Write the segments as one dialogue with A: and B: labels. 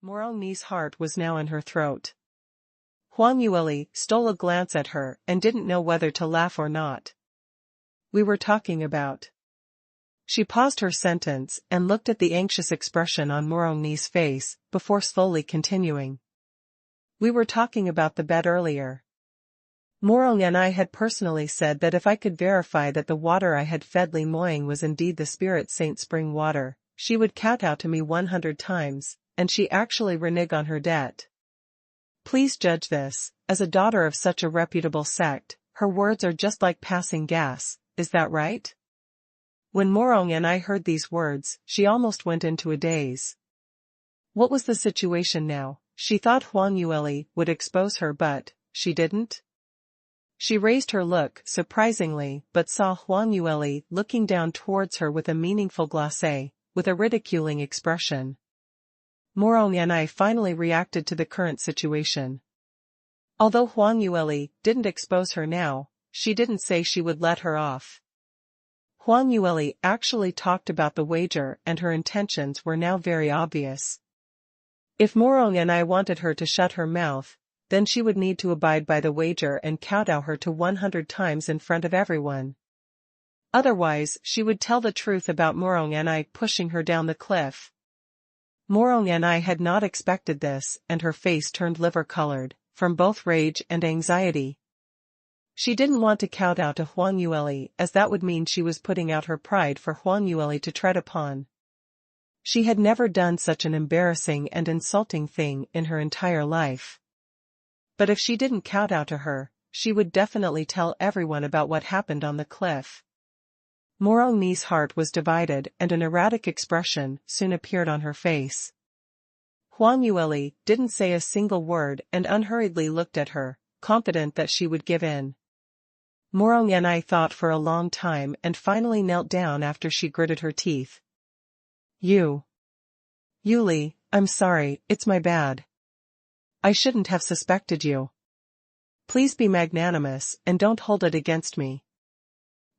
A: Moroni's heart was now in her throat. Huang Yueli stole a glance at her and didn't know whether to laugh or not. We were talking about. She paused her sentence and looked at the anxious expression on Moroni's face before slowly continuing. We were talking about the bed earlier. Morong and I had personally said that if I could verify that the water I had fed Li Moying was indeed the Spirit Saint spring water, she would kowtow to me 100 times, and she actually renege on her debt. Please judge this, as a daughter of such a reputable sect, her words are just like passing gas, is that right? When Morong and I heard these words, she almost went into a daze. What was the situation now? She thought Huang Yueli would expose her but, she didn't? She raised her look surprisingly but saw Huang Yueli looking down towards her with a meaningful glacé, with a ridiculing expression. Morong and I finally reacted to the current situation. Although Huang Yueli didn't expose her now, she didn't say she would let her off. Huang Yueli actually talked about the wager and her intentions were now very obvious. If Morong and I wanted her to shut her mouth, then she would need to abide by the wager and kowtow her to 100 times in front of everyone. Otherwise, she would tell the truth about Morong and I pushing her down the cliff. Morong and I had not expected this, and her face turned liver-colored, from both rage and anxiety. She didn't want to kowtow to Huang Yueli, as that would mean she was putting out her pride for Huang Yueli to tread upon. She had never done such an embarrassing and insulting thing in her entire life. But if she didn't kowtow to her, she would definitely tell everyone about what happened on the cliff. Moroni's heart was divided and an erratic expression soon appeared on her face. Huang Yueli didn't say a single word and unhurriedly looked at her, confident that she would give in. Morong and I thought for a long time and finally knelt down after she gritted her teeth. Yueli, I'm sorry, it's my bad. I shouldn't have suspected you. Please be magnanimous and don't hold it against me.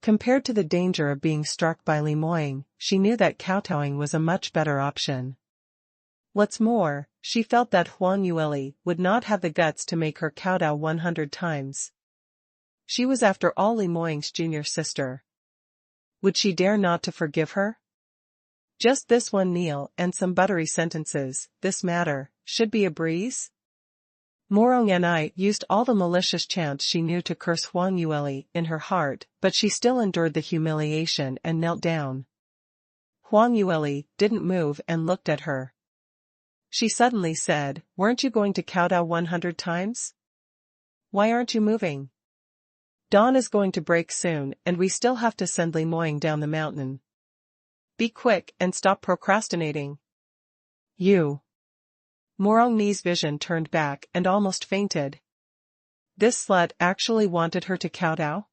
A: Compared to the danger of being struck by Li Moying, she knew that kowtowing was a much better option. What's more, she felt that Huang Yueli would not have the guts to make her kowtow 100 times. She was after all Li Moying's junior sister. Would she dare not to forgive her? Just this one kneel and some buttery sentences, this matter, should be a breeze? Morong and I used all the malicious chants she knew to curse Huang Yueli in her heart, but she still endured the humiliation and knelt down. Huang Yueli didn't move and looked at her. She suddenly said, "Weren't you going to kowtow 100 times? Why aren't you moving? Dawn is going to break soon and we still have to send Li Moying down the mountain. Be quick and stop procrastinating." Morong's vision turned back and almost fainted. This slut actually wanted her to kowtow?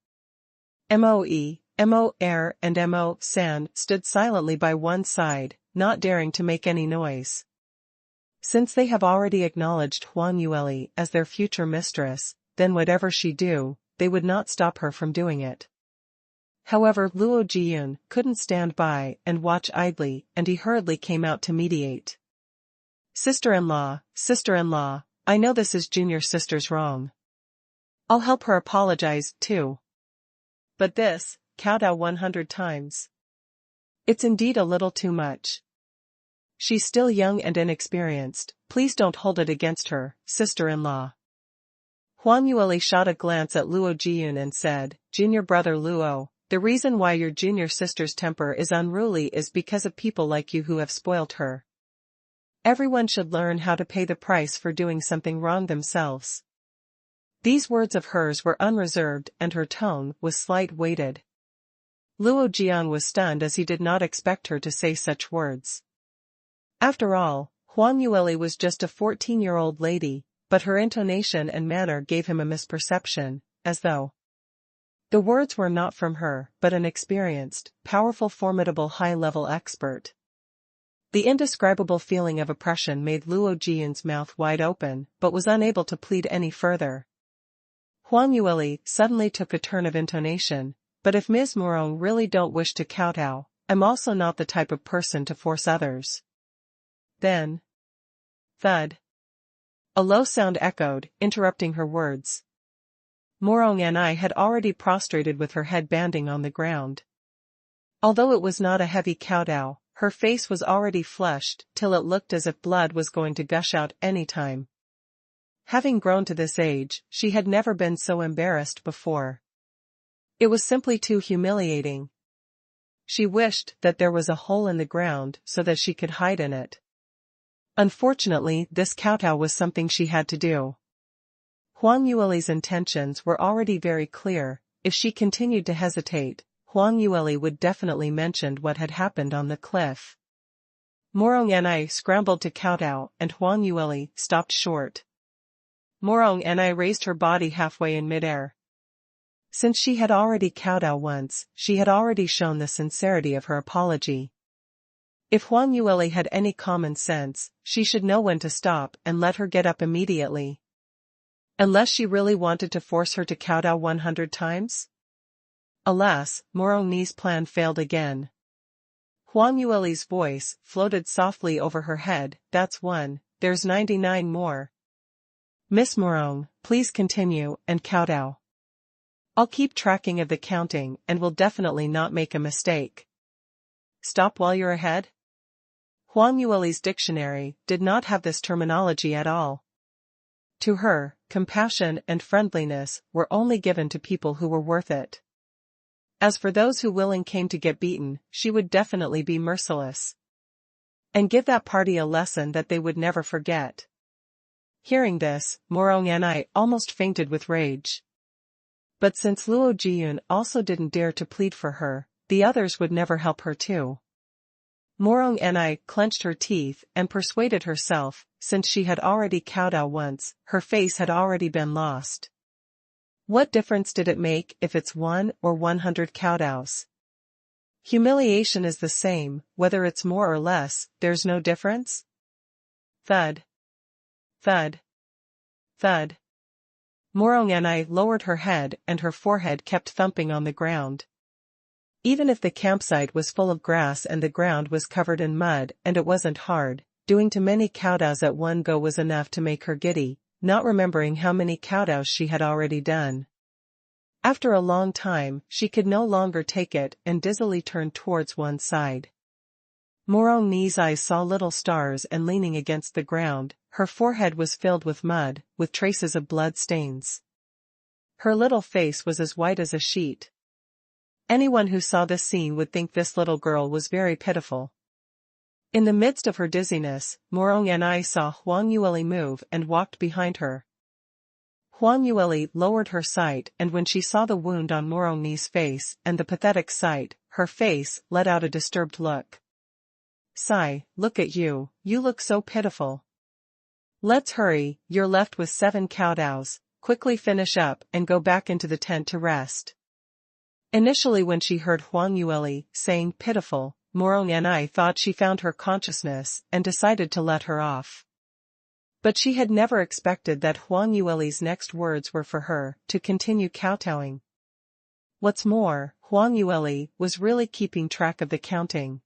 A: Mo Er and Mo San stood silently by one side, not daring to make any noise. Since they have already acknowledged Huang Yueli as their future mistress, then whatever she do, they would not stop her from doing it. However, Luo Jiyun couldn't stand by and watch idly, and he hurriedly came out to mediate. Sister-in-law, I know this is junior sister's wrong. I'll help her apologize, too. But this, kowtow 100 times. It's indeed a little too much. She's still young and inexperienced, please don't hold it against her, sister-in-law. Huang Yueli shot a glance at Luo Jiyun and said, "Junior brother Luo, the reason why your junior sister's temper is unruly is because of people like you who have spoilt her. Everyone should learn how to pay the price for doing something wrong themselves." These words of hers were unreserved and her tone was slight-weighted. Luo Jiang was stunned as he did not expect her to say such words. After all, Huang Yueli was just a 14-year-old lady, but her intonation and manner gave him a misperception, as though the words were not from her but an experienced, powerful, formidable high-level expert. The indescribable feeling of oppression made Luo Jiyun's mouth wide open, but was unable to plead any further. Huang Yueli suddenly took a turn of intonation, "But if Ms. Morong really don't wish to kowtow, I'm also not the type of person to force others." Then, Thud. A low sound echoed, interrupting her words. Morong and I had already prostrated with her head banding on the ground. Although it was not a heavy kowtow, her face was already flushed till it looked as if blood was going to gush out any time. Having grown to this age, she had never been so embarrassed before. It was simply too humiliating. She wished that there was a hole in the ground so that she could hide in it. Unfortunately, this kowtow was something she had to do. Huang Yueli's intentions were already very clear. If she continued to hesitate, Huang Yueli would definitely mention what had happened on the cliff. Morong and I scrambled to kowtow and Huang Yueli stopped short. Morong and I raised her body halfway in midair. Since she had already kowtowed once, she had already shown the sincerity of her apology. If Huang Yueli had any common sense, she should know when to stop and let her get up immediately. Unless she really wanted to force her to kowtow 100 times? Alas, Morong's plan failed again. Huang Yueli's voice floated softly over her head, "That's one, there's 99 more. Miss Morong, please continue and kowtow. I'll keep tracking of the counting and will definitely not make a mistake." Stop while you're ahead? Huang Yueli's dictionary did not have this terminology at all. To her, compassion and friendliness were only given to people who were worth it. As for those who willing came to get beaten, she would definitely be merciless. And give that party a lesson that they would never forget. Hearing this, Morong and I almost fainted with rage. But since Luo Jiyun also didn't dare to plead for her, the others would never help her too. Morong and I clenched her teeth and persuaded herself, since she had already kowtowed once, her face had already been lost. What difference did it make if it's 1 or 100 kowtows? Humiliation is the same, whether it's more or less, there's no difference? Thud. Thud. Thud. Morong and I lowered her head and her forehead kept thumping on the ground. Even if the campsite was full of grass and the ground was covered in mud and it wasn't hard, doing too many kowtows at one go was enough to make her giddy, not remembering how many kowtows she had already done. After a long time, she could no longer take it and dizzily turned towards one side. Morong's eyes saw little stars and leaning against the ground, her forehead was filled with mud, with traces of blood stains. Her little face was as white as a sheet. Anyone who saw this scene would think this little girl was very pitiful. In the midst of her dizziness, Morong and I saw Huang Yueli move and walked behind her. Huang Yueli lowered her sight and when she saw the wound on Morong's face and the pathetic sight, her face let out a disturbed look. "Sai, look at you, you look so pitiful. Let's hurry, you're left with 7 kowtows, quickly finish up and go back into the tent to rest." Initially when she heard Huang Yueli saying pitiful, Morong and I thought she found her consciousness and decided to let her off. But she had never expected that Huang Yueli's next words were for her to continue kowtowing. What's more, Huang Yueli was really keeping track of the counting.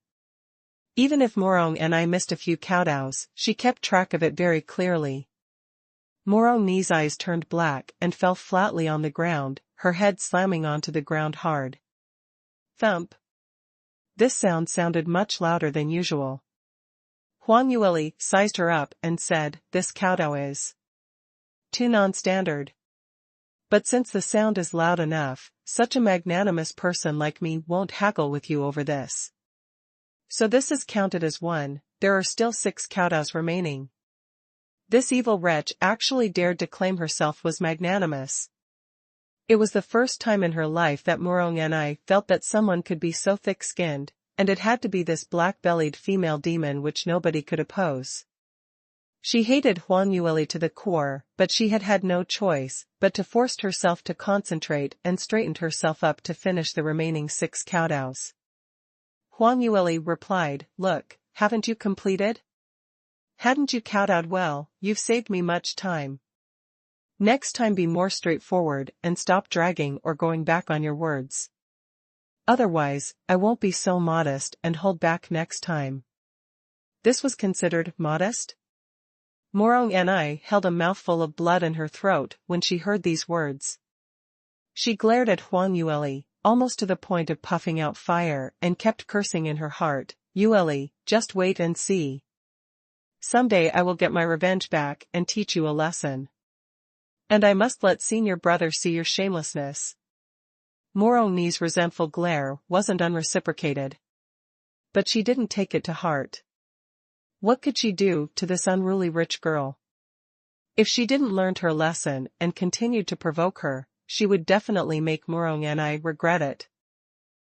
A: Even if Morong and I missed a few kowtows, she kept track of it very clearly. Morong's eyes turned black and fell flatly on the ground, her head slamming onto the ground hard. Thump. This sound sounded much louder than usual. Huang Yueli sized her up and said, "This kowtow is too non-standard. But since the sound is loud enough, such a magnanimous person like me won't haggle with you over this. So this is counted as 1, there are still 6 kowtows remaining." This evil wretch actually dared to claim herself was magnanimous. It was the first time in her life that Morong and I felt that someone could be so thick-skinned, and it had to be this black-bellied female demon which nobody could oppose. She hated Huang Yueli to the core, but she had had no choice but to force herself to concentrate and straightened herself up to finish the remaining 6 kowtows. Huang Yueli replied, "Look, haven't you completed? Hadn't you kowtowed well, you've saved me much time. Next time be more straightforward and stop dragging or going back on your words. Otherwise, I won't be so modest and hold back next time." This was considered modest? Morong and I held a mouthful of blood in her throat when she heard these words. She glared at Huang Yueli, almost to the point of puffing out fire, and kept cursing in her heart, "Yueli, just wait and see. Someday I will get my revenge back and teach you a lesson. And I must let senior brother see your shamelessness." Morong's resentful glare wasn't unreciprocated. But she didn't take it to heart. What could she do to this unruly rich girl? If she didn't learn her lesson and continued to provoke her, she would definitely make Morong and I regret it.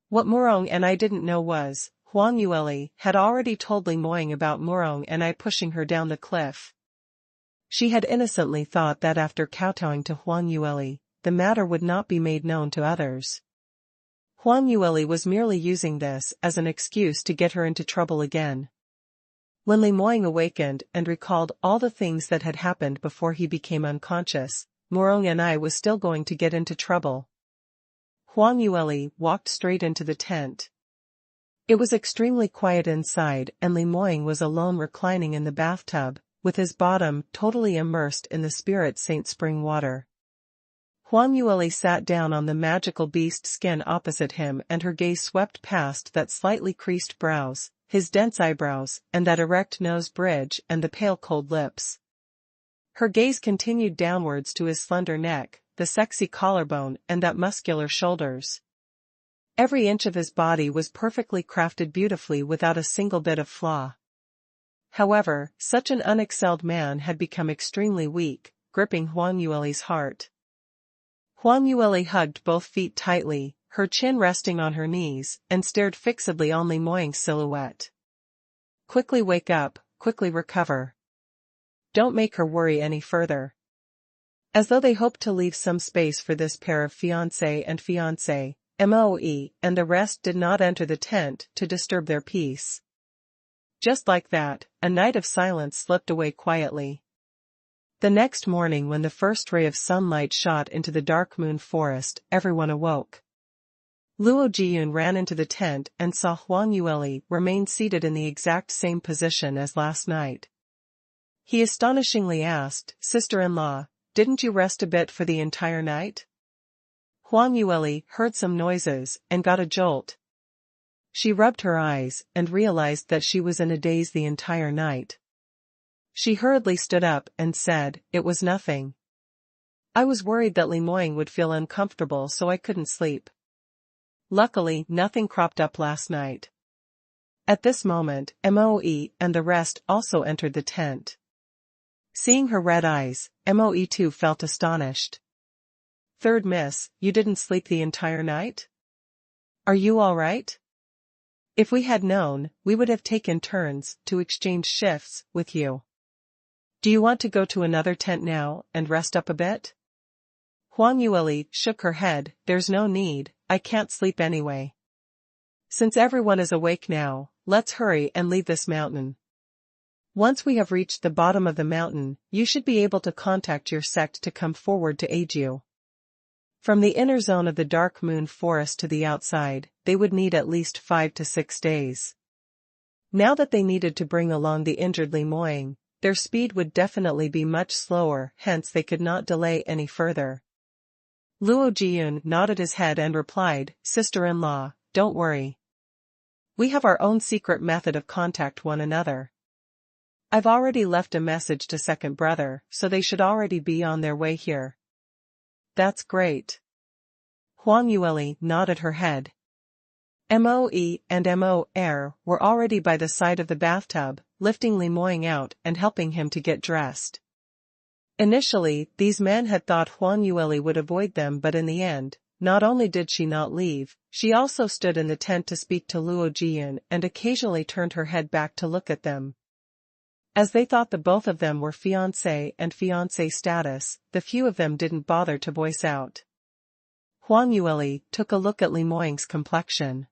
A: What Morong and I didn't know was, Huang Yueli had already told Li Moying about Morong and I pushing her down the cliff. She had innocently thought that after kowtowing to Huang Yueli, the matter would not be made known to others. Huang Yueli was merely using this as an excuse to get her into trouble again. When Li Moying awakened and recalled all the things that had happened before he became unconscious, Morong and I was still going to get into trouble. Huang Yueli walked straight into the tent. It was extremely quiet inside and Li Moying was alone reclining in the bathtub, with his bottom totally immersed in the spirit saint spring water. Huang Yueli sat down on the magical beast skin opposite him and her gaze swept past that slightly creased brows, his dense eyebrows, and that erect nose bridge and the pale cold lips. Her gaze continued downwards to his slender neck, the sexy collarbone and that muscular shoulders. Every inch of his body was perfectly crafted beautifully without a single bit of flaw. However, such an unexcelled man had become extremely weak, gripping Huang Yueli's heart. Huang Yueli hugged both feet tightly, her chin resting on her knees, and stared fixedly on Li Moying's silhouette. "Quickly wake up, quickly recover. Don't make her worry any further." As though they hoped to leave some space for this pair of fiancé and fiancée, Moe and the rest did not enter the tent to disturb their peace. Just like that, a night of silence slipped away quietly. The next morning when the first ray of sunlight shot into the dark moon forest, everyone awoke. Luo Jiyun ran into the tent and saw Huang Yueli remain seated in the exact same position as last night. He astonishingly asked, "Sister-in-law, didn't you rest a bit for the entire night?" Huang Yueli heard some noises and got a jolt. She rubbed her eyes and realized that she was in a daze the entire night. She hurriedly stood up and said, "It was nothing. I was worried that Li Moying would feel uncomfortable so I couldn't sleep. Luckily, nothing cropped up last night." At this moment, Moe and the rest also entered the tent. Seeing her red eyes, Moe too felt astonished. "Third miss, you didn't sleep the entire night? Are you all right? If we had known, we would have taken turns to exchange shifts with you. Do you want to go to another tent now and rest up a bit?" Huang Yueli shook her head, "There's no need, I can't sleep anyway. Since everyone is awake now, let's hurry and leave this mountain. Once we have reached the bottom of the mountain, you should be able to contact your sect to come forward to aid you." From the inner zone of the dark moon forest to the outside, they would need at least 5 to 6 days. Now that they needed to bring along the injured Li Moying, their speed would definitely be much slower, hence they could not delay any further. Luo Jiyun nodded his head and replied, "Sister-in-law, don't worry. We have our own secret method of contact one another. I've already left a message to second brother, so they should already be on their way here." "That's great." Huang Yueli nodded her head. Moe and Mo were already by the side of the bathtub, lifting Li Moying out and helping him to get dressed. Initially, these men had thought Huang Yueli would avoid them, but in the end, not only did she not leave, she also stood in the tent to speak to Luo Jiyun and occasionally turned her head back to look at them. As they thought the both of them were fiancé and fiancée status, the few of them didn't bother to voice out. Huang Yueli took a look at Li Moying's complexion.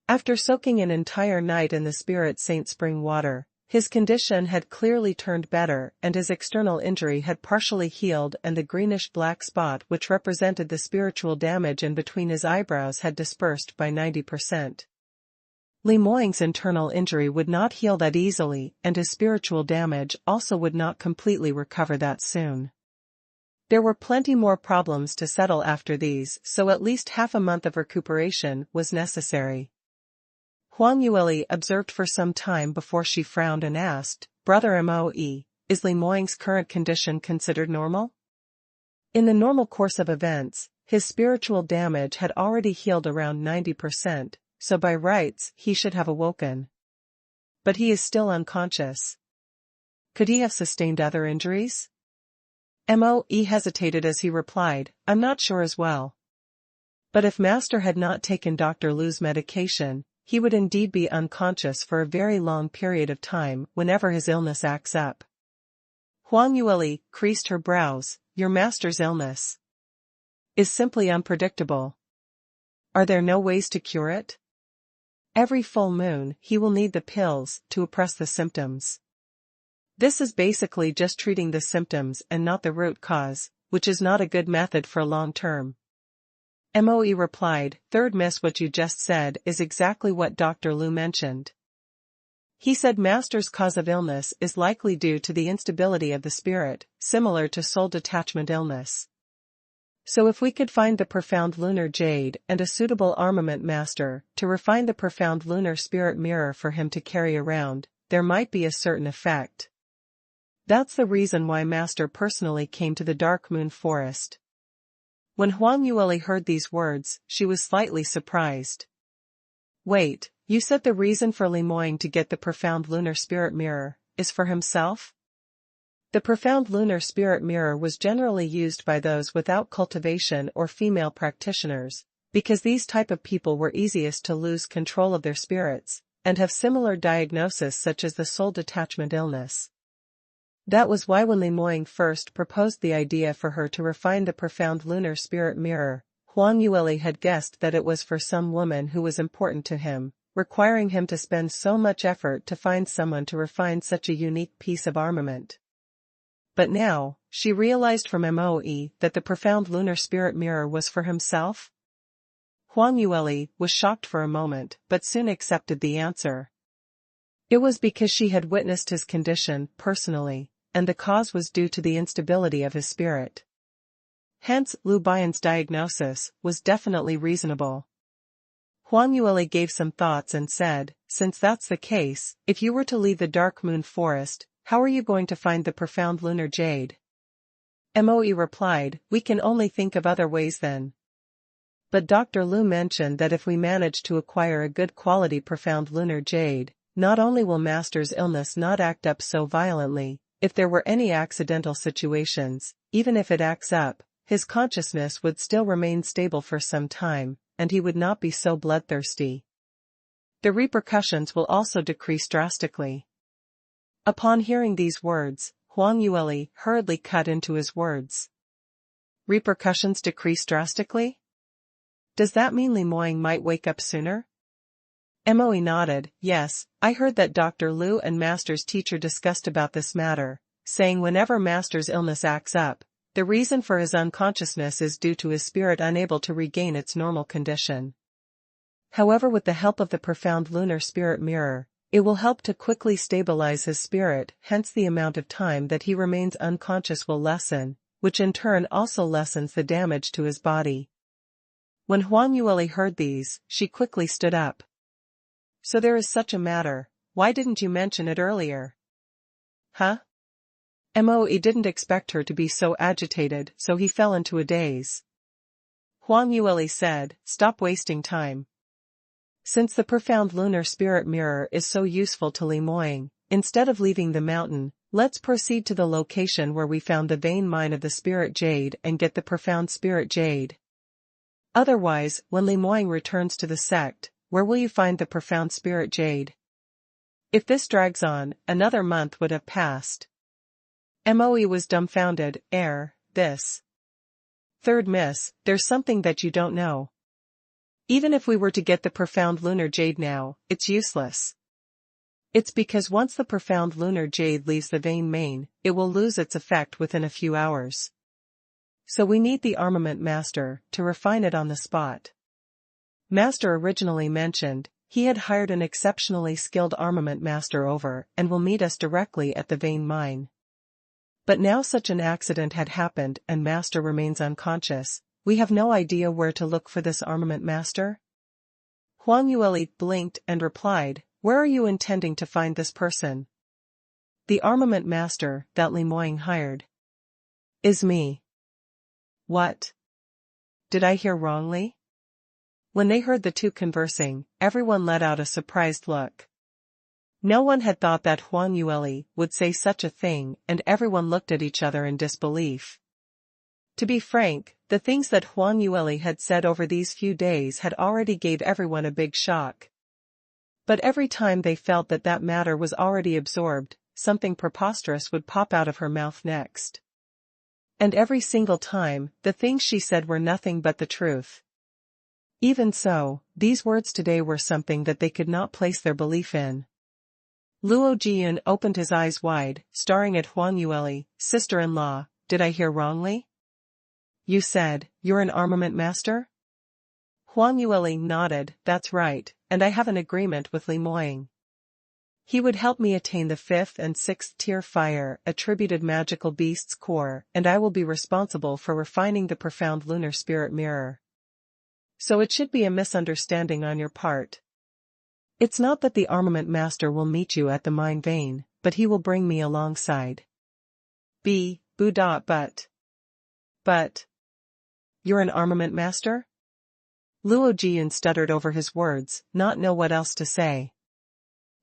A: After soaking an entire night in the spirit saint spring water, his condition had clearly turned better and his external injury had partially healed and the greenish-black spot which represented the spiritual damage in between his eyebrows had dispersed by 90%. Li Moying's internal injury would not heal that easily, and his spiritual damage also would not completely recover that soon. There were plenty more problems to settle after these, so at least half a month of recuperation was necessary. Huang Yueli observed for some time before she frowned and asked, "Brother Moe, is Li Moying's current condition considered normal?" In the normal course of events, his spiritual damage had already healed around 90%, so by rights he should have awoken. But he is still unconscious. Could he have sustained other injuries? Moe hesitated as he replied, "I'm not sure as well. But if Master had not taken Dr. Lu's medication, he would indeed be unconscious for a very long period of time whenever his illness acts up." Huang Yueli creased her brows. "Your master's illness is simply unpredictable. Are there no ways to cure it? Every full moon he will need the pills to oppress the symptoms. This is basically just treating the symptoms and not the root cause, which is not a good method for long term." Moe replied, "Third miss, what you just said is exactly what Dr. Lu mentioned. He said Master's cause of illness is likely due to the instability of the spirit, similar to soul detachment illness. So if we could find the profound lunar jade and a suitable armament master to refine the profound lunar spirit mirror for him to carry around, there might be a certain effect. That's the reason why Master personally came to the Dark Moon Forest." When Huang Yueli heard these words, she was slightly surprised. "Wait, you said the reason for Li Moying to get the profound lunar spirit mirror is for himself?" The profound lunar spirit mirror was generally used by those without cultivation or female practitioners, because these type of people were easiest to lose control of their spirits, and have similar diagnosis such as the soul detachment illness. That was why when Li Moying first proposed the idea for her to refine the profound lunar spirit mirror, Huang Yueli had guessed that it was for some woman who was important to him, requiring him to spend so much effort to find someone to refine such a unique piece of armament. But now, she realized from Moe that the profound lunar spirit mirror was for himself? Huang Yueli was shocked for a moment, but soon accepted the answer. It was because she had witnessed his condition personally, and the cause was due to the instability of his spirit. Hence, Lu Baiyan's diagnosis was definitely reasonable. Huang Yueli gave some thoughts and said, "Since that's the case, if you were to leave the Dark Moon Forest, how are you going to find the profound lunar jade?" Moe replied, "We can only think of other ways then. But Dr. Lu mentioned that if we manage to acquire a good quality profound lunar jade, not only will Master's illness not act up so violently, if there were any accidental situations, even if it acts up, his consciousness would still remain stable for some time, and he would not be so bloodthirsty. The repercussions will also decrease drastically." Upon hearing these words, Huang Yueli hurriedly cut into his words. "Repercussions decrease drastically? Does that mean Li Moying might wake up sooner?" Moe nodded. "Yes, I heard that Dr. Lu and Master's teacher discussed about this matter, saying whenever Master's illness acts up, the reason for his unconsciousness is due to his spirit unable to regain its normal condition. However, with the help of the profound lunar spirit mirror, it will help to quickly stabilize his spirit, hence the amount of time that he remains unconscious will lessen, which in turn also lessens the damage to his body." When Huang Yueli heard these, she quickly stood up. "So there is such a matter, why didn't you mention it earlier?" "Huh?" Moe didn't expect her to be so agitated, so he fell into a daze. Huang Yueli said, "Stop wasting time. Since the profound lunar spirit mirror is so useful to Li Moying, instead of leaving the mountain, let's proceed to the location where we found the vein mine of the spirit jade and get the profound spirit jade. Otherwise, when Li Moying returns to the sect, where will you find the profound spirit jade? If this drags on, another month would have passed." Moe was dumbfounded. This. Third miss, there's something that you don't know. Even if we were to get the profound lunar jade now, it's useless. It's because once the profound lunar jade leaves the vein main, it will lose its effect within a few hours. So we need the armament master to refine it on the spot. Master originally mentioned, he had hired an exceptionally skilled armament master over and will meet us directly at the vein mine. But now such an accident had happened and master remains unconscious. We have no idea where to look for this armament master? Huang Yueli blinked and replied, "Where are you intending to find this person?" "The armament master that Li Moying hired." "Is me." "What? Did I hear wrongly?" When they heard the two conversing, everyone let out a surprised look. No one had thought that Huang Yueli would say such a thing, and everyone looked at each other in disbelief. To be frank, the things that Huang Yueli had said over these few days had already gave everyone a big shock. But every time they felt that that matter was already absorbed, something preposterous would pop out of her mouth next. And every single time, the things she said were nothing but the truth. Even so, these words today were something that they could not place their belief in. Luo Jiyun opened his eyes wide, staring at Huang Yueli. "Sister-in-law, did I hear wrongly? You said, you're an armament master?" Huang Yueli nodded. "That's right, and I have an agreement with Li Moying. He would help me attain the 5th and 6th tier fire attributed magical beasts core, and I will be responsible for refining the profound lunar spirit mirror. So it should be a misunderstanding on your part. It's not that the armament master will meet you at the mine vein, but he will bring me alongside." But. You're an armament master?" Luo Jiyun stuttered over his words, not know what else to say.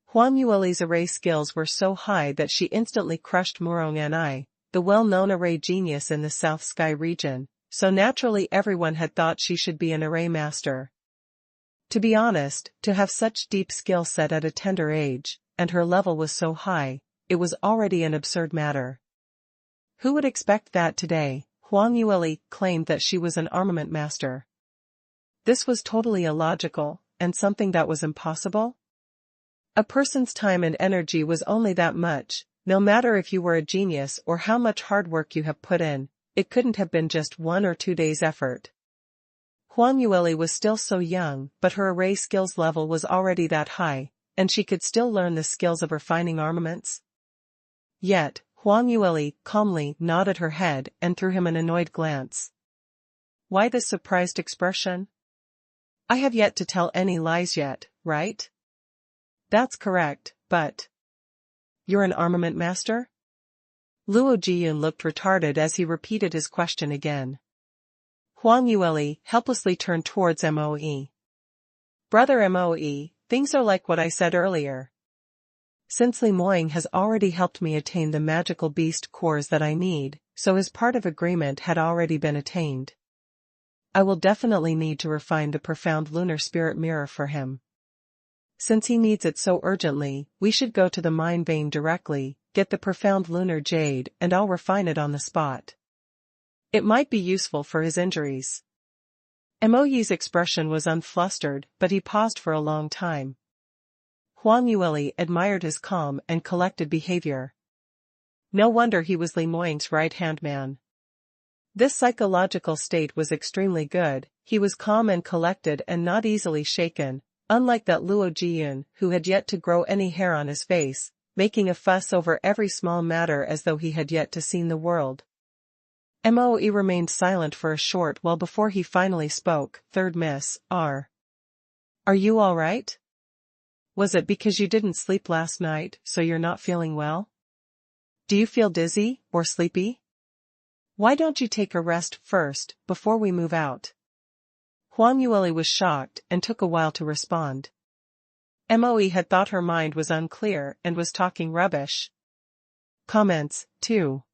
A: Huang Yueli's array skills were so high that she instantly crushed Murong Ni, the well-known array genius in the South Sky region, so naturally everyone had thought she should be an array master. To be honest, to have such deep skill set at a tender age, and her level was so high, it was already an absurd matter. Who would expect that today? Huang Yueli claimed that she was an armament master. This was totally illogical, and something that was impossible. A person's time and energy was only that much, no matter if you were a genius or how much hard work you have put in, it couldn't have been just 1 or 2 days' effort. Huang Yueli was still so young, but her array skills level was already that high, and she could still learn the skills of refining armaments. Yet, Huang Yueli calmly nodded her head and threw him an annoyed glance. "Why this surprised expression? I have yet to tell any lies yet, right?" "That's correct, but. You're an armament master?" Luo Jiyun looked retarded as he repeated his question again. Huang Yueli helplessly turned towards Moe. "Brother Moe, things are like what I said earlier. Since Li Moying has already helped me attain the magical beast cores that I need, so his part of agreement had already been attained. I will definitely need to refine the profound lunar spirit mirror for him. Since he needs it so urgently, we should go to the mine vein directly, get the profound lunar jade, and I'll refine it on the spot. It might be useful for his injuries." Moe's expression was unflustered, but he paused for a long time. Huang Yueli admired his calm and collected behavior. No wonder he was Li Moying's right-hand man. This psychological state was extremely good. He was calm and collected and not easily shaken, unlike that Luo Jiyun who had yet to grow any hair on his face, making a fuss over every small matter as though he had yet to see the world. Moe remained silent for a short while before he finally spoke. "Third Miss, are you all right? Was it because you didn't sleep last night, so you're not feeling well? Do you feel dizzy or sleepy? Why don't you take a rest first, before we move out?" Huang Yueli was shocked and took a while to respond. Moe had thought her mind was unclear and was talking rubbish. Comments, too.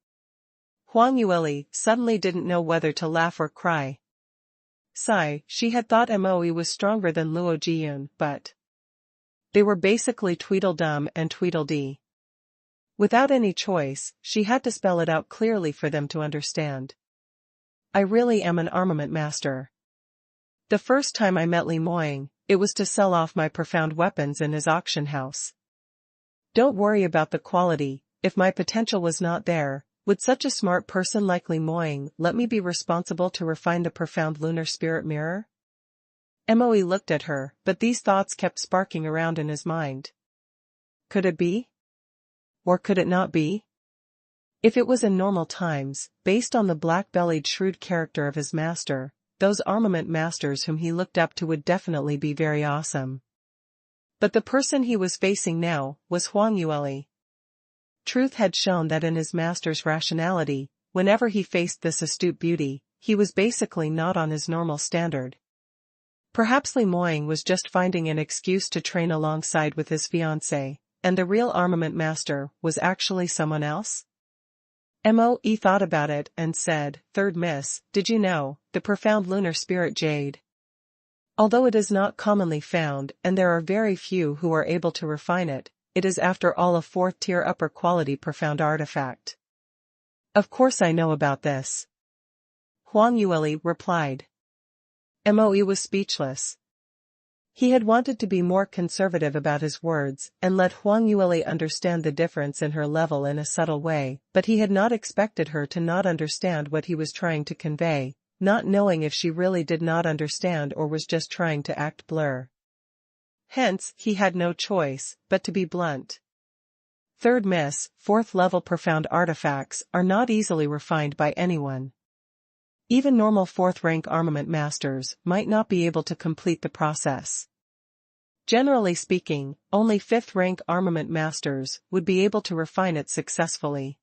A: Huang Yueli suddenly didn't know whether to laugh or cry. Sigh, she had thought Moe was stronger than Luo Jiyun, but they were basically Tweedledum and Tweedledee. Without any choice, she had to spell it out clearly for them to understand. "I really am an armament master. The first time I met Li Moying, it was to sell off my profound weapons in his auction house. Don't worry about the quality. If my potential was not there, would such a smart person like Li Moying let me be responsible to refine the profound lunar spirit mirror?" Moe looked at her, but these thoughts kept sparking around in his mind. Could it be? Or could it not be? If it was in normal times, based on the black-bellied shrewd character of his master, those armament masters whom he looked up to would definitely be very awesome. But the person he was facing now was Huang Yueli. Truth had shown that in his master's rationality, whenever he faced this astute beauty, he was basically not on his normal standard. Perhaps Li Moying was just finding an excuse to train alongside with his fiancée, and the real armament master was actually someone else? Moe thought about it and said, "Third Miss, did you know, the profound lunar spirit jade? Although it is not commonly found and there are very few who are able to refine it, it is after all a fourth-tier upper-quality profound artifact." "Of course I know about this," Huang Yueli replied. Moe was speechless. He had wanted to be more conservative about his words and let Huang Yueli understand the difference in her level in a subtle way, but he had not expected her to not understand what he was trying to convey, not knowing if she really did not understand or was just trying to act blur. Hence, he had no choice but to be blunt. Third Miss, fourth-level profound artifacts are not easily refined by anyone. Even normal fourth-rank armament masters might not be able to complete the process. Generally speaking, only fifth-rank armament masters would be able to refine it successfully.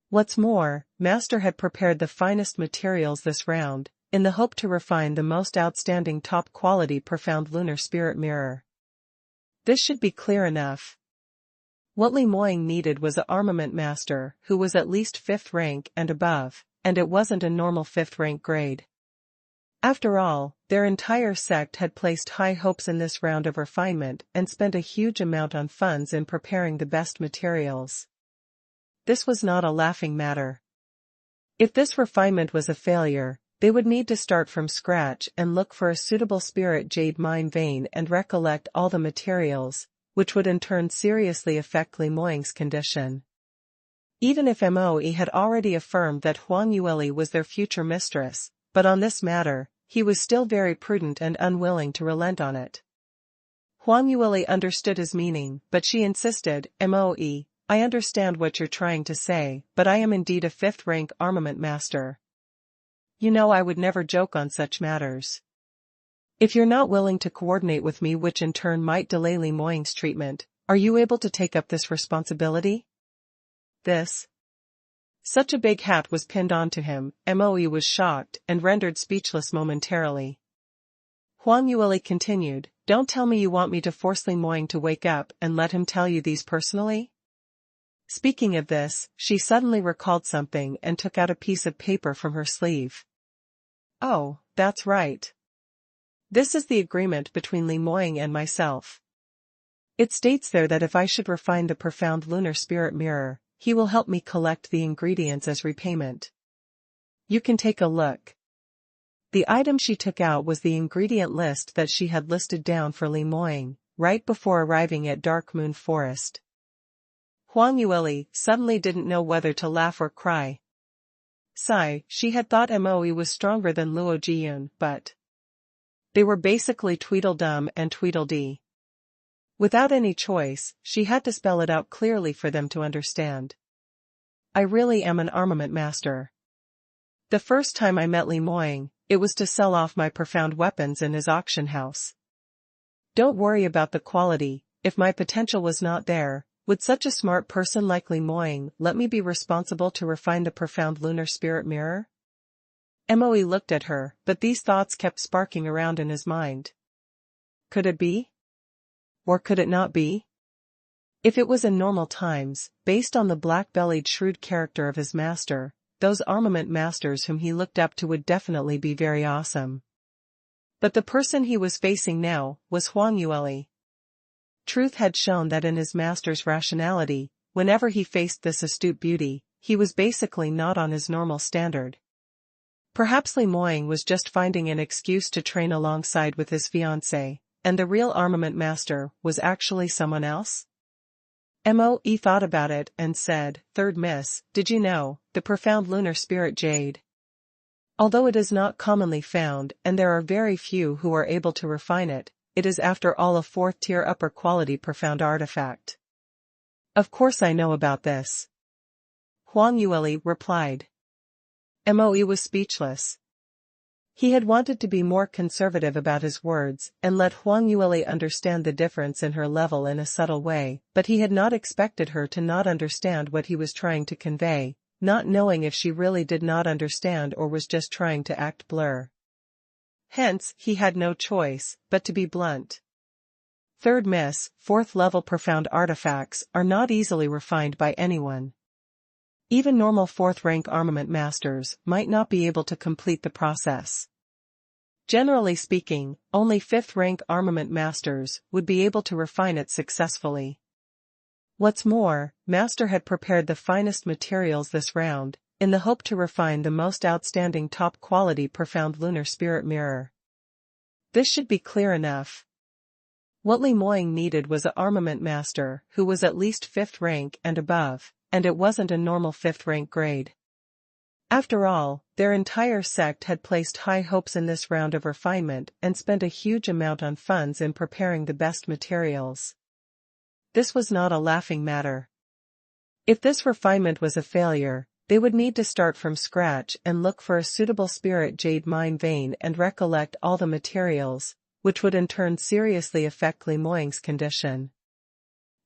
A: What's more, Master had prepared the finest materials this round, in the hope to refine the most outstanding top-quality profound lunar spirit mirror. This should be clear enough. What Li Moying needed was an armament master who was at least fifth rank and above, and it wasn't a normal fifth-rank grade. After all, their entire sect had placed high hopes in this round of refinement and spent a huge amount on funds in preparing the best materials. This was not a laughing matter. If this refinement was a failure, they would need to start from scratch and look for a suitable spirit jade mine vein and recollect all the materials, which would in turn seriously affect Li Moying's condition. Even if Moe had already affirmed that Huang Yueli was their future mistress, but on this matter, he was still very prudent and unwilling to relent on it. Huang Yueli understood his meaning, but she insisted, "Moe, I understand what you're trying to say, but I am indeed a fifth-rank armament master. You know I would never joke on such matters. If you're not willing to coordinate with me, which in turn might delay Li Moying's treatment, are you able to take up this responsibility?" Such a big hat was pinned onto him, Moe was shocked and rendered speechless momentarily. Huang Yueli continued, "Don't tell me you want me to force Li Moying to wake up and let him tell you these personally?" Speaking of this, she suddenly recalled something and took out a piece of paper from her sleeve. "Oh, that's right. This is the agreement between Li Moying and myself. It states there that if I should refine the profound lunar spirit mirror, he will help me collect the ingredients as repayment. You can take a look." The item she took out was the ingredient list that she had listed down for Li Moying, right before arriving at Dark Moon Forest. Huang Yueli suddenly didn't know whether to laugh or cry. Sigh, she had thought Moe was stronger than Luo Jiyun, but they were basically Tweedledum and Tweedledee. Without any choice, she had to spell it out clearly for them to understand. "I really am an armament master. The first time I met Li Moying, it was to sell off my profound weapons in his auction house. Don't worry about the quality. If my potential was not there, would such a smart person like Li Moying let me be responsible to refine the profound lunar spirit mirror?" Moe looked at her, but these thoughts kept sparking around in his mind. Could it be? Or could it not be? If it was in normal times, based on the black-bellied shrewd character of his master, those armament masters whom he looked up to would definitely be very awesome. But the person he was facing now was Huang Yueli. Truth had shown that in his master's rationality, whenever he faced this astute beauty, he was basically not on his normal standard. Perhaps Li Moying was just finding an excuse to train alongside with his fiancée, and the real armament master was actually someone else? Moe thought about it and said, "Third Miss, did you know, the profound lunar spirit jade? Although it is not commonly found and there are very few who are able to refine it, it is after all a 4th-tier upper quality profound artifact. Of course I know about this. Huang Yueli replied. Moe was speechless. He had wanted to be more conservative about his words and let Huang Yueli understand the difference in her level in a subtle way, but he had not expected her to not understand what he was trying to convey, not knowing if she really did not understand or was just trying to act blur. Hence, he had no choice but to be blunt. 3rd Miss, 4th-level profound artifacts are not easily refined by anyone. Even normal 4th-rank armament masters might not be able to complete the process. Generally speaking, only 5th-rank armament masters would be able to refine it successfully. What's more, Master had prepared the finest materials this round, in the hope to refine the most outstanding top-quality profound lunar spirit mirror. This should be clear enough. What Li Moying needed was an armament master who was at least 5th rank and above, and it wasn't a normal 5th rank grade. After all, their entire sect had placed high hopes in this round of refinement and spent a huge amount on funds in preparing the best materials. This was not a laughing matter. If this refinement was a failure, they would need to start from scratch and look for a suitable spirit jade mine vein and recollect all the materials, which would in turn seriously affect Li Moying's condition.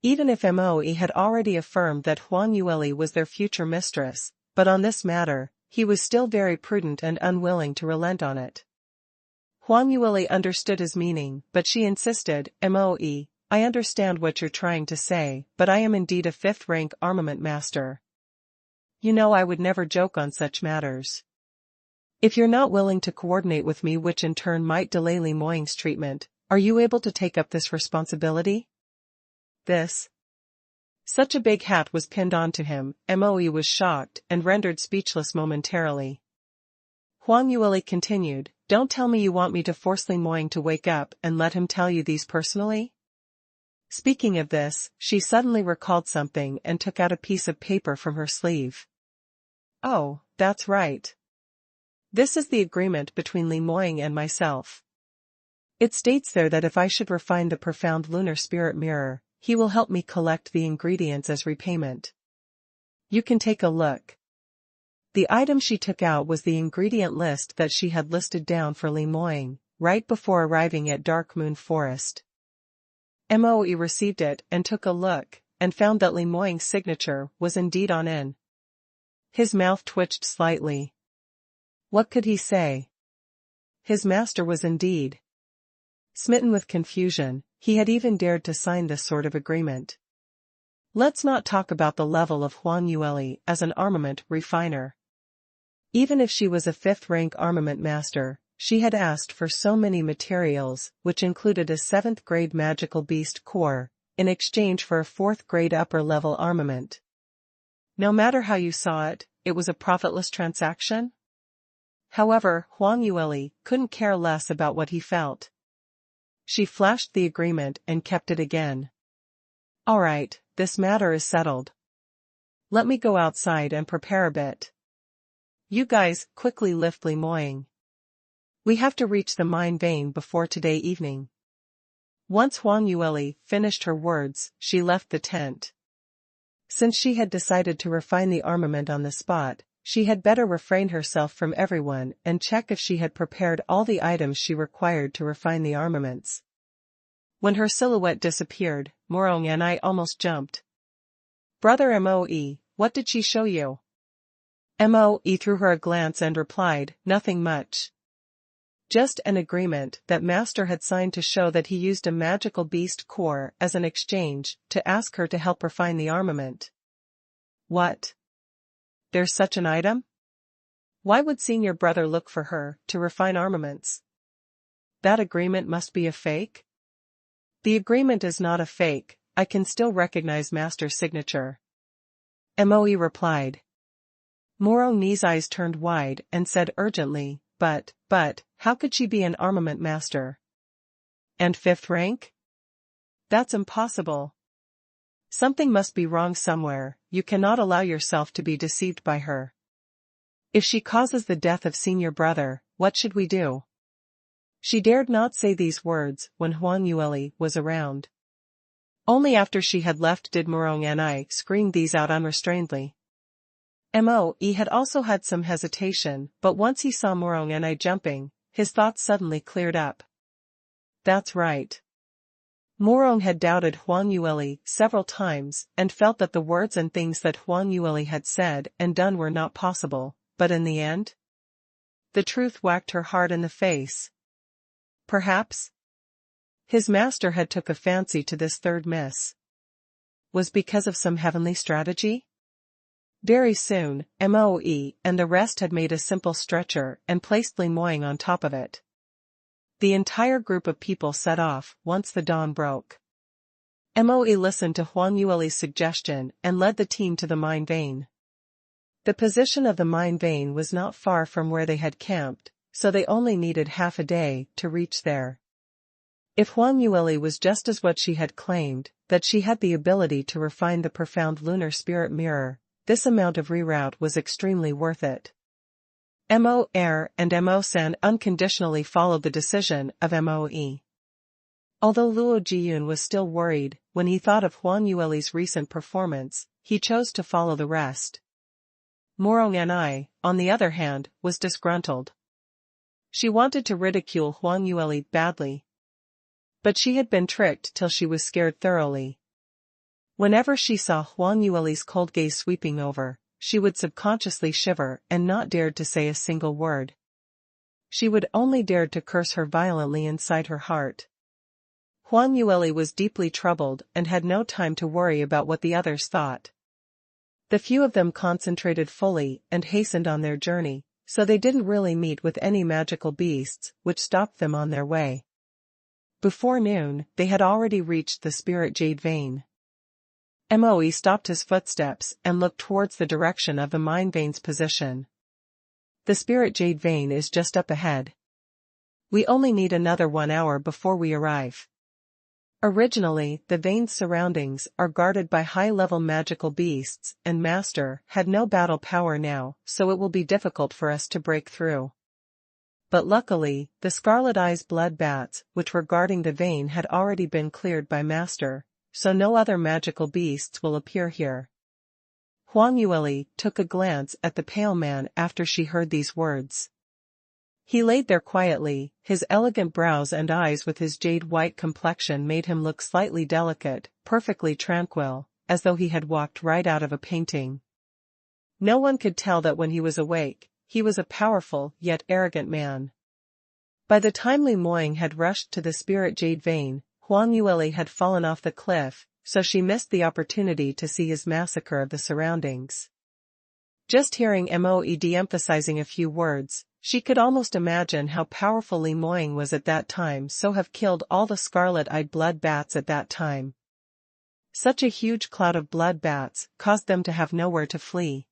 A: Even if Moe had already affirmed that Huang Yueli was their future mistress, but on this matter, he was still very prudent and unwilling to relent on it. Huang Yueli understood his meaning, but she insisted, Moe, I understand what you're trying to say, but I am indeed a 5th-rank armament master. You know I would never joke on such matters. If you're not willing to coordinate with me, which in turn might delay Li Moying's treatment, are you able to take up this responsibility? Such a big hat was pinned onto him, Moe was shocked and rendered speechless momentarily. Huang Yueli continued, don't tell me you want me to force Li Moying to wake up and let him tell you these personally? Speaking of this, she suddenly recalled something and took out a piece of paper from her sleeve. Oh, that's right. This is the agreement between Li Moying and myself. It states there that if I should refine the profound lunar spirit mirror, he will help me collect the ingredients as repayment. You can take a look. The item she took out was the ingredient list that she had listed down for Li Moying, right before arriving at Dark Moon Forest. Moe received it and took a look, and found that Li Moying's signature was indeed on it. His mouth twitched slightly. What could he say? His master was indeed smitten with confusion. He had even dared to sign this sort of agreement. Let's not talk about the level of Huang Yueli as an armament refiner. Even if she was a 5th-rank armament master, she had asked for so many materials, which included a 7th-grade magical beast core, in exchange for a 4th-grade upper-level armament. No matter how you saw it, it was a profitless transaction? However, Huang Yueli couldn't care less about what he felt. She flashed the agreement and kept it again. All right, this matter is settled. Let me go outside and prepare a bit. You guys, quickly lift Li Moying. We have to reach the mine vein before today evening. Once Huang Yueli finished her words, she left the tent. Since she had decided to refine the armament on the spot, she had better refrain herself from everyone and check if she had prepared all the items she required to refine the armaments. When her silhouette disappeared, Morong and I almost jumped. Brother Moe, what did she show you? Moe threw her a glance and replied, nothing much. Just an agreement that Master had signed to show that he used a magical beast core as an exchange to ask her to help refine the armament. What? There's such an item? Why would senior brother look for her to refine armaments? That agreement must be a fake? The agreement is not a fake, I can still recognize Master's signature. Moe replied. Morong's eyes turned wide and said urgently, but, how could she be an armament master? And 5th rank? That's impossible. Something must be wrong somewhere, you cannot allow yourself to be deceived by her. If she causes the death of senior brother, what should we do? She dared not say these words when Huang Yueli was around. Only after she had left did Murong and I scream these out unrestrainedly. Moe had also had some hesitation, but once he saw Murong and I jumping, his thoughts suddenly cleared up. That's right. Murong had doubted Huang Yueli several times and felt that the words and things that Huang Yueli had said and done were not possible, but in the end? The truth whacked her hard in the face. Perhaps his master had took a fancy to this third miss. Was because of some heavenly strategy? Very soon, Moe and the rest had made a simple stretcher and placed Li Moying on top of it. The entire group of people set off once the dawn broke. Moe listened to Huang Yueli's suggestion and led the team to the mine vein. The position of the mine vein was not far from where they had camped, so they only needed half a day to reach there. If Huang Yueli was just as what she had claimed, that she had the ability to refine the profound lunar spirit mirror, this amount of reroute was extremely worth it. Mo and Mo San unconditionally followed the decision of Moe. Although Luo Jiyun was still worried when he thought of Huang Yueli's recent performance, he chose to follow the rest. Murong and I, on the other hand, was disgruntled. She wanted to ridicule Huang Yueli badly. But she had been tricked till she was scared thoroughly. Whenever she saw Huang Yueli's cold gaze sweeping over, she would subconsciously shiver and not dare to say a single word. She would only dare to curse her violently inside her heart. Huang Yueli was deeply troubled and had no time to worry about what the others thought. The few of them concentrated fully and hastened on their journey, so they didn't really meet with any magical beasts, which stopped them on their way. Before noon, they had already reached the spirit jade vein. Moe stopped his footsteps and looked towards the direction of the mine vein's position. The spirit jade vein is just up ahead. We only need another 1 hour before we arrive. Originally, the vein's surroundings are guarded by high-level magical beasts, and Master had no battle power now, so it will be difficult for us to break through. But luckily, the Scarlet Eyes blood bats, which were guarding the vein, had already been cleared by Master, so no other magical beasts will appear here. Huang Yueli took a glance at the pale man after she heard these words. He laid there quietly, his elegant brows and eyes with his jade-white complexion made him look slightly delicate, perfectly tranquil, as though he had walked right out of a painting. No one could tell that when he was awake, he was a powerful yet arrogant man. By the time Li Moying had rushed to the spirit jade vein, Huang Yueli had fallen off the cliff, so she missed the opportunity to see his massacre of the surroundings. Just hearing Moe de-emphasizing a few words, she could almost imagine how powerful Li Moying was at that time, so have killed all the scarlet-eyed blood bats at that time. Such a huge cloud of blood bats caused them to have nowhere to flee.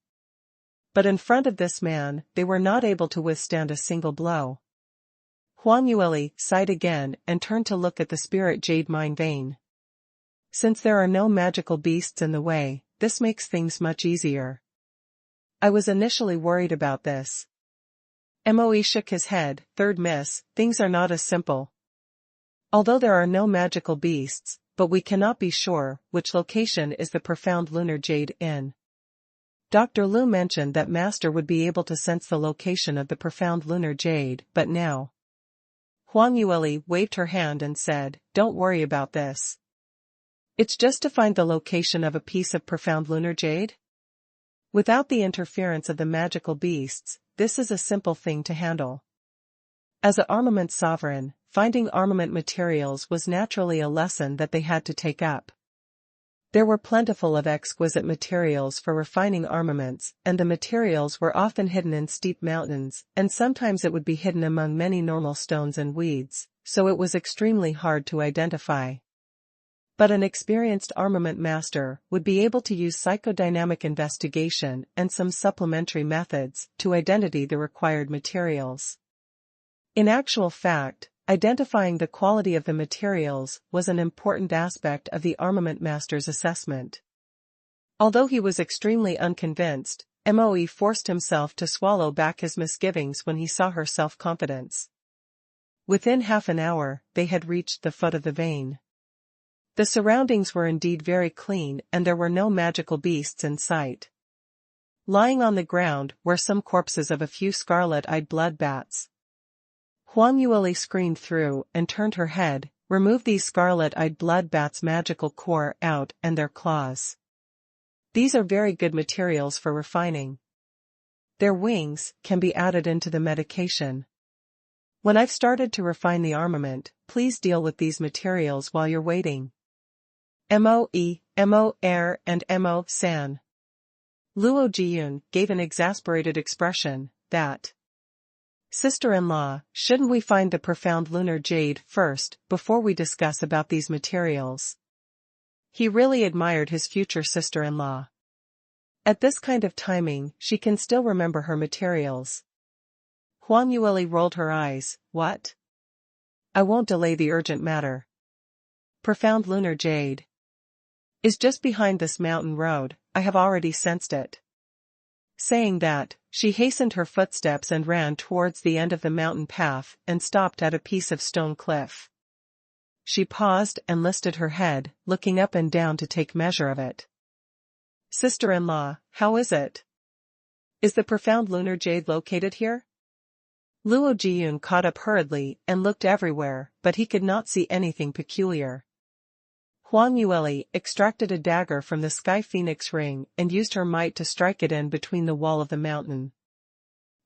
A: But in front of this man, they were not able to withstand a single blow. Huang Yueli sighed again and turned to look at the spirit jade mine vein. Since there are no magical beasts in the way, this makes things much easier. I was initially worried about this. Moe shook his head. Third miss, things are not as simple. Although there are no magical beasts, but we cannot be sure which location is the profound lunar jade in. Dr. Lu mentioned that Master would be able to sense the location of the profound lunar jade, but now. Huang Yueli waved her hand and said, "Don't worry about this. It's just to find the location of a piece of profound lunar jade. Without the interference of the magical beasts, this is a simple thing to handle." As an armament sovereign, finding armament materials was naturally a lesson that they had to take up. There were plentiful of exquisite materials for refining armaments, and the materials were often hidden in steep mountains, and sometimes it would be hidden among many normal stones and weeds, so it was extremely hard to identify. But an experienced armament master would be able to use psychodynamic investigation and some supplementary methods to identify the required materials. In actual fact, identifying the quality of the materials was an important aspect of the armament master's assessment. Although he was extremely unconvinced, Moe forced himself to swallow back his misgivings when he saw her self-confidence. Within half an hour, they had reached the foot of the vein. The surroundings were indeed very clean and there were no magical beasts in sight. Lying on the ground were some corpses of a few scarlet-eyed blood bats. Huang Yueli screamed through and turned her head, remove these scarlet-eyed blood bats' magical core out and their claws. These are very good materials for refining. Their wings can be added into the medication. When I've started to refine the armament, please deal with these materials while you're waiting. Moe, Mo Air and Mo San. Luo Jiyun gave an exasperated expression, that. Sister-in-law, shouldn't we find the profound lunar jade first, before we discuss about these materials? He really admired his future sister-in-law. At this kind of timing, she can still remember her materials. Huang Yueli rolled her eyes, what? I won't delay the urgent matter. Profound lunar jade is just behind this mountain road, I have already sensed it. Saying that, she hastened her footsteps and ran towards the end of the mountain path and stopped at a piece of stone cliff. She paused and lifted her head, looking up and down to take measure of it. Sister-in-law, how is it? Is the profound lunar jade located here? Luo Jiyun caught up hurriedly and looked everywhere, but he could not see anything peculiar. Huang Yueli extracted a dagger from the sky phoenix ring and used her might to strike it in between the wall of the mountain.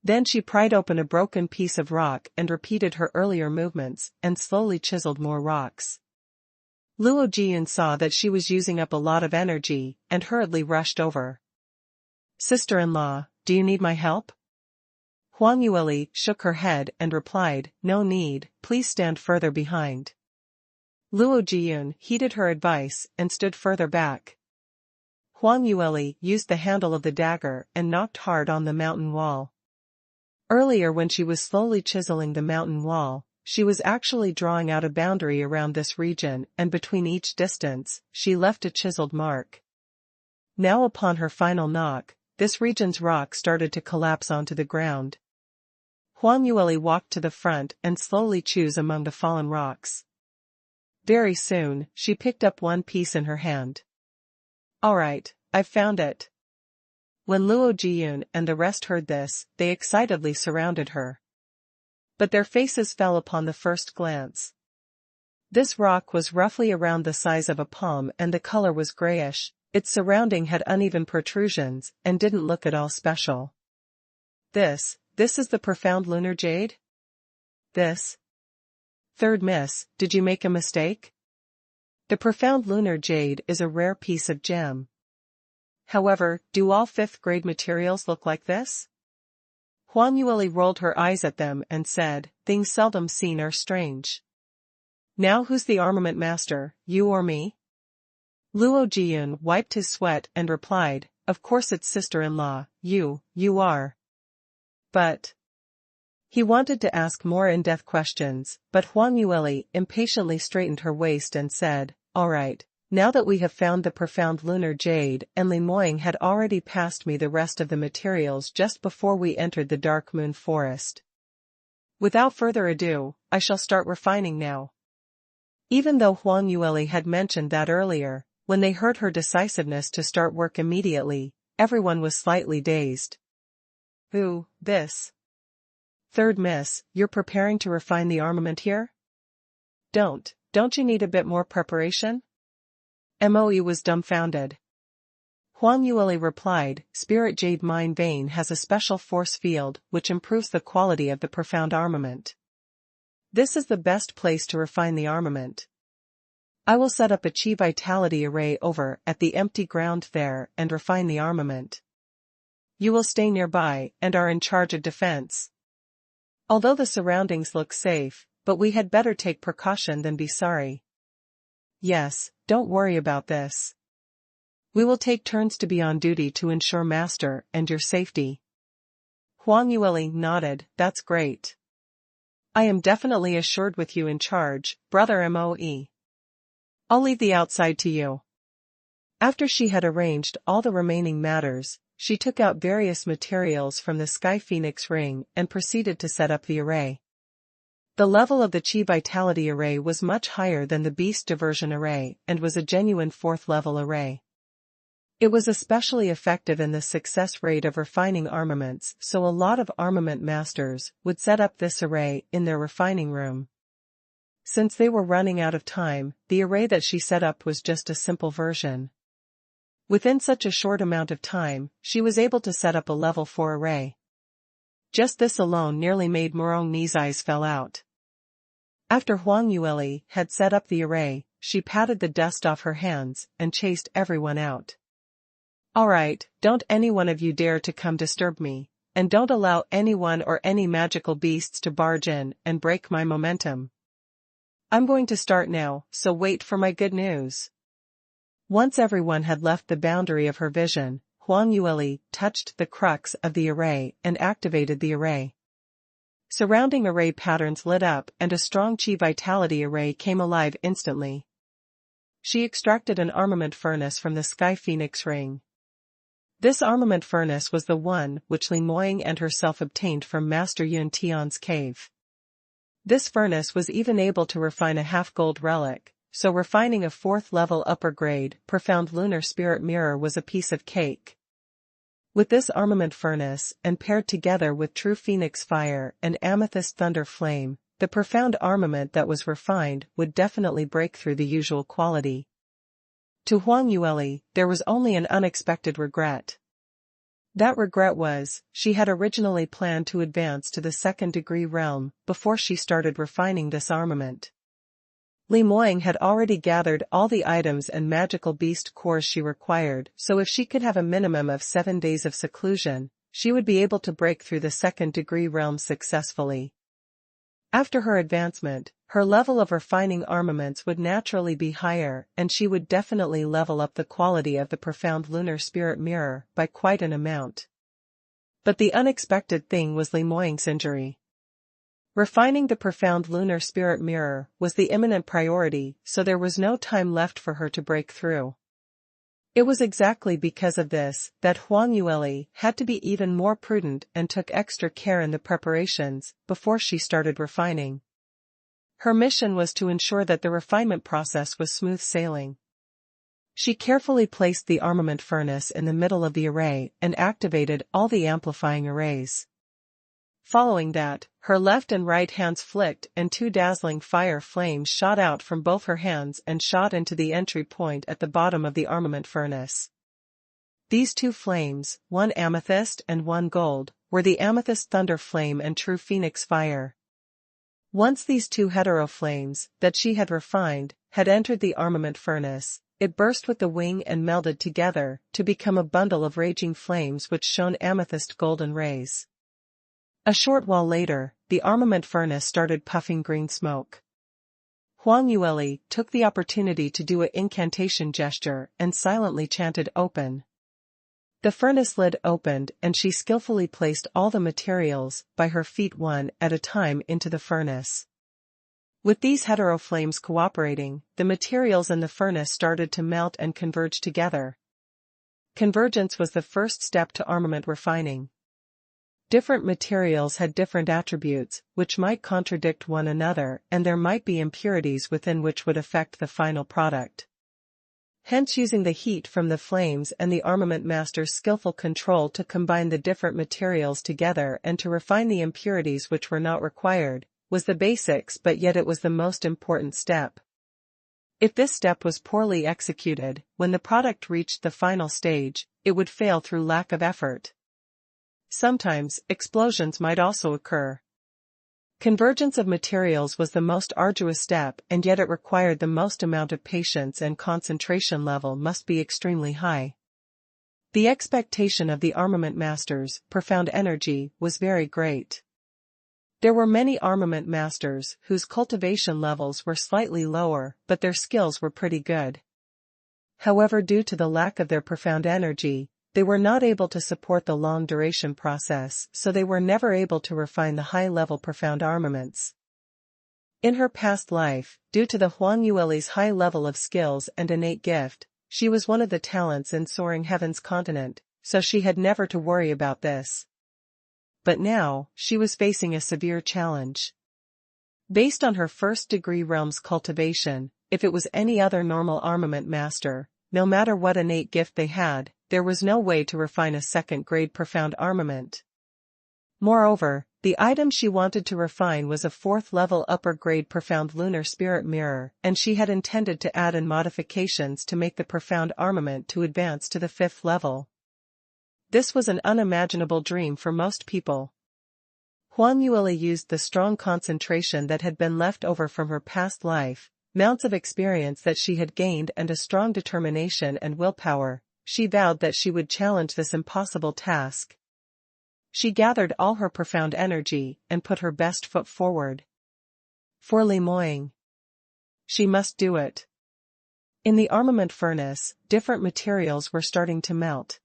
A: Then she pried open a broken piece of rock and repeated her earlier movements and slowly chiseled more rocks. Luo Jiyun saw that she was using up a lot of energy and hurriedly rushed over. Sister-in-law, do you need my help? Huang Yueli shook her head and replied, no need, please stand further behind. Luo Jiyun heeded her advice and stood further back. Huang Yueli used the handle of the dagger and knocked hard on the mountain wall. Earlier when she was slowly chiseling the mountain wall, she was actually drawing out a boundary around this region and between each distance, she left a chiseled mark. Now upon her final knock, this region's rock started to collapse onto the ground. Huang Yueli walked to the front and slowly chose among the fallen rocks. Very soon, she picked up one piece in her hand. All right, I've found it. When Luo Jiyun and the rest heard this, they excitedly surrounded her. But their faces fell upon the first glance. This rock was roughly around the size of a palm and the color was grayish, its surrounding had uneven protrusions and didn't look at all special. This is the profound lunar jade? This? Third miss, did you make a mistake? The profound lunar jade is a rare piece of gem. However, do all 5th grade materials look like this? Huang Yueli rolled her eyes at them and said, things seldom seen are strange. Now who's the armament master, you or me? Luo Jiyun wiped his sweat and replied, of course it's sister-in-law, you are. But. He wanted to ask more in-depth questions, but Huang Yueli impatiently straightened her waist and said, all right, now that we have found the profound lunar jade and Li Moying had already passed me the rest of the materials just before we entered the Dark Moon Forest. Without further ado, I shall start refining now. Even though Huang Yueli had mentioned that earlier, when they heard her decisiveness to start work immediately, everyone was slightly dazed. Ooh, this. Third miss, you're preparing to refine the armament here? Don't you need a bit more preparation? Moe was dumbfounded. Huang Yueli replied, Spirit Jade Mine Vein has a special force field which improves the quality of the profound armament. This is the best place to refine the armament. I will set up a Chi Vitality array over at the empty ground there and refine the armament. You will stay nearby and are in charge of defense. Although the surroundings look safe, but we had better take precaution than be sorry. Yes, don't worry about this. We will take turns to be on duty to ensure master and your safety. Huang Yueli nodded, that's great. I am definitely assured with you in charge, brother Moe. I'll leave the outside to you. After she had arranged all the remaining matters, she took out various materials from the Sky Phoenix ring and proceeded to set up the array. The level of the Chi Vitality array was much higher than the Beast Diversion array and was a genuine 4th level array. It was especially effective in the success rate of refining armaments, so a lot of armament masters would set up this array in their refining room. Since they were running out of time, the array that she set up was just a simple version. Within such a short amount of time, she was able to set up a level 4 array. Just this alone nearly made Morongni's eyes fell out. After Huang Yueli had set up the array, she patted the dust off her hands and chased everyone out. Alright, don't any one of you dare to come disturb me, and don't allow anyone or any magical beasts to barge in and break my momentum. I'm going to start now, so wait for my good news. Once everyone had left the boundary of her vision, Huang Yueli touched the crux of the array and activated the array. Surrounding array patterns lit up and a strong Chi Vitality array came alive instantly. She extracted an armament furnace from the Sky Phoenix ring. This armament furnace was the one which Li Moying and herself obtained from Master Yun Tian's cave. This furnace was even able to refine a half-gold relic, so refining a 4th level upper grade profound lunar spirit mirror was a piece of cake. With this armament furnace, and paired together with true phoenix fire and amethyst thunder flame, the profound armament that was refined would definitely break through the usual quality. To Huang Yueli, there was only an unexpected regret. That regret was, she had originally planned to advance to the 2nd degree realm before she started refining this armament. Li Moying had already gathered all the items and magical beast cores she required, so if she could have a minimum of 7 days of seclusion, she would be able to break through the 2nd degree realm successfully. After her advancement, her level of refining armaments would naturally be higher and she would definitely level up the quality of the profound lunar spirit mirror by quite an amount. But the unexpected thing was Li Moying's injury. Refining the profound lunar spirit mirror was the imminent priority, so there was no time left for her to break through. It was exactly because of this that Huang Yueli had to be even more prudent and took extra care in the preparations before she started refining. Her mission was to ensure that the refinement process was smooth sailing. She carefully placed the armament furnace in the middle of the array and activated all the amplifying arrays. Following that, her left and right hands flicked and 2 dazzling fire flames shot out from both her hands and shot into the entry point at the bottom of the armament furnace. These 2 flames, one amethyst and one gold, were the amethyst thunder flame and true phoenix fire. Once these 2 hetero flames, that she had refined, had entered the armament furnace, it burst with the wing and melded together to become a bundle of raging flames which shone amethyst golden rays. A short while later, the armament furnace started puffing green smoke. Huang Yueli took the opportunity to do an incantation gesture and silently chanted "Open." The furnace lid opened and she skillfully placed all the materials by her feet one at a time into the furnace. With these hetero flames cooperating, the materials in the furnace started to melt and converge together. Convergence was the first step to armament refining. Different materials had different attributes, which might contradict one another, and there might be impurities within which would affect the final product. Hence using the heat from the flames and the armament master's skillful control to combine the different materials together and to refine the impurities which were not required, was the basics, but yet it was the most important step. If this step was poorly executed, when the product reached the final stage, it would fail through lack of effort. Sometimes, explosions might also occur. Convergence of materials was the most arduous step, and yet it required the most amount of patience, and concentration level must be extremely high. The expectation of the armament masters, profound energy, was very great. There were many armament masters whose cultivation levels were slightly lower, but their skills were pretty good. However, due to the lack of their profound energy, they were not able to support the long duration process, so they were never able to refine the high-level profound armaments. In her past life, due to the Huang Yueli's high level of skills and innate gift, she was one of the talents in Soaring Heaven's continent, so she had never to worry about this. But now, she was facing a severe challenge. Based on her first-degree realm's cultivation, if it was any other normal armament master, no matter what innate gift they had, there was no way to refine a second-grade profound armament. Moreover, the item she wanted to refine was a 4th-level upper-grade profound lunar spirit mirror, and she had intended to add in modifications to make the profound armament to advance to the 5th level. This was an unimaginable dream for most people. Huang Yueli used the strong concentration that had been left over from her past life, mounts of experience that she had gained and a strong determination and willpower. She vowed that she would challenge this impossible task. She gathered all her profound energy and put her best foot forward. For Li Moying. She must do it. In the armament furnace, different materials were starting to melt.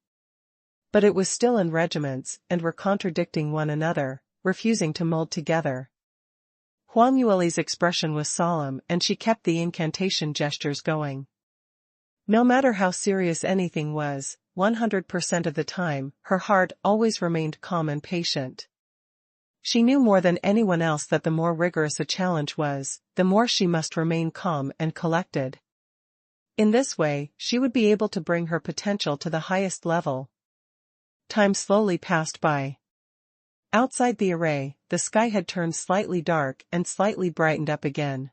A: But it was still in regiments and were contradicting one another, refusing to mold together. Huang Yueli's expression was solemn and she kept the incantation gestures going. No matter how serious anything was, 100% of the time, her heart always remained calm and patient. She knew more than anyone else that the more rigorous a challenge was, the more she must remain calm and collected. In this way, she would be able to bring her potential to the highest level. Time slowly passed by. Outside the array, the sky had turned slightly dark and slightly brightened up again.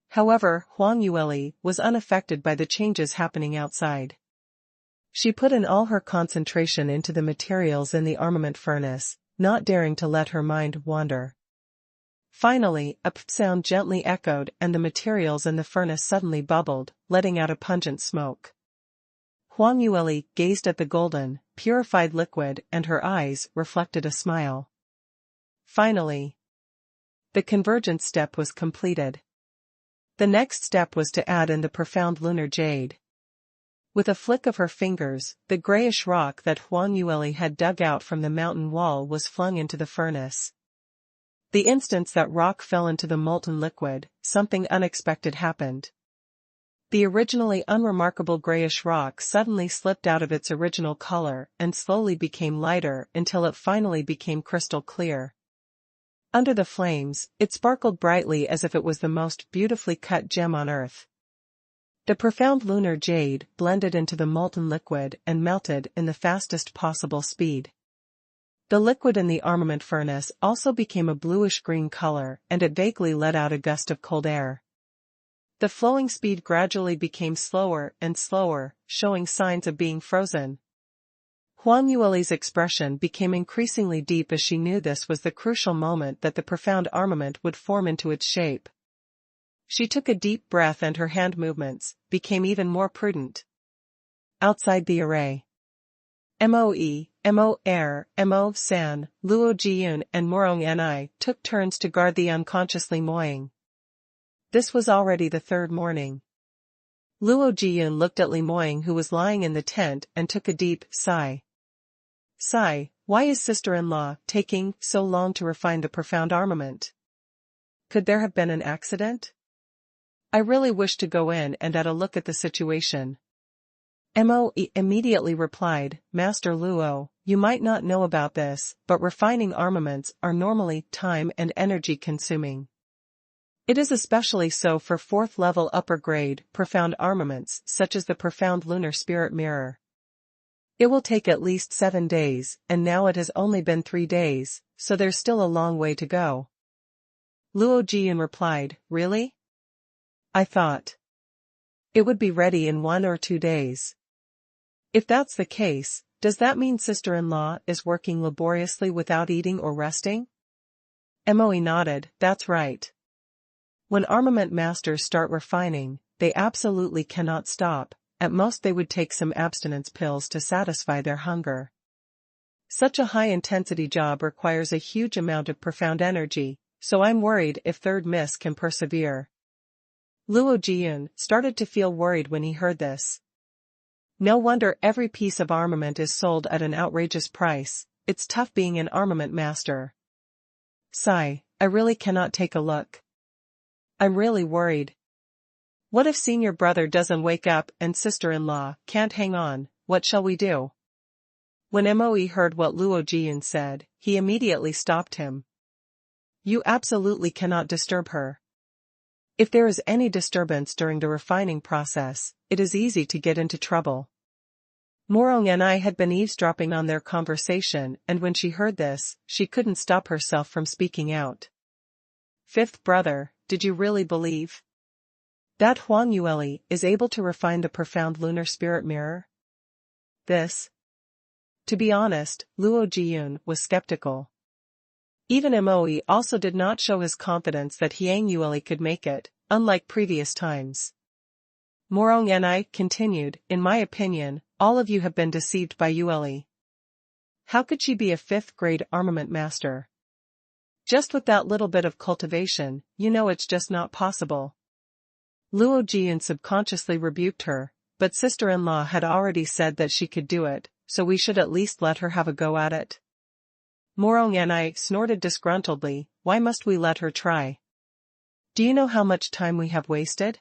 A: However, Huang Yueli was unaffected by the changes happening outside. She put in all her concentration into the materials in the armament furnace, not daring to let her mind wander. Finally, a p sound gently echoed and the materials in the furnace suddenly bubbled, letting out a pungent smoke. Huang Yueli gazed at the golden, purified liquid and her eyes reflected a smile. Finally, the convergence step was completed. The next step was to add in the profound lunar jade. With a flick of her fingers, the grayish rock that Huang Yueli had dug out from the mountain wall was flung into the furnace. The instant that rock fell into the molten liquid, something unexpected happened. The originally unremarkable grayish rock suddenly slipped out of its original color and slowly became lighter until it finally became crystal clear. Under the flames, it sparkled brightly as if it was the most beautifully cut gem on earth. The profound lunar jade blended into the molten liquid and melted in the fastest possible speed. The liquid in the armament furnace also became a bluish-green color and it vaguely let out a gust of cold air. The flowing speed gradually became slower and slower, showing signs of being frozen. Huang Yueli's expression became increasingly deep as she knew this was the crucial moment that the profound armament would form into its shape. She took a deep breath and her hand movements became even more prudent. Outside the array, Mo Er, Mo San, Luo Jiyun and Morong Ni took turns to guard the unconsciously Moying. This was already the third morning. Luo Jiyun looked at Li Moying who was lying in the tent and took a deep sigh. Sigh, why is sister-in-law taking so long to refine the profound armament? Could there have been an accident? I really wish to go in and add a look at the situation. Mo immediately replied, Master Luo, you might not know about this, but refining armaments are normally time and energy consuming. It is especially so for 4th-level upper-grade, profound armaments such as the profound lunar spirit mirror. It will take at least 7 days, and now it has only been 3 days, so there's still a long way to go. Luo Jiyun replied, Really? I thought it would be ready in 1 or 2 days. If that's the case, does that mean sister-in-law is working laboriously without eating or resting? Moe nodded, that's right. When armament masters start refining, they absolutely cannot stop. At most they would take some abstinence pills to satisfy their hunger. Such a high-intensity job requires a huge amount of profound energy, so I'm worried if Third Miss can persevere. Luo Jiyun started to feel worried when he heard this. No wonder every piece of armament is sold at an outrageous price, it's tough being an armament master. Sigh, I really cannot take a look. I'm really worried. What if senior brother doesn't wake up and sister-in-law can't hang on, what shall we do? When Moe heard what Luo Jiyun said, he immediately stopped him. You absolutely cannot disturb her. If there is any disturbance during the refining process, it is easy to get into trouble. Morong and I had been eavesdropping on their conversation, and when she heard this, she couldn't stop herself from speaking out. Fifth brother, did you really believe that Huang Yueli is able to refine the profound lunar spirit mirror? This? To be honest, Luo Jiyun was skeptical. Even Moe also did not show his confidence that Huang Yueli could make it, unlike previous times. Morong and I continued, in my opinion, all of you have been deceived by Yueli. How could she be a 5th grade armament master? Just with that little bit of cultivation, you know it's just not possible. Luo Jiyun subconsciously rebuked her, but sister-in-law had already said that she could do it, so we should at least let her have a go at it. Morong and I snorted disgruntledly, why must we let her try? Do you know how much time we have wasted?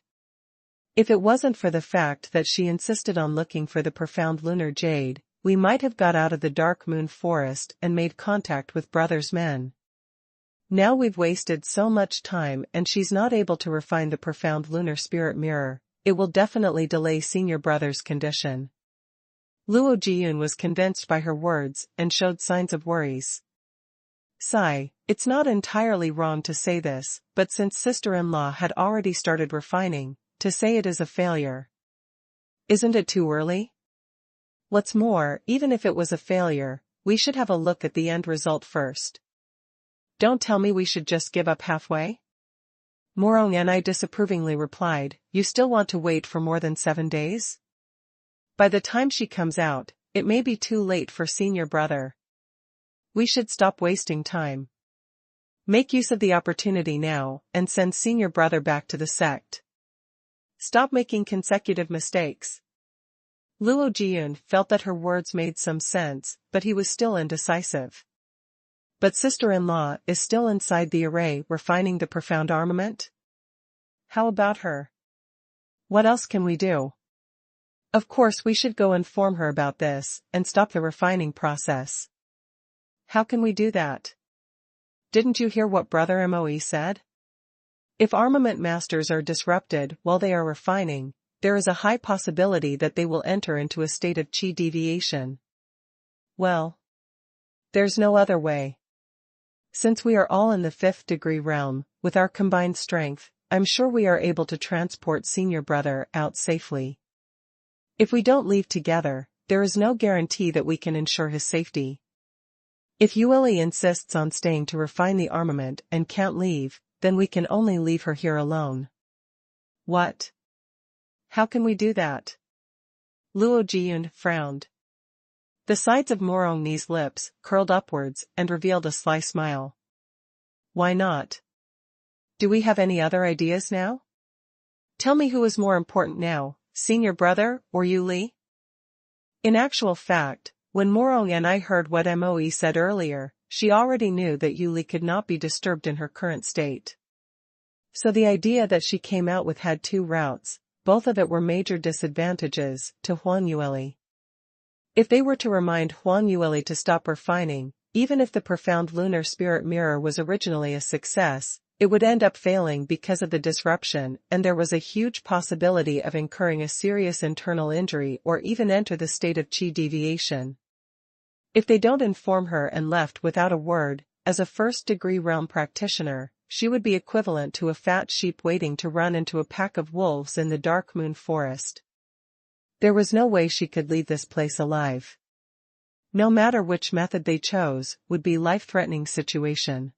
A: If it wasn't for the fact that she insisted on looking for the profound lunar jade, we might have got out of the dark moon forest and made contact with brother's men. Now we've wasted so much time and she's not able to refine the profound lunar spirit mirror, it will definitely delay senior brother's condition. Luo Jiyun was convinced by her words and showed signs of worries. Sigh, it's not entirely wrong to say this, but since sister-in-law had already started refining, to say it is a failure. Isn't it too early? What's more, even if it was a failure, we should have a look at the end result first. Don't tell me we should just give up halfway? Morong and I disapprovingly replied, you still want to wait for more than 7 days? By the time she comes out, it may be too late for senior brother. We should stop wasting time. Make use of the opportunity now, and send senior brother back to the sect. Stop making consecutive mistakes. Luo Jiyun felt that her words made some sense, but he was still indecisive. But sister-in-law is still inside the array refining the profound armament? How about her? What else can we do? Of course we should go inform her about this, and stop the refining process. How can we do that? Didn't you hear what Brother Moe said? If armament masters are disrupted while they are refining, there is a high possibility that they will enter into a state of qi deviation. Well, there's no other way. Since we are all in the 5th degree realm, with our combined strength, I'm sure we are able to transport senior brother out safely. If we don't leave together, there is no guarantee that we can ensure his safety. If Yueli insists on staying to refine the armament and can't leave, then we can only leave her here alone. What? How can we do that? Luo Jiyun frowned. The sides of Morong's lips curled upwards and revealed a sly smile. Why not? Do we have any other ideas now? Tell me who is more important now, senior brother or Yueli? In actual fact, when Morong and I heard what Moe said earlier, she already knew that Yueli could not be disturbed in her current state. So the idea that she came out with had 2 routes, both of it were major disadvantages to Huang Yueli. If they were to remind Huang Yueli to stop refining, even if the profound lunar spirit mirror was originally a success, it would end up failing because of the disruption, and there was a huge possibility of incurring a serious internal injury or even enter the state of qi deviation. If they don't inform her and left without a word, as a 1st degree realm practitioner, she would be equivalent to a fat sheep waiting to run into a pack of wolves in the dark moon forest. There was no way she could leave this place alive. No matter which method they chose, would be life-threatening situation.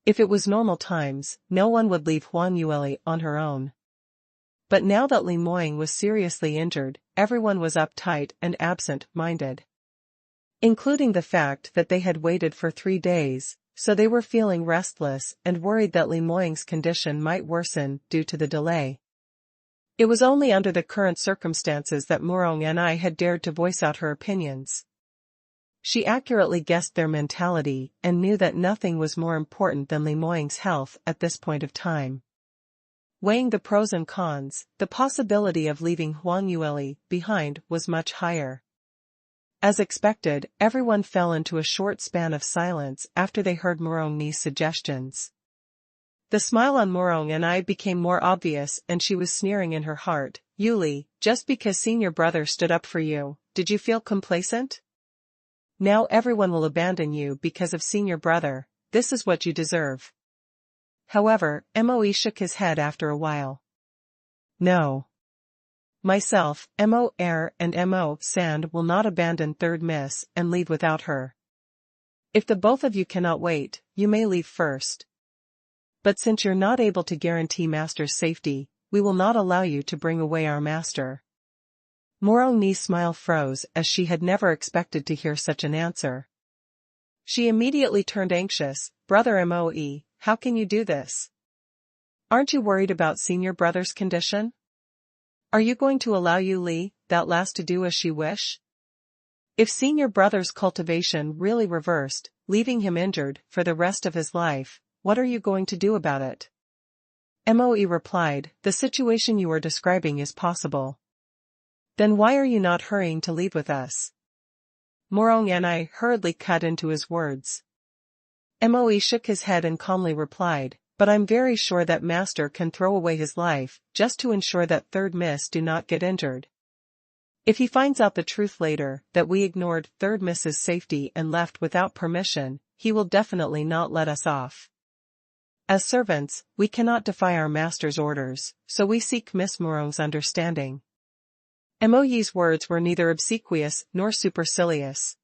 A: If it was normal times, no one would leave Huang Yueli on her own. But now that Li Moying was seriously injured, everyone was uptight and absent-minded. Including the fact that they had waited for 3 days, so they were feeling restless and worried that Li Moying's condition might worsen due to the delay. It was only under the current circumstances that Morong and I had dared to voice out her opinions. She accurately guessed their mentality and knew that nothing was more important than Li Moying's health at this point of time. Weighing the pros and cons, the possibility of leaving Huang Yueli behind was much higher. As expected, everyone fell into a short span of silence after they heard Morongni's suggestions. The smile on Morong and I became more obvious and she was sneering in her heart. Yuli, just because senior brother stood up for you, did you feel complacent? Now everyone will abandon you because of senior brother, this is what you deserve. However, Moe shook his head after a while. No. Myself, Mo Air and Mo Sand will not abandon Third Miss and leave without her. If the both of you cannot wait, you may leave first. But since you're not able to guarantee Master's safety, we will not allow you to bring away our Master. Morongni's smile froze as she had never expected to hear such an answer. She immediately turned anxious. Brother Moe, how can you do this? Aren't you worried about senior brother's condition? Are you going to allow Yuli, that lass, to do as she wish? If senior brother's cultivation really reversed, leaving him injured for the rest of his life, what are you going to do about it? Moe replied, the situation you are describing is possible. Then why are you not hurrying to leave with us? Morong and I hurriedly cut into his words. Moe shook his head and calmly replied, but I'm very sure that Master can throw away his life, just to ensure that Third Miss do not get injured. If he finds out the truth later, that we ignored Third Miss's safety and left without permission, he will definitely not let us off. As servants, we cannot defy our Master's orders, so we seek Miss Morong's understanding. Moe's words were neither obsequious nor supercilious.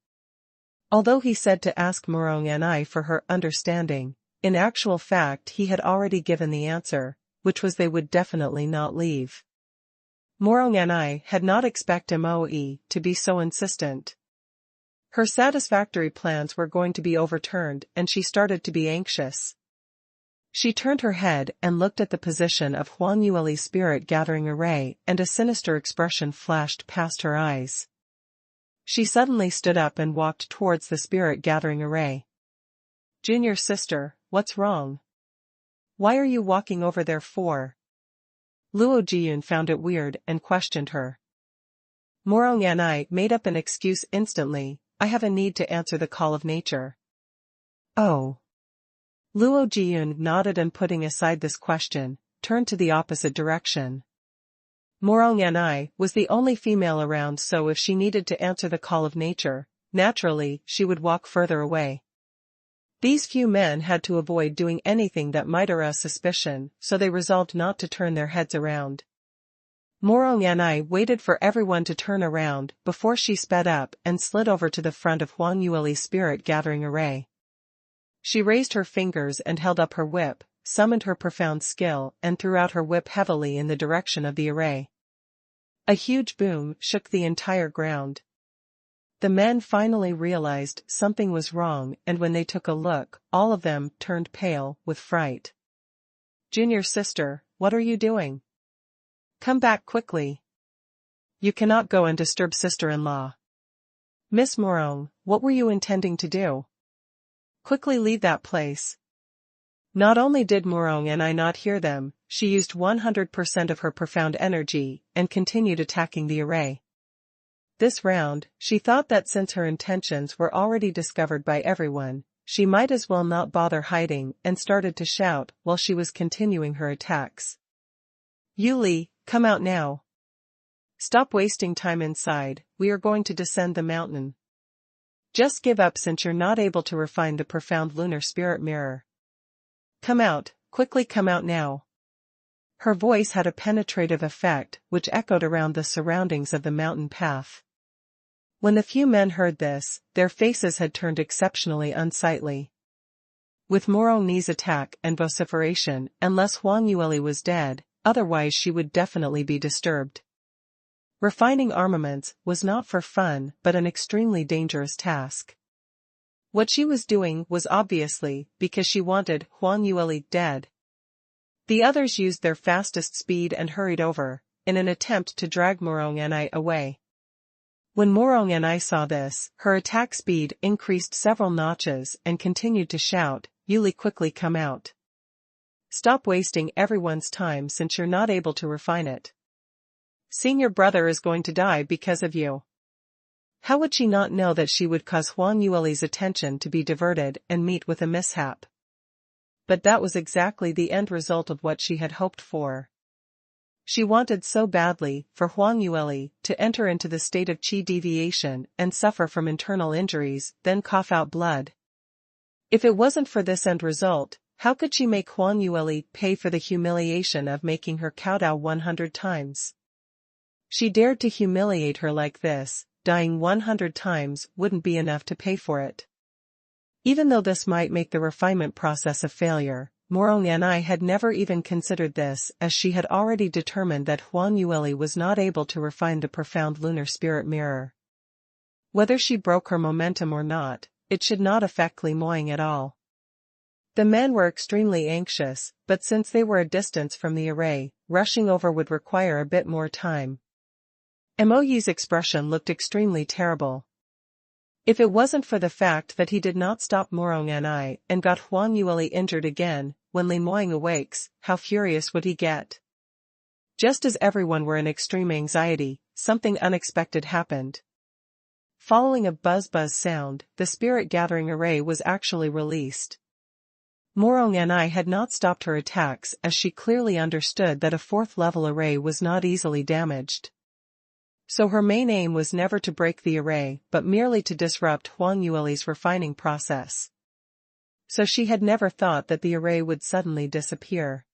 A: Although he said to ask Morong and I for her understanding, in actual fact he had already given the answer, which was they would definitely not leave. Morong and I had not expected Moe to be so insistent. Her satisfactory plans were going to be overturned and she started to be anxious. She turned her head and looked at the position of Huang Yueli's spirit-gathering array and a sinister expression flashed past her eyes. She suddenly stood up and walked towards the spirit-gathering array. Junior sister, what's wrong? Why are you walking over there for? Luo Jiyun found it weird and questioned her. Morong and I made up an excuse instantly, I have a need to answer the call of nature. Oh. Luo Jiyun nodded and putting aside this question, turned to the opposite direction. Morong and I was the only female around, so if she needed to answer the call of nature, naturally she would walk further away. These few men had to avoid doing anything that might arouse suspicion, so they resolved not to turn their heads around. Morong and I waited for everyone to turn around before she sped up and slid over to the front of Huang Yueli's spirit-gathering array. She raised her fingers and held up her whip, summoned her profound skill and threw out her whip heavily in the direction of the array. A huge boom shook the entire ground. The men finally realized something was wrong, and when they took a look, all of them turned pale with fright. Junior sister, what are you doing? Come back quickly. You cannot go and disturb sister-in-law. Miss Morong, what were you intending to do? Quickly leave that place. Not only did Morong and I not hear them, she used 100% of her profound energy and continued attacking the array. This round, she thought that since her intentions were already discovered by everyone, she might as well not bother hiding and started to shout while she was continuing her attacks. Yuli, come out now. Stop wasting time inside, we are going to descend the mountain. Just give up since you're not able to refine the profound lunar spirit mirror. Come out, quickly come out now. Her voice had a penetrative effect which echoed around the surroundings of the mountain path. When the few men heard this, their faces had turned exceptionally unsightly. With Morongni's attack and vociferation, unless Huang Yueli was dead, otherwise she would definitely be disturbed. Refining armaments was not for fun but an extremely dangerous task. What she was doing was obviously because she wanted Huang Yueli dead. The others used their fastest speed and hurried over, in an attempt to drag Morong and I away. When Morong and I saw this, her attack speed increased several notches and continued to shout, Yuli, quickly come out. Stop wasting everyone's time since you're not able to refine it. Senior brother is going to die because of you. How would she not know that she would cause Huang Yueli's attention to be diverted and meet with a mishap? But that was exactly the end result of what she had hoped for. She wanted so badly for Huang Yueli to enter into the state of qi deviation and suffer from internal injuries, then cough out blood. If it wasn't for this end result, how could she make Huang Yueli pay for the humiliation of making her kowtow 100 times? She dared to humiliate her like this, dying 100 times wouldn't be enough to pay for it. Even though this might make the refinement process a failure, Morong and I had never even considered this, as she had already determined that Huang Yueli was not able to refine the profound lunar spirit mirror. Whether she broke her momentum or not, it should not affect Li Moying at all. The men were extremely anxious, but since they were a distance from the array, rushing over would require a bit more time. Mo's expression looked extremely terrible. If it wasn't for the fact that he did not stop Morong and I and got Huang Yueli injured again, when Li Moying awakes, how furious would he get? Just as everyone were in extreme anxiety, something unexpected happened. Following a buzz-buzz sound, the spirit-gathering array was actually released. Morong and I had not stopped her attacks, as she clearly understood that a fourth-level array was not easily damaged. So her main aim was never to break the array, but merely to disrupt Huang Yueli's refining process. So she had never thought that the array would suddenly disappear.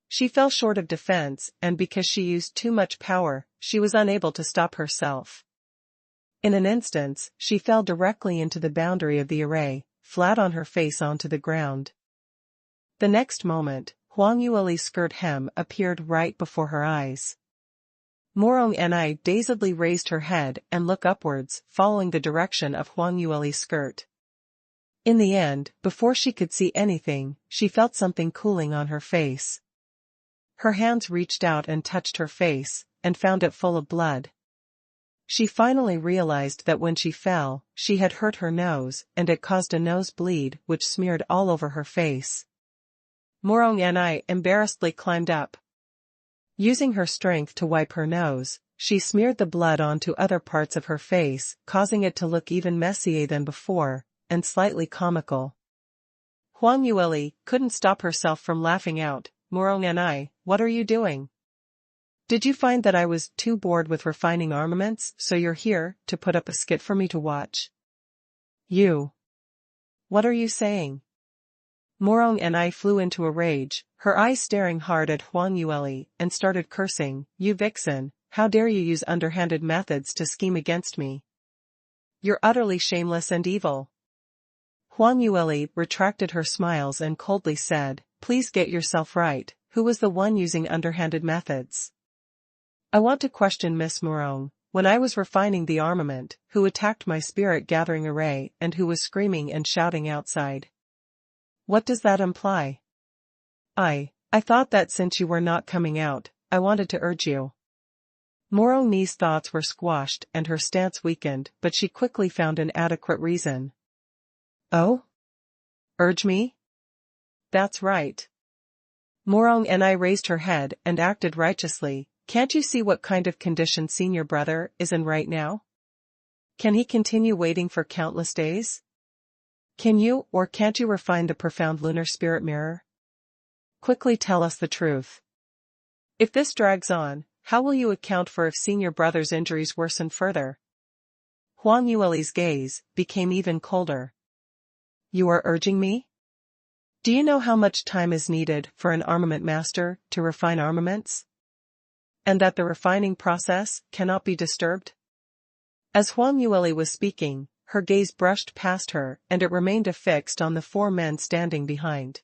A: She fell short of defense, and because she used too much power, she was unable to stop herself. In an instant, she fell directly into the boundary of the array, flat on her face onto the ground. The next moment, Huang Yueli's skirt hem appeared right before her eyes. Morong and I dazedly raised her head and looked upwards, following the direction of Huang Yueli's skirt. In the end, before she could see anything, she felt something cooling on her face. Her hands reached out and touched her face, and found it full of blood. She finally realized that when she fell, she had hurt her nose, and it caused a nosebleed which smeared all over her face. Morong and I embarrassedly climbed up. Using her strength to wipe her nose, she smeared the blood onto other parts of her face, causing it to look even messier than before, and slightly comical. Huang Yueli couldn't stop herself from laughing out. Morong and I, what are you doing? Did you find that I was too bored with refining armaments, so you're here to put up a skit for me to watch? You. What are you saying? Morong and I flew into a rage, her eyes staring hard at Huang Yueli, and started cursing, "You vixen, how dare you use underhanded methods to scheme against me? You're utterly shameless and evil." Huang Yueli retracted her smiles and coldly said, "Please get yourself right, who was the one using underhanded methods? I want to question Miss Morong. When I was refining the armament, who attacked my spirit-gathering array and who was screaming and shouting outside? What does that imply? I thought that since you were not coming out, I wanted to urge you." Morong's thoughts were squashed and her stance weakened, but she quickly found an adequate reason. "Oh? Urge me? That's right." Morong and I raised her head and acted righteously. "Can't you see what kind of condition senior brother is in right now? Can he continue waiting for countless days? Can you or can't you refine the profound lunar spirit mirror? Quickly tell us the truth. If this drags on, how will you account for if senior brother's injuries worsen further?" Huang Yueli's gaze became even colder. "You are urging me? Do you know how much time is needed for an armament master to refine armaments? And that the refining process cannot be disturbed?" As Huang Yueli was speaking, her gaze brushed past her and it remained affixed on the four men standing behind.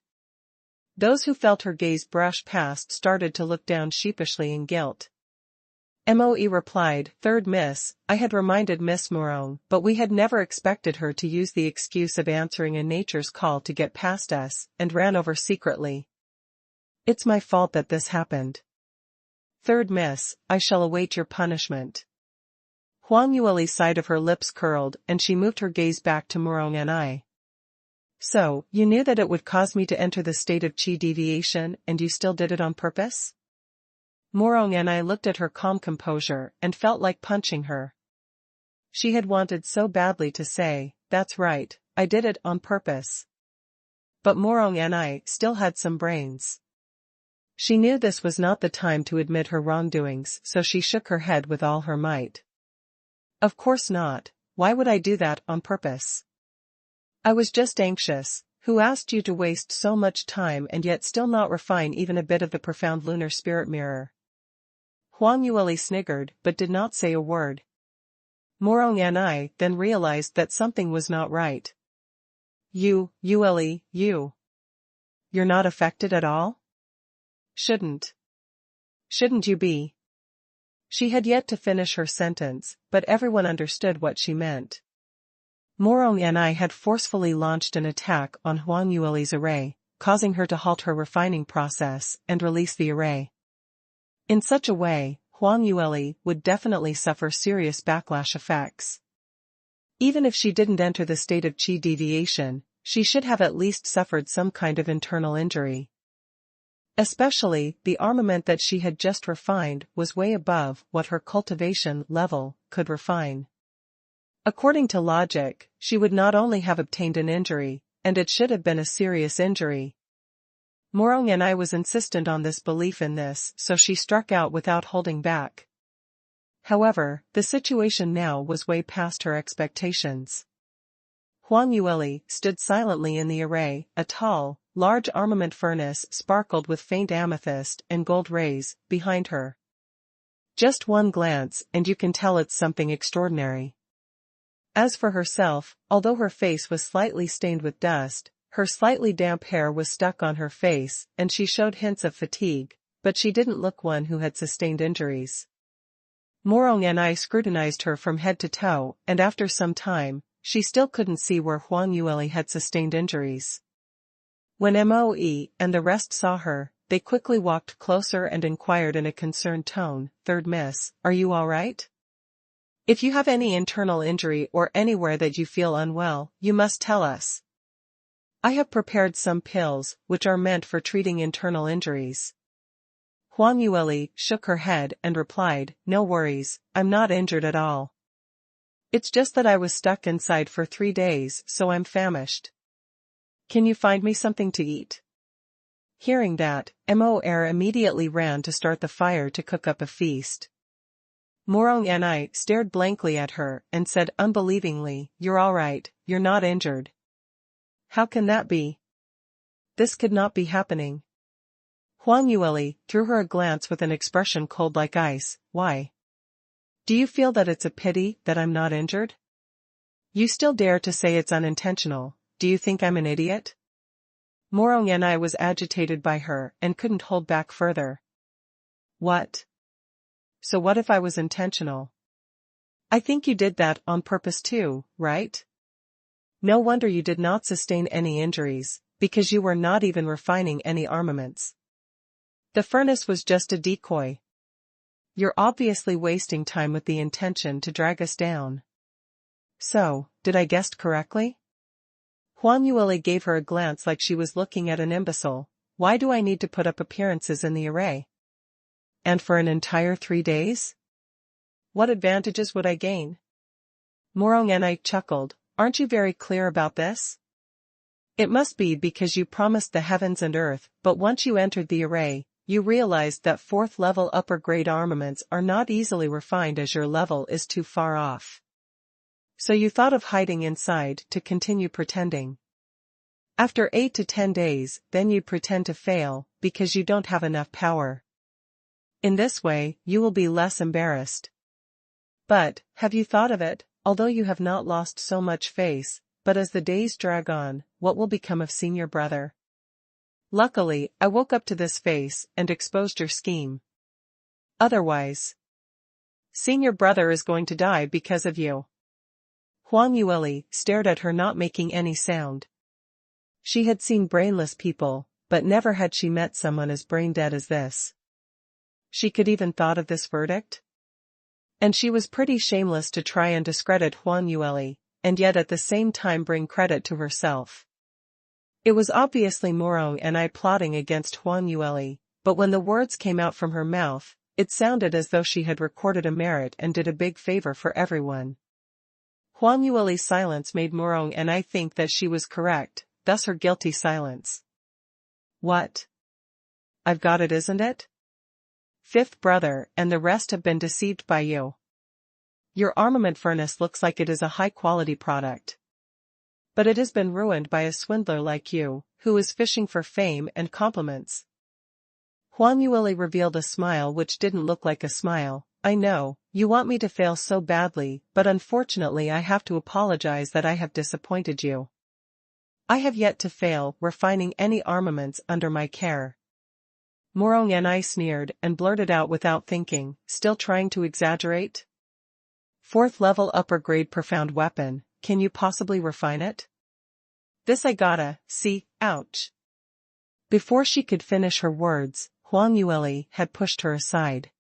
A: Those who felt her gaze brush past started to look down sheepishly in guilt. Moe replied, "Third Miss, I had reminded Miss Morong, but we had never expected her to use the excuse of answering a nature's call to get past us, and ran over secretly. It's my fault that this happened. Third Miss, I shall await your punishment." Huang Yueli's side of her lips curled and she moved her gaze back to Morong and I. "So, you knew that it would cause me to enter the state of qi deviation and you still did it on purpose?" Morong and I looked at her calm composure and felt like punching her. She had wanted so badly to say, "That's right, I did it on purpose." But Morong Ni still had some brains. She knew this was not the time to admit her wrongdoings, so she shook her head with all her might. "Of course not, why would I do that on purpose? I was just anxious. Who asked you to waste so much time and yet still not refine even a bit of the profound lunar spirit mirror?" Huang Yueli sniggered but did not say a word. Morong Ni then realized that something was not right. Yueli, you're not affected at all? Shouldn't you be? She had yet to finish her sentence, but everyone understood what she meant. Morong Ni had forcefully launched an attack on Huang Yueli's array, causing her to halt her refining process and release the array. In such a way, Huang Yueli would definitely suffer serious backlash effects. Even if she didn't enter the state of qi deviation, she should have at least suffered some kind of internal injury. Especially, the armament that she had just refined was way above what her cultivation level could refine. According to logic, she would not only have obtained an injury, and it should have been a serious injury. Morong Ni was insistent on this belief in this, so she struck out without holding back. However, the situation now was way past her expectations. Huang Yueli stood silently in the array, a tall, large armament furnace sparkled with faint amethyst and gold rays behind her. Just one glance and you can tell it's something extraordinary. As for herself, although her face was slightly stained with dust, her slightly damp hair was stuck on her face and she showed hints of fatigue, but she didn't look one who had sustained injuries. Morong Ni scrutinized her from head to toe, and after some time, she still couldn't see where Huang Yueli had sustained injuries. When Moe and the rest saw her, they quickly walked closer and inquired in a concerned tone, "Third Miss, are you all right? If you have any internal injury or anywhere that you feel unwell, you must tell us. I have prepared some pills, which are meant for treating internal injuries." Huang Yueli shook her head and replied, "No worries, I'm not injured at all. It's just that I was stuck inside for 3 days, so I'm famished. Can you find me something to eat?" Hearing that, Moe immediately ran to start the fire to cook up a feast. Morong Ni stared blankly at her and said unbelievingly, "You're all right, you're not injured. How can that be? This could not be happening." Huang Yueli threw her a glance with an expression cold like ice. "Why? Do you feel that it's a pity that I'm not injured? You still dare to say it's unintentional, do you think I'm an idiot?" Morong Ni was agitated by her and couldn't hold back further. "What? So what if I was intentional? I think you did that on purpose too, right? No wonder you did not sustain any injuries, because you were not even refining any armaments. The furnace was just a decoy. You're obviously wasting time with the intention to drag us down. So, did I guess correctly?" Huang Yueli gave her a glance like she was looking at an imbecile. "Why do I need to put up appearances in the array? And for an entire 3 days? What advantages would I gain?" Morong Ni chuckled. "Aren't you very clear about this? It must be because you promised the heavens and earth, but once you entered the array, you realized that 4th level upper grade armaments are not easily refined as your level is too far off. So you thought of hiding inside to continue pretending. After 8 to 10 days, then you'd pretend to fail, because you don't have enough power. In this way, you will be less embarrassed. But, have you thought of it, although you have not lost so much face, but as the days drag on, what will become of senior brother? Luckily, I woke up to this face and exposed your scheme. Otherwise, senior brother is going to die because of you." Huang Yueli stared at her, not making any sound. She had seen brainless people, but never had she met someone as brain-dead as this. She could even thought of this verdict? And she was pretty shameless to try and discredit Huang Yueli, and yet at the same time bring credit to herself. It was obviously Morong Ni plotting against Huang Yueli, but when the words came out from her mouth, it sounded as though she had recorded a merit and did a big favor for everyone. Huang Yueli's silence made Morong and I think that she was correct, thus her guilty silence. What? I've got it, isn't it? Fifth brother, and the rest have been deceived by you. Your armament furnace looks like it is a high-quality product. But it has been ruined by a swindler like you, who is fishing for fame and compliments. Huang Yueli revealed a smile which didn't look like a smile. I know, you want me to fail so badly, but unfortunately I have to apologize that I have disappointed you. I have yet to fail refining any armaments under my care. Morong and I sneered and blurted out without thinking, still trying to exaggerate. 4th level upper grade profound weapon, can you possibly refine it? This I gotta, see, ouch. Before she could finish her words, Huang Yueli had pushed her aside.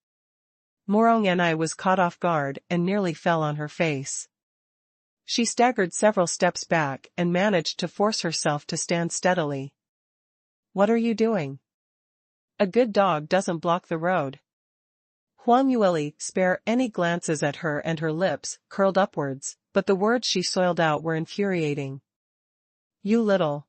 A: Morong and I was caught off guard and nearly fell on her face. She staggered several steps back and managed to force herself to stand steadily. What are you doing? A good dog doesn't block the road. Huang Yueli spared any glances at her and her lips curled upwards, but the words she soiled out were infuriating. You little.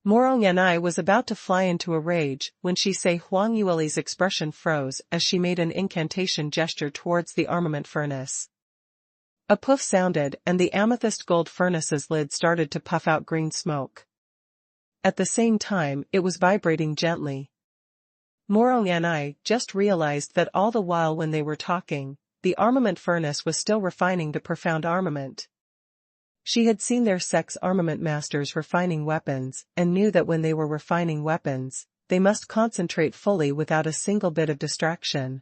A: Morong and I was about to fly into a rage when she said Huang Yueli's expression froze as she made an incantation gesture towards the armament furnace. A puff sounded and the amethyst gold furnace's lid started to puff out green smoke. At the same time it was vibrating gently. Morong and I just realized that all the while when they were talking, the armament furnace was still refining the profound armament. She had seen their sex armament masters refining weapons, and knew that when they were refining weapons, they must concentrate fully without a single bit of distraction.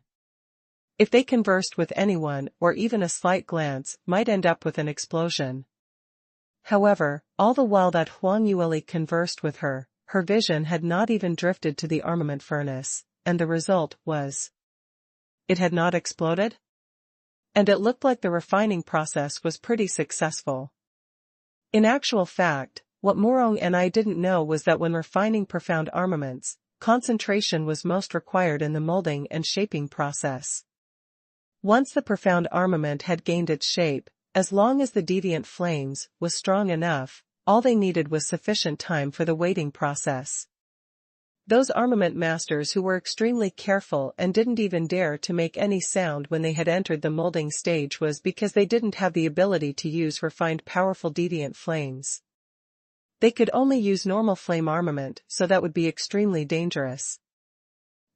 A: If they conversed with anyone or even a slight glance might end up with an explosion. However, all the while that Huang Yueli conversed with her, her vision had not even drifted to the armament furnace, and the result was. It had not exploded? And it looked like the refining process was pretty successful. In actual fact, what Morong and I didn't know was that when refining profound armaments, concentration was most required in the molding and shaping process. Once the profound armament had gained its shape, as long as the deviant flames was strong enough, all they needed was sufficient time for the waiting process. Those armament masters who were extremely careful and didn't even dare to make any sound when they had entered the molding stage was because they didn't have the ability to use refined powerful deviant flames. They could only use normal flame armament, so that would be extremely dangerous.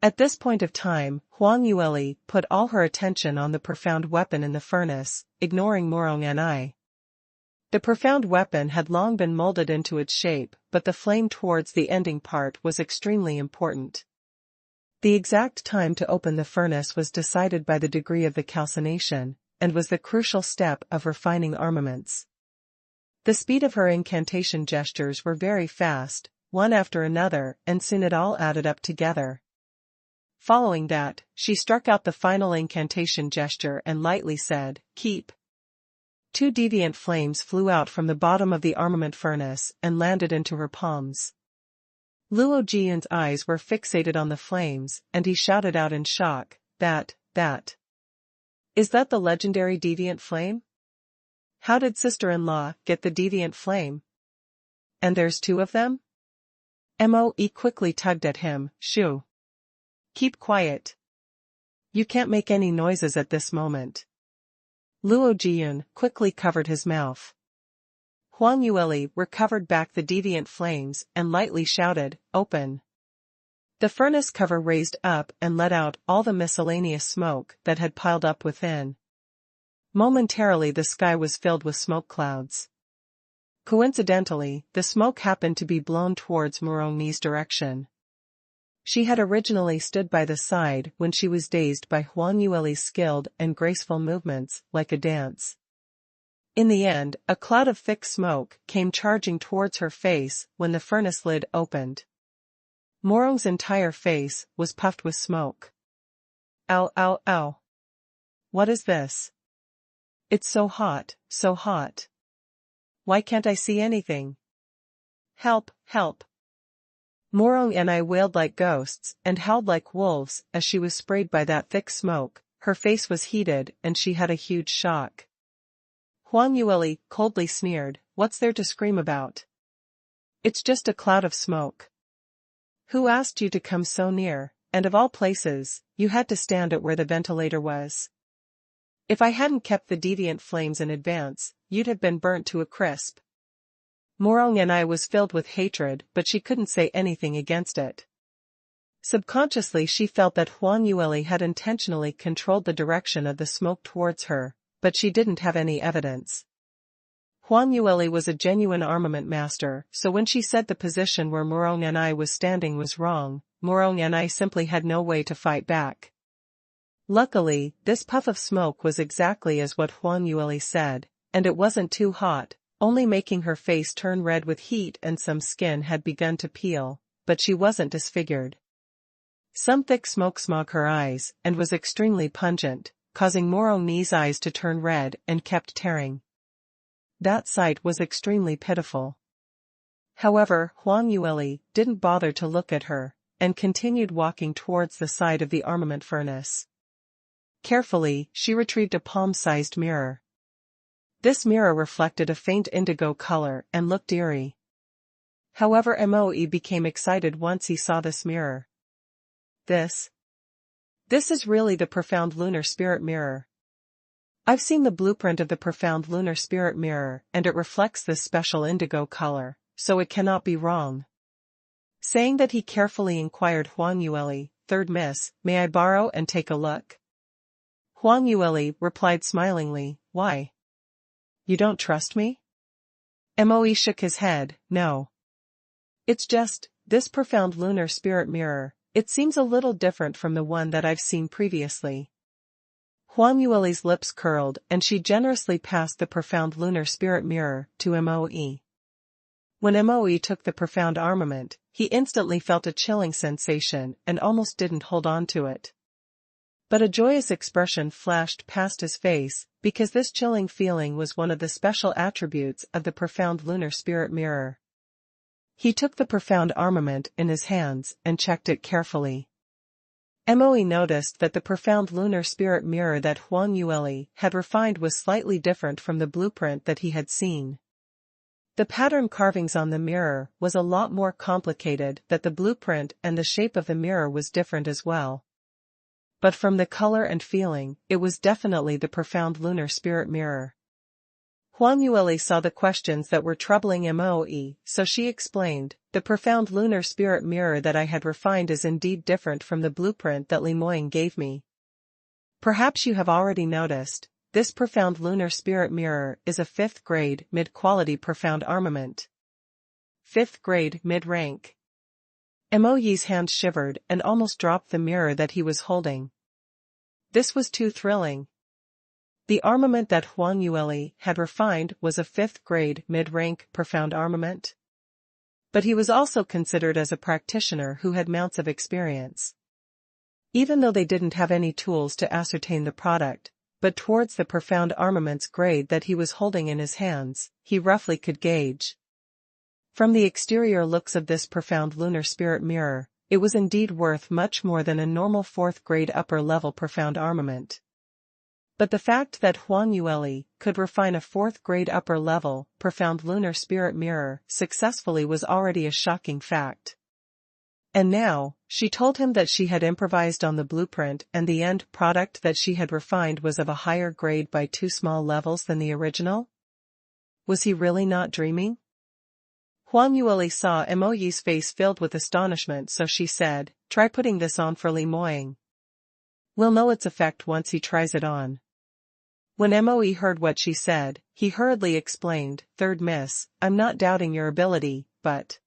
A: At this point of time, Huang Yueli put all her attention on the profound weapon in the furnace, ignoring Morong and I. The profound weapon had long been molded into its shape, but the flame towards the ending part was extremely important. The exact time to open the furnace was decided by the degree of the calcination, and was the crucial step of refining armaments. The speed of her incantation gestures were very fast, one after another, and soon it all added up together. Following that, she struck out the final incantation gesture and lightly said, "Keep." 2 deviant flames flew out from the bottom of the armament furnace and landed into her palms. Luo Jian's eyes were fixated on the flames, and he shouted out in shock, That. Is that the legendary deviant flame? How did sister-in-law get the deviant flame? And there's 2 of them? Moe quickly tugged at him, Shoo. Keep quiet. You can't make any noises at this moment. Luo Jian quickly covered his mouth. Huang Yueli recovered back the deviant flames and lightly shouted, Open. The furnace cover raised up and let out all the miscellaneous smoke that had piled up within. Momentarily the sky was filled with smoke clouds. Coincidentally, the smoke happened to be blown towards Morong's direction. She had originally stood by the side when she was dazed by Huang Yueli's skilled and graceful movements, like a dance. In the end, a cloud of thick smoke came charging towards her face when the furnace lid opened. Morong's entire face was puffed with smoke. Ow, ow, ow. What is this? It's so hot, so hot. Why can't I see anything? Help, help. Morong and I wailed like ghosts and howled like wolves as she was sprayed by that thick smoke. Her face was heated and she had a huge shock. Huang Yueli coldly sneered, "What's there to scream about? It's just a cloud of smoke. Who asked you to come so near, and of all places, you had to stand at where the ventilator was? If I hadn't kept the deviant flames in advance, you'd have been burnt to a crisp." Morong and I was filled with hatred, but she couldn't say anything against it. Subconsciously she felt that Huang Yueli had intentionally controlled the direction of the smoke towards her, but she didn't have any evidence. Huang Yueli was a genuine armament master, so when she said the position where Morong and I was standing was wrong, Morong and I simply had no way to fight back. Luckily, this puff of smoke was exactly as what Huang Yueli said, and it wasn't too hot, only making her face turn red with heat, and some skin had begun to peel, but she wasn't disfigured. Some thick smoke smogged her eyes, and was extremely pungent, causing Morong's eyes to turn red and kept tearing. That sight was extremely pitiful. However, Huang Yueli didn't bother to look at her, and continued walking towards the side of the armament furnace. Carefully, she retrieved a palm-sized mirror. This mirror reflected a faint indigo color and looked eerie. However, Moe became excited once he saw this mirror. This is really the profound lunar spirit mirror. I've seen the blueprint of the profound lunar spirit mirror, and it reflects this special indigo color, so it cannot be wrong. Saying that, he carefully inquired Huang Yueli, "Third Miss, may I borrow and take a look?" Huang Yueli replied smilingly, "Why? You don't trust me?" Moe shook his head, "No. It's just, this profound lunar spirit mirror, it seems a little different from the one that I've seen previously." Huang Yueli's lips curled, and she generously passed the profound lunar spirit mirror to Moe. When Moe took the profound armament, he instantly felt a chilling sensation and almost didn't hold on to it. But a joyous expression flashed past his face, because this chilling feeling was one of the special attributes of the profound lunar spirit mirror. He took the profound armament in his hands and checked it carefully. Moe noticed that the profound lunar spirit mirror that Huang Yueli had refined was slightly different from the blueprint that he had seen. The pattern carvings on the mirror was a lot more complicated than the blueprint, and the shape of the mirror was different as well. But from the color and feeling, it was definitely the profound lunar spirit mirror. Huang Yueli saw the questions that were troubling Moe, so she explained, "The profound lunar spirit mirror that I had refined is indeed different from the blueprint that Li Moying gave me. Perhaps you have already noticed, this profound lunar spirit mirror is a 5th grade mid-quality profound armament. 5th grade mid-rank." Moe's hand shivered and almost dropped the mirror that he was holding. This was too thrilling. The armament that Huang Yueli had refined was a 5th grade mid-rank profound armament. But he was also considered as a practitioner who had mounts of experience. Even though they didn't have any tools to ascertain the product, but towards the profound armament's grade that he was holding in his hands, he roughly could gauge. From the exterior looks of this profound lunar spirit mirror, it was indeed worth much more than a normal 4th grade upper-level profound armament. But the fact that Huang Yueli could refine a 4th grade upper-level profound lunar spirit mirror successfully was already a shocking fact. And now, she told him that she had improvised on the blueprint and the end product that she had refined was of a higher grade by 2 small levels than the original? Was he really not dreaming? Huang Yueli saw Moe's face filled with astonishment, so she said, "Try putting this on for Li Moying. We'll know its effect once he tries it on." When Moe heard what she said, he hurriedly explained, "Third Miss, I'm not doubting your ability, but—"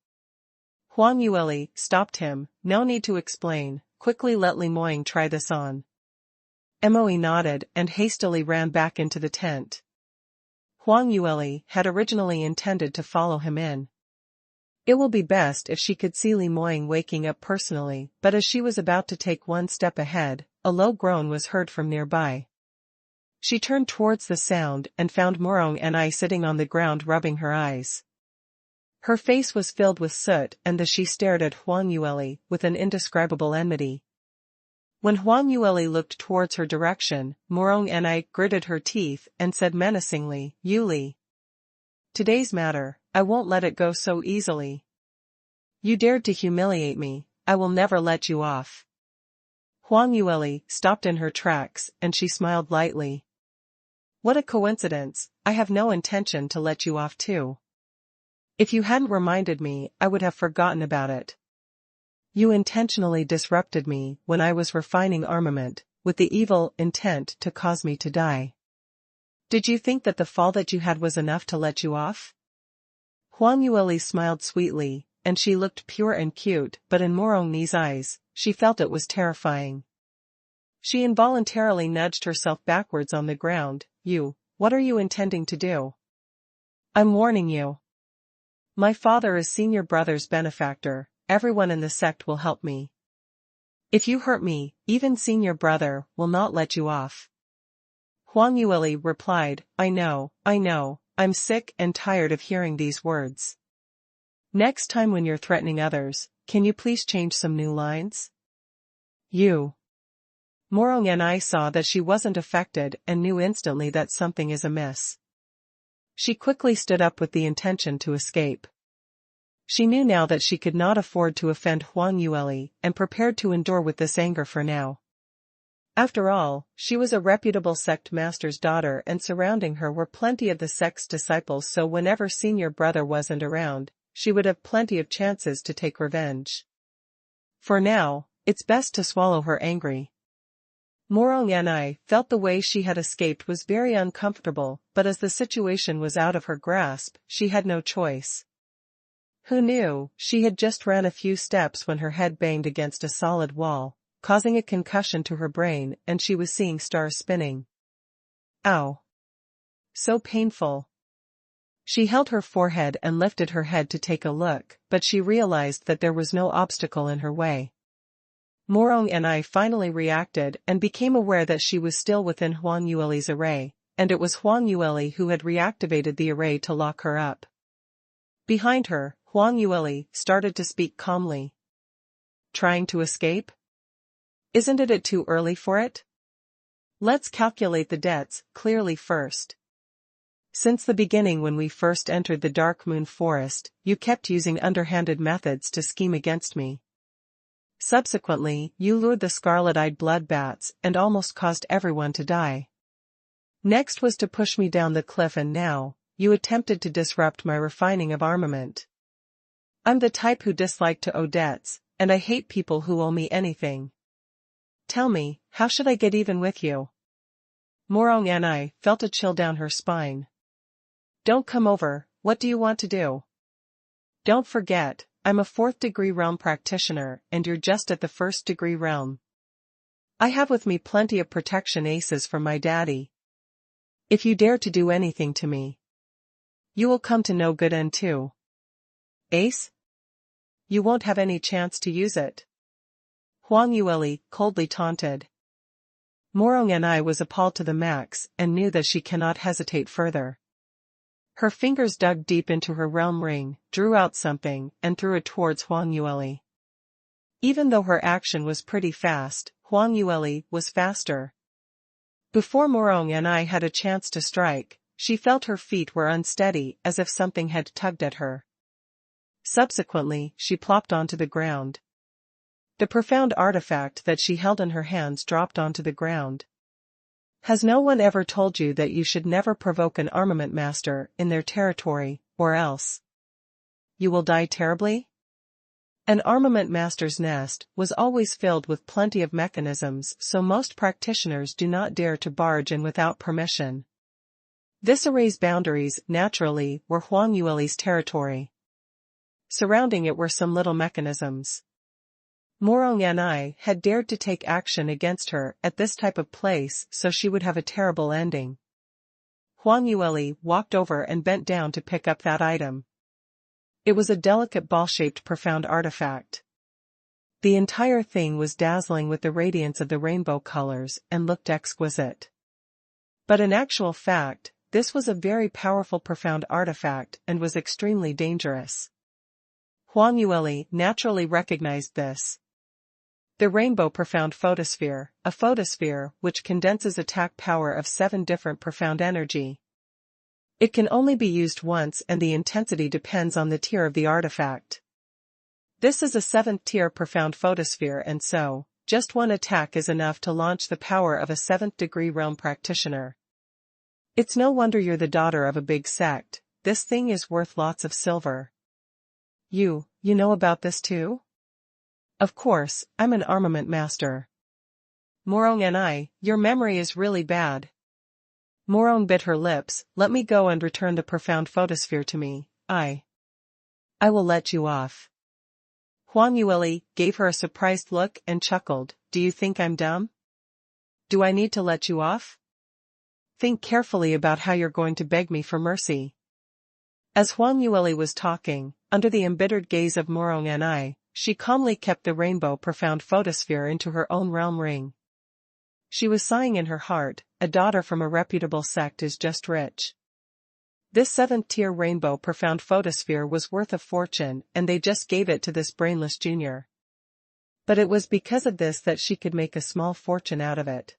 A: Huang Yueli stopped him, "No need to explain, quickly let Li Moying try this on." Moe nodded and hastily ran back into the tent. Huang Yueli had originally intended to follow him in. It will be best if she could see Li Moying waking up personally, but as she was about to take one step ahead, a low groan was heard from nearby. She turned towards the sound and found Morong and I sitting on the ground rubbing her eyes. Her face was filled with soot, and she stared at Huang Yueli with an indescribable enmity. When Huang Yueli looked towards her direction, Morong and I gritted her teeth and said menacingly, Yuli. Today's matter, I won't let it go so easily. You dared to humiliate me, I will never let you off. Huang Yueli stopped in her tracks and she smiled lightly. What a coincidence, I have no intention to let you off too. If you hadn't reminded me, I would have forgotten about it. You intentionally disrupted me when I was refining armament, with the evil intent to cause me to die. Did you think that the fall that you had was enough to let you off? Huang Yueli smiled sweetly, and she looked pure and cute, but in Morong's eyes, she felt it was terrifying. She involuntarily nudged herself backwards on the ground. What are you intending to do? I'm warning you. My father is senior brother's benefactor, everyone in the sect will help me. If you hurt me, even senior brother will not let you off. Huang Yueli replied, I know, I'm sick and tired of hearing these words. Next time when you're threatening others, can you please change some new lines? Morong and I saw that she wasn't affected and knew instantly that something is amiss. She quickly stood up with the intention to escape. She knew now that she could not afford to offend Huang Yueli and prepared to endure with this anger for now. After all, she was a reputable sect master's daughter and surrounding her were plenty of the sect's disciples, so whenever senior brother wasn't around, she would have plenty of chances to take revenge. For now, it's best to swallow her angry. Morong and I felt the way she had escaped was very uncomfortable, but as the situation was out of her grasp, she had no choice. Who knew, she had just ran a few steps when her head banged against a solid wall, causing a concussion to her brain, and she was seeing stars spinning. Ow! So painful. She held her forehead and lifted her head to take a look, but she realized that there was no obstacle in her way. Morong and I finally reacted and became aware that she was still within Huang Yueli's array, and it was Huang Yueli who had reactivated the array to lock her up. Behind her, Huang Yueli started to speak calmly. Trying to escape? Isn't it too early for it? Let's calculate the debts clearly first. Since the beginning when we first entered the Dark Moon Forest, you kept using underhanded methods to scheme against me. Subsequently, you lured the scarlet-eyed blood bats and almost caused everyone to die. Next was to push me down the cliff and now, you attempted to disrupt my refining of armament. I'm the type who dislike to owe debts, and I hate people who owe me anything. Tell me, how should I get even with you? Morong and I felt a chill down her spine. Don't come over, what do you want to do? Don't forget, I'm a 4th degree realm practitioner and you're just at the 1st degree realm. I have with me plenty of protection aces from my daddy. If you dare to do anything to me, you will come to no good end too. Ace? You won't have any chance to use it. Huang Yueli coldly taunted. Morong and I was appalled to the max and knew that she cannot hesitate further. Her fingers dug deep into her realm ring, drew out something, and threw it towards Huang Yueli. Even though her action was pretty fast, Huang Yueli was faster. Before Morong and I had a chance to strike, she felt her feet were unsteady as if something had tugged at her. Subsequently, she plopped onto the ground. The profound artifact that she held in her hands dropped onto the ground. Has no one ever told you that you should never provoke an armament master in their territory, or else you will die terribly? An armament master's nest was always filled with plenty of mechanisms, so most practitioners do not dare to barge in without permission. This array's boundaries, naturally, were Huang Yueli's territory. Surrounding it were some little mechanisms. Morong and I had dared to take action against her at this type of place, so she would have a terrible ending. Huang Yueli walked over and bent down to pick up that item. It was a delicate ball-shaped profound artifact. The entire thing was dazzling with the radiance of the rainbow colors and looked exquisite. But in actual fact, this was a very powerful profound artifact and was extremely dangerous. Huang Yueli naturally recognized this. The Rainbow Profound Photosphere, a photosphere which condenses attack power of 7 different profound energy. It can only be used once and the intensity depends on the tier of the artifact. This is a 7th tier profound photosphere and so, just one attack is enough to launch the power of a 7th degree realm practitioner. It's no wonder you're the daughter of a big sect, this thing is worth lots of silver. You know about this too? Of course, I'm an armament master. Morong and your memory is really bad. Morong bit her lips, let me go and return the profound photosphere to me, I will let you off. Huang Yueli gave her a surprised look and chuckled, do you think I'm dumb? Do I need to let you off? Think carefully about how you're going to beg me for mercy. As Huang Yueli was talking, under the embittered gaze of Morong and she calmly kept the rainbow profound photosphere into her own realm ring. She was sighing in her heart, a daughter from a reputable sect is just rich. This 7th tier rainbow profound photosphere was worth a fortune and they just gave it to this brainless junior. But it was because of this that she could make a small fortune out of it.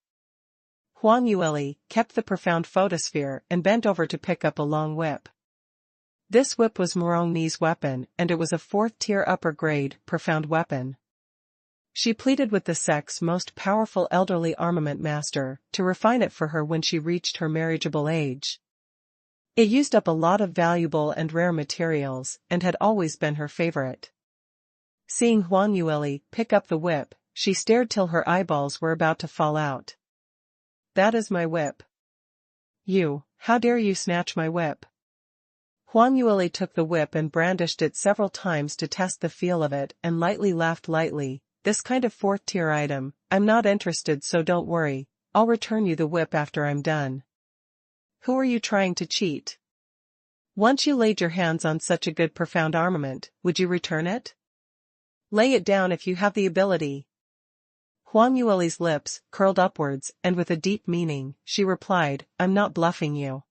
A: Huang Yueli kept the profound photosphere and bent over to pick up a long whip. This whip was Morong Ni's weapon and it was a 4th tier upper grade profound weapon. She pleaded with the sect's most powerful elderly armament master to refine it for her when she reached her marriageable age. It used up a lot of valuable and rare materials and had always been her favorite. Seeing Huang Yueli pick up the whip, she stared till her eyeballs were about to fall out. That is my whip. How dare you snatch my whip? Huang Yueli took the whip and brandished it several times to test the feel of it and lightly laughed lightly. This kind of 4th tier item, I'm not interested so don't worry, I'll return you the whip after I'm done. Who are you trying to cheat? Once you laid your hands on such a good profound armament, would you return it? Lay it down if you have the ability. Huang Yueli's lips curled upwards and with a deep meaning, she replied, I'm not bluffing you.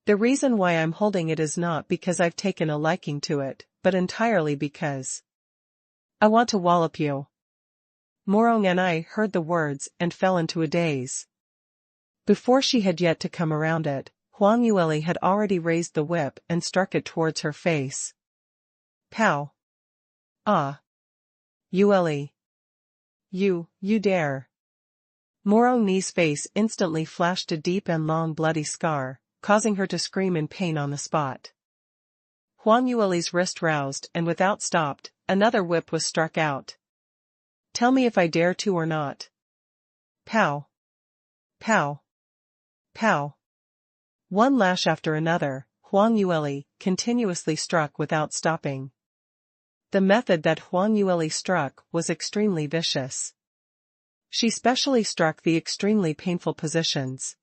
A: The reason why I'm holding it is not because I've taken a liking to it, but entirely because I want to wallop you. Morong and heard the words and fell into a daze. Before she had yet to come around it, Huang Yueli had already raised the whip and struck it towards her face. Pow! Ah! Yueli! You dare! Morong Ni's face instantly flashed a deep and long bloody scar, causing her to scream in pain on the spot. Huang Yueli's wrist roused and without stopped, another whip was struck out. Tell me if I dare to or not. Pow! Pow! Pow! One lash after another, Huang Yueli continuously struck without stopping. The method that Huang Yueli struck was extremely vicious. She specially struck the extremely painful positions.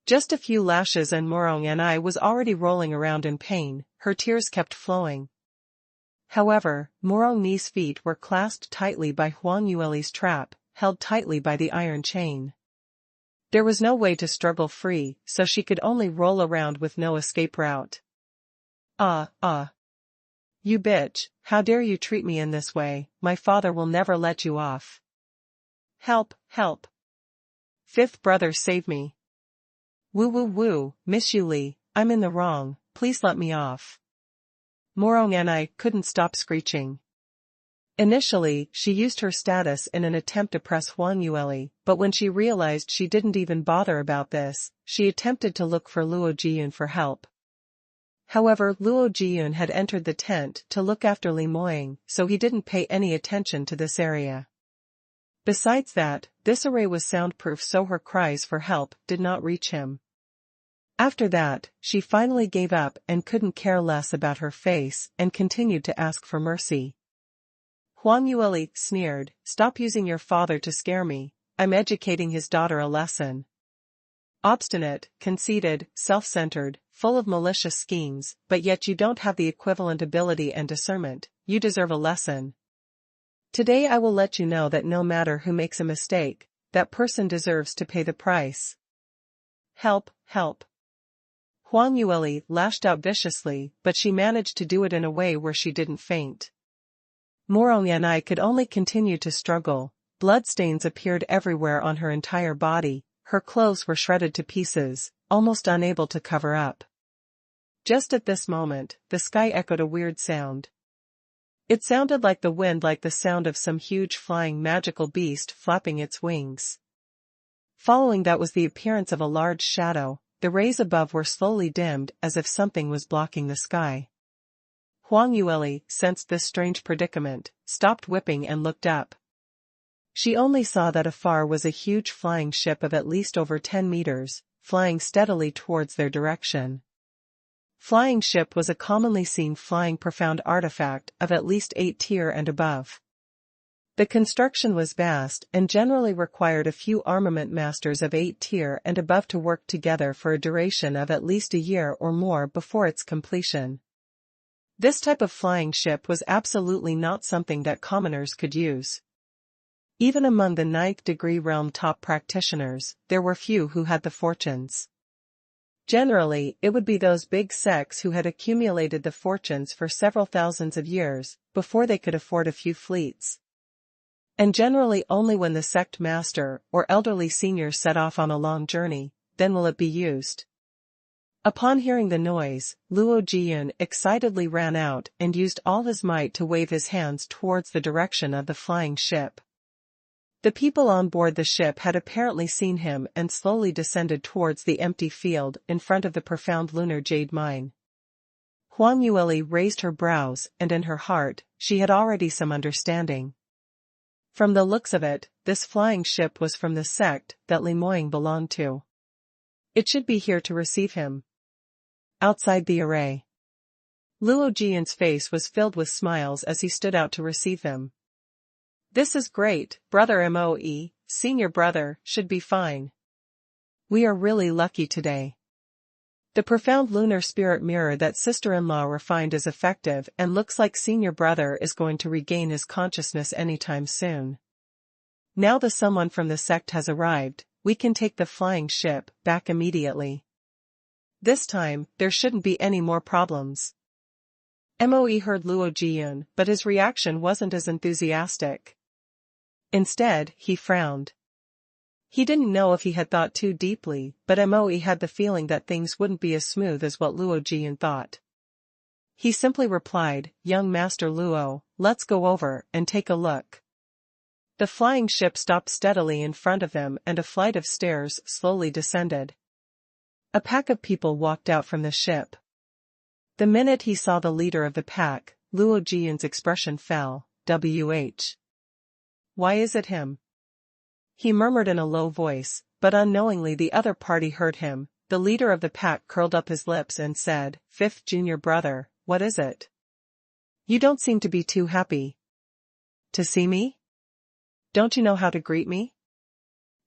A: Just a few lashes and Morong and was already rolling around in pain, her tears kept flowing. However, Morong Ni's feet were clasped tightly by Huang Yueli's trap, held tightly by the iron chain. There was no way to struggle free, so she could only roll around with no escape route. You bitch, how dare you treat me in this way, my father will never let you off. Help, help. 5th brother save me. Woo, Miss Yueli, I'm in the wrong, please let me off. Morong and couldn't stop screeching. Initially, she used her status in an attempt to press Huang Yueli, but when she realized she didn't even bother about this, she attempted to look for Luo Jiyun for help. However, Luo Jiyun had entered the tent to look after Li Moying, so he didn't pay any attention to this area. Besides that, this array was soundproof so her cries for help did not reach him. After that, she finally gave up and couldn't care less about her face and continued to ask for mercy. Huang Yueli sneered, stop using your father to scare me, I'm educating his daughter a lesson. Obstinate, conceited, self-centered, full of malicious schemes, but yet you don't have the equivalent ability and discernment, you deserve a lesson. Today I will let you know that no matter who makes a mistake, that person deserves to pay the price. Help, help. Huang Yueli lashed out viciously, but she managed to do it in a way where she didn't faint. Moro and I could only continue to struggle. Bloodstains appeared everywhere on her entire body, her clothes were shredded to pieces, almost unable to cover up. Just at this moment, the sky echoed a weird sound. It sounded like the wind, like the sound of some huge flying magical beast flapping its wings. Following that was the appearance of a large shadow. The rays above were slowly dimmed as if something was blocking the sky. Huang Yueli sensed this strange predicament, stopped whipping and looked up. She only saw that afar was a huge flying ship of at least over 10 meters, flying steadily towards their direction. Flying ship was a commonly seen flying profound artifact of at least 8 tier and above. The construction was vast and generally required a few armament masters of 8 tier and above to work together for a duration of at least a year or more before its completion. This type of flying ship was absolutely not something that commoners could use. Even among the 9th degree realm top practitioners, there were few who had the fortunes. Generally, it would be those big sects who had accumulated the fortunes for several thousands of years, before they could afford a few fleets. And generally only when the sect master or elderly senior set off on a long journey, then will it be used. Upon hearing the noise, Luo Jiyun excitedly ran out and used all his might to wave his hands towards the direction of the flying ship. The people on board the ship had apparently seen him and slowly descended towards the empty field in front of the profound lunar jade mine. Huang Yueli raised her brows, and in her heart, she had already some understanding. From the looks of it, this flying ship was from the sect that Limoying belonged to. It should be here to receive him. Outside the array, Luo Jiyun's face was filled with smiles as he stood out to receive them. This is great, brother Moe, senior brother, should be fine. We are really lucky today. The profound lunar spirit mirror that sister-in-law refined is effective and looks like senior brother is going to regain his consciousness anytime soon. Now the someone from the sect has arrived, we can take the flying ship back immediately. This time, there shouldn't be any more problems. Moe heard Luo Jiyun, but his reaction wasn't as enthusiastic. Instead, he frowned. He didn't know if he had thought too deeply, but Moe had the feeling that things wouldn't be as smooth as what Luo Jiyun thought. He simply replied, "Young Master Luo, let's go over and take a look." The flying ship stopped steadily in front of them and a flight of stairs slowly descended. A pack of people walked out from the ship. The minute he saw the leader of the pack, Luo Jiyun's expression fell. "WH. Why is it him?" He murmured in a low voice, but unknowingly the other party heard him. The leader of the pack curled up his lips and said, "Fifth junior brother, what is it? You don't seem to be too happy to see me? Don't you know how to greet me?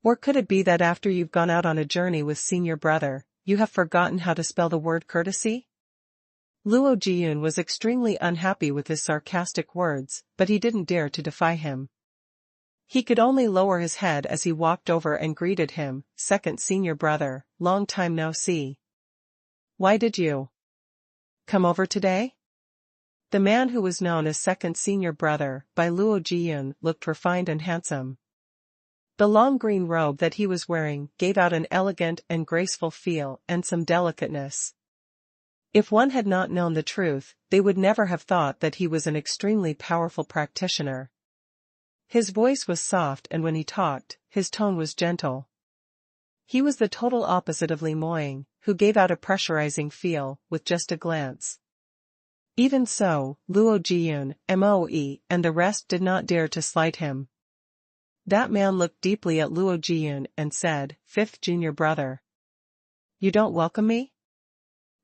A: Or could it be that after you've gone out on a journey with senior brother, you have forgotten how to spell the word courtesy?" Luo Jiyun was extremely unhappy with his sarcastic words, but he didn't dare to defy him. He could only lower his head as he walked over and greeted him, "Second senior brother, long time no see. Why did you come over today?" The man who was known as second senior brother by Luo Jiyun looked refined and handsome. The long green robe that he was wearing gave out an elegant and graceful feel and some delicateness. If one had not known the truth, they would never have thought that he was an extremely powerful practitioner. His voice was soft and when he talked, his tone was gentle. He was the total opposite of Limoying, who gave out a pressurizing feel with just a glance. Even so, Luo Jiyun, Moe, and the rest did not dare to slight him. That man looked deeply at Luo Jiyun and said, "Fifth junior brother. You don't welcome me?"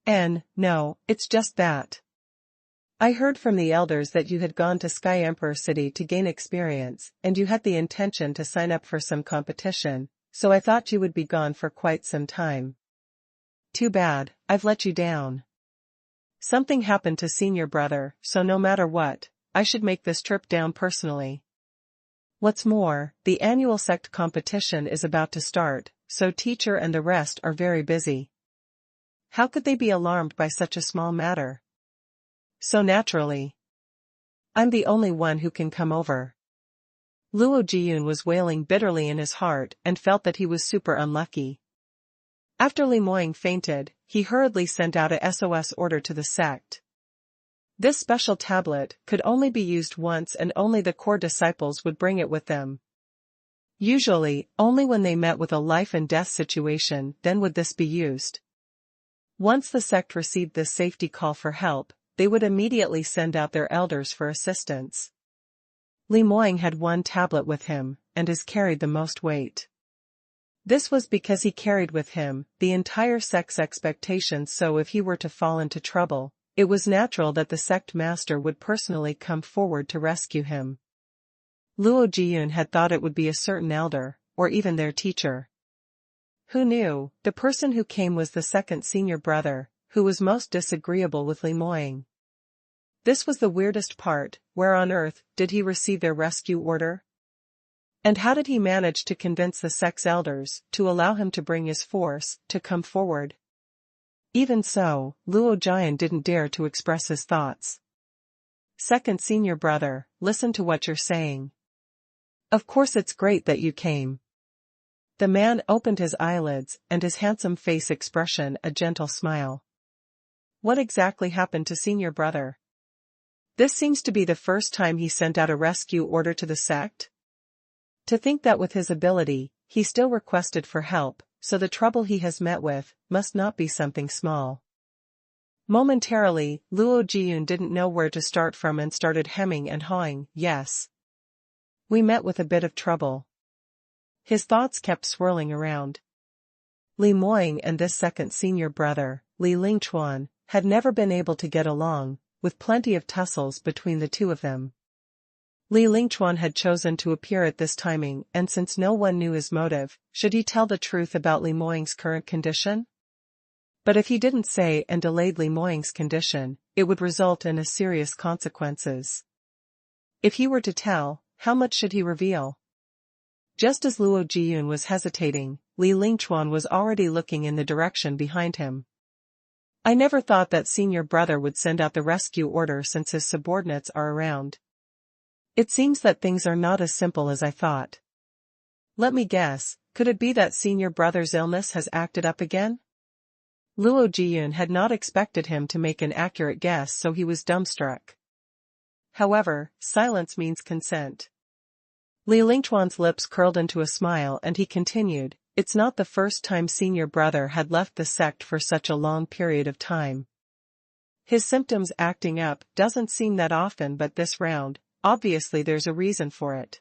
A: No, it's just that. I heard from the elders that you had gone to Sky Emperor City to gain experience, and you had the intention to sign up for some competition, so I thought you would be gone for quite some time. Too bad, I've let you down. Something happened to senior brother, so no matter what, I should make this trip down personally. What's more, the annual sect competition is about to start, so teacher and the rest are very busy. How could they be alarmed by such a small matter? So naturally, I'm the only one who can come over. Luo Jiyun was wailing bitterly in his heart and felt that he was super unlucky. After Li Moying fainted, he hurriedly sent out a SOS order to the sect. This special tablet could only be used once and only the core disciples would bring it with them. Usually, only when they met with a life-and-death situation then would this be used. Once the sect received this safety call for help, they would immediately send out their elders for assistance. Li Moying had one tablet with him, and has carried the most weight. This was because he carried with him the entire sect's expectations, so if he were to fall into trouble, it was natural that the sect master would personally come forward to rescue him. Luo Jiyun had thought it would be a certain elder, or even their teacher. Who knew, the person who came was the second senior brother, who was most disagreeable with Li Moying. This was the weirdest part. Where on earth did he receive their rescue order? And how did he manage to convince the sect's elders to allow him to bring his force to come forward? Even so, Luo Jiyun didn't dare to express his thoughts. Second senior brother, listen to what you're saying. Of course it's great that you came. The man opened his eyelids and his handsome face expression a gentle smile. What exactly happened to senior brother? This seems to be the first time he sent out a rescue order to the sect. To think that with his ability, he still requested for help, so the trouble he has met with must not be something small. Momentarily, Luo Jiyun didn't know where to start from and started hemming and hawing. Yes. We met with a bit of trouble. His thoughts kept swirling around. Li Moying and this second senior brother, Li Lingchuan, had never been able to get along, with plenty of tussles between the two of them. Li Lingchuan had chosen to appear at this timing, and since no one knew his motive, should he tell the truth about Li Moying's current condition? But if he didn't say and delayed Li Moying's condition, it would result in serious consequences. If he were to tell, how much should he reveal? Just as Luo Jiyun was hesitating, Li Lingchuan was already looking in the direction behind him. I never thought that senior brother would send out the rescue order since his subordinates are around. It seems that things are not as simple as I thought. Let me guess, could it be that senior brother's illness has acted up again? Luo Jiyun had not expected him to make an accurate guess, so he was dumbstruck. However, silence means consent. Li Lingchuan's lips curled into a smile and he continued, it's not the first time senior brother had left the sect for such a long period of time. His symptoms acting up doesn't seem that often, but this round, obviously there's a reason for it.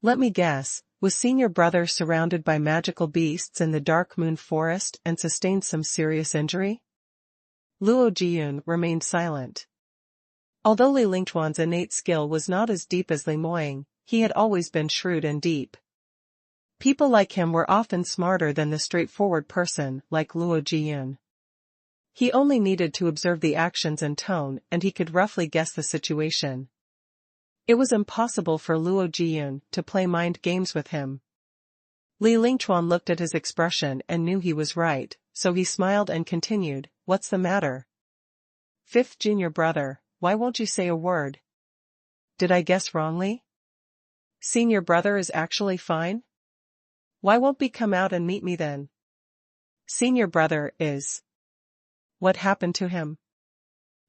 A: Let me guess, was senior brother surrounded by magical beasts in the Dark Moon Forest and sustained some serious injury? Luo Jiyun remained silent. Although Li Lingchuan's innate skill was not as deep as Li Moying, he had always been shrewd and deep. People like him were often smarter than the straightforward person like Luo Jiyun. He only needed to observe the actions and tone and he could roughly guess the situation. It was impossible for Luo Jiyun to play mind games with him. Li Lingchuan looked at his expression and knew he was right, so he smiled and continued, what's the matter? Fifth junior brother, why won't you say a word? Did I guess wrongly? Senior brother is actually fine? Why won't he come out and meet me then? Senior brother is. What happened to him?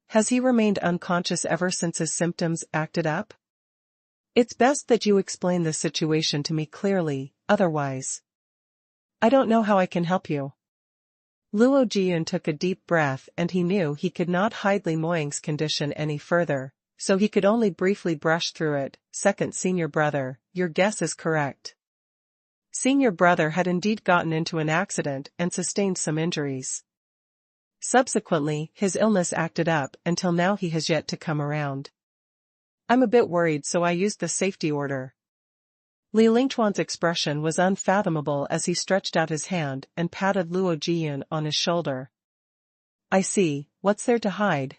A: Has he remained unconscious ever since his symptoms acted up? It's best that you explain the situation to me clearly, otherwise. I don't know how I can help you. Luo Jiyun took a deep breath and he knew he could not hide Li Moying's condition any further, so he could only briefly brush through it. Second senior brother, your guess is correct. Senior brother had indeed gotten into an accident and sustained some injuries. Subsequently, his illness acted up until now he has yet to come around. I'm a bit worried, so I used the safety order. Li Lingchuan's expression was unfathomable as he stretched out his hand and patted Luo Jiyun on his shoulder. I see, what's there to hide?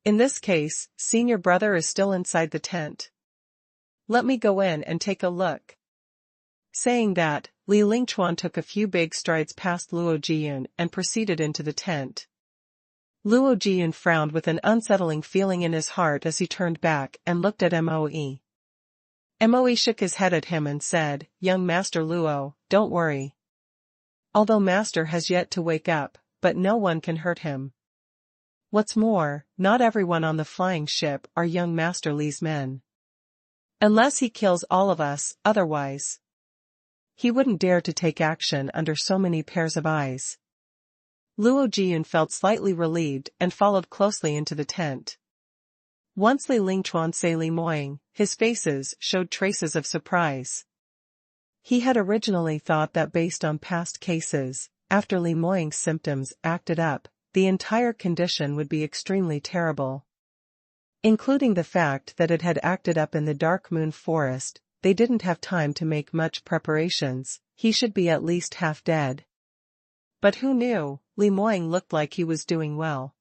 A: In this case, senior brother is still inside the tent. Let me go in and take a look. Saying that, Li Lingchuan took a few big strides past Luo Jiyun and proceeded into the tent. Luo Jiyun frowned with an unsettling feeling in his heart as he turned back and looked at Moe. Moe shook his head at him and said, "Young Master Luo, don't worry. Although Master has yet to wake up, but no one can hurt him. What's more, not everyone on the flying ship are young Master Li's men. Unless he kills all of us, otherwise. He wouldn't dare to take action under so many pairs of eyes." Luo Jiyun felt slightly relieved and followed closely into the tent. Once Li Lingchuan said Li Moying, his faces showed traces of surprise. He had originally thought that based on past cases, after Li Moying's symptoms acted up, the entire condition would be extremely terrible. Including the fact that it had acted up in the Dark Moon Forest, they didn't have time to make much preparations, he should be at least half dead. But who knew, Li Moying looked like he was doing well.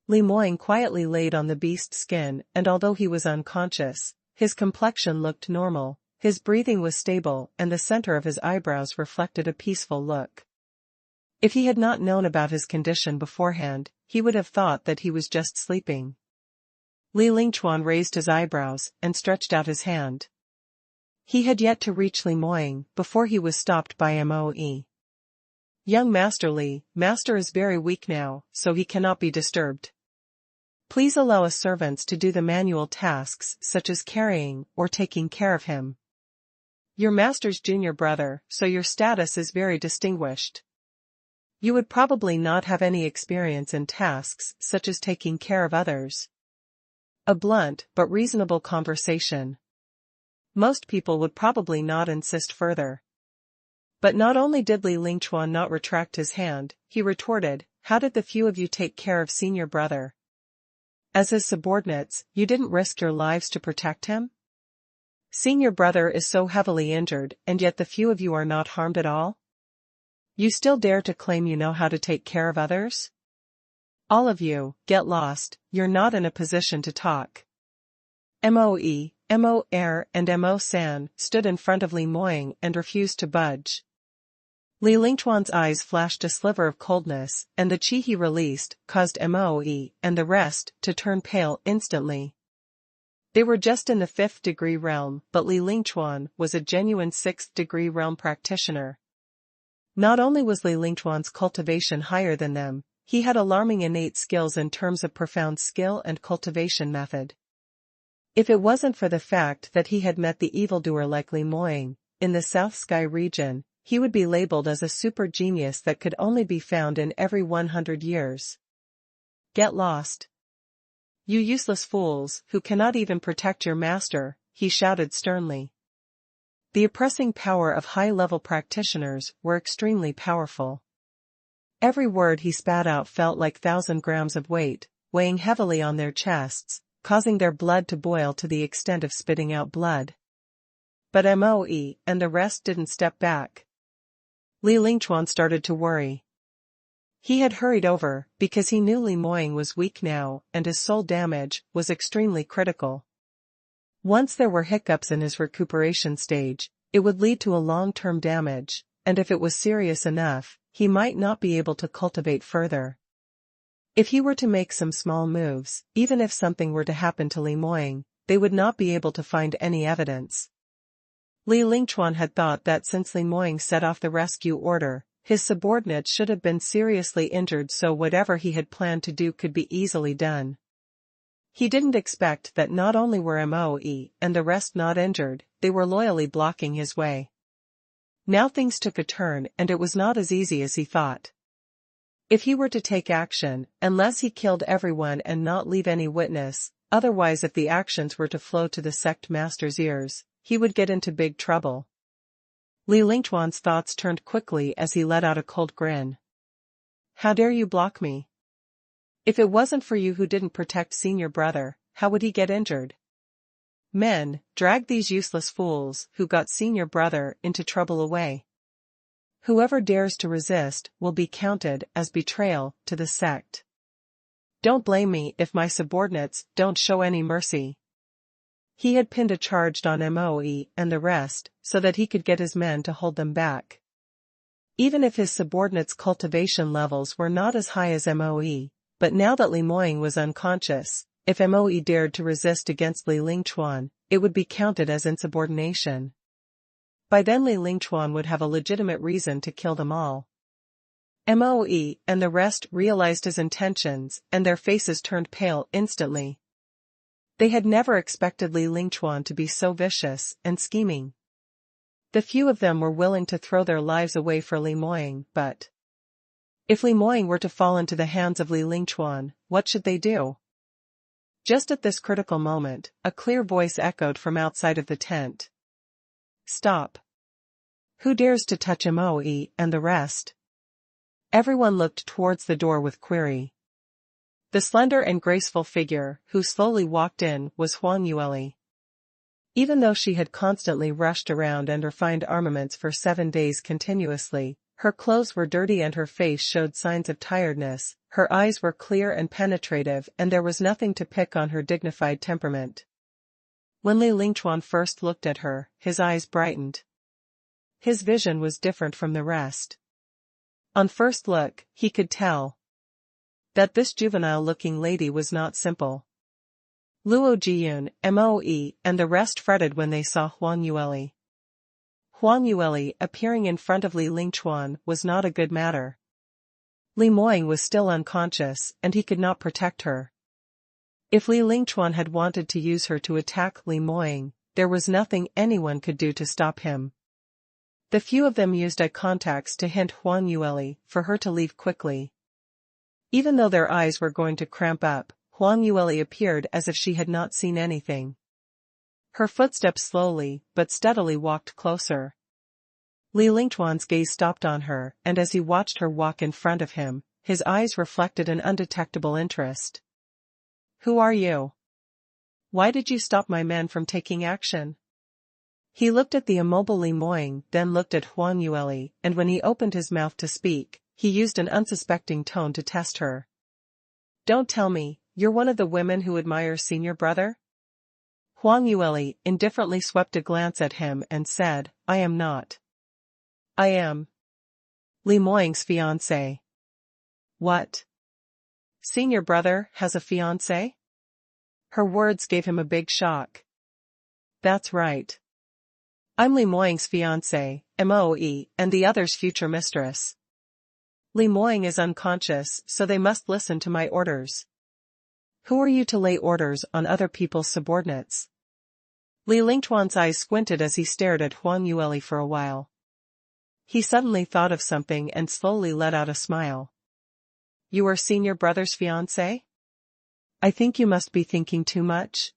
A: Li Moying quietly laid on the beast's skin, and although he was unconscious, his complexion looked normal, his breathing was stable, and the center of his eyebrows reflected a peaceful look. If he had not known about his condition beforehand, he would have thought that he was just sleeping. Li Lingchuan raised his eyebrows and stretched out his hand. He had yet to reach Li Moying before he was stopped by Moe. "Young Master Li, Master is very weak now, so he cannot be disturbed. Please allow us servants to do the manual tasks such as carrying or taking care of him. Your Master's junior brother, so your status is very distinguished. You would probably not have any experience in tasks such as taking care of others." A blunt but reasonable conversation. Most people would probably not insist further. But not only did Li Lingchuan not retract his hand, he retorted, "How did the few of you take care of senior brother? As his subordinates, you didn't risk your lives to protect him? Senior brother is so heavily injured, and yet the few of you are not harmed at all? You still dare to claim you know how to take care of others? All of you, get lost, you're not in a position to talk." Moe, Mo Er and Mo San stood in front of Li Moying and refused to budge. Li Lingchuan's eyes flashed a sliver of coldness, and the chi he released caused Moe and the rest to turn pale instantly. They were just in the 5th degree realm, but Li Lingchuan was a genuine 6th degree realm practitioner. Not only was Li Lingchuan's cultivation higher than them, he had alarming innate skills in terms of profound skill and cultivation method. If it wasn't for the fact that he had met the evildoer like Li Moying, in the South Sky region, he would be labeled as a super genius that could only be found in every 100 years. "Get lost. You useless fools, who cannot even protect your master," he shouted sternly. The oppressing power of high-level practitioners were extremely powerful. Every word he spat out felt like 1,000 grams of weight, weighing heavily on their chests, causing their blood to boil to the extent of spitting out blood. But Moe and the rest didn't step back. Li Lingchuan started to worry. He had hurried over because he knew Li Moying was weak now and his soul damage was extremely critical. Once there were hiccups in his recuperation stage, it would lead to a long-term damage, and if it was serious enough, he might not be able to cultivate further. If he were to make some small moves, even if something were to happen to Li Moying, they would not be able to find any evidence. Li Lingchuan had thought that since Li Moying set off the rescue order, his subordinates should have been seriously injured, so whatever he had planned to do could be easily done. He didn't expect that not only were Moe and the rest not injured, they were loyally blocking his way. Now things took a turn and it was not as easy as he thought. If he were to take action, unless he killed everyone and not leave any witness, otherwise if the actions were to flow to the sect master's ears, he would get into big trouble. Li Lingchuan's thoughts turned quickly as he let out a cold grin. "How dare you block me? If it wasn't for you who didn't protect senior brother, how would he get injured? Men, drag these useless fools who got senior brother into trouble away. Whoever dares to resist will be counted as betrayal to the sect. Don't blame me if my subordinates don't show any mercy." He had pinned a charge on Moe and the rest, so that he could get his men to hold them back. Even if his subordinates' cultivation levels were not as high as Moe, but now that Li Moying was unconscious, if Moe dared to resist against Li Lingchuan, it would be counted as insubordination. By then Li Lingchuan would have a legitimate reason to kill them all. Moe and the rest realized his intentions, and their faces turned pale instantly. They had never expected Li Lingchuan to be so vicious and scheming. The few of them were willing to throw their lives away for Li Moying, but if Li Moying were to fall into the hands of Li Lingchuan, what should they do? Just at this critical moment, a clear voice echoed from outside of the tent. "Stop! Who dares to touch Moe and the rest?" Everyone looked towards the door with query. The slender and graceful figure who slowly walked in was Huang Yueli. Even though she had constantly rushed around and refined armaments for 7 days continuously, her clothes were dirty and her face showed signs of tiredness, her eyes were clear and penetrative, and there was nothing to pick on her dignified temperament. When Li Lingchuan first looked at her, his eyes brightened. His vision was different from the rest. On first look, he could tell that this juvenile-looking lady was not simple. Luo Jiyun, Moe, and the rest fretted when they saw Huang Yueli. Huang Yueli appearing in front of Li Lingchuan was not a good matter. Li Moying was still unconscious, and he could not protect her. If Li Lingchuan had wanted to use her to attack Li Moying, there was nothing anyone could do to stop him. The few of them used eye contacts to hint Huang Yueli for her to leave quickly. Even though their eyes were going to cramp up, Huang Yueli appeared as if she had not seen anything. Her footsteps slowly but steadily walked closer. Li Lingchuan's gaze stopped on her, and as he watched her walk in front of him, his eyes reflected an undetectable interest. "Who are you? Why did you stop my men from taking action?" He looked at the immobile Li Moying, then looked at Huang Yueli, and when he opened his mouth to speak, he used an unsuspecting tone to test her. "Don't tell me, you're one of the women who admire senior brother?" Huang Yueli indifferently swept a glance at him and said, "I am not. I am Li Moying's fiancé." "What? Senior brother has a fiancé?" Her words gave him a big shock. "That's right. I'm Li Moying's fiancé, Moe, and the other's future mistress. Li Moying is unconscious, so they must listen to my orders." "Who are you to lay orders on other people's subordinates?" Li Lingchuan's eyes squinted as he stared at Huang Yueli for a while. He suddenly thought of something and slowly let out a smile. "You are senior brother's fiancé? I think you must be thinking too much.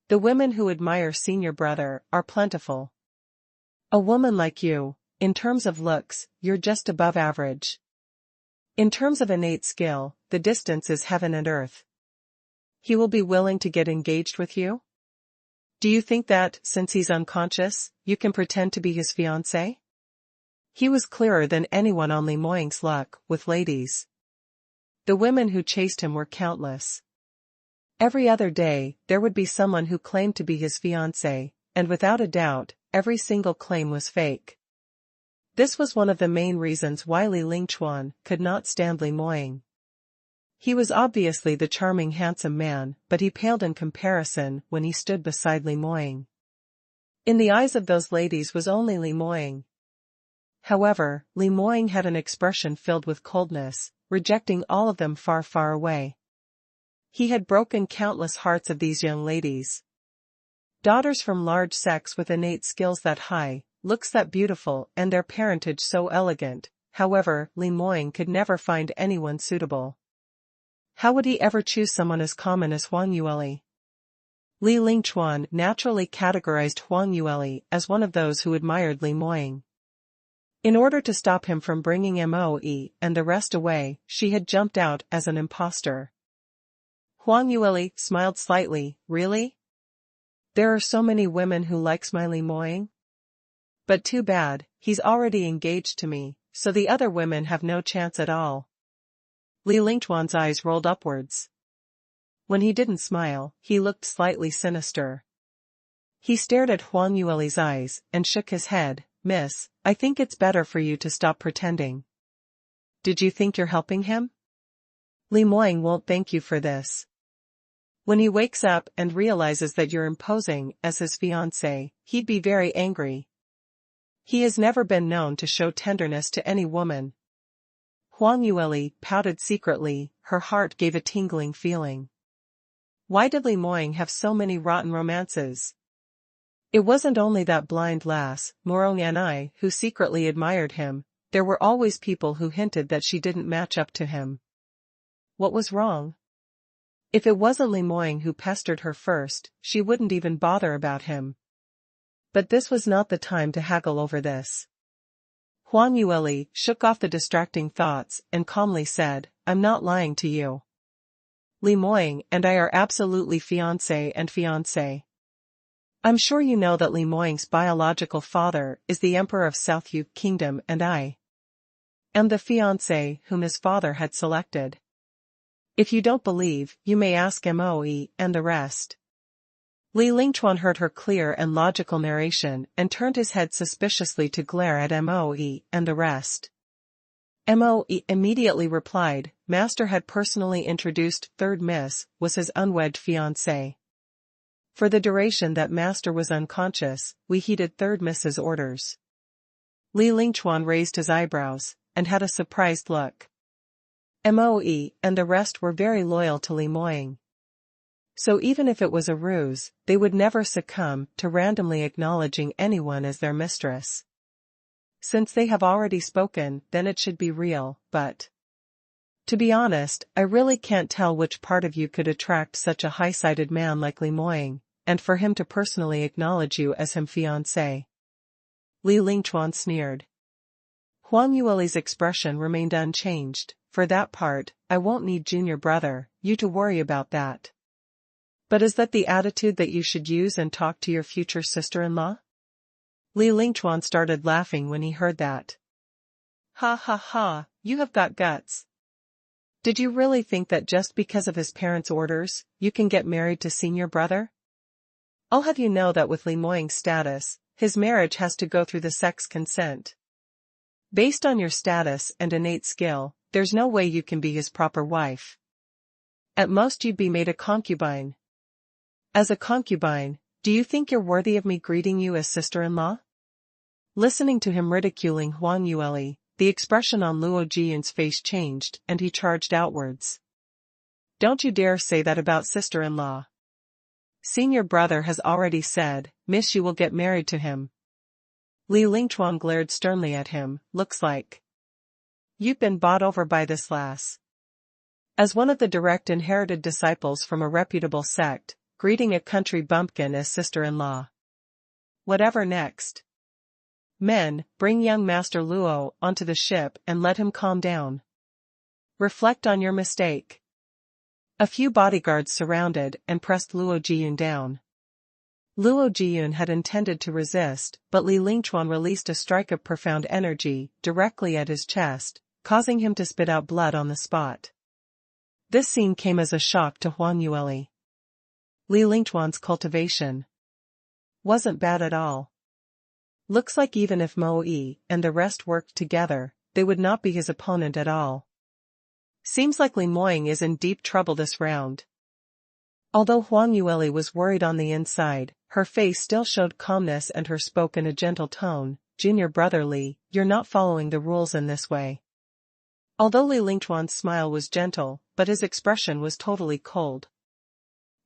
A: The women who admire senior brother are plentiful. A woman like you, in terms of looks, you're just above average. In terms of innate skill, the distance is heaven and earth. He will be willing to get engaged with you? Do you think that, since he's unconscious, you can pretend to be his fiancé?" He was clearer than anyone on Li Moying's luck with ladies. The women who chased him were countless. Every other day, there would be someone who claimed to be his fiancé, and without a doubt, every single claim was fake. This was one of the main reasons why Li Lingchuan could not stand Li Moying. He was obviously the charming handsome man, but he paled in comparison when he stood beside Li Moying. In the eyes of those ladies was only Li Moying. However, Li Moying had an expression filled with coldness, rejecting all of them far, far away. He had broken countless hearts of these young ladies. Daughters from large sects with innate skills that high, looks that beautiful, and their parentage so elegant. However, Li Moying could never find anyone suitable. How would he ever choose someone as common as Huang Yueli? Li Lingchuan naturally categorized Huang Yueli as one of those who admired Li Moying. In order to stop him from bringing Moe and the rest away, she had jumped out as an imposter. Huang Yueli smiled slightly. "Really? There are so many women who likes my Li Moying? But too bad, he's already engaged to me, so the other women have no chance at all." Li Lingchuan's eyes rolled upwards. When he didn't smile, he looked slightly sinister. He stared at Huang Yueli's eyes and shook his head. "Miss, I think it's better for you to stop pretending." "Did you think you're helping him?" Li Moying won't thank you for this. When he wakes up and realizes that you're imposing as his fiancé, he'd be very angry. He has never been known to show tenderness to any woman. Huang Yueli pouted secretly, her heart gave a tingling feeling. Why did Li Moying have so many rotten romances? It wasn't only that blind lass, Morong Anai, who secretly admired him, there were always people who hinted that she didn't match up to him. What was wrong? If it wasn't Li Moying who pestered her first, she wouldn't even bother about him. But this was not the time to haggle over this. Huang Yueli shook off the distracting thoughts and calmly said, I'm not lying to you. Li Moying and I are absolutely fiancé and fiancée. I'm sure you know that Li Moying's biological father is the Emperor of South Yu Kingdom and I am the fiancé whom his father had selected. If you don't believe, you may ask Moe and the rest. Li Lingchuan heard her clear and logical narration and turned his head suspiciously to glare at Moe and the rest. Moe immediately replied, Master had personally introduced Third Miss was his unwed fiancée. For the duration that Master was unconscious, we heeded Third Miss's orders. Li Lingchuan raised his eyebrows and had a surprised look. Moe and the rest were very loyal to Li Moying. So even if it was a ruse, they would never succumb to randomly acknowledging anyone as their mistress. Since they have already spoken, then it should be real, but to be honest, I really can't tell which part of you could attract such a high-sided man like Li Moying, and for him to personally acknowledge you as him fiancé. Li Lingchuan sneered. Huang Yueli's expression remained unchanged. For that part, I won't need junior brother, you to worry about that. But is that the attitude that you should use and talk to your future sister-in-law? Li Lingchuan started laughing when he heard that. Ha ha ha, you have got guts. Did you really think that just because of his parents' orders, you can get married to senior brother? I'll have you know that with Li Moying's status, his marriage has to go through the sex consent. Based on your status and innate skill, there's no way you can be his proper wife. At most you'd be made a concubine. As a concubine, do you think you're worthy of me greeting you as sister-in-law? Listening to him ridiculing Huang Yueli, the expression on Luo Jiyun's face changed and he charged outwards. Don't you dare say that about sister-in-law. Senior brother has already said, Miss, you will get married to him. Li Lingchuan glared sternly at him, looks like you've been bought over by this lass. As one of the direct inherited disciples from a reputable sect, greeting a country bumpkin as sister-in-law. Whatever next? Men, bring young Master Luo onto the ship and let him calm down. Reflect on your mistake. A few bodyguards surrounded and pressed Luo Jiyun down. Luo Jiyun had intended to resist, but Li Lingchuan released a strike of profound energy directly at his chest, causing him to spit out blood on the spot. This scene came as a shock to Huang Yueli. Li Lingchuan's cultivation wasn't bad at all. Looks like even if Moe and the rest worked together, they would not be his opponent at all. Seems like Li Moying is in deep trouble this round. Although Huang Yueli was worried on the inside, her face still showed calmness and her spoke in a gentle tone, Junior brother Li, you're not following the rules in this way. Although Li Lingchuan's smile was gentle, but his expression was totally cold.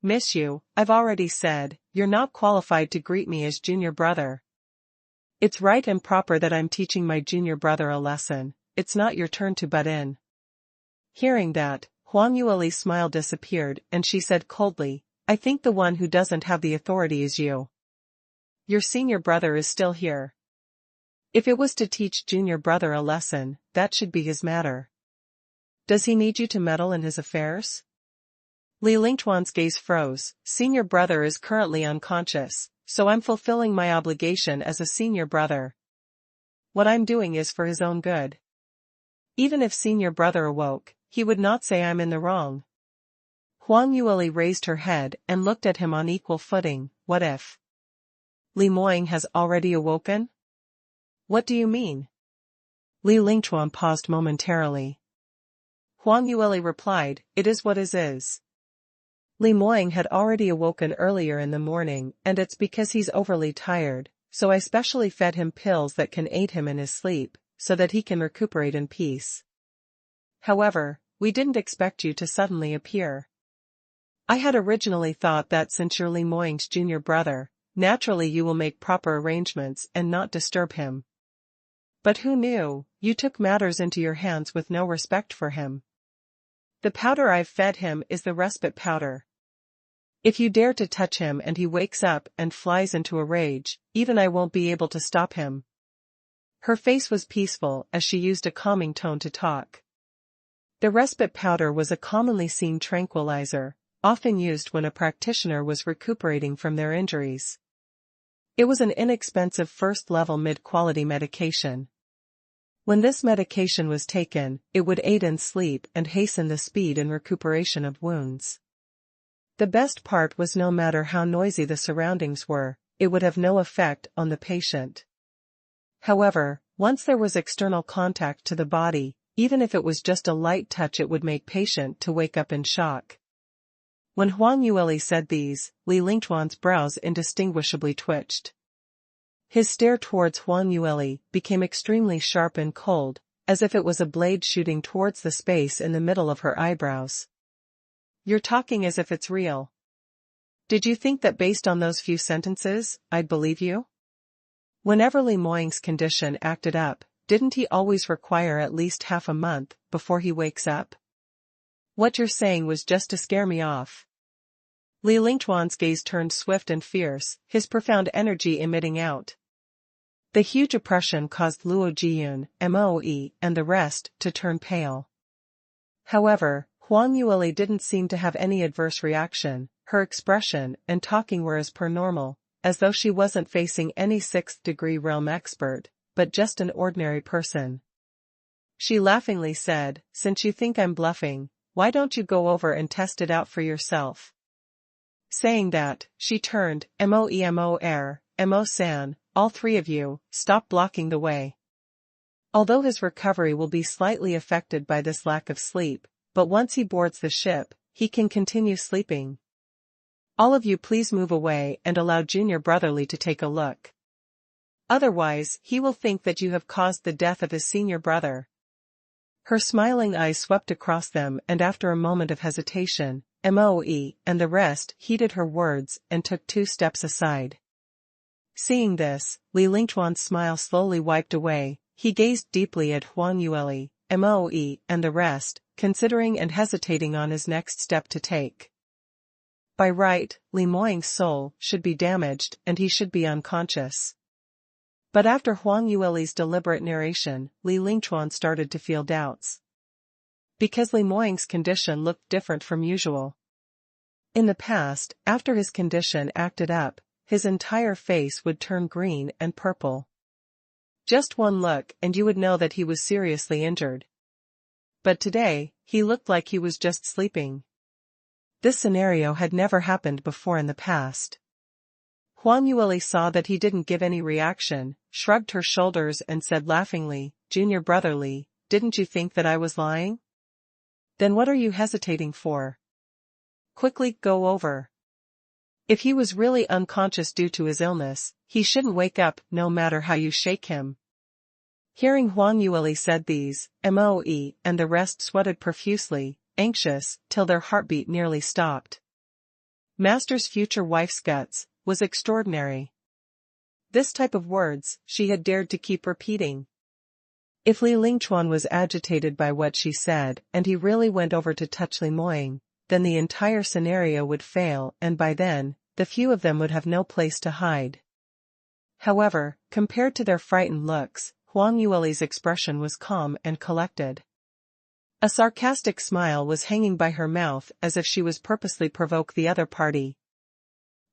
A: Miss you, I've already said, you're not qualified to greet me as junior brother. It's right and proper that I'm teaching my junior brother a lesson, it's not your turn to butt in. Hearing that, Huang Yueli's smile disappeared and she said coldly, I think the one who doesn't have the authority is you. Your senior brother is still here. If it was to teach junior brother a lesson, that should be his matter. Does he need you to meddle in his affairs? Li Lingchuan's gaze froze. Senior brother is currently unconscious, so I'm fulfilling my obligation as a senior brother. What I'm doing is for his own good. Even if senior brother awoke, he would not say I'm in the wrong. Huang Yueli raised her head and looked at him on equal footing. What if Li Moying has already awoken? What do you mean? Li Lingchuan paused momentarily. Huang Yueli replied, "It is what is. Li Moying had already awoken earlier in the morning, and it's because he's overly tired, so I specially fed him pills that can aid him in his sleep, so that he can recuperate in peace. However, we didn't expect you to suddenly appear. I had originally thought that since you're Li Moying's junior brother, naturally you will make proper arrangements and not disturb him. But who knew, you took matters into your hands with no respect for him. The powder I've fed him is the respite powder. If you dare to touch him and he wakes up and flies into a rage, even I won't be able to stop him." Her face was peaceful as she used a calming tone to talk. The respite powder was a commonly seen tranquilizer, often used when a practitioner was recuperating from their injuries. It was an inexpensive first-level mid-quality medication. When this medication was taken, it would aid in sleep and hasten the speed and recuperation of wounds. The best part was no matter how noisy the surroundings were, it would have no effect on the patient. However, once there was external contact to the body, even if it was just a light touch, it would make patient to wake up in shock. When Huang Yueli said these, Li Lingchuan's brows indistinguishably twitched. His stare towards Huang Yueli became extremely sharp and cold, as if it was a blade shooting towards the space in the middle of her eyebrows. "You're talking as if it's real. Did you think that based on those few sentences, I'd believe you? Whenever Li Moying's condition acted up, didn't he always require at least half a month before he wakes up? What you're saying was just to scare me off." Li Lingchuan's gaze turned swift and fierce, his profound energy emitting out. The huge oppression caused Luo Jiyun, Moe, and the rest to turn pale. However, Huang Yueli didn't seem to have any adverse reaction. Her expression and talking were as per normal, as though she wasn't facing any sixth-degree realm expert, but just an ordinary person. She laughingly said, "Since you think I'm bluffing, why don't you go over and test it out for yourself?" Saying that, she turned, Mo-San, all three of you, stop blocking the way. Although his recovery will be slightly affected by this lack of sleep, but once he boards the ship, he can continue sleeping. All of you please move away and allow Junior Brotherly to take a look. Otherwise, he will think that you have caused the death of his senior brother. Her smiling eyes swept across them, and after a moment of hesitation, Moe and the rest heeded her words and took 2 steps aside. Seeing this, Li Lingchuan's smile slowly wiped away. He gazed deeply at Huang Yueli, Moe and the rest, considering and hesitating on his next step to take. By right, Li Moying's soul should be damaged and he should be unconscious. But after Huang Yueli's deliberate narration, Li Lingchuan started to feel doubts. Because Li Moying's condition looked different from usual. In the past, after his condition acted up, his entire face would turn green and purple. Just one look and you would know that he was seriously injured. But today, he looked like he was just sleeping. This scenario had never happened before in the past. Huang Yueli saw that he didn't give any reaction, shrugged her shoulders and said laughingly, "Junior Brotherly, didn't you think that I was lying? Then what are you hesitating for? Quickly go over. If he was really unconscious due to his illness, he shouldn't wake up no matter how you shake him." Hearing Huang Yueli said these, Moe and the rest sweated profusely, anxious, till their heartbeat nearly stopped. Master's future wife's guts was extraordinary. This type of words she had dared to keep repeating. If Li Lingchuan was agitated by what she said and he really went over to touch Li Moying, then the entire scenario would fail and by then, the few of them would have no place to hide. However, compared to their frightened looks, Huang Yueli's expression was calm and collected. A sarcastic smile was hanging by her mouth as if she was purposely provoke the other party.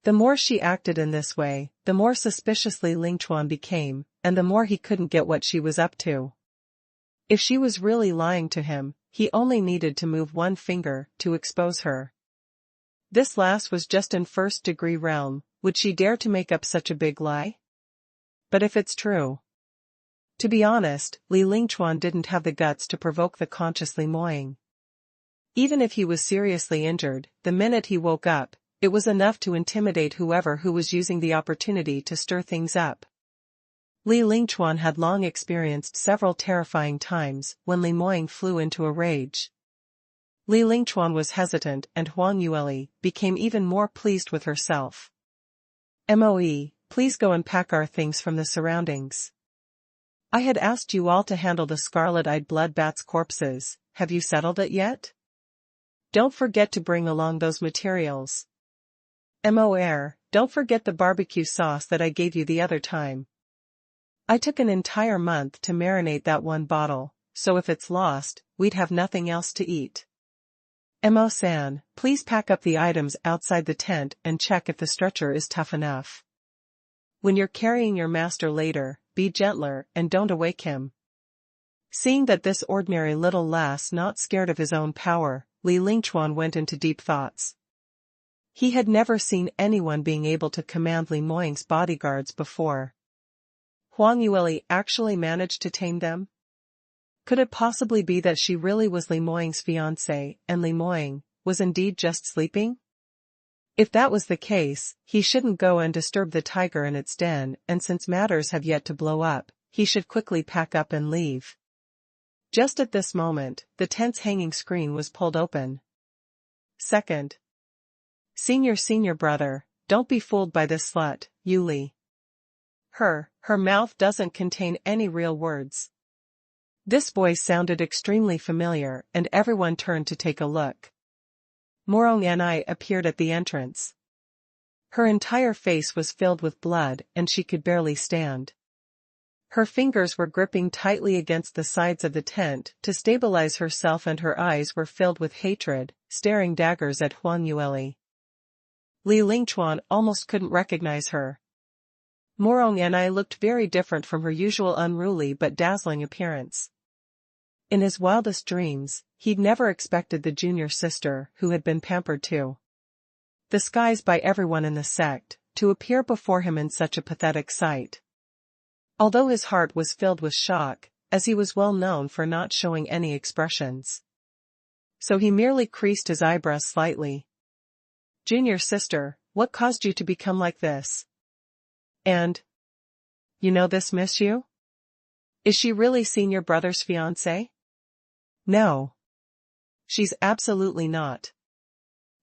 A: The more she acted in this way, the more suspiciously Lingchuan became, and the more he couldn't get what she was up to. If she was really lying to him, he only needed to move one finger to expose her. This last was just in first-degree realm. Would she dare to make up such a big lie? But if it's true. To be honest, Li Lingchuan didn't have the guts to provoke the conscious Li Moying. Even if he was seriously injured, the minute he woke up, it was enough to intimidate whoever who was using the opportunity to stir things up. Li Lingchuan had long experienced several terrifying times when Li Moying flew into a rage. Li Lingchuan was hesitant and Huang Yueli became even more pleased with herself. "Moe, please go and pack our things from the surroundings. I had asked you all to handle the scarlet-eyed bloodbat's corpses, have you settled it yet? Don't forget to bring along those materials. Moe, don't forget the barbecue sauce that I gave you the other time. I took an entire month to marinate that one bottle, so if it's lost, we'd have nothing else to eat. Mo-san, please pack up the items outside the tent and check if the stretcher is tough enough. When you're carrying your master later, be gentler and don't awake him." Seeing that this ordinary little lass not scared of his own power, Li Lingchuan went into deep thoughts. He had never seen anyone being able to command Li Moying's bodyguards before. Huang Yueli actually managed to tame them? Could it possibly be that she really was Li Moying's fiancé and Li Moying was indeed just sleeping? If that was the case, he shouldn't go and disturb the tiger in its den, and since matters have yet to blow up, he should quickly pack up and leave. Just at this moment, the tent's hanging screen was pulled open. Second. Senior brother, don't be fooled by this slut, Yuli. Her mouth doesn't contain any real words. This voice sounded extremely familiar and everyone turned to take a look. Morong Ni appeared at the entrance. Her entire face was filled with blood and she could barely stand. Her fingers were gripping tightly against the sides of the tent to stabilize herself and her eyes were filled with hatred, staring daggers at Huang Yueli. Li Lingchuan almost couldn't recognize her. Morong Ni looked very different from her usual unruly but dazzling appearance. In his wildest dreams, he'd never expected the junior sister, who had been pampered too, despised by everyone in the sect, to appear before him in such a pathetic sight. Although his heart was filled with shock, as he was well known for not showing any expressions. So he merely creased his eyebrows slightly. "Junior sister, what caused you to become like this? And, you know this Miss Yu? Is she really senior brother's fiancé? No. She's absolutely not.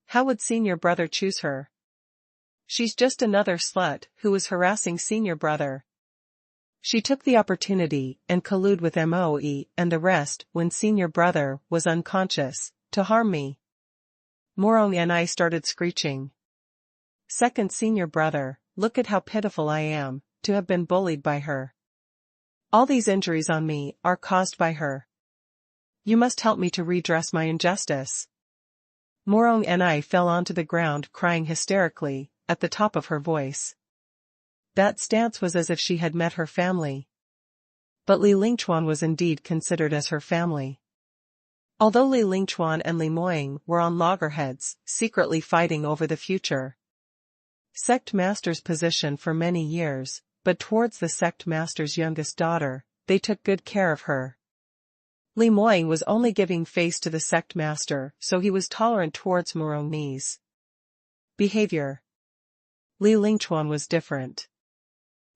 A: How would senior brother choose her? She's just another slut who was harassing senior brother. She took the opportunity and colluded with Moe and the rest when senior brother was unconscious, to harm me." Morong Ni started screeching. "Second senior brother, look at how pitiful I am, to have been bullied by her. All these injuries on me are caused by her. You must help me to redress my injustice." Morong Ni fell onto the ground crying hysterically, at the top of her voice. That stance was as if she had met her family. But Li Lingchuan was indeed considered as her family. Although Li Lingchuan and Li Moying were on loggerheads, secretly fighting over the future sect master's position for many years, but towards the sect master's youngest daughter, they took good care of her. Li Moying was only giving face to the sect master, so he was tolerant towards Morong Ni's behavior. Li Lingchuan was different.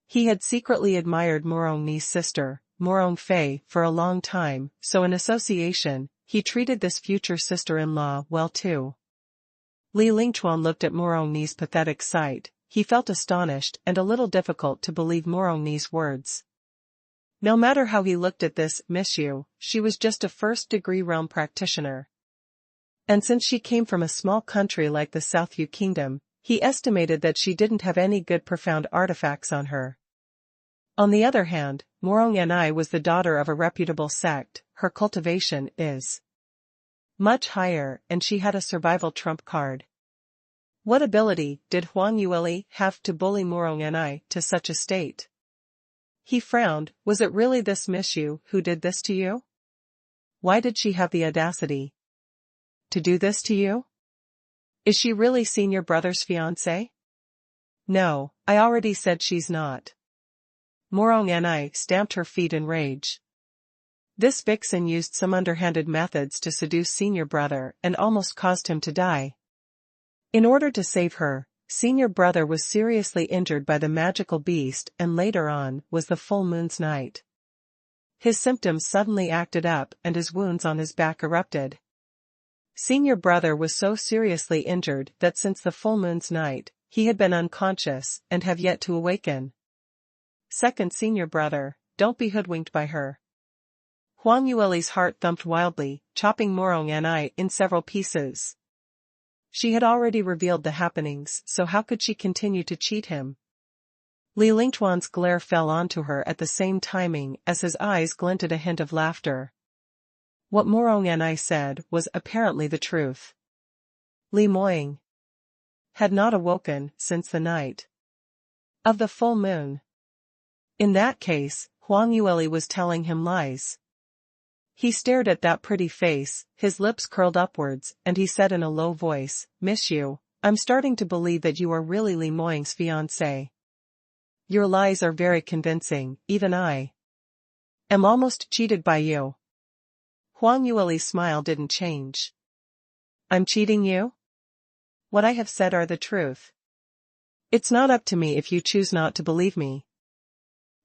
A: He had secretly admired Morong Ni's sister, Morong Fei, for a long time, so in association, he treated this future sister-in-law well too. Li Lingchuan looked at Morong Ni's pathetic sight. He felt astonished and a little difficult to believe Morong Ni's words. No matter how he looked at this Miss Yu, she was just a first-degree realm practitioner. And since she came from a small country like the South Yu Kingdom, he estimated that she didn't have any good profound artifacts on her. On the other hand, Morong Ni was the daughter of a reputable sect, her cultivation is much higher and she had a survival trump card. What ability did Huang Yueli have to bully Morong Ni to such a state? He frowned. Was it really this Miss Yu who did this to you? Why did she have the audacity to do this to you? Is she really senior brother's fiancé? No, I already said she's not. Morong Ni stamped her feet in rage. This vixen used some underhanded methods to seduce senior brother and almost caused him to die. In order to save her, senior brother was seriously injured by the magical beast, and later on was the full moon's night. His symptoms suddenly acted up and his wounds on his back erupted. Senior brother was so seriously injured that since the full moon's night, he had been unconscious and have yet to awaken. Second senior brother, don't be hoodwinked by her. Huang Yueli's heart thumped wildly, chopping Morong and I in several pieces. She had already revealed the happenings, so how could she continue to cheat him? Li Lingchuan's glare fell onto her at the same timing as his eyes glinted a hint of laughter. What Morong and I said was apparently the truth. Li Moying had not awoken since the night of the full moon. In that case, Huang Yueli was telling him lies. He stared at that pretty face, his lips curled upwards, and he said in a low voice, "Miss you, I'm starting to believe that you are really Li Moying's fiancé. Your lies are very convincing, even I am almost cheated by you." Huang Yueli's smile didn't change. "I'm cheating you? What I have said are the truth. It's not up to me if you choose not to believe me."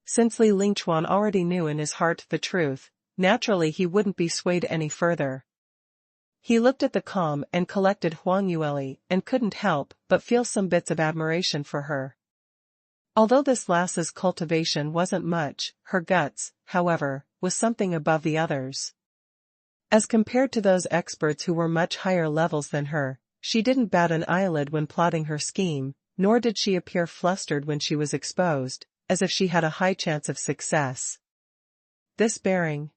A: Since Li Lingchuan already knew in his heart the truth, naturally he wouldn't be swayed any further. He looked at the calm and collected Huang Yueli and couldn't help but feel some bits of admiration for her. Although this lass's cultivation wasn't much, her guts, however, was something above the others. As compared to those experts who were much higher levels than her, she didn't bat an eyelid when plotting her scheme, nor did she appear flustered when she was exposed, as if she had a high chance of success. This bearing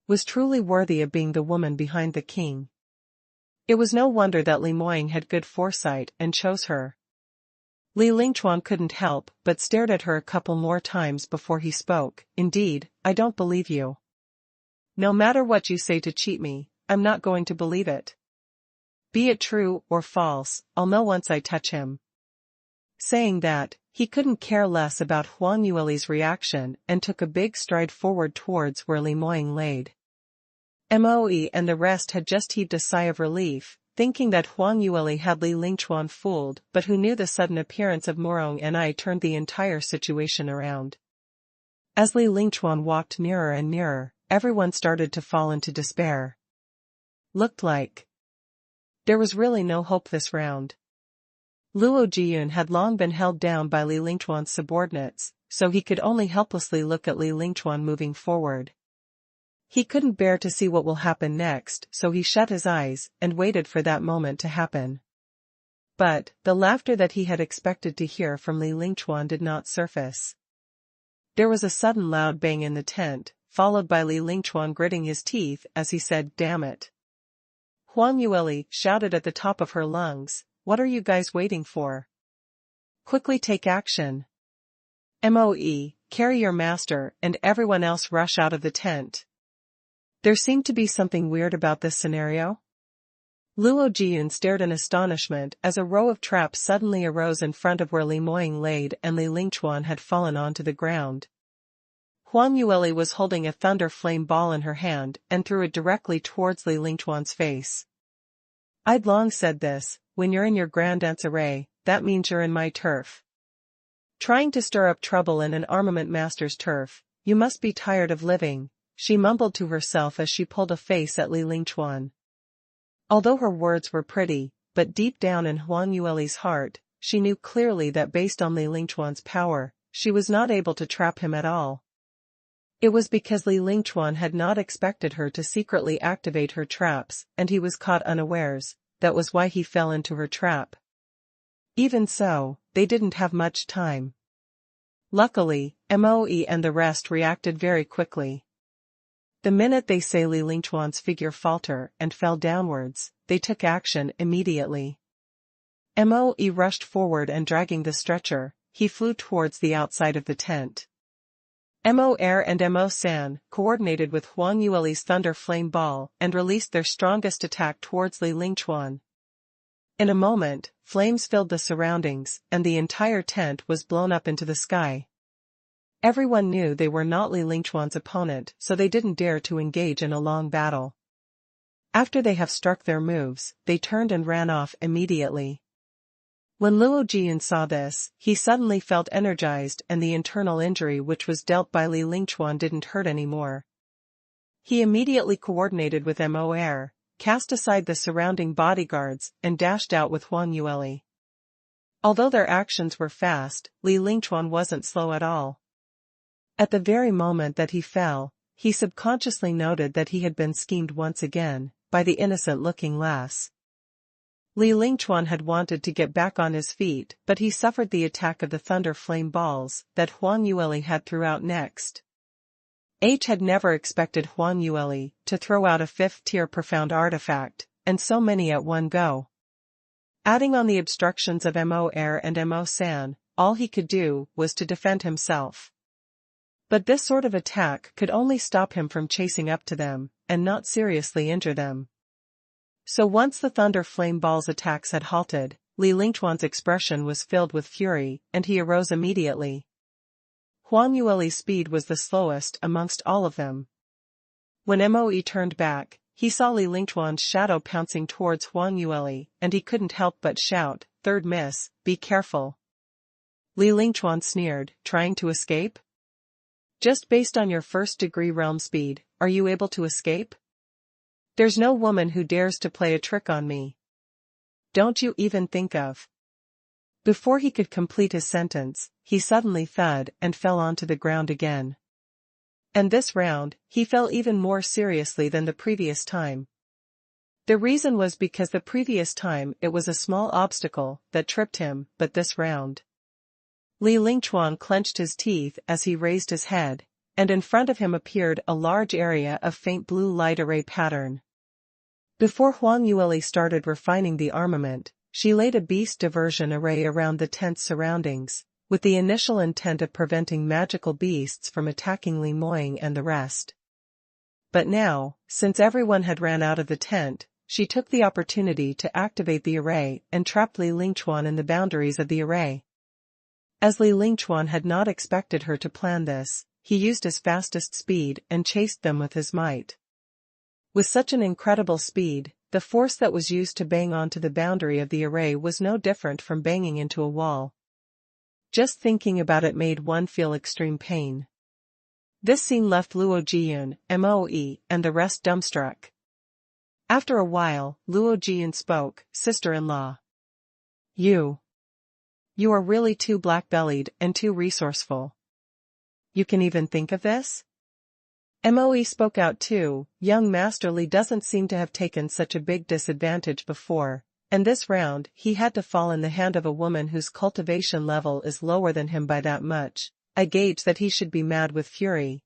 A: was truly worthy of being the woman behind the king. It was no wonder that Li Moying had good foresight and chose her. Li Lingchuan couldn't help but stared at her a couple more times before he spoke. "Indeed, I don't believe you. No matter what you say to cheat me, I'm not going to believe it. Be it true or false, I'll know once I touch him." Saying that, he couldn't care less about Huang Yueli's reaction and took a big stride forward towards where Li Moying laid. Moe and the rest had just heaved a sigh of relief, thinking that Huang Yueli had Li Lingchuan fooled, but who knew the sudden appearance of Morong and I turned the entire situation around. As Li Lingchuan walked nearer and nearer, everyone started to fall into despair. Looked like there was really no hope this round. Luo Jiyun had long been held down by Li Lingchuan's subordinates, so he could only helplessly look at Li Lingchuan moving forward. He couldn't bear to see what will happen next, so he shut his eyes and waited for that moment to happen. But the laughter that he had expected to hear from Li Lingchuan did not surface. There was a sudden loud bang in the tent, followed by Li Lingchuan gritting his teeth as he said, "Damn it." Huang Yueli shouted at the top of her lungs, "What are you guys waiting for? Quickly take action. Moe, carry your master and everyone else rush out of the tent." There seemed to be something weird about this scenario. Luo Jiyun stared in astonishment as a row of traps suddenly arose in front of where Li Moying laid and Li Lingchuan had fallen onto the ground. Huang Yueli was holding a thunder flame ball in her hand and threw it directly towards Li Lingchuan's face. "I'd long said this, when you're in your grandaunt's array, that means you're in my turf. Trying to stir up trouble in an armament master's turf, you must be tired of living," she mumbled to herself as she pulled a face at Li Lingchuan. Although her words were pretty, but deep down in Huang Yueli's heart, she knew clearly that based on Li Lingchuan's power, she was not able to trap him at all. It was because Li Lingchuan had not expected her to secretly activate her traps, and he was caught unawares, that was why he fell into her trap. Even so, they didn't have much time. Luckily, Moe and the rest reacted very quickly. The minute they saw Li Lingchuan's figure falter and fell downwards, they took action immediately. Moe rushed forward and dragging the stretcher, he flew towards the outside of the tent. Mo Air and Mo San coordinated with Huang Yueli's thunder flame ball and released their strongest attack towards Li Lingchuan. In a moment, flames filled the surroundings, and the entire tent was blown up into the sky. Everyone knew they were not Li Lingchuan's opponent, so they didn't dare to engage in a long battle. After they have struck their moves, they turned and ran off immediately. When Luo Jian saw this, he suddenly felt energized and the internal injury which was dealt by Li Lingchuan didn't hurt anymore. He immediately coordinated with Mo, cast aside the surrounding bodyguards, and dashed out with Huang Yueli. Although their actions were fast, Li Lingchuan wasn't slow at all. At the very moment that he fell, he subconsciously noted that he had been schemed once again, by the innocent-looking lass. Li Lingchuan had wanted to get back on his feet, but he suffered the attack of the thunder flame balls that Huang Yueli had threw out next. H had never expected Huang Yueli to throw out a 5th-tier profound artifact, and so many at one go. Adding on the obstructions of Mo and Mo San, all he could do was to defend himself. But this sort of attack could only stop him from chasing up to them, and not seriously injure them. So once the thunder flame ball's attacks had halted, Li Lingchuan's expression was filled with fury, and he arose immediately. Huang Yueli's speed was the slowest amongst all of them. When Moe turned back, he saw Li Lingchuan's shadow pouncing towards Huang Yueli, and he couldn't help but shout, "Third miss, be careful." Li Lingchuan sneered, "Trying to escape? Just based on your first-degree realm speed, are you able to escape? There's no woman who dares to play a trick on me. Don't you even think of." Before he could complete his sentence, he suddenly thud and fell onto the ground again. And this round, he fell even more seriously than the previous time. The reason was because the previous time it was a small obstacle that tripped him, but this round. Li Lingchuan clenched his teeth as he raised his head, and in front of him appeared a large area of faint blue light array pattern. Before Huang Yueli started refining the armament, she laid a beast diversion array around the tense surroundings, with the initial intent of preventing magical beasts from attacking Li Moying and the rest. But now, since everyone had ran out of the tent, she took the opportunity to activate the array and trap Li Lingchuan in the boundaries of the array. As Li Lingchuan had not expected her to plan this, he used his fastest speed and chased them with his might. With such an incredible speed, the force that was used to bang onto the boundary of the array was no different from banging into a wall. Just thinking about it made one feel extreme pain. This scene left Luo Jian, Moe, and the rest dumbstruck. After a while, Luo Jian spoke, "Sister-in-law. You are really too black-bellied and too resourceful. You can even think of this?" Moe spoke out too. Young Master Li doesn't seem to have taken such a big disadvantage before, and this round he had to fall in the hand of a woman whose cultivation level is lower than him by that much. I gauge that he should be mad with fury.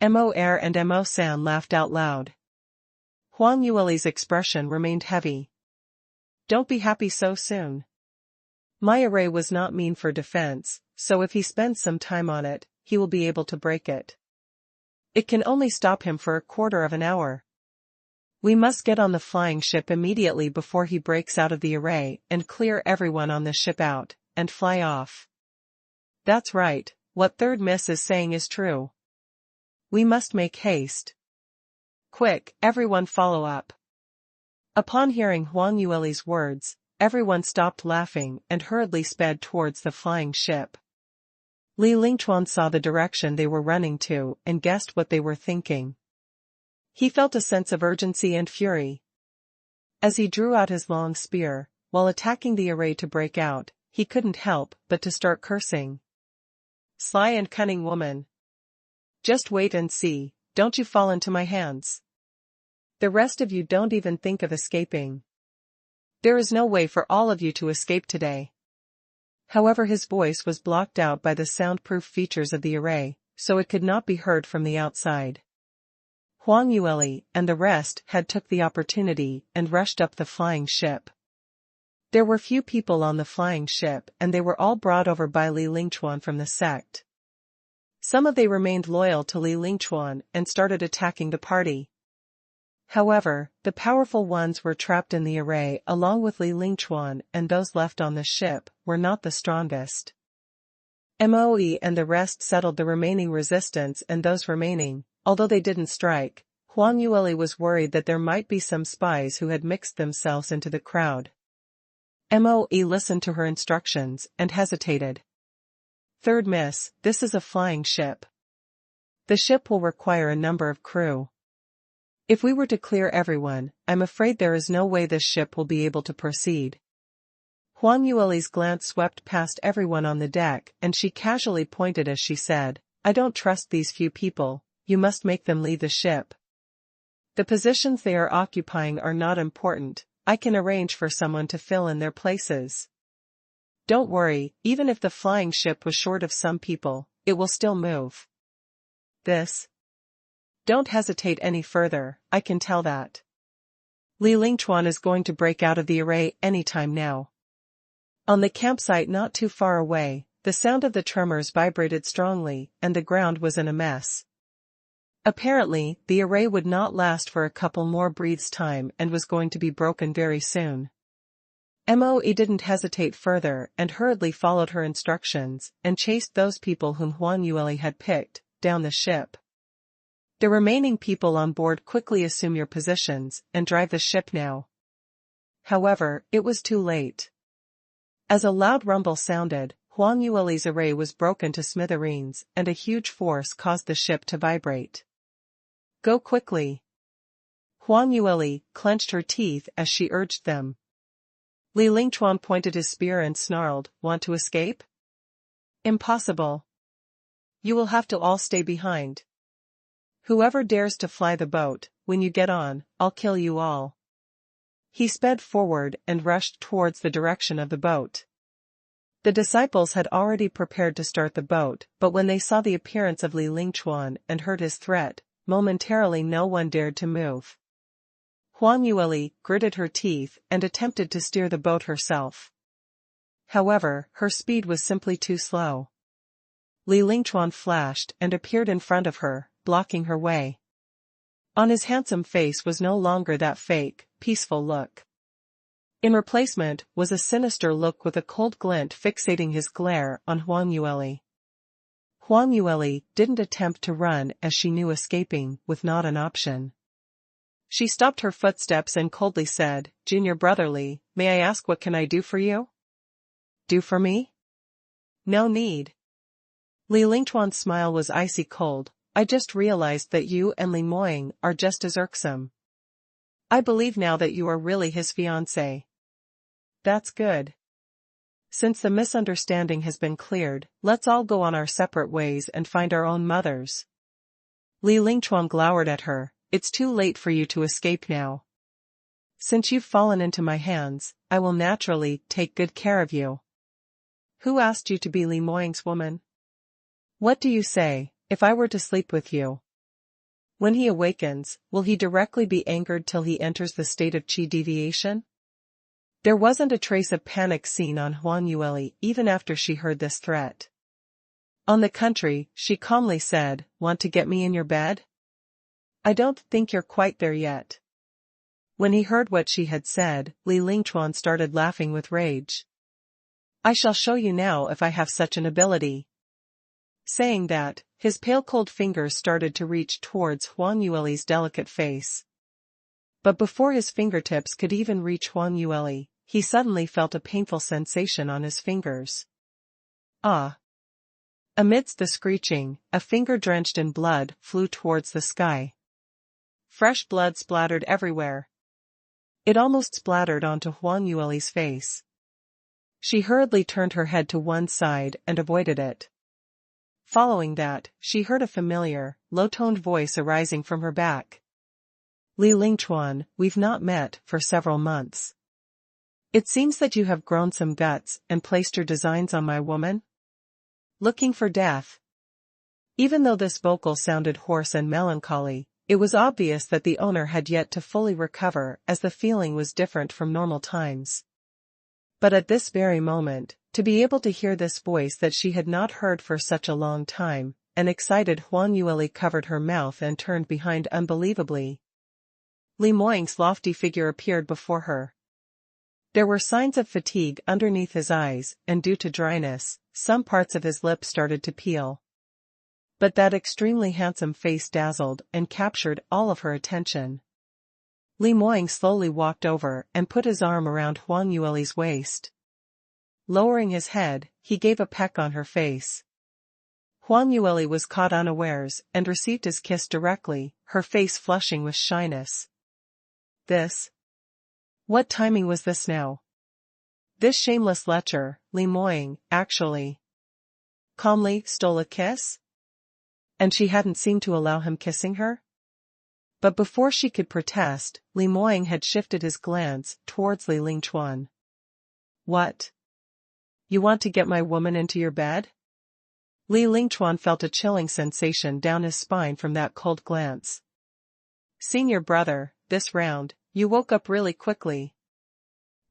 A: Mo and Mo San laughed out loud. Huang Yueli's expression remained heavy. "Don't be happy so soon. My array was not mean for defense, so if he spends some time on it, he will be able to break it. It can only stop him for a quarter of an hour. We must get on the flying ship immediately before he breaks out of the array and clear everyone on the ship out, and fly off." "That's right, what Third Miss is saying is true. We must make haste. Quick, everyone follow up." Upon hearing Huang Yueli's words, everyone stopped laughing and hurriedly sped towards the flying ship. Li Lingchuan saw the direction they were running to and guessed what they were thinking. He felt a sense of urgency and fury. As he drew out his long spear, while attacking the array to break out, he couldn't help but to start cursing. "Sly and cunning woman. Just wait and see, don't you fall into my hands. The rest of you don't even think of escaping. There is no way for all of you to escape today." However, his voice was blocked out by the soundproof features of the array, so it could not be heard from the outside. Huang Yueli and the rest had took the opportunity and rushed up the flying ship. There were few people on the flying ship and they were all brought over by Li Lingchuan from the sect. Some of they remained loyal to Li Lingchuan and started attacking the party. However, the powerful ones were trapped in the array along with Li Lingchuan, and those left on the ship were not the strongest. Moe and the rest settled the remaining resistance, and those remaining, although they didn't strike, Huang Yueli was worried that there might be some spies who had mixed themselves into the crowd. Moe listened to her instructions and hesitated. Third miss, this is a flying ship. The ship will require a number of crew. If we were to clear everyone, I'm afraid there is no way this ship will be able to proceed. Huang Yueli's glance swept past everyone on the deck, and she casually pointed as she said, I don't trust these few people, you must make them leave the ship. The positions they are occupying are not important, I can arrange for someone to fill in their places. Don't worry, even if the flying ship was short of some people, it will still move. Don't hesitate any further, I can tell that. Li Lingchuan is going to break out of the array any time now. On the campsite not too far away, the sound of the tremors vibrated strongly, and the ground was in a mess. Apparently, the array would not last for a couple more breaths' time and was going to be broken very soon. Moe didn't hesitate further and hurriedly followed her instructions and chased those people whom Huang Yueli had picked, down the ship. The remaining people on board quickly assume your positions and drive the ship now. However, it was too late. As a loud rumble sounded, Huang Yueli's array was broken to smithereens and a huge force caused the ship to vibrate. Go quickly. Huang Yueli clenched her teeth as she urged them. Li Lingchuan pointed his spear and snarled, want to escape? Impossible. You will have to all stay behind. Whoever dares to fly the boat, when you get on, I'll kill you all. He sped forward and rushed towards the direction of the boat. The disciples had already prepared to start the boat, but when they saw the appearance of Li Lingchuan and heard his threat, momentarily no one dared to move. Huang Yueli gritted her teeth and attempted to steer the boat herself. However, her speed was simply too slow. Li Lingchuan flashed and appeared in front of her, blocking her way. On his handsome face was no longer that fake, peaceful look. In replacement was a sinister look with a cold glint fixating his glare on Huang Yueli. Huang Yueli didn't attempt to run as she knew escaping was not an option. She stopped her footsteps and coldly said, Junior brotherly, may I ask what can I do for you? Do for me? No need. Li Lingchuan's smile was icy cold. I just realized that you and Li Moying are just as irksome. I believe now that you are really his fiancé. That's good. Since the misunderstanding has been cleared, let's all go on our separate ways and find our own mothers. Li Lingchuan glowered at her, it's too late for you to escape now. Since you've fallen into my hands, I will naturally take good care of you. Who asked you to be Li Moying's woman? What do you say, if I were to sleep with you? When he awakens, will he directly be angered till he enters the state of qi deviation? There wasn't a trace of panic seen on Huang Yueli even after she heard this threat. On the contrary, she calmly said, want to get me in your bed? I don't think you're quite there yet. When he heard what she had said, Li Lingchuan started laughing with rage. I shall show you now if I have such an ability. Saying that, his pale cold fingers started to reach towards Huang Yueli's delicate face. But before his fingertips could even reach Huang Yueli, he suddenly felt a painful sensation on his fingers. Ah! Amidst the screeching, a finger drenched in blood flew towards the sky. Fresh blood splattered everywhere. It almost splattered onto Huang Yueli's face. She hurriedly turned her head to one side and avoided it. Following that, she heard a familiar, low-toned voice arising from her back. Li Lingchuan, we've not met for several months. It seems that you have grown some guts and placed your designs on my woman? Looking for death. Even though this vocal sounded hoarse and melancholy, it was obvious that the owner had yet to fully recover as the feeling was different from normal times. But at this very moment, to be able to hear this voice that she had not heard for such a long time, an excited Huang Yueli covered her mouth and turned behind unbelievably. Li Moying's lofty figure appeared before her. There were signs of fatigue underneath his eyes, and due to dryness, some parts of his lips started to peel. But that extremely handsome face dazzled and captured all of her attention. Li Moying slowly walked over and put his arm around Huang Yueli's waist. Lowering his head, he gave a peck on her face. Huang Yueli was caught unawares and received his kiss directly, her face flushing with shyness. What timing was this now? This shameless lecher, Li Moying, actually calmly stole a kiss? And she hadn't seemed to allow him kissing her? But before she could protest, Li Moying had shifted his glance towards Li Lingchuan. What? You want to get my woman into your bed? Li Lingchuan felt a chilling sensation down his spine from that cold glance. Senior brother, this round, you woke up really quickly.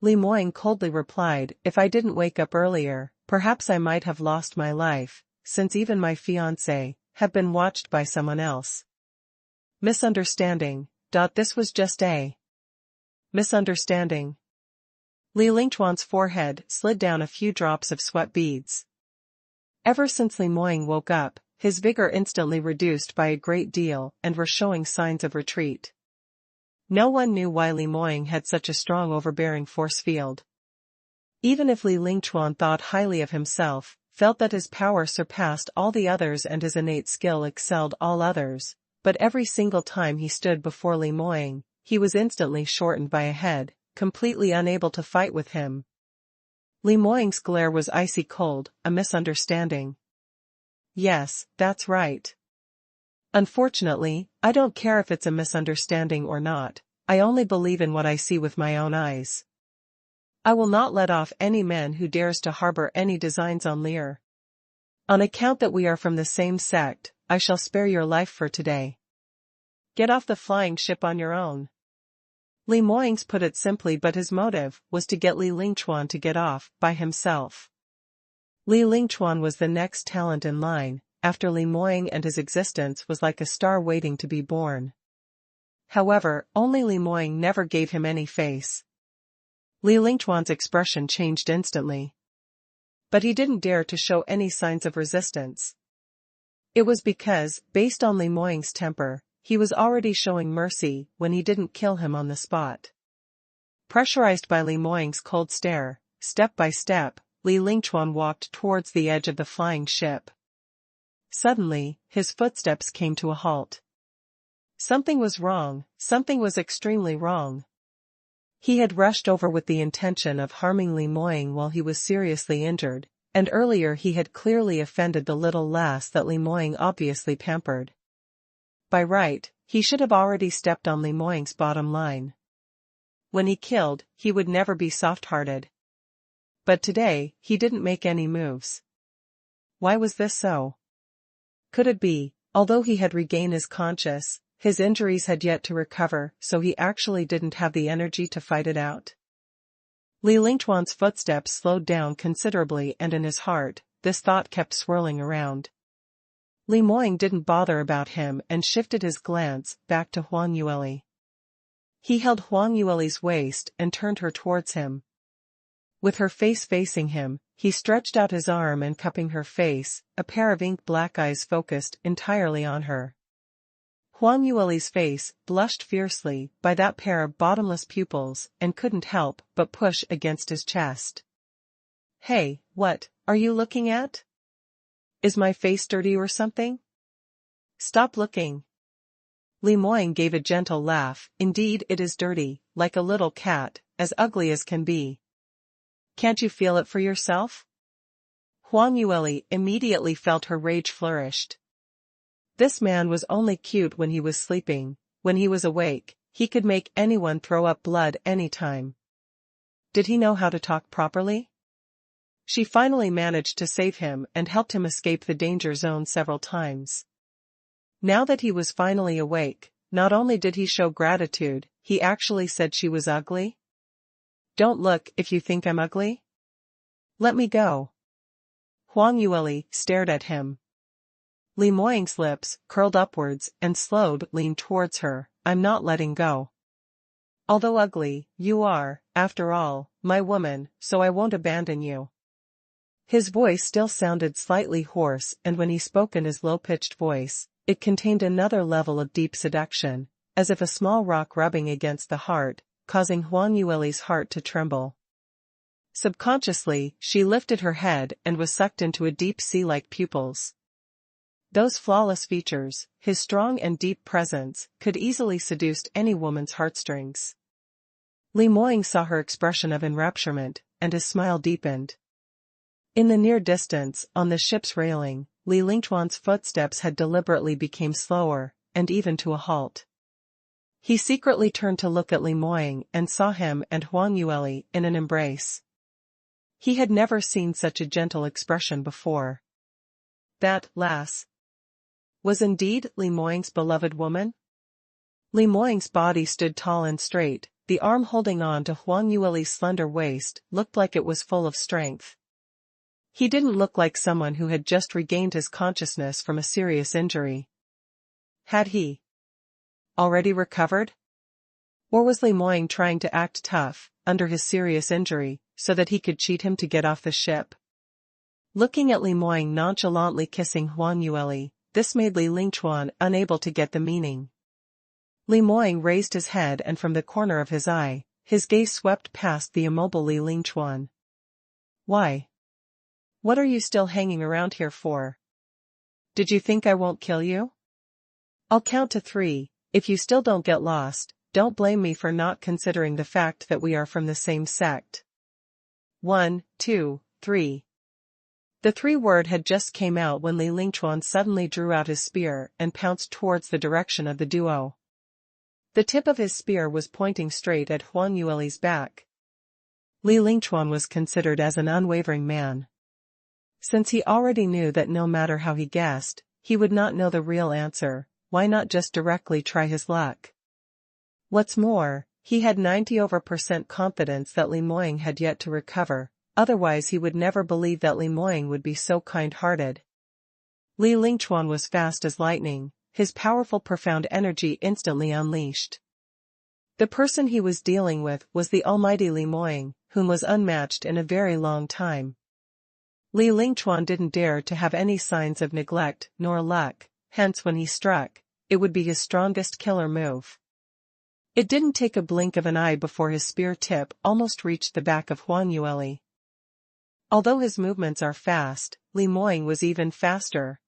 A: Li Moying coldly replied, if I didn't wake up earlier, perhaps I might have lost my life, since even my fiancé have been watched by someone else. Misunderstanding. This was just a misunderstanding. Li Lingchuan's forehead slid down a few drops of sweat beads. Ever since Li Moying woke up, his vigor instantly reduced by a great deal and were showing signs of retreat. No one knew why Li Moying had such a strong overbearing force field. Even if Li Lingchuan thought highly of himself, felt that his power surpassed all the others and his innate skill excelled all others, but every single time he stood before Li Moying, he was instantly shortened by a head, completely unable to fight with him. Li Moying's glare was icy cold, a misunderstanding. Yes, that's right. Unfortunately, I don't care if it's a misunderstanding or not, I only believe in what I see with my own eyes. I will not let off any man who dares to harbor any designs on Lear. On account that we are from the same sect, I shall spare your life for today. Get off the flying ship on your own. Li Moying's put it simply, but his motive was to get Li Lingchuan to get off by himself. Li Lingchuan was the next talent in line, after Li Moying, and his existence was like a star waiting to be born. However, only Li Moying never gave him any face. Li Lingchuan's expression changed instantly. But he didn't dare to show any signs of resistance. It was because, based on Li Moying's temper, he was already showing mercy when he didn't kill him on the spot. Pressurized by Li Moying's cold stare, step by step, Li Lingchuan walked towards the edge of the flying ship. Suddenly, his footsteps came to a halt. Something was wrong, something was extremely wrong. He had rushed over with the intention of harming Li Moying while he was seriously injured, and earlier he had clearly offended the little lass that Li Moying obviously pampered. By right, he should have already stepped on Li Moying's bottom line. When he killed, he would never be soft-hearted. But today, he didn't make any moves. Why was this so? Could it be, although he had regained his conscience, his injuries had yet to recover, so he actually didn't have the energy to fight it out? Li Lingchuan's footsteps slowed down considerably, and in his heart, this thought kept swirling around. Li Moying didn't bother about him and shifted his glance back to Huang Yueli. He held Huang Yueli's waist and turned her towards him. With her face facing him, he stretched out his arm and cupping her face, a pair of ink-black eyes focused entirely on her. Huang Yueli's face blushed fiercely by that pair of bottomless pupils and couldn't help but push against his chest. Hey, what are you looking at? Is my face dirty or something? Stop looking. Li Moying gave a gentle laugh. Indeed, it is dirty, like a little cat, as ugly as can be. Can't you feel it for yourself? Huang Yueli immediately felt her rage flourished. This man was only cute when he was sleeping. When he was awake, he could make anyone throw up blood any time. Did he know how to talk properly? She finally managed to save him and helped him escape the danger zone several times. Now that he was finally awake, not only did he show gratitude, he actually said she was ugly. Don't look if you think I'm ugly. Let me go. Huang Yueli stared at him. Li Moying's lips curled upwards and leaned towards her. I'm not letting go. Although ugly, you are, after all, my woman, so I won't abandon you." His voice still sounded slightly hoarse, and when he spoke in his low-pitched voice, it contained another level of deep seduction, as if a small rock rubbing against the heart, causing Huang Yueli's heart to tremble. Subconsciously, she lifted her head and was sucked into a deep sea-like pupils. Those flawless features, his strong and deep presence, could easily seduce any woman's heartstrings. Li Moying saw her expression of enrapturement, and his smile deepened. In the near distance, on the ship's railing, Li Lingchuan's footsteps had deliberately become slower, and even to a halt. He secretly turned to look at Li Moying and saw him and Huang Yueli in an embrace. He had never seen such a gentle expression before. That lass was indeed Li Moying's beloved woman? Li Moying's body stood tall and straight, the arm holding on to Huang Yueli's slender waist looked like it was full of strength. He didn't look like someone who had just regained his consciousness from a serious injury. Had he already recovered? Or was Li Moying trying to act tough, under his serious injury, so that he could cheat him to get off the ship? Looking at Li Moying nonchalantly kissing Huang Yueli, this made Li Lingchuan unable to get the meaning. Li Moying raised his head, and from the corner of his eye, his gaze swept past the immobile Li Lingchuan. "Why? What are you still hanging around here for? Did you think I won't kill you? I'll count to 3, if you still don't get lost, don't blame me for not considering the fact that we are from the same sect. 1, 2, 3. The 3 word had just came out when Li Lingchuan suddenly drew out his spear and pounced towards the direction of the duo. The tip of his spear was pointing straight at Huang Yueli's back. Li Lingchuan was considered as an unwavering man. Since he already knew that no matter how he guessed, he would not know the real answer, why not just directly try his luck? What's more, he had 90% confidence that Li Moying had yet to recover, otherwise he would never believe that Li Moying would be so kind-hearted. Li Lingchuan was fast as lightning, his powerful profound energy instantly unleashed. The person he was dealing with was the almighty Li Moying, whom was unmatched in a very long time. Li Lingchuan didn't dare to have any signs of neglect nor luck, hence when he struck, it would be his strongest killer move. It didn't take a blink of an eye before his spear tip almost reached the back of Huang Yueli. Although his movements are fast, Li Moying was even faster.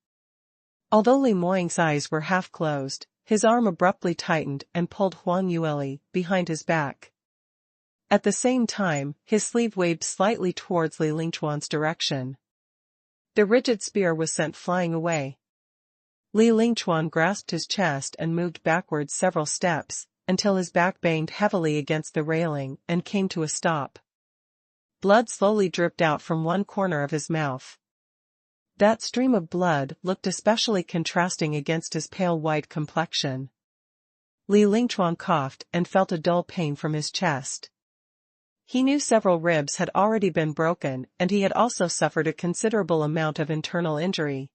A: Although Li Moying's eyes were half closed, his arm abruptly tightened and pulled Huang Yueli behind his back. At the same time, his sleeve waved slightly towards Li Lingchuan's direction. The rigid spear was sent flying away. Li Lingchuan grasped his chest and moved backwards several steps, until his back banged heavily against the railing and came to a stop. Blood slowly dripped out from one corner of his mouth. That stream of blood looked especially contrasting against his pale white complexion. Li Lingchuan coughed and felt a dull pain from his chest. He knew several ribs had already been broken, and he had also suffered a considerable amount of internal injury.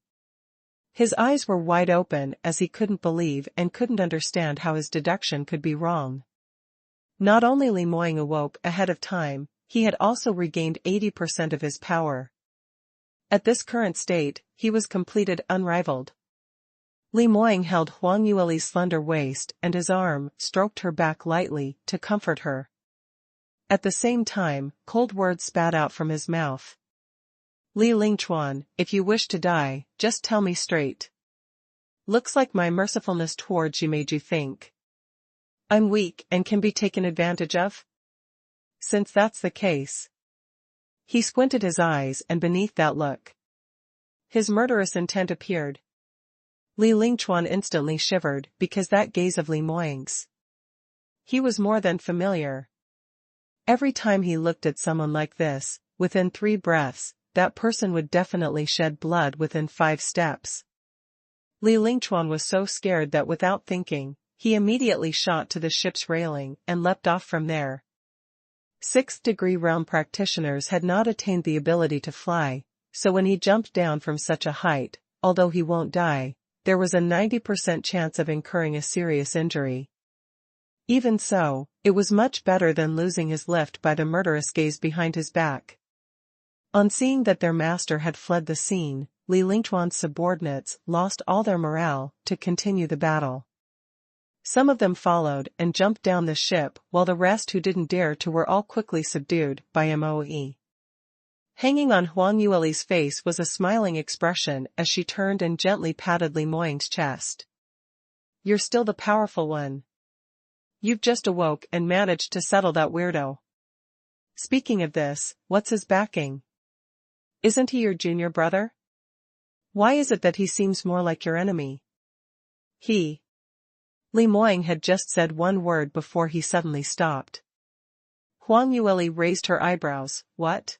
A: His eyes were wide open as he couldn't believe and couldn't understand how his deduction could be wrong. Not only Li Moying awoke ahead of time, he had also regained 80% of his power. At this current state, he was completed unrivaled. Li Moying held Huang Yueli's slender waist and his arm stroked her back lightly to comfort her. At the same time, cold words spat out from his mouth. "Li Lingchuan, if you wish to die, just tell me straight. Looks like my mercifulness towards you made you think I'm weak and can be taken advantage of? Since that's the case." He squinted his eyes, and beneath that look, his murderous intent appeared. Li Lingchuan instantly shivered because that gaze of Li Moying's. He was more than familiar. Every time he looked at someone like this, within 3 breaths, that person would definitely shed blood within 5 steps. Li Lingchuan was so scared that without thinking, he immediately shot to the ship's railing and leapt off from there. 6th-degree realm practitioners had not attained the ability to fly, so when he jumped down from such a height, although he won't die, there was a 90% chance of incurring a serious injury. Even so, it was much better than losing his lift by the murderous gaze behind his back. On seeing that their master had fled the scene, Li Lingchuan's subordinates lost all their morale to continue the battle. Some of them followed and jumped down the ship while the rest who didn't dare to were all quickly subdued by Moe. Hanging on Huang Yueli's face was a smiling expression as she turned and gently patted Li Moying's chest. "You're still the powerful one. You've just awoke and managed to settle that weirdo. Speaking of this, what's his backing? Isn't he your junior brother? Why is it that he seems more like your enemy?" He. Li Moying had just said one word before he suddenly stopped. Huang Yueli raised her eyebrows. "What?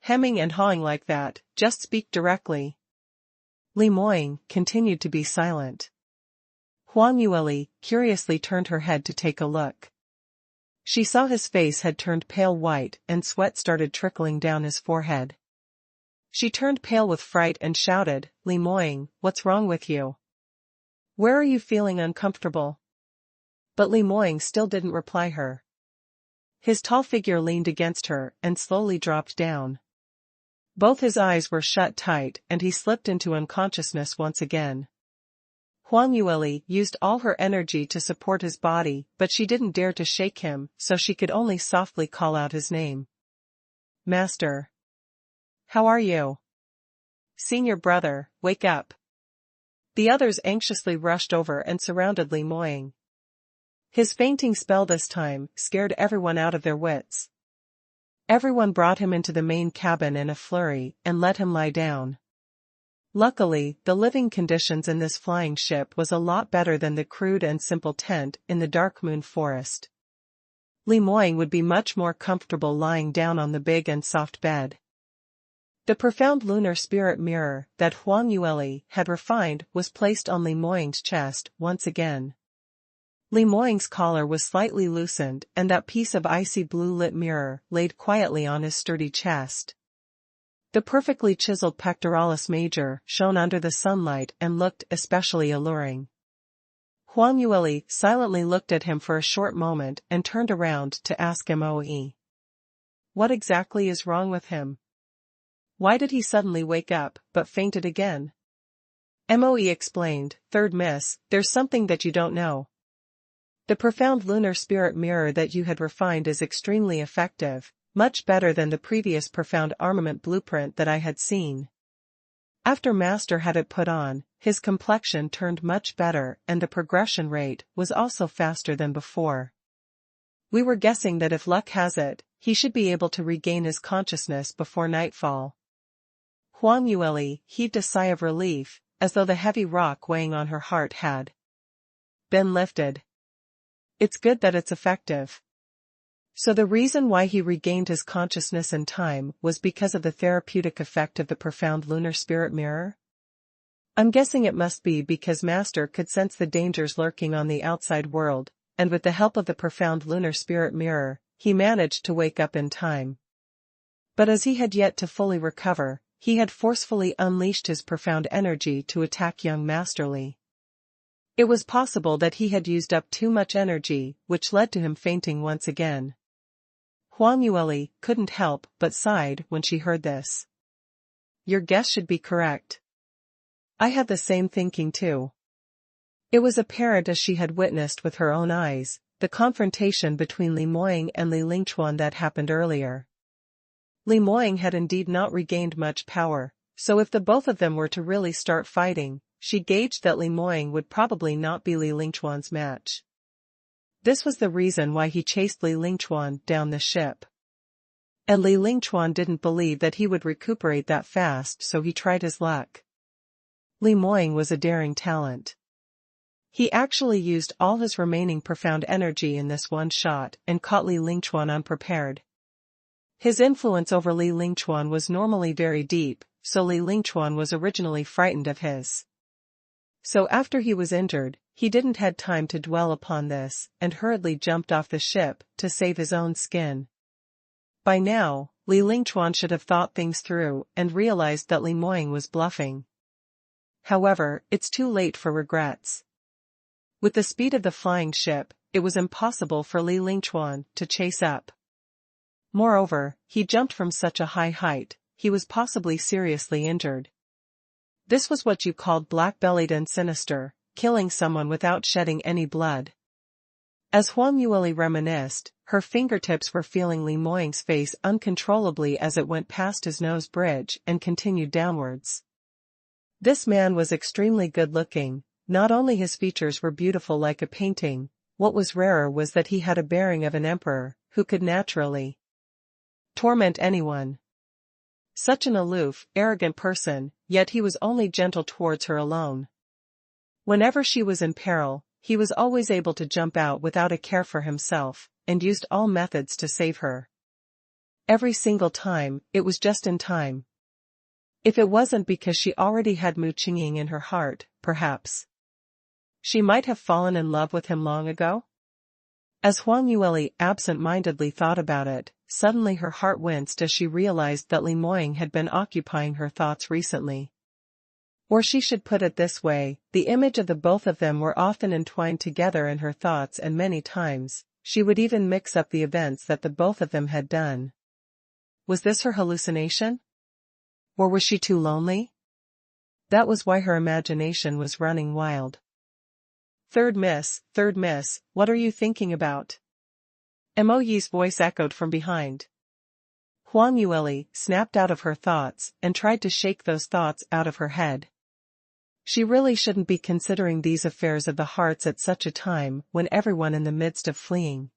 A: Hemming and hawing like that, just speak directly." Li Moying continued to be silent. Huang Yueli curiously turned her head to take a look. She saw his face had turned pale white and sweat started trickling down his forehead. She turned pale with fright and shouted, "Li Moying, what's wrong with you? Where are you feeling uncomfortable?" But Li Moying still didn't reply her. His tall figure leaned against her and slowly dropped down. Both his eyes were shut tight and he slipped into unconsciousness once again. Huang Yueli used all her energy to support his body, but she didn't dare to shake him, so she could only softly call out his name. "Master. How are you? Senior brother, wake up." The others anxiously rushed over and surrounded Li Moying. His fainting spell this time scared everyone out of their wits. Everyone brought him into the main cabin in a flurry and let him lie down. Luckily, the living conditions in this flying ship was a lot better than the crude and simple tent in the Dark Moon Forest. Li Moying would be much more comfortable lying down on the big and soft bed. The profound lunar spirit mirror that Huang Yueli had refined was placed on Li Moying's chest once again. Li Moying's collar was slightly loosened and that piece of icy blue-lit mirror laid quietly on his sturdy chest. The perfectly chiseled pectoralis major shone under the sunlight and looked especially alluring. Huang Yueli silently looked at him for a short moment and turned around to ask Moe. What exactly is wrong with him? Why did he suddenly wake up, but fainted again? Moe explained, "Third Miss, there's something that you don't know. The profound lunar spirit mirror that you had refined is extremely effective, much better than the previous profound armament blueprint that I had seen. After Master had it put on, his complexion turned much better and the progression rate was also faster than before. We were guessing that if luck has it, he should be able to regain his consciousness before nightfall." Huang Yueli heaved a sigh of relief, as though the heavy rock weighing on her heart had been lifted. It's good that it's effective. So the reason why he regained his consciousness in time was because of the therapeutic effect of the profound lunar spirit mirror? I'm guessing it must be because Master could sense the dangers lurking on the outside world, and with the help of the profound lunar spirit mirror, he managed to wake up in time. But as he had yet to fully recover, he had forcefully unleashed his profound energy to attack young Master Li. It was possible that he had used up too much energy, which led to him fainting once again. Huang Yueli couldn't help but sighed when she heard this. Your guess should be correct. I had the same thinking too. It was apparent as she had witnessed with her own eyes, the confrontation between Li Moying and Li Lingchuan that happened earlier. Li Moying had indeed not regained much power, so if the both of them were to really start fighting, she gauged that Li Moying would probably not be Li Lingchuan's match. This was the reason why he chased Li Lingchuan down the ship. And Li Lingchuan didn't believe that he would recuperate that fast, so he tried his luck. Li Moying was a daring talent. He actually used all his remaining profound energy in this one shot and caught Li Lingchuan unprepared. His influence over Li Lingchuan was normally very deep, so Li Lingchuan was originally frightened of his. So after he was injured, he didn't had time to dwell upon this, and hurriedly jumped off the ship to save his own skin. By now, Li Lingchuan should have thought things through and realized that Li Moying was bluffing. However, it's too late for regrets. With the speed of the flying ship, it was impossible for Li Lingchuan to chase up. Moreover, he jumped from such a high height, he was possibly seriously injured. This was what you called black-bellied and sinister, killing someone without shedding any blood. As Huang Yueli reminisced, her fingertips were feeling Li Moying's face uncontrollably as it went past his nose bridge and continued downwards. This man was extremely good-looking. Not only his features were beautiful like a painting, what was rarer was that he had a bearing of an emperor, who could naturally torment anyone. Such an aloof, arrogant person, yet he was only gentle towards her alone. Whenever she was in peril, he was always able to jump out without a care for himself, and used all methods to save her. Every single time, it was just in time. If it wasn't because she already had Mu Qingqing in her heart, perhaps she might have fallen in love with him long ago? As Huang Yueli absent-mindedly thought about it, suddenly her heart winced as she realized that Li Moying had been occupying her thoughts recently. Or she should put it this way, the image of the both of them were often entwined together in her thoughts, and many times, she would even mix up the events that the both of them had done. Was this her hallucination? Or was she too lonely? That was why her imagination was running wild. Third miss, what are you thinking about? Mo Yi's voice echoed from behind. Huang Yueli snapped out of her thoughts and tried to shake those thoughts out of her head. She really shouldn't be considering these affairs of the hearts at such a time when everyone in the midst of fleeing.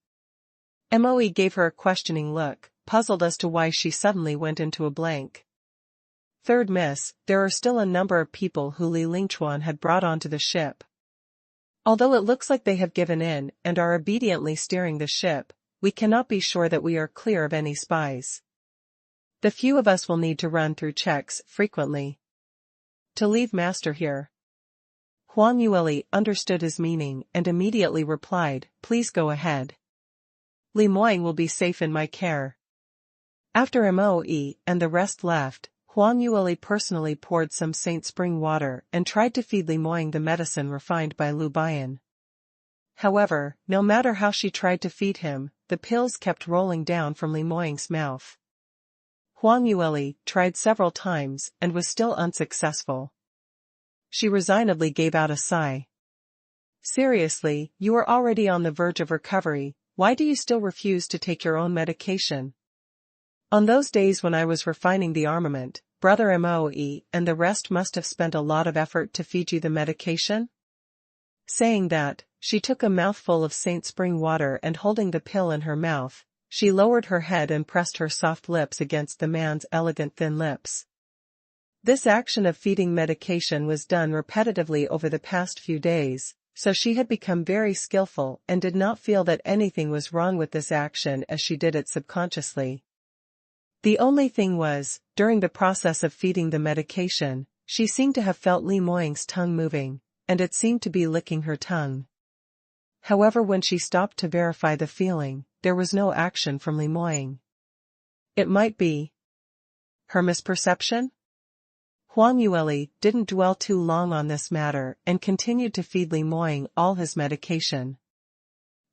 A: Mo Yi gave her a questioning look, puzzled as to why she suddenly went into a blank. Third miss, there are still a number of people who Li Lingchuan had brought onto the ship. Although it looks like they have given in and are obediently steering the ship, we cannot be sure that we are clear of any spies. The few of us will need to run through checks frequently to leave master here. Huang Yueli understood his meaning and immediately replied, please go ahead. Li Moying will be safe in my care. After Mo Yi and the rest left, Huang Yueli personally poured some Saint Spring water and tried to feed Li Moying the medicine refined by Lu Bian. However, no matter how she tried to feed him, the pills kept rolling down from Li Moying's mouth. Huang Yueli tried several times and was still unsuccessful. She resignedly gave out a sigh. Seriously, you are already on the verge of recovery, why do you still refuse to take your own medication? On those days when I was refining the armament, Brother Mo Yi and the rest must have spent a lot of effort to feed you the medication? Saying that, she took a mouthful of Saint Spring water and holding the pill in her mouth, she lowered her head and pressed her soft lips against the man's elegant thin lips. This action of feeding medication was done repetitively over the past few days, so she had become very skillful and did not feel that anything was wrong with this action as she did it subconsciously. The only thing was, during the process of feeding the medication, she seemed to have felt Li Moying's tongue moving, and it seemed to be licking her tongue. However, when she stopped to verify the feeling, there was no action from Li Moying. It might be her misperception? Huang Yueli didn't dwell too long on this matter and continued to feed Li Moying all his medication.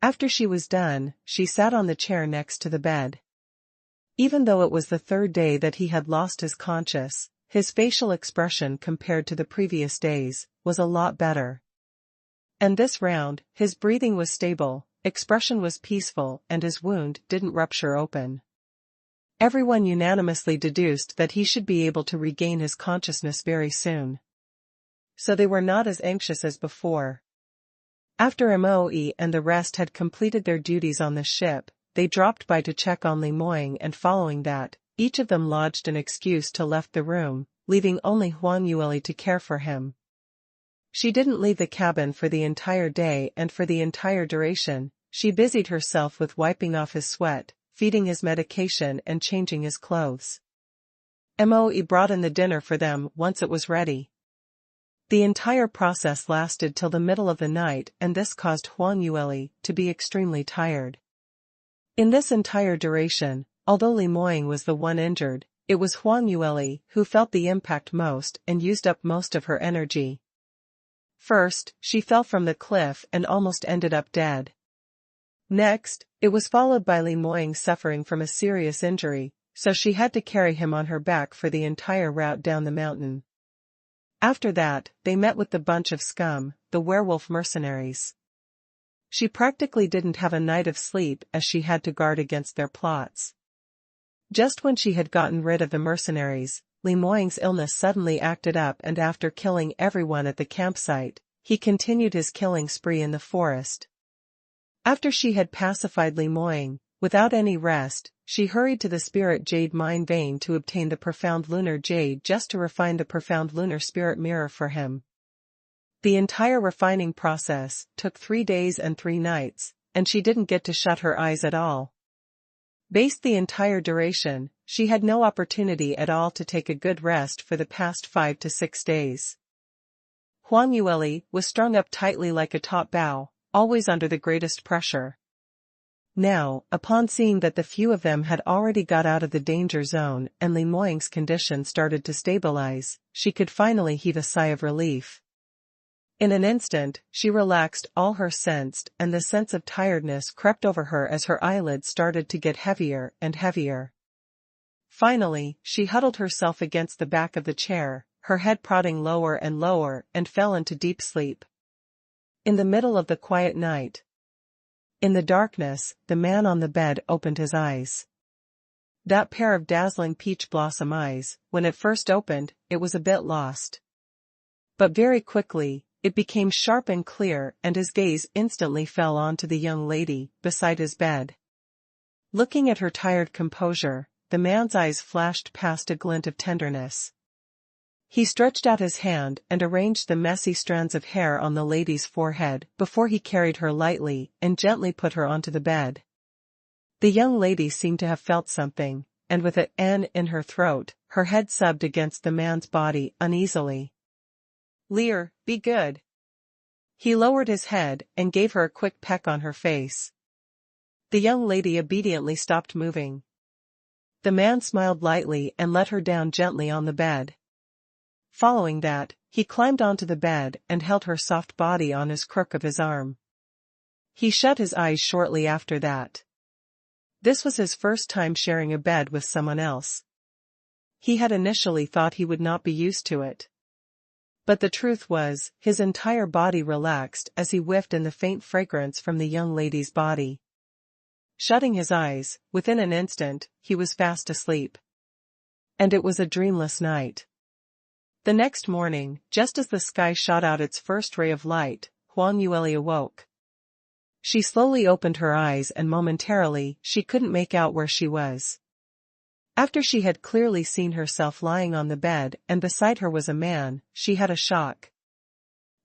A: After she was done, she sat on the chair next to the bed. Even though it was the third day that he had lost his conscience, his facial expression compared to the previous days was a lot better. And this round, his breathing was stable, expression was peaceful, and his wound didn't rupture open. Everyone unanimously deduced that he should be able to regain his consciousness very soon. So they were not as anxious as before. After Mo Yi and the rest had completed their duties on the ship, they dropped by to check on Li Moying, and following that, each of them lodged an excuse to left the room, leaving only Huang Yueli to care for him. She didn't leave the cabin for the entire day, and for the entire duration, she busied herself with wiping off his sweat, feeding his medication and changing his clothes. Mo Yi brought in the dinner for them once it was ready. The entire process lasted till the middle of the night, and this caused Huang Yueli to be extremely tired. In this entire duration, although Li Moying was the one injured, it was Huang Yueli who felt the impact most and used up most of her energy. First, she fell from the cliff and almost ended up dead. Next, it was followed by Li Moying suffering from a serious injury, so she had to carry him on her back for the entire route down the mountain. After that, they met with the bunch of scum, the werewolf mercenaries. She practically didn't have a night of sleep as she had to guard against their plots. Just when she had gotten rid of the mercenaries, Li Moying's illness suddenly acted up, and after killing everyone at the campsite, he continued his killing spree in the forest. After she had pacified Li Moying, without any rest, she hurried to the Spirit Jade mine vein to obtain the Profound Lunar Jade just to refine the Profound Lunar Spirit Mirror for him. The entire refining process took 3 days and 3 nights, and she didn't get to shut her eyes at all. Based the entire duration, she had no opportunity at all to take a good rest for the past 5 to 6 days. Huang Yueli was strung up tightly like a top bow, always under the greatest pressure. Now, upon seeing that the few of them had already got out of the danger zone and Li Moying's condition started to stabilize, she could finally heave a sigh of relief. In an instant, she relaxed all her sensed, and the sense of tiredness crept over her as her eyelids started to get heavier and heavier. Finally, she huddled herself against the back of the chair, her head prodding lower and lower, and fell into deep sleep. In the middle of the quiet night, in the darkness, the man on the bed opened his eyes. That pair of dazzling peach blossom eyes, when it first opened, it was a bit lost. But very quickly, it became sharp and clear, and his gaze instantly fell onto the young lady beside his bed. Looking at her tired composure, the man's eyes flashed past a glint of tenderness. He stretched out his hand and arranged the messy strands of hair on the lady's forehead before he carried her lightly and gently put her onto the bed. The young lady seemed to have felt something, and with an N in her throat, her head subbed against the man's body uneasily. "Lear, be good." He lowered his head and gave her a quick peck on her face. The young lady obediently stopped moving. The man smiled lightly and let her down gently on the bed. Following that, he climbed onto the bed and held her soft body on his crook of his arm. He shut his eyes shortly after that. This was his first time sharing a bed with someone else. He had initially thought he would not be used to it. But the truth was, his entire body relaxed as he whiffed in the faint fragrance from the young lady's body. Shutting his eyes, within an instant, he was fast asleep. And it was a dreamless night. The next morning, just as the sky shot out its first ray of light, Huang Yueli awoke. She slowly opened her eyes and momentarily, she couldn't make out where she was. After she had clearly seen herself lying on the bed and beside her was a man, she had a shock.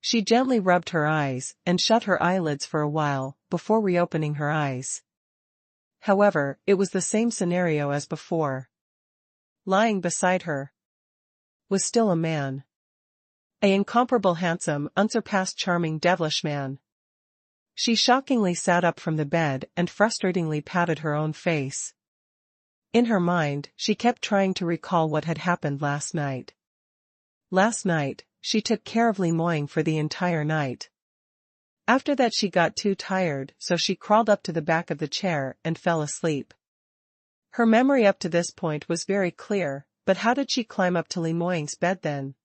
A: She gently rubbed her eyes and shut her eyelids for a while, before reopening her eyes. However, it was the same scenario as before. Lying beside her was still a man. An incomparable handsome, unsurpassed charming devilish man. She shockingly sat up from the bed and frustratingly patted her own face. In her mind, she kept trying to recall what had happened last night. Last night, she took care of Li Moying for the entire night. After that she got too tired, so she crawled up to the back of the chair and fell asleep. Her memory up to this point was very clear, but how did she climb up to Li Moying's bed then?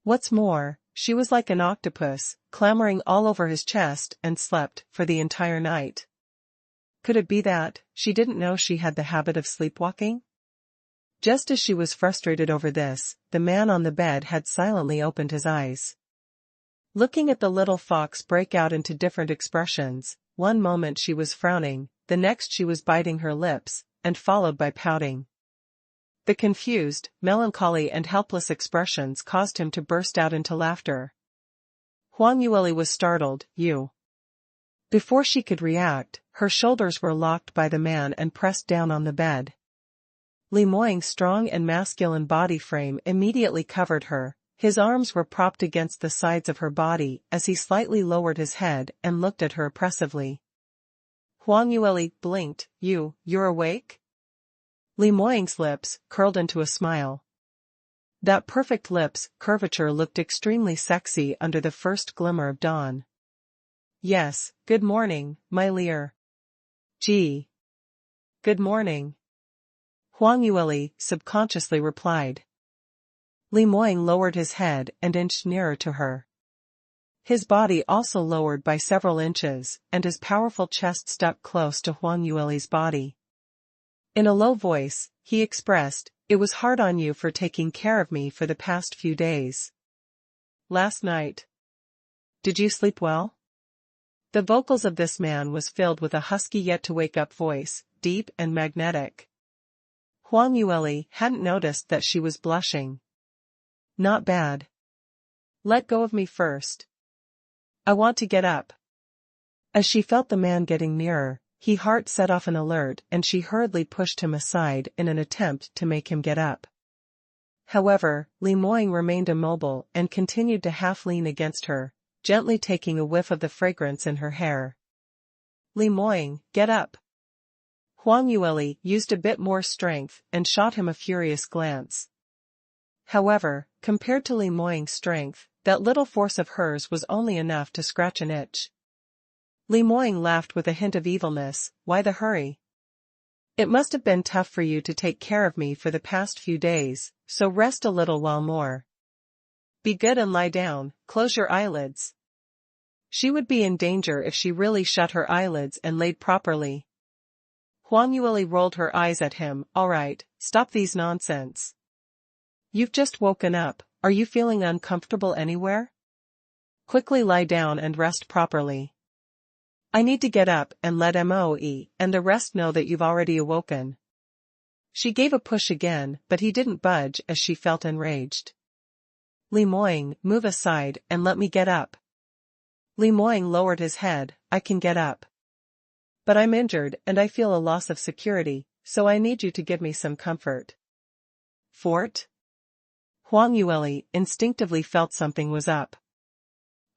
A: What's more, she was like an octopus, clambering all over his chest and slept for the entire night. Could it be that she didn't know she had the habit of sleepwalking? Just as she was frustrated over this, the man on the bed had silently opened his eyes. Looking at the little fox break out into different expressions, one moment she was frowning, the next she was biting her lips, and followed by pouting. The confused, melancholy and helpless expressions caused him to burst out into laughter. Huang Yueli was startled. "You." Before she could react, her shoulders were locked by the man and pressed down on the bed. Li Moying's strong and masculine body frame immediately covered her, his arms were propped against the sides of her body as he slightly lowered his head and looked at her oppressively. Huang Yueli blinked. You're awake?" Li Moying's lips curled into a smile. That perfect lips curvature looked extremely sexy under the first glimmer of dawn. "Yes, good morning, my Lear." Gee. Good morning. Huang Yueli subconsciously replied. Li Moying lowered his head and inched nearer to her. His body also lowered by several inches, and his powerful chest stuck close to Huang Yueli's body. In a low voice, he expressed, "It was hard on you for taking care of me for the past few days. Last night. Did you sleep well?" The vocals of this man was filled with a husky yet-to-wake-up voice, deep and magnetic. Huang Yueli hadn't noticed that she was blushing. Not bad. Let go of me first. I want to get up. As she felt the man getting nearer, her heart set off an alert and she hurriedly pushed him aside in an attempt to make him get up. However, Li Moying remained immobile and continued to half lean against her, gently taking a whiff of the fragrance in her hair. Li Moying, get up. Huang Yueli used a bit more strength and shot him a furious glance. However, compared to Li Moying's strength, that little force of hers was only enough to scratch an itch. Li Moying laughed with a hint of evilness. Why the hurry? It must have been tough for you to take care of me for the past few days, so rest a little while more. Be good and lie down, close your eyelids. She would be in danger if she really shut her eyelids and laid properly. Huang Yueli rolled her eyes at him. All right, stop these nonsense. You've just woken up, are you feeling uncomfortable anywhere? Quickly lie down and rest properly. I need to get up and let Moe and the rest know that you've already awoken. She gave a push again, but he didn't budge as she felt enraged. Li Moying, move aside and let me get up. Li Moying lowered his head. I can get up. But I'm injured and I feel a loss of security, so I need you to give me some comfort. Fort? Huang Yueli instinctively felt something was up.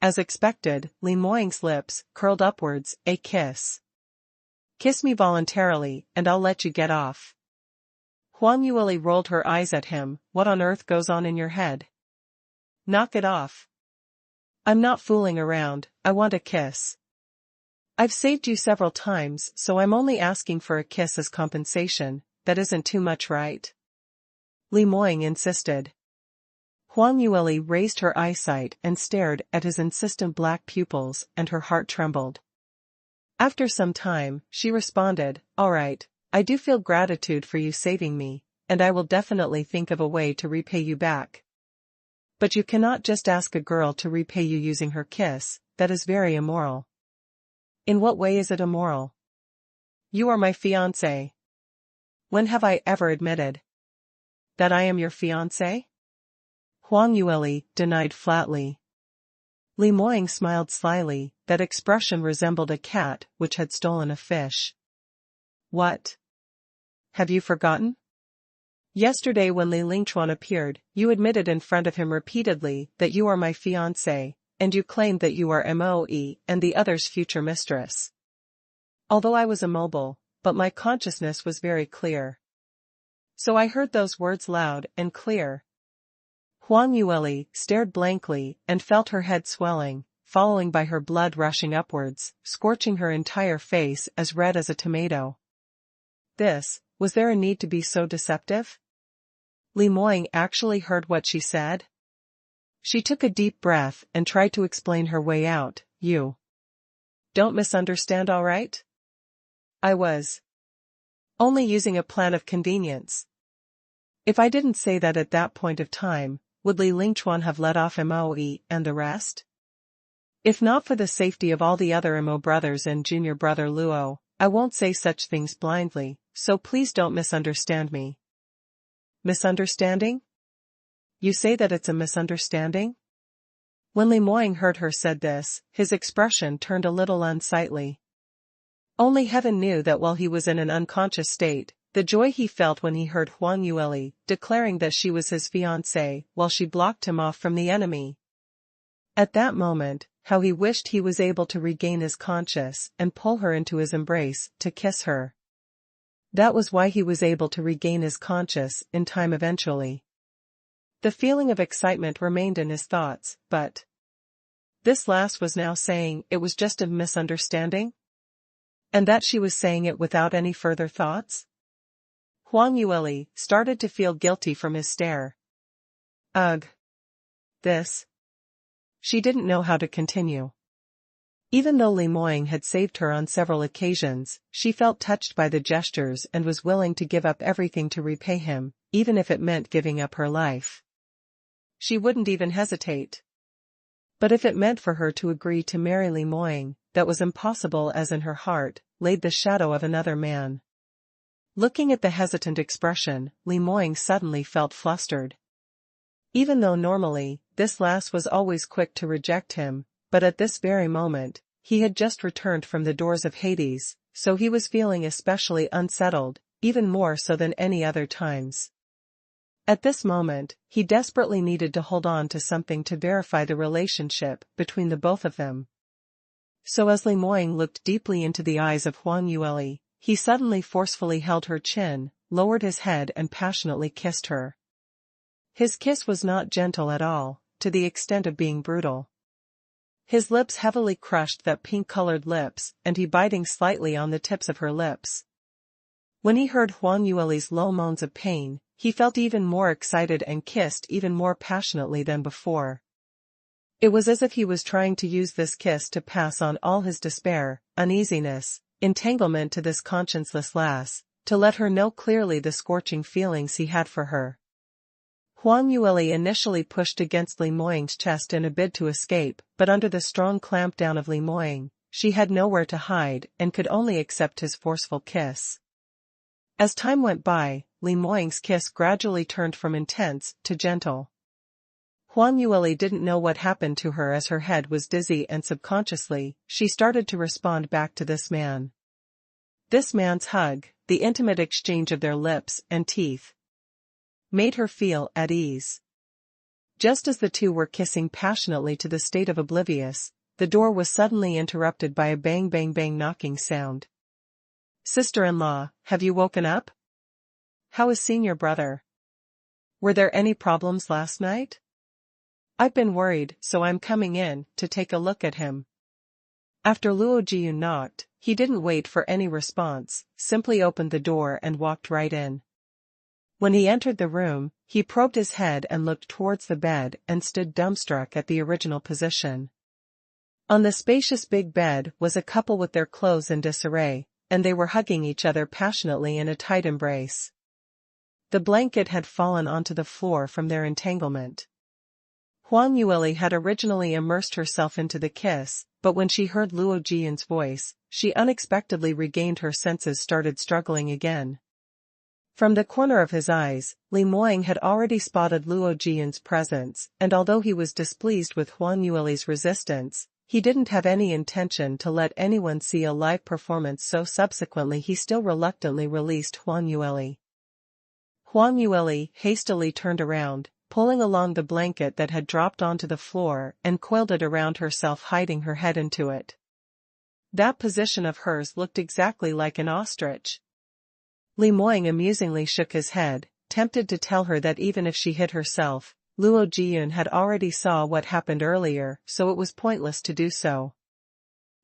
A: As expected, Li Moying's lips curled upwards. A kiss. Kiss me voluntarily and I'll let you get off. Huang Yueli rolled her eyes at him. What on earth goes on in your head? Knock it off. I'm not fooling around, I want a kiss. I've saved you several times, so I'm only asking for a kiss as compensation. That isn't too much, right? Li Moying insisted. Huang Yueli raised her eyesight and stared at his insistent black pupils, and her heart trembled. After some time, she responded, all right, I do feel gratitude for you saving me, and I will definitely think of a way to repay you back. But you cannot just ask a girl to repay you using her kiss, that is very immoral. In what way is it immoral? You are my fiancé. When have I ever admitted that I am your fiancé? Huang Yueli denied flatly. Li Moying smiled slyly, that expression resembled a cat which had stolen a fish. What? Have you forgotten? Yesterday when Li Lingchuan appeared, you admitted in front of him repeatedly that you are my fiancé, and you claimed that you are Moe and the other's future mistress. Although I was immobile, but my consciousness was very clear. So I heard those words loud and clear. Huang Yueli stared blankly and felt her head swelling, following by her blood rushing upwards, scorching her entire face as red as a tomato. Was there a need to be so deceptive? Li Moying actually heard what she said. She took a deep breath and tried to explain her way out. You don't misunderstand, all right? I was only using a plan of convenience. If I didn't say that at that point of time, would Li Lingchuan have let off Moe and the rest? If not for the safety of all the other Mo brothers and junior brother Luo, I won't say such things blindly, so please don't misunderstand me. Misunderstanding? You say that it's a misunderstanding? When Li Moying heard her said this, his expression turned a little unsightly. Only heaven knew that while he was in an unconscious state, the joy he felt when he heard Huang Yueli declaring that she was his fiancée while she blocked him off from the enemy. At that moment, how he wished he was able to regain his conscience and pull her into his embrace to kiss her. That was why he was able to regain his conscience in time eventually. The feeling of excitement remained in his thoughts, but this last was now saying it was just a misunderstanding? And that she was saying it without any further thoughts? Huang Yueli started to feel guilty from his stare. Ugh. This. She didn't know how to continue. Even though Li Moying had saved her on several occasions, she felt touched by the gestures and was willing to give up everything to repay him, even if it meant giving up her life. She wouldn't even hesitate. But if it meant for her to agree to marry Li Moying, that was impossible, as in her heart laid the shadow of another man. Looking at the hesitant expression, Li Moying suddenly felt flustered. Even though normally, this lass was always quick to reject him, but at this very moment, he had just returned from the doors of Hades, so he was feeling especially unsettled, even more so than any other times. At this moment, he desperately needed to hold on to something to verify the relationship between the both of them. So as Li Moying looked deeply into the eyes of Huang Yueli, he suddenly forcefully held her chin, lowered his head and passionately kissed her. His kiss was not gentle at all, to the extent of being brutal. His lips heavily crushed that pink-colored lips, and he biting slightly on the tips of her lips. When he heard Huang Yueli's low moans of pain, he felt even more excited and kissed even more passionately than before. It was as if he was trying to use this kiss to pass on all his despair, uneasiness, entanglement to this conscienceless lass, to let her know clearly the scorching feelings he had for her. Huang Yueli initially pushed against Li Moying's chest in a bid to escape, but under the strong clampdown of Li Moying, she had nowhere to hide and could only accept his forceful kiss. As time went by, Li Moying's kiss gradually turned from intense to gentle. Huang Yueli didn't know what happened to her as her head was dizzy, and subconsciously, she started to respond back to this man. This man's hug, the intimate exchange of their lips and teeth, made her feel at ease. Just as the two were kissing passionately to the state of oblivious, the door was suddenly interrupted by a bang-bang-bang knocking sound. "Sister-in-law, have you woken up? How is senior brother? Were there any problems last night? I've been worried, so I'm coming in to take a look at him." After Luo Jiyun knocked, he didn't wait for any response, simply opened the door and walked right in. When he entered the room, he probed his head and looked towards the bed and stood dumbstruck at the original position. On the spacious big bed was a couple with their clothes in disarray, and they were hugging each other passionately in a tight embrace. The blanket had fallen onto the floor from their entanglement. Huang Yueli had originally immersed herself into the kiss, but when she heard Luo Jiyun's voice, she unexpectedly regained her senses, started struggling again. From the corner of his eyes, Li Moying had already spotted Luo Jiyun's presence, and although he was displeased with Huang Yueli's resistance, he didn't have any intention to let anyone see a live performance, so subsequently he still reluctantly released Huang Yueli. Huang Yueli hastily turned around, pulling along the blanket that had dropped onto the floor and coiled it around herself, hiding her head into it. That position of hers looked exactly like an ostrich. Li Moying amusingly shook his head, tempted to tell her that even if she hid herself, Luo Jiyun had already saw what happened earlier, so it was pointless to do so.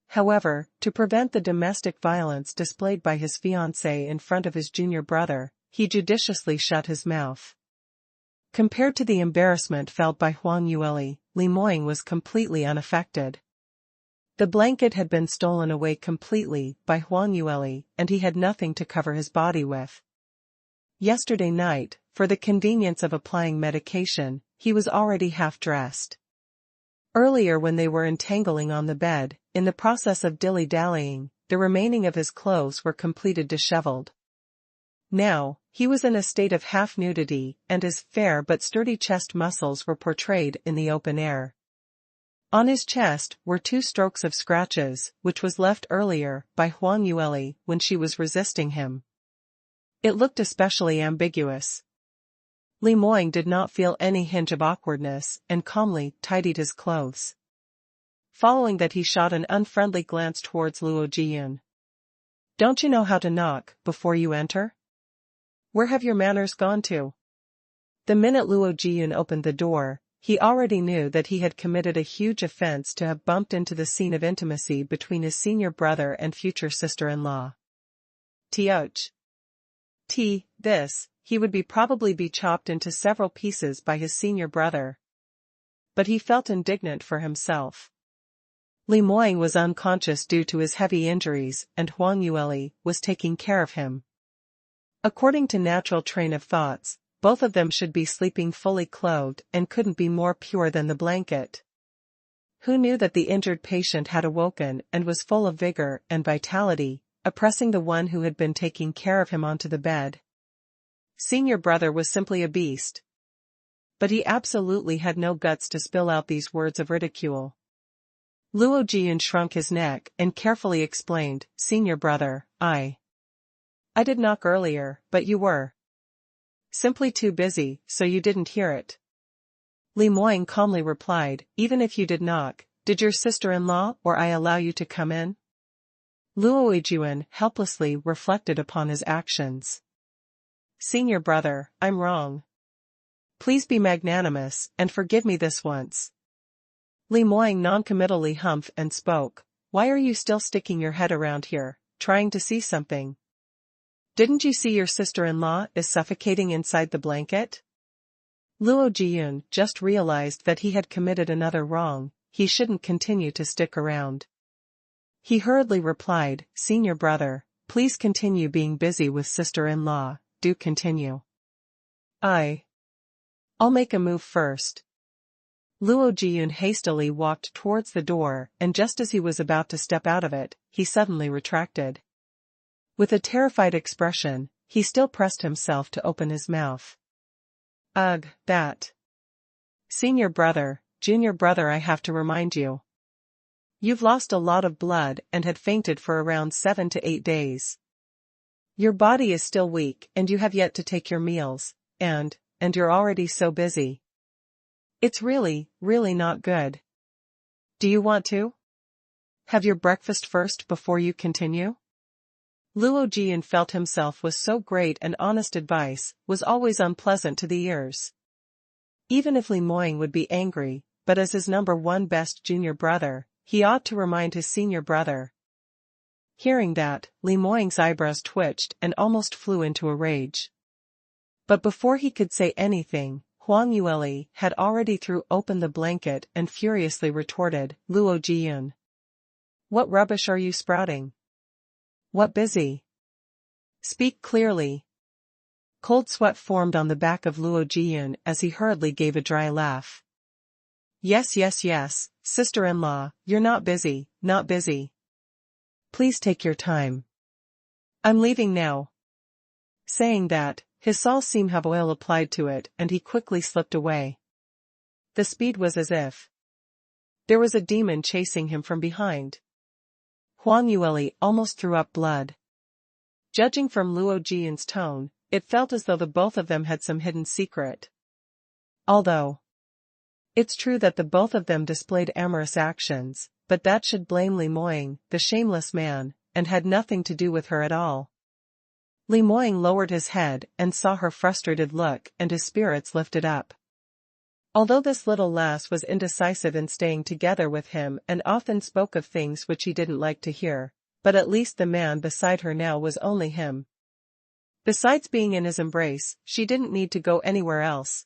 A: However, to prevent the domestic violence displayed by his fiancée in front of his junior brother, he judiciously shut his mouth. Compared to the embarrassment felt by Huang Yueli, Li Moying was completely unaffected. The blanket had been stolen away completely by Huang Yueli, and he had nothing to cover his body with. Yesterday night, for the convenience of applying medication, he was already half-dressed. Earlier, when they were entangling on the bed, in the process of dilly-dallying, the remaining of his clothes were completed disheveled. Now, he was in a state of half-nudity, and his fair but sturdy chest muscles were portrayed in the open air. On his chest were 2 strokes of scratches, which was left earlier by Huang Yueli when she was resisting him. It looked especially ambiguous. Li Moying did not feel any hint of awkwardness and calmly tidied his clothes. Following that, he shot an unfriendly glance towards Luo Jiyun. "Don't you know how to knock before you enter? Where have your manners gone to?" The minute Luo Jiyun opened the door, he already knew that he had committed a huge offense to have bumped into the scene of intimacy between his senior brother and future sister-in-law. This, he would probably be chopped into several pieces by his senior brother. But he felt indignant for himself. Li Moying was unconscious due to his heavy injuries, and Huang Yueli was taking care of him. According to natural train of thoughts, both of them should be sleeping fully clothed and couldn't be more pure than the blanket. Who knew that the injured patient had awoken and was full of vigor and vitality, oppressing the one who had been taking care of him onto the bed? Senior brother was simply a beast. But he absolutely had no guts to spill out these words of ridicule. Luo Jian shrunk his neck and carefully explained, "Senior brother, I did knock earlier, but you were simply too busy, so you didn't hear it." Li Moying calmly replied, "Even if you did knock, did your sister-in-law or I allow you to come in?" Luo Jian helplessly reflected upon his actions. "Senior brother, I'm wrong. Please be magnanimous and forgive me this once." Li Moying noncommittally humphed and spoke, "Why are you still sticking your head around here, trying to see something? Didn't you see your sister-in-law is suffocating inside the blanket?" Luo Jian just realized that he had committed another wrong. He shouldn't continue to stick around. He hurriedly replied, "Senior brother, please continue being busy with sister-in-law, do continue. I'll make a move first." Luo Jian hastily walked towards the door, and just as he was about to step out of it, he suddenly retracted. With a terrified expression, he still pressed himself to open his mouth. "Ugh, that. Senior brother, junior brother, I have to remind you. You've lost a lot of blood and had fainted for around 7 to 8 days. Your body is still weak and you have yet to take your meals, and you're already so busy. It's really not good. Do you want to have your breakfast first before you continue?" Luo Jian felt himself was so great, and honest advice was always unpleasant to the ears. Even if Li Moying would be angry, but as his number one best junior brother, he ought to remind his senior brother. Hearing that, Li Moying's eyebrows twitched and almost flew into a rage. But before he could say anything, Huang Yueli had already threw open the blanket and furiously retorted, "Luo Jian, what rubbish are you sprouting? What busy? Speak clearly." Cold sweat formed on the back of Luo Jian as he hurriedly gave a dry laugh. Yes, sister-in-law, you're not busy, not busy. Please take your time. I'm leaving now." Saying that, his salseam have oil applied to it and he quickly slipped away. The speed was as if there was a demon chasing him from behind. Huang Yueli almost threw up blood. Judging from Luo Jian's tone, it felt as though the both of them had some hidden secret. Although it's true that the both of them displayed amorous actions, but that should blame Li Moying, the shameless man, and had nothing to do with her at all. Li Moying lowered his head and saw her frustrated look, and his spirits lifted up. Although this little lass was indecisive in staying together with him and often spoke of things which he didn't like to hear, but at least the man beside her now was only him. Besides being in his embrace, she didn't need to go anywhere else.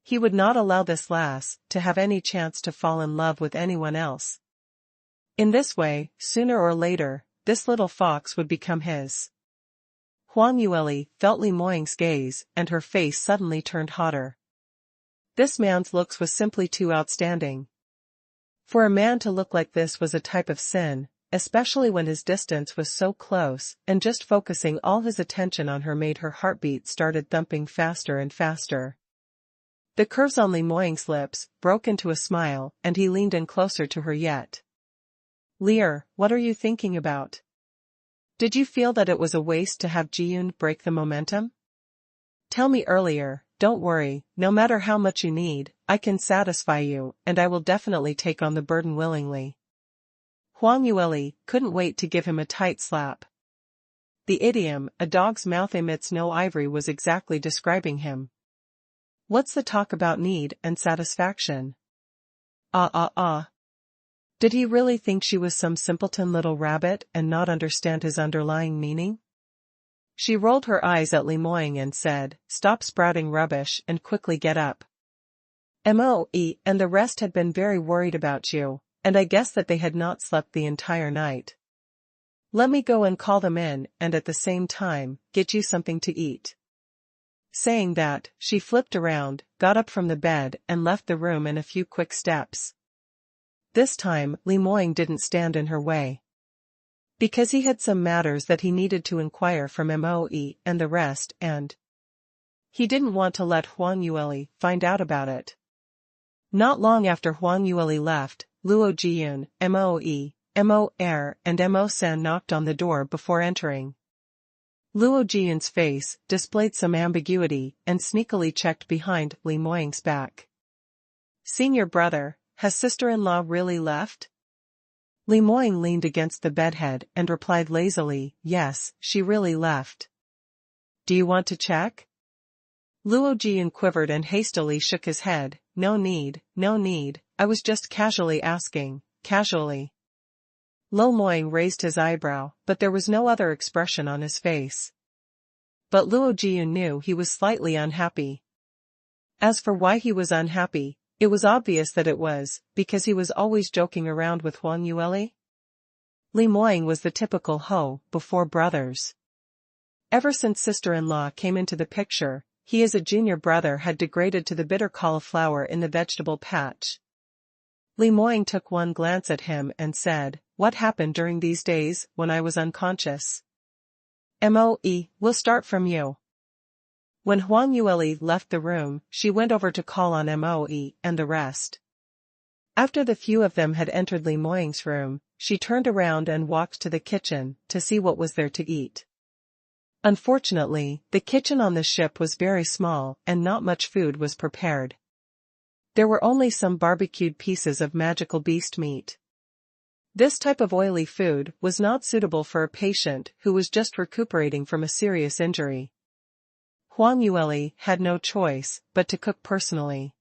A: He would not allow this lass to have any chance to fall in love with anyone else. In this way, sooner or later, this little fox would become his. Huang Yueli felt Li Moying's gaze, and her face suddenly turned hotter. This man's looks was simply too outstanding. For a man to look like this was a type of sin, especially when his distance was so close, and just focusing all his attention on her made her heartbeat started thumping faster and faster. The curves on Li Moying's lips broke into a smile, and he leaned in closer to her yet. "Lear, what are you thinking about? Did you feel that it was a waste to have Jiyun break the momentum? Tell me earlier. Don't worry, no matter how much you need, I can satisfy you, and I will definitely take on the burden willingly." Huang Yueli couldn't wait to give him a tight slap. The idiom, "a dog's mouth emits no ivory," was exactly describing him. What's the talk about need and satisfaction? Ah. Did he really think she was some simpleton little rabbit and not understand his underlying meaning? She rolled her eyes at Lemoyne and said, "Stop sprouting rubbish and quickly get up. Moe and the rest had been very worried about you, and I guess that they had not slept the entire night. Let me go and call them in and at the same time, get you something to eat." Saying that, she flipped around, got up from the bed and left the room in a few quick steps. This time, Lemoyne didn't stand in her way. Because he had some matters that he needed to inquire from Moe and the rest, and he didn't want to let Huang Yueli find out about it. Not long after Huang Yueli left, Luo Jiyun, Mo Er and Mo San knocked on the door before entering. Luo Jiyun's face displayed some ambiguity and sneakily checked behind Lemoyne's back. "Senior brother, has sister-in-law really left?" Lemoyne leaned against the bedhead and replied lazily, "Yes, she really left." "Do you want to check?" Luo Jiyun quivered and hastily shook his head. No need, I was just casually asking, casually." Lemoyne raised his eyebrow, but there was no other expression on his face. But Luo Jiyun knew he was slightly unhappy. As for why he was unhappy, it was obvious that it was because he was always joking around with Huang Yueli. Lemoyne was the typical hoe before brothers. Ever since sister-in-law came into the picture, he as a junior brother had degraded to the bitter cauliflower in the vegetable patch. Lemoyne took one glance at him and said, "What happened during these days when I was unconscious?" "Moe, we'll start from you." When Huang Yueli left the room, she went over to call on Moe and the rest. After the few of them had entered Lemoyne's room, she turned around and walked to the kitchen to see what was there to eat. Unfortunately, the kitchen on the ship was very small and not much food was prepared. There were only some barbecued pieces of magical beast meat. This type of oily food was not suitable for a patient who was just recuperating from a serious injury. Huang Yueli had no choice but to cook personally.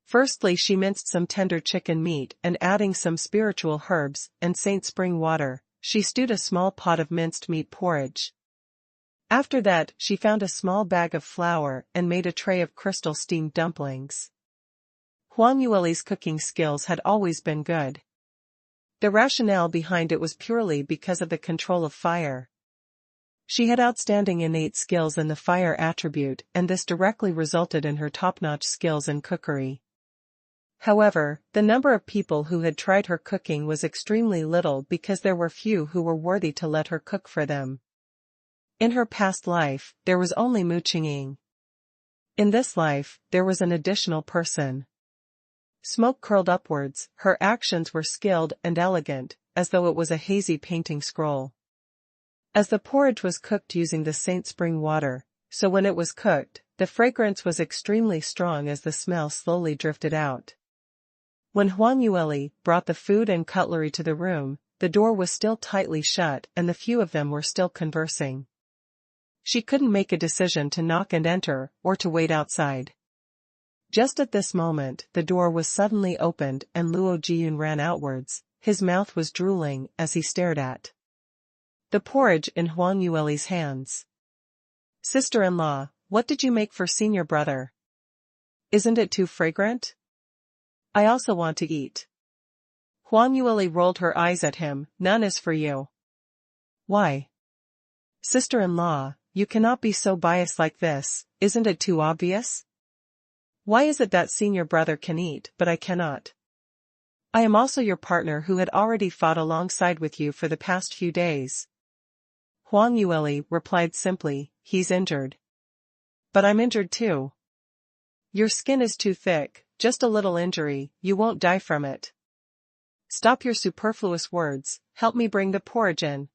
A: Firstly, she minced some tender chicken meat and adding some spiritual herbs and Saint Spring water, she stewed a small pot of minced meat porridge. After that, she found a small bag of flour and made a tray of crystal steamed dumplings. Huang Yueli's cooking skills had always been good. The rationale behind it was purely because of the control of fire. She had outstanding innate skills in the fire attribute and this directly resulted in her top-notch skills in cookery. However, the number of people who had tried her cooking was extremely little because there were few who were worthy to let her cook for them. In her past life, there was only Mu Qingqing. In this life, there was an additional person. Smoke curled upwards, her actions were skilled and elegant, as though it was a hazy painting scroll. As the porridge was cooked using the Saint Spring water, so when it was cooked, the fragrance was extremely strong as the smell slowly drifted out. When Huang Yueli brought the food and cutlery to the room, the door was still tightly shut and the few of them were still conversing. She couldn't make a decision to knock and enter, or to wait outside. Just at this moment, the door was suddenly opened and Luo Jiyun ran outwards, his mouth was drooling as he stared at the porridge in Huang Yueli's hands. "Sister-in-law, what did you make for senior brother? Isn't it too fragrant? I also want to eat." Huang Yueli rolled her eyes at him. "None is for you." "Why?" "Sister-in-law, you cannot be so biased like this, isn't it too obvious? Why is it that senior brother can eat but I cannot? I am also your partner who had already fought alongside with you for the past few days." Huang Yueli replied simply, "He's injured. But I'm injured too." "Your skin is too thick, just a little injury, you won't die from it." "Stop your superfluous words, help me bring the porridge in."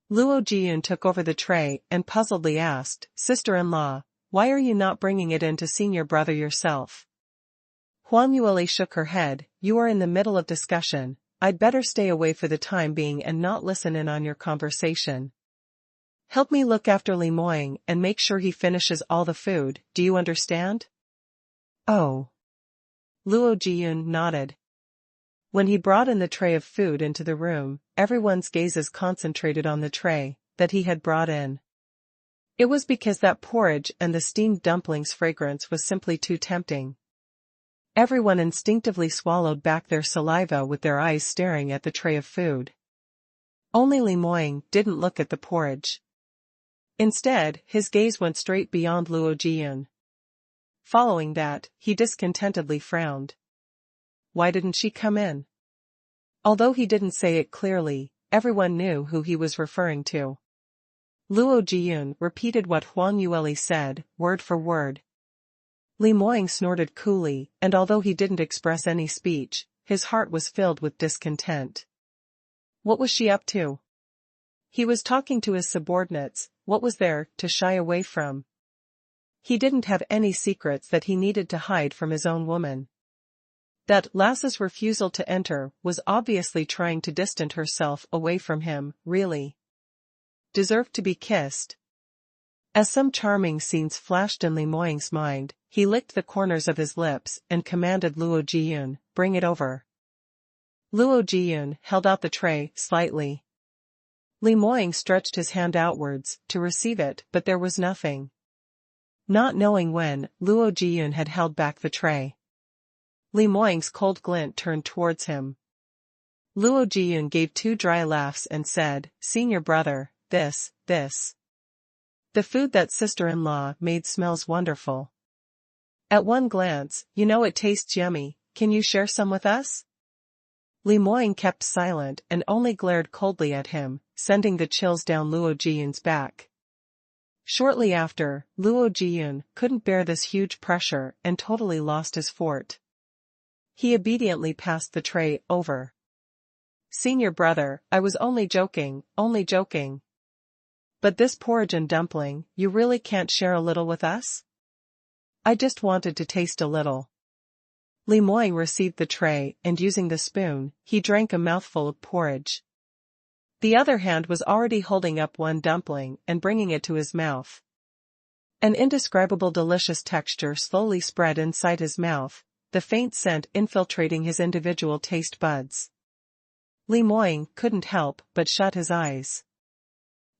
A: Luo Jiyun took over the tray and puzzledly asked, "Sister-in-law, why are you not bringing it in to senior brother yourself?" Huang Yueli shook her head, "You are in the middle of discussion, I'd better stay away for the time being and not listen in on your conversation. Help me look after Lemoyne and make sure he finishes all the food, do you understand?" Oh. Luo Jiyun nodded. When he brought in the tray of food into the room, everyone's gazes concentrated on the tray that he had brought in. It was because that porridge and the steamed dumplings' fragrance was simply too tempting. Everyone instinctively swallowed back their saliva with their eyes staring at the tray of food. Only Li Moying didn't look at the porridge. Instead, his gaze went straight beyond Luo Jiyun. Following that, he discontentedly frowned. Why didn't she come in? Although he didn't say it clearly, everyone knew who he was referring to. Luo Jiyun repeated what Huang Yueli said, word for word. Li Moying snorted coolly, and although he didn't express any speech, his heart was filled with discontent. What was she up to? He was talking to his subordinates, what was there to shy away from? He didn't have any secrets that he needed to hide from his own woman. That lass's refusal to enter was obviously trying to distance herself away from him, really. Deserved to be kissed. As some charming scenes flashed in Li Moying's mind, he licked the corners of his lips and commanded Luo Jiyun, bring it over. Luo Jiyun held out the tray, slightly. Li Moying stretched his hand outwards, to receive it, but there was nothing. Not knowing when, Luo Jiyun had held back the tray. Li Moying's cold glint turned towards him. Luo Jiyun gave 2 dry laughs and said, Senior brother, this. The food that sister-in-law made smells wonderful. At one glance, you know it tastes yummy, can you share some with us? Li Moying kept silent and only glared coldly at him, sending the chills down Luo Jiyun's back. Shortly after, Luo Jiyun couldn't bear this huge pressure and totally lost his fort. He obediently passed the tray over. Senior brother, I was only joking. But this porridge and dumpling, you really can't share a little with us? I just wanted to taste a little. Li Moying received the tray and using the spoon, he drank a mouthful of porridge. The other hand was already holding up one dumpling and bringing it to his mouth. An indescribable delicious texture slowly spread inside his mouth, the faint scent infiltrating his individual taste buds. Li Moying couldn't help but shut his eyes.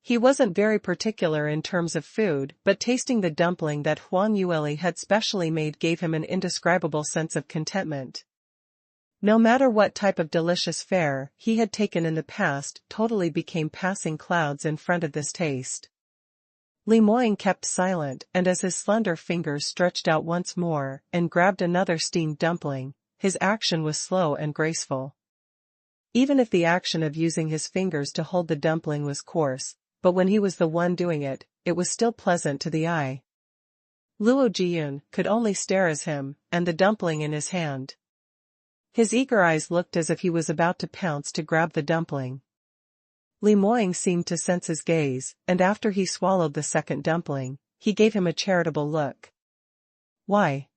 A: He wasn't very particular in terms of food, but tasting the dumpling that Huang Yueli had specially made gave him an indescribable sense of contentment. No matter what type of delicious fare he had taken in the past totally became passing clouds in front of this taste. Li Moying kept silent, and as his slender fingers stretched out once more and grabbed another steamed dumpling, his action was slow and graceful. Even if the action of using his fingers to hold the dumpling was coarse, but when he was the one doing it, it was still pleasant to the eye. Luo Jiyun could only stare at him, and the dumpling in his hand. His eager eyes looked as if he was about to pounce to grab the dumpling. Li Moying seemed to sense his gaze, and after he swallowed the second dumpling, he gave him a charitable look. Why?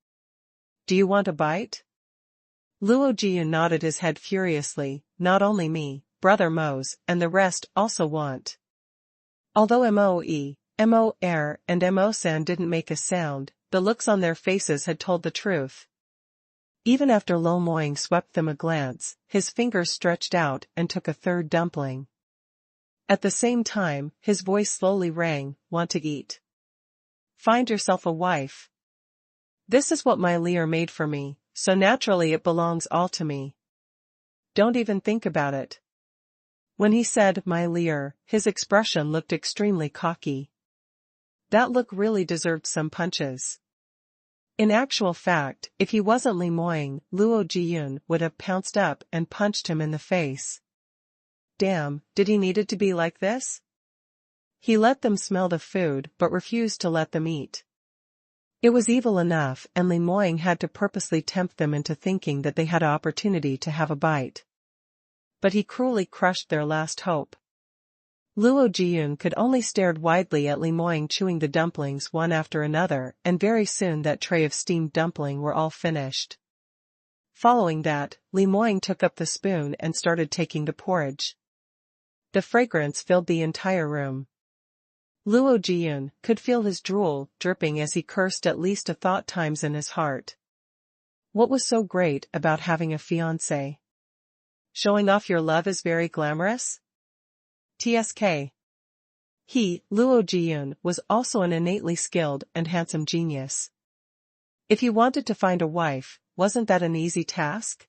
A: Do you want a bite? Luo Jiyun nodded his head furiously, not only me, brother Mose, and the rest also want. Although Moe, Mo Air, and Mo San didn't make a sound, the looks on their faces had told the truth. Even after Lo Moying swept them a glance, his fingers stretched out and took a third dumpling. At the same time, his voice slowly rang, want to eat? Find yourself a wife. This is what my Lear made for me, so naturally it belongs all to me. Don't even think about it. When he said my Lear, his expression looked extremely cocky. That look really deserved some punches. In actual fact, if he wasn't Li Moying, Luo Jiyun would have pounced up and punched him in the face. Damn, did he needed to be like this? He let them smell the food but refused to let them eat. It was evil enough, and Li Moying had to purposely tempt them into thinking that they had an opportunity to have a bite. But he cruelly crushed their last hope. Luo Jiyun could only stare widely at Li Moying chewing the dumplings one after another, and very soon that tray of steamed dumpling were all finished. Following that, Li Moying took up the spoon and started taking the porridge. The fragrance filled the entire room. Luo Jiyun could feel his drool dripping as he cursed at least 1,000 times in his heart. What was so great about having a fiancé? Showing off your love is very glamorous? TSK. He, Luo Jiyun, was also an innately skilled and handsome genius. If you wanted to find a wife, wasn't that an easy task?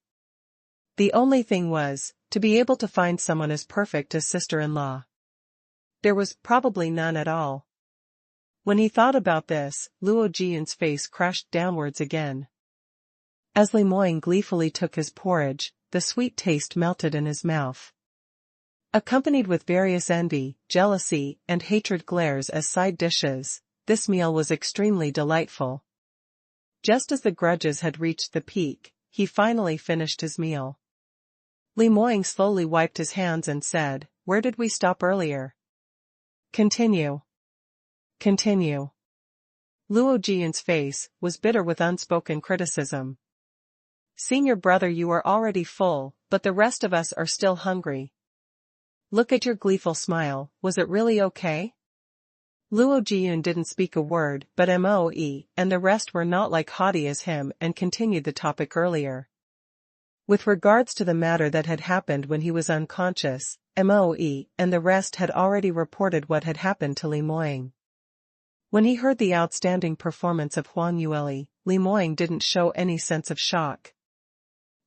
A: The only thing was, to be able to find someone as perfect as sister-in-law. There was probably none at all. When he thought about this, Luo Jiyun's face crashed downwards again. As Li Moying gleefully took his porridge, the sweet taste melted in his mouth. Accompanied with various envy, jealousy, and hatred glares as side dishes, this meal was extremely delightful. Just as the grudges had reached the peak, he finally finished his meal. Li Moying slowly wiped his hands and said, "Where did we stop earlier?" Continue. Continue. Luo Jiyun's face was bitter with unspoken criticism. Senior brother, you are already full, but the rest of us are still hungry. Look at your gleeful smile, was it really okay? Luo Jiyun didn't speak a word, but Moe and the rest were not like haughty as him and continued the topic earlier. With regards to the matter that had happened when he was unconscious, Moe and the rest had already reported what had happened to Li Moying. When he heard the outstanding performance of Huang Yueli, Li Moying didn't show any sense of shock.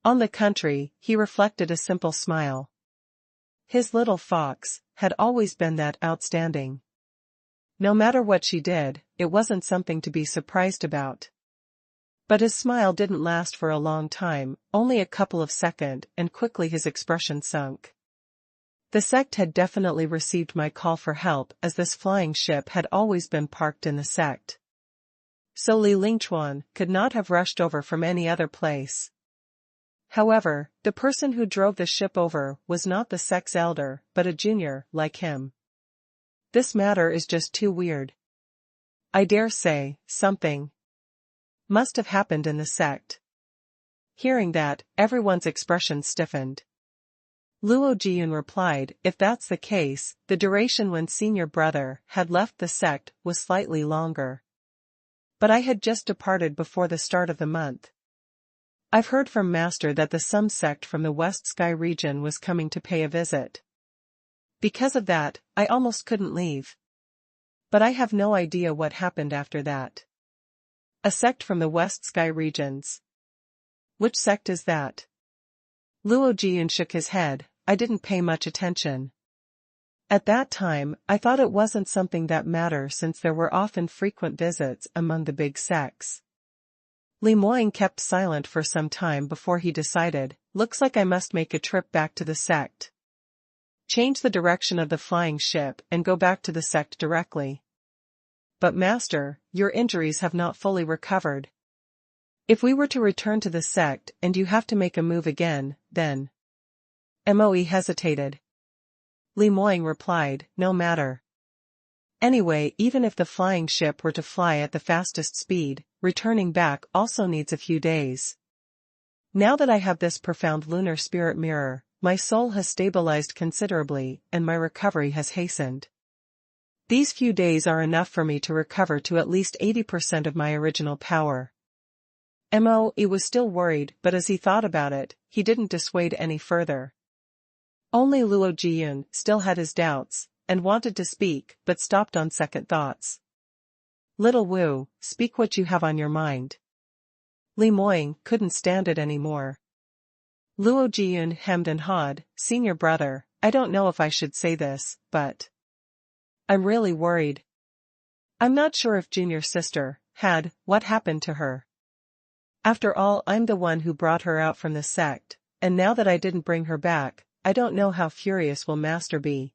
A: On the contrary, he reflected a simple smile. His little fox had always been that outstanding. No matter what she did, it wasn't something to be surprised about. But his smile didn't last for a long time, only a couple of seconds, and quickly his expression sunk. The sect had definitely received my call for help, as this flying ship had always been parked in the sect. So Li Lingchuan could not have rushed over from any other place. However, the person who drove the ship over was not the sect's elder, but a junior, like him. This matter is just too weird. I dare say, something must have happened in the sect. Hearing that, everyone's expression stiffened. Luo Jiyun replied, if that's the case, the duration when senior brother had left the sect was slightly longer. But I had just departed before the start of the month. I've heard from Master that the Sum sect from the West Sky region was coming to pay a visit. Because of that, I almost couldn't leave. But I have no idea what happened after that. A sect from the West Sky regions. Which sect is that? Luo Jiyun shook his head. I didn't pay much attention. At that time, I thought it wasn't something that mattered since there were often frequent visits among the big sects. Li Moying kept silent for some time before he decided, looks like I must make a trip back to the sect. Change the direction of the flying ship and go back to the sect directly. But Master, your injuries have not fully recovered. If we were to return to the sect and you have to make a move again, then... Moe hesitated. Li Moying replied, no matter. Anyway, even if the flying ship were to fly at the fastest speed, returning back also needs a few days. Now that I have this profound lunar spirit mirror, my soul has stabilized considerably and my recovery has hastened. These few days are enough for me to recover to at least 80% of my original power. Moe was still worried, but as he thought about it, he didn't dissuade any further. Only Luo Jiyun still had his doubts, and wanted to speak, but stopped on second thoughts. Little Wu, speak what you have on your mind. Li Moying couldn't stand it anymore. Luo Jiyun hemmed and hawed, senior brother, I don't know if I should say this, but... I'm really worried. I'm not sure if junior sister had, what happened to her. After all, I'm the one who brought her out from the sect, and now that I didn't bring her back, I don't know how furious will Master be.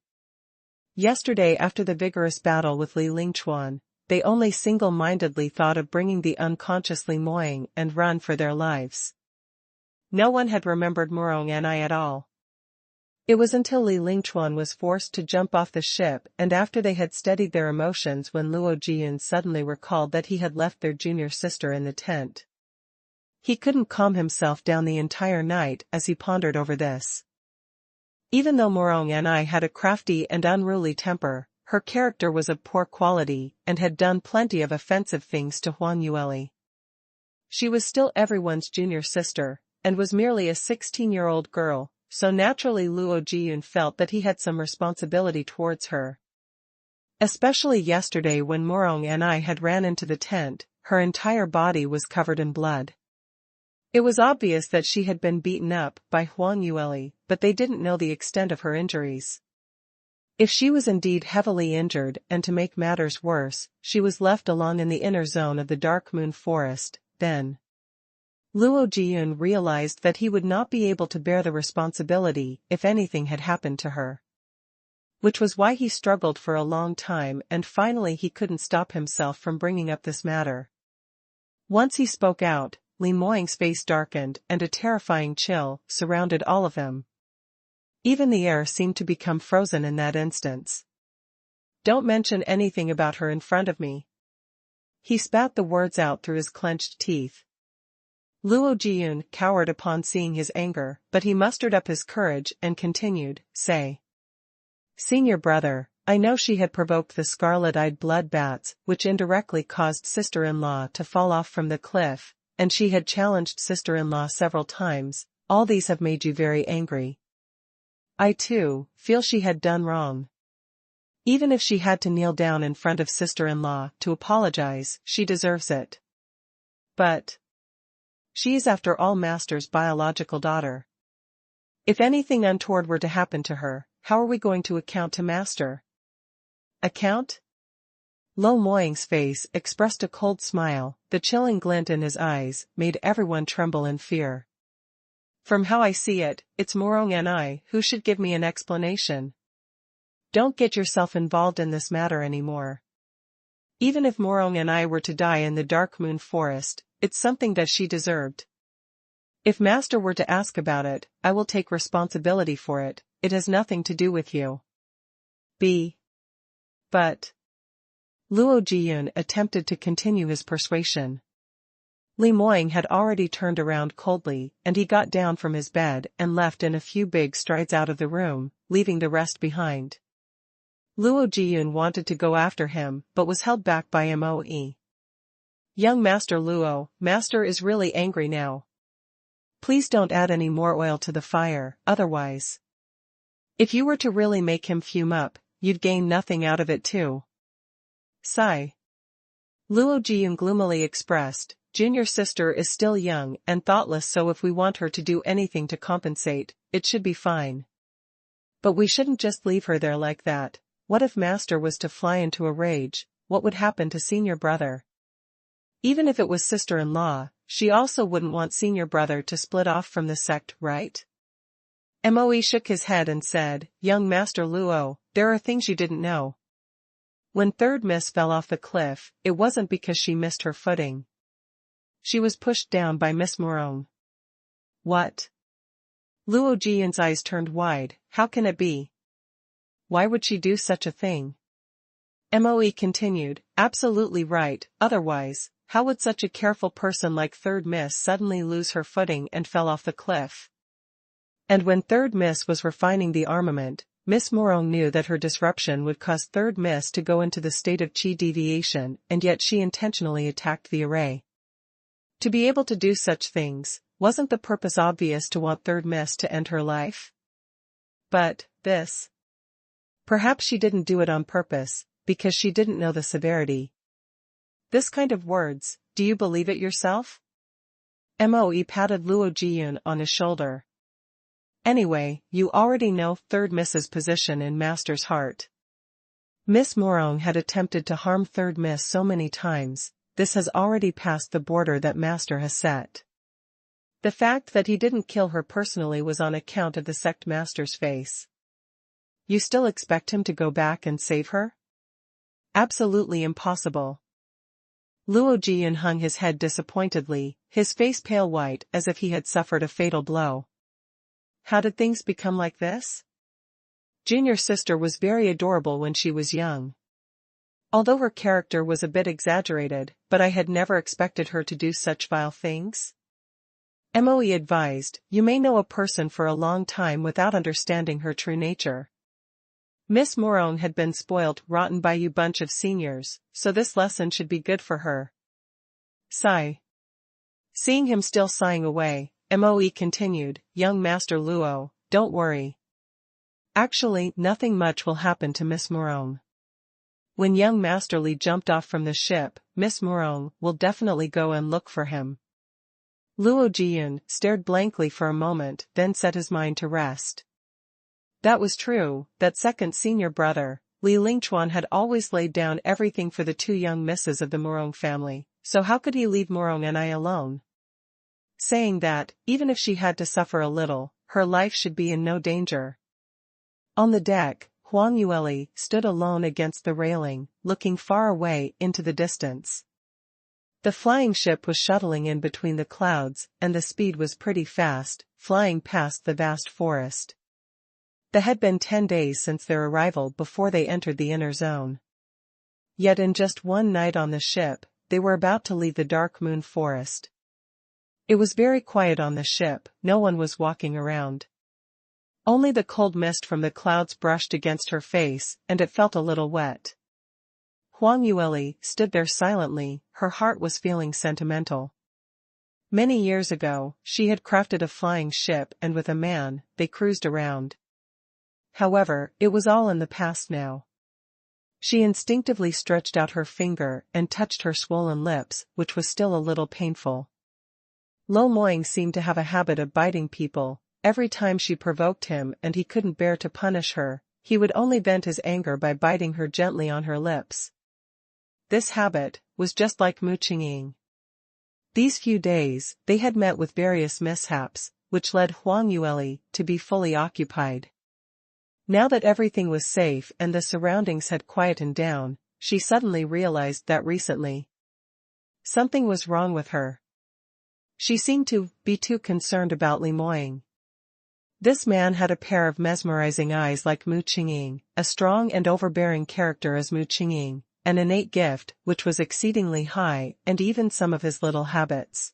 A: Yesterday after the vigorous battle with Li Lingchuan, they only single-mindedly thought of bringing the unconscious Li Moying and run for their lives. No one had remembered Murong and I at all. It was until Li Lingchuan was forced to jump off the ship and after they had steadied their emotions when Luo Jiyun suddenly recalled that he had left their junior sister in the tent. He couldn't calm himself down the entire night as he pondered over this. Even though Murong and I had a crafty and unruly temper, her character was of poor quality and had done plenty of offensive things to Huang Yueli. She was still everyone's junior sister, and was merely a 16-year-old girl, so naturally Luo Jiyun felt that he had some responsibility towards her. Especially yesterday when Morong and I had ran into the tent, her entire body was covered in blood. It was obvious that she had been beaten up by Huang Yueli, but they didn't know the extent of her injuries. If she was indeed heavily injured, and to make matters worse, she was left alone in the inner zone of the Dark Moon Forest, then Luo Jiyun realized that he would not be able to bear the responsibility if anything had happened to her. Which was why he struggled for a long time and finally he couldn't stop himself from bringing up this matter. Once he spoke out, Li Moying's face darkened and a terrifying chill surrounded all of them. Even the air seemed to become frozen in that instance. "Don't mention anything about her in front of me." He spat the words out through his clenched teeth. Luo Jiyun cowered upon seeing his anger, but he mustered up his courage and continued, "Say, senior brother, I know she had provoked the scarlet-eyed blood bats, which indirectly caused sister-in-law to fall off from the cliff, and she had challenged sister-in-law several times. All these have made you very angry. I too feel she had done wrong. Even if she had to kneel down in front of sister-in-law to apologize, she deserves it. But she is after all Master's biological daughter. If anything untoward were to happen to her, how are we going to account to Master?" "Account?" Lo Moying's face expressed a cold smile, the chilling glint in his eyes made everyone tremble in fear. "From how I see it, it's Morong and I who should give me an explanation. Don't get yourself involved in this matter anymore. Even if Morong and I were to die in the Dark Moon Forest, it's something that she deserved. If Master were to ask about it, I will take responsibility for it. It has nothing to do with you." But Luo Jiyun attempted to continue his persuasion. Li Moying had already turned around coldly, and he got down from his bed and left in a few big strides out of the room, leaving the rest behind. Luo Jiyun wanted to go after him, but was held back by Moe. "Young Master Luo, Master is really angry now. Please don't add any more oil to the fire, otherwise. If you were to really make him fume up, you'd gain nothing out of it too." Sigh. Luo Jiyun gloomily expressed, "Junior sister is still young and thoughtless, so if we want her to do anything to compensate, it should be fine. But we shouldn't just leave her there like that. What if Master was to fly into a rage? What would happen to senior brother? Even if it was sister-in-law, she also wouldn't want senior brother to split off from the sect, right?" Moe shook his head and said, "Young Master Luo, there are things you didn't know. When Third Miss fell off the cliff, it wasn't because she missed her footing. She was pushed down by Miss Morong." "What?" Luo Jiyun's eyes turned wide. "How can it be? Why would she do such a thing?" Moe continued, "Absolutely right, otherwise, how would such a careful person like Third Miss suddenly lose her footing and fell off the cliff? And when Third Miss was refining the armament, Miss Morong knew that her disruption would cause Third Miss to go into the state of chi deviation, and yet she intentionally attacked the array. To be able to do such things, wasn't the purpose obvious to want Third Miss to end her life? But this. Perhaps she didn't do it on purpose, because she didn't know the severity. This kind of words, do you believe it yourself?" Moe patted Luo Jiyun on his shoulder. "Anyway, you already know Third Miss's position in Master's heart. Miss Morong had attempted to harm Third Miss so many times, this has already passed the border that Master has set. The fact that he didn't kill her personally was on account of the sect Master's face. You still expect him to go back and save her? Absolutely impossible." Luo Jiyun hung his head disappointedly, his face pale white as if he had suffered a fatal blow. How did things become like this? Junior sister was very adorable when she was young. Although her character was a bit exaggerated, but I had never expected her to do such vile things. Moe advised, "You may know a person for a long time without understanding her true nature. Miss Morong had been spoilt rotten by you bunch of seniors, so this lesson should be good for her." Sigh. Seeing him still sighing away, Moe continued, "Young Master Luo, don't worry. Actually, nothing much will happen to Miss Morong. When young Master Li jumped off from the ship, Miss Morong will definitely go and look for him." Luo Jiyun stared blankly for a moment, then set his mind to rest. That was true, that second senior brother, Li Lingchuan, had always laid down everything for the two young misses of the Morong family, so how could he leave Morong and I alone? Saying that, even if she had to suffer a little, her life should be in no danger. On the deck, Huang Yueli stood alone against the railing, looking far away into the distance. The flying ship was shuttling in between the clouds, and the speed was pretty fast, flying past the vast forest. It had been 10 days since their arrival before they entered the inner zone. Yet in just one night on the ship, they were about to leave the dark moon forest. It was very quiet on the ship, no one was walking around. Only the cold mist from the clouds brushed against her face, and it felt a little wet. Huang Yueli stood there silently, her heart was feeling sentimental. Many years ago, she had crafted a flying ship, and with a man, they cruised around. However, it was all in the past now. She instinctively stretched out her finger and touched her swollen lips, which was still a little painful. Lo Moing seemed to have a habit of biting people. Every time she provoked him and he couldn't bear to punish her, he would only vent his anger by biting her gently on her lips. This habit was just like Mu Qingqing. These few days, they had met with various mishaps, which led Huang Yueli to be fully occupied. Now that everything was safe and the surroundings had quietened down, she suddenly realized that recently something was wrong with her. She seemed to be too concerned about Li Moing. This man had a pair of mesmerizing eyes like Mu Qingqing, a strong and overbearing character as Mu Qingqing, an innate gift which was exceedingly high, and even some of his little habits.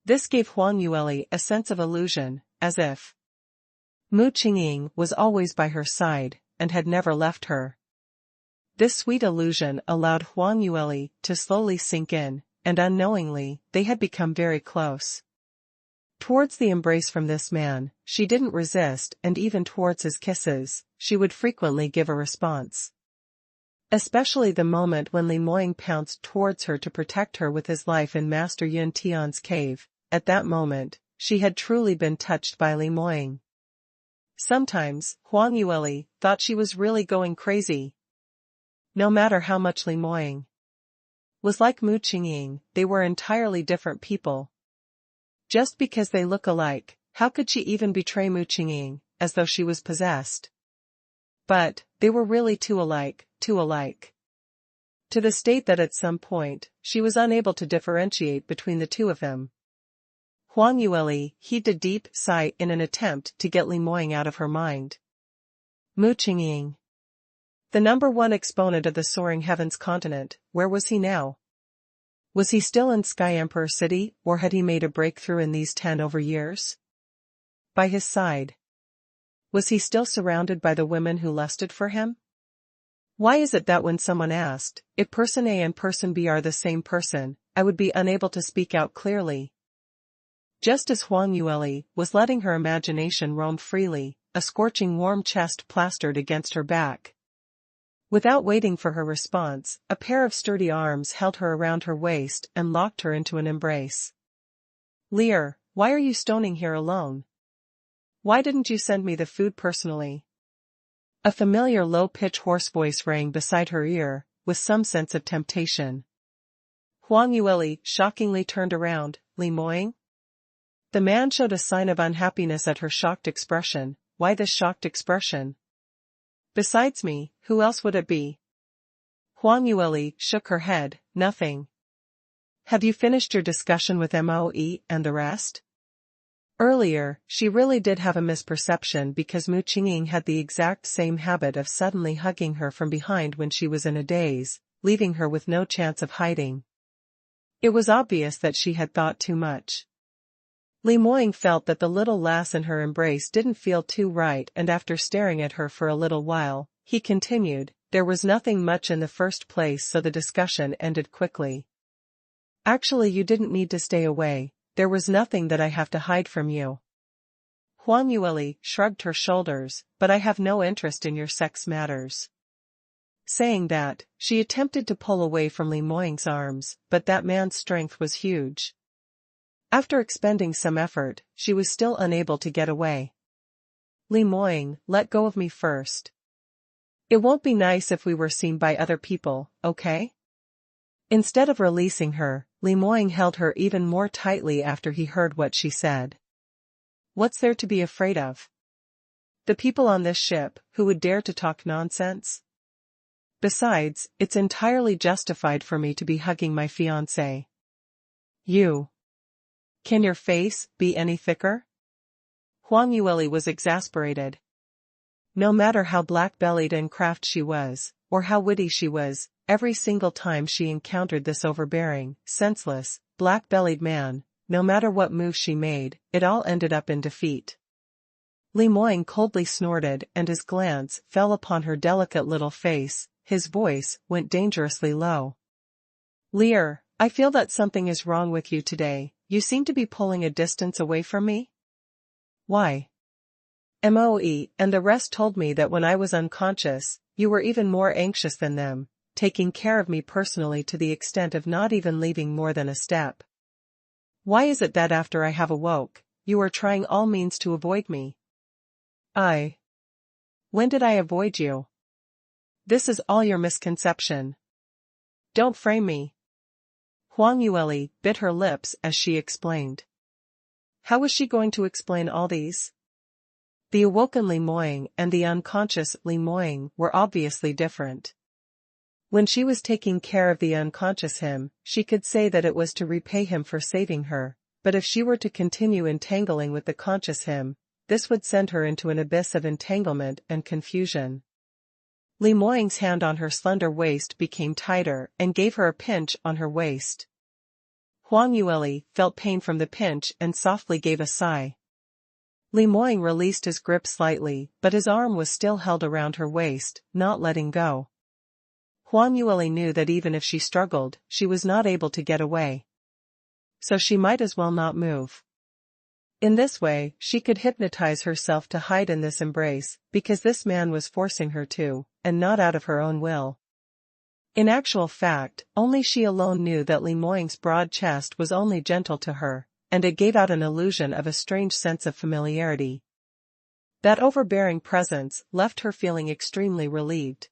A: This gave Huang Yueli a sense of illusion, as if Mu Qingqing was always by her side, and had never left her. This sweet illusion allowed Huang Yueli to slowly sink in, and unknowingly, they had become very close. Towards the embrace from this man, she didn't resist, and even towards his kisses, she would frequently give a response. Especially the moment when Li Moing pounced towards her to protect her with his life in Master Yun Tian's cave. At that moment, she had truly been touched by Li Moing. Sometimes, Huang Yueli thought she was really going crazy. No matter how much Li Moing was like Mu Qingqing, they were entirely different people. Just because they look alike, how could she even betray Mu Qingqing, as though she was possessed? But, they were really too alike. To the state that at some point, she was unable to differentiate between the two of them. Huang Yueli heaved a deep sigh in an attempt to get Li Moing out of her mind. Mu Qingqing, the #1 exponent of the soaring heavens continent, where was he now? Was he still in Sky Emperor City, or had he made a breakthrough in these 10 over years? By his side, was he still surrounded by the women who lusted for him? Why is it that when someone asked, if person A and person B are the same person, I would be unable to speak out clearly? Just as Huang Yueli was letting her imagination roam freely, a scorching warm chest plastered against her back. Without waiting for her response, a pair of sturdy arms held her around her waist and locked her into an embrace. "Lear, why are you stoning here alone? Why didn't you send me the food personally?" A familiar low-pitched hoarse voice rang beside her ear, with some sense of temptation. Huang Yueli shockingly turned around. "Li Moing?" The man showed a sign of unhappiness at her shocked expression. Why this shocked expression? Besides me, who else would it be? Huang Yueli shook her head. Nothing. Have you finished your discussion with Moe and the rest? Earlier, she really did have a misperception because Mu Qingqing had the exact same habit of suddenly hugging her from behind when she was in a daze, leaving her with no chance of hiding. It was obvious that she had thought too much. Li Moing felt that the little lass in her embrace didn't feel too right, and after staring at her for a little while, he continued, "There was nothing much in the first place, so the discussion ended quickly. Actually, you didn't need to stay away, there was nothing that I have to hide from you. Huang Yueli shrugged her shoulders, but I have no interest in your sex matters. Saying that, she attempted to pull away from Li Moying's arms, but that man's strength was huge. After expending some effort, she was still unable to get away. Li Moying, let go of me first. It won't be nice if we were seen by other people, okay? Instead of releasing her, Li Moying held her even more tightly after he heard what she said. What's there to be afraid of? The people on this ship, who would dare to talk nonsense? Besides, it's entirely justified for me to be hugging my fiancé. You. Can your face be any thicker? Huang Yueli was exasperated. No matter how black-bellied in craft she was, or how witty she was, every single time she encountered this overbearing, senseless, black-bellied man, no matter what move she made, it all ended up in defeat. Li Moying coldly snorted and his glance fell upon her delicate little face, his voice went dangerously low. Lear, I feel that something is wrong with you today, you seem to be pulling a distance away from me? Why? Moe and the rest told me that when I was unconscious, you were even more anxious than them, taking care of me personally to the extent of not even leaving more than a step. Why is it that after I have awoke, you are trying all means to avoid me? When did I avoid you? This is all your misconception. Don't frame me. Huang Yueli bit her lips as she explained. How was she going to explain all these? The awoken Li Moying and the unconscious Li Moying were obviously different. When she was taking care of the unconscious him, she could say that it was to repay him for saving her, but if she were to continue entangling with the conscious him, this would send her into an abyss of entanglement and confusion. Li Moying's hand on her slender waist became tighter and gave her a pinch on her waist. Huang Yueli felt pain from the pinch and softly gave a sigh. Li Moying released his grip slightly, but his arm was still held around her waist, not letting go. Huang Yueli knew that even if she struggled, she was not able to get away. So she might as well not move. In this way, she could hypnotize herself to hide in this embrace, because this man was forcing her to, and not out of her own will. In actual fact, only she alone knew that Li Moying's broad chest was only gentle to her, and it gave out an illusion of a strange sense of familiarity. That overbearing presence left her feeling extremely relieved.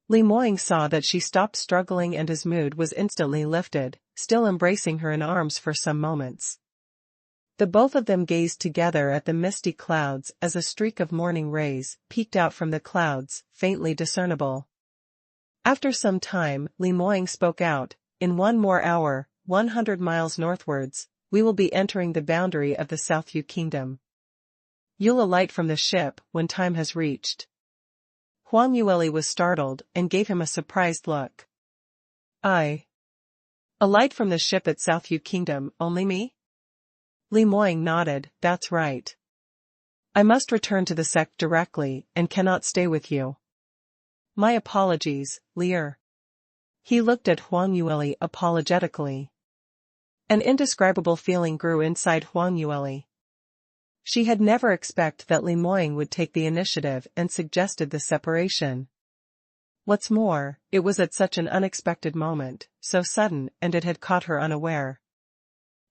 A: Li Moying saw that she stopped struggling and his mood was instantly lifted, still embracing her in arms for some moments. The both of them gazed together at the misty clouds as a streak of morning rays peeked out from the clouds, faintly discernible. After some time, Li Moying spoke out, in 1 more hour, 100 miles northwards, we will be entering the boundary of the South Yu Kingdom. You'll alight from the ship when time has reached. Huang Yueli was startled and gave him a surprised look. Alight from the ship at South Yu Kingdom, only me? Li Moying nodded, that's right. I must return to the sect directly and cannot stay with you. My apologies, Lear. He looked at Huang Yueli apologetically. An indescribable feeling grew inside Huang Yueli. She had never expected that Li Moying would take the initiative and suggested the separation. What's more, it was at such an unexpected moment, so sudden, and it had caught her unaware.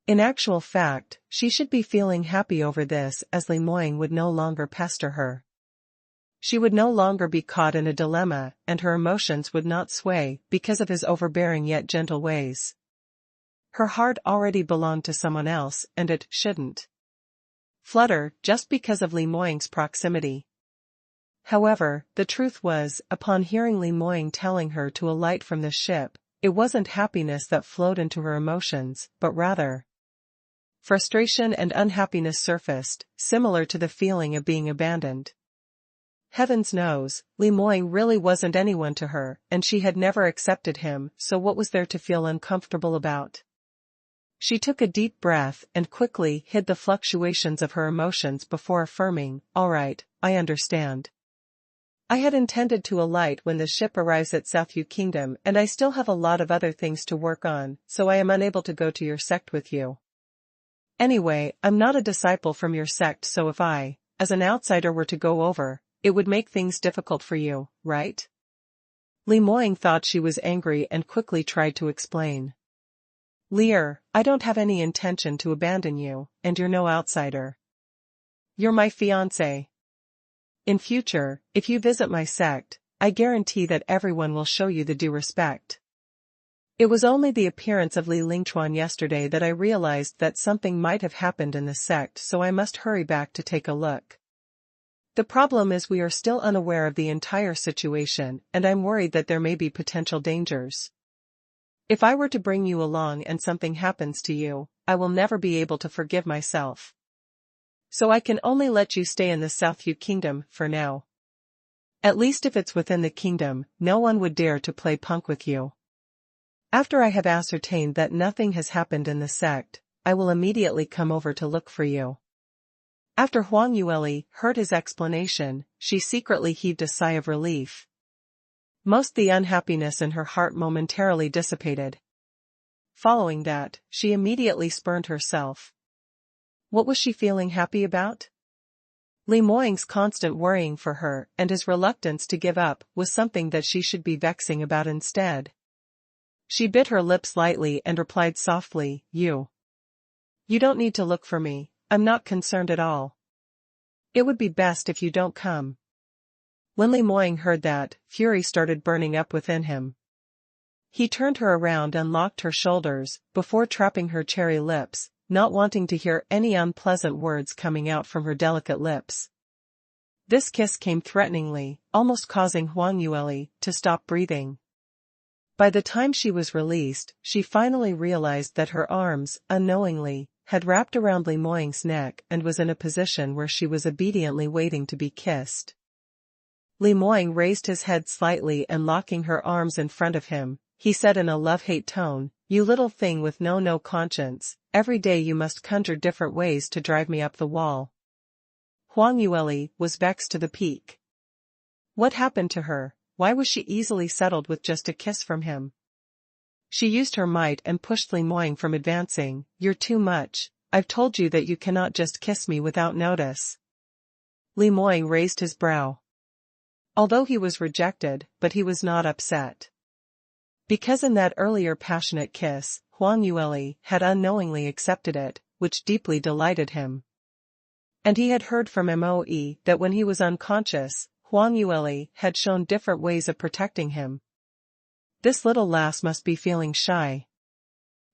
A: In actual fact, she should be feeling happy over this, as Li Moying would no longer pester her. She would no longer be caught in a dilemma, and her emotions would not sway because of his overbearing yet gentle ways. Her heart already belonged to someone else, and it shouldn't flutter just because of Li Moying's proximity. However, the truth was, upon hearing Li Moying telling her to alight from the ship, it wasn't happiness that flowed into her emotions, but rather frustration and unhappiness surfaced, similar to the feeling of being abandoned. Heavens knows, Li Moying really wasn't anyone to her, and she had never accepted him, so what was there to feel uncomfortable about? She took a deep breath and quickly hid the fluctuations of her emotions before affirming, all right, I understand. I had intended to alight when the ship arrives at Xianxia Kingdom, and I still have a lot of other things to work on, so I am unable to go to your sect with you. Anyway, I'm not a disciple from your sect, so if I, as an outsider, were to go over, it would make things difficult for you, right? Li Moying thought she was angry and quickly tried to explain. Lear, I don't have any intention to abandon you, and you're no outsider. You're my fiancé. In future, if you visit my sect, I guarantee that everyone will show you the due respect. It was only the appearance of Li Lingchuan yesterday that I realized that something might have happened in the sect, so I must hurry back to take a look. The problem is we are still unaware of the entire situation, and I'm worried that there may be potential dangers. If I were to bring you along and something happens to you, I will never be able to forgive myself. So I can only let you stay in the Xianxia Kingdom for now. At least if it's within the kingdom, no one would dare to play punk with you. After I have ascertained that nothing has happened in the sect, I will immediately come over to look for you. After Huang Yueli heard his explanation, she secretly heaved a sigh of relief. Most the unhappiness in her heart momentarily dissipated. Following that, she immediately spurned herself. What was she feeling happy about? Li Moying's constant worrying for her and his reluctance to give up was something that she should be vexing about instead. She bit her lips lightly and replied softly, You don't need to look for me, I'm not concerned at all. It would be best if you don't come. When Li Moying heard that, fury started burning up within him. He turned her around and locked her shoulders, before trapping her cherry lips, not wanting to hear any unpleasant words coming out from her delicate lips. This kiss came threateningly, almost causing Huang Yueli to stop breathing. By the time she was released, she finally realized that her arms, unknowingly, had wrapped around Li Moying's neck and was in a position where she was obediently waiting to be kissed. Li Moying raised his head slightly and locking her arms in front of him, he said in a love-hate tone, You little thing with no conscience, every day you must conjure different ways to drive me up the wall. Huang Yueli was vexed to the peak. What happened to her? Why was she easily settled with just a kiss from him? She used her might and pushed Li Moying from advancing. You're too much, I've told you that you cannot just kiss me without notice. Li Moying raised his brow. Although he was rejected, but he was not upset. Because in that earlier passionate kiss, Huang Yueli had unknowingly accepted it, which deeply delighted him. And he had heard from Moe that when he was unconscious, Huang Yueli had shown different ways of protecting him. This little lass must be feeling shy.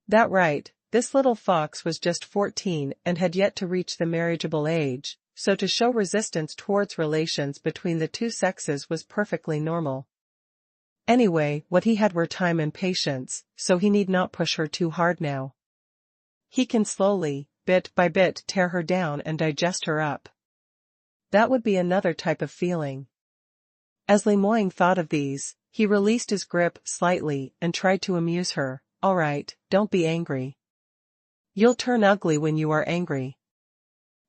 A: That right, this little fox was just 14 and had yet to reach the marriageable age, so to show resistance towards relations between the two sexes was perfectly normal. Anyway, what he had were time and patience, so he need not push her too hard now. He can slowly, bit by bit, tear her down and digest her up. That would be another type of feeling. As Li Moying thought of these, he released his grip slightly and tried to amuse her. All right, don't be angry. You'll turn ugly when you are angry.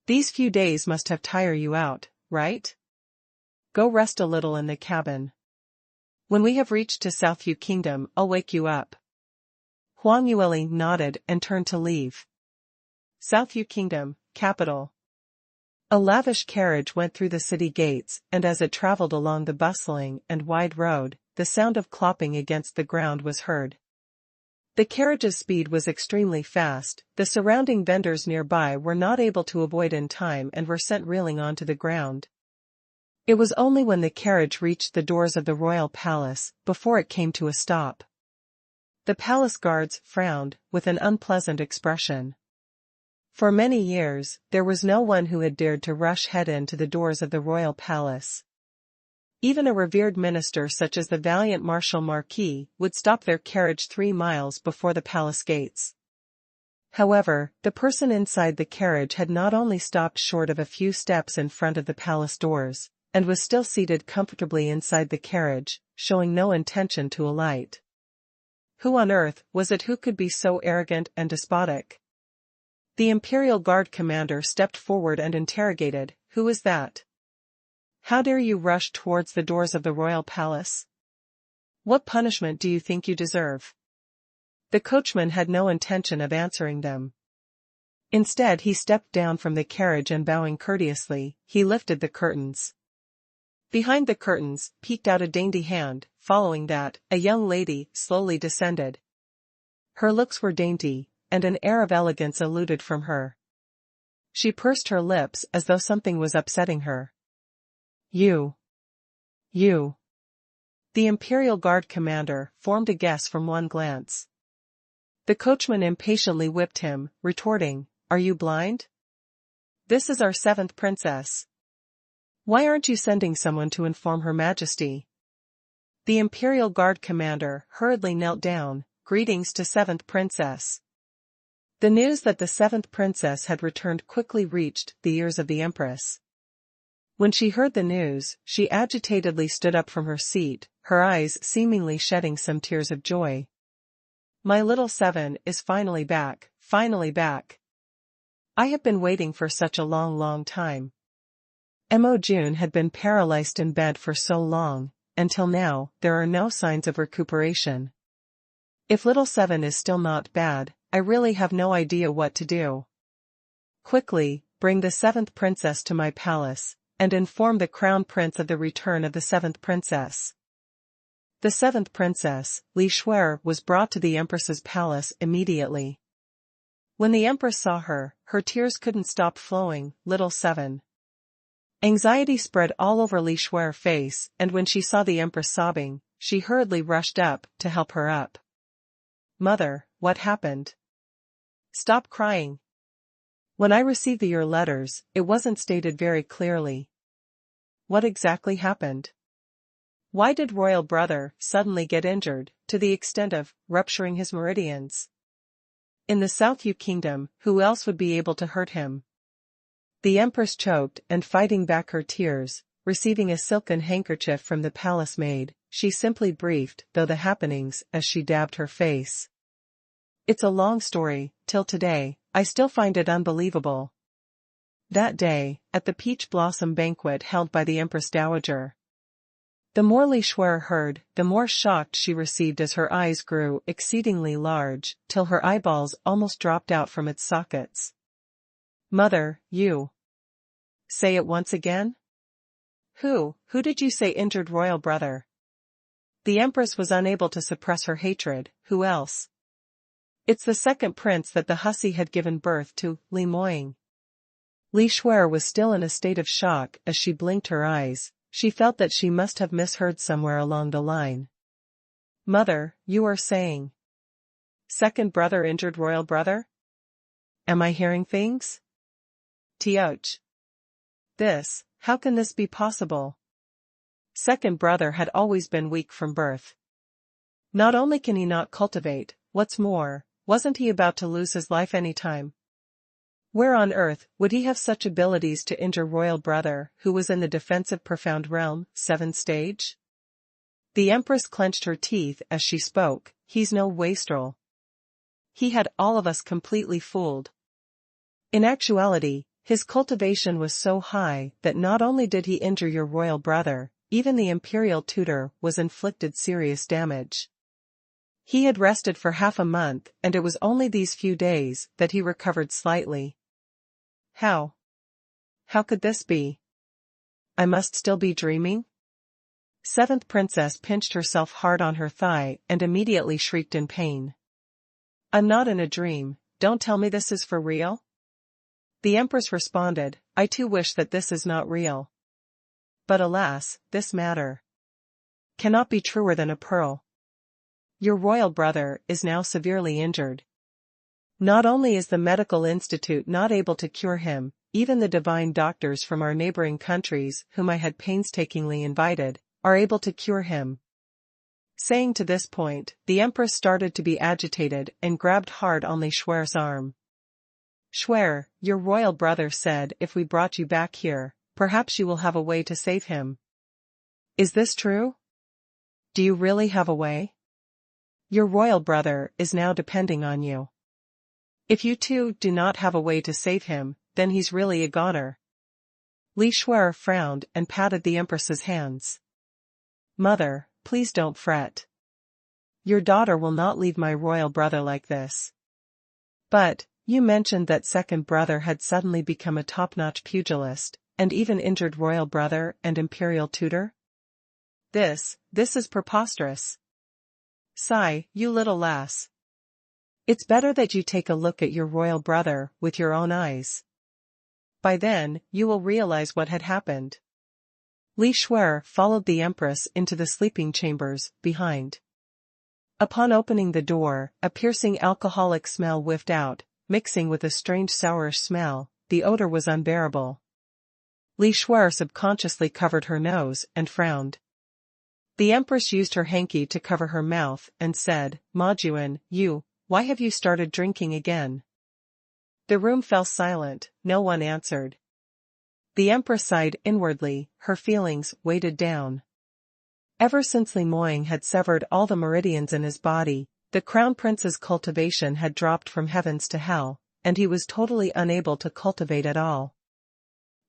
A: These few days must have tired you out, right? Go rest a little in the cabin. When we have reached to Xianxia Kingdom, I'll wake you up. Huang Yueli nodded and turned to leave. Xianxia Kingdom, capital. A lavish carriage went through the city gates, and as it traveled along the bustling and wide road, the sound of clopping against the ground was heard. The carriage's speed was extremely fast, the surrounding vendors nearby were not able to avoid in time and were sent reeling onto the ground. It was only when the carriage reached the doors of the royal palace, before it came to a stop. The palace guards frowned, with an unpleasant expression. For many years, there was no one who had dared to rush head into the doors of the royal palace. Even a revered minister such as the valiant Marshal Marquis would stop their carriage 3 miles before the palace gates. However, the person inside the carriage had not only stopped short of a few steps in front of the palace doors, and was still seated comfortably inside the carriage, showing no intention to alight. Who on earth was it who could be so arrogant and despotic? The Imperial Guard commander stepped forward and interrogated, Who is that? How dare you rush towards the doors of the royal palace? What punishment do you think you deserve? The coachman had no intention of answering them. Instead he stepped down from the carriage and bowing courteously, he lifted the curtains. Behind the curtains, peeked out a dainty hand, following that, a young lady slowly descended. Her looks were dainty, and an air of elegance eluded from her. She pursed her lips as though something was upsetting her. You. The Imperial Guard commander formed a guess from one glance. The coachman impatiently whipped him, retorting, "Are you blind? This is our 7th princess. Why aren't you sending someone to inform Her Majesty?" The Imperial Guard commander hurriedly knelt down, "Greetings to 7th princess." The news that the 7th princess had returned quickly reached the ears of the Empress. When she heard the news, she agitatedly stood up from her seat, her eyes seemingly shedding some tears of joy. "My little 7 is finally back, finally back. I have been waiting for such a long time." Mo Jun had been paralyzed in bed for so long, until now, there are no signs of recuperation. If little 7 is still not bad, I really have no idea what to do. Quickly, bring the 7th princess to my palace, and inform the crown prince of the return of the 7th princess. The 7th princess, Li Shuer, was brought to the Empress's palace immediately. When the Empress saw her, her tears couldn't stop flowing. Little 7. Anxiety spread all over Li Shuer's face, and when she saw the Empress sobbing, she hurriedly rushed up to help her up. "Mother, what happened? Stop crying. When I received your letters, it wasn't stated very clearly. What exactly happened? Why did royal brother suddenly get injured, to the extent of rupturing his meridians? In the South Yu Kingdom, who else would be able to hurt him?" The Empress choked and fighting back her tears, receiving a silken handkerchief from the palace maid, she simply briefed the happenings as she dabbed her face. "It's a long story, till today, I still find it unbelievable." That day, at the peach blossom banquet held by the Empress Dowager. The more Li Shuer heard, the more shocked she received as her eyes grew exceedingly large, till her eyeballs almost dropped out from its sockets. "Mother, you. Say it once again? Who did you say injured royal brother?" The Empress was unable to suppress her hatred. "Who else? It's the 2nd prince that the hussy had given birth to, Li Moying." Li Shuer was still in a state of shock as she blinked her eyes. She felt that she must have misheard somewhere along the line. "Mother, you are saying 2nd brother injured royal brother? Am I hearing things? Tioch. How can this be possible? 2nd brother had always been weak from birth. Not only can he not cultivate, what's more, wasn't he about to lose his life any time? Where on earth would he have such abilities to injure royal brother, who was in the defensive profound realm, 7th stage? The Empress clenched her teeth as she spoke. "He's no wastrel. He had all of us completely fooled. In actuality, his cultivation was so high that not only did he injure your royal brother, even the imperial tutor was inflicted serious damage. He had rested for half a month, and it was only these few days that he recovered slightly. How could this be? I must still be dreaming?" 7th princess pinched herself hard on her thigh and immediately shrieked in pain. "I'm not in a dream, don't tell me this is for real?" The Empress responded, "I too wish that this is not real. But alas, this matter cannot be truer than a pearl. Your royal brother is now severely injured. Not only is the medical institute not able to cure him, even the divine doctors from our neighboring countries whom I had painstakingly invited, are able to cure him." Saying to this point, the Empress started to be agitated and grabbed hard on Li Shuer's arm. "Shuer, your royal brother said if we brought you back here, perhaps you will have a way to save him. Is this true? Do you really have a way? Your royal brother is now depending on you. If you too do not have a way to save him, then he's really a goner." Li Shuer frowned and patted the empress's hands. Mother, please don't fret. Your daughter will not leave my royal brother like this. But, you mentioned that second brother had suddenly become a top-notch pugilist, and even injured royal brother and imperial tutor? This is preposterous. Sigh, you little lass. It's better that you take a look at your royal brother with your own eyes. By then, you will realize what had happened. Li Shuer followed the empress into the sleeping chambers behind. Upon opening the door, a piercing alcoholic smell whiffed out, mixing with a strange sourish smell. The odor was unbearable. Li Shuer subconsciously covered her nose and frowned. The empress used her hanky to cover her mouth and said, "Majuan, why have you started drinking again?" The room fell silent, no one answered. The empress sighed inwardly, her feelings weighted down. Ever since Li Moying had severed all the meridians in his body, the crown prince's cultivation had dropped from heavens to hell, and he was totally unable to cultivate at all.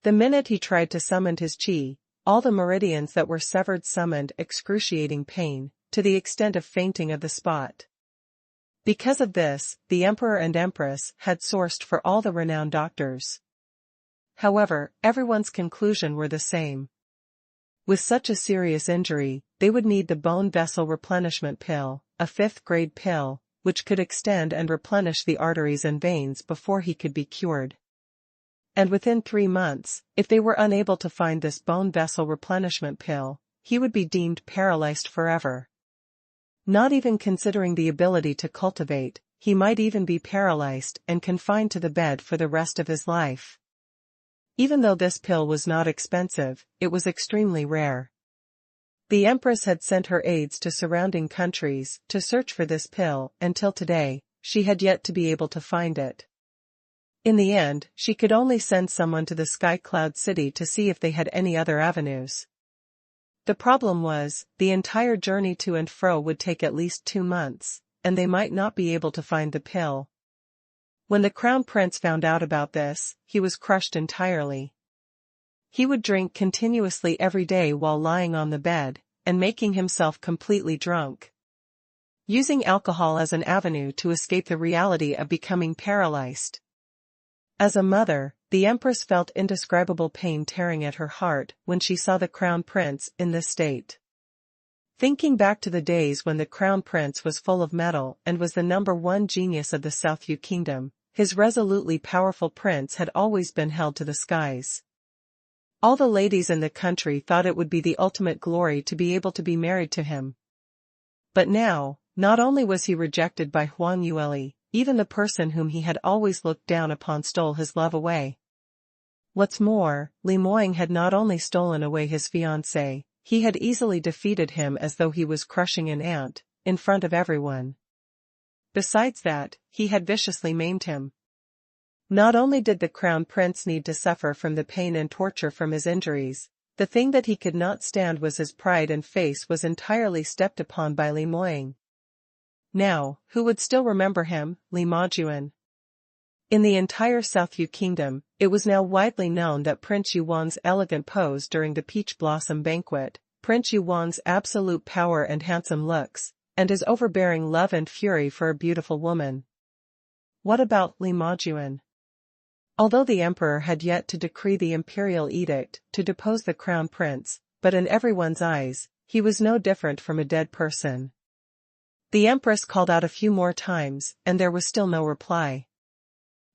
A: The minute he tried to summon his qi, all the meridians that were severed summoned excruciating pain, to the extent of fainting of the spot. Because of this, the emperor and empress had sourced for all the renowned doctors. However, everyone's conclusion were the same. With such a serious injury, they would need the bone vessel replenishment pill, a 5th-grade pill, which could extend and replenish the arteries and veins before he could be cured. And within 3 months, if they were unable to find this bone vessel replenishment pill, he would be deemed paralyzed forever. Not even considering the ability to cultivate, he might even be paralyzed and confined to the bed for the rest of his life. Even though this pill was not expensive, it was extremely rare. The empress had sent her aides to surrounding countries to search for this pill, and till today, she had yet to be able to find it. In the end, she could only send someone to the Sky Cloud City to see if they had any other avenues. The problem was, the entire journey to and fro would take at least 2 months, and they might not be able to find the pill. When the crown prince found out about this, he was crushed entirely. He would drink continuously every day while lying on the bed, and making himself completely drunk. Using alcohol as an avenue to escape the reality of becoming paralyzed. As a mother, the empress felt indescribable pain tearing at her heart when she saw the crown prince in this state. Thinking back to the days when the crown prince was full of mettle and was the #1 genius of the South Yu kingdom, his resolutely powerful prince had always been held to the skies. All the ladies in the country thought it would be the ultimate glory to be able to be married to him. But now, not only was he rejected by Huang Yueli, even the person whom he had always looked down upon stole his love away. What's more, Li Moying had not only stolen away his fiancée, he had easily defeated him as though he was crushing an ant, in front of everyone. Besides that, he had viciously maimed him. Not only did the crown prince need to suffer from the pain and torture from his injuries, the thing that he could not stand was his pride and face was entirely stepped upon by Li Moying. Now, who would still remember him, Li Majuan? In the entire South Yu kingdom, it was now widely known that Prince Yuan's elegant pose during the Peach Blossom banquet, Prince Yuan's absolute power and handsome looks, and his overbearing love and fury for a beautiful woman. What about Li Majuan? Although the emperor had yet to decree the imperial edict to depose the crown prince, but in everyone's eyes, he was no different from a dead person. The empress called out a few more times, and there was still no reply.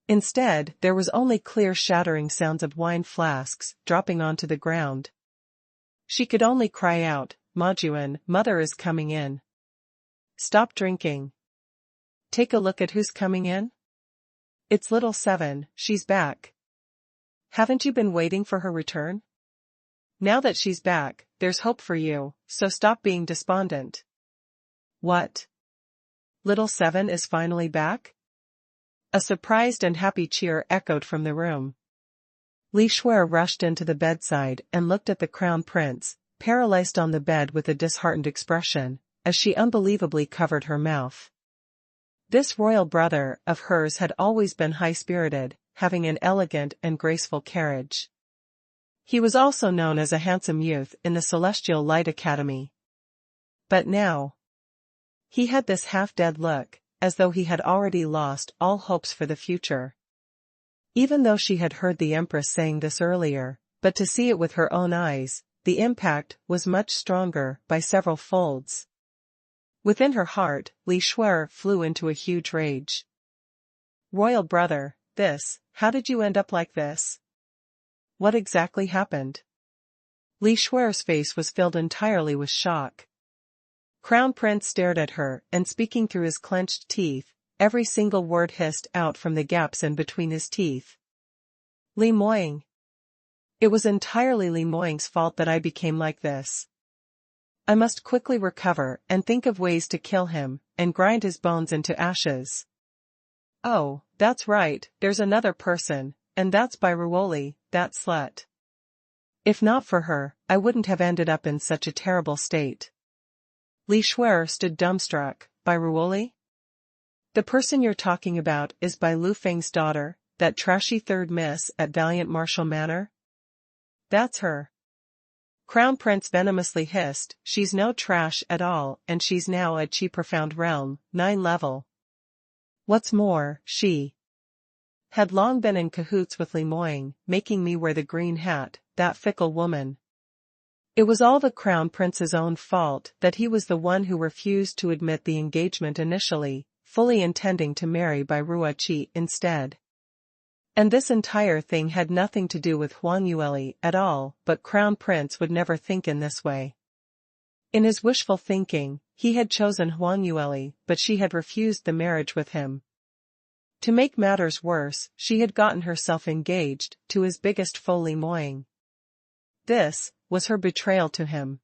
A: Instead, there was only clear shattering sounds of wine flasks dropping onto the ground. She could only cry out, "Majuan, mother is coming in. Stop drinking. Take a look at who's coming in. It's little 7, she's back. Haven't you been waiting for her return? Now that she's back, there's hope for you, so stop being despondent." What? Little 7 is finally back? A surprised and happy cheer echoed from the room. Li Shuer rushed into the bedside and looked at the crown prince, paralyzed on the bed with a disheartened expression, as she unbelievably covered her mouth. This royal brother of hers had always been high-spirited, having an elegant and graceful carriage. He was also known as a handsome youth in the Celestial Light Academy. But now, he had this half-dead look, as though he had already lost all hopes for the future. Even though she had heard the Empress saying this earlier, but to see it with her own eyes, the impact was much stronger by several folds. Within her heart, Li Shuer flew into a huge rage. Royal brother, how did you end up like this? What exactly happened? Li Shuer's face was filled entirely with shock. Crown Prince stared at her, and speaking through his clenched teeth, every single word hissed out from the gaps in between his teeth. Li Moying. It was entirely Li Moying's fault that I became like this. I must quickly recover and think of ways to kill him, and grind his bones into ashes. Oh, that's right, there's another person, and that's Betrayal, that slut. If not for her, I wouldn't have ended up in such a terrible state. Li Shuer stood dumbstruck. Betrayal? The person you're talking about is Bai Lu Feng's daughter, that trashy third miss at Valiant Martial Manor? That's her. Crown Prince venomously hissed, she's no trash at all, and she's now at Qi Profound Realm, 9 level. What's more, she had long been in cahoots with Li Moying, making me wear the green hat, that fickle woman. It was all the Crown Prince's own fault that he was the one who refused to admit the engagement initially, fully intending to marry Betrayal Qi instead. And this entire thing had nothing to do with Huang Yueli at all, but Crown Prince would never think in this way. In his wishful thinking, he had chosen Huang Yueli, but she had refused the marriage with him. To make matters worse, she had gotten herself engaged to his biggest foe Li Moying. This was her betrayal to him.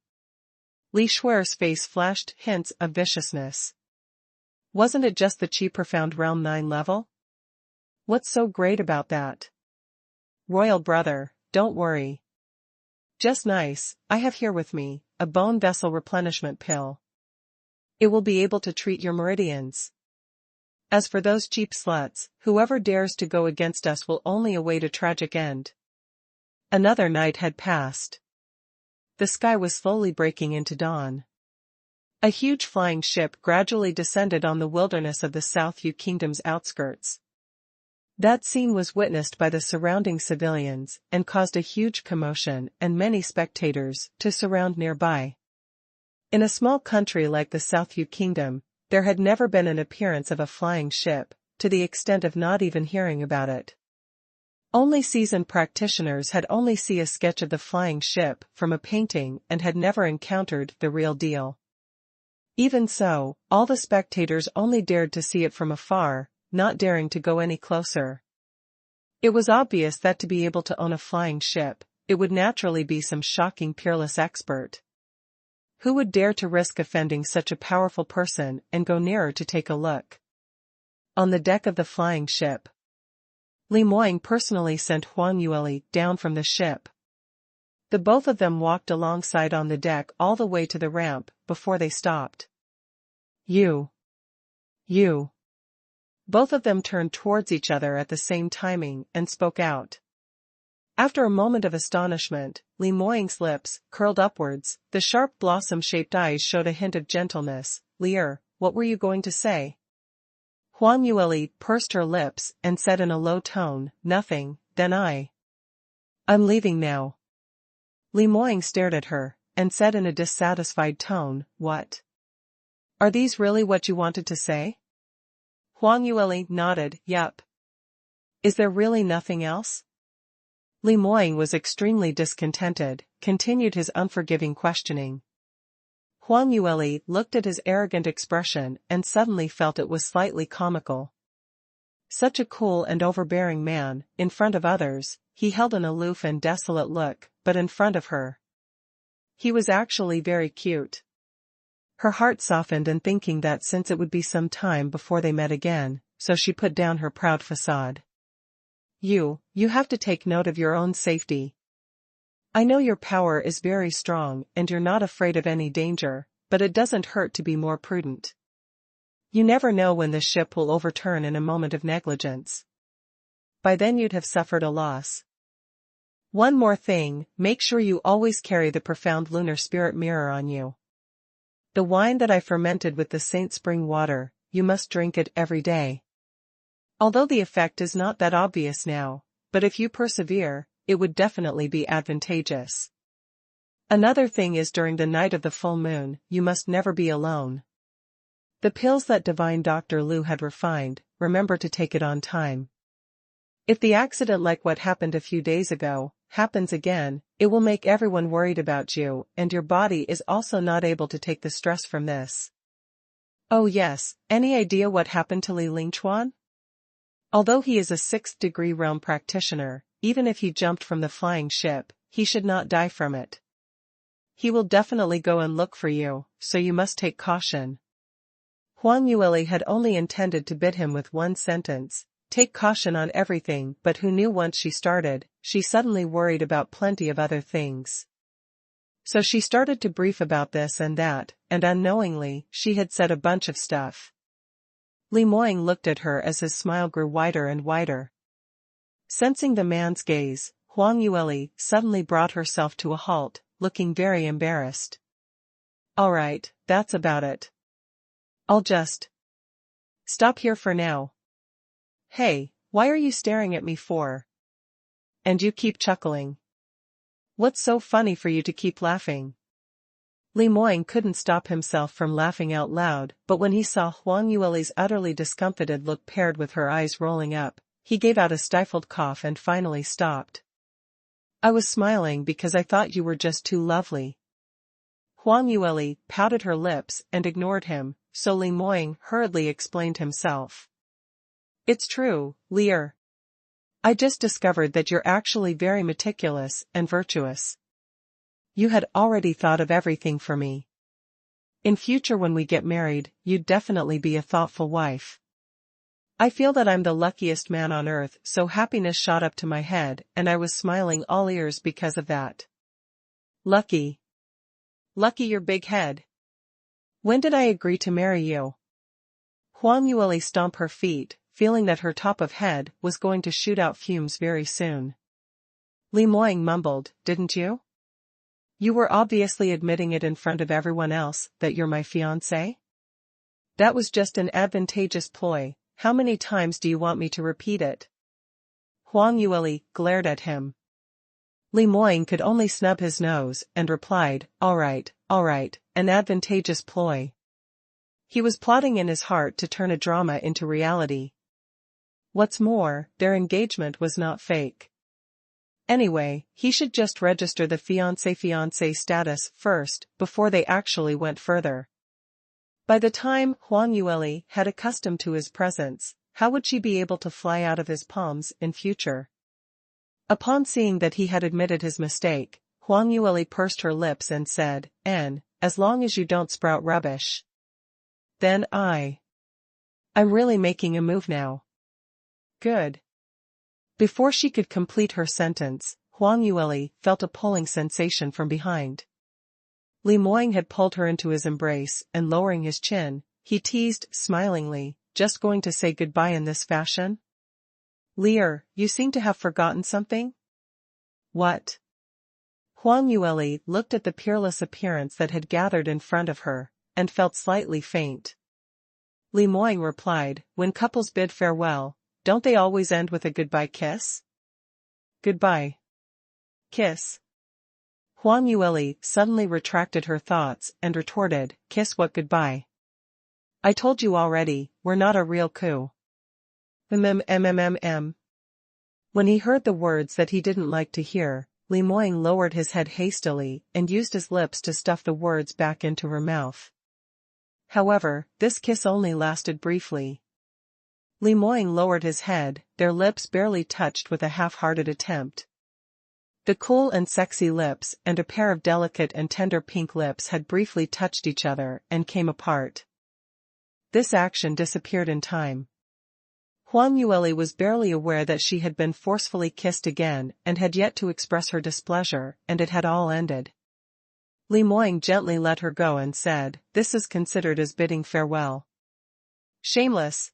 A: Li Shuer's face flashed hints of viciousness. Wasn't it just the Qi Profound Realm 9 level? What's so great about that? Royal brother, don't worry. Just nice, I have here with me a bone vessel replenishment pill. It will be able to treat your meridians. As for those cheap sluts, whoever dares to go against us will only await a tragic end. Another night had passed. The sky was slowly breaking into dawn. A huge flying ship gradually descended on the wilderness of the South Yu Kingdom's outskirts. That scene was witnessed by the surrounding civilians and caused a huge commotion and many spectators to surround nearby. In a small country like the South Yu Kingdom, there had never been an appearance of a flying ship, to the extent of not even hearing about it. Only seasoned practitioners had only seen a sketch of the flying ship from a painting and had never encountered the real deal. Even so, all the spectators only dared to see it from afar, not daring to go any closer. It was obvious that to be able to own a flying ship, it would naturally be some shocking peerless expert. Who would dare to risk offending such a powerful person and go nearer to take a look? On the deck of the flying ship, Li Moying personally sent Huang Yueli down from the ship. The both of them walked alongside on the deck all the way to the ramp before they stopped. You. Both of them turned towards each other at the same timing and spoke out. After a moment of astonishment, Li Moying's lips curled upwards, the sharp blossom-shaped eyes showed a hint of gentleness. Lier, what were you going to say? Huang Yueli pursed her lips and said in a low tone, nothing, then I'm leaving now. Li Moying stared at her, and said in a dissatisfied tone, what? Are these really what you wanted to say? Huang Yueli nodded, yup. Is there really nothing else? Li Moying was extremely discontented, continued his unforgiving questioning. Huang Yueli looked at his arrogant expression and suddenly felt it was slightly comical. Such a cool and overbearing man, in front of others, he held an aloof and desolate look, but in front of her, he was actually very cute. Her heart softened in thinking that since it would be some time before they met again, so she put down her proud facade. You have to take note of your own safety. I know your power is very strong and you're not afraid of any danger, but it doesn't hurt to be more prudent. You never know when the ship will overturn in a moment of negligence. By then you'd have suffered a loss. One more thing, make sure you always carry the profound lunar spirit mirror on you. The wine that I fermented with the Saint Spring water, you must drink it every day. Although the effect is not that obvious now, but if you persevere, it would definitely be advantageous. Another thing is during the night of the full moon, you must never be alone. The pills that divine Dr. Liu had refined, remember to take it on time. If the accident like what happened a few days ago happens again, it will make everyone worried about you, and your body is also not able to take the stress from this. Oh yes, any idea what happened to Li Lingchuan? Although he is a 6th degree realm practitioner, even if he jumped from the flying ship, he should not die from it. He will definitely go and look for you, so you must take caution. Huang Yueli had only intended to bid him with one sentence, take caution on everything, but who knew once she started, she suddenly worried about plenty of other things. So she started to brief about this and that, and unknowingly, she had said a bunch of stuff. Li Moying looked at her as his smile grew wider and wider. Sensing the man's gaze, Huang Yueli suddenly brought herself to a halt, looking very embarrassed. All right, that's about it. I'll just stop here for now. Hey, why are you staring at me for? And you keep chuckling. What's so funny for you to keep laughing? Li Moying couldn't stop himself from laughing out loud, but when he saw Huang Yueli's utterly discomfited look paired with her eyes rolling up, he gave out a stifled cough and finally stopped. I was smiling because I thought you were just too lovely. Huang Yueli pouted her lips and ignored him, so Li Moying hurriedly explained himself. It's true, Lear. I just discovered that you're actually very meticulous and virtuous. You had already thought of everything for me. In future when we get married, you'd definitely be a thoughtful wife. I feel that I'm the luckiest man on earth, so happiness shot up to my head, and I was smiling all ears because of that. Lucky. Lucky your big head. When did I agree to marry you? Huang Yueli stomped her feet, feeling that her top of head was going to shoot out fumes very soon. Li Moying mumbled, didn't you? You were obviously admitting it in front of everyone else, that you're my fiancé? That was just an advantageous ploy, how many times do you want me to repeat it? Huang Yueli glared at him. Li Moying could only snub his nose and replied, all right, an advantageous ploy. He was plotting in his heart to turn a drama into reality. What's more, their engagement was not fake. Anyway, he should just register the fiancé status first, before they actually went further. By the time Huang Yueli had accustomed to his presence, how would she be able to fly out of his palms in future? Upon seeing that he had admitted his mistake, Huang Yueli pursed her lips and said, as long as you don't sprout rubbish. Then I'm really making a move now. Good. Before she could complete her sentence, Huang Yueli felt a pulling sensation from behind. Li Moying had pulled her into his embrace, and lowering his chin, he teased smilingly, just going to say goodbye in this fashion? Lear, you seem to have forgotten something? What? Huang Yueli looked at the peerless appearance that had gathered in front of her, and felt slightly faint. Li Moying replied, when couples bid farewell, don't they always end with a goodbye kiss? Goodbye. Kiss. Huang Yueli suddenly retracted her thoughts and retorted, kiss what goodbye? I told you already, we're not a real coup. When he heard the words that he didn't like to hear, Li Moying lowered his head hastily and used his lips to stuff the words back into her mouth. However, this kiss only lasted briefly. Li Moying lowered his head, their lips barely touched with a half-hearted attempt. The cool and sexy lips and a pair of delicate and tender pink lips had briefly touched each other and came apart. This action disappeared in time. Huang Yueli was barely aware that she had been forcefully kissed again and had yet to express her displeasure, and it had all ended. Li Moying gently let her go and said, this is considered as bidding farewell. Shameless.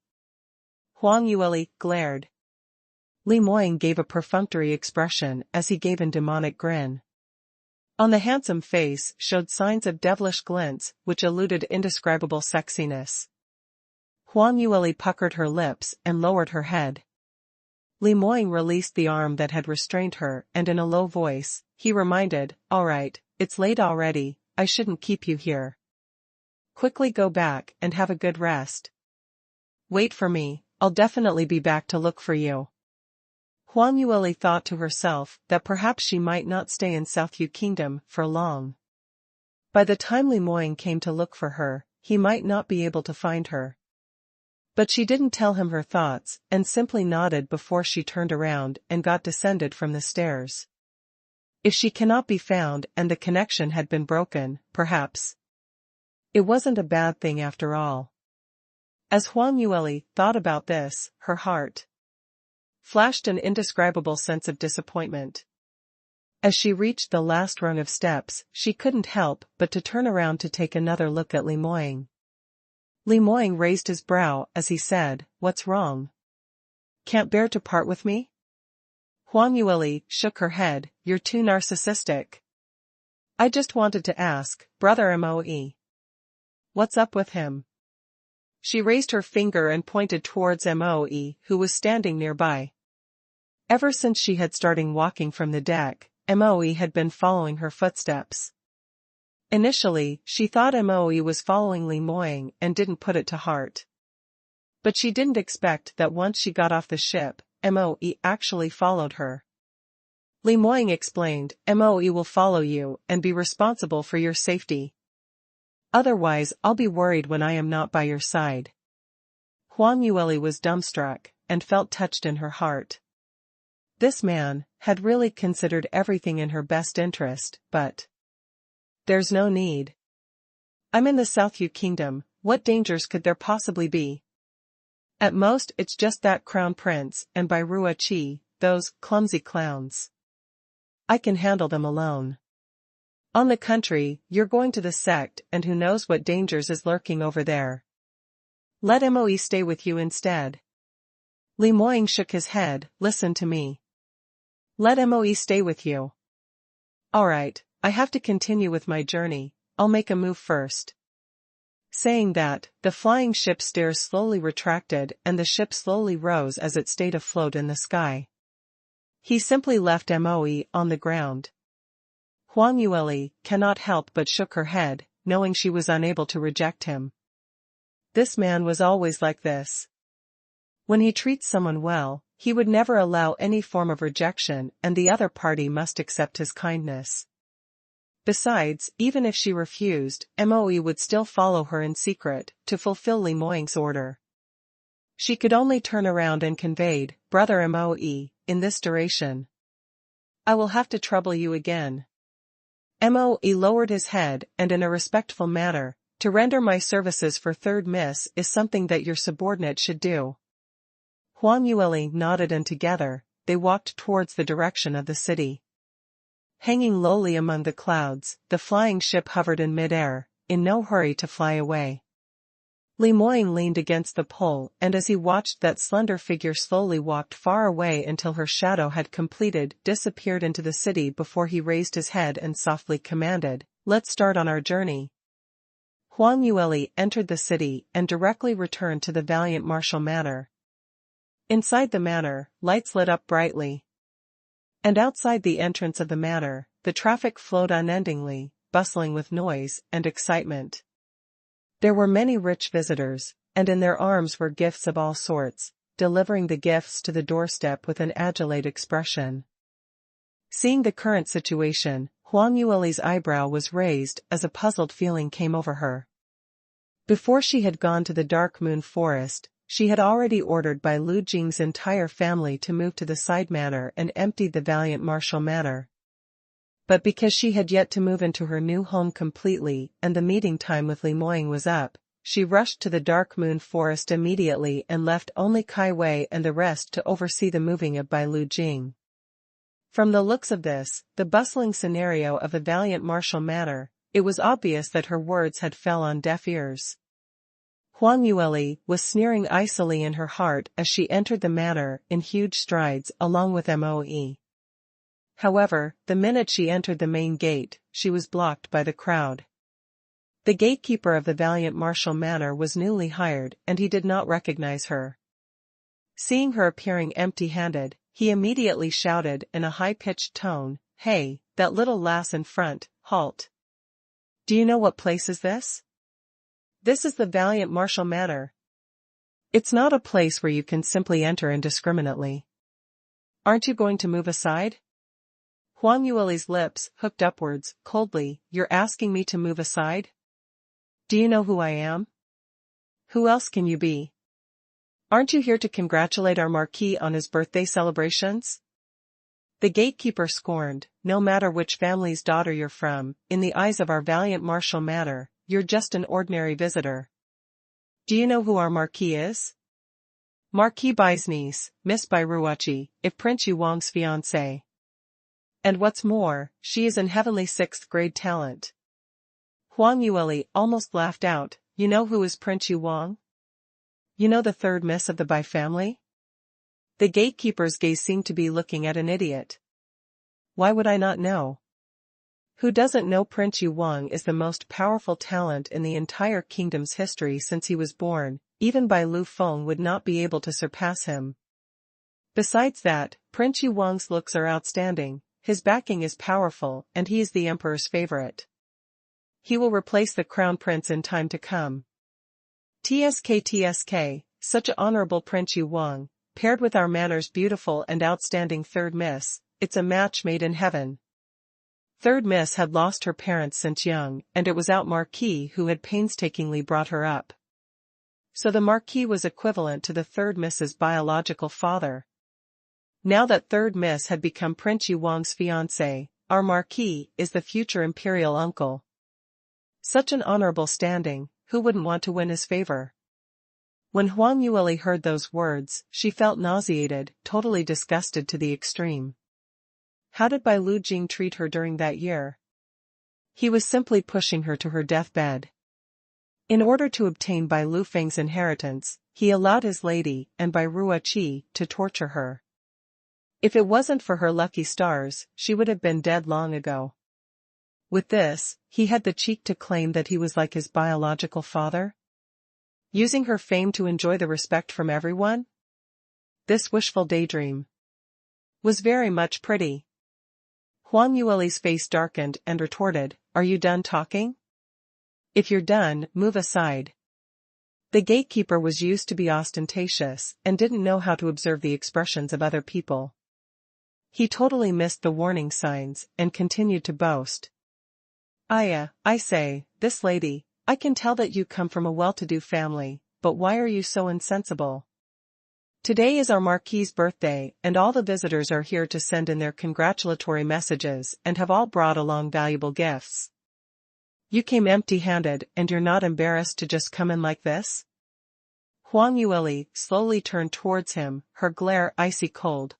A: Huang Yueli glared. Li Moying gave a perfunctory expression as he gave a demonic grin. On the handsome face showed signs of devilish glints which eluded indescribable sexiness. Huang Yueli puckered her lips and lowered her head. Li Moying released the arm that had restrained her and in a low voice, he reminded, "All right, it's late already, I shouldn't keep you here. Quickly go back and have a good rest. Wait for me, I'll definitely be back to look for you." Huang Yueli thought to herself that perhaps she might not stay in South Yu Kingdom for long. By the time Li Moying came to look for her, he might not be able to find her. But she didn't tell him her thoughts and simply nodded before she turned around and descended from the stairs. If she cannot be found and the connection had been broken, perhaps it wasn't a bad thing after all. As Huang Yueli thought about this, her heart flashed an indescribable sense of disappointment. As she reached the last rung of steps, she couldn't help but to turn around to take another look at Li Moying. Li Moying raised his brow as he said, "What's wrong? Can't bear to part with me?" Huang Yueli shook her head, "You're too narcissistic. I just wanted to ask, brother Moe. What's up with him?" She raised her finger and pointed towards Moe, who was standing nearby. Ever since she had started walking from the deck, Moe had been following her footsteps. Initially, she thought Moe was following Li Moying and didn't put it to heart. But she didn't expect that once she got off the ship, Moe actually followed her. Li Moying explained, "Moe will follow you and be responsible for your safety. Otherwise I'll be worried when I am not by your side." Huang Yueli was dumbstruck and felt touched in her heart. This man had really considered everything in her best interest, but there's no need. I'm in the South Yu Kingdom, what dangers could there possibly be? At most it's just that crown prince and Bai Rua Qi, those clumsy clowns. I can handle them alone. On the contrary, you're going to the sect and who knows what dangers is lurking over there. Let Moe stay with you instead. Li Moying shook his head, "Listen to me. Let Moe stay with you." "Alright, I have to continue with my journey, I'll make a move first." Saying that, the flying ship's stairs slowly retracted and the ship slowly rose as it stayed afloat in the sky. He simply left Moe on the ground. Huang Yueli cannot help but shook her head, knowing she was unable to reject him. This man was always like this. When he treats someone well, he would never allow any form of rejection and the other party must accept his kindness. Besides, even if she refused, Moe would still follow her in secret, to fulfill Li Moying's order. She could only turn around and conveyed, "Brother Moe, in this duration, I will have to trouble you again." Moe lowered his head and in a respectful manner, "To render my services for third miss is something that your subordinate should do." Huang Yueli nodded and together, they walked towards the direction of the city. Hanging lowly among the clouds, the flying ship hovered in mid-air, in no hurry to fly away. Li Moying leaned against the pole and as he watched that slender figure slowly walked far away until her shadow had disappeared into the city before he raised his head and softly commanded, "Let's start on our journey." Huang Yueli entered the city and directly returned to the Valiant Martial Manor. Inside the manor, lights lit up brightly. And outside the entrance of the manor, the traffic flowed unendingly, bustling with noise and excitement. There were many rich visitors, and in their arms were gifts of all sorts, delivering the gifts to the doorstep with an agilate expression. Seeing the current situation, Huang Yueli's eyebrow was raised as a puzzled feeling came over her. Before she had gone to the Dark Moon Forest, she had already ordered Bai Lu Jing's entire family to move to the side manor and emptied the Valiant Martial Manor. But because she had yet to move into her new home completely and the meeting time with Li Moying was up, she rushed to the Dark Moon Forest immediately and left only Kai Wei and the rest to oversee the moving of Bai Lu Jing. From the looks of this, the bustling scenario of the Valiant Martial Manor, it was obvious that her words had fell on deaf ears. Huang Yueli was sneering icily in her heart as she entered the manor in huge strides along with Moe. However, the minute she entered the main gate, she was blocked by the crowd. The gatekeeper of the valiant martial manor was newly hired and he did not recognize her. Seeing her appearing empty-handed, he immediately shouted in a high-pitched tone, "Hey, that little lass in front, halt! Do you know what place is this? This is the valiant martial manor. It's not a place where you can simply enter indiscriminately. Aren't you going to move aside?" Huang Yueli's lips hooked upwards, coldly. "You're asking me to move aside? Do you know who I am? Who else can you be? Aren't you here to congratulate our Marquis on his birthday celebrations?" The gatekeeper scorned. "No matter which family's daughter you're from, in the eyes of our valiant martial manor, you're just an ordinary visitor. Do you know who our Marquis is? Marquis Bai's niece, Miss Bai Ruoqi, if Prince Yu Wang's fiancée. And what's more, she is in heavenly 6th grade talent." Huang Yueli almost laughed out. "You know who is Prince Yu Wang? You know the third miss of the Bai family?" The gatekeeper's gaze seemed to be looking at an idiot. "Why would I not know? Who doesn't know Prince Yu Wang is the most powerful talent in the entire kingdom's history since he was born? Even Bai Lu Feng would not be able to surpass him. Besides that, Prince Yu Wang's looks are outstanding, his backing is powerful, and he is the emperor's favorite. He will replace the crown prince in time to come. TSK, such a honorable Prince Yu Wang, paired with our manor's beautiful and outstanding third miss, it's a match made in heaven." Third miss had lost her parents since young, and it was our Marquis who had painstakingly brought her up. So the Marquis was equivalent to the third miss's biological father. Now that third miss had become Prince Yu Wang's fiancé, our Marquis is the future imperial uncle. Such an honorable standing, who wouldn't want to win his favor? When Huang Yueli heard those words, she felt nauseated, totally disgusted to the extreme. How did Bai Lu Jing treat her during that year? He was simply pushing her to her deathbed. In order to obtain Bai Lu Feng's inheritance, he allowed his lady and Bai Ruoqi to torture her. If it wasn't for her lucky stars, she would have been dead long ago. With this, he had the cheek to claim that he was like his biological father? Using her fame to enjoy the respect from everyone? This wishful daydream was very much pretty. Huang Yueli's face darkened and retorted, "Are you done talking? If you're done, move aside." The gatekeeper was used to be ostentatious and didn't know how to observe the expressions of other people. He totally missed the warning signs and continued to boast. I say, this lady, I can tell that you come from a well-to-do family, but why are you so insensible? Today is our Marquis's birthday and all the visitors are here to send in their congratulatory messages and have all brought along valuable gifts. You came empty-handed and you're not embarrassed to just come in like this?" Huang Yueli slowly turned towards him, her glare icy cold.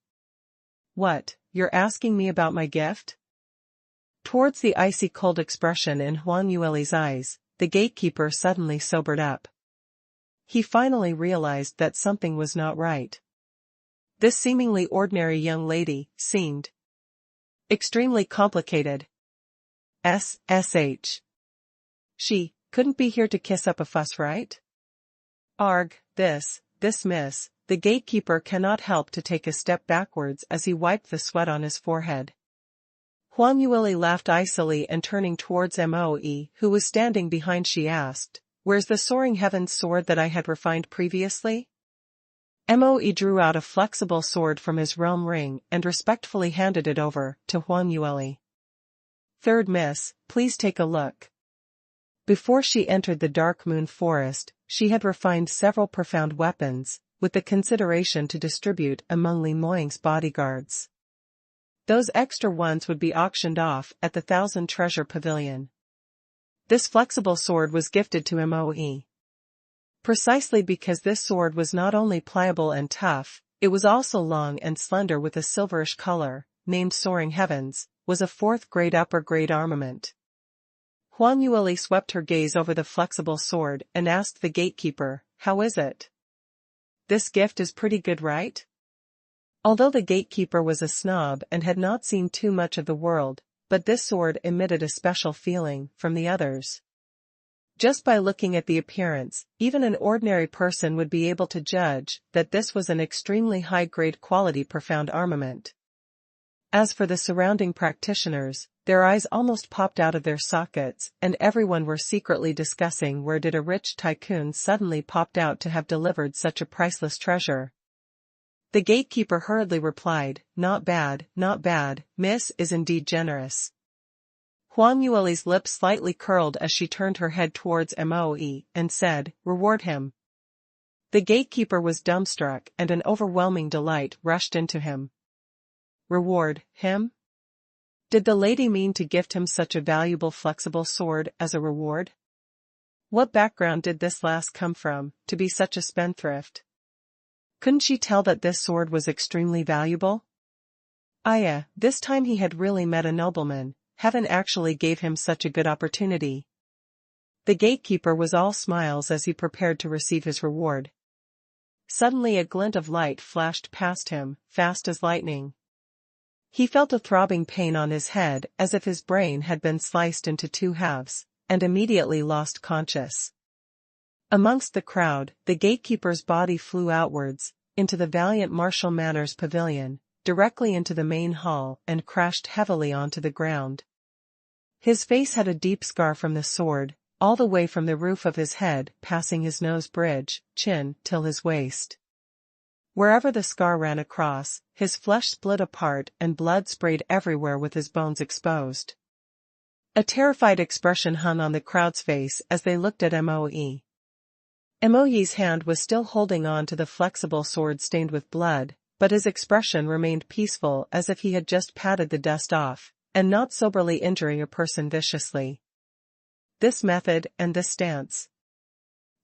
A: "What, you're asking me about my gift?" Towards the icy cold expression in Huang Yueli's eyes, the gatekeeper suddenly sobered up. He finally realized that something was not right. This seemingly ordinary young lady seemed extremely complicated. SSH. She couldn't be here to kiss up a fuss, right? Arg, this miss, the gatekeeper cannot help to take a step backwards as he wiped the sweat on his forehead. Huang Yueli laughed icily and turning towards Moe, who was standing behind, she asked, "Where's the soaring heavens sword that I had refined previously?" Moe drew out a flexible sword from his realm ring and respectfully handed it over to Huang Yueli. "Third miss, please take a look." Before she entered the Dark Moon Forest, she had refined several profound weapons, with the consideration to distribute among Li Moying's bodyguards. Those extra ones would be auctioned off at the 1,000 Treasure Pavilion. This flexible sword was gifted to Moe. Precisely because this sword was not only pliable and tough, it was also long and slender with a silverish color, named Soaring Heavens, was a 4th grade upper grade armament. Huang Yueli swept her gaze over the flexible sword and asked the gatekeeper, "How is it? This gift is pretty good, right?" Although the gatekeeper was a snob and had not seen too much of the world, but this sword emitted a special feeling from the others. Just by looking at the appearance, even an ordinary person would be able to judge that this was an extremely high-grade quality profound armament. As for the surrounding practitioners, their eyes almost popped out of their sockets, and everyone were secretly discussing where did a rich tycoon suddenly popped out to have delivered such a priceless treasure. The gatekeeper hurriedly replied, not bad, miss is indeed generous." Huang Yueli's lips slightly curled as she turned her head towards Moe and said, "Reward him." The gatekeeper was dumbstruck and an overwhelming delight rushed into him. Reward him? Did the lady mean to gift him such a valuable flexible sword as a reward? What background did this lass come from, to be such a spendthrift? Couldn't she tell that this sword was extremely valuable? This time he had really met a nobleman. Heaven actually gave him such a good opportunity. The gatekeeper was all smiles as he prepared to receive his reward. Suddenly a glint of light flashed past him, fast as lightning. He felt a throbbing pain on his head as if his brain had been sliced into two halves, and immediately lost conscious. Amongst the crowd, the gatekeeper's body flew outwards, into the valiant Martial Manners pavilion, directly into the main hall and crashed heavily onto the ground. His face had a deep scar from the sword, all the way from the roof of his head, passing his nose bridge, chin, till his waist. Wherever the scar ran across, his flesh split apart and blood sprayed everywhere with his bones exposed. A terrified expression hung on the crowd's face as they looked at Moe. Moe's hand was still holding on to the flexible sword stained with blood, but his expression remained peaceful as if he had just patted the dust off, and not soberly injuring a person viciously. This method and this stance.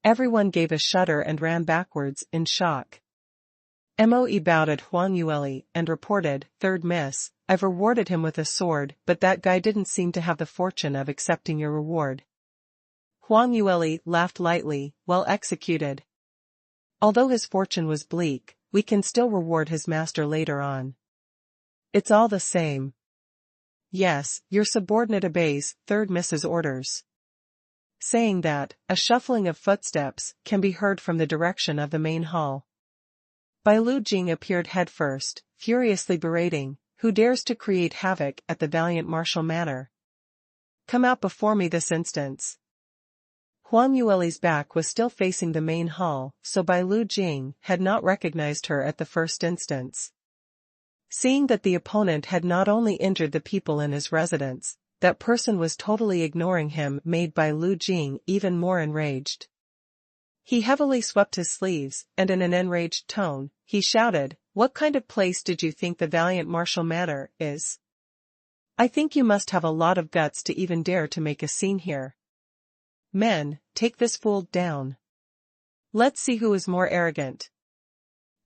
A: Everyone gave a shudder and ran backwards in shock. Moe bowed at Huang Yueli and reported, "Third miss, I've rewarded him with a sword, but that guy didn't seem to have the fortune of accepting your reward." Huang Yueli laughed lightly, "Well executed. Although his fortune was bleak, we can still reward his master later on. It's all the same. Yes, your subordinate obeys third miss's orders." Saying that, a shuffling of footsteps can be heard from the direction of the main hall. Bai Lu Jing appeared headfirst, furiously berating, "Who dares to create havoc at the valiant Martial Manor? Come out before me this instant." Huang Yueli's back was still facing the main hall, so Bai Lu Jing had not recognized her at the first instance. Seeing that the opponent had not only injured the people in his residence, that person was totally ignoring him made Bai Lu Jing even more enraged. He heavily swept his sleeves, and in an enraged tone, he shouted, "What kind of place did you think the valiant Martial Manor is? I think you must have a lot of guts to even dare to make a scene here. Men, take this fool down. Let's see who is more arrogant."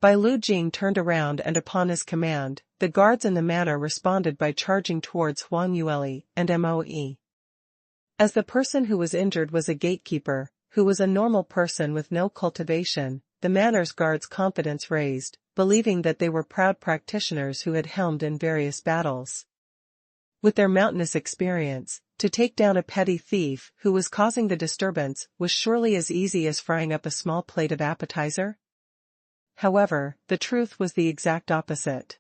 A: Bai Lu Jing turned around and upon his command, the guards in the manor responded by charging towards Huang Yueli and Moe. As the person who was injured was a gatekeeper, who was a normal person with no cultivation, the manor's guards' confidence raised, believing that they were proud practitioners who had helmed in various battles. With their mountainous experience, to take down a petty thief who was causing the disturbance was surely as easy as frying up a small plate of appetizer. However, the truth was the exact opposite.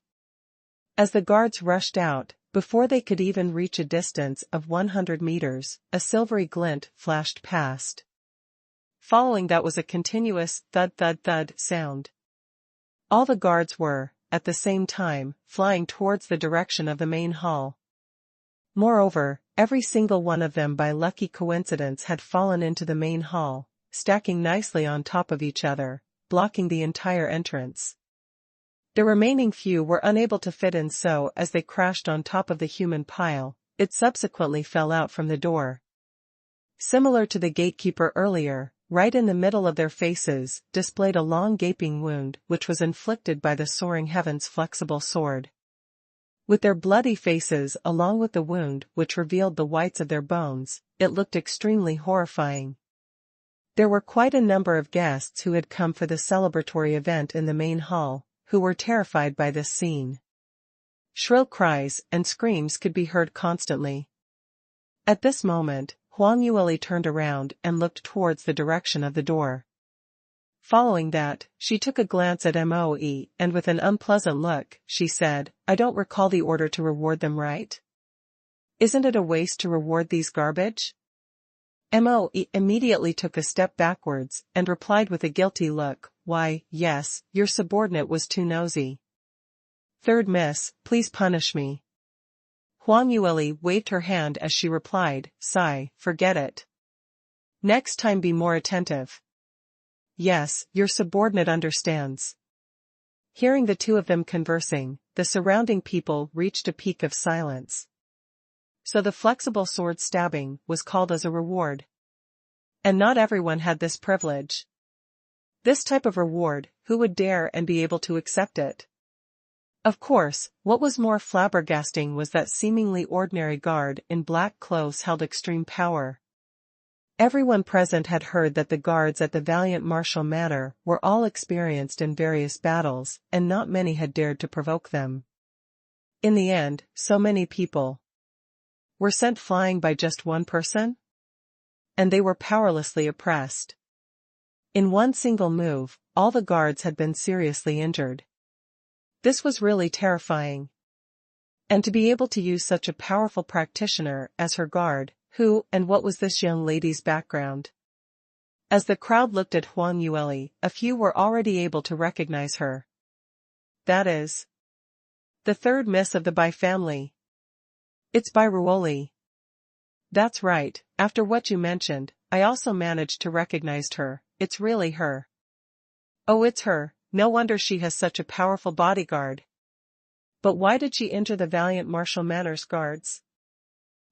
A: As the guards rushed out, before they could even reach a distance of 100 meters, a silvery glint flashed past. Following that was a continuous thud sound. All the guards were, at the same time, flying towards the direction of the main hall. Moreover, every single one of them by lucky coincidence had fallen into the main hall, stacking nicely on top of each other, blocking the entire entrance. The remaining few were unable to fit in, so as they crashed on top of the human pile, it subsequently fell out from the door. Similar to the gatekeeper earlier, right in the middle of their faces, displayed a long gaping wound which was inflicted by the soaring heaven's flexible sword. With their bloody faces along with the wound which revealed the whites of their bones, it looked extremely horrifying. There were quite a number of guests who had come for the celebratory event in the main hall, who were terrified by this scene. Shrill cries and screams could be heard constantly. At this moment, Huang Yueli turned around and looked towards the direction of the door. Following that, she took a glance at Moe, and with an unpleasant look, she said, "I don't recall the order to reward them, right? Isn't it a waste to reward these garbage?" Moe immediately took a step backwards and replied with a guilty look, "Why, yes, your subordinate was too nosy. Third miss, please punish me." Huang Yueli waved her hand as she replied, "Sigh, forget it. Next time be more attentive." "Yes, your subordinate understands." Hearing the two of them conversing, the surrounding people reached a peak of silence. So the flexible sword stabbing was called as a reward. And not everyone had this privilege. This type of reward, who would dare and be able to accept it? Of course, what was more flabbergasting was that seemingly ordinary guard in black clothes held extreme power. Everyone present had heard that the guards at the valiant martial manor were all experienced in various battles, and not many had dared to provoke them. In the end, so many people were sent flying by just one person? And they were powerlessly oppressed. In one single move, all the guards had been seriously injured. This was really terrifying. And to be able to use such a powerful practitioner as her guard, who and what was this young lady's background? As the crowd looked at Huang Yueli, a few were already able to recognize her. That is the third miss of the Bai family. It's Bai Ruoli. That's right, after what you mentioned, I also managed to recognize her. It's really her. Oh, it's her, no wonder she has such a powerful bodyguard. But why did she enter the valiant martial manor's guards?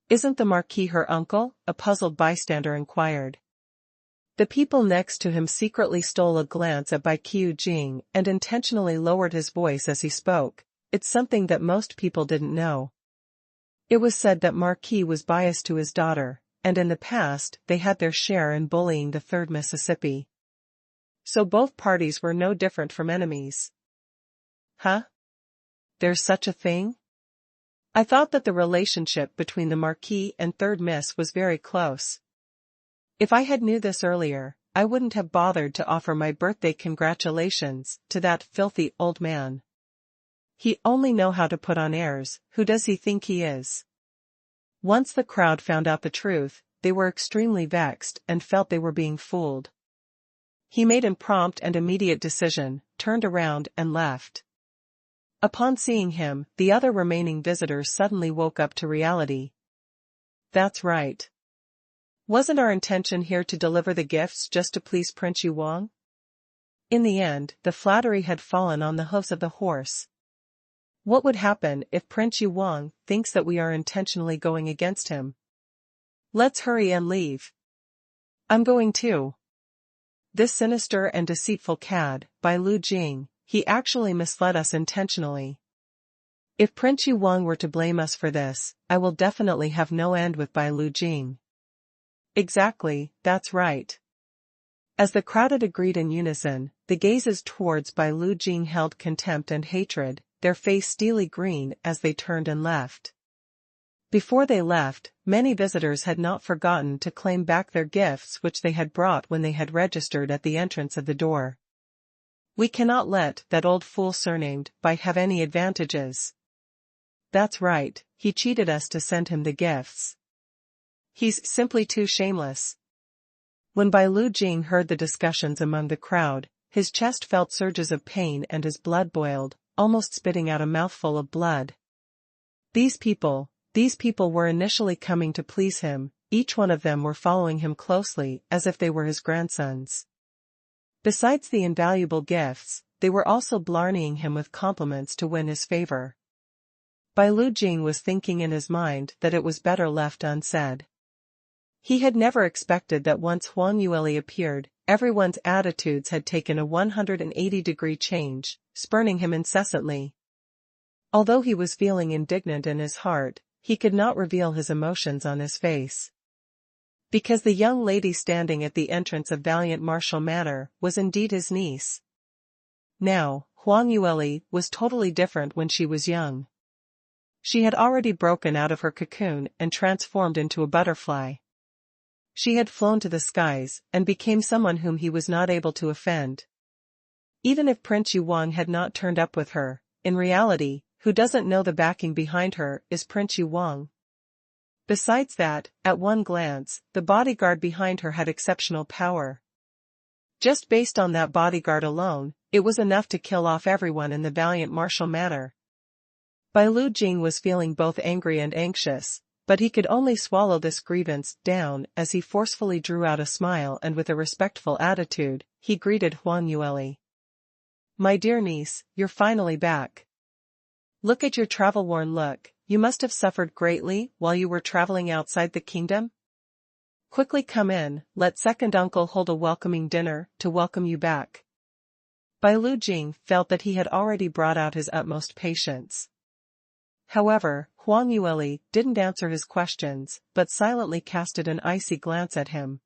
A: Isn't the Marquis her uncle? A puzzled bystander inquired. The people next to him secretly stole a glance at Bai Qiujing and intentionally lowered his voice as he spoke. It's something that most people didn't know. It was said that Marquis was biased to his daughter, and in the past they had their share in bullying the 3rd Mississippi. So both parties were no different from enemies. Huh? There's such a thing? I thought that the relationship between the Marquis and 3rd Miss was very close. If I had knew this earlier, I wouldn't have bothered to offer my birthday congratulations to that filthy old man. He only know how to put on airs. Who does he think he is? Once the crowd found out the truth, they were extremely vexed and felt they were being fooled. He made an prompt and immediate decision, turned around and left. Upon seeing him, the other remaining visitors suddenly woke up to reality. That's right. Wasn't our intention here to deliver the gifts just to please Prince Yu Wang? In the end, the flattery had fallen on the hooves of the horse. What would happen if Prince Yu Wang thinks that we are intentionally going against him? Let's hurry and leave. I'm going too. This sinister and deceitful cad, Bai Lu Jing, he actually misled us intentionally. If Prince Yu Wang were to blame us for this, I will definitely have no end with Bai Lu Jing. Exactly, that's right. As the crowd had agreed in unison, the gazes towards Bai Lu Jing held contempt and hatred, their face steely green as they turned and left. Before they left, many visitors had not forgotten to claim back their gifts which they had brought when they had registered at the entrance of the door. We cannot let that old fool surnamed Bai have any advantages. That's right, he cheated us to send him the gifts. He's simply too shameless. When Bai Lu Jing heard the discussions among the crowd, his chest felt surges of pain and his blood boiled, almost spitting out a mouthful of blood. These people were initially coming to please him, each one of them were following him closely as if they were his grandsons. Besides the invaluable gifts, they were also blarneying him with compliments to win his favor. Bai Lu Jing was thinking in his mind that it was better left unsaid. He had never expected that once Huang Yueli appeared, everyone's attitudes had taken a 180-degree change, spurning him incessantly. Although he was feeling indignant in his heart, he could not reveal his emotions on his face. Because the young lady standing at the entrance of Valiant Martial Manor was indeed his niece. Now, Huang Yueli was totally different when she was young. She had already broken out of her cocoon and transformed into a butterfly. She had flown to the skies and became someone whom he was not able to offend. Even if Prince Yu Wang had not turned up with her, in reality, who doesn't know the backing behind her is Prince Yu Wang. Besides that, at one glance, the bodyguard behind her had exceptional power. Just based on that bodyguard alone, it was enough to kill off everyone in the Valiant Martial Manor. Bai Lu Jing was feeling both angry and anxious, but he could only swallow this grievance down as he forcefully drew out a smile and with a respectful attitude, he greeted Huang Yueli. "My dear niece, you're finally back. Look at your travel-worn look, you must have suffered greatly while you were traveling outside the kingdom? Quickly come in, let second uncle hold a welcoming dinner to welcome you back." Bai Lu Jing felt that he had already brought out his utmost patience. However, Huang Yueli didn't answer his questions, but silently casted an icy glance at him.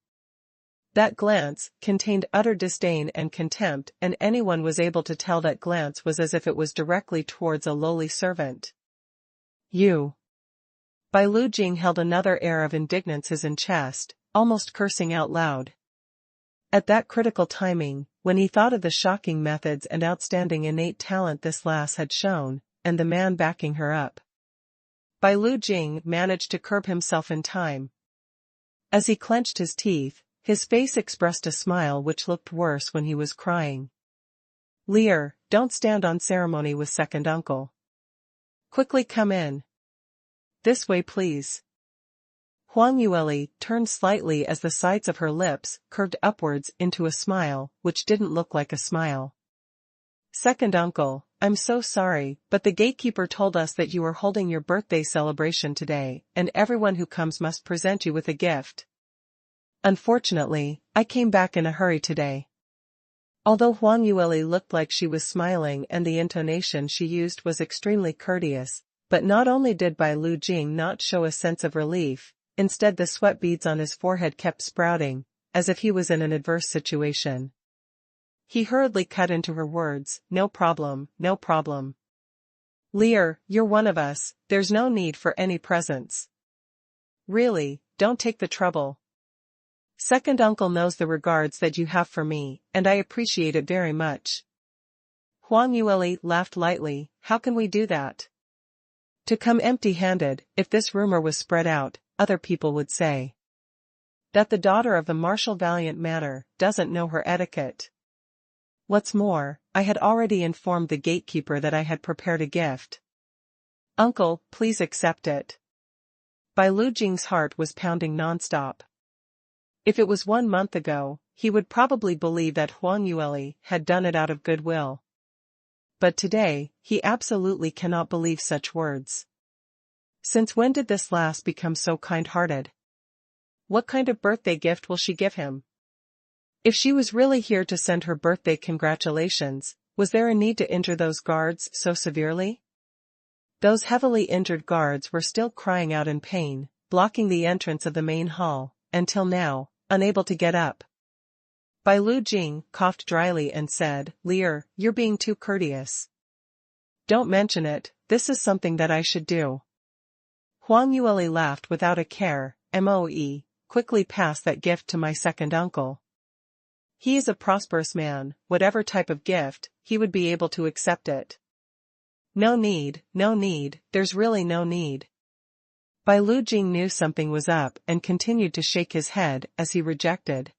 A: That glance contained utter disdain and contempt, and anyone was able to tell that glance was as if it was directly towards a lowly servant. "You." Bai Lu Jing held another air of indignance in chest, almost cursing out loud. At that critical timing, when he thought of the shocking methods and outstanding innate talent this lass had shown, and the man backing her up, Bai Lu Jing managed to curb himself in time. As he clenched his teeth, his face expressed a smile which looked worse when he was crying. "Lear, don't stand on ceremony with second uncle. Quickly come in. This way please." Huang Yueli turned slightly as the sides of her lips curved upwards into a smile which didn't look like a smile. "Second uncle, I'm so sorry, but the gatekeeper told us that you are holding your birthday celebration today, and everyone who comes must present you with a gift. Unfortunately, I came back in a hurry today." Although Huang Yueli looked like she was smiling and the intonation she used was extremely courteous, but not only did Bai Lu Jing not show a sense of relief, instead the sweat beads on his forehead kept sprouting, as if he was in an adverse situation. He hurriedly cut into her words, "No problem, no problem. Lear, you're one of us, there's no need for any presents. Really, don't take the trouble. Second uncle knows the regards that you have for me, and I appreciate it very much." Huang Yueli laughed lightly. "How can we do that? To come empty-handed, if this rumor was spread out, other people would say that the daughter of the Martial Valiant Manor doesn't know her etiquette. What's more, I had already informed the gatekeeper that I had prepared a gift. Uncle, please accept it." Bai Lu Jing's heart was pounding non-stop. If it was 1 month ago, he would probably believe that Huang Yueli had done it out of goodwill. But today, he absolutely cannot believe such words. Since when did this lass become so kind-hearted? What kind of birthday gift will she give him? If she was really here to send her birthday congratulations, was there a need to injure those guards so severely? Those heavily injured guards were still crying out in pain, blocking the entrance of the main hall, until now, unable to get up. Bai Lu Jing coughed dryly and said, "Lear, you're being too courteous. Don't mention it, this is something that I should do." Huang Yueli laughed without a care. "Moe, quickly pass that gift to my second uncle. He is a prosperous man, whatever type of gift, he would be able to accept it." No need, there's really no need." Bai Lu Jing knew something was up and continued to shake his head as he rejected.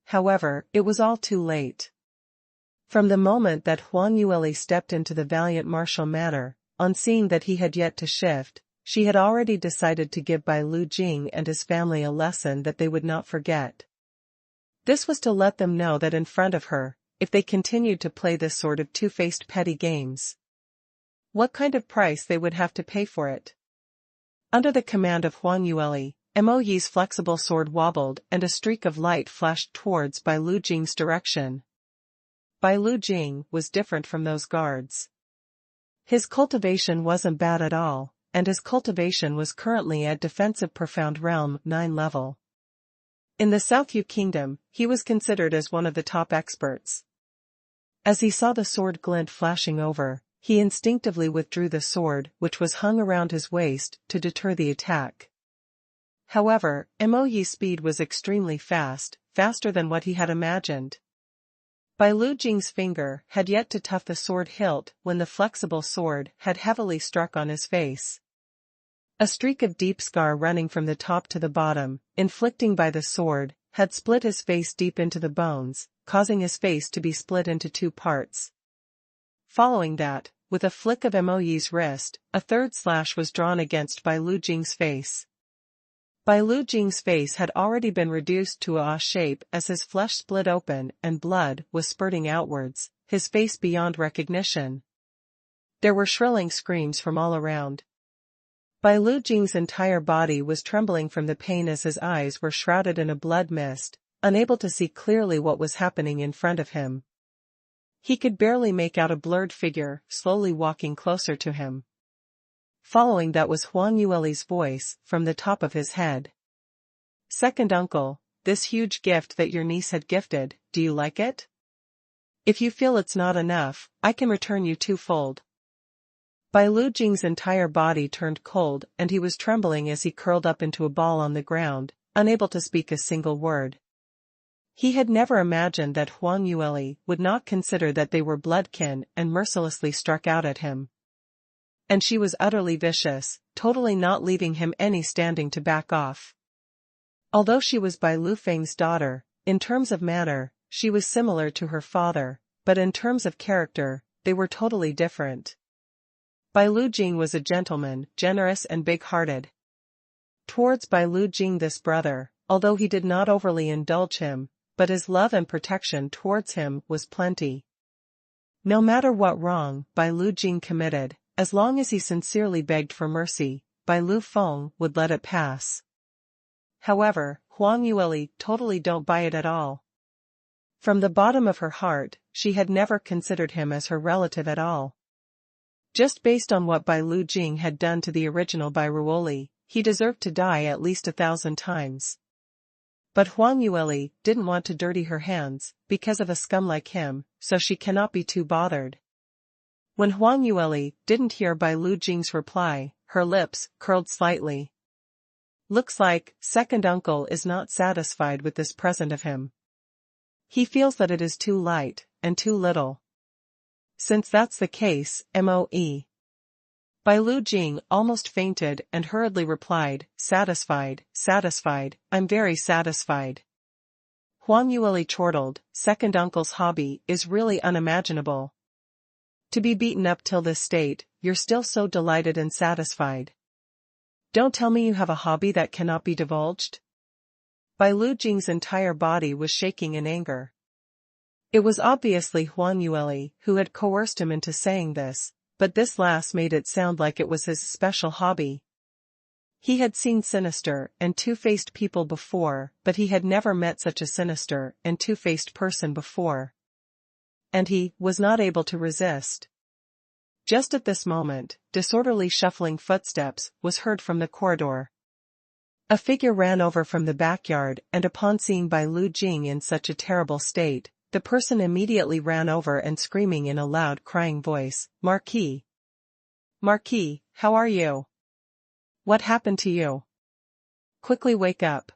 A: However, it was all too late. From the moment that Huang Yueli stepped into the Valiant Martial Manor, on seeing that he had yet to shift, she had already decided to give Bai Lu Jing and his family a lesson that they would not forget. This was to let them know that in front of her, if they continued to play this sort of two-faced petty games, what kind of price they would have to pay for it. Under the command of Huang Yueli, Moe's flexible sword wobbled and a streak of light flashed towards Bai Lu Jing's direction. Bai Lu Jing was different from those guards. His cultivation wasn't bad at all, and his cultivation was currently at defensive profound realm 9 level. In the South Yu Kingdom, he was considered as one of the top experts. As he saw the sword glint flashing over, he instinctively withdrew the sword which was hung around his waist to deter the attack. However, Moyi's speed was extremely fast, faster than what he had imagined. Bai Lu Jing's finger had yet to touch the sword hilt when the flexible sword had heavily struck on his face. A streak of deep scar running from the top to the bottom, inflicting by the sword, had split his face deep into the bones, causing his face to be split into 2 parts. Following that, with a flick of Moyi's wrist, a third slash was drawn against Bai Lu Jing's face. Bai Lu Jing's face had already been reduced to a shape as his flesh split open and blood was spurting outwards, his face beyond recognition. There were shrilling screams from all around. Bai Lu Jing's entire body was trembling from the pain as his eyes were shrouded in a blood mist, unable to see clearly what was happening in front of him. He could barely make out a blurred figure slowly walking closer to him. Following that was Huang Yueli's voice from the top of his head. "Second uncle, this huge gift that your niece had gifted, do you like it? If you feel it's not enough, I can return you 2-fold." Bai Lu Jing's entire body turned cold and he was trembling as he curled up into a ball on the ground, unable to speak a single word. He had never imagined that Huang Yueli would not consider that they were bloodkin and mercilessly struck out at him. And she was utterly vicious, totally not leaving him any standing to back off. Although she was Bai Lu Feng's daughter, in terms of manner, she was similar to her father, but in terms of character, they were totally different. Bai Lu Jing was a gentleman, generous and big-hearted. Towards Bai Lu Jing this brother, although he did not overly indulge him, but his love and protection towards him was plenty. No matter what wrong Bai Lu Jing committed, as long as he sincerely begged for mercy, Bai Lu Feng would let it pass. However, Huang Yueli totally don't buy it at all. From the bottom of her heart, she had never considered him as her relative at all. Just based on what Bai Lu Jing had done to the original Bai Ruoli, he deserved to die at least 1,000 times. But Huang Yueli didn't want to dirty her hands, because of a scum like him, so she cannot be too bothered. When Huang Yueli didn't hear Bai Lu Jing's reply, her lips curled slightly. Looks like second uncle is not satisfied with this present of him. He feels that it is too light, and too little. Since that's the case, Moe. Bai Lu Jing almost fainted and hurriedly replied, "Satisfied, satisfied, I'm very satisfied." Huang Yueli chortled, "Second uncle's hobby is really unimaginable. To be beaten up till this state, you're still so delighted and satisfied. Don't tell me you have a hobby that cannot be divulged?" Bai Lu Jing's entire body was shaking in anger. It was obviously Huang Yueli who had coerced him into saying this, but this last made it sound like it was his special hobby. He had seen sinister and two-faced people before, but he had never met such a sinister and two-faced person before. And he was not able to resist. Just at this moment, disorderly shuffling footsteps was heard from the corridor. A figure ran over from the backyard and upon seeing Bai Lu Jing in such a terrible state, the person immediately ran over and screaming in a loud crying voice, "Marquis! Marquis, how are you? What happened to you? Quickly wake up.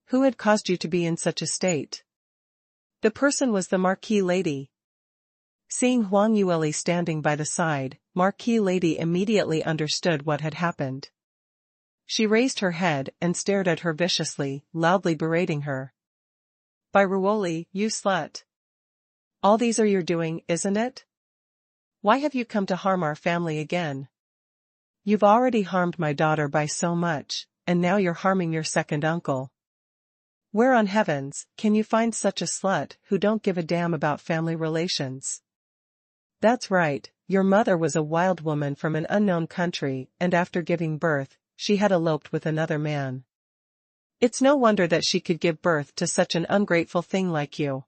A: Who had caused you to be in such a state?" The person was the Marquis lady. Seeing Huang Yueli standing by the side, Marquis lady immediately understood what had happened. She raised her head and stared at her viciously, loudly berating her. "Bai Ruoli, you slut. All these are your doing, isn't it? Why have you come to harm our family again? You've already harmed my daughter by so much, and now you're harming your second uncle. Where on heavens can you find such a slut who don't give a damn about family relations? That's right, your mother was a wild woman from an unknown country, and after giving birth, she had eloped with another man. It's no wonder that she could give birth to such an ungrateful thing like you."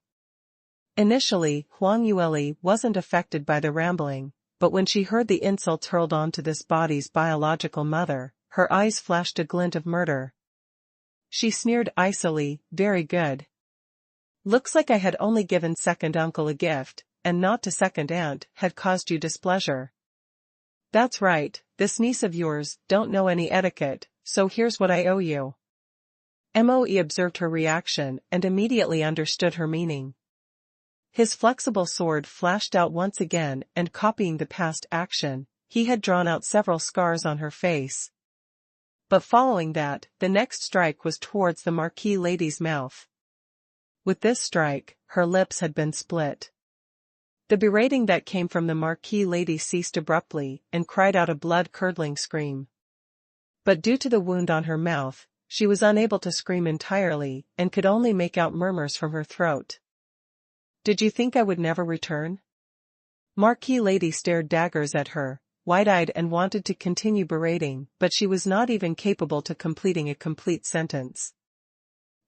A: Initially, Huang Yueli wasn't affected by the rambling, but when she heard the insults hurled onto this body's biological mother, her eyes flashed a glint of murder. She sneered icily, "Very good. Looks like I had only given second uncle a gift, and not to second aunt, had caused you displeasure. That's right, this niece of yours don't know any etiquette, so here's what I owe you." Moe observed her reaction and immediately understood her meaning. His flexible sword flashed out once again, and copying the past action, he had drawn out several scars on her face. But following that, the next strike was towards the Marquis lady's mouth. With this strike, her lips had been split. The berating that came from the Marquis lady ceased abruptly, and cried out a blood-curdling scream. But due to the wound on her mouth, she was unable to scream entirely, and could only make out murmurs from her throat. "Did you think I would never return?" Marquis lady stared daggers at her, wide-eyed, and wanted to continue berating, but she was not even capable to completing a complete sentence.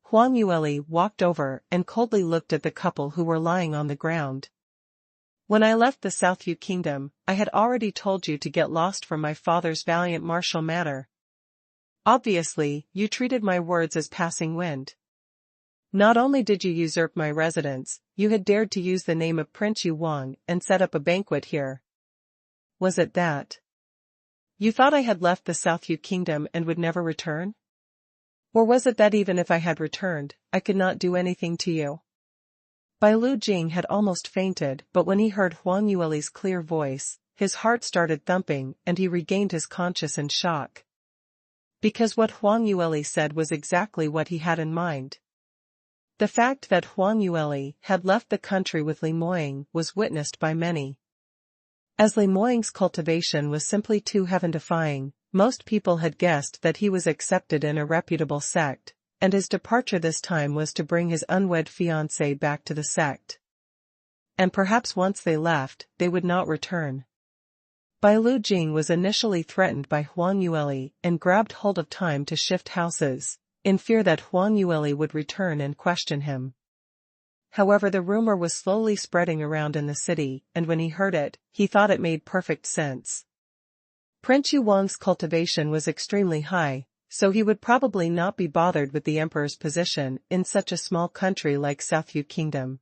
A: Huang Yueli walked over and coldly looked at the couple who were lying on the ground. "When I left the South Yu Kingdom, I had already told you to get lost from my father's valiant martial manner. Obviously, you treated my words as passing wind. Not only did you usurp my residence, you had dared to use the name of Prince Yu Wang and set up a banquet here. Was it that? You thought I had left the South Yu Kingdom and would never return? Or was it that even if I had returned, I could not do anything to you?" Bai Lu Jing had almost fainted, but when he heard Huang Yueli's clear voice, his heart started thumping and he regained his conscience in shock. Because what Huang Yueli said was exactly what he had in mind. The fact that Huang Yueli had left the country with Li Moying was witnessed by many. As Li Moying's cultivation was simply too heaven-defying, most people had guessed that he was accepted in a reputable sect, and his departure this time was to bring his unwed fiancée back to the sect. And perhaps once they left, they would not return. Bai Lu Jing was initially threatened by Huang Yueli and grabbed hold of time to shift houses, in fear that Huang Yueli would return and question him. However, the rumor was slowly spreading around in the city, and when he heard it, he thought it made perfect sense. Prince Yu Wang's cultivation was extremely high, so he would probably not be bothered with the emperor's position in such a small country like South Yu Kingdom.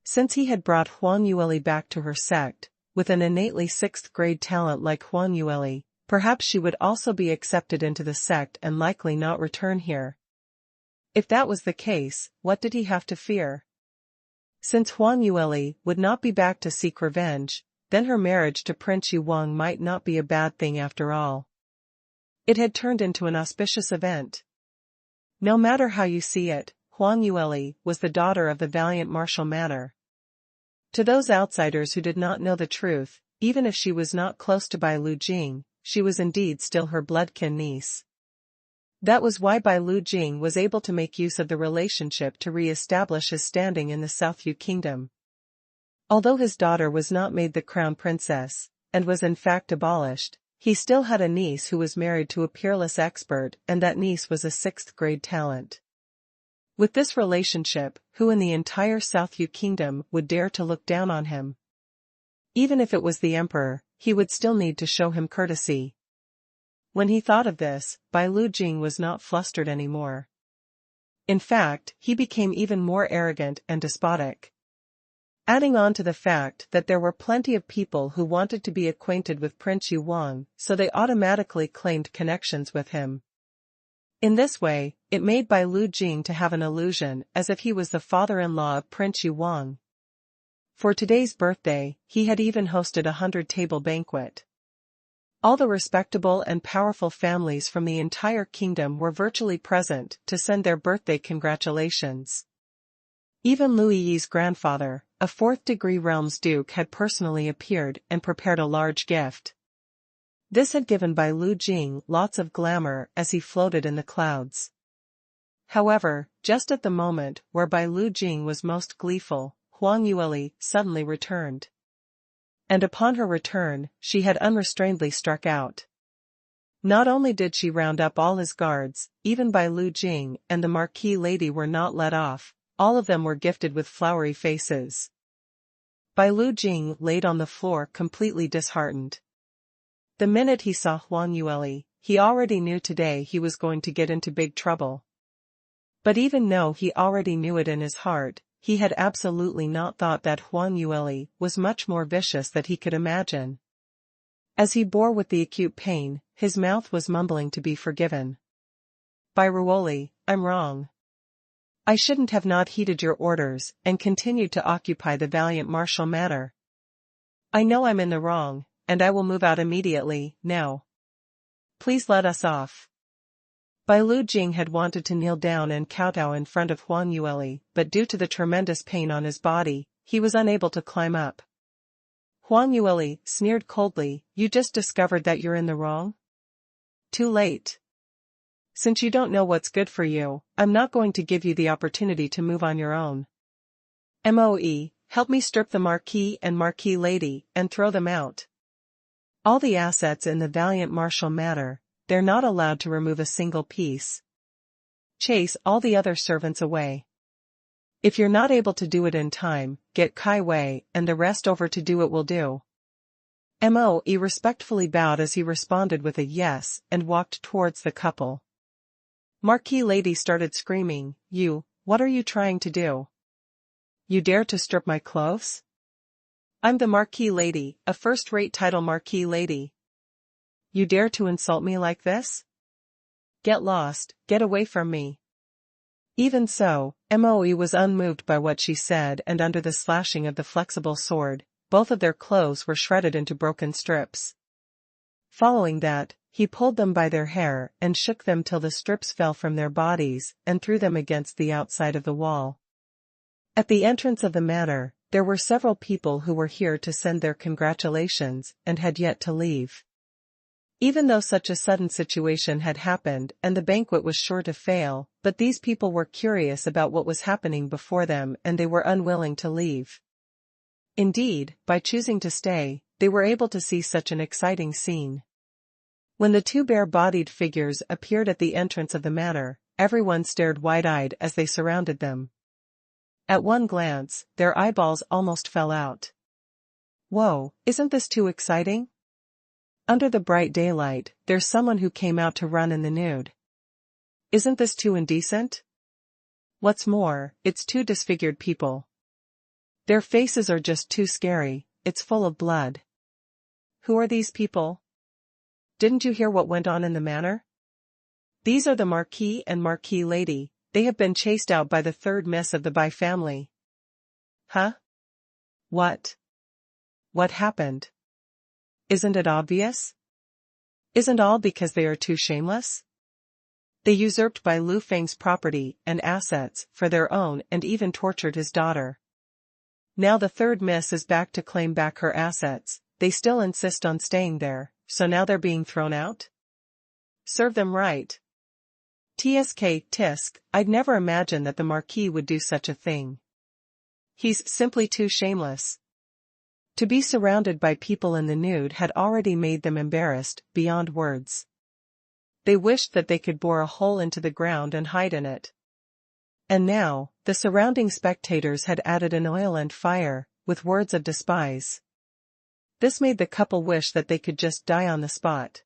A: Since he had brought Huang Yueli back to her sect, with an innately 6th-grade talent like Huang Yueli, perhaps she would also be accepted into the sect and likely not return here. If that was the case, what did he have to fear? Since Huang Yueli would not be back to seek revenge, then her marriage to Prince Yu Wang might not be a bad thing after all. It had turned into an auspicious event. No matter how you see it, Huang Yueli was the daughter of the valiant martial manner. To those outsiders who did not know the truth, even if she was not close to Bai Lu Jing, she was indeed still her bloodkin niece. That was why Bai Lu Jing was able to make use of the relationship to re-establish his standing in the South Yu Kingdom. Although his daughter was not made the crown princess, and was in fact abolished, he still had a niece who was married to a peerless expert, and that niece was a 6th-grade talent. With this relationship, who in the entire South Yu Kingdom would dare to look down on him? Even if it was the emperor, he would still need to show him courtesy. When he thought of this, Bai Lu Jing was not flustered anymore. In fact, he became even more arrogant and despotic. Adding on to the fact that there were plenty of people who wanted to be acquainted with Prince Yu Wang, so they automatically claimed connections with him. In this way, it made Bai Lu Jing to have an illusion as if he was the father-in-law of Prince Yu Wang. For today's birthday, he had even hosted a 100-table banquet. All the respectable and powerful families from the entire kingdom were virtually present to send their birthday congratulations. Even Lu Yi's grandfather, a 4th-degree realm's duke, had personally appeared and prepared a large gift. This had given Bai Lu Jing lots of glamour as he floated in the clouds. However, just at the moment where Bai Lu Jing was most gleeful, Huang Yueli suddenly returned. And upon her return, she had unrestrainedly struck out. Not only did she round up all his guards, even Bai Lu Jing and the Marquis lady were not let off, all of them were gifted with flowery faces. Bai Lu Jing laid on the floor completely disheartened. The minute he saw Huang Yueli, he already knew today he was going to get into big trouble. But even though he already knew it in his heart, he had absolutely not thought that Huang Yueli was much more vicious than he could imagine. As he bore with the acute pain, his mouth was mumbling to be forgiven. Bai Ruoli, I'm wrong. I shouldn't have not heeded your orders and continued to occupy the valiant martial matter. I know I'm in the wrong, and I will move out immediately, now. Please let us off. Bai Lu Jing had wanted to kneel down and kowtow in front of Huang Yueli, but due to the tremendous pain on his body, he was unable to climb up. Huang Yueli sneered coldly, you just discovered that you're in the wrong? Too late. Since you don't know what's good for you, I'm not going to give you the opportunity to move on your own. Moe, help me strip the Marquis and Marquis Lady and throw them out. All the assets in the valiant martial matter, they're not allowed to remove a single piece. Chase all the other servants away. If you're not able to do it in time, get Kai Wei and the rest over to do it will do. Moe respectfully bowed as he responded with a yes and walked towards the couple. Marquis Lady started screaming, what are you trying to do? You dare to strip my clothes? I'm the Marquis Lady, a first-rate title Marquis Lady. You dare to insult me like this? Get lost, get away from me. Even so, Moe was unmoved by what she said, and under the slashing of the flexible sword, both of their clothes were shredded into broken strips. Following that, he pulled them by their hair and shook them till the strips fell from their bodies and threw them against the outside of the wall. At the entrance of the manor, there were several people who were here to send their congratulations and had yet to leave. Even though such a sudden situation had happened and the banquet was sure to fail, but these people were curious about what was happening before them and they were unwilling to leave. Indeed, by choosing to stay, they were able to see such an exciting scene. When the two bare-bodied figures appeared at the entrance of the manor, everyone stared wide-eyed as they surrounded them. At one glance, their eyeballs almost fell out. Whoa, isn't this too exciting? Under the bright daylight, there's someone who came out to run in the nude. Isn't this too indecent? What's more, it's two disfigured people. Their faces are just too scary, it's full of blood. Who are these people? Didn't you hear what went on in the manor? These are the Marquis and Marquis Lady, they have been chased out by the third miss of the Bai family. Huh? What? What happened? Isn't it obvious? Isn't all because they are too shameless? They usurped Bai Lu Feng's property and assets for their own and even tortured his daughter. Now the third miss is back to claim back her assets, they still insist on staying there. So now they're being thrown out? Serve them right. Tisk, I'd never imagined that the Marquis would do such a thing. He's simply too shameless. To be surrounded by people in the nude had already made them embarrassed, beyond words. They wished that they could bore a hole into the ground and hide in it. And now, the surrounding spectators had added an oil and fire, with words of despise. This made the couple wish that they could just die on the spot.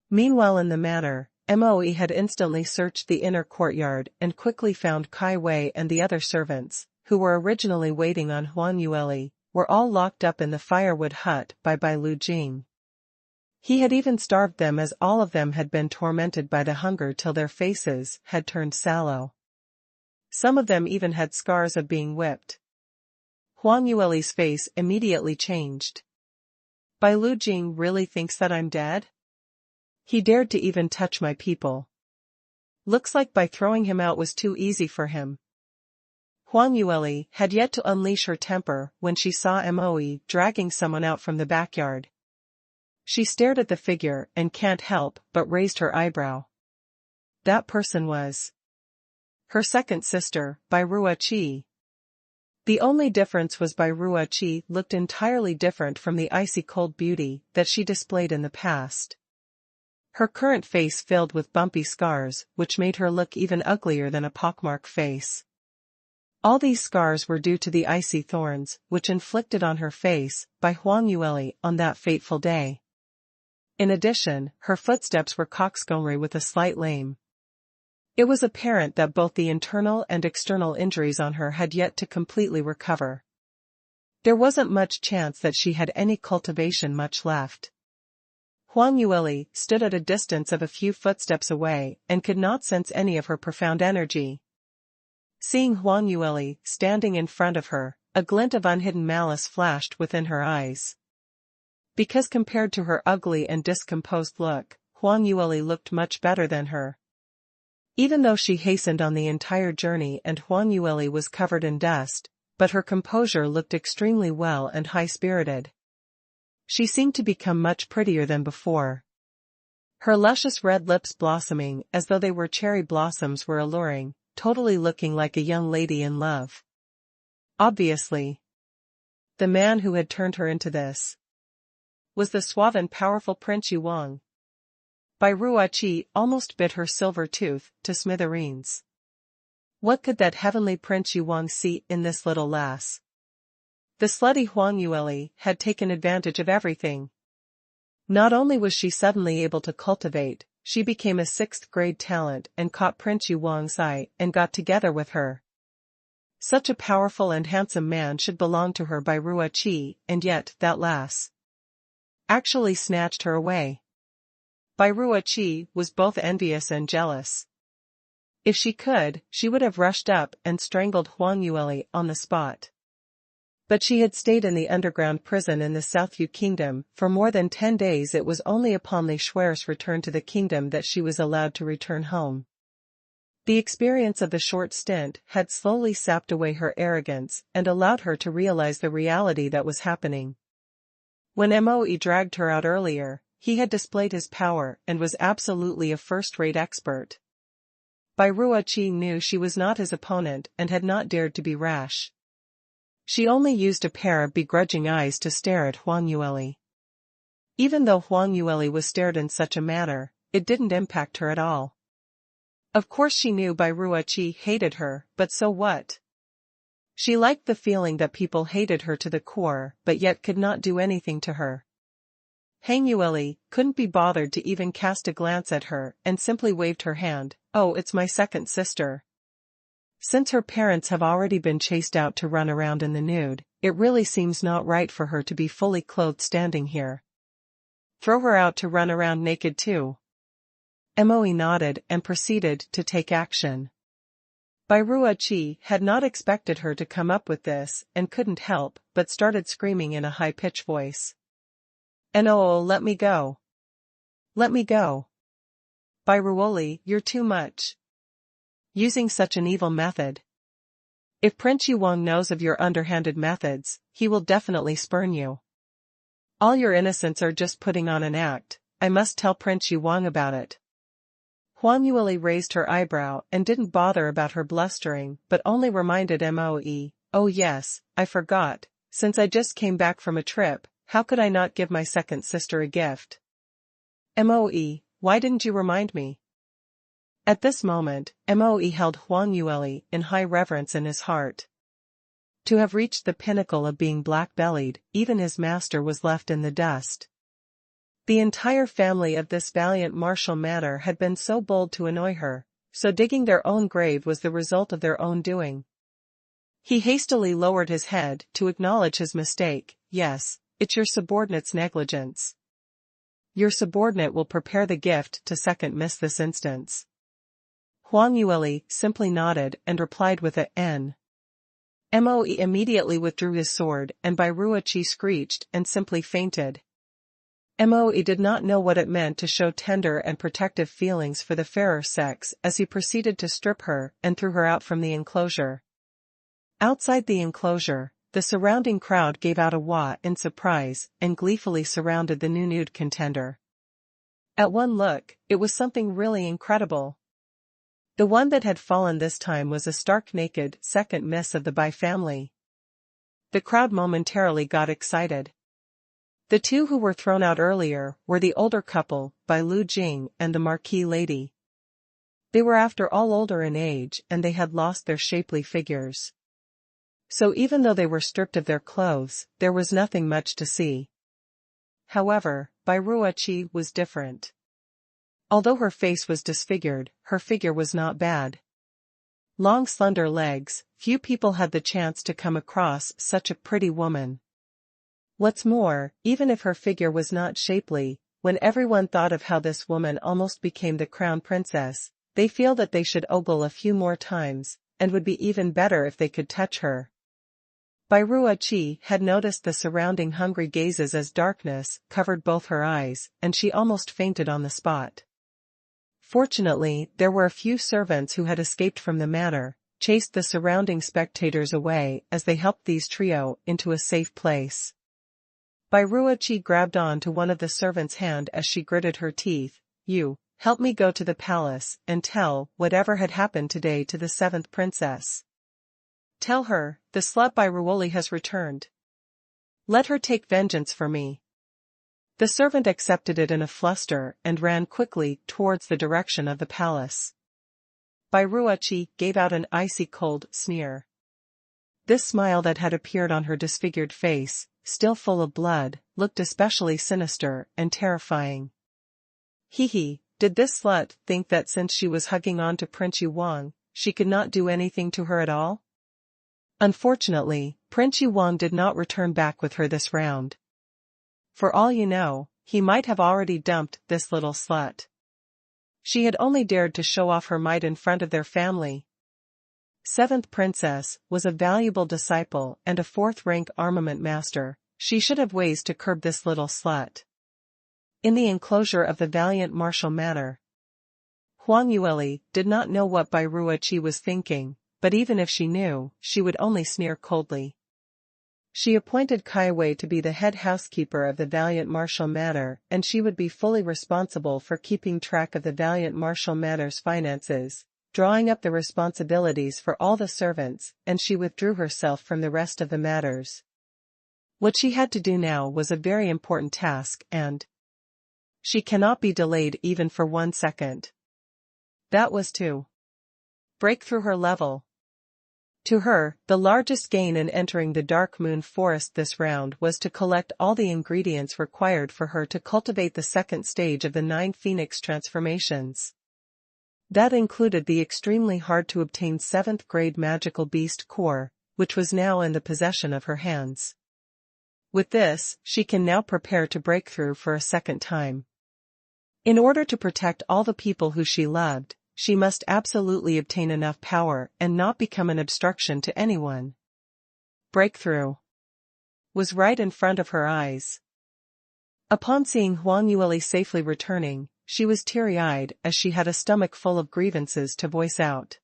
A: Meanwhile in the manor, Moe had instantly searched the inner courtyard and quickly found Kai Wei and the other servants, who were originally waiting on Huang Yueli, were all locked up in the firewood hut by Bai Lu Jing. He had even starved them as all of them had been tormented by the hunger till their faces had turned sallow. Some of them even had scars of being whipped. Huang Yueli's face immediately changed. Bai Lu Jing really thinks that I'm dead? He dared to even touch my people. Looks like by throwing him out was too easy for him. Huang Yueli had yet to unleash her temper when she saw Moe dragging someone out from the backyard. She stared at the figure and can't help but raised her eyebrow. That person was her second sister, Bai Ruoqi. The only difference was Bai Ruoqi looked entirely different from the icy-cold beauty that she displayed in the past. Her current face filled with bumpy scars, which made her look even uglier than a pockmarked face. All these scars were due to the icy thorns, which inflicted on her face by Huang Yueli on that fateful day. In addition, her footsteps were coxcombry with a slight lame. It was apparent that both the internal and external injuries on her had yet to completely recover. There wasn't much chance that she had any cultivation much left. Huang Yueli stood at a distance of a few footsteps away and could not sense any of her profound energy. Seeing Huang Yueli standing in front of her, a glint of unhidden malice flashed within her eyes. Because compared to her ugly and discomposed look, Huang Yueli looked much better than her. Even though she hastened on the entire journey and Huang Yueli was covered in dust, but her composure looked extremely well and high-spirited. She seemed to become much prettier than before. Her luscious red lips blossoming as though they were cherry blossoms were alluring, totally looking like a young lady in love. Obviously, the man who had turned her into this was the suave and powerful Prince Yuang. Bai Ruoqi almost bit her silver tooth to smithereens. What could that heavenly Prince Yuang see in this little lass? The slutty Huang Yueli had taken advantage of everything. Not only was she suddenly able to cultivate, she became a 6th-grade talent and caught Prince Yuang's eye and got together with her. Such a powerful and handsome man should belong to her by Ruoqi, and yet that lass actually snatched her away. Bai Ruoqi was both envious and jealous. If she could, she would have rushed up and strangled Huang Yueli on the spot. But she had stayed in the underground prison in the South Yu Kingdom for more than 10 days. It was only upon Li Shuer's return to the kingdom that she was allowed to return home. The experience of the short stint had slowly sapped away her arrogance and allowed her to realize the reality that was happening. When Moe dragged her out earlier, he had displayed his power and was absolutely a first-rate expert. Bai Ruoqi knew she was not his opponent and had not dared to be rash. She only used a pair of begrudging eyes to stare at Huang Yueli. Even though Huang Yueli was stared in such a manner, it didn't impact her at all. Of course she knew Bai Ruoqi hated her, but so what? She liked the feeling that people hated her to the core but yet could not do anything to her. Hang Yueli couldn't be bothered to even cast a glance at her and simply waved her hand. Oh, it's my second sister. Since her parents have already been chased out to run around in the nude, it really seems not right for her to be fully clothed standing here. Throw her out to run around naked too. Moe nodded and proceeded to take action. Bai Ruoqi had not expected her to come up with this and couldn't help but started screaming in a high-pitched voice. "No, let me go. Let me go. Bai Ruoqi, you're too much. Using such an evil method. If Prince Yuang knows of your underhanded methods, he will definitely spurn you. All your innocents are just putting on an act. I must tell Prince Yuang about it." Huang Yueli raised her eyebrow and didn't bother about her blustering but only reminded Moe, "Oh yes, I forgot, since I just came back from a trip, how could I not give my second sister a gift?" "Moe, why didn't you remind me?" At this moment, Moe held Huang Yueli in high reverence in his heart. To have reached the pinnacle of being black-bellied, even his master was left in the dust. The entire family of this valiant martial manner had been so bold to annoy her, so digging their own grave was the result of their own doing. He hastily lowered his head to acknowledge his mistake. "Yes, it's your subordinate's negligence. Your subordinate will prepare the gift to second miss this instance." Huang Yueli simply nodded and replied with a "N." Moe immediately withdrew his sword and Bai Ruoqi screeched and simply fainted. Moe did not know what it meant to show tender and protective feelings for the fairer sex as he proceeded to strip her and threw her out from the enclosure. Outside the enclosure, the surrounding crowd gave out a wah in surprise and gleefully surrounded the new nude contender. At one look, it was something really incredible. The one that had fallen this time was a stark naked second miss of the Bai family. The crowd momentarily got excited. The two who were thrown out earlier were the older couple, Bai Lu Jing and the Marquis lady. They were after all older in age and they had lost their shapely figures. So even though they were stripped of their clothes, there was nothing much to see. However, Bairuoqi was different. Although her face was disfigured, her figure was not bad. Long slender legs, few people had the chance to come across such a pretty woman. What's more, even if her figure was not shapely, when everyone thought of how this woman almost became the crown princess, they feel that they should ogle a few more times, and would be even better if they could touch her. Bairuoqi had noticed the surrounding hungry gazes as darkness covered both her eyes, and she almost fainted on the spot. Fortunately, there were a few servants who had escaped from the manor, chased the surrounding spectators away as they helped these trio into a safe place. Bairuoqi grabbed on to one of the servants' hand as she gritted her teeth. "You, help me go to the palace and tell whatever had happened today to the 7th princess. Tell her, the slut Bairuoli has returned. Let her take vengeance for me." The servant accepted it in a fluster and ran quickly towards the direction of the palace. Bairuoqi gave out an icy cold sneer. This smile that had appeared on her disfigured face, still full of blood, looked especially sinister and terrifying. Did this slut think that since she was hugging on to Prince Yuwang, she could not do anything to her at all? Unfortunately, Prince Yuwang did not return back with her this round. For all you know, he might have already dumped this little slut. She had only dared to show off her might in front of their family. 7th princess was a valuable disciple and a 4th-rank armament master. She should have ways to curb this little slut. In the enclosure of the valiant martial manor, Huang Yueli did not know what Bairuoqi was thinking, but even if she knew, she would only sneer coldly. She appointed Kaiwei to be the head housekeeper of the valiant martial manor, and she would be fully responsible for keeping track of the valiant martial manor's finances, drawing up the responsibilities for all the servants, and she withdrew herself from the rest of the matters. What she had to do now was a very important task, and she cannot be delayed even for 1 second. That was to break through her level. To her, the largest gain in entering the Dark Moon Forest this round was to collect all the ingredients required for her to cultivate the 2nd stage of the 9 Phoenix transformations. That included the extremely hard-to-obtain 7th-grade magical beast core, which was now in the possession of her hands. With this, she can now prepare to break through for a 2nd time. In order to protect all the people who she loved, she must absolutely obtain enough power and not become an obstruction to anyone. Breakthrough was right in front of her eyes. Upon seeing Huang Yueli safely returning, she was teary-eyed as she had a stomach full of grievances to voice out.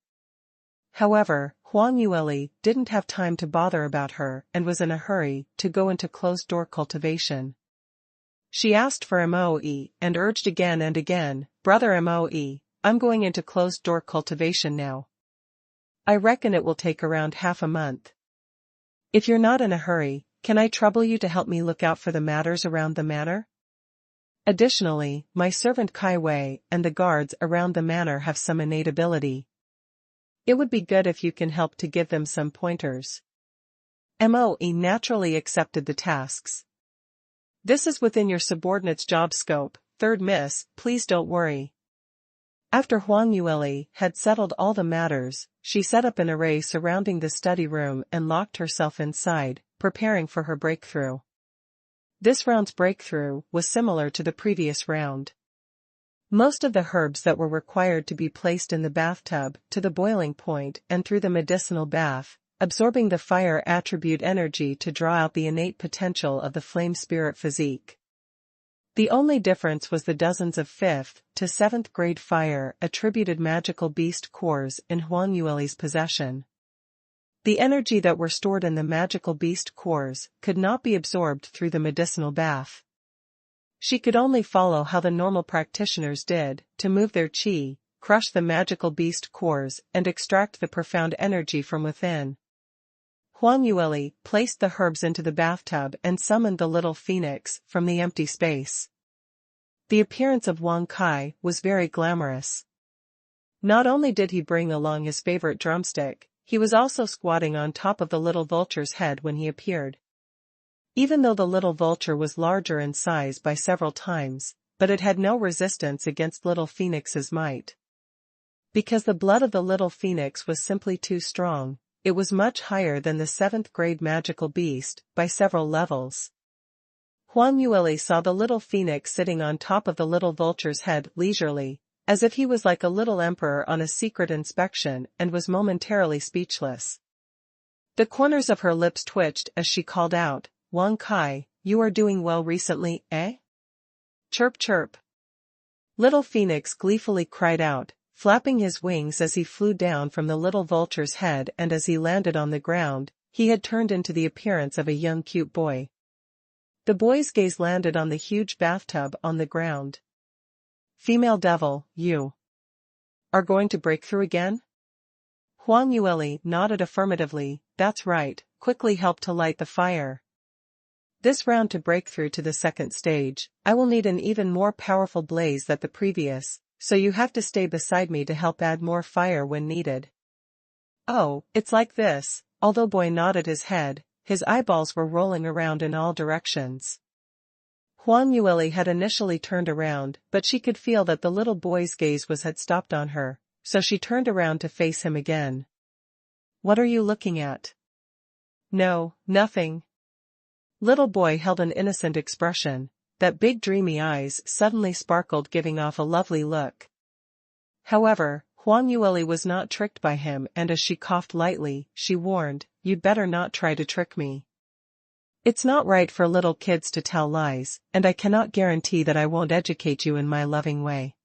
A: However, Huang Yueli didn't have time to bother about her and was in a hurry to go into closed-door cultivation. She asked for Moe and urged again and again, "Brother Moe, I'm going into closed-door cultivation now. I reckon it will take around half a month. If you're not in a hurry, can I trouble you to help me look out for the matters around the manor? Additionally, my servant Kai Wei and the guards around the manor have some innate ability. It would be good if you can help to give them some pointers." Moe naturally accepted the tasks. "This is within your subordinate's job scope, 3rd Miss, please don't worry." After Huang Yueli had settled all the matters, she set up an array surrounding the study room and locked herself inside, preparing for her breakthrough. This round's breakthrough was similar to the previous round. Most of the herbs that were required to be placed in the bathtub to the boiling point and through the medicinal bath, absorbing the fire attribute energy to draw out the innate potential of the flame spirit physique. The only difference was the dozens of 5th to 7th grade fire attributed magical beast cores in Huang Yueli's possession. The energy that were stored in the magical beast cores could not be absorbed through the medicinal bath. She could only follow how the normal practitioners did, to move their qi, crush the magical beast cores and extract the profound energy from within. Huang Yueli placed the herbs into the bathtub and summoned the little phoenix from the empty space. The appearance of Wang Kai was very glamorous. Not only did he bring along his favorite drumstick, he was also squatting on top of the little vulture's head when he appeared. Even though the little vulture was larger in size by several times, but it had no resistance against little Phoenix's might. Because the blood of the little Phoenix was simply too strong, it was much higher than the 7th grade magical beast, by several levels. Huang Yueli saw the little Phoenix sitting on top of the little vulture's head leisurely, as if he was like a little emperor on a secret inspection, and was momentarily speechless. The corners of her lips twitched as she called out, "Wang Kai, you are doing well recently, eh?" Chirp chirp. Little Phoenix gleefully cried out, flapping his wings as he flew down from the little vulture's head, and as he landed on the ground, he had turned into the appearance of a young cute boy. The boy's gaze landed on the huge bathtub on the ground. "Female devil, you are going to break through again?" Huang Yueli nodded affirmatively. "That's right, quickly help to light the fire. This round to break through to the 2nd stage, I will need an even more powerful blaze than the previous, so you have to stay beside me to help add more fire when needed." "Oh, it's like this." Although boy nodded his head, his eyeballs were rolling around in all directions. Huang Yueli had initially turned around, but she could feel that the little boy's gaze had stopped on her, so she turned around to face him again. "What are you looking at?" "No, nothing." Little boy held an innocent expression. That big dreamy eyes suddenly sparkled, giving off a lovely look. However, Huang Yueli was not tricked by him, and as she coughed lightly, she warned, "You'd better not try to trick me. It's not right for little kids to tell lies, and I cannot guarantee that I won't educate you in my loving way."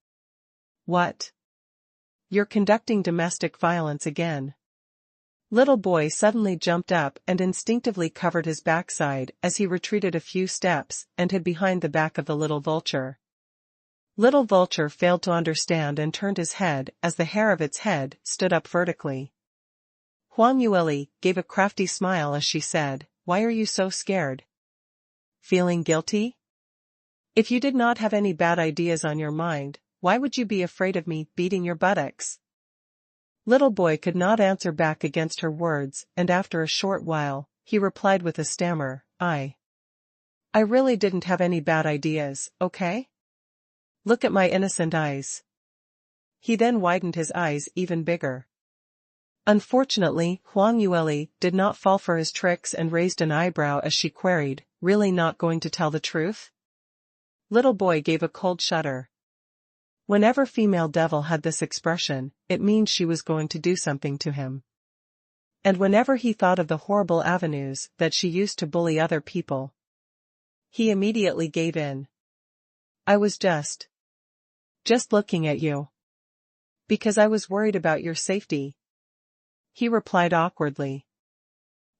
A: "What? You're conducting domestic violence again?" Little boy suddenly jumped up and instinctively covered his backside as he retreated a few steps and hid behind the back of the little vulture. Little vulture failed to understand and turned his head as the hair of its head stood up vertically. Huang Yueli gave a crafty smile as she said, "Why are you so scared? Feeling guilty? If you did not have any bad ideas on your mind, why would you be afraid of me beating your buttocks?" Little boy could not answer back against her words, and after a short while, he replied with a stammer, I really didn't have any bad ideas, okay? Look at my innocent eyes." He then widened his eyes even bigger. Unfortunately, Huang Yueli did not fall for his tricks and raised an eyebrow as she queried, "Really not going to tell the truth?" Little boy gave a cold shudder. Whenever female devil had this expression, it means she was going to do something to him. And whenever he thought of the horrible avenues that she used to bully other people, he immediately gave in. "I was just looking at you. Because I was worried about your safety," he replied awkwardly.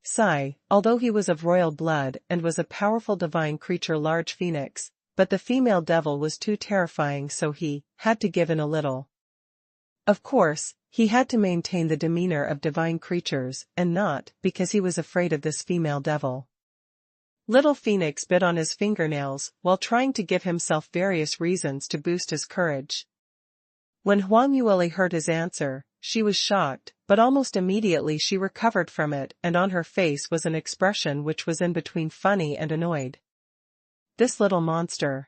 A: Sigh, although he was of royal blood and was a powerful divine creature, large phoenix, but the female devil was too terrifying, so he had to give in a little. Of course, he had to maintain the demeanor of divine creatures, and not because he was afraid of this female devil. Little Phoenix bit on his fingernails while trying to give himself various reasons to boost his courage. When Huang Yueli heard his answer, she was shocked, but almost immediately she recovered from it, and on her face was an expression which was in between funny and annoyed. This little monster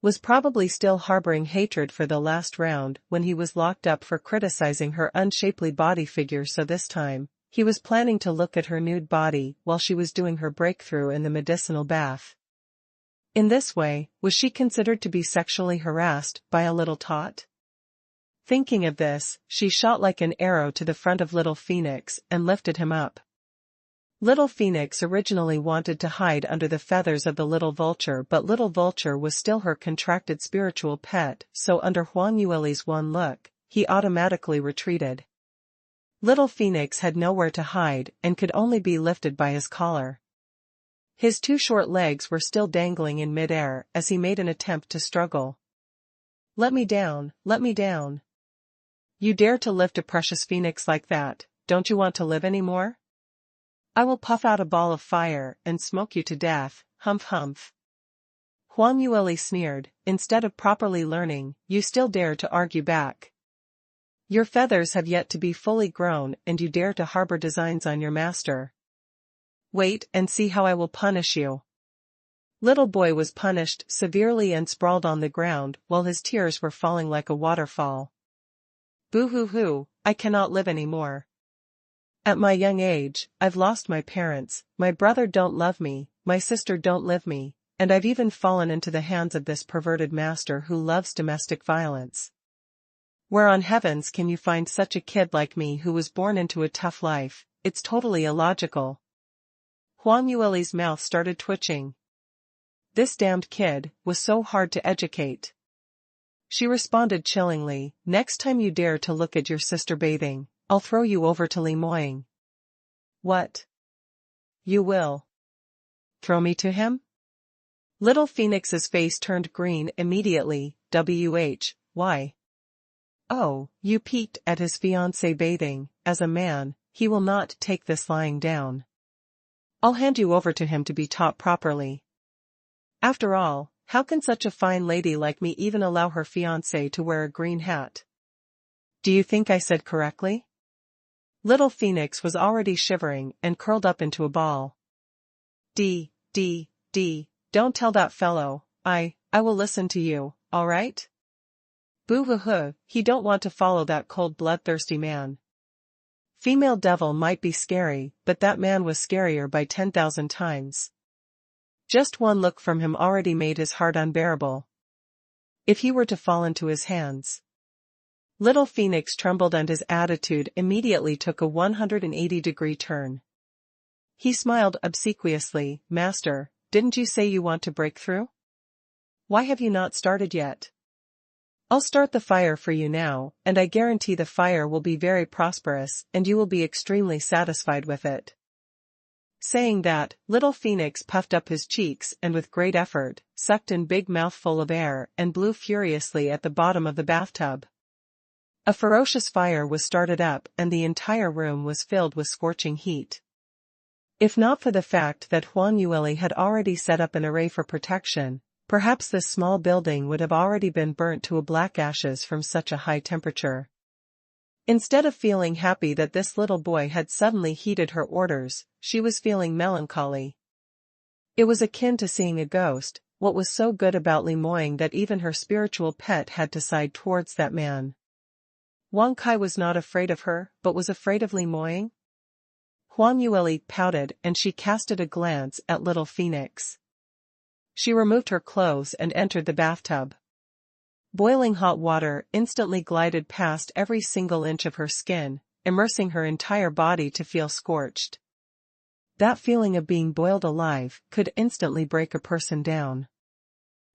A: was probably still harboring hatred for the last round when he was locked up for criticizing her unshapely body figure, so this time, he was planning to look at her nude body while she was doing her breakthrough in the medicinal bath. In this way, was she considered to be sexually harassed by a little tot? Thinking of this, she shot like an arrow to the front of Little Phoenix and lifted him up. Little Phoenix originally wanted to hide under the feathers of the little vulture, but little vulture was still her contracted spiritual pet, so under Huang Yueli's one look, he automatically retreated. Little Phoenix had nowhere to hide and could only be lifted by his collar. His two short legs were still dangling in midair as he made an attempt to struggle. Let me down, let me down. You dare to lift a precious phoenix like that, don't you want to live anymore? I will puff out a ball of fire and smoke you to death, humph humph. Huang Yueli sneered, instead of properly learning, you still dare to argue back. Your feathers have yet to be fully grown and you dare to harbor designs on your master. Wait and see how I will punish you. Little boy was punished severely and sprawled on the ground while his tears were falling like a waterfall. Boo-hoo-hoo, I cannot live anymore. At my young age, I've lost my parents, my brother don't love me, my sister don't live me, and I've even fallen into the hands of this perverted master who loves domestic violence. Where on heavens can you find such a kid like me who was born into a tough life? It's totally illogical. Huang Yueli's mouth started twitching. This damned kid was so hard to educate. She responded chillingly, next time you dare to look at your sister bathing, I'll throw you over to Limoying. What? You will throw me to him? Little Phoenix's face turned green immediately. Why? Oh, you peeked at his fiancée bathing. As a man, he will not take this lying down. I'll hand you over to him to be taught properly. After all, how can such a fine lady like me even allow her fiancé to wear a green hat? Do you think I said correctly? Little Phoenix was already shivering and curled up into a ball. Don't tell that fellow, I will listen to you, alright? Boo-hoo-hoo, he don't want to follow that cold bloodthirsty man. Female devil might be scary, but that man was scarier by 10,000 times. Just one look from him already made his heart unbearable. If he were to fall into his hands. Little Phoenix trembled and his attitude immediately took a 180-degree turn. He smiled obsequiously. Master, didn't you say you want to break through? Why have you not started yet? I'll start the fire for you now, and I guarantee the fire will be very prosperous and you will be extremely satisfied with it. Saying that, Little Phoenix puffed up his cheeks and with great effort, sucked in big mouthful of air and blew furiously at the bottom of the bathtub. A ferocious fire was started up and the entire room was filled with scorching heat. If not for the fact that Huang Yueli had already set up an array for protection, perhaps this small building would have already been burnt to a black ashes from such a high temperature. Instead of feeling happy that this little boy had suddenly heeded her orders, she was feeling melancholy. It was akin to seeing a ghost. What was so good about Limoying that even her spiritual pet had to side towards that man? Wang Kai was not afraid of her, but was afraid of Limoying? Huang Yueli pouted and she casted a glance at Little Phoenix. She removed her clothes and entered the bathtub. Boiling hot water instantly glided past every single inch of her skin, immersing her entire body to feel scorched. That feeling of being boiled alive could instantly break a person down.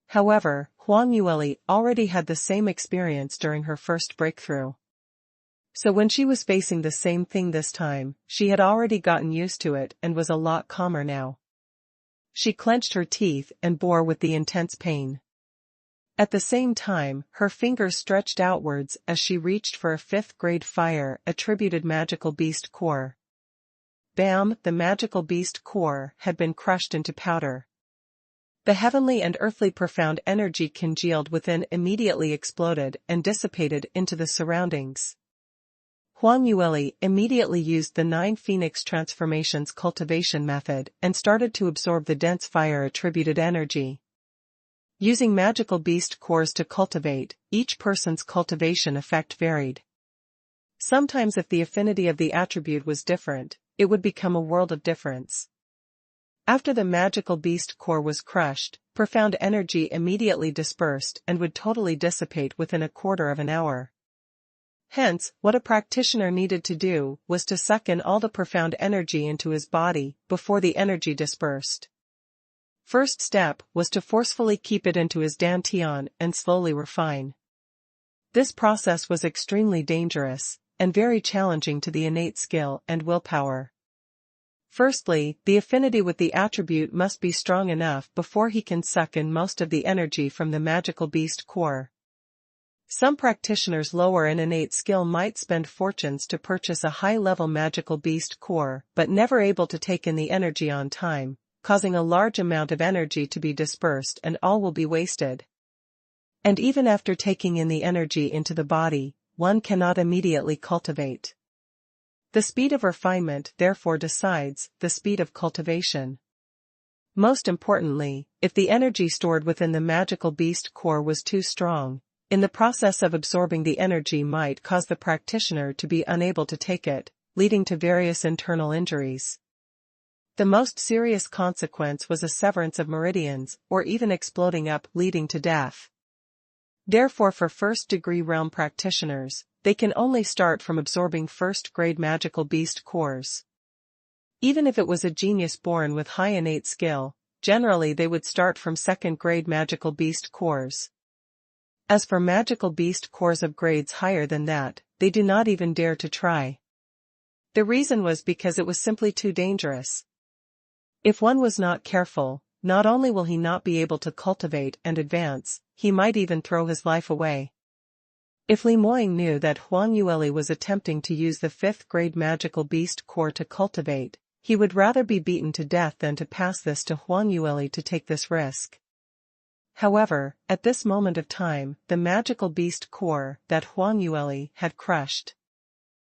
A: However, Huang Yueli already had the same experience during her first breakthrough. So when she was facing the same thing this time, she had already gotten used to it and was a lot calmer now. She clenched her teeth and bore with the intense pain. At the same time, her fingers stretched outwards as she reached for a 5th-grade fire-attributed magical beast core. Bam! The magical beast core had been crushed into powder. The heavenly and earthly profound energy congealed within immediately exploded and dissipated into the surroundings. Huang Yueli immediately used the 9 Phoenix Transformations cultivation method and started to absorb the dense fire-attributed energy. Using magical beast cores to cultivate, each person's cultivation effect varied. Sometimes if the affinity of the attribute was different, it would become a world of difference. After the magical beast core was crushed, profound energy immediately dispersed and would totally dissipate within a quarter of an hour. Hence, what a practitioner needed to do was to suck in all the profound energy into his body before the energy dispersed. First step was to forcefully keep it into his dantian and slowly refine. This process was extremely dangerous and very challenging to the innate skill and willpower. Firstly, the affinity with the attribute must be strong enough before he can suck in most of the energy from the magical beast core. Some practitioners lower in innate skill might spend fortunes to purchase a high-level magical beast core but never able to take in the energy on time, causing a large amount of energy to be dispersed and all will be wasted. And even after taking in the energy into the body, one cannot immediately cultivate. The speed of refinement therefore decides the speed of cultivation. Most importantly, if the energy stored within the magical beast core was too strong, in the process of absorbing the energy might cause the practitioner to be unable to take it, leading to various internal injuries. The most serious consequence was a severance of meridians, or even exploding up, leading to death. Therefore, for first-degree realm practitioners, they can only start from absorbing first-grade magical beast cores. Even if it was a genius born with high innate skill, generally they would start from second-grade magical beast cores. As for magical beast cores of grades higher than that, they do not even dare to try. The reason was because it was simply too dangerous. If one was not careful, not only will he not be able to cultivate and advance, he might even throw his life away. If Limoying knew that Huang Yueli was attempting to use the 5th grade magical beast core to cultivate, he would rather be beaten to death than to pass this to Huang Yueli to take this risk. However, at this moment of time, the magical beast core that Huang Yueli had crushed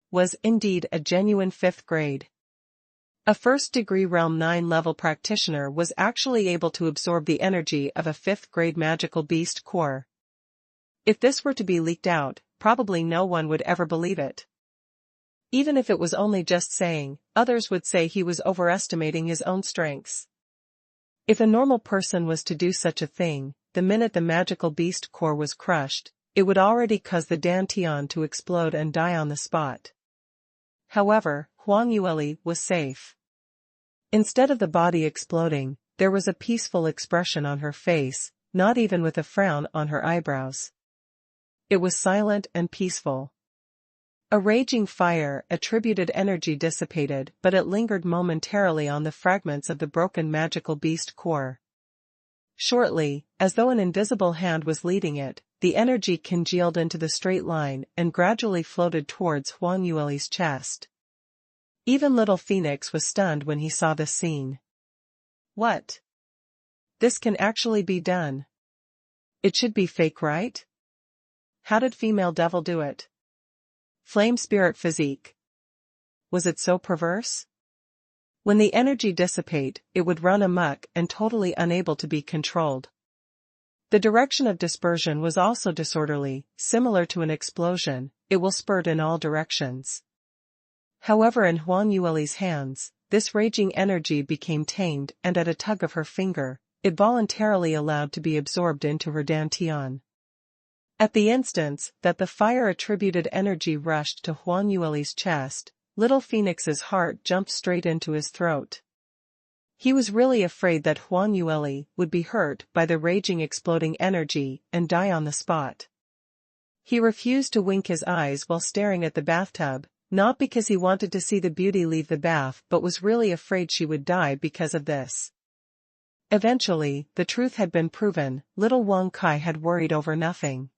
A: was indeed a genuine 5th grade. A first-degree Realm 9 level practitioner was actually able to absorb the energy of a 5th grade magical beast core. If this were to be leaked out, probably no one would ever believe it. Even if it was only just saying, others would say he was overestimating his own strengths. If a normal person was to do such a thing, the minute the magical beast core was crushed, it would already cause the Dantian to explode and die on the spot. However, Huang Yueli was safe. Instead of the body exploding, there was a peaceful expression on her face, not even with a frown on her eyebrows. It was silent and peaceful. A raging fire attributed energy dissipated, but it lingered momentarily on the fragments of the broken magical beast core. Shortly, as though an invisible hand was leading it, the energy congealed into the straight line and gradually floated towards Huang Yueli's chest. Even little Phoenix was stunned when he saw this scene. What? This can actually be done. It should be fake, right? How did female devil do it? Flame spirit physique. Was it so perverse? When the energy dissipate, it would run amok and totally unable to be controlled. The direction of dispersion was also disorderly, similar to an explosion, it will spurt in all directions. However, in Huang Yueli's hands, this raging energy became tamed and at a tug of her finger, it voluntarily allowed to be absorbed into her Dantian. At the instant that the fire-attributed energy rushed to Huang Yueli's chest, little Phoenix's heart jumped straight into his throat. He was really afraid that Huang Yueli would be hurt by the raging exploding energy and die on the spot. He refused to wink his eyes while staring at the bathtub, not because he wanted to see the beauty leave the bath but was really afraid she would die because of this. Eventually, the truth had been proven, little Wang Kai had worried over nothing.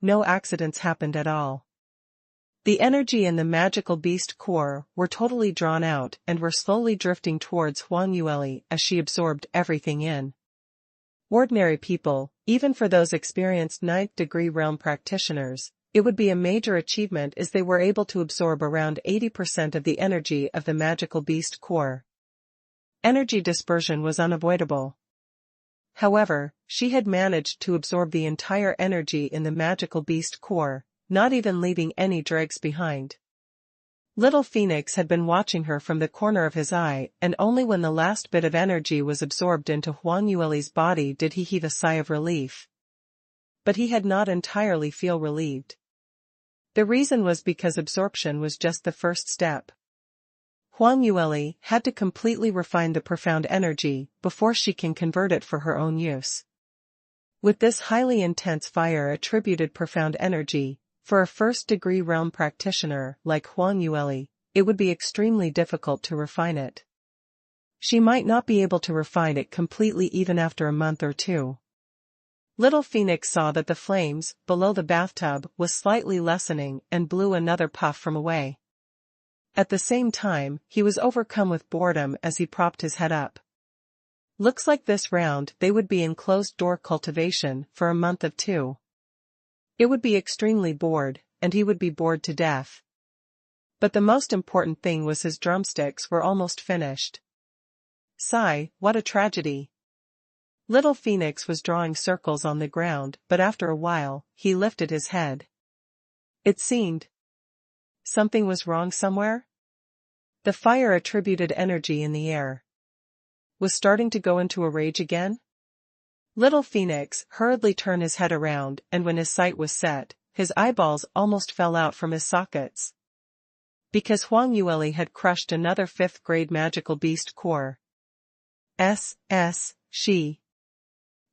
A: No accidents happened at all. The energy in the magical beast core were totally drawn out and were slowly drifting towards Huang Yueli as she absorbed everything in. Ordinary people, even for those experienced 9th degree realm practitioners, it would be a major achievement as they were able to absorb around 80% of the energy of the magical beast core. Energy dispersion was unavoidable. However, she had managed to absorb the entire energy in the magical beast core, not even leaving any dregs behind. Little Phoenix had been watching her from the corner of his eye, and only when the last bit of energy was absorbed into Huang Yueli's body did he heave a sigh of relief. But he had not entirely feel relieved. The reason was because absorption was just the first step. Huang Yueli had to completely refine the profound energy before she can convert it for her own use. With this highly intense fire-attributed profound energy, for a first-degree realm practitioner like Huang Yueli, it would be extremely difficult to refine it. She might not be able to refine it completely even after a month or two. Little Phoenix saw that the flames below the bathtub was slightly lessening and blew another puff from away. At the same time, he was overcome with boredom as he propped his head up. Looks like this round they would be in closed-door cultivation for a month of two. It would be extremely bored, and he would be bored to death. But the most important thing was his drumsticks were almost finished. Sigh, what a tragedy. Little Phoenix was drawing circles on the ground, but after a while, he lifted his head. It seemed something was wrong somewhere. The fire attributed energy in the air was starting to go into a rage again. Little Phoenix hurriedly turned his head around, and when his sight was set, his eyeballs almost fell out from his sockets. Because Huang Yueli had crushed another 5th grade magical beast core. She.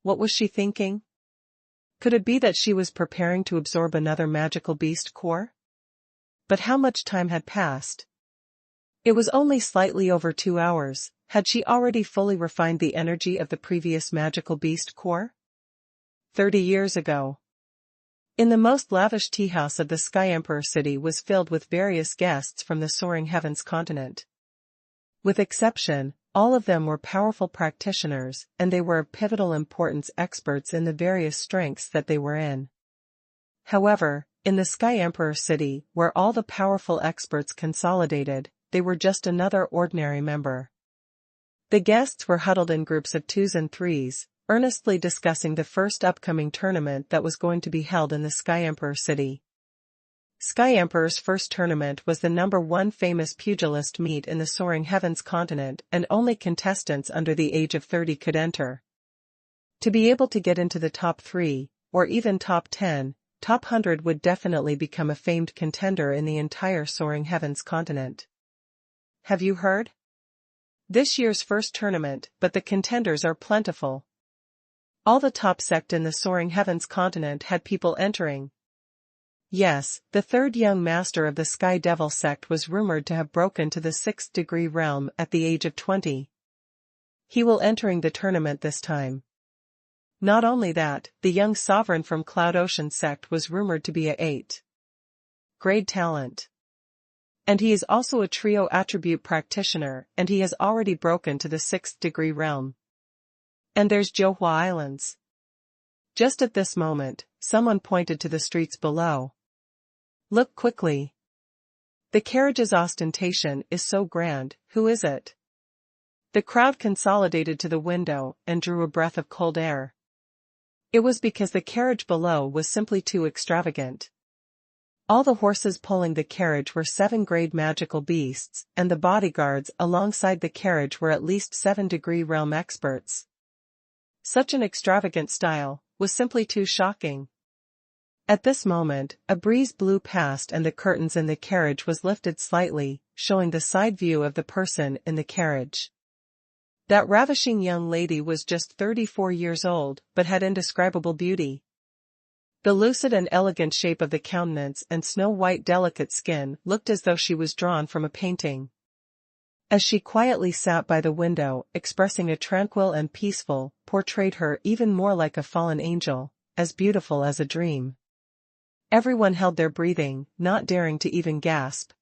A: What was she thinking? Could it be that she was preparing to absorb another magical beast core? But how much time had passed? It was only slightly over 2 hours. Had she already fully refined the energy of the previous magical beast core? 30 years ago. In the most lavish teahouse of the Sky Emperor city was filled with various guests from the soaring heavens continent. With exception, all of them were powerful practitioners, and they were of pivotal importance experts in the various strengths that they were in. However, in the Sky Emperor city, where all the powerful experts consolidated, they were just another ordinary member. The guests were huddled in groups of 2s and 3s, earnestly discussing the first upcoming tournament that was going to be held in the Sky Emperor city. Sky Emperor's first tournament was the #1 famous pugilist meet in the soaring heavens continent, and only contestants under the age of 30 could enter. To be able to get into the top 3, or even top 10, top 100 would definitely become a famed contender in the entire soaring heavens continent. Have you heard? This year's first tournament, but the contenders are plentiful. All the top sect in the soaring heavens continent had people entering. Yes, the 3rd young master of the Sky Devil sect was rumored to have broken to the 6th degree realm at the age of 20. He will entering the tournament this time. Not only that, the young sovereign from Cloud Ocean sect was rumored to be a 8th grade talent. And he is also a trio attribute practitioner, and he has already broken to the 6th degree realm. And there's Johua Islands. Just at this moment, someone pointed to the streets below. Look quickly. The carriage's ostentation is so grand. Who is it? The crowd consolidated to the window and drew a breath of cold air. It was because the carriage below was simply too extravagant. All the horses pulling the carriage were 7th-grade magical beasts, and the bodyguards alongside the carriage were at least 7th-degree realm experts. Such an extravagant style was simply too shocking. At this moment, a breeze blew past and the curtains in the carriage was lifted slightly, showing the side view of the person in the carriage. That ravishing young lady was just 34 years old, but had indescribable beauty. The lucid and elegant shape of the countenance and snow-white delicate skin looked as though she was drawn from a painting. As she quietly sat by the window, expressing a tranquil and peaceful, portrayed her even more like a fallen angel, as beautiful as a dream. Everyone held their breathing, not daring to even gasp.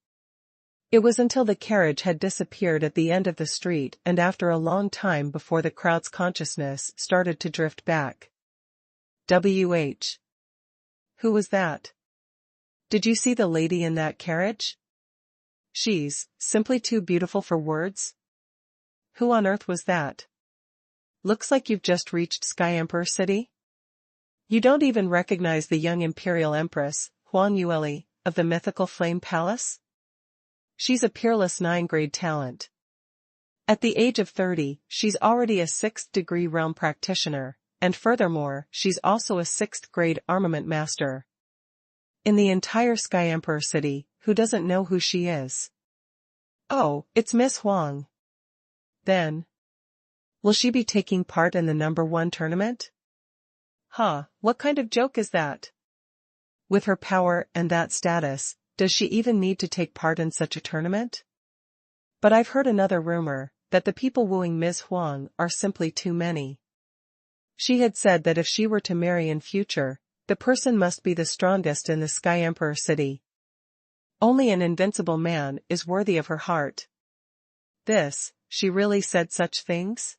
A: It was until the carriage had disappeared at the end of the street and after a long time before the crowd's consciousness started to drift back. WH. Who was that? Did you see the lady in that carriage? She's simply too beautiful for words. Who on earth was that? Looks like you've just reached Sky Emperor City. You don't even recognize the young Imperial Empress, Huang Yueli, of the mythical Flame Palace? She's a peerless 9th-grade talent. At the age of 30, she's already a 6th-degree realm practitioner, and furthermore, she's also a 6th-grade armament master. In the entire Sky Emperor City, who doesn't know who she is? Oh, it's Miss Huang. Then, will she be taking part in the #1 tournament? Huh, what kind of joke is that? With her power and that status, does she even need to take part in such a tournament? But I've heard another rumor, that the people wooing Ms. Huang are simply too many. She had said that if she were to marry in future, the person must be the strongest in the Sky Emperor City. Only an invincible man is worthy of her heart. She really said such things?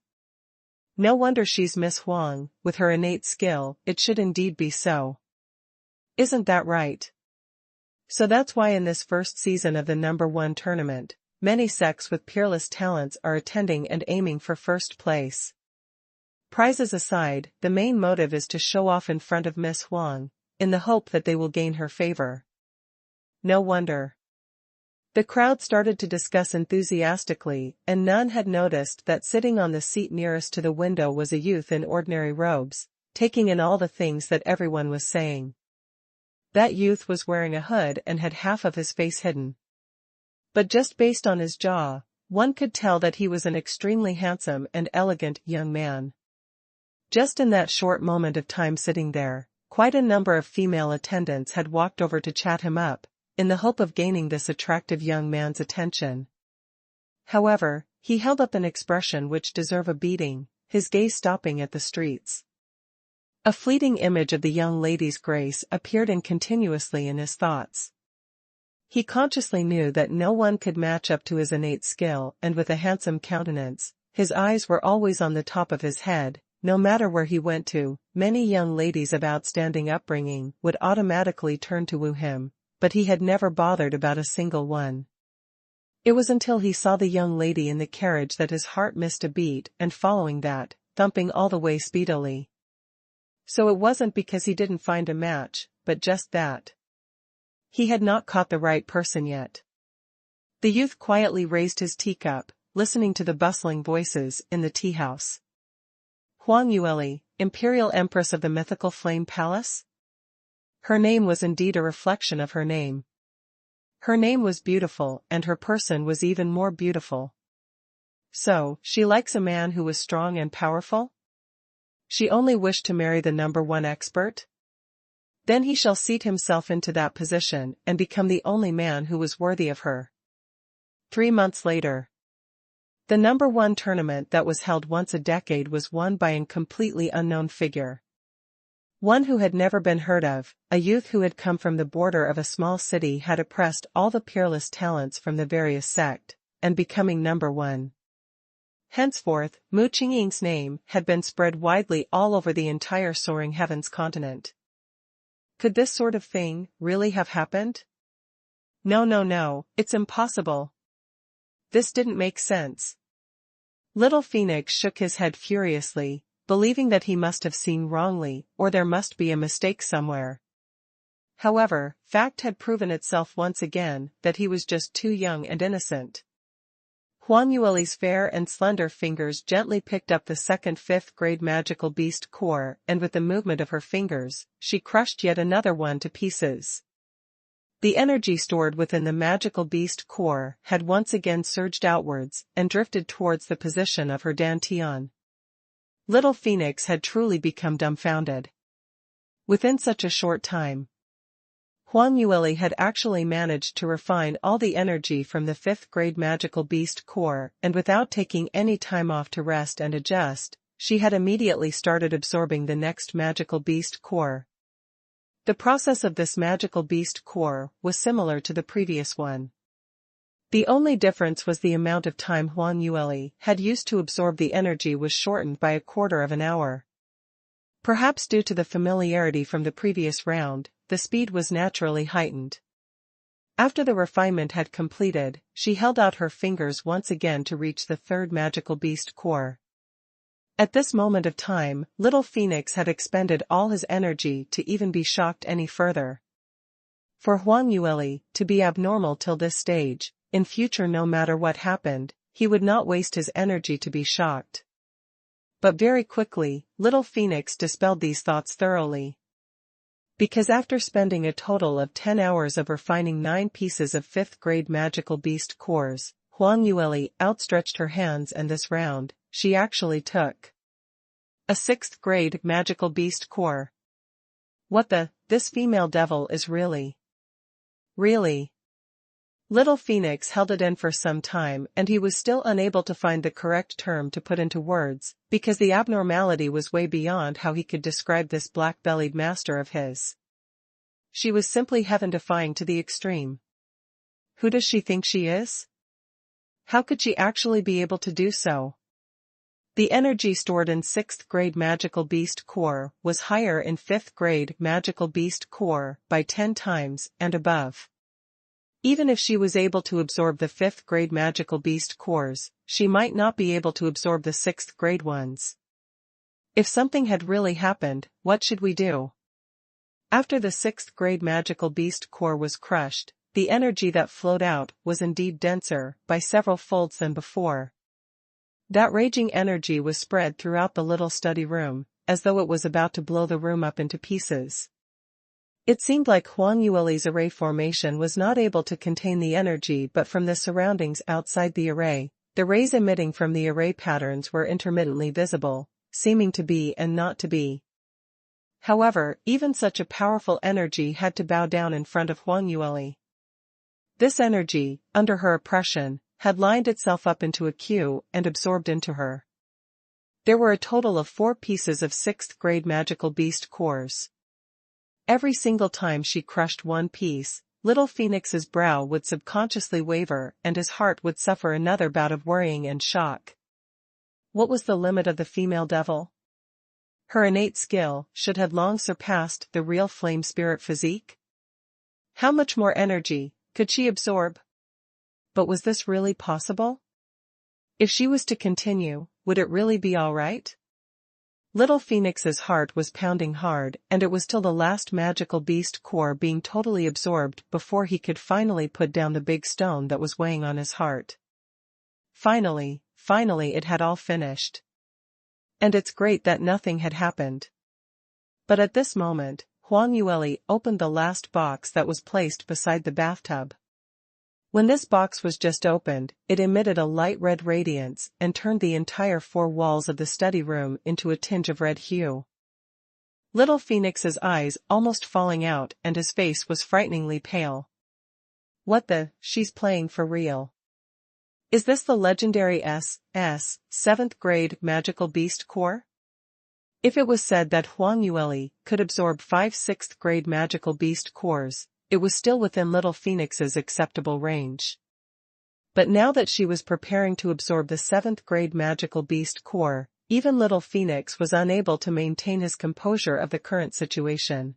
A: No wonder she's Miss Huang, with her innate skill, it should indeed be so. Isn't that right? So that's why in this first season of the #1 tournament, many sects with peerless talents are attending and aiming for first place. Prizes aside, the main motive is to show off in front of Miss Huang, in the hope that they will gain her favor. No wonder. The crowd started to discuss enthusiastically, and none had noticed that sitting on the seat nearest to the window was a youth in ordinary robes, taking in all the things that everyone was saying. That youth was wearing a hood and had half of his face hidden. But just based on his jaw, one could tell that he was an extremely handsome and elegant young man. Just in that short moment of time sitting there, quite a number of female attendants had walked over to chat him up, in the hope of gaining this attractive young man's attention. However, he held up an expression which deserved a beating, his gaze stopping at the streets. A fleeting image of the young lady's grace appeared continuously in his thoughts. He consciously knew that no one could match up to his innate skill, and with a handsome countenance, his eyes were always on the top of his head. No matter where he went to, many young ladies of outstanding upbringing would automatically turn to woo him, but he had never bothered about a single one. It was until he saw the young lady in the carriage that his heart missed a beat, and following that, thumping all the way speedily. So it wasn't because he didn't find a match, but just that he had not caught the right person yet. The youth quietly raised his teacup, listening to the bustling voices in the tea house. Huang Yueli, Imperial Empress of the mythical Flame Palace? Her name was indeed a reflection of her name. Her name was beautiful, and her person was even more beautiful. So, she likes a man who was strong and powerful? She only wished to marry the #1 expert? Then he shall seat himself into that position and become the only man who was worthy of her. 3 months later. The #1 tournament that was held once a decade was won by a completely unknown figure. One who had never been heard of, a youth who had come from the border of a small city had oppressed all the peerless talents from the various sect, and becoming #1. Henceforth, Mu Qingqing's name had been spread widely all over the entire soaring heavens continent. Could this sort of thing really have happened? No, it's impossible. This didn't make sense. Little Phoenix shook his head furiously, believing that he must have seen wrongly, or there must be a mistake somewhere. However, fact had proven itself once again that he was just too young and innocent. Huang Yueli's fair and slender fingers gently picked up the second 5th grade magical beast core, and with the movement of her fingers, she crushed yet another one to pieces. The energy stored within the magical beast core had once again surged outwards and drifted towards the position of her dantian. Little Phoenix had truly become dumbfounded. Within such a short time, Huang Yueli had actually managed to refine all the energy from the 5th grade magical beast core, and without taking any time off to rest and adjust, she had immediately started absorbing the next magical beast core. The process of this magical beast core was similar to the previous one. The only difference was the amount of time Huang Yueli had used to absorb the energy was shortened by 1/4 of an hour. Perhaps due to the familiarity from the previous round, the speed was naturally heightened. After the refinement had completed, she held out her fingers once again to reach the 3rd magical beast core. At this moment of time, Little Phoenix had expended all his energy to even be shocked any further. For Huang Yueli to be abnormal till this stage, in future no matter what happened, he would not waste his energy to be shocked. But very quickly, Little Phoenix dispelled these thoughts thoroughly. Because after spending a total of 10 hours of refining 9 pieces of 5th grade magical beast cores, Huang Yueli outstretched her hands, and this round, she actually took a 6th grade magical beast core. This female devil is really. Little Phoenix held it in for some time, and he was still unable to find the correct term to put into words, because the abnormality was way beyond how he could describe this black-bellied master of his. She was simply heaven-defying to the extreme. Who does she think she is? How could she actually be able to do so? The energy stored in 6th grade magical beast core was higher in 5th grade magical beast core by 10 times and above. Even if she was able to absorb the 5th grade magical beast cores, she might not be able to absorb the 6th grade ones. If something had really happened, what should we do? After the 6th grade magical beast core was crushed, the energy that flowed out was indeed denser by several folds than before. That raging energy was spread throughout the little study room, as though it was about to blow the room up into pieces. It seemed like Huang Yueli's array formation was not able to contain the energy, but from the surroundings outside the array, the rays emitting from the array patterns were intermittently visible, seeming to be and not to be. However, even such a powerful energy had to bow down in front of Huang Yueli. This energy, under her oppression, had lined itself up into a queue and absorbed into her. There were a total of 4 pieces of 6th grade magical beast cores. Every single time she crushed one piece, little Phoenix's brow would subconsciously waver and his heart would suffer another bout of worrying and shock. What was the limit of the female devil? Her innate skill should have long surpassed the real flame spirit physique. How much more energy could she absorb? But was this really possible? If she was to continue, would it really be all right? Little Phoenix's heart was pounding hard, and it was till the last magical beast core being totally absorbed before he could finally put down the big stone that was weighing on his heart. Finally it had all finished. And it's great that nothing had happened. But at this moment, Huang Yueli opened the last box that was placed beside the bathtub. When this box was just opened, it emitted a light red radiance and turned the entire 4 walls of the study room into a tinge of red hue. Little Phoenix's eyes almost falling out and his face was frighteningly pale. What the, she's playing for real. Is this the legendary 7th grade magical beast core? If it was said that Huang Yueli could absorb 5 6th grade magical beast cores, it was still within little Phoenix's acceptable range. But now that she was preparing to absorb the 7th grade magical beast core, even little Phoenix was unable to maintain his composure of the current situation.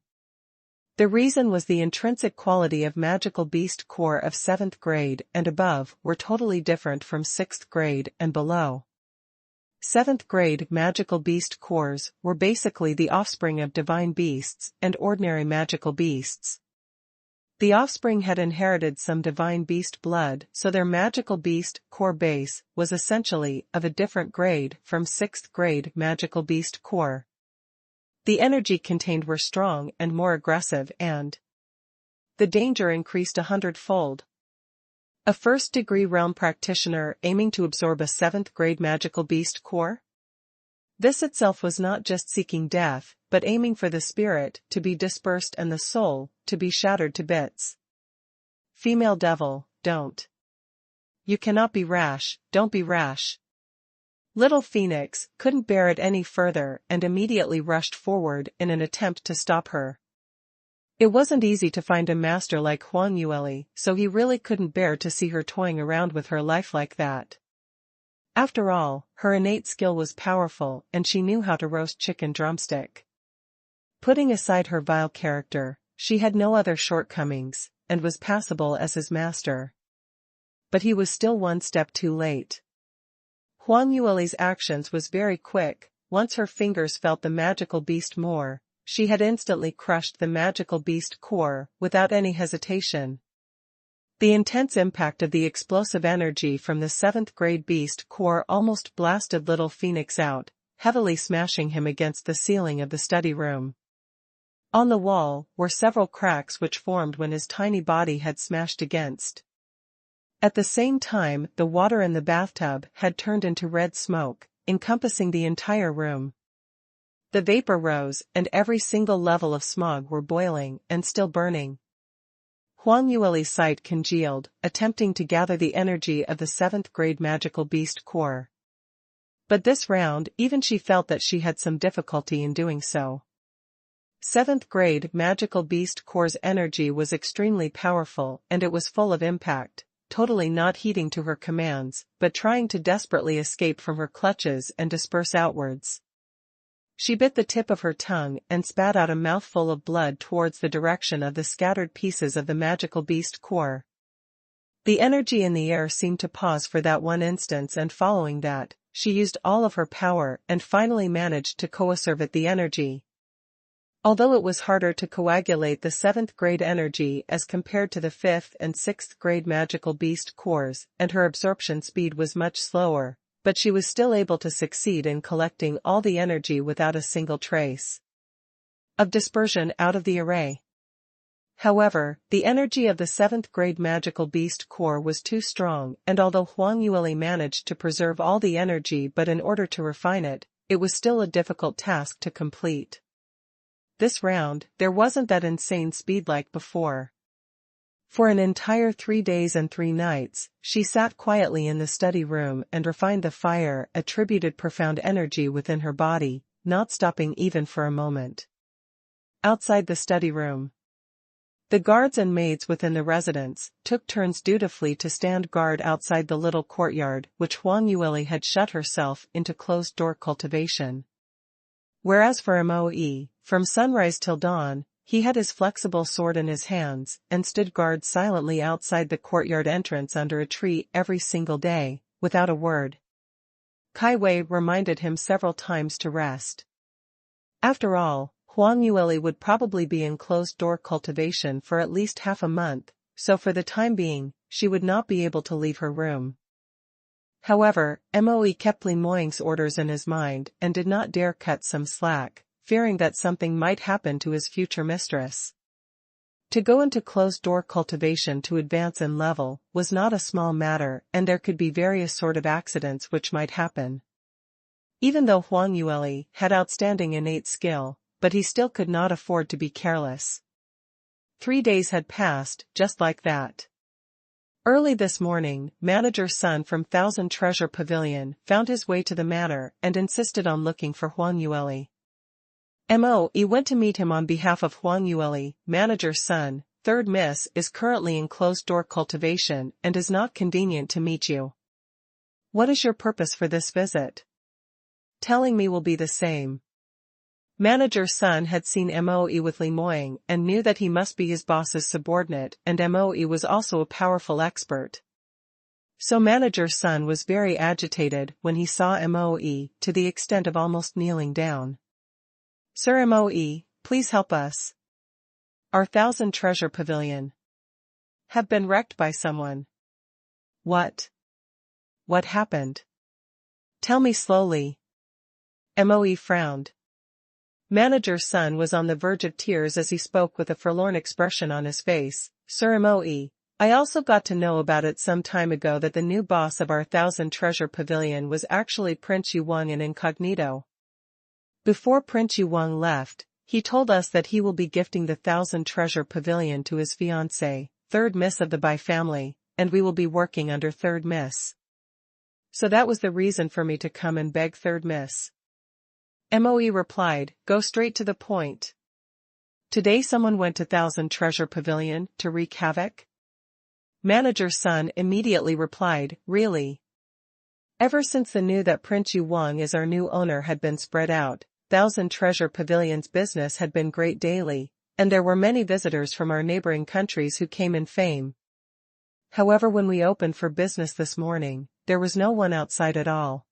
A: The reason was the intrinsic quality of magical beast core of 7th grade and above were totally different from 6th grade and below. 7th grade magical beast cores were basically the offspring of divine beasts and ordinary magical beasts. The offspring had inherited some divine beast blood, so their magical beast core base was essentially of a different grade from 6th grade magical beast core. The energy contained were strong and more aggressive, and the danger increased 100-fold. A first-degree realm practitioner aiming to absorb a 7th grade magical beast core? This itself was not just seeking death, but aiming for the spirit to be dispersed and the soul to be shattered to bits. Female devil, don't. You cannot be rash, don't be rash. Little Phoenix couldn't bear it any further and immediately rushed forward in an attempt to stop her. It wasn't easy to find a master like Huang Yueli, so he really couldn't bear to see her toying around with her life like that. After all, her innate skill was powerful and she knew how to roast chicken drumstick. Putting aside her vile character, she had no other shortcomings, and was passable as his master. But he was still one step too late. Huang Yueli's actions was very quick. Once her fingers felt the magical beast more, she had instantly crushed the magical beast core without any hesitation. The intense impact of the explosive energy from the 7th grade beast core almost blasted little Phoenix out, heavily smashing him against the ceiling of the study room. On the wall were several cracks which formed when his tiny body had smashed against. At the same time, the water in the bathtub had turned into red smoke, encompassing the entire room. The vapor rose, and every single level of smog were boiling and still burning. Huang Yueli's sight congealed, attempting to gather the energy of the 7th grade magical beast core. But this round, even she felt that she had some difficulty in doing so. 7th grade magical beast core's energy was extremely powerful and it was full of impact, totally not heeding to her commands, but trying to desperately escape from her clutches and disperse outwards. She bit the tip of her tongue and spat out a mouthful of blood towards the direction of the scattered pieces of the magical beast core. The energy in the air seemed to pause for that one instance, and following that, she used all of her power and finally managed to coacervate the energy. Although it was harder to coagulate the 7th grade energy as compared to the 5th and 6th grade magical beast cores, and her absorption speed was much slower, but she was still able to succeed in collecting all the energy without a single trace of dispersion out of the array. However, the energy of the 7th grade magical beast core was too strong, and although Huang Yueli managed to preserve all the energy, but in order to refine it, it was still a difficult task to complete. This round, there wasn't that insane speed like before. For an entire 3 days and 3 nights, she sat quietly in the study room and refined the fire, attributed profound energy within her body, not stopping even for a moment. Outside the study room, the guards and maids within the residence took turns dutifully to stand guard outside the little courtyard which Huang Yueli had shut herself into closed-door cultivation. Whereas for Moe, from sunrise till dawn, he had his flexible sword in his hands and stood guard silently outside the courtyard entrance under a tree every single day, without a word. Kai Wei reminded him several times to rest. After all, Huang Yueli would probably be in closed-door cultivation for at least half a month, so for the time being, she would not be able to leave her room. However, Moe kept Li Moying's orders in his mind and did not dare cut some slack, fearing that something might happen to his future mistress. To go into closed-door cultivation to advance in level was not a small matter, and there could be various sort of accidents which might happen. Even though Huang Yueli had outstanding innate skill, but he still could not afford to be careless. 3 days had passed, just like that. Early this morning, Manager Sun from Thousand Treasure Pavilion found his way to the manor and insisted on looking for Huang Yueli. Moe went to meet him on behalf of Huang Yueli. Manager Sun, 3rd Miss, is currently in closed-door cultivation and is not convenient to meet you. What is your purpose for this visit? Telling me will be the same. Manager Sun had seen Moe with Li Moying and knew that he must be his boss's subordinate, and Moe was also a powerful expert. So Manager Sun was very agitated when he saw Moe, to the extent of almost kneeling down. Sir Moe, please help us. Our Thousand Treasure Pavilion have been wrecked by someone. What? What happened? Tell me slowly. Moe frowned. Manager Sun was on the verge of tears as he spoke with a forlorn expression on his face. Sir Moe, I also got to know about it some time ago that the new boss of our Thousand Treasure Pavilion was actually Prince Yuang in incognito. Before Prince Yuang left, he told us that he will be gifting the Thousand Treasure Pavilion to his fiancée, 3rd Miss of the Bai family, and we will be working under 3rd Miss. So that was the reason for me to come and beg 3rd Miss. Moe replied, go straight to the point. Today someone went to Thousand Treasure Pavilion to wreak havoc? Manager Sun immediately replied, really? Ever since the news that Prince Yuang is our new owner had been spread out, Thousand Treasure Pavilion's business had been great daily, and there were many visitors from our neighboring countries who came in fame. However, when we opened for business this morning, there was no one outside at all.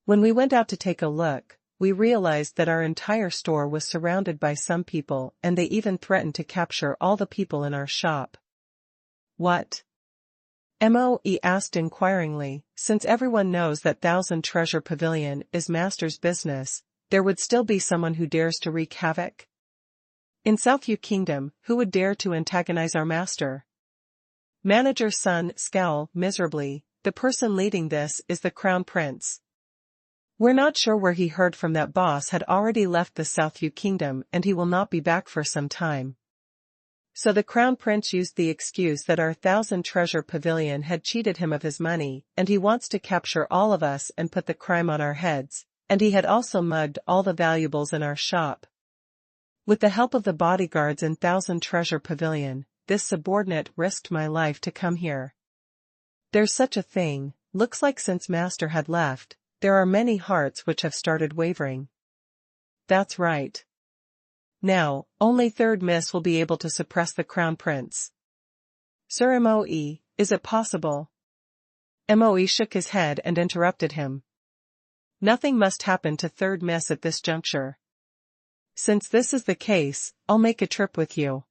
A: When we went out to take a look, we realized that our entire store was surrounded by some people, and they even threatened to capture all the people in our shop. What? Moe asked inquiringly. Since everyone knows that Thousand Treasure Pavilion is master's business, there would still be someone who dares to wreak havoc? In Southview Kingdom, who would dare to antagonize our master? Manager Sun scowled miserably. The person leading this is the Crown Prince. We're not sure where he heard from that boss had already left the Southview Kingdom and he will not be back for some time. So the Crown Prince used the excuse that our Thousand Treasure Pavilion had cheated him of his money, and he wants to capture all of us and put the crime on our heads, and he had also mugged all the valuables in our shop. With the help of the bodyguards in Thousand Treasure Pavilion, this subordinate risked my life to come here. There's such a thing, looks like since Master had left, there are many hearts which have started wavering. That's right. Now, only 3rd Miss will be able to suppress the Crown Prince. Sir Moe, Is it possible? Moe shook his head and interrupted him. Nothing must happen to Third Miss at this juncture. Since this is the case, I'll make a trip with you.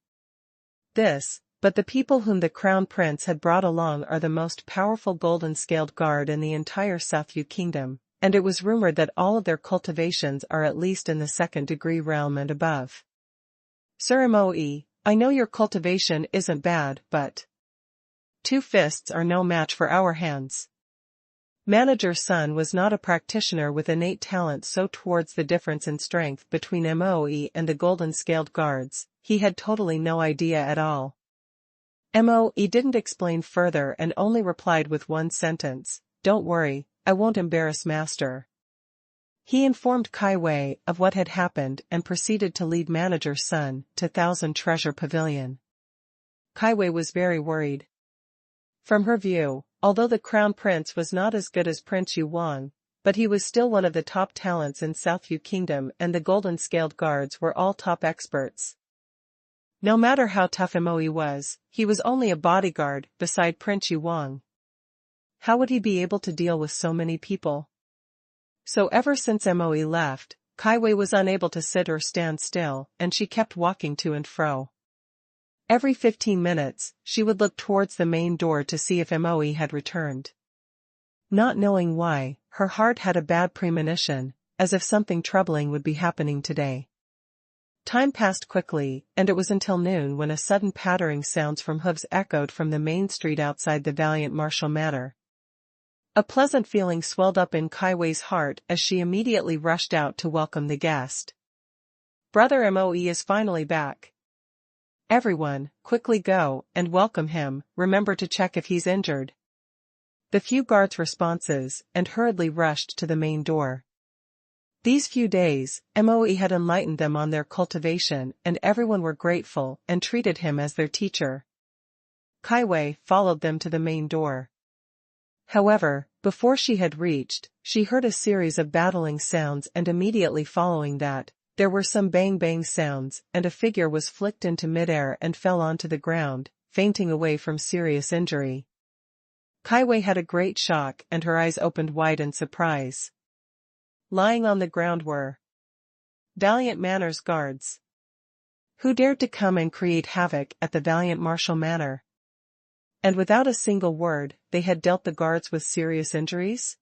A: But the people whom the Crown Prince had brought along are the most powerful golden-scaled guard in the entire South Yu Kingdom, and it was rumored that all of their cultivations are at least in the second-degree realm and above. Sir Moe, I know your cultivation isn't bad, but 2 fists are no match for our hands. Manager's son was not a practitioner with innate talent, so towards the difference in strength between Moe and the golden-scaled guards, he had totally no idea at all. Moe didn't explain further and only replied with one sentence, "Don't worry, I won't embarrass Master." He informed Kai Wei of what had happened and proceeded to lead Manager's son to Thousand Treasure Pavilion. Kai Wei was very worried. From her view, although the Crown Prince was not as good as Prince Yu Wang, but he was still one of the top talents in South Yu Kingdom, and the golden-scaled guards were all top experts. No matter how tough Moe was, he was only a bodyguard beside Prince Yu Wang. How would he be able to deal with so many people? So ever since Moe left, Kai Wei was unable to sit or stand still, and she kept walking to and fro. Every 15 minutes, she would look towards the main door to see if Moe had returned. Not knowing why, her heart had a bad premonition, as if something troubling would be happening today. Time passed quickly, and it was until noon when a sudden pattering sounds from hooves echoed from the main street outside the Valiant Martial Manor. A pleasant feeling swelled up in Kai Wei's heart as she immediately rushed out to welcome the guest. Brother Moe is finally back. Everyone, quickly go and welcome him, remember to check if he's injured. The few guards' responses, and hurriedly rushed to the main door. These few days, Moe had enlightened them on their cultivation, and everyone were grateful and treated him as their teacher. Kai Wei followed them to the main door. However, before she had reached, she heard a series of battling sounds, and immediately following that, there were some bang-bang sounds, and a figure was flicked into midair and fell onto the ground, fainting away from serious injury. Kai Wei had a great shock, and her eyes opened wide in surprise. Lying on the ground were Valiant Manor's guards. Who dared to come and create havoc at the Valiant Martial Manor? And without a single word, they had dealt the guards with serious injuries?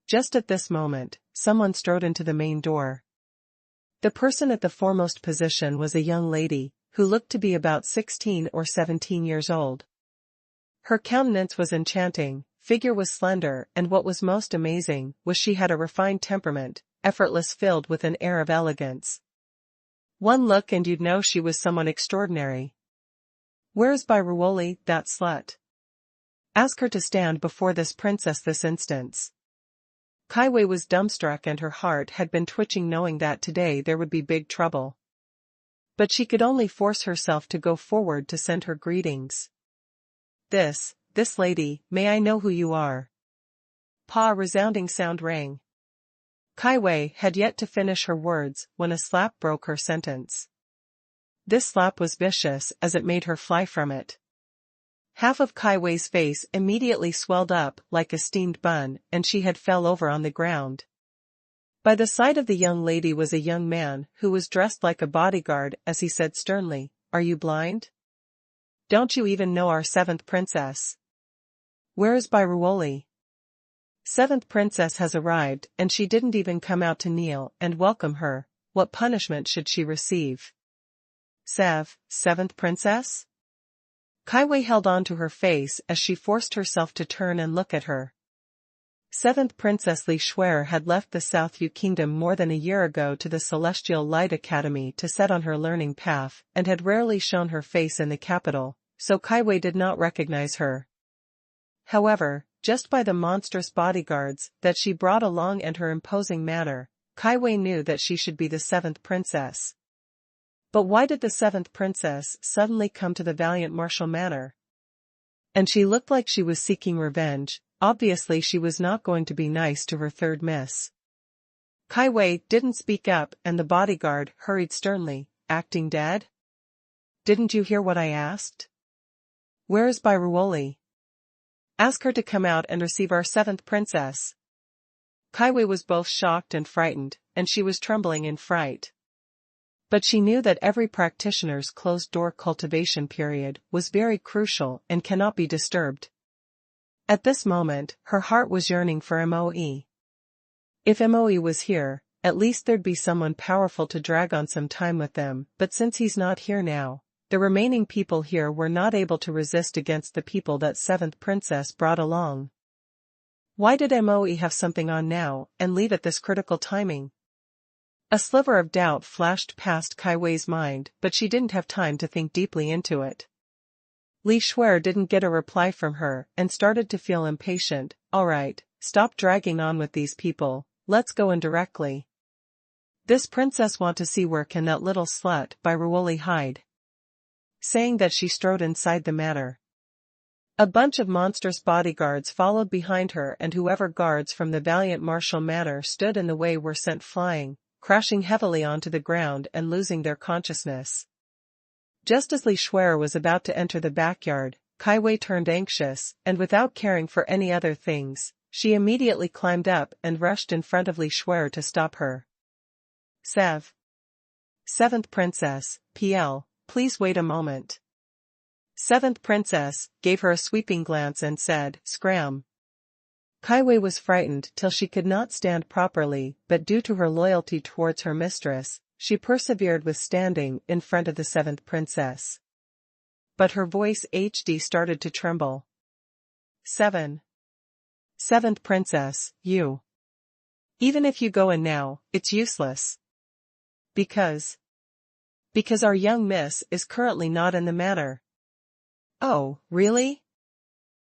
A: Just at this moment, someone strode into the main door. The person at the foremost position was a young lady, who looked to be about 16 or 17 years old. Her countenance was enchanting, figure was slender, and what was most amazing was she had a refined temperament, effortless, filled with an air of elegance. One look and you'd know she was someone extraordinary. "Where's Byruoli, that slut? Ask her to stand before this princess this instant." Kai Wei was dumbstruck, and her heart had been twitching, knowing that today there would be big trouble. But she could only force herself to go forward to send her greetings. This lady, may I know who you are?" A resounding sound rang. Kai Wei had yet to finish her words when a slap broke her sentence. This slap was vicious as it made her fly from it. Half of Kai Wei's face immediately swelled up like a steamed bun, and she had fell over on the ground. By the side of the young lady was a young man who was dressed like a bodyguard, as he said sternly, "Are you blind? Don't you even know our 7th princess? Where is Byruoli? 7th princess has arrived, and she didn't even come out to kneel and welcome her. What punishment should she receive?" 7th princess? Kai Wei held on to her face as she forced herself to turn and look at her. 7th Princess Li Shuer had left the South Yu Kingdom more than a year ago to the Celestial Light Academy to set on her learning path, and had rarely shown her face in the capital, so Kai Wei did not recognize her. However, just by the monstrous bodyguards that she brought along and her imposing manner, Kai Wei knew that she should be the 7th princess. But why did the 7th princess suddenly come to the Valiant Martial Manor? And she looked like she was seeking revenge. Obviously she was not going to be nice to her third miss. Kai Wei didn't speak up, and the bodyguard hurried sternly, "Acting dead? Didn't you hear what I asked? Where is Byruoli?" Ask her to come out and receive our seventh princess. Kaiwei was both shocked and frightened, and she was trembling in fright. But she knew that every practitioner's closed-door cultivation period was very crucial and cannot be disturbed. At this moment, her heart was yearning for Moe. If Moe was here, at least there'd be someone powerful to drag on some time with them, but since he's not here now, the remaining people here were not able to resist against the people that seventh princess brought along. Why did Moe have something on now, and leave at this critical timing? A sliver of doubt flashed past Kaiwei's mind, but she didn't have time to think deeply into it. Li Shuer didn't get a reply from her and started to feel impatient. Alright, stop dragging on with these people, let's go in directly. This princess want to see where can that little slut by Ruoli hide. Saying that she strode inside the manor. A bunch of monstrous bodyguards followed behind her, and whoever guards from the valiant martial manor stood in the way were sent flying, crashing heavily onto the ground and losing their consciousness. Just as Li Shuer was about to enter the backyard, Kaiwei turned anxious, and without caring for any other things, she immediately climbed up and rushed in front of Li Shuer to stop her. Seventh Princess, PL, please wait a moment. Seventh Princess gave her a sweeping glance and said, "Scram." Kaiwei was frightened till she could not stand properly, but due to her loyalty towards her mistress, she persevered with standing in front of the seventh princess. But her voice started to tremble. Seventh Princess, you. Even if you go in now, it's useless. Because our young miss is currently not in the manor. Oh, really?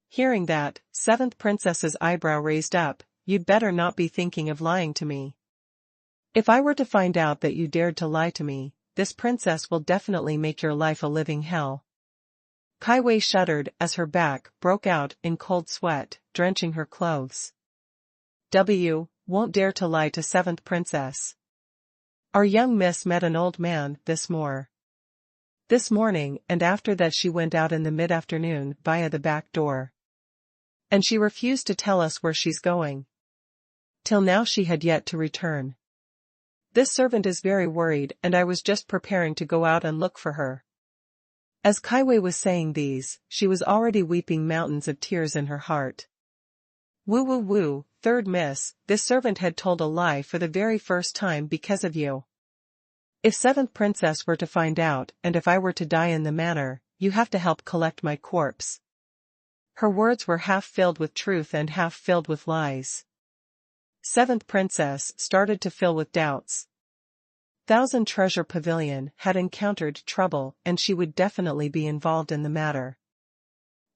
A: Hearing that, seventh princess's eyebrow raised up. You'd better not be thinking of lying to me. If I were to find out that you dared to lie to me, this princess will definitely make your life a living hell. Kaiwei shuddered as her back broke out in cold sweat, drenching her clothes. Won't dare to lie to seventh princess. Our young miss met an old man this morning, and after that she went out in the mid-afternoon via the back door. And she refused to tell us where she's going. Till now she had yet to return. This servant is very worried, and I was just preparing to go out and look for her. As Kaiwei was saying these, she was already weeping mountains of tears in her heart. Woo, third miss, this servant had told a lie for the very first time because of you. If seventh princess were to find out, and if I were to die in the manor, you have to help collect my corpse. Her words were half filled with truth and half filled with lies. Seventh princess started to fill with doubts. Thousand Treasure Pavilion had encountered trouble, and she would definitely be involved in the matter.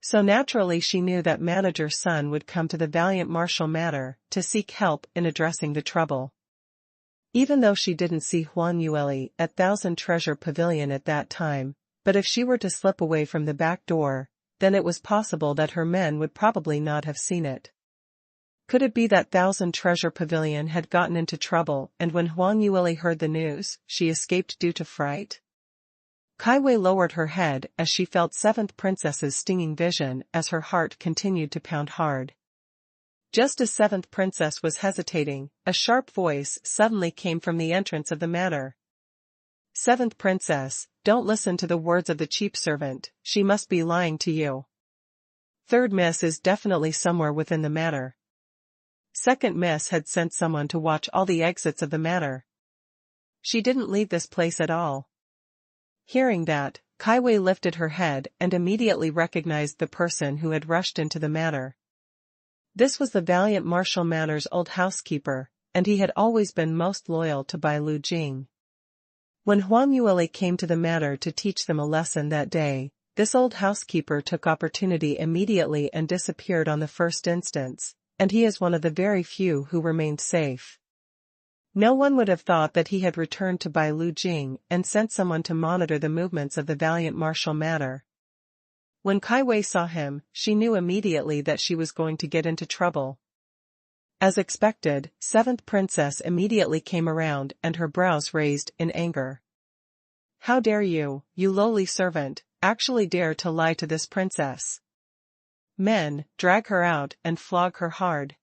A: So naturally she knew that manager's son would come to the valiant martial manor to seek help in addressing the trouble. Even though she didn't see Huan Yueli at Thousand Treasure Pavilion at that time, but if she were to slip away from the back door, then it was possible that her men would probably not have seen it. Could it be that Thousand Treasure Pavilion had gotten into trouble, and when Huan Yueli heard the news, she escaped due to fright? Kaiwei lowered her head as she felt seventh princess's stinging vision as her heart continued to pound hard. Just as seventh princess was hesitating, a sharp voice suddenly came from the entrance of the manor. Seventh princess, don't listen to the words of the cheap servant, she must be lying to you. Third miss is definitely somewhere within the manor. Second miss had sent someone to watch all the exits of the manor. She didn't leave this place at all. Hearing that, Kaiwei lifted her head and immediately recognized the person who had rushed into the manor. This was the valiant martial manor's old housekeeper, and he had always been most loyal to Bai Lu Jing. When Huan Yueli came to the manor to teach them a lesson that day, this old housekeeper took opportunity immediately and disappeared on the first instance, and he is one of the very few who remained safe. No one would have thought that he had returned to Bai Lu Jing and sent someone to monitor the movements of the valiant martial manor. When Kaiwei saw him, she knew immediately that she was going to get into trouble. As expected, seventh princess immediately came around and her brows raised in anger. How dare you, you lowly servant, actually dare to lie to this princess? Men, drag her out and flog her hard.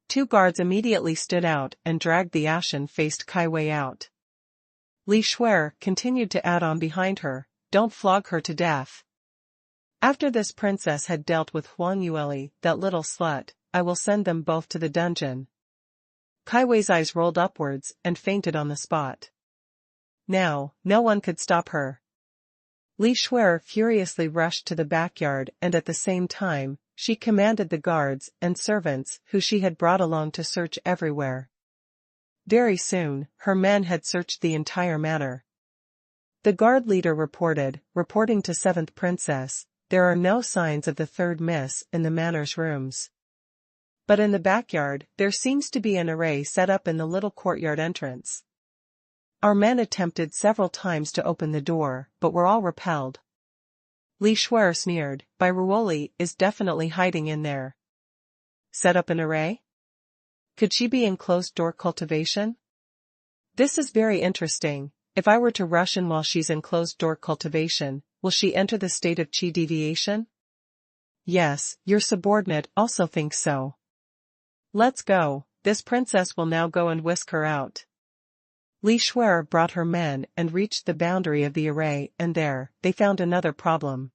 A: 2 guards immediately stood out and dragged the ashen-faced Kaiwei out. Li Shuer continued to add on behind her, don't flog her to death. After this princess had dealt with Huang Yueli, that little slut, I will send them both to the dungeon. Kaiwei's eyes rolled upwards and fainted on the spot. Now, no one could stop her. Li Shuer furiously rushed to the backyard and at the same time, she commanded the guards and servants who she had brought along to search everywhere. Very soon, her men had searched the entire manor. The guard leader reporting to 7th Princess, there are no signs of the 3rd Miss in the manor's rooms. But in the backyard, there seems to be an array set up in the little courtyard entrance. Our men attempted several times to open the door, but were all repelled. Li Shuer sneered, Betrayal is definitely hiding in there. Set up an array? Could she be in closed-door cultivation? This is very interesting. If I were to rush in while she's in closed-door cultivation, will she enter the state of chi deviation? Yes, your subordinate also thinks so. Let's go, this princess will now go and whisk her out. Li Shuer brought her men and reached the boundary of the array and there, they found another problem.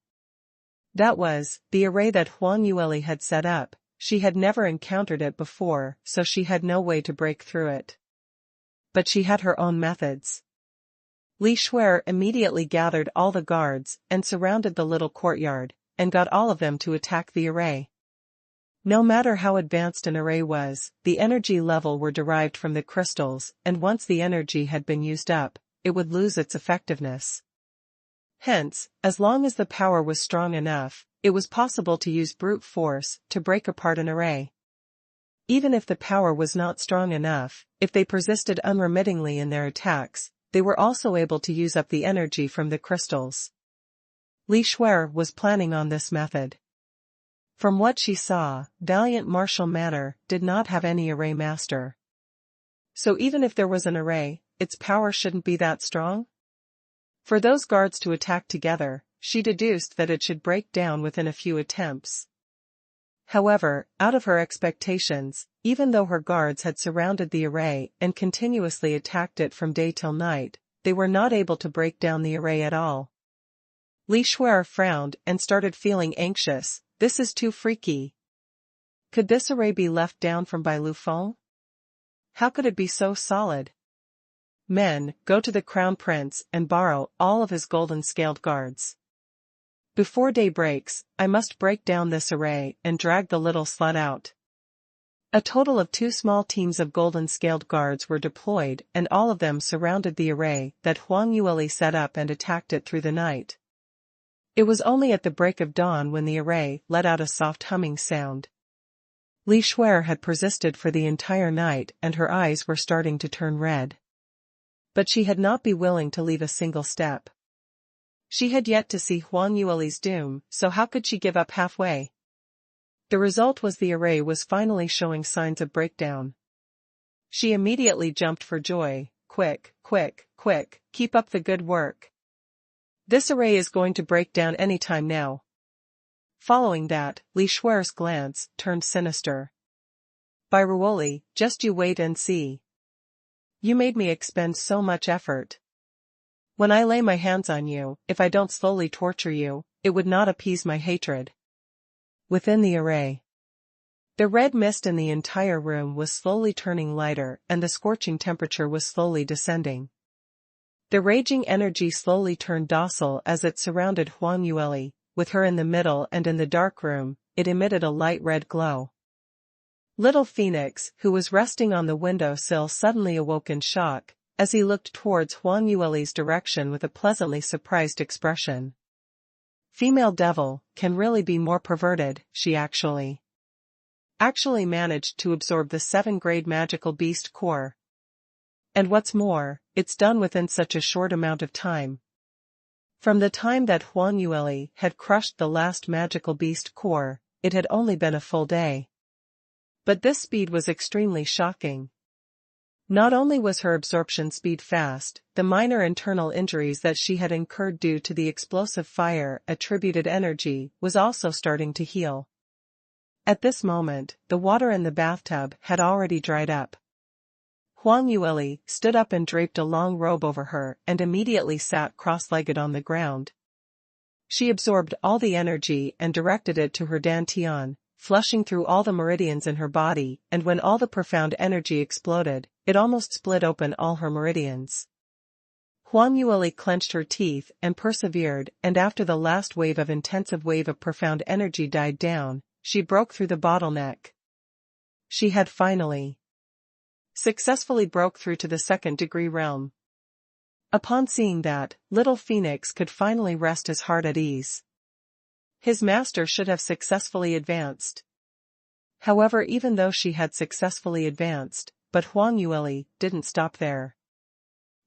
A: That was, the array that Huang Yueli had set up, she had never encountered it before so she had no way to break through it. But she had her own methods. Li Shuer immediately gathered all the guards and surrounded the little courtyard, and got all of them to attack the array. No matter how advanced an array was, the energy level were derived from the crystals, and once the energy had been used up, it would lose its effectiveness. Hence, as long as the power was strong enough, it was possible to use brute force to break apart an array. Even if the power was not strong enough, if they persisted unremittingly in their attacks, they were also able to use up the energy from the crystals. Li Shuer was planning on this method. From what she saw, Valiant Martial Manor did not have any array master. So even if there was an array, its power shouldn't be that strong? For those guards to attack together, she deduced that it should break down within a few attempts. However, out of her expectations, even though her guards had surrounded the array and continuously attacked it from day till night, they were not able to break down the array at all. Li Shuer frowned and started feeling anxious. This is too freaky. Could this array be left down from Bai Lufeng? How could it be so solid? Men, go to the Crown Prince and borrow all of his golden-scaled guards. Before day breaks, I must break down this array and drag the little slut out. A total of 2 small teams of golden-scaled guards were deployed and all of them surrounded the array that Huang Yueli set up and attacked it through the night. It was only at the break of dawn when the array let out a soft humming sound. Li Shuer had persisted for the entire night and her eyes were starting to turn red. But she had not been willing to leave a single step. She had yet to see Huang Yueli's doom, so how could she give up halfway? The result was the array was finally showing signs of breakdown. She immediately jumped for joy. Quick, quick, quick, keep up the good work. This array is going to break down any time now. Following that, Li Shuer's glance turned sinister. Betrayal, just you wait and see. You made me expend so much effort. When I lay my hands on you, if I don't slowly torture you, it would not appease my hatred. Within the array, the red mist in the entire room was slowly turning lighter and the scorching temperature was slowly descending. The raging energy slowly turned docile as it surrounded Huang Yueli, with her in the middle and in the dark room, it emitted a light red glow. Little Phoenix, who was resting on the windowsill suddenly awoke in shock, as he looked towards Huang Yueli's direction with a pleasantly surprised expression. Female devil, can really be more perverted, she actually managed to absorb the 7th-grade magical beast core. And what's more, it's done within such a short amount of time. From the time that Huang Yueli had crushed the last magical beast core, it had only been a full day. But this speed was extremely shocking. Not only was her absorption speed fast, the minor internal injuries that she had incurred due to the explosive fire-attributed energy was also starting to heal. At this moment, the water in the bathtub had already dried up. Huang Yueli stood up and draped a long robe over her and immediately sat cross-legged on the ground. She absorbed all the energy and directed it to her dantian, flushing through all the meridians in her body, and when all the profound energy exploded, it almost split open all her meridians. Huang Yueli clenched her teeth and persevered, and after the last intensive wave of profound energy died down, she broke through the bottleneck. She had finally successfully broke through to the second-degree realm. Upon seeing that, little Phoenix could finally rest his heart at ease. His master should have successfully advanced. However, even though she had successfully advanced, but Huang Yueli didn't stop there.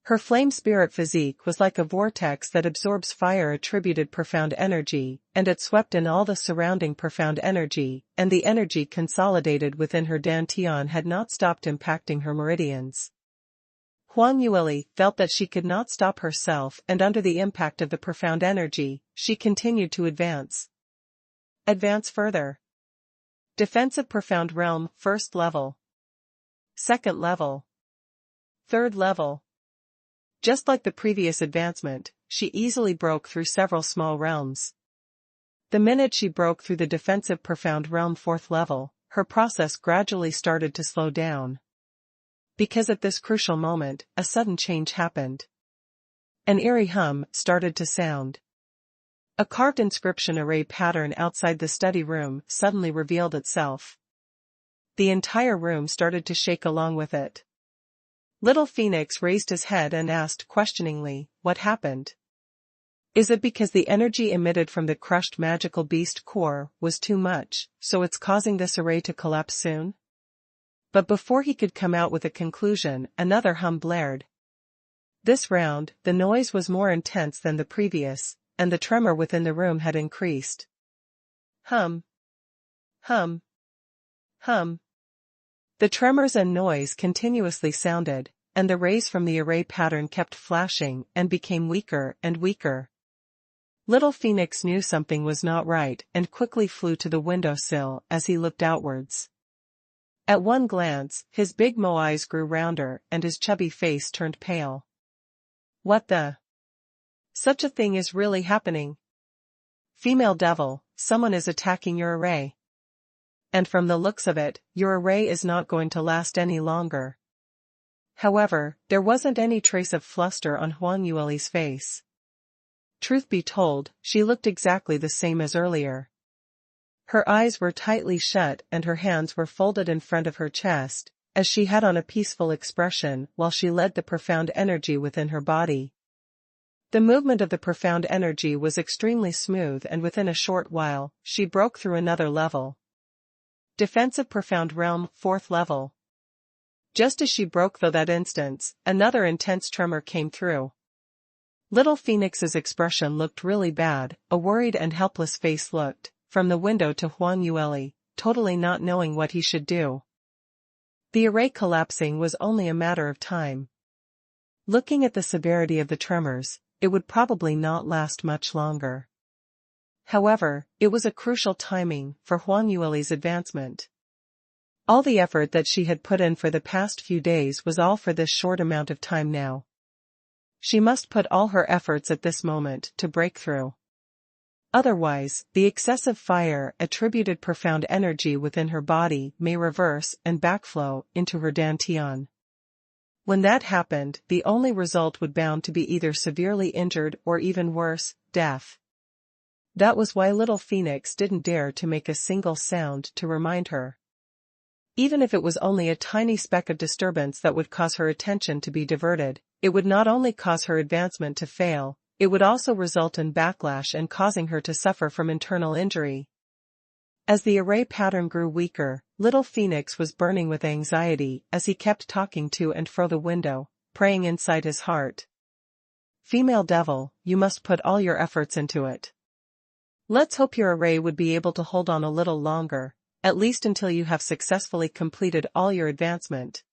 A: Her flame spirit physique was like a vortex that absorbs fire-attributed profound energy, and it swept in all the surrounding profound energy, and the energy consolidated within her dantian had not stopped impacting her meridians. Huang Yueli felt that she could not stop herself, and under the impact of the profound energy, she continued to advance. Advance further. Defensive profound realm, first level. Second level. Third level. Just like the previous advancement, she easily broke through several small realms. The minute she broke through the defensive profound realm fourth level, her process gradually started to slow down. Because at this crucial moment, a sudden change happened. An eerie hum started to sound. A carved inscription array pattern outside the study room suddenly revealed itself. The entire room started to shake along with it. Little Phoenix raised his head and asked questioningly, "What happened? Is it because the energy emitted from the crushed magical beast core was too much, so it's causing this array to collapse soon?" But before he could come out with a conclusion, another hum blared. This round, the noise was more intense than the previous, and the tremor within the room had increased. Hum. Hum. Hum. The tremors and noise continuously sounded, and the rays from the array pattern kept flashing and became weaker and weaker. Little Phoenix knew something was not right and quickly flew to the windowsill as he looked outwards. At one glance, his big eyes grew rounder and his chubby face turned pale. What the? Such a thing is really happening. Female devil, someone is attacking your array. And from the looks of it, your array is not going to last any longer. However, there wasn't any trace of fluster on Huang Yueli's face. Truth be told, she looked exactly the same as earlier. Her eyes were tightly shut and her hands were folded in front of her chest, as she had on a peaceful expression while she led the profound energy within her body. The movement of the profound energy was extremely smooth, and within a short while, she broke through another level. Defensive profound realm, fourth level. Just as she broke through that instant, another intense tremor came through. Little Phoenix's expression looked really bad, a worried and helpless face looked from the window to Huang Yueli, totally not knowing what he should do. The array collapsing was only a matter of time. Looking at the severity of the tremors, it would probably not last much longer. However, it was a crucial timing for Huang Yueli's advancement. All the effort that she had put in for the past few days was all for this short amount of time now. She must put all her efforts at this moment to break through. Otherwise, the excessive fire-attributed profound energy within her body may reverse and backflow into her dantian. When that happened, the only result would bound to be either severely injured or even worse, death. That was why little Phoenix didn't dare to make a single sound to remind her. Even if it was only a tiny speck of disturbance that would cause her attention to be diverted, it would not only cause her advancement to fail, it would also result in backlash and causing her to suffer from internal injury. As the array pattern grew weaker, little Phoenix was burning with anxiety as he kept talking to and fro the window, praying inside his heart. Female devil, you must put all your efforts into it. Let's hope your array would be able to hold on a little longer, at least until you have successfully completed all your advancement.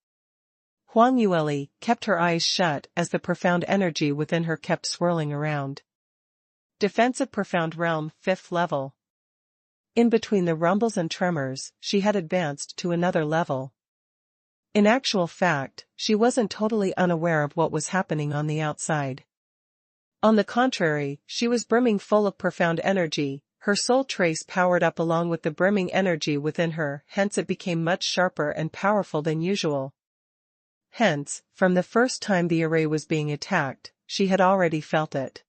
A: Huang Yueli kept her eyes shut as the profound energy within her kept swirling around. Defensive Profound Realm, 5th level. In between the rumbles and tremors, she had advanced to another level. In actual fact, she wasn't totally unaware of what was happening on the outside. On the contrary, she was brimming full of profound energy, her soul trace powered up along with the brimming energy within her, hence it became much sharper and powerful than usual. Hence, from the first time the array was being attacked, she had already felt it.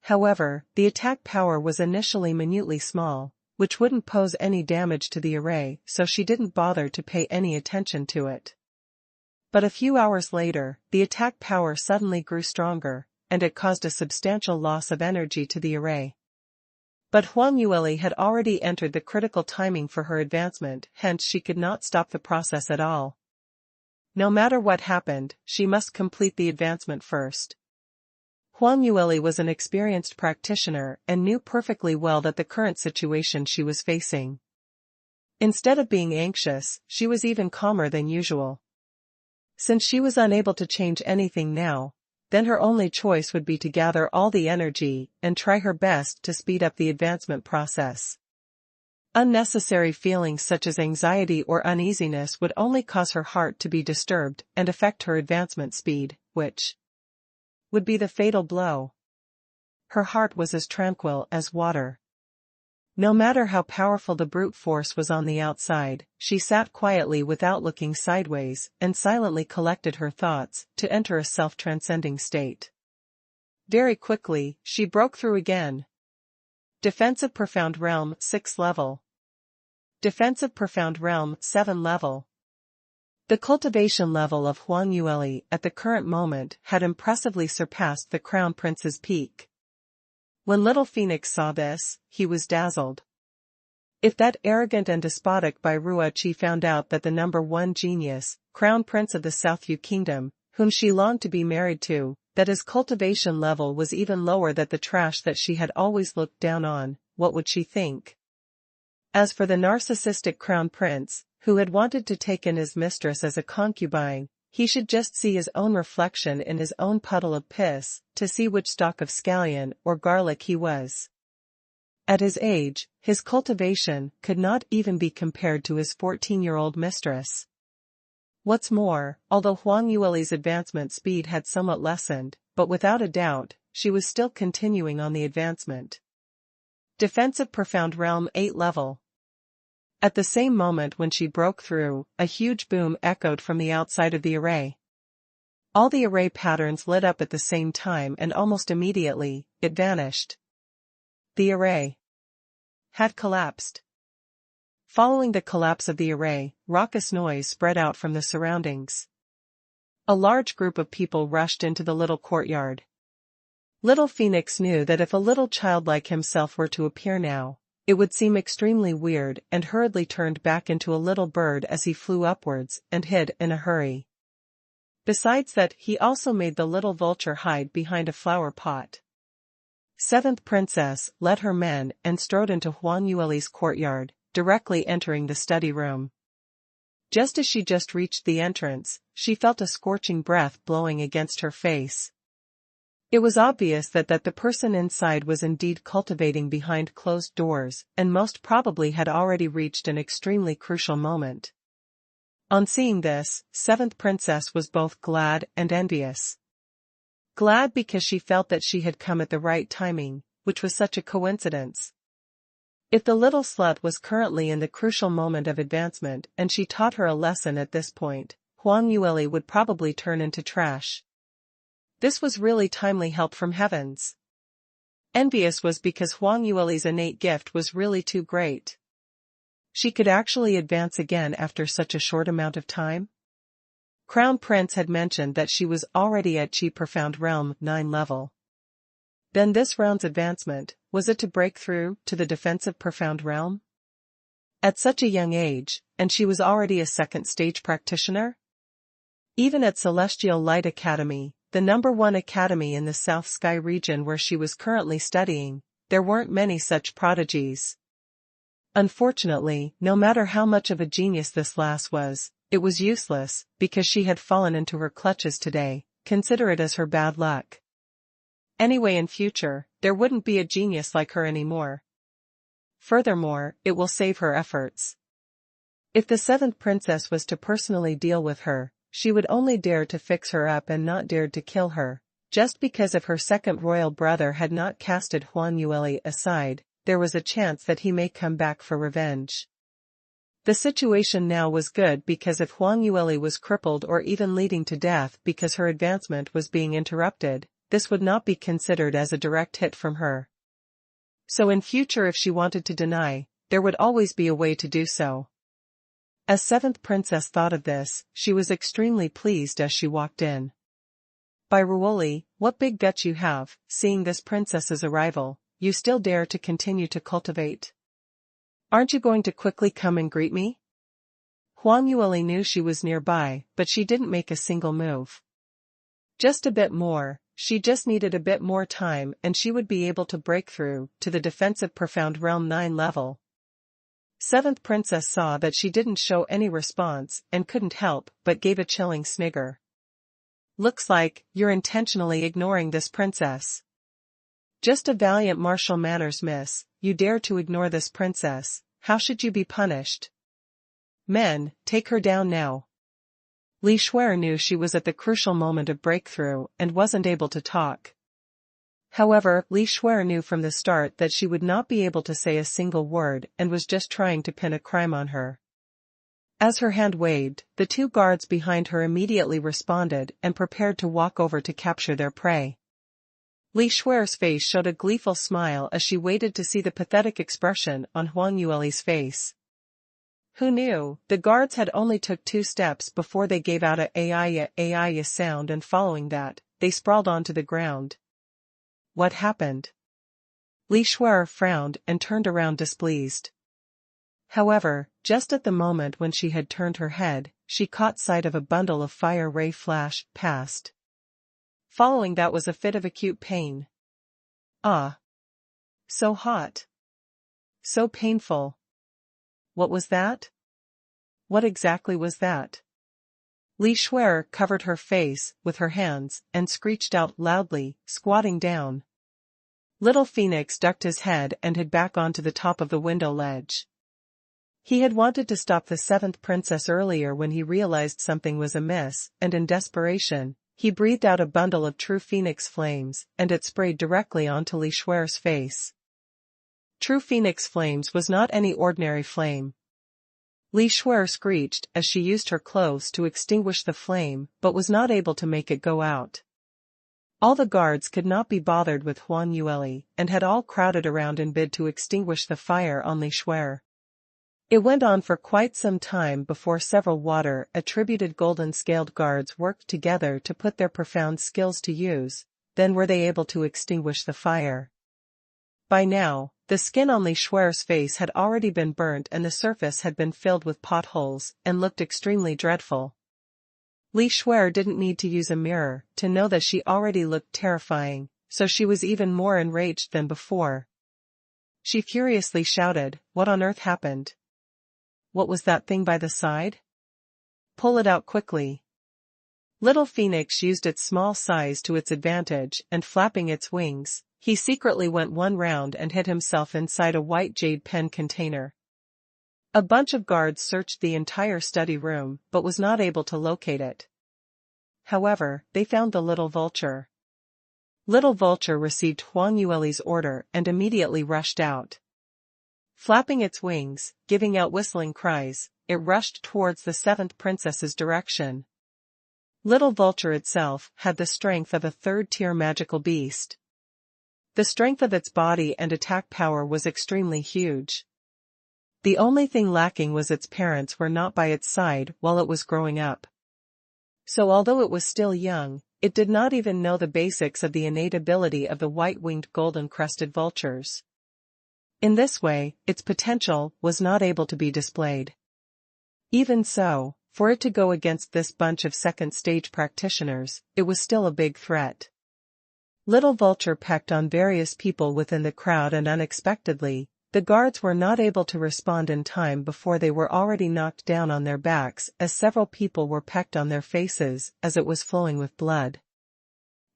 A: However, the attack power was initially minutely small, which wouldn't pose any damage to the array, so she didn't bother to pay any attention to it. But a few hours later, the attack power suddenly grew stronger, and it caused a substantial loss of energy to the array. But Huang Yueli had already entered the critical timing for her advancement, hence she could not stop the process at all. No matter what happened, she must complete the advancement first. Huang Yueli was an experienced practitioner and knew perfectly well that the current situation she was facing. Instead of being anxious, she was even calmer than usual. Since she was unable to change anything now, then her only choice would be to gather all the energy and try her best to speed up the advancement process. Unnecessary feelings such as anxiety or uneasiness would only cause her heart to be disturbed and affect her advancement speed, which would be the fatal blow. Her heart was as tranquil as water. No matter how powerful the brute force was on the outside, she sat quietly without looking sideways and silently collected her thoughts to enter a self-transcending state. Very quickly, she broke through again. Defensive Profound Realm, 6th level. Defensive Profound Realm, 7th level. The cultivation level of Huang Yueli at the current moment had impressively surpassed the Crown Prince's peak. When Little Phoenix saw this, he was dazzled. If that arrogant and despotic Bai Ruoqi found out that the number 1 genius, Crown Prince of the Southyu Kingdom, whom she longed to be married to, that his cultivation level was even lower than the trash that she had always looked down on, what would she think? As for the narcissistic Crown Prince, who had wanted to take in his mistress as a concubine, he should just see his own reflection in his own puddle of piss, to see which stalk of scallion or garlic he was. At his age, his cultivation could not even be compared to his 14-year-old mistress. What's more, although Huang Yueli's advancement speed had somewhat lessened, but without a doubt, she was still continuing on the advancement. Defensive Profound Realm, 8th level. At the same moment when she broke through, a huge boom echoed from the outside of the array. All the array patterns lit up at the same time and almost immediately, it vanished. The array had collapsed. Following the collapse of the array, raucous noise spread out from the surroundings. A large group of people rushed into the little courtyard. Little Phoenix knew that if a little child like himself were to appear now, it would seem extremely weird, and hurriedly turned back into a little bird as he flew upwards and hid in a hurry. Besides that, he also made the little vulture hide behind a flower pot. 7th Princess led her men and strode into Huang Yueli's courtyard, directly entering the study room. Just as she just reached the entrance, she felt a scorching breath blowing against her face. It was obvious that the person inside was indeed cultivating behind closed doors, and most probably had already reached an extremely crucial moment. On seeing this, 7th Princess was both glad and envious. Glad because she felt that she had come at the right timing, which was such a coincidence. If the little slut was currently in the crucial moment of advancement and she taught her a lesson at this point, Huang Yueli would probably turn into trash. This was really timely help from heavens. Envious was because Huang Yueli's innate gift was really too great. She could actually advance again after such a short amount of time? Crown Prince had mentioned that she was already at Qi Profound Realm 9 level. Then this round's advancement, was it to break through to the defensive Profound Realm? At such a young age, and she was already a second stage practitioner? Even at Celestial Light Academy, the number 1 academy in the South Sky region where she was currently studying, there weren't many such prodigies. Unfortunately, no matter how much of a genius this lass was, it was useless, because she had fallen into her clutches today. Consider it as her bad luck. Anyway, in future, there wouldn't be a genius like her anymore. Furthermore, it will save her efforts. If the seventh princess was to personally deal with her, she would only dare to fix her up and not dare to kill her. Just because if her second royal brother had not casted Huang Yueli aside, there was a chance that he may come back for revenge. The situation now was good because if Huang Yueli was crippled or even leading to death because her advancement was being interrupted, this would not be considered as a direct hit from her. So in future, if she wanted to deny, there would always be a way to do so. As seventh princess thought of this, she was extremely pleased as she walked in. By Ruoli, what big guts you have, seeing this princess's arrival, you still dare to continue to cultivate. Aren't you going to quickly come and greet me? Huang Yueli knew she was nearby, but she didn't make a single move. Just a bit more, she just needed a bit more time and she would be able to break through to the defensive profound realm 9 level. Seventh princess saw that she didn't show any response and couldn't help but gave a chilling snigger. Looks like you're intentionally ignoring this princess. Just a valiant martial manners, miss. You dare to ignore this princess. How should you be punished? Men, take her down now. Li Shuer knew she was at the crucial moment of breakthrough and wasn't able to talk. However, Li Shuer knew from the start that she would not be able to say a single word and was just trying to pin a crime on her. As her hand waved, the two guards behind her immediately responded and prepared to walk over to capture their prey. Li Shuer's face showed a gleeful smile as she waited to see the pathetic expression on Huang Yueli's face. Who knew? The guards had only took 2 steps before they gave out a "ai" sound, and following that, they sprawled onto the ground. What happened? Li Shuer frowned and turned around displeased. However, just at the moment when she had turned her head, she caught sight of a bundle of fire ray flash past. Following that was a fit of acute pain. Ah! So hot. So painful. What was that? What exactly was that? Li Shuer covered her face with her hands and screeched out loudly, squatting down. Little Phoenix ducked his head and hid back onto the top of the window ledge. He had wanted to stop the seventh princess earlier when he realized something was amiss, and in desperation, he breathed out a bundle of true phoenix flames, and it sprayed directly onto Li Shuer's face. True phoenix flames was not any ordinary flame. Li Shuer screeched as she used her clothes to extinguish the flame but was not able to make it go out. All the guards could not be bothered with Huang Yueli and had all crowded around in bid to extinguish the fire on Li Shuer. It went on for quite some time before several water-attributed golden-scaled guards worked together to put their profound skills to use, then were they able to extinguish the fire. By now, the skin on Li Shuer's face had already been burnt and the surface had been filled with potholes and looked extremely dreadful. Li Shuer didn't need to use a mirror to know that she already looked terrifying, so she was even more enraged than before. She furiously shouted, "What on earth happened? What was that thing by the side? Pull it out quickly." Little Phoenix used its small size to its advantage and flapping its wings, he secretly went one round and hid himself inside a white jade pen container. A bunch of guards searched the entire study room but was not able to locate it. However, they found the little vulture. Little vulture received Huang Yueli's order and immediately rushed out. Flapping its wings, giving out whistling cries, it rushed towards the seventh princess's direction. Little vulture itself had the strength of a third-tier magical beast. The strength of its body and attack power was extremely huge. The only thing lacking was its parents were not by its side while it was growing up. So although it was still young, it did not even know the basics of the innate ability of the white-winged golden-crested vultures. In this way, its potential was not able to be displayed. Even so, for it to go against this bunch of second-stage practitioners, it was still a big threat. Little vulture pecked on various people within the crowd and unexpectedly, The guards were not able to respond in time before they were already knocked down on their backs as several people were pecked on their faces as it was flowing with blood.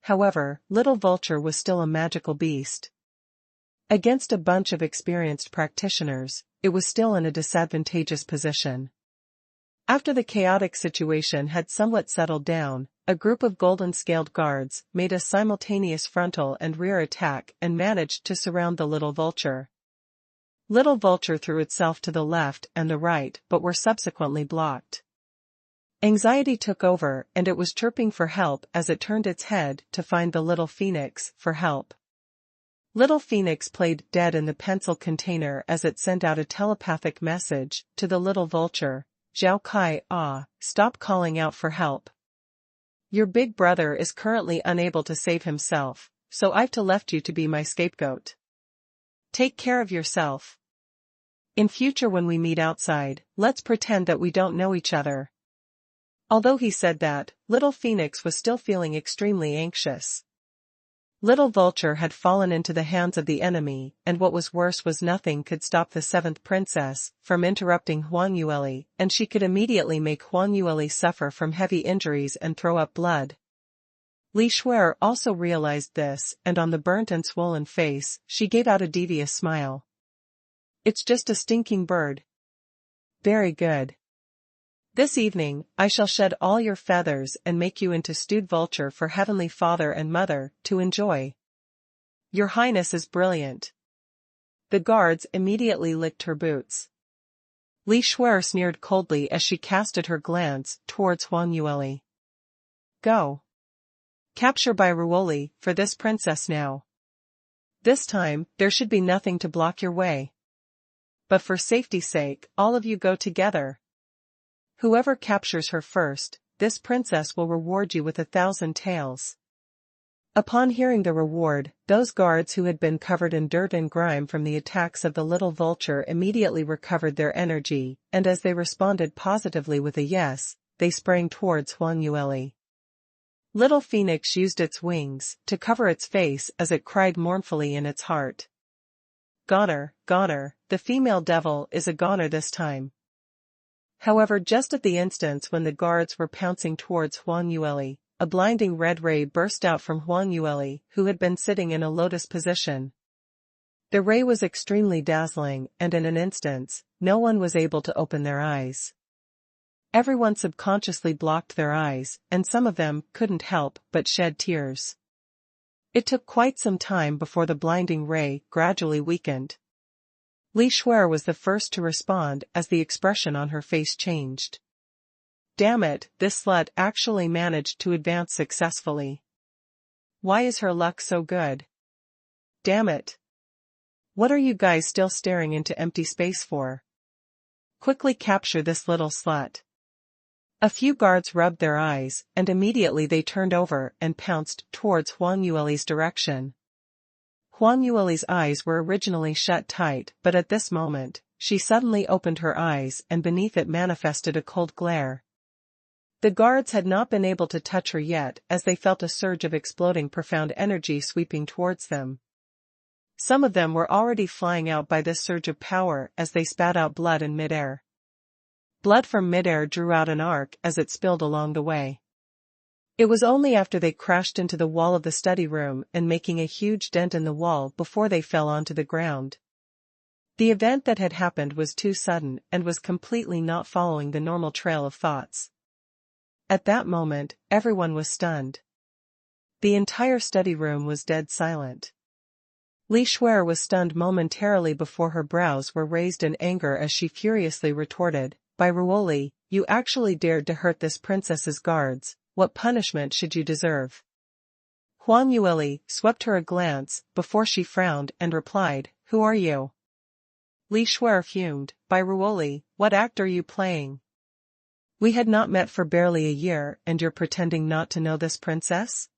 A: However, Little Vulture was still a magical beast. Against a bunch of experienced practitioners, it was still in a disadvantageous position. After the chaotic situation had somewhat settled down, a group of golden-scaled guards made a simultaneous frontal and rear attack and managed to surround the Little Vulture. Little Vulture threw itself to the left and the right but were subsequently blocked. Anxiety took over and it was chirping for help as it turned its head to find the Little Phoenix for help. Little Phoenix played dead in the pencil container as it sent out a telepathic message to the Little Vulture. Zhao Kai, stop calling out for help. Your big brother is currently unable to save himself, so I've left you to be my scapegoat. Take care of yourself. In future when we meet outside, let's pretend that we don't know each other. Although he said that, Little Phoenix was still feeling extremely anxious. Little Vulture had fallen into the hands of the enemy, and what was worse was nothing could stop the seventh princess from interrupting Huang Yueli, and she could immediately make Huang Yueli suffer from heavy injuries and throw up blood. Li Shuer also realized this, and on the burnt and swollen face, she gave out a devious smile. It's just a stinking bird. Very good. This evening, I shall shed all your feathers and make you into stewed vulture for Heavenly Father and Mother to enjoy. Your Highness is brilliant. The guards immediately licked her boots. Li Shuer sneered coldly as she casted her glance towards Huang Yueli. Go. Capture by Ruoli for this princess now. This time, there should be nothing to block your way. But for safety's sake, all of you go together. Whoever captures her first, this princess will reward you with 1,000 taels. Upon hearing the reward, those guards who had been covered in dirt and grime from the attacks of the Little Vulture immediately recovered their energy, and as they responded positively with a yes, they sprang towards Huang Yueli. Little Phoenix used its wings to cover its face as it cried mournfully in its heart. Goner, the female devil is a goner this time. However, just at the instant when the guards were pouncing towards Huang Yueli, a blinding red ray burst out from Huang Yueli, who had been sitting in a lotus position. The ray was extremely dazzling, and in an instant, no one was able to open their eyes. Everyone subconsciously blocked their eyes, and some of them couldn't help but shed tears. It took quite some time before the blinding ray gradually weakened. Li Shuer was the first to respond as the expression on her face changed. Damn it, this slut actually managed to advance successfully. Why is her luck so good? Damn it. What are you guys still staring into empty space for? Quickly capture this little slut. A few guards rubbed their eyes, and immediately they turned over and pounced towards Huang Yueli's direction. Huang Yueli's eyes were originally shut tight, but at this moment, she suddenly opened her eyes and beneath it manifested a cold glare. The guards had not been able to touch her yet as they felt a surge of exploding profound energy sweeping towards them. Some of them were already flying out by this surge of power as they spat out blood in midair. Blood from midair drew out an arc as it spilled along the way. It was only after they crashed into the wall of the study room and making a huge dent in the wall before they fell onto the ground. The event that had happened was too sudden and was completely not following the normal trail of thoughts. At that moment, everyone was stunned. The entire study room was dead silent. Li Shuer was stunned momentarily before her brows were raised in anger as she furiously retorted, "By Ruoli, you actually dared to hurt this princess's guards. What punishment should you deserve?" Huang Yueli swept her a glance before she frowned and replied, "Who are you?" Li Shuer fumed, "By Ruoli, what act are you playing? We had not met for barely a year and you're pretending not to know this princess?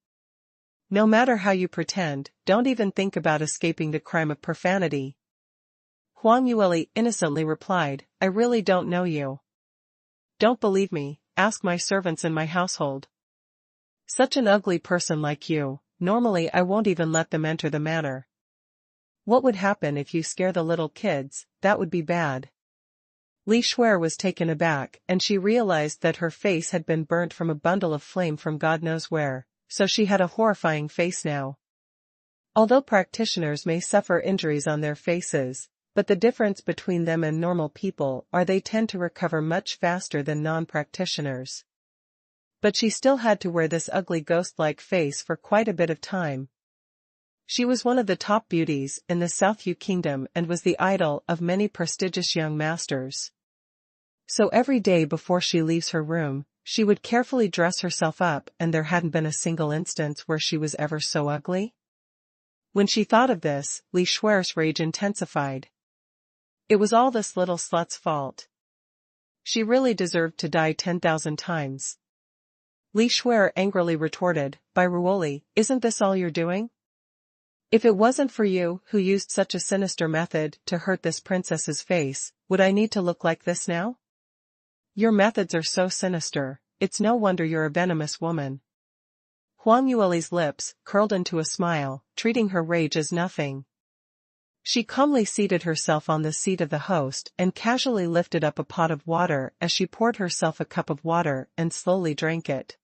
A: No matter how you pretend, don't even think about escaping the crime of profanity." Huang Yueli innocently replied, "I really don't know you. Don't believe me, ask my servants in my household. Such an ugly person like you, normally I won't even let them enter the manor." What would happen if you scare the little kids? That would be bad. Li Shuer was taken aback, and she realized that her face had been burnt from a bundle of flame from God knows where, so she had a horrifying face now. Although practitioners may suffer injuries on their faces, but the difference between them and normal people are they tend to recover much faster than non-practitioners. But she still had to wear this ugly ghost-like face for quite a bit of time. She was one of the top beauties in the South Yu Kingdom and was the idol of many prestigious young masters. So every day before she leaves her room, she would carefully dress herself up, and there hadn't been a single instance where she was ever so ugly. When she thought of this, Li Shuer's rage intensified. It was all this little slut's fault. She really deserved to die 10,000 times. Li Shuer angrily retorted, "By Ruoli, isn't this all you're doing? If it wasn't for you, who used such a sinister method to hurt this princess's face, would I need to look like this now? Your methods are so sinister, it's no wonder you're a venomous woman." Huang Yueli's lips curled into a smile, treating her rage as nothing. She calmly seated herself on the seat of the host and casually lifted up a pot of water as she poured herself a cup of water and slowly drank it.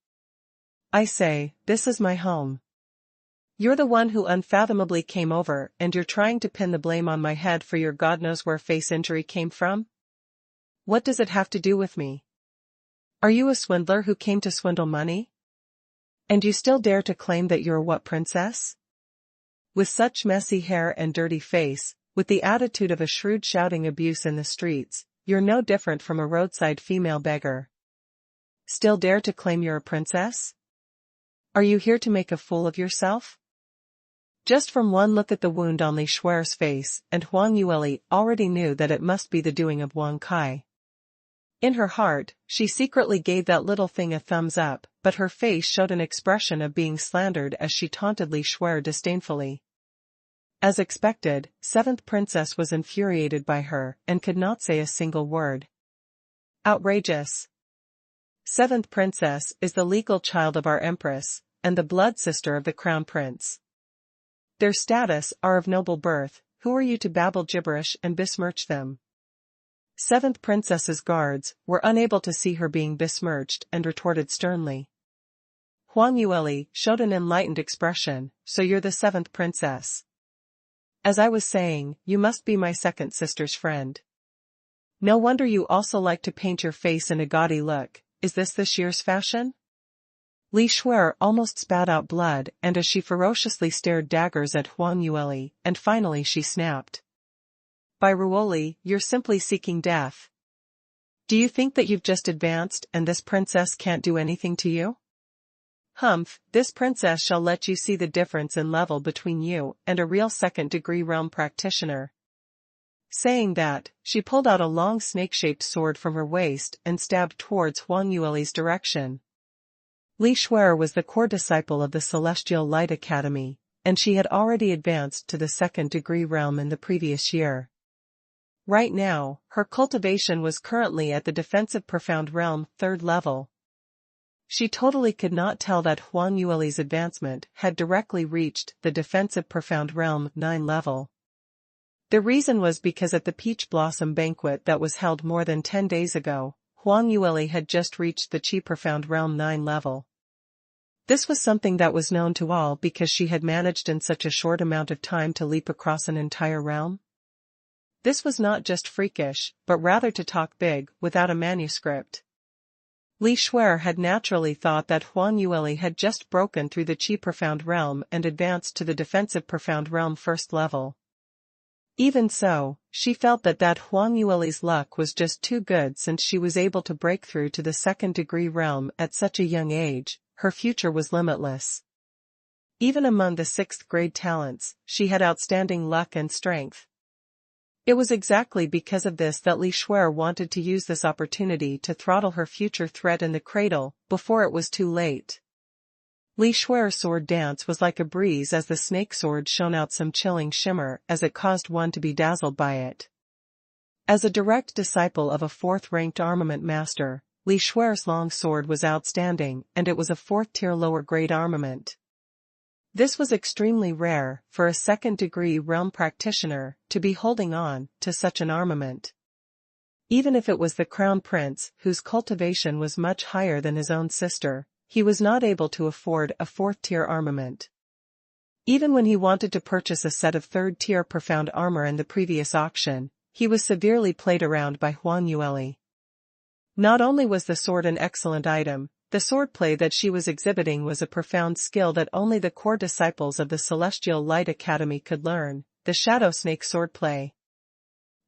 A: "I say, this is my home. You're the one who unfathomably came over, and you're trying to pin the blame on my head for your God knows where face injury came from? What does it have to do with me? Are you a swindler who came to swindle money? And you still dare to claim that you're a what princess? With such messy hair and dirty face, with the attitude of a shrewd shouting abuse in the streets, you're no different from a roadside female beggar. Still dare to claim you're a princess? Are you here to make a fool of yourself?" Just from one look at the wound on Li Shuer's face, and Huang Yueli already knew that it must be the doing of Wang Kai. In her heart, she secretly gave that little thing a thumbs up, but her face showed an expression of being slandered as she taunted Li Shuer disdainfully. As expected, Seventh Princess was infuriated by her and could not say a single word. Outrageous. Seventh Princess is the legal child of our Empress, and the blood sister of the Crown Prince. Their status are of noble birth. Who are you to babble gibberish and besmirch them? Seventh Princess's guards were unable to see her being besmirched and retorted sternly. Huang Yueli showed an enlightened expression. "So you're the Seventh Princess. As I was saying, you must be my second sister's friend. No wonder you also like to paint your face in a gaudy look. Is this year's fashion?" Li Shuer almost spat out blood, and as she ferociously stared daggers at Huang Yueli, and finally she snapped. "By Ruoli, you're simply seeking death. Do you think that you've just advanced and this princess can't do anything to you? Humph, this princess shall let you see the difference in level between you and a real second-degree realm practitioner." Saying that, she pulled out a long snake-shaped sword from her waist and stabbed towards Huang Yueli's direction. Li Shuer was the core disciple of the Celestial Light Academy, and she had already advanced to the second-degree realm in the previous year. Right now, her cultivation was currently at the Defensive Profound Realm 3rd level. She totally could not tell that Huang Yueli's advancement had directly reached the Defensive Profound Realm 9 level. The reason was because at the Peach Blossom banquet that was held more than 10 days ago, Huang Yueli had just reached the Chi Profound Realm 9 level. This was something that was known to all because she had managed in such a short amount of time to leap across an entire realm. This was not just freakish, but rather to talk big, without a manuscript. Li Shuer had naturally thought that Huang Yueli had just broken through the Chi Profound Realm and advanced to the Defensive Profound Realm 1st level. Even so, she felt that Huang Yueli's luck was just too good since she was able to break through to the second-degree realm at such a young age. Her future was limitless. Even among the 6th-grade talents, she had outstanding luck and strength. It was exactly because of this that Li Shuer wanted to use this opportunity to throttle her future threat in the cradle, before it was too late. Li Shuer's sword dance was like a breeze as the snake sword shone out some chilling shimmer as it caused one to be dazzled by it. As a direct disciple of a 4th-ranked armament master, Li Shuer's long sword was outstanding, and it was a 4th-tier lower-grade armament. This was extremely rare for a second-degree realm practitioner to be holding on to such an armament. Even if it was the crown prince whose cultivation was much higher than his own sister, he was not able to afford a fourth-tier armament. Even when he wanted to purchase a set of third-tier profound armor in the previous auction, he was severely played around by Huang Yueli. Not only was the sword an excellent item, the swordplay that she was exhibiting was a profound skill that only the core disciples of the Celestial Light Academy could learn, the Shadow Snake swordplay.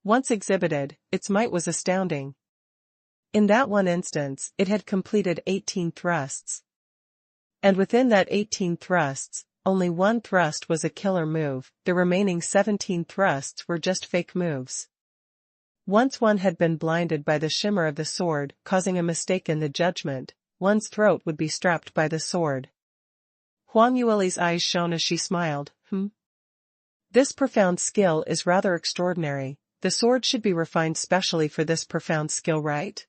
A: Once exhibited, its might was astounding. In that one instance, it had completed 18 thrusts. And within that 18 thrusts, only one thrust was a killer move, the remaining 17 thrusts were just fake moves. Once one had been blinded by the shimmer of the sword, causing a mistake in the judgment, one's throat would be strapped by the sword. Huang Yueli's eyes shone as she smiled. This profound skill is rather extraordinary. The sword should be refined specially for this profound skill, right?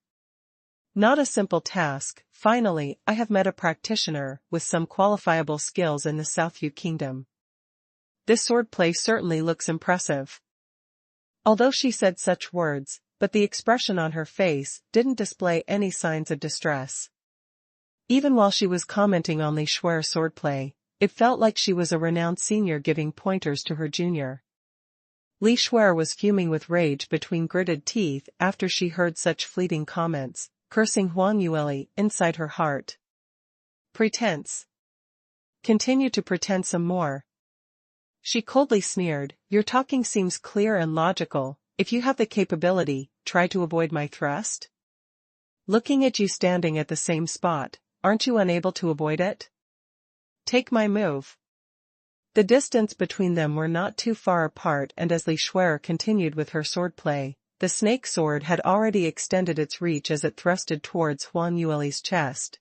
A: Not a simple task. Finally, I have met a practitioner with some qualifiable skills in the Southview Kingdom. This swordplay certainly looks impressive. Although she said such words, but the expression on her face didn't display any signs of distress. Even while she was commenting on Li Shuer's swordplay, it felt like she was a renowned senior giving pointers to her junior. Li Shuer was fuming with rage between gritted teeth after she heard such fleeting comments, cursing Huang Yueli inside her heart. Pretense. Continue to pretend some more. She coldly sneered, your talking seems clear and logical. If you have the capability, try to avoid my thrust. Looking at you standing at the same spot, aren't you unable to avoid it? Take my move. The distance between them were not too far apart, and as Li Shuer continued with her swordplay, the snake sword had already extended its reach as it thrusted towards Huang Yueli's chest.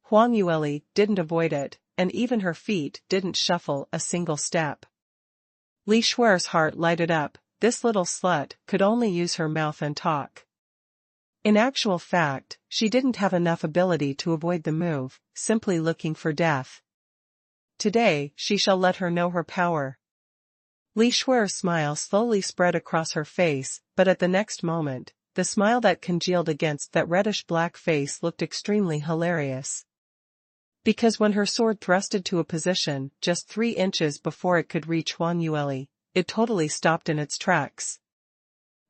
A: Huang Yueli didn't avoid it, and even her feet didn't shuffle a single step. Li Shuer's heart lighted up. This little slut could only use her mouth and talk. In actual fact, she didn't have enough ability to avoid the move, simply looking for death. Today, she shall let her know her power. Li Shuer's smile slowly spread across her face, but at the next moment, the smile that congealed against that reddish-black face looked extremely hilarious. Because when her sword thrusted to a position just 3 inches before it could reach Huang Yueli, it totally stopped in its tracks.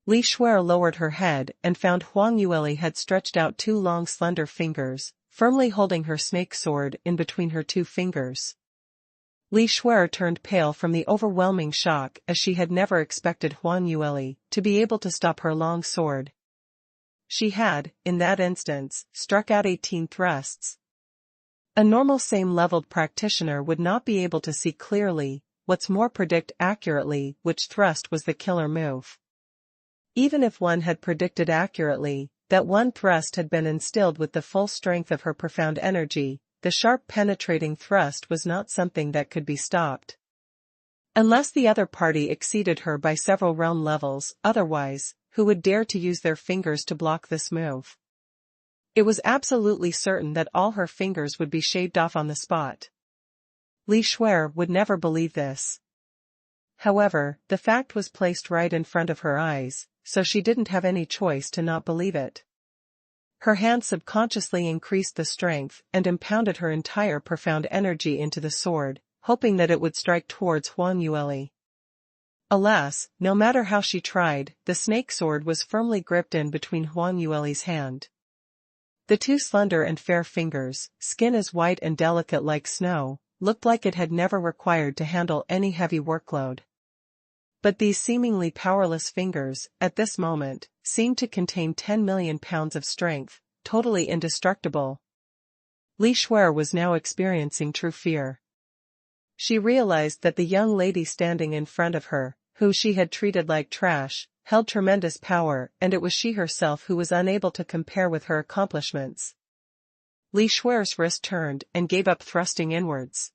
A: Li Shuer lowered her head and found Huang Yueli had stretched out 2 long slender fingers, firmly holding her snake sword in between her 2 fingers. Li Shuer turned pale from the overwhelming shock, as she had never expected Huang Yueli to be able to stop her long sword. She had, in that instance, struck out 18 thrusts. A normal same-leveled practitioner would not be able to see clearly, what's more predict accurately, which thrust was the killer move. Even if one had predicted accurately that one thrust had been instilled with the full strength of her profound energy, the sharp penetrating thrust was not something that could be stopped. Unless the other party exceeded her by several realm levels, otherwise, who would dare to use their fingers to block this move? It was absolutely certain that all her fingers would be shaved off on the spot. Li Shuer would never believe this. However, the fact was placed right in front of her eyes, so she didn't have any choice to not believe it. Her hand subconsciously increased the strength and impounded her entire profound energy into the sword, hoping that it would strike towards Huang Yueli. Alas, no matter how she tried, the snake sword was firmly gripped in between Huang Yueli's hand. The 2 slender and fair fingers, skin as white and delicate like snow, looked like it had never required to handle any heavy workload. But these seemingly powerless fingers, at this moment, seemed to contain 10 million pounds of strength, totally indestructible. Li Shuer was now experiencing true fear. She realized that the young lady standing in front of her, who she had treated like trash, held tremendous power, and it was she herself who was unable to compare with her accomplishments. Li Shuer's wrist turned and gave up thrusting inwards.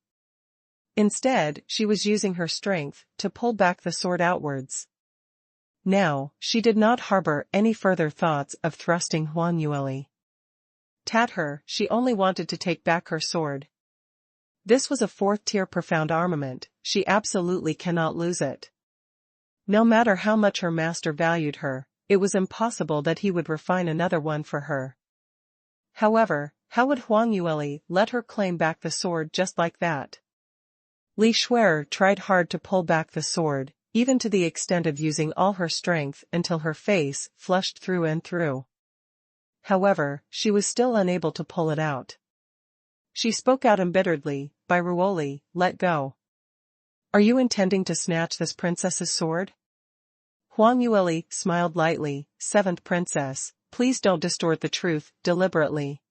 A: Instead, she was using her strength to pull back the sword outwards. Now, she did not harbor any further thoughts of thrusting Huang Yueli. Tat her, she only wanted to take back her sword. This was a fourth-tier profound armament, she absolutely cannot lose it. No matter how much her master valued her, it was impossible that he would refine another one for her. However, how would Huang Yueli let her claim back the sword just like that? Li Shuer tried hard to pull back the sword, even to the extent of using all her strength until her face flushed through and through. However, she was still unable to pull it out. She spoke out embitteredly, "By Ruoli, let go. Are you intending to snatch this princess's sword?" Huang Yueli smiled lightly, "Seventh princess, please don't distort the truth deliberately.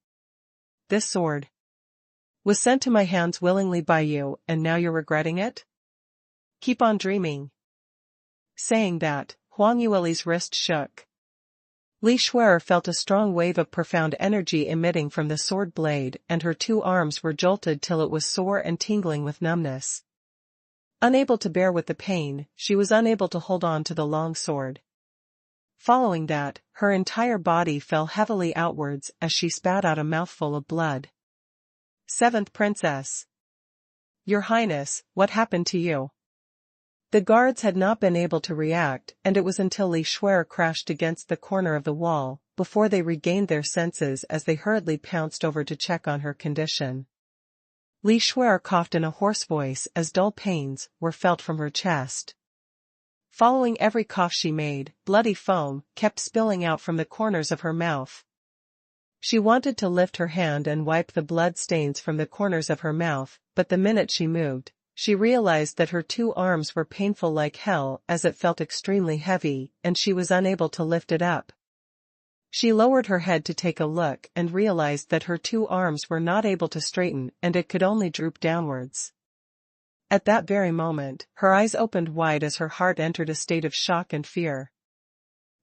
A: This sword was sent to my hands willingly by you, and now you're regretting it? Keep on dreaming." Saying that, Huang Yueli's wrist shook. Li Shuer felt a strong wave of profound energy emitting from the sword blade, and her two arms were jolted till it was sore and tingling with numbness. Unable to bear with the pain, she was unable to hold on to the long sword. Following that, her entire body fell heavily outwards as she spat out a mouthful of blood. "Seventh princess. Your Highness, what happened to you?" The guards had not been able to react, and it was until Li Shuer crashed against the corner of the wall, before they regained their senses as they hurriedly pounced over to check on her condition. Li Shuer coughed in a hoarse voice as dull pains were felt from her chest. Following every cough she made, bloody foam kept spilling out from the corners of her mouth. She wanted to lift her hand and wipe the blood stains from the corners of her mouth, but the minute she moved, she realized that her two arms were painful like hell as it felt extremely heavy, and she was unable to lift it up. She lowered her head to take a look and realized that her two arms were not able to straighten and it could only droop downwards. At that very moment, her eyes opened wide as her heart entered a state of shock and fear.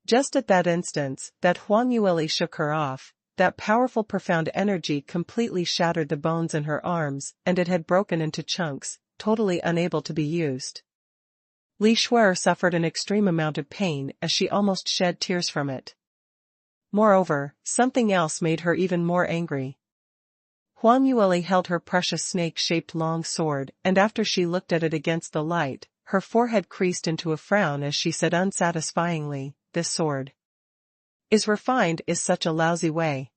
A: Just at that instant, that Huang Yueli shook her off, that powerful profound energy completely shattered the bones in her arms, and it had broken into chunks, totally unable to be used. Li Shuer suffered an extreme amount of pain as she almost shed tears from it. Moreover, something else made her even more angry. Huang Yueli held her precious snake-shaped long sword, and after she looked at it against the light, her forehead creased into a frown as she said unsatisfyingly, "This sword is refined is such a lousy way.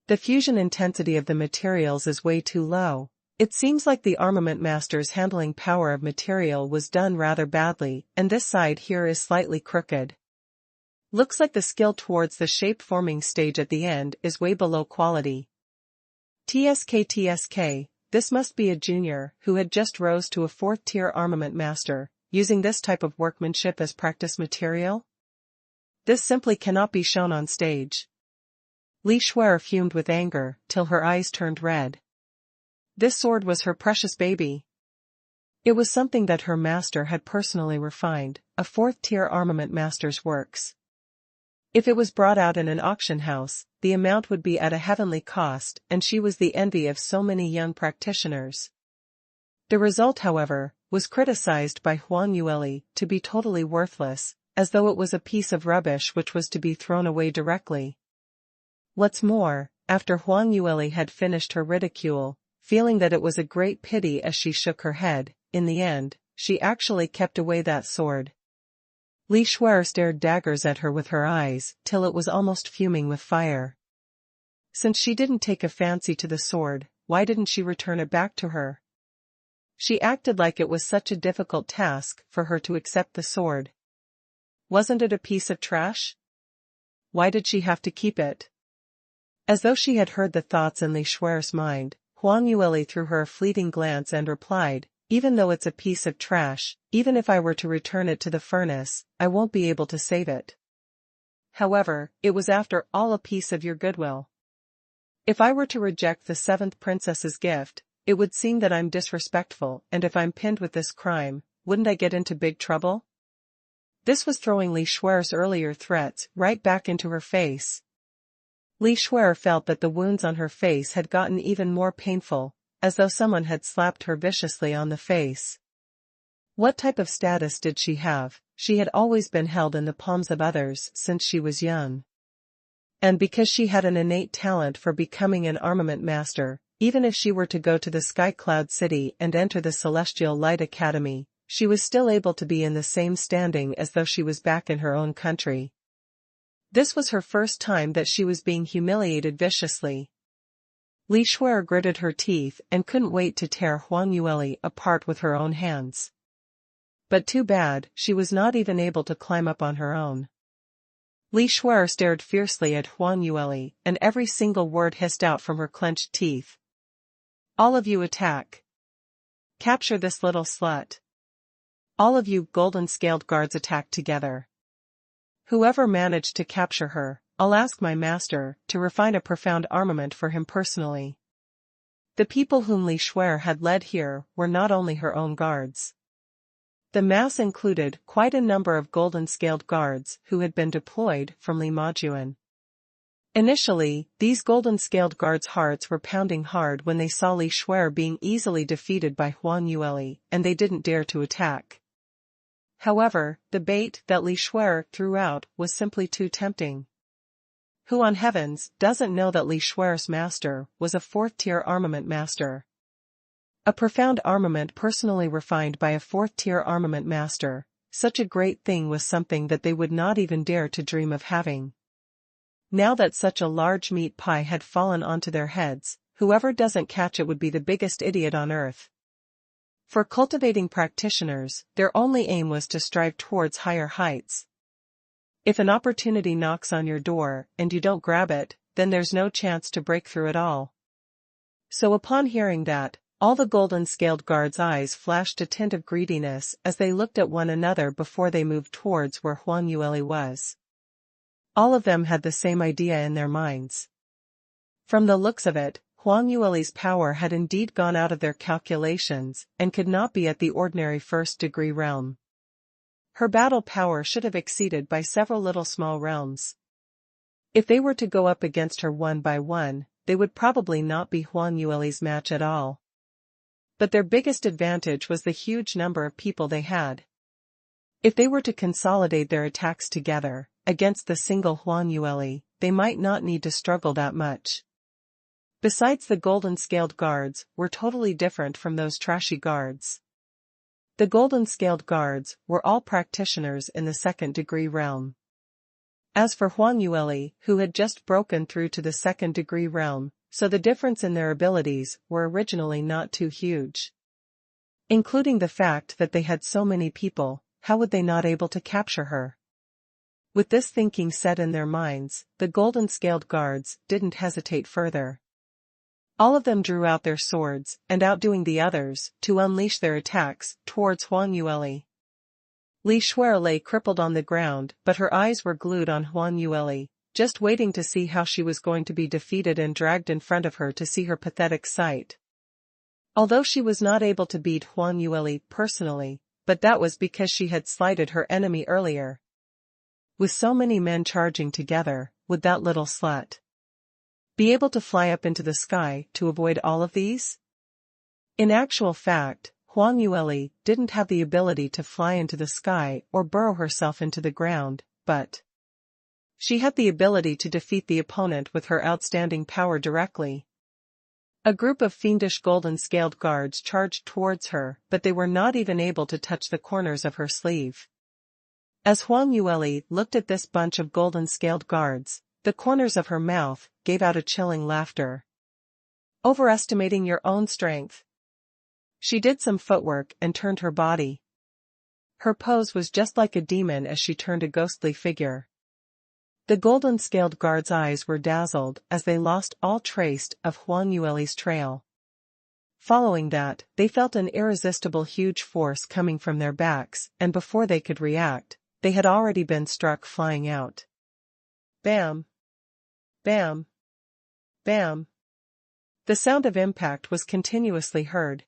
A: The fusion intensity of the materials is way too low. It seems like the armament master's handling power of material was done rather badly, and this side here is slightly crooked. Looks like the skill towards the shape-forming stage at the end is way below quality. TSK, this must be a junior who had just rose to a fourth-tier armament master, using this type of workmanship as practice material? This simply cannot be shown on stage." Li Shuer fumed with anger, till her eyes turned red. This sword was her precious baby. It was something that her master had personally refined, a fourth-tier armament master's works. If it was brought out in an auction house, the amount would be at a heavenly cost, and she was the envy of so many young practitioners. The result, however, was criticized by Huang Yueli to be totally worthless, as though it was a piece of rubbish which was to be thrown away directly. What's more, after Huang Yueli had finished her ridicule, feeling that it was a great pity as she shook her head, in the end, she actually kept away that sword. Li Shuer stared daggers at her with her eyes, till it was almost fuming with fire. Since she didn't take a fancy to the sword, why didn't she return it back to her? She acted like it was such a difficult task for her to accept the sword. Wasn't it a piece of trash? Why did she have to keep it? As though she had heard the thoughts in Li Shuer's mind, Huang Yueli threw her a fleeting glance and replied, "Even though it's a piece of trash, even if I were to return it to the furnace, I won't be able to save it. However, it was after all a piece of your goodwill. If I were to reject the seventh princess's gift, it would seem that I'm disrespectful, and if I'm pinned with this crime, wouldn't I get into big trouble?" This was throwing Li Shuer's earlier threats right back into her face. Li Shuer felt that the wounds on her face had gotten even more painful, as though someone had slapped her viciously on the face. What type of status did she have? She had always been held in the palms of others since she was young. And because she had an innate talent for becoming an armament master, even if she were to go to the Sky Cloud City and enter the Celestial Light Academy, she was still able to be in the same standing as though she was back in her own country. This was her first time that she was being humiliated viciously. Li Shuer gritted her teeth and couldn't wait to tear Huang Yueli apart with her own hands. But too bad, she was not even able to climb up on her own. Li Shuer stared fiercely at Huang Yueli, and every single word hissed out from her clenched teeth. All of you attack. Capture this little slut. All of you golden-scaled guards attack together. Whoever managed to capture her, I'll ask my master to refine a profound armament for him personally. The people whom Li Shuer had led here were not only her own guards. The mass included quite a number of golden-scaled guards who had been deployed from Li Majuan. Initially, these golden-scaled guards' hearts were pounding hard when they saw Li Shuer being easily defeated by Huang Yueli, and they didn't dare to attack. However, the bait that Li Shuer threw out was simply too tempting. Who on heavens doesn't know that Li Shuer's master was a fourth-tier armament master? A profound armament personally refined by a fourth-tier armament master, such a great thing was something that they would not even dare to dream of having. Now that such a large meat pie had fallen onto their heads, whoever doesn't catch it would be the biggest idiot on earth. For cultivating practitioners, their only aim was to strive towards higher heights. If an opportunity knocks on your door and you don't grab it, then there's no chance to break through at all. So upon hearing that, all the golden-scaled guards' eyes flashed a tint of greediness as they looked at one another before they moved towards where Huang Yueli was. All of them had the same idea in their minds. From the looks of it, Huang Yueli's power had indeed gone out of their calculations and could not be at the ordinary first-degree realm. Her battle power should have exceeded by several little small realms. If they were to go up against her one by one, they would probably not be Huang Yueli's match at all. But their biggest advantage was the huge number of people they had. If they were to consolidate their attacks together against the single Huang Yueli, they might not need to struggle that much. Besides, the golden-scaled guards were totally different from those trashy guards. The golden-scaled guards were all practitioners in the second-degree realm. As for Huang Yueli, who had just broken through to the second-degree realm, so the difference in their abilities were originally not too huge. Including the fact that they had so many people, how would they not able to capture her? With this thinking set in their minds, the golden-scaled guards didn't hesitate further. All of them drew out their swords, and outdoing the others, to unleash their attacks towards Huang Yueli. Li Shuer lay crippled on the ground, but her eyes were glued on Huang Yueli, just waiting to see how she was going to be defeated and dragged in front of her to see her pathetic sight. Although she was not able to beat Huang Yueli personally, but that was because she had slighted her enemy earlier. With so many men charging together, would that little slut be able to fly up into the sky to avoid all of these? In actual fact, Huang Yueli didn't have the ability to fly into the sky or burrow herself into the ground, but she had the ability to defeat the opponent with her outstanding power directly. A group of fiendish golden-scaled guards charged towards her, but they were not even able to touch the corners of her sleeve. As Huang Yueli looked at this bunch of golden-scaled guards, the corners of her mouth gave out a chilling laughter. Overestimating your own strength. She did some footwork and turned her body. Her pose was just like a demon as she turned a ghostly figure. The golden-scaled guards' eyes were dazzled as they lost all trace of Huang Yueli's trail. Following that, they felt an irresistible huge force coming from their backs, and before they could react, they had already been struck flying out. Bam! Bam! Bam! The sound of impact was continuously heard.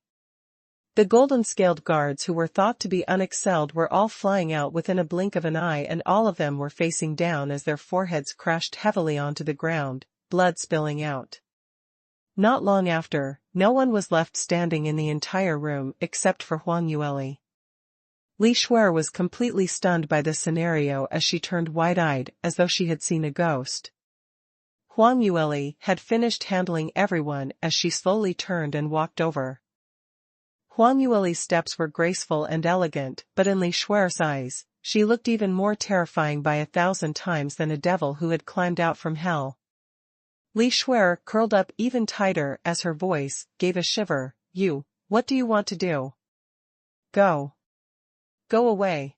A: The golden-scaled guards who were thought to be unexcelled were all flying out within a blink of an eye, and all of them were facing down as their foreheads crashed heavily onto the ground, blood spilling out. Not long after, no one was left standing in the entire room except for Huang Yueli. Li Shuer was completely stunned by the scenario as she turned wide-eyed as though she had seen a ghost. Huang Yueli had finished handling everyone as she slowly turned and walked over. Huang Yueli's steps were graceful and elegant, but in Li Shuer's eyes, she looked even more terrifying by 1,000 times than a devil who had climbed out from hell. Li Shuer curled up even tighter as her voice gave a shiver. What do you want to do? Go. Go away.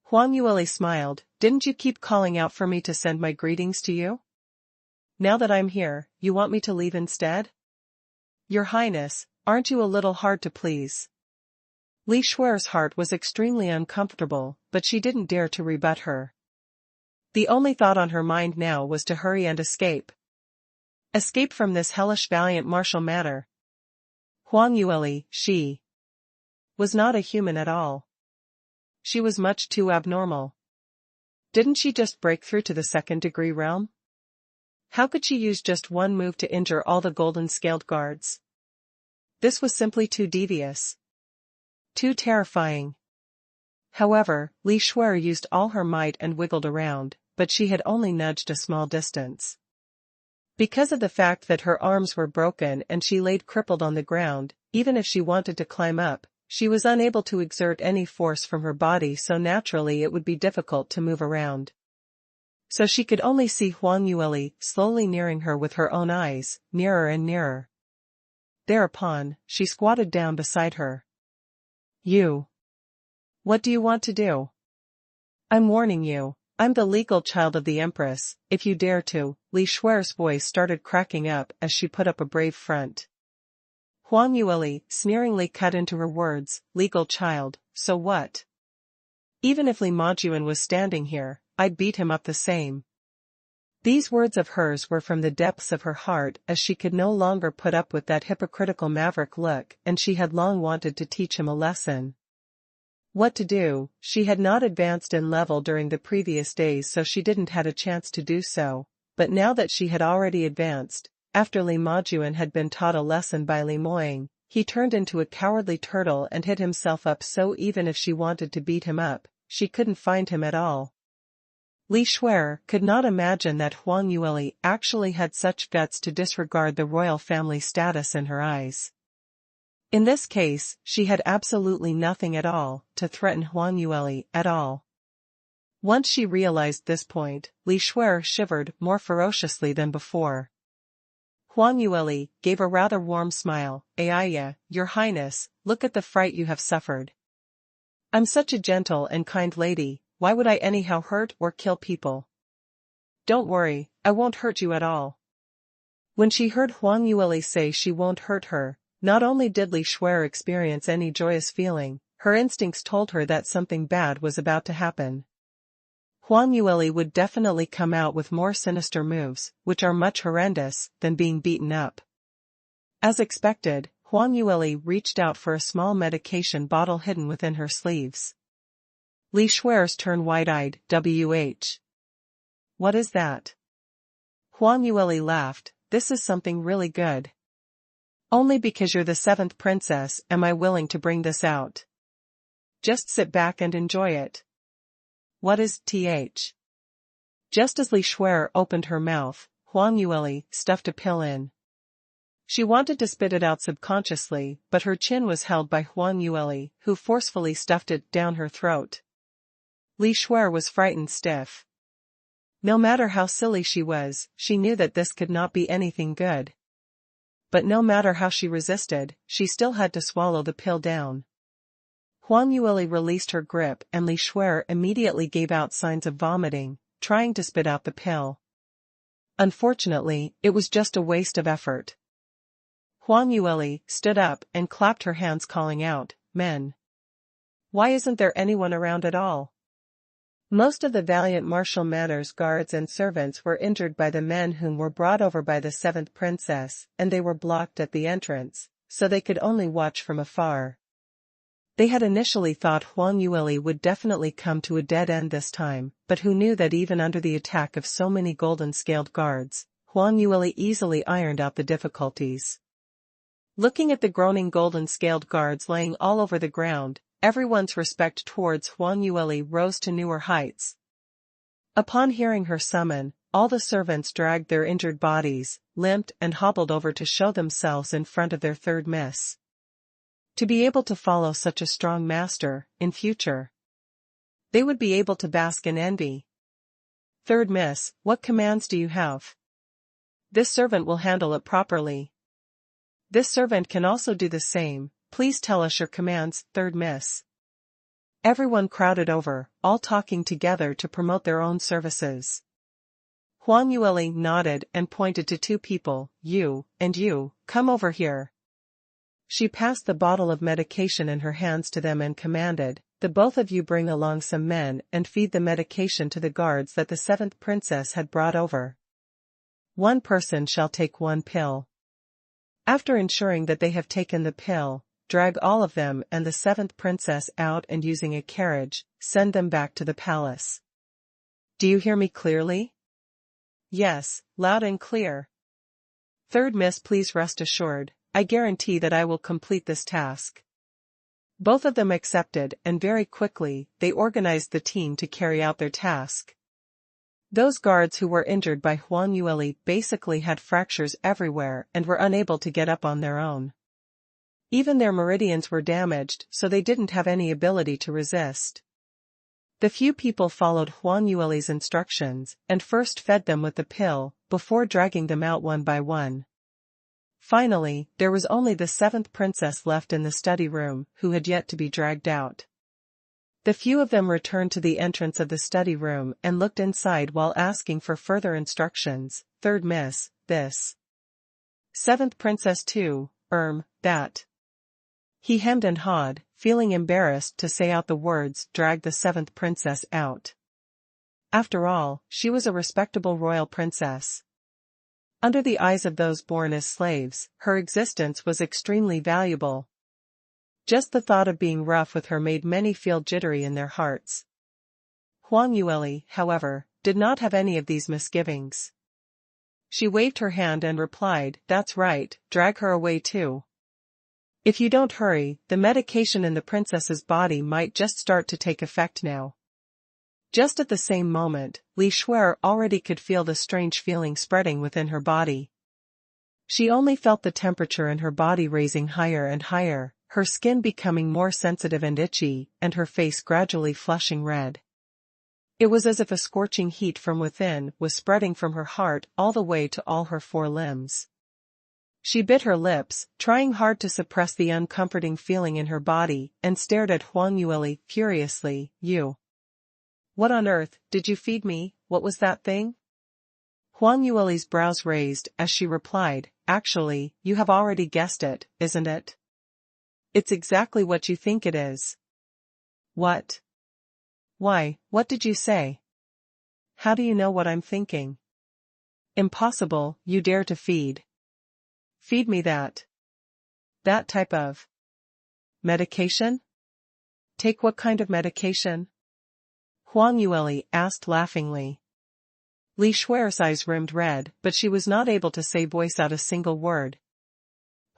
A: Huang Yueli smiled. Didn't you keep calling out for me to send my greetings to you? Now that I'm here, you want me to leave instead? Your Highness, aren't you a little hard to please? Li Shuer's heart was extremely uncomfortable, but she didn't dare to rebut her. The only thought on her mind now was to hurry and escape. Escape from this hellish valiant martial matter. Huang Yueli, she was not a human at all. She was much too abnormal. Didn't she just break through to the second-degree realm? How could she use just one move to injure all the golden-scaled guards? This was simply too devious. Too terrifying. However, Li Shuer used all her might and wiggled around, but she had only nudged a small distance. Because of the fact that her arms were broken and she laid crippled on the ground, even if she wanted to climb up, she was unable to exert any force from her body, so naturally it would be difficult to move around. So she could only see Huang Yueli slowly nearing her with her own eyes, nearer and nearer. Thereupon, she squatted down beside her. You. What do you want to do? I'm warning you. I'm the legal child of the Empress. If you dare to. Li Shuer's voice started cracking up as she put up a brave front. Huang Yueli sneeringly cut into her words. Legal child, so what? Even if Li Majuan was standing here, I'd beat him up the same. These words of hers were from the depths of her heart, as she could no longer put up with that hypocritical maverick look, and she had long wanted to teach him a lesson. What to do? She had not advanced in level during the previous days, so she didn't had a chance to do so, but now that she had already advanced, after Li Majuan had been taught a lesson by Li Moying, he turned into a cowardly turtle and hid himself up, so even if she wanted to beat him up, she couldn't find him at all. Li Shuer could not imagine that Huang Yueli actually had such guts to disregard the royal family status in her eyes. In this case, she had absolutely nothing at all to threaten Huang Yueli at all. Once she realized this point, Li Shuer shivered more ferociously than before. Huang Yueli gave a rather warm smile. Ayaya, Your Highness, look at the fright you have suffered. I'm such a gentle and kind lady, why would I anyhow hurt or kill people? Don't worry, I won't hurt you at all. When she heard Huang Yueli say she won't hurt her, not only did Li Shuer experience any joyous feeling, her instincts told her that something bad was about to happen. Huang Yueli would definitely come out with more sinister moves, which are much horrendous, than being beaten up. As expected, Huang Yueli reached out for a small medication bottle hidden within her sleeves. Li Shuer's turned wide-eyed. "Wh? What is that?" Huang Yueli laughed. "This is something really good. Only because you're the 7th princess am I willing to bring this out. Just sit back and enjoy it." "What is th?" Just as Li Shuer opened her mouth, Huang Yueli stuffed a pill in. She wanted to spit it out subconsciously, but her chin was held by Huang Yueli, who forcefully stuffed it down her throat. Li Shuer was frightened stiff. No matter how silly she was, she knew that this could not be anything good. But no matter how she resisted, she still had to swallow the pill down. Huang Yueli released her grip and Li Shuer immediately gave out signs of vomiting, trying to spit out the pill. Unfortunately, it was just a waste of effort. Huang Yueli stood up and clapped her hands, calling out, "Men! Why isn't there anyone around at all?" Most of the valiant martial matters guards and servants were injured by the men whom were brought over by the 7th princess, and they were blocked at the entrance, so they could only watch from afar. They had initially thought Huang Yueli would definitely come to a dead end this time, but who knew that even under the attack of so many golden-scaled guards, Huang Yueli easily ironed out the difficulties. Looking at the groaning golden-scaled guards laying all over the ground, everyone's respect towards Huang Yueli rose to newer heights. Upon hearing her summon, all the servants dragged their injured bodies, limped and hobbled over to show themselves in front of their third miss. To be able to follow such a strong master, in future, they would be able to bask in envy. Third miss, what commands do you have? This servant will handle it properly. This servant can also do the same, please tell us your commands, third miss. Everyone crowded over, all talking together to promote their own services. Huang Yueli nodded and pointed to two people, you, and you, come over here. She passed the bottle of medication in her hands to them and commanded, the both of you bring along some men and feed the medication to the guards that the seventh princess had brought over. One person shall take one pill. After ensuring that they have taken the pill, drag all of them and the seventh princess out and using a carriage, send them back to the palace. Do you hear me clearly? Yes, loud and clear. Third miss, please rest assured, I guarantee that I will complete this task. Both of them accepted and very quickly they organized the team to carry out their task. Those guards who were injured by Huang Yueli basically had fractures everywhere and were unable to get up on their own. Even their meridians were damaged, so they didn't have any ability to resist. The few people followed Huang Yueli's instructions and first fed them with the pill, before dragging them out one by one. Finally, there was only the seventh princess left in the study room, who had yet to be dragged out. The few of them returned to the entrance of the study room and looked inside while asking for further instructions. Third miss, this. Seventh princess too, that. He hemmed and hawed, feeling embarrassed to say out the words, drag the seventh princess out. After all, she was a respectable royal princess. Under the eyes of those born as slaves, her existence was extremely valuable. Just the thought of being rough with her made many feel jittery in their hearts. Huang Yueli, however, did not have any of these misgivings. She waved her hand and replied, that's right, drag her away too. If you don't hurry, the medication in the princess's body might just start to take effect now. Just at the same moment, Li Shuer already could feel the strange feeling spreading within her body. She only felt the temperature in her body raising higher and higher, her skin becoming more sensitive and itchy, and her face gradually flushing red. It was as if a scorching heat from within was spreading from her heart all the way to all her four limbs. She bit her lips, trying hard to suppress the uncomforting feeling in her body, and stared at Huang Yueli furiously. You. What on earth, did you feed me, what was that thing? Huang Yueli's brows raised as she replied, actually, you have already guessed it, isn't it? It's exactly what you think it is. What? Why, what did you say? How do you know what I'm thinking? Impossible, you dare to feed. Feed me that. That type of medication? Take what kind of medication? Huang Yueli asked laughingly. Li Shuer's eyes rimmed red, but she was not able to voice out a single word.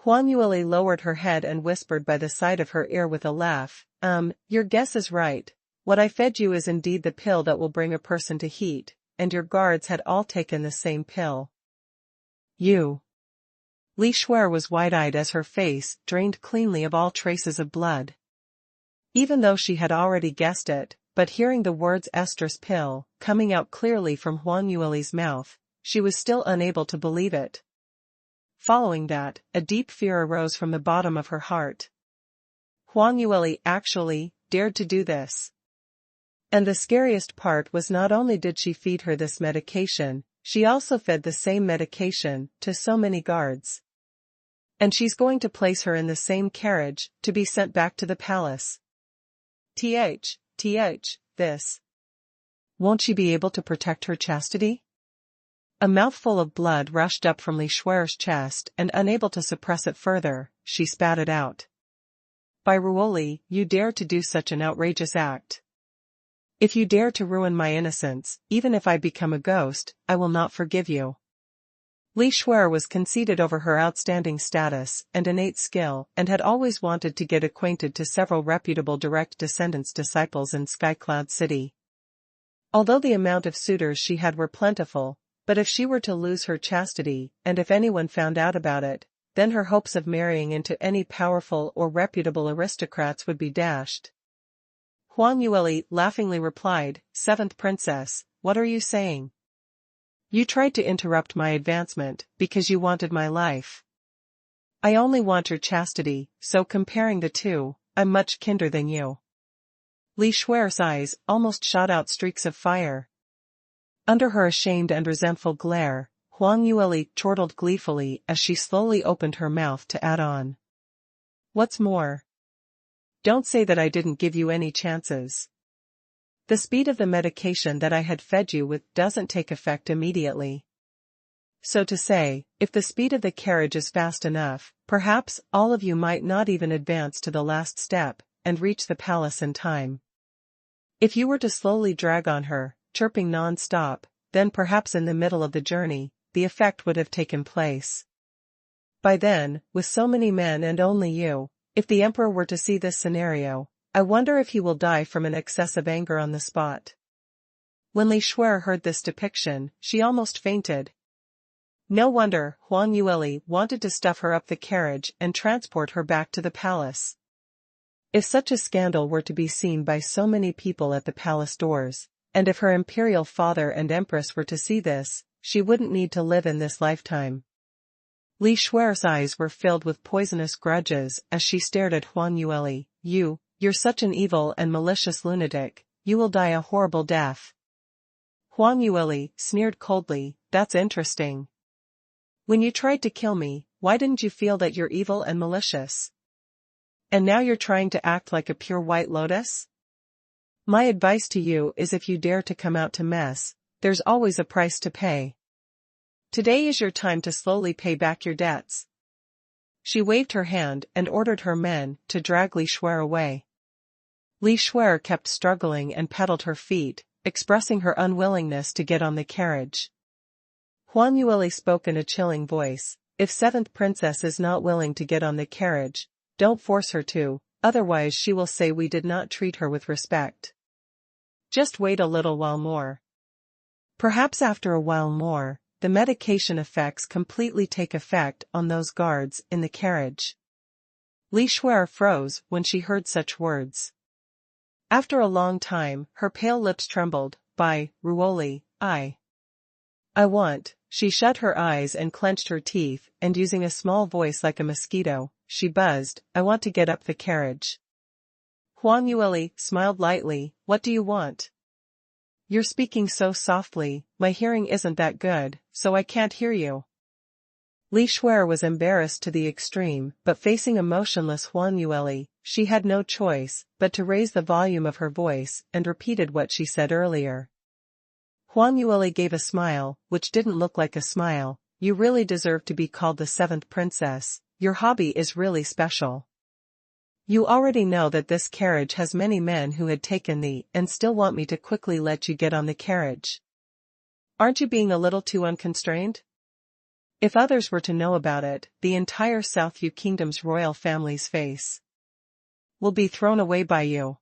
A: Huang Yueli lowered her head and whispered by the side of her ear with a laugh, your guess is right. What I fed you is indeed the pill that will bring a person to heat, and your guards had all taken the same pill. You. Li Shuer was wide-eyed as her face drained cleanly of all traces of blood. Even though she had already guessed it, but hearing the words estrus pill coming out clearly from Huang Yueli's mouth, she was still unable to believe it. Following that, a deep fear arose from the bottom of her heart. Huang Yueli actually dared to do this. And the scariest part was not only did she feed her this medication, she also fed the same medication to so many guards. And she's going to place her in the same carriage to be sent back to the palace. This. Won't she be able to protect her chastity? A mouthful of blood rushed up from Li Shuer's chest, and unable to suppress it further, she spat it out. By Ruoli, you dare to do such an outrageous act. If you dare to ruin my innocence, even if I become a ghost, I will not forgive you. Li Shuer was conceited over her outstanding status and innate skill, and had always wanted to get acquainted to several reputable direct descendants disciples in Skycloud City. Although the amount of suitors she had were plentiful, But if she were to lose her chastity, and if anyone found out about it, then her hopes of marrying into any powerful or reputable aristocrats would be dashed. Huang Yueli laughingly replied, "Seventh princess, what are you saying? You tried to interrupt my advancement because you wanted my life. I only want your chastity, so comparing the two, I'm much kinder than you." Li Shuer's eyes almost shot out streaks of fire. Under her ashamed and resentful glare, Huang Yueli chortled gleefully as she slowly opened her mouth to add on. "What's more? Don't say that I didn't give you any chances. The speed of the medication that I had fed you with doesn't take effect immediately. So to say, if the speed of the carriage is fast enough, perhaps all of you might not even advance to the last step, and reach the palace in time. If you were to slowly drag on her, chirping non-stop, then perhaps in the middle of the journey, the effect would have taken place. By then, with so many men and only you, if the emperor were to see this scenario, I wonder if he will die from an excess of anger on the spot." When Li Shuer heard this depiction, she almost fainted. No wonder Huang Yueli wanted to stuff her up the carriage and transport her back to the palace. If such a scandal were to be seen by so many people at the palace doors, and if her imperial father and empress were to see this, she wouldn't need to live in this lifetime. Li Shuer's eyes were filled with poisonous grudges as she stared at Huang Yueli. You're such an evil and malicious lunatic, you will die a horrible death." Huang Yueli sneered coldly, "That's interesting. When you tried to kill me, why didn't you feel that you're evil and malicious? And now you're trying to act like a pure white lotus? My advice to you is if you dare to come out to mess, there's always a price to pay. Today is your time to slowly pay back your debts." She waved her hand and ordered her men to drag Li Shuer away. Li Shuer kept struggling and pedaled her feet, expressing her unwillingness to get on the carriage. Huang Yueli spoke in a chilling voice, "If seventh princess is not willing to get on the carriage, don't force her to, otherwise she will say we did not treat her with respect. Just wait a little while more." Perhaps after a while more, the medication effects completely take effect on those guards in the carriage. Li Shuer froze when she heard such words. After a long time, her pale lips trembled. "By Ruoli, I want." She shut her eyes and clenched her teeth, and using a small voice like a mosquito, she buzzed, "I want to get up the carriage." Huang Yueli smiled lightly, "What do you want? You're speaking so softly, my hearing isn't that good, so I can't hear you." Li Shuer was embarrassed to the extreme, but facing a motionless Huang Yueli, she had no choice but to raise the volume of her voice and repeated what she said earlier. Huang Yueli gave a smile, which didn't look like a smile. "You really deserve to be called the seventh princess, your hobby is really special. You already know that this carriage has many men who had taken thee and still want me to quickly let you get on the carriage. Aren't you being a little too unconstrained? If others were to know about it, the entire South Yu Kingdom's royal family's face will be thrown away by you."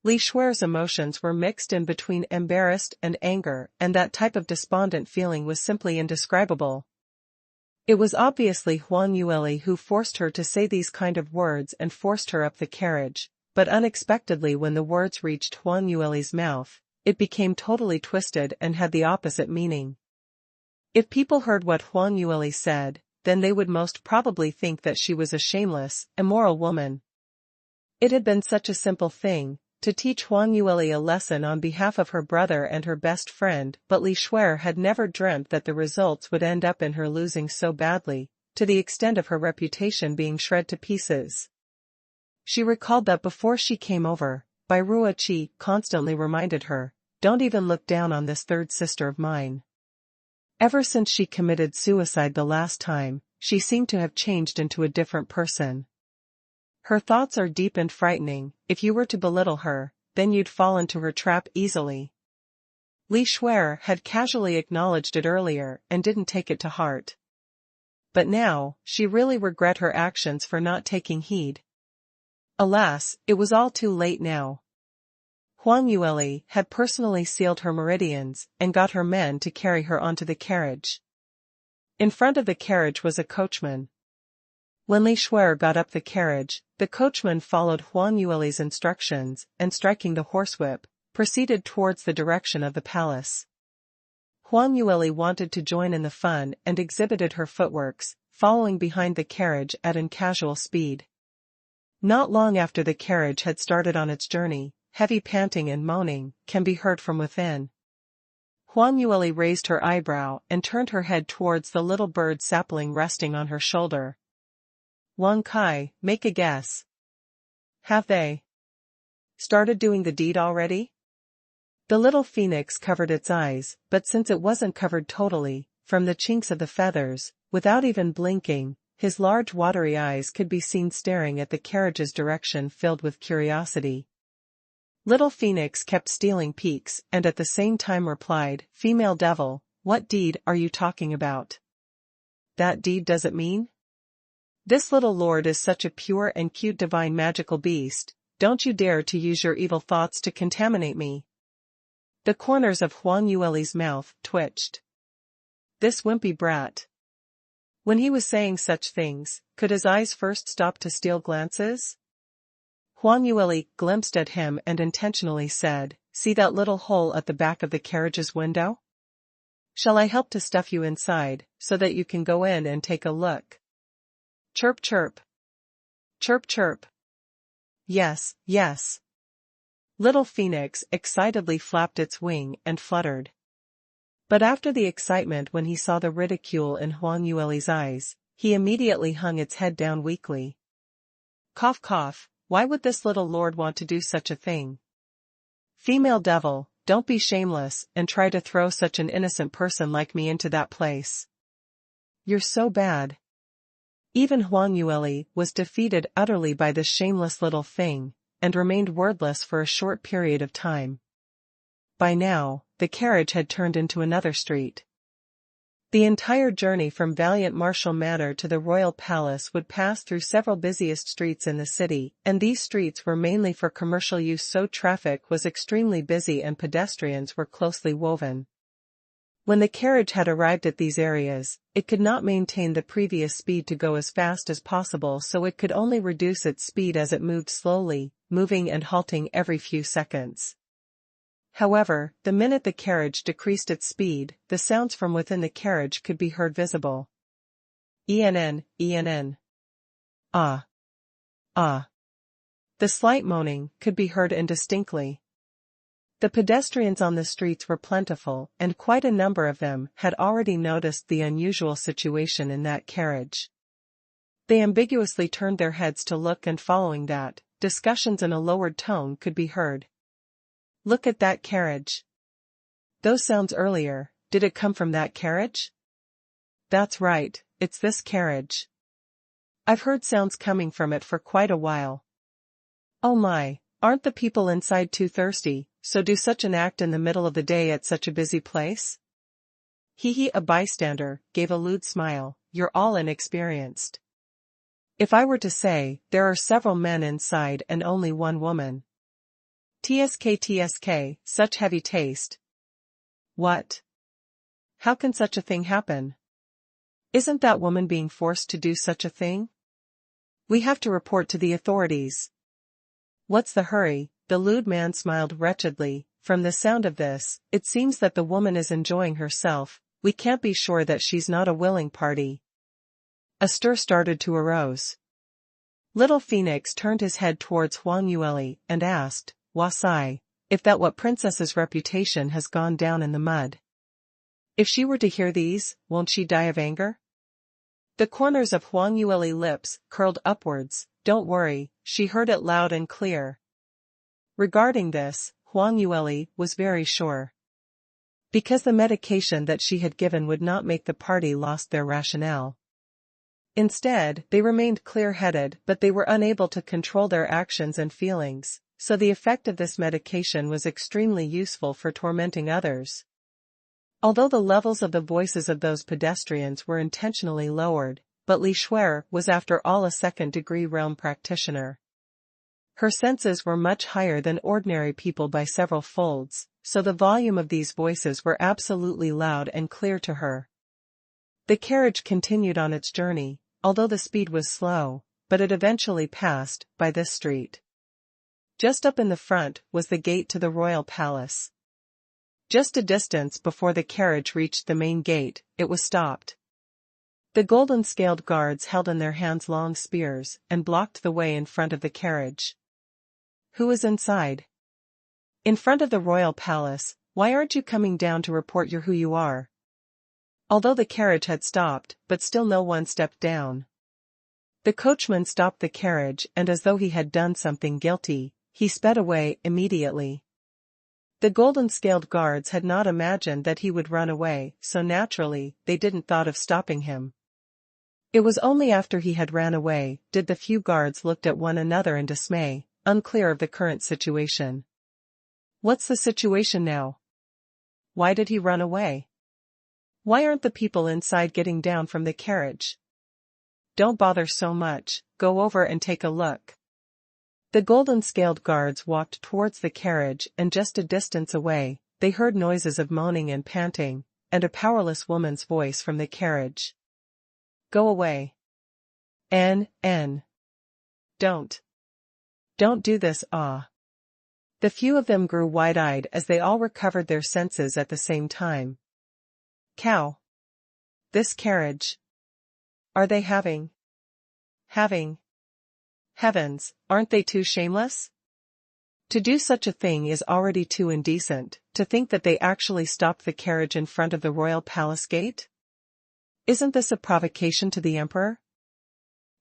A: Li Shuer's emotions were mixed in between embarrassed and anger, and that type of despondent feeling was simply indescribable. It was obviously Huang Yueli who forced her to say these kind of words and forced her up the carriage, but unexpectedly when the words reached Huang Yueli's mouth, it became totally twisted and had the opposite meaning. If people heard what Huang Yueli said, then they would most probably think that she was a shameless, immoral woman. It had been such a simple thing, to teach Huang Yueli a lesson on behalf of her brother and her best friend, but Li Shuer had never dreamt that the results would end up in her losing so badly, to the extent of her reputation being shred to pieces. She recalled that before she came over, Bai Ruoqi constantly reminded her, "Don't even look down on this third sister of mine." Ever since she committed suicide the last time, she seemed to have changed into a different person. Her thoughts are deep and frightening. If you were to belittle her, then you'd fall into her trap easily. Li Shuer had casually acknowledged it earlier and didn't take it to heart. But now, she really regret her actions for not taking heed. Alas, it was all too late now. Huang Yueli had personally sealed her meridians and got her men to carry her onto the carriage. In front of the carriage was a coachman. When Li Shuer got up the carriage, the coachman followed Huang Yueli's instructions and, striking the horsewhip, proceeded towards the direction of the palace. Huang Yueli wanted to join in the fun and exhibited her footworks, following behind the carriage at an casual speed. Not long after the carriage had started on its journey, heavy panting and moaning can be heard from within. Huang Yueli raised her eyebrow and turned her head towards the little bird sapling resting on her shoulder. Wang Kai, make a guess. Have they started doing the deed already? The little phoenix covered its eyes, but since it wasn't covered totally, from the chinks of the feathers, without even blinking, his large watery eyes could be seen staring at the carriage's direction filled with curiosity. Little Phoenix kept stealing peeks and at the same time replied, "Female devil, what deed are you talking about? That deed does it mean? This little lord is such a pure and cute divine magical beast, don't you dare to use your evil thoughts to contaminate me." The corners of Huang Yueli's mouth twitched. This wimpy brat. When he was saying such things, could his eyes first stop to steal glances? Huang Yueli glimpsed at him and intentionally said, "See that little hole at the back of the carriage's window? Shall I help to stuff you inside, so that you can go in and take a look?" Chirp chirp. Chirp chirp. Yes, yes. Little Phoenix excitedly flapped its wing and fluttered. But after the excitement when he saw the ridicule in Huang Yueli's eyes, he immediately hung its head down weakly. Cough cough, why would this little lord want to do such a thing? Female devil, don't be shameless and try to throw such an innocent person like me into that place. You're so bad. Even Huang Yueli was defeated utterly by this shameless little thing, and remained wordless for a short period of time. By now, the carriage had turned into another street. The entire journey from Valiant Marshal Manor to the royal palace would pass through several busiest streets in the city, and these streets were mainly for commercial use, so traffic was extremely busy and pedestrians were closely woven. When the carriage had arrived at these areas, it could not maintain the previous speed to go as fast as possible, so it could only reduce its speed as it moved slowly, moving and halting every few seconds. However, the minute the carriage decreased its speed, the sounds from within the carriage could be heard visible. ENN, ENN. Ah. Ah. The slight moaning could be heard indistinctly. The pedestrians on the streets were plentiful, and quite a number of them had already noticed the unusual situation in that carriage. They ambiguously turned their heads to look, and following that, discussions in a lowered tone could be heard. Look at that carriage. Those sounds earlier, did it come from that carriage? That's right, it's this carriage. I've heard sounds coming from it for quite a while. Oh my, aren't the people inside too thirsty, so do such an act in the middle of the day at such a busy place? Hee, a bystander gave a lewd smile. You're all inexperienced. If I were to say, there are several men inside and only one woman. TSK, such heavy taste. What? How can such a thing happen? Isn't that woman being forced to do such a thing? We have to report to the authorities. What's the hurry? The lewd man smiled wretchedly. From the sound of this, it seems that the woman is enjoying herself. We can't be sure that she's not a willing party. A stir started to arouse. Little Phoenix turned his head towards Huang Yueli and asked, "Wasai, if that what princess's reputation has gone down in the mud? If she were to hear these, won't she die of anger?" The corners of Huang Yueli's lips curled upwards. Don't worry, she heard it loud and clear. Regarding this, Huang Yueli was very sure. Because the medication that she had given would not make the party lost their rationale. Instead, they remained clear-headed, but they were unable to control their actions and feelings, so the effect of this medication was extremely useful for tormenting others. Although the levels of the voices of those pedestrians were intentionally lowered, but Li Shuer was after all a second-degree realm practitioner. Her senses were much higher than ordinary people by several folds, so the volume of these voices were absolutely loud and clear to her. The carriage continued on its journey, although the speed was slow, but it eventually passed by this street. Just up in the front was the gate to the royal palace. Just a distance before the carriage reached the main gate, it was stopped. The golden-scaled guards held in their hands long spears and blocked the way in front of the carriage. Who is inside? In front of the royal palace. Why aren't you coming down to report who you are? Although the carriage had stopped, but still no one stepped down. The coachman stopped the carriage and as though he had done something guilty, he sped away immediately. The golden-scaled guards had not imagined that he would run away, so naturally, they didn't thought of stopping him. It was only after he had ran away, did the few guards looked at one another in dismay, unclear of the current situation. What's the situation now? Why did he run away? Why aren't the people inside getting down from the carriage? Don't bother so much, go over and take a look. The golden-scaled guards walked towards the carriage and just a distance away, they heard noises of moaning and panting, and a powerless woman's voice from the carriage. Go away. Don't do this, ah. The few of them grew wide-eyed as they all recovered their senses at the same time. Cow. This carriage. Are they having? Heavens, aren't they too shameless? To do such a thing is already too indecent, to think that they actually stopped the carriage in front of the royal palace gate? Isn't this a provocation to the emperor?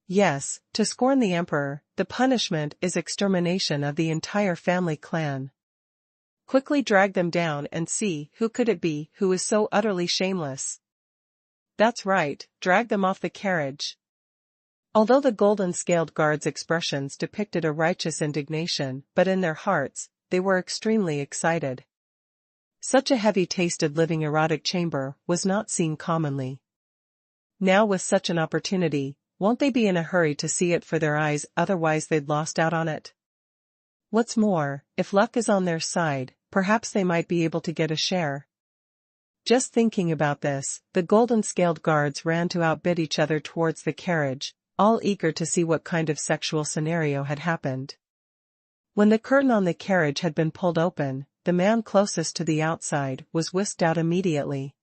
A: Yes, to scorn the emperor, the punishment is extermination of the entire family clan. Quickly drag them down and see who could it be who is so utterly shameless. That's right, drag them off the carriage. Although the golden-scaled guards' expressions depicted a righteous indignation, but in their hearts, they were extremely excited. Such a heavy-tasted living erotic chamber was not seen commonly. Now with such an opportunity, won't they be in a hurry to see it for their eyes, otherwise they'd lost out on it? What's more, if luck is on their side, perhaps they might be able to get a share. Just thinking about this, the golden-scaled guards ran to outbid each other towards the carriage, all eager to see what kind of sexual scenario had happened. When the curtain on the carriage had been pulled open, the man closest to the outside was whisked out immediately.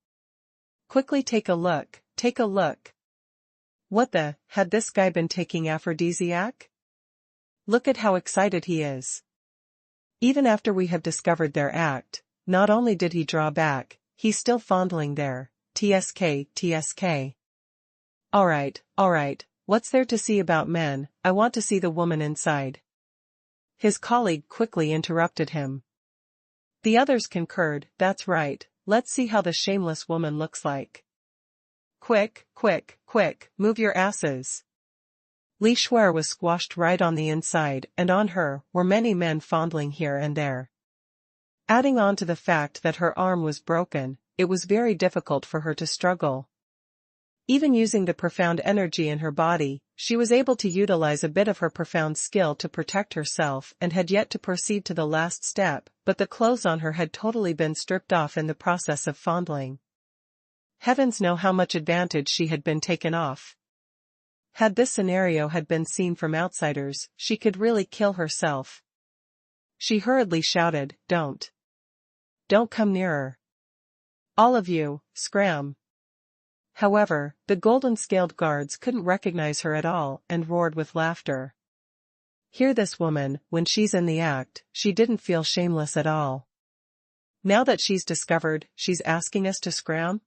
A: Quickly take a look. What the, had this guy been taking aphrodisiac? Look at how excited he is. Even after we have discovered their act, not only did he draw back, he's still fondling there, tsk. Alright, what's there to see about men? I want to see the woman inside. His colleague quickly interrupted him. The others concurred, that's right, let's see how the shameless woman looks like. Quick, move your asses. Li Shui was squashed right on the inside and on her were many men fondling here and there. Adding on to the fact that her arm was broken, it was very difficult for her to struggle. Even using the profound energy in her body, she was able to utilize a bit of her profound skill to protect herself and had yet to proceed to the last step, but the clothes on her had totally been stripped off in the process of fondling. Heavens know how much advantage she had been taken off. Had this scenario had been seen from outsiders, she could really kill herself. She hurriedly shouted, Don't come nearer. All of you, scram. However, the golden-scaled guards couldn't recognize her at all and roared with laughter. Hear this woman, when she's in the act, she didn't feel shameless at all. Now that she's discovered, she's asking us to scram?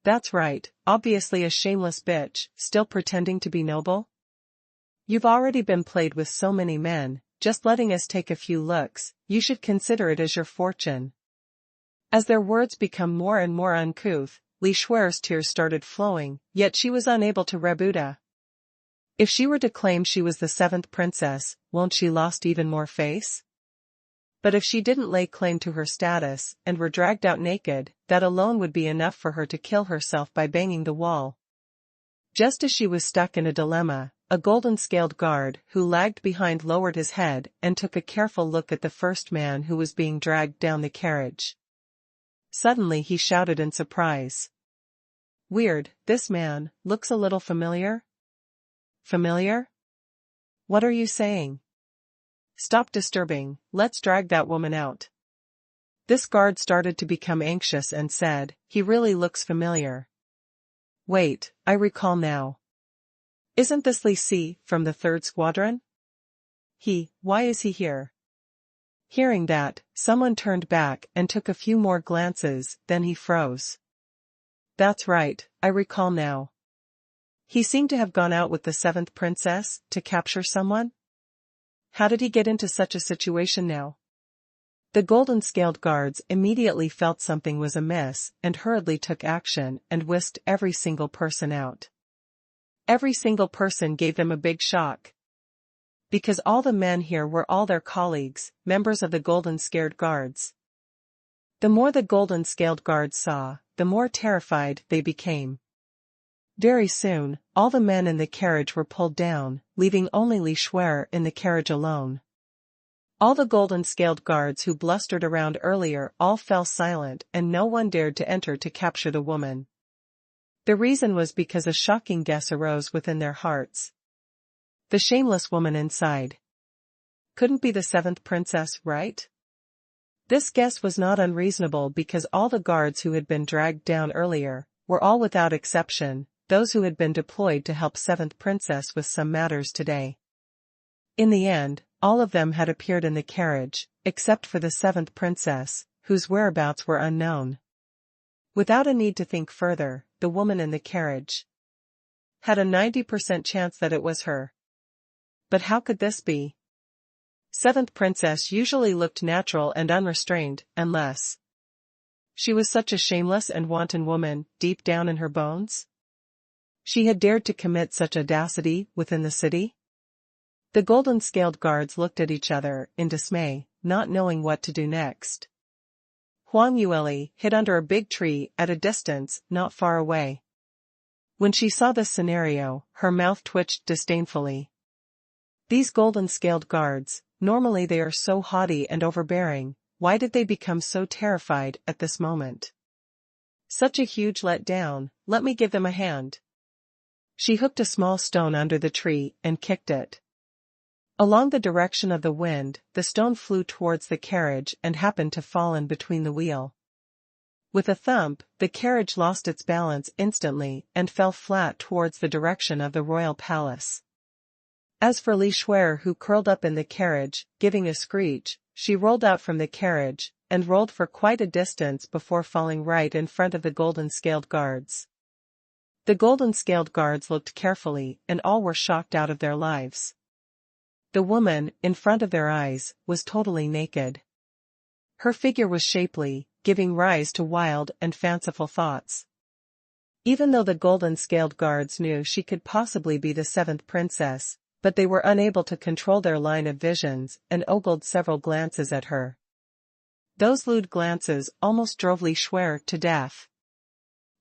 A: That's right, obviously a shameless bitch, still pretending to be noble? You've already been played with so many men, just letting us take a few looks, you should consider it as your fortune. As their words become more and more uncouth, Li Shui's tears started flowing, yet she was unable to rebuta. If she were to claim she was the seventh princess, won't she lost even more face? But if she didn't lay claim to her status and were dragged out naked, that alone would be enough for her to kill herself by banging the wall. Just as she was stuck in a dilemma, a golden-scaled guard who lagged behind lowered his head and took a careful look at the first man who was being dragged down the carriage. Suddenly he shouted in surprise. "Weird, this man looks a little familiar?" "Familiar? What are you saying? Stop disturbing, let's drag that woman out." This guard started to become anxious and said, "He really looks familiar. Wait, I recall now. Isn't this Li Si from the 3rd Squadron? Why is he here?" Hearing that, someone turned back and took a few more glances, then he froze. "That's right, I recall now. He seemed to have gone out with the 7th princess to capture someone? How did he get into such a situation now?" The golden-scaled guards immediately felt something was amiss and hurriedly took action and whisked every single person out. Every single person gave them a big shock. Because all the men here were all their colleagues, members of the golden-scaled guards. The more the golden-scaled guards saw, the more terrified they became. Very soon, all the men in the carriage were pulled down, leaving only Li Shui in the carriage alone. All the golden-scaled guards who blustered around earlier all fell silent and no one dared to enter to capture the woman. The reason was because a shocking guess arose within their hearts. The shameless woman inside couldn't be the 7th princess, right? This guess was not unreasonable because all the guards who had been dragged down earlier were all without exception those who had been deployed to help 7th princess with some matters today. In the end, all of them had appeared in the carriage, except for the 7th princess, whose whereabouts were unknown. Without a need to think further, the woman in the carriage had a 90% chance that it was her. But how could this be? 7th princess usually looked natural and unrestrained, unless she was such a shameless and wanton woman, deep down in her bones. She had dared to commit such audacity within the city? The golden-scaled guards looked at each other in dismay, not knowing what to do next. Huang Yueli hid under a big tree at a distance not far away. When she saw this scenario, her mouth twitched disdainfully. These golden-scaled guards, normally they are so haughty and overbearing, why did they become so terrified at this moment? Such a huge letdown, let me give them a hand. She hooked a small stone under the tree and kicked it. Along the direction of the wind, the stone flew towards the carriage and happened to fall in between the wheel. With a thump, the carriage lost its balance instantly and fell flat towards the direction of the royal palace. As for Li Shui, who curled up in the carriage, giving a screech, she rolled out from the carriage and rolled for quite a distance before falling right in front of the golden-scaled guards. The golden-scaled guards looked carefully and all were shocked out of their lives. The woman, in front of their eyes, was totally naked. Her figure was shapely, giving rise to wild and fanciful thoughts. Even though the golden-scaled guards knew she could possibly be the 7th princess, but they were unable to control their line of visions and ogled several glances at her. Those lewd glances almost drove Li Shui to death.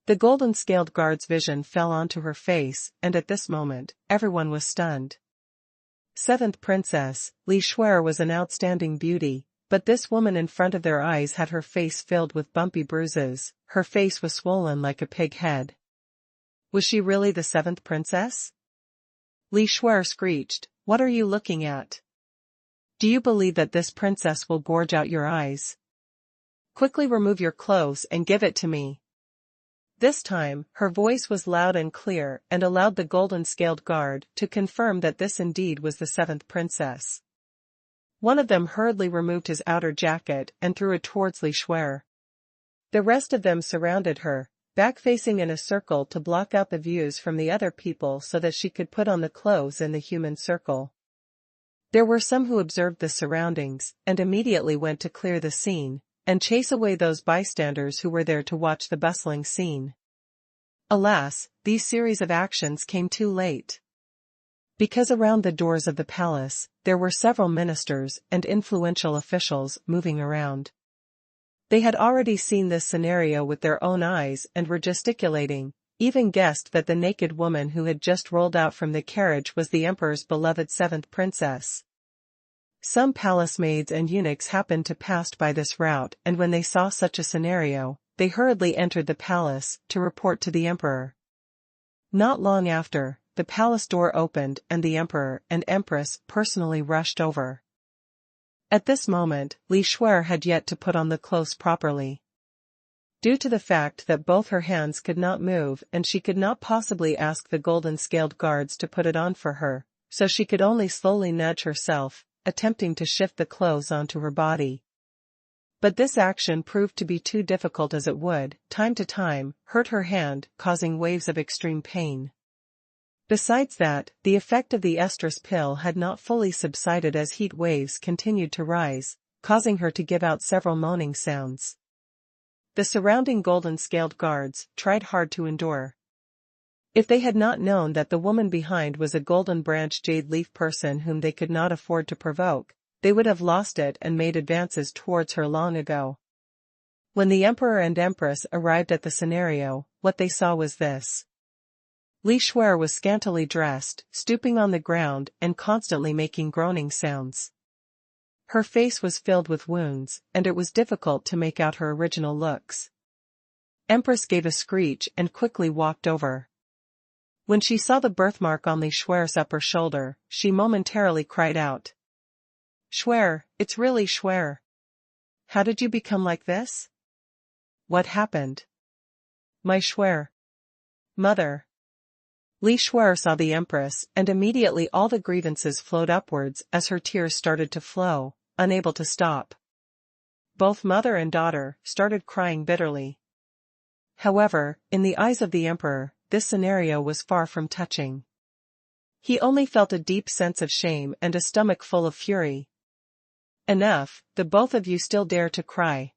A: The golden-scaled guard's vision fell onto her face, and at this moment, everyone was stunned. 7th princess, Li Shui was an outstanding beauty, but this woman in front of their eyes had her face filled with bumpy bruises, her face was swollen like a pig head. Was she really the 7th princess? Li Shui screeched, "What are you looking at? Do you believe that this princess will gorge out your eyes? Quickly remove your clothes and give it to me." This time, her voice was loud and clear and allowed the golden-scaled guard to confirm that this indeed was the 7th princess. One of them hurriedly removed his outer jacket and threw it towards Li Shui. The rest of them surrounded her, back-facing in a circle to block out the views from the other people so that she could put on the clothes in the human circle. There were some who observed the surroundings and immediately went to clear the scene and chase away those bystanders who were there to watch the bustling scene. Alas, these series of actions came too late. Because around the doors of the palace, there were several ministers and influential officials moving around. They had already seen this scenario with their own eyes and were gesticulating, even guessed that the naked woman who had just rolled out from the carriage was the emperor's beloved seventh princess. Some palace maids and eunuchs happened to pass by this route, and when they saw such a scenario, they hurriedly entered the palace to report to the emperor. Not long after, the palace door opened and the emperor and empress personally rushed over. At this moment, Li Shuer had yet to put on the clothes properly. Due to the fact that both her hands could not move and she could not possibly ask the golden-scaled guards to put it on for her, so she could only slowly nudge herself, attempting to shift the clothes onto her body. But this action proved to be too difficult, as it would, time to time, hurt her hand, causing waves of extreme pain. Besides that, the effect of the estrus pill had not fully subsided as heat waves continued to rise, causing her to give out several moaning sounds. The surrounding golden-scaled guards tried hard to endure. If they had not known that the woman behind was a golden branch jade leaf person whom they could not afford to provoke, they would have lost it and made advances towards her long ago. When the emperor and empress arrived at the scenario, what they saw was this. Li Shuer was scantily dressed, stooping on the ground and constantly making groaning sounds. Her face was filled with wounds, and it was difficult to make out her original looks. Empress gave a screech and quickly walked over. When she saw the birthmark on Li Shuer's upper shoulder, she momentarily cried out. "Shuer, it's really Shuer. How did you become like this? What happened? My Shuer. Mother." Li Shuer saw the empress, and immediately all the grievances flowed upwards as her tears started to flow, unable to stop. Both mother and daughter started crying bitterly. However, in the eyes of the emperor, this scenario was far from touching. He only felt a deep sense of shame and a stomach full of fury. "Enough, the both of you still dare to cry."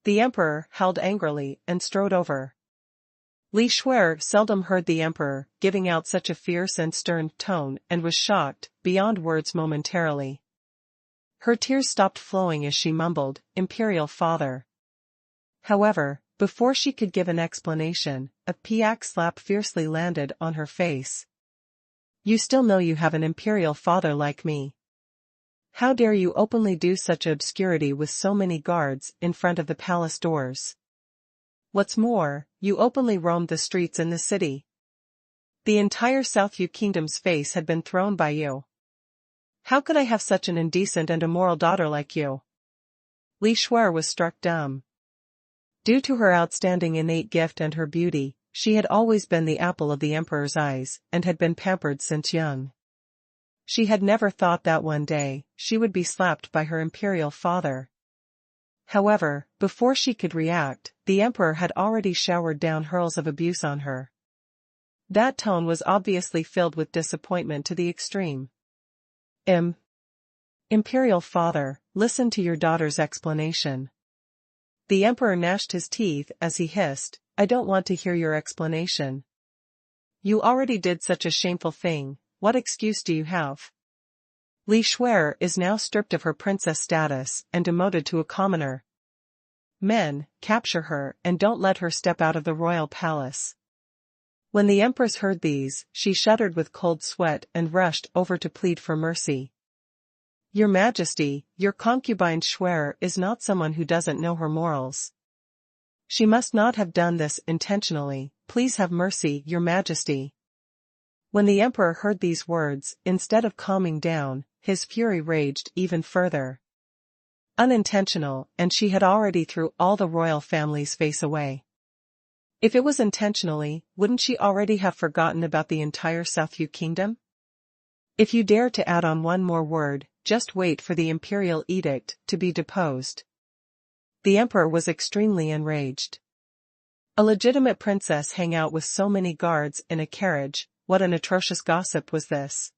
A: The emperor howled angrily and strode over. Li Shuer seldom heard the emperor giving out such a fierce and stern tone and was shocked beyond words momentarily. Her tears stopped flowing as she mumbled, "Imperial father." However, before she could give an explanation, a piak slap fiercely landed on her face. "You still know you have an imperial father like me. How dare you openly do such obscurity with so many guards in front of the palace doors? What's more, you openly roamed the streets in the city. The entire South Yu Kingdom's face had been thrown by you. How could I have such an indecent and immoral daughter like you?" Li Shuer was struck dumb. Due to her outstanding innate gift and her beauty, she had always been the apple of the emperor's eyes and had been pampered since young. She had never thought that one day she would be slapped by her imperial father. However, before she could react, the emperor had already showered down hurls of abuse on her. That tone was obviously filled with disappointment to the extreme. Imperial father, listen to your daughter's explanation." The emperor gnashed his teeth as he hissed, "I don't want to hear your explanation. You already did such a shameful thing, what excuse do you have? Li Shuer is now stripped of her princess status and demoted to a commoner. Men, capture her and don't let her step out of the royal palace." When the empress heard these, she shuddered with cold sweat and rushed over to plead for mercy. "Your Majesty, your concubine Shuer is not someone who doesn't know her morals. She must not have done this intentionally, please have mercy, Your Majesty." When the emperor heard these words, instead of calming down, his fury raged even further. Unintentional, and she had already threw all the royal family's face away. If it was intentionally, wouldn't she already have forgotten about the entire South Yu Kingdom? If you dare to add on one more word, just wait for the imperial edict to be deposed. The emperor was extremely enraged. A legitimate princess hang out with so many guards in a carriage, what an atrocious gossip was this?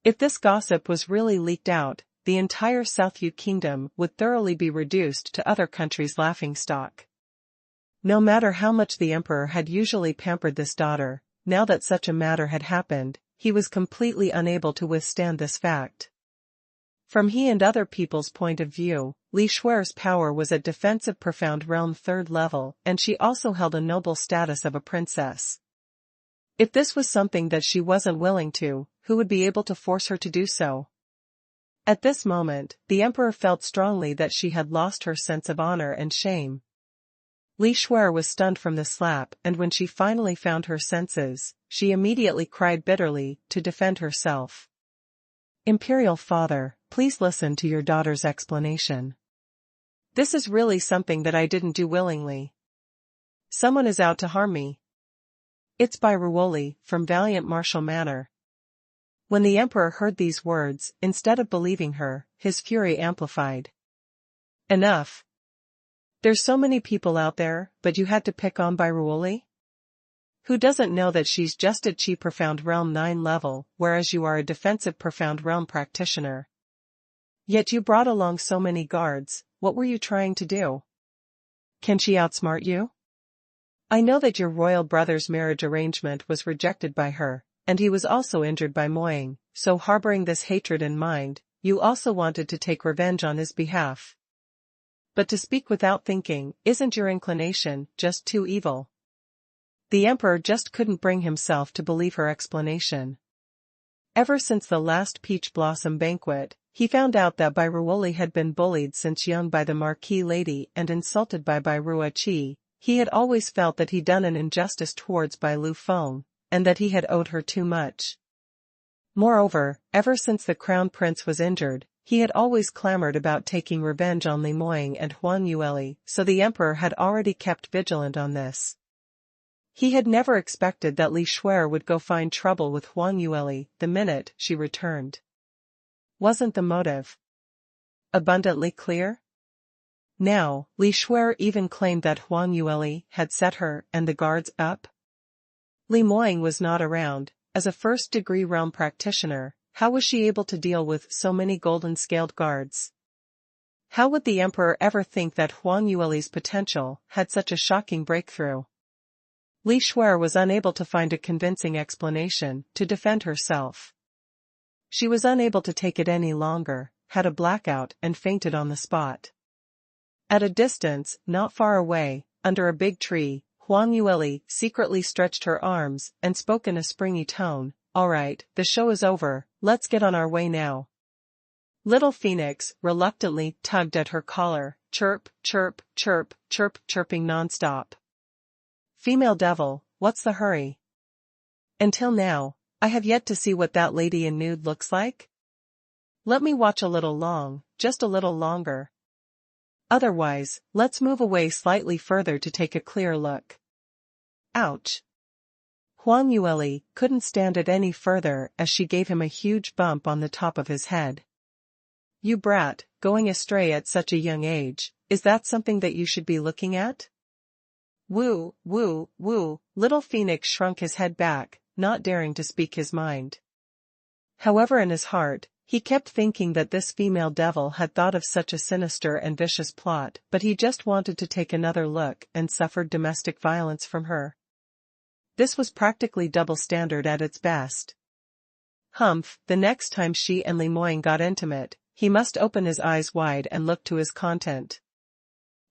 A: If this gossip was really leaked out, the entire South Yu Kingdom would thoroughly be reduced to other countries' laughingstock. No matter how much the emperor had usually pampered this daughter, now that such a matter had happened, he was completely unable to withstand this fact. From he and other people's point of view, Li Shui's power was at defensive profound realm 3rd level, and she also held a noble status of a princess. If this was something that she wasn't willing to, who would be able to force her to do so? At this moment, the emperor felt strongly that she had lost her sense of honor and shame. Li Shui was stunned from the slap, and when she finally found her senses, she immediately cried bitterly to defend herself. Imperial father, please listen to your daughter's explanation. This is really something that I didn't do willingly. Someone is out to harm me. It's by Ruoli, from Valiant Martial Manor. When the emperor heard these words, instead of believing her, his fury amplified. Enough. There's so many people out there, but you had to pick on by Ruoli? Who doesn't know that she's just a cheap Profound Realm 9 level, whereas you are a defensive Profound Realm practitioner? Yet you brought along so many guards, what were you trying to do? Can she outsmart you? I know that your royal brother's marriage arrangement was rejected by her, and he was also injured by Moying, so harboring this hatred in mind, you also wanted to take revenge on his behalf. But to speak without thinking, isn't your inclination just too evil? The emperor just couldn't bring himself to believe her explanation. Ever since the last Peach Blossom banquet, he found out that Bai Ruoli had been bullied since young by the Marquis lady and insulted by Bai Ruoqi. He had always felt that he'd done an injustice towards Bai Lu Feng, and that he had owed her too much. Moreover, ever since the crown prince was injured, he had always clamored about taking revenge on Li Moying and Huang Yueli, so the emperor had already kept vigilant on this. He had never expected that Li Shui would go find trouble with Huang Yueli the minute she returned. Wasn't the motive abundantly clear? Now, Li Shui even claimed that Huang Yueli had set her and the guards up. Li Moying was not around. As a first-degree realm practitioner, how was she able to deal with so many golden-scaled guards? How would the emperor ever think that Huang Yueli's potential had such a shocking breakthrough? Li Shui was unable to find a convincing explanation to defend herself. She was unable to take it any longer, had a blackout and fainted on the spot. At a distance, not far away, under a big tree, Huang Yueli secretly stretched her arms and spoke in a springy tone. All right, the show is over, let's get on our way now. Little Phoenix reluctantly tugged at her collar, chirp, chirp, chirp, chirp, chirping nonstop. Female devil, what's the hurry? Until now, I have yet to see what that lady in nude looks like. Let me watch a little long, just a little longer. Otherwise, let's move away slightly further to take a clear look. Ouch. Huang Yueli couldn't stand it any further as she gave him a huge bump on the top of his head. You brat, going astray at such a young age, is that something that you should be looking at? Woo, woo, woo, little Phoenix shrunk his head back, not daring to speak his mind. However, in his heart, he kept thinking that this female devil had thought of such a sinister and vicious plot, but he just wanted to take another look and suffered domestic violence from her. This was practically double standard at its best. Humph, the next time she and Li Moying got intimate, he must open his eyes wide and look to his content.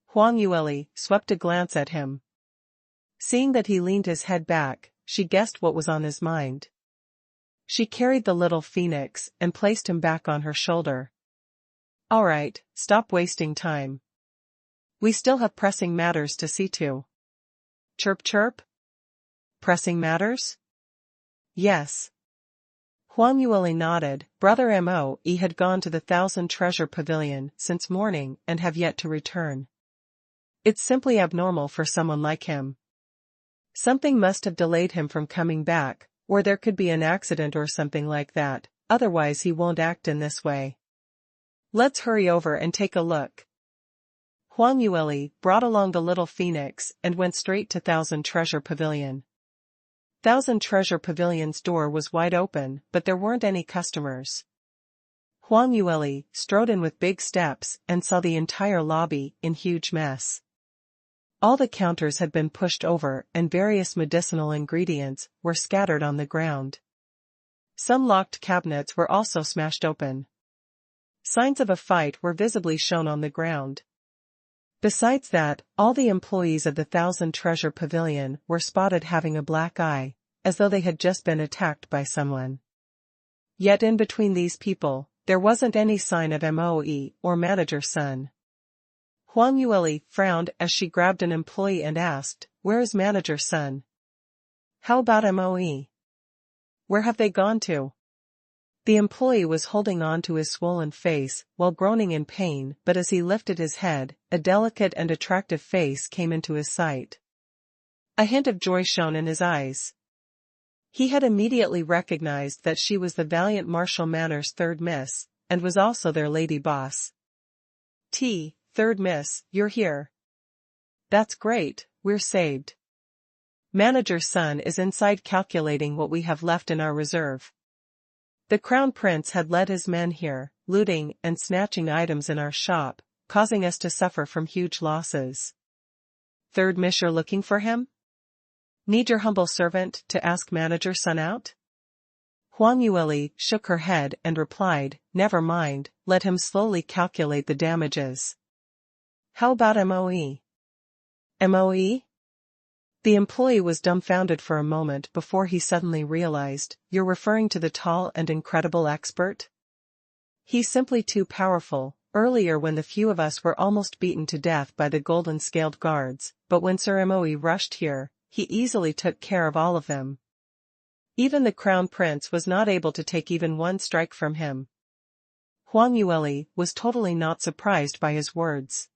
A: Huang Yueli swept a glance at him. Seeing that he leaned his head back, she guessed what was on his mind. She carried the little Phoenix and placed him back on her shoulder. All right, stop wasting time. We still have pressing matters to see to. Chirp chirp? Pressing matters? Yes. Huang Yueli nodded. Brother Moe had gone to the 1,000 Treasure Pavilion since morning and have yet to return. It's simply abnormal for someone like him. Something must have delayed him from coming back, or there could be an accident or something like that, otherwise he won't act in this way. Let's hurry over and take a look. Huang Yueli brought along the little Phoenix and went straight to 1,000 Treasure Pavilion. 1,000 Treasure Pavilion's door was wide open, but there weren't any customers. Huang Yueli strode in with big steps and saw the entire lobby in huge mess. All the counters had been pushed over and various medicinal ingredients were scattered on the ground. Some locked cabinets were also smashed open. signs of a fight were visibly shown on the ground. Besides that, all the employees of the Thousand Treasure Pavilion were spotted having a black eye, as though they had just been attacked by someone. Yet in between these people, there wasn't any sign of Moe or Manager Sun. Huang Yueli frowned as she grabbed an employee and asked, "Where is Manager Sun? How about Moe? Where have they gone to?" The employee was holding on to his swollen face while groaning in pain, but as he lifted his head, a delicate and attractive face came into his sight. A hint of joy shone in his eyes. He had immediately recognized that she was the valiant Martial Manor's third miss, and was also their lady boss. "Third miss, you're here. That's great, we're saved. Manager Sun is inside calculating what we have left in our reserve. The Crown Prince had led his men here, looting and snatching items in our shop, causing us to suffer from huge losses. Third miss, you're looking for him? Need your humble servant to ask Manager Sun out?" Huang Yueli shook her head and replied, "Never mind, let him slowly calculate the damages. How about Moe? Moe? The employee was dumbfounded for a moment before he suddenly realized, "You're referring to the tall and incredible expert? He's simply too powerful. Earlier when the few of us were almost beaten to death by the golden-scaled guards, but when Sir Moe rushed here, he easily took care of all of them. Even the Crown Prince was not able to take even one strike from him." Huang Yueli was totally not surprised by his words.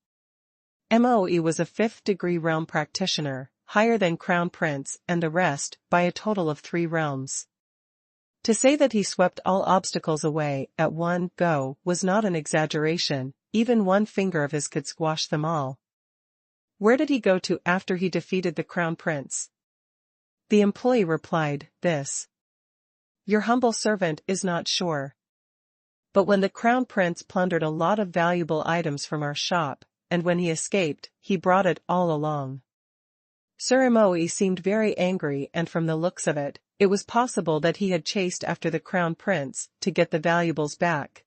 A: Moe was a 5th-degree realm practitioner, higher than Crown Prince and the rest by a total of 3 realms. To say that he swept all obstacles away at one go was not an exaggeration, even one finger of his could squash them all. "Where did he go to after he defeated the Crown Prince?" The employee replied, "This. Your humble servant is not sure. But when the Crown Prince plundered a lot of valuable items from our shop, and when he escaped, he brought it all along." Sir Moe seemed very angry, and from the looks of it, it was possible that he had chased after the Crown Prince to get the valuables back.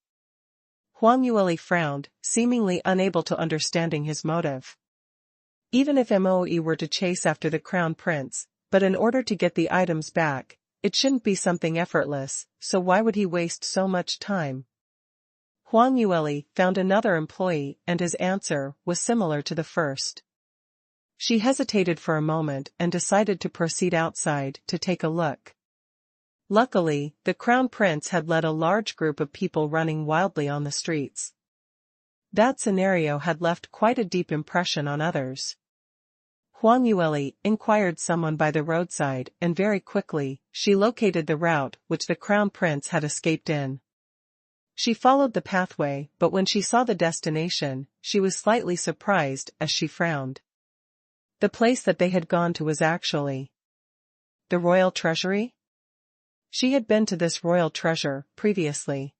A: Huang Yueli frowned, seemingly unable to understanding his motive. Even if Moe were to chase after the Crown Prince, but in order to get the items back, it shouldn't be something effortless, so why would he waste so much time? Huang Yueli found another employee and his answer was similar to the first. She hesitated for a moment and decided to proceed outside to take a look. Luckily, the Crown Prince had led a large group of people running wildly on the streets. That scenario had left quite a deep impression on others. Huang Yueli inquired someone by the roadside and very quickly, she located the route which the Crown Prince had escaped in. She followed the pathway, but when she saw the destination, she was slightly surprised as she frowned. The place that they had gone to was actually the royal treasury? She had been to this royal treasure previously.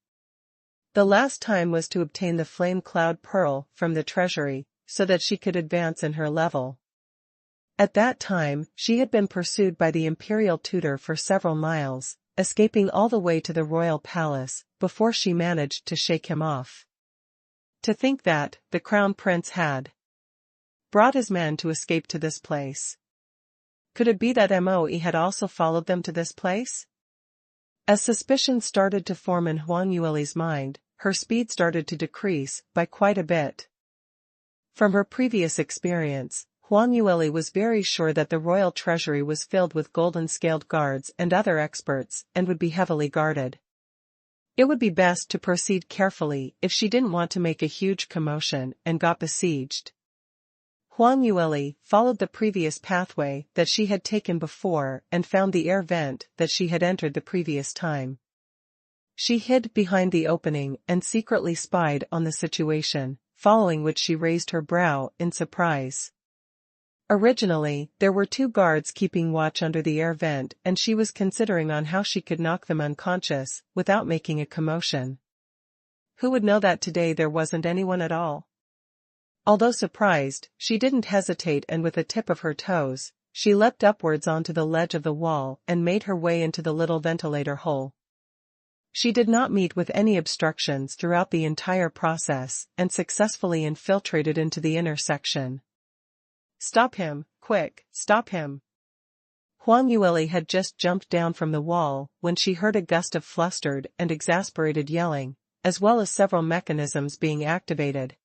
A: The last time was to obtain the flame cloud pearl from the treasury, so that she could advance in her level. At that time, she had been pursued by the imperial tutor for several miles, escaping all the way to the royal palace, before she managed to shake him off. To think that, the Crown Prince had brought his men to escape to this place. Could it be that Moe had also followed them to this place? As suspicion started to form in Huang Yueli's mind, her speed started to decrease by quite a bit. From her previous experience, Huang Yueli was very sure that the royal treasury was filled with golden-scaled guards and other experts and would be heavily guarded. It would be best to proceed carefully if she didn't want to make a huge commotion and got besieged. Huang Yueli followed the previous pathway that she had taken before and found the air vent that she had entered the previous time. She hid behind the opening and secretly spied on the situation, following which she raised her brow in surprise. Originally, there were 2 guards keeping watch under the air vent and she was considering on how she could knock them unconscious without making a commotion. Who would know that today there wasn't anyone at all? Although surprised, she didn't hesitate and with the tip of her toes, she leapt upwards onto the ledge of the wall and made her way into the little ventilator hole. She did not meet with any obstructions throughout the entire process and successfully infiltrated into the inner section. "Stop him, quick, stop him." Huang Yueli had just jumped down from the wall when she heard a gust of flustered and exasperated yelling, as well as several mechanisms being activated.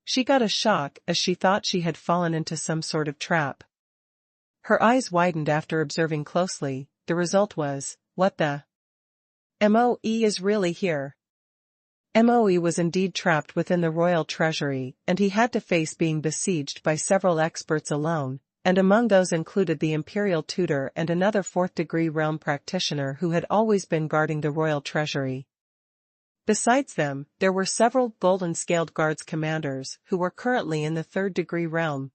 A: She got a shock as she thought she had fallen into some sort of trap. Her eyes widened after observing closely. The result was, what the? Moe is really here. Moe was indeed trapped within the royal treasury, and he had to face being besieged by several experts alone, and among those included the imperial tutor and another fourth-degree realm practitioner who had always been guarding the royal treasury. Besides them, there were several golden-scaled guards commanders who were currently in the third-degree realm.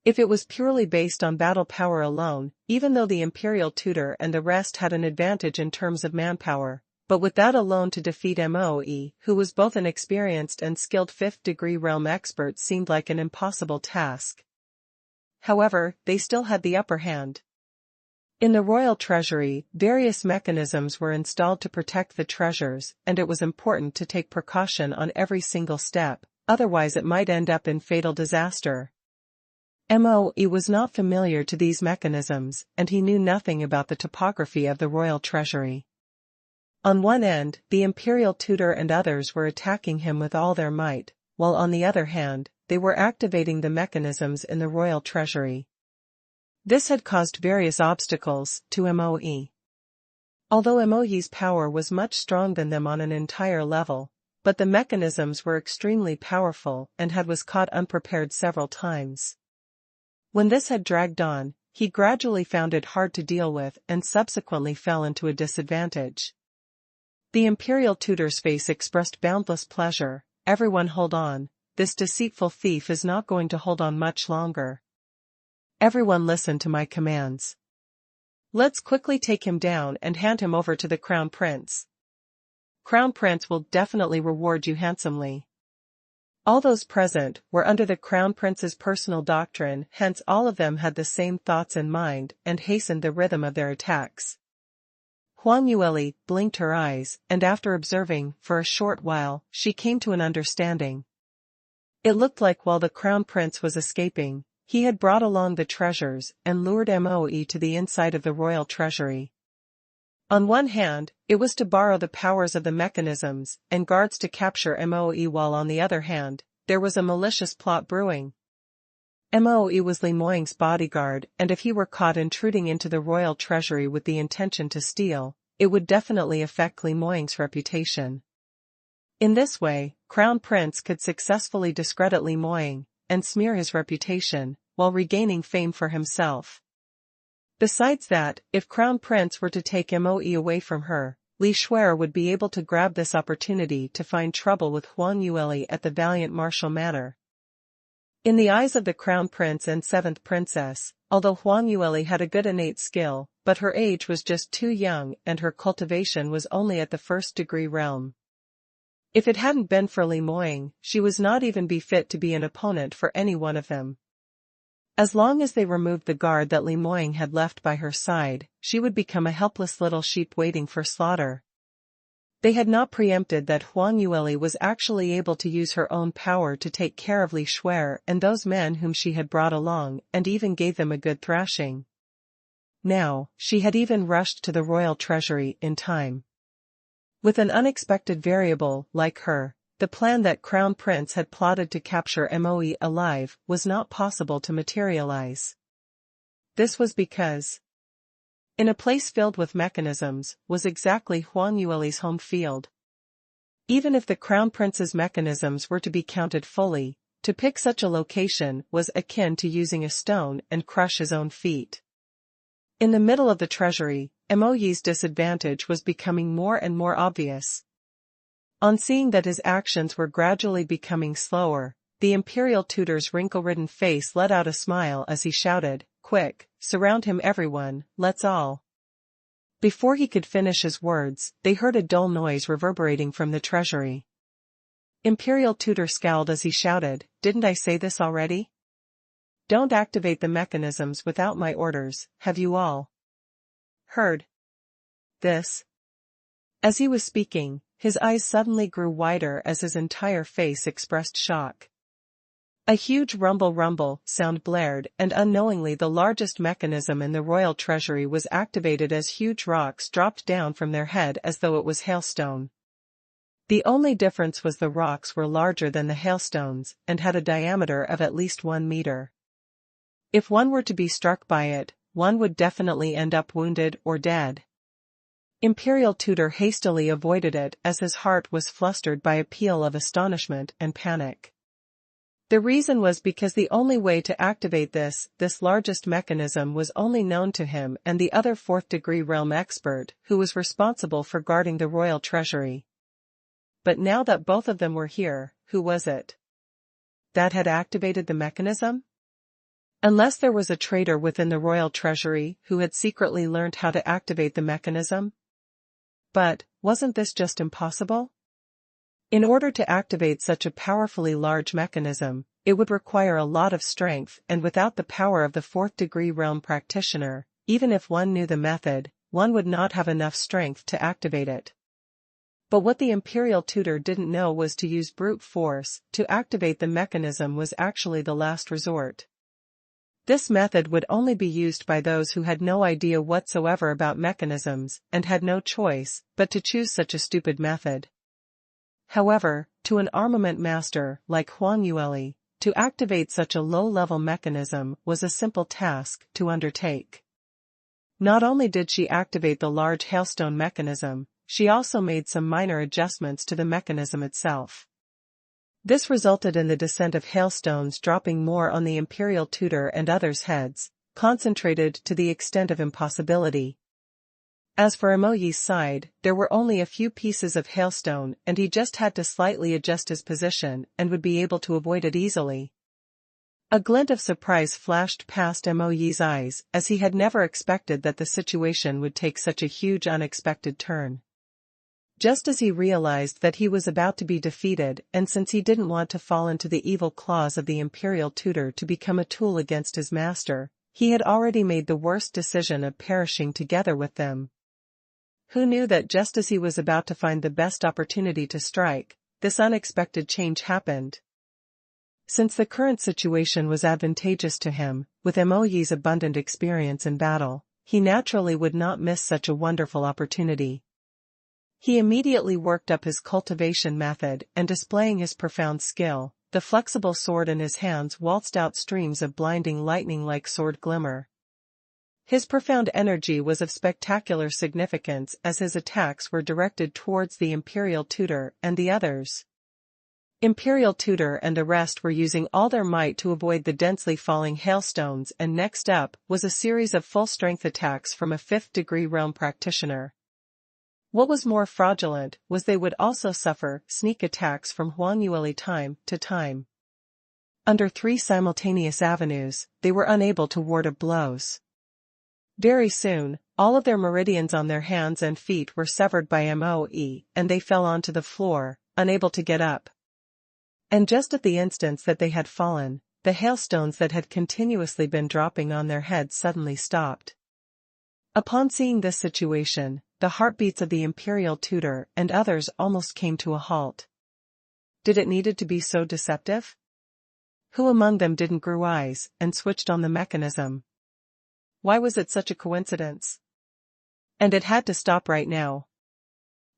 A: If it was purely based on battle power alone, even though the imperial tutor and the rest had an advantage in terms of manpower, but with that alone to defeat Moe, who was both an experienced and skilled fifth-degree realm expert, seemed like an impossible task. However, they still had the upper hand. In the royal treasury, various mechanisms were installed to protect the treasures, and it was important to take precaution on every single step, otherwise it might end up in fatal disaster. Moe was not familiar to these mechanisms, and he knew nothing about the topography of the royal treasury. On one end, the imperial tutor and others were attacking him with all their might, while on the other hand, they were activating the mechanisms in the royal treasury. This had caused various obstacles to Moe. Although Moe's power was much stronger than them on an entire level, but the mechanisms were extremely powerful and was caught unprepared several times. When this had dragged on, he gradually found it hard to deal with and subsequently fell into a disadvantage. The imperial tutor's face expressed boundless pleasure. "Everyone hold on, this deceitful thief is not going to hold on much longer. Everyone listen to my commands. Let's quickly take him down and hand him over to the Crown Prince. Crown Prince will definitely reward you handsomely." All those present were under the Crown Prince's personal doctrine, hence all of them had the same thoughts in mind and hastened the rhythm of their attacks. Huang Yueli blinked her eyes, and after observing for a short while, she came to an understanding. It looked like while the Crown Prince was escaping, he had brought along the treasures and lured Moe to the inside of the royal treasury. On one hand, it was to borrow the powers of the mechanisms and guards to capture Moe, while on the other hand, there was a malicious plot brewing. Moe was Li Moying's bodyguard, and if he were caught intruding into the royal treasury with the intention to steal, it would definitely affect Li Moying's reputation. In this way, Crown Prince could successfully discredit Li Moying and smear his reputation, while regaining fame for himself. Besides that, if Crown Prince were to take Moe away from her, Li Shuer would be able to grab this opportunity to find trouble with Huang Yueli at the Valiant Martial Manor. In the eyes of the Crown Prince and Seventh Princess, although Huang Yueli had a good innate skill, but her age was just too young and her cultivation was only at the first-degree realm. If it hadn't been for Li Moying, she was not even be fit to be an opponent for any one of them. As long as they removed the guard that Li Moying had left by her side, she would become a helpless little sheep waiting for slaughter. They had not preempted that Huang Yueli was actually able to use her own power to take care of Li Shuer and those men whom she had brought along, and even gave them a good thrashing. Now, she had even rushed to the royal treasury in time. With an unexpected variable like her, the plan that Crown Prince had plotted to capture Moe alive was not possible to materialize. This was because, in a place filled with mechanisms, was exactly Huang Yueli's home field. Even if the Crown Prince's mechanisms were to be counted fully, to pick such a location was akin to using a stone and crush his own feet. In the middle of the treasury, Moe's disadvantage was becoming more and more obvious. On seeing that his actions were gradually becoming slower, the imperial tutor's wrinkle-ridden face let out a smile as he shouted, "Quick, surround him everyone, let's all." Before he could finish his words, they heard a dull noise reverberating from the treasury. Imperial tutor scowled as he shouted, "Didn't I say this already? Don't activate the mechanisms without my orders, have you all heard this?" As he was speaking, his eyes suddenly grew wider as his entire face expressed shock. A huge rumble sound blared, and unknowingly the largest mechanism in the royal treasury was activated as huge rocks dropped down from their head as though it was hailstone. The only difference was the rocks were larger than the hailstones and had a diameter of at least 1 meter. If one were to be struck by it, one would definitely end up wounded or dead. Imperial Tutor hastily avoided it as his heart was flustered by a peal of astonishment and panic. The reason was because the only way to activate this largest mechanism was only known to him and the other fourth-degree realm expert who was responsible for guarding the royal treasury. But now that both of them were here, who was it that had activated the mechanism? Unless there was a traitor within the royal treasury who had secretly learned how to activate the mechanism? But, wasn't this just impossible? In order to activate such a powerfully large mechanism, it would require a lot of strength, and without the power of the fourth-degree realm practitioner, even if one knew the method, one would not have enough strength to activate it. But what the Imperial Tutor didn't know was to use brute force to activate the mechanism was actually the last resort. This method would only be used by those who had no idea whatsoever about mechanisms and had no choice but to choose such a stupid method. However, to an armament master like Huang Yueli, to activate such a low-level mechanism was a simple task to undertake. Not only did she activate the large hailstone mechanism, she also made some minor adjustments to the mechanism itself. This resulted in the descent of hailstones dropping more on the Imperial Tutor and others' heads, concentrated to the extent of impossibility. As for Moyi's side, there were only a few pieces of hailstone and he just had to slightly adjust his position and would be able to avoid it easily. A glint of surprise flashed past Moyi's eyes as he had never expected that the situation would take such a huge unexpected turn. Just as he realized that he was about to be defeated, and since he didn't want to fall into the evil claws of the Imperial Tutor to become a tool against his master, he had already made the worst decision of perishing together with them. Who knew that just as he was about to find the best opportunity to strike, this unexpected change happened? Since the current situation was advantageous to him, with Moyi's abundant experience in battle, he naturally would not miss such a wonderful opportunity. He immediately worked up his cultivation method and displaying his profound skill, the flexible sword in his hands waltzed out streams of blinding lightning like sword glimmer. His profound energy was of spectacular significance as his attacks were directed towards the Imperial Tutor and the others. Imperial Tutor and the rest were using all their might to avoid the densely falling hailstones, and next up was a series of full-strength attacks from a fifth-degree realm practitioner. What was more fraudulent was they would also suffer sneak attacks from Huang Yueli time to time. Under 3 simultaneous avenues, they were unable to ward off blows. Very soon, all of their meridians on their hands and feet were severed by Moe, and they fell onto the floor, unable to get up. And just at the instant that they had fallen, the hailstones that had continuously been dropping on their heads suddenly stopped. Upon seeing this situation, the heartbeats of the Imperial Tutor and others almost came to a halt. Did it needed to be so deceptive? Who among them didn't grow eyes and switched on the mechanism? Why was it such a coincidence? And it had to stop right now.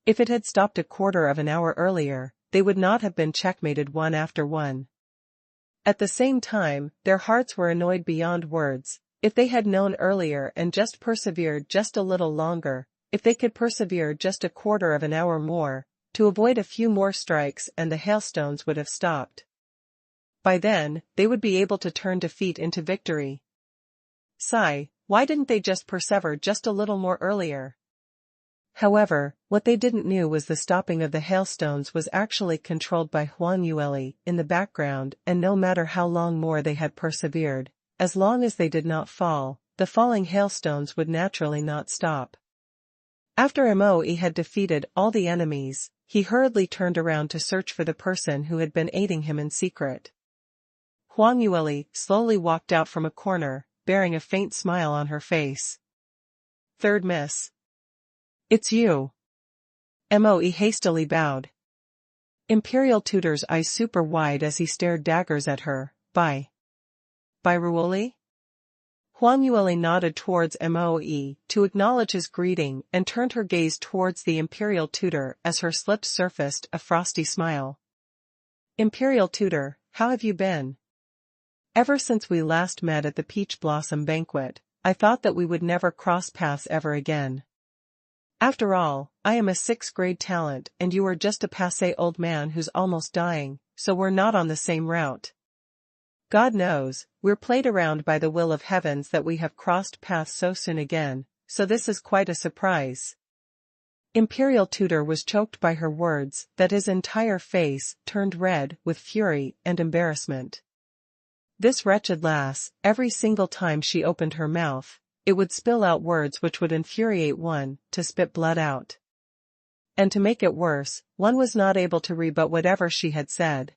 A: If it had stopped a quarter of an hour earlier, they would not have been checkmated one after one. At the same time, their hearts were annoyed beyond words. If they had known earlier and just persevered just a little longer, if they could persevere just a quarter of an hour more, to avoid a few more strikes and the hailstones would have stopped. By then, they would be able to turn defeat into victory. Sigh, why didn't they just persevere just a little more earlier? However, what they didn't know was the stopping of the hailstones was actually controlled by Huang Yueli in the background, and no matter how long more they had persevered, as long as they did not fall, the falling hailstones would naturally not stop. After Moe had defeated all the enemies, he hurriedly turned around to search for the person who had been aiding him in secret. Huang Yueli slowly walked out from a corner, bearing a faint smile on her face. "Third Miss. It's you." Moe hastily bowed. Imperial Tutor's eyes super wide as he stared daggers at her. By Ruoli? Huang Yueli nodded towards Moe to acknowledge his greeting and turned her gaze towards the Imperial Tutor as her lips surfaced a frosty smile. Imperial Tutor, how have you been? Ever since we last met at the Peach Blossom Banquet, I thought that we would never cross paths ever again. After all, I am a 6th grade talent and you are just a passé old man who's almost dying, so we're not on the same route. God knows, we're played around by the will of heavens that we have crossed paths so soon again, so this is quite a surprise. Imperial Tutor was choked by her words that his entire face turned red with fury and embarrassment. This wretched lass, every single time she opened her mouth, it would spill out words which would infuriate one to spit blood out. And to make it worse, one was not able to rebut whatever she had said.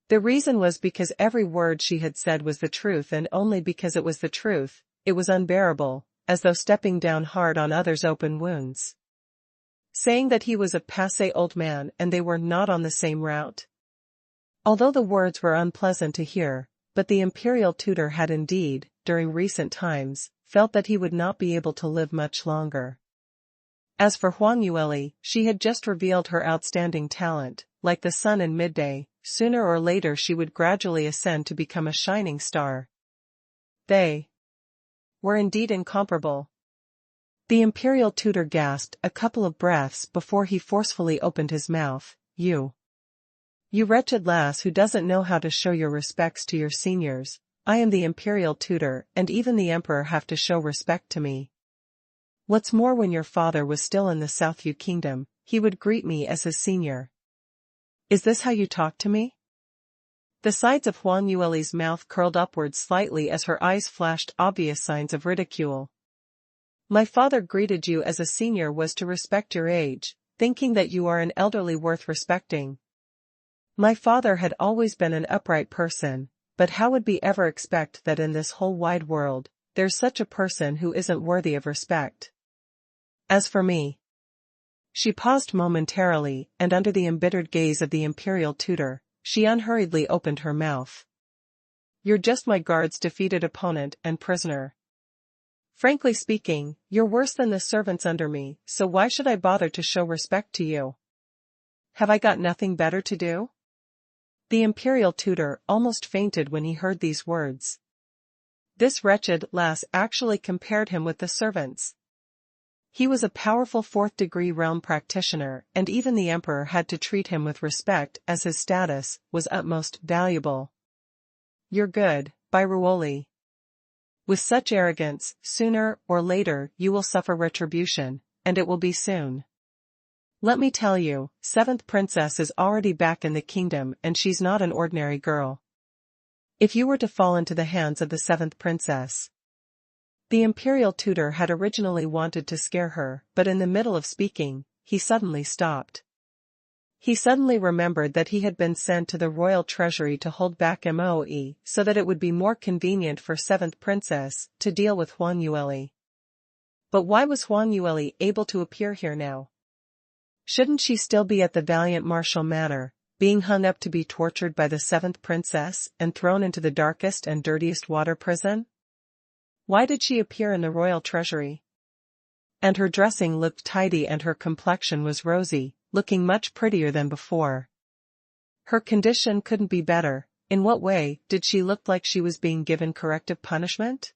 A: The reason was because every word she had said was the truth, and only because it was the truth, it was unbearable, as though stepping down hard on others' open wounds. Saying that he was a passé old man and they were not on the same route. Although the words were unpleasant to hear, but the Imperial Tutor had indeed, during recent times, felt that he would not be able to live much longer. As for Huang Yueli, she had just revealed her outstanding talent. Like the sun in midday, sooner or later she would gradually ascend to become a shining star. They were indeed incomparable. The Imperial Tutor gasped a couple of breaths before he forcefully opened his mouth. You wretched lass who doesn't know how to show your respects to your seniors. I am the Imperial Tutor, and even the Emperor have to show respect to me. What's more, when your father was still in the Southview Kingdom, he would greet me as his senior. Is this how you talk to me? The sides of Huang Yueli's mouth curled upward slightly as her eyes flashed obvious signs of ridicule. My father greeted you as a senior was to respect your age, thinking that you are an elderly worth respecting. My father had always been an upright person, but how would we ever expect that in this whole wide world, there's such a person who isn't worthy of respect? As for me. She paused momentarily, and under the embittered gaze of the Imperial Tutor, she unhurriedly opened her mouth. You're just my guard's defeated opponent and prisoner. Frankly speaking, you're worse than the servants under me, so why should I bother to show respect to you? Have I got nothing better to do? The Imperial Tutor almost fainted when he heard these words. This wretched lass actually compared him with the servants. He was a powerful 4th-degree realm practitioner, and even the Emperor had to treat him with respect as his status was utmost valuable. You're good, by Ruoli. With such arrogance, sooner or later you will suffer retribution, and it will be soon. Let me tell you, 7th Princess is already back in the kingdom and she's not an ordinary girl. If you were to fall into the hands of the 7th Princess. The Imperial Tutor had originally wanted to scare her, but in the middle of speaking, he suddenly stopped. He suddenly remembered that he had been sent to the royal treasury to hold back Moe, so that it would be more convenient for 7th Princess to deal with Huang Yueli. But why was Huang Yueli able to appear here now? Shouldn't she still be at the Valiant Martial Manor, being hung up to be tortured by the 7th Princess and thrown into the darkest and dirtiest water prison? Why did she appear in the royal treasury? And her dressing looked tidy and her complexion was rosy, looking much prettier than before. Her condition couldn't be better. In what way did she look like she was being given corrective punishment?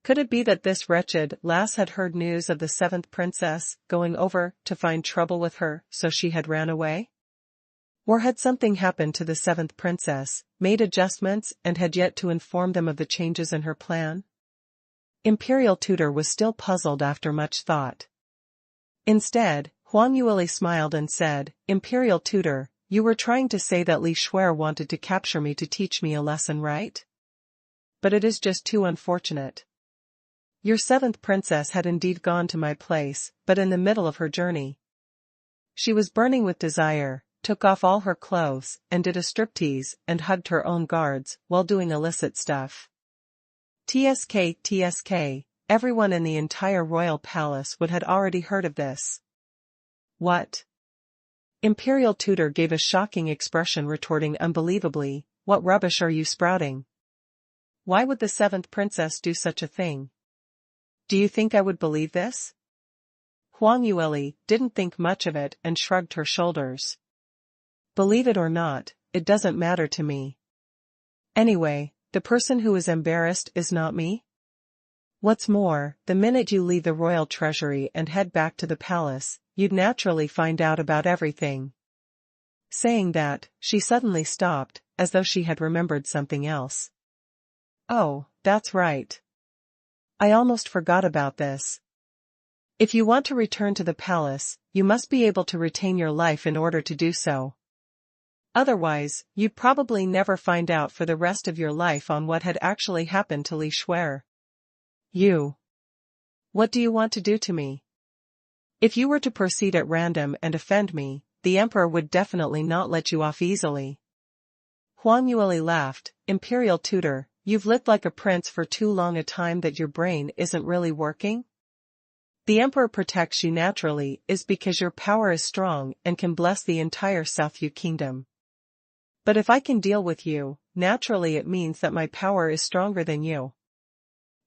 A: Could it be that this wretched lass had heard news of the 7th Princess going over to find trouble with her, so she had ran away? Or had something happened to the 7th Princess, made adjustments and had yet to inform them of the changes in her plan? Imperial Tutor was still puzzled after much thought. Instead, Huang Yueli smiled and said, Imperial Tutor, you were trying to say that Li Shuer wanted to capture me to teach me a lesson, right? But it is just too unfortunate. Your 7th Princess had indeed gone to my place, but in the middle of her journey. She was burning with desire, took off all her clothes, and did a striptease, and hugged her own guards, while doing illicit stuff. TSK, everyone in the entire royal palace would had already heard of this. What? Imperial tutor gave a shocking expression, retorting unbelievably, "What rubbish are you sprouting? Why would the seventh princess do such a thing? Do you think I would believe this?" Huang Yueli didn't think much of it and shrugged her shoulders. "Believe it or not, it doesn't matter to me. Anyway, the person who is embarrassed is not me. What's more, the minute you leave the royal treasury and head back to the palace, you'd naturally find out about everything." Saying that, she suddenly stopped, as though she had remembered something else. "Oh, that's right. I almost forgot about this. If you want to return to the palace, you must be able to retain your life in order to do so. Otherwise, you'd probably never find out for the rest of your life on what had actually happened to Li Shuer. You. What do you want to do to me? If you were to proceed at random and offend me, the emperor would definitely not let you off easily." Huang Yueli laughed. "Imperial tutor, you've lived like a prince for too long a time that your brain isn't really working? The emperor protects you naturally is because your power is strong and can bless the entire South Yu kingdom. But if I can deal with you, naturally it means that my power is stronger than you.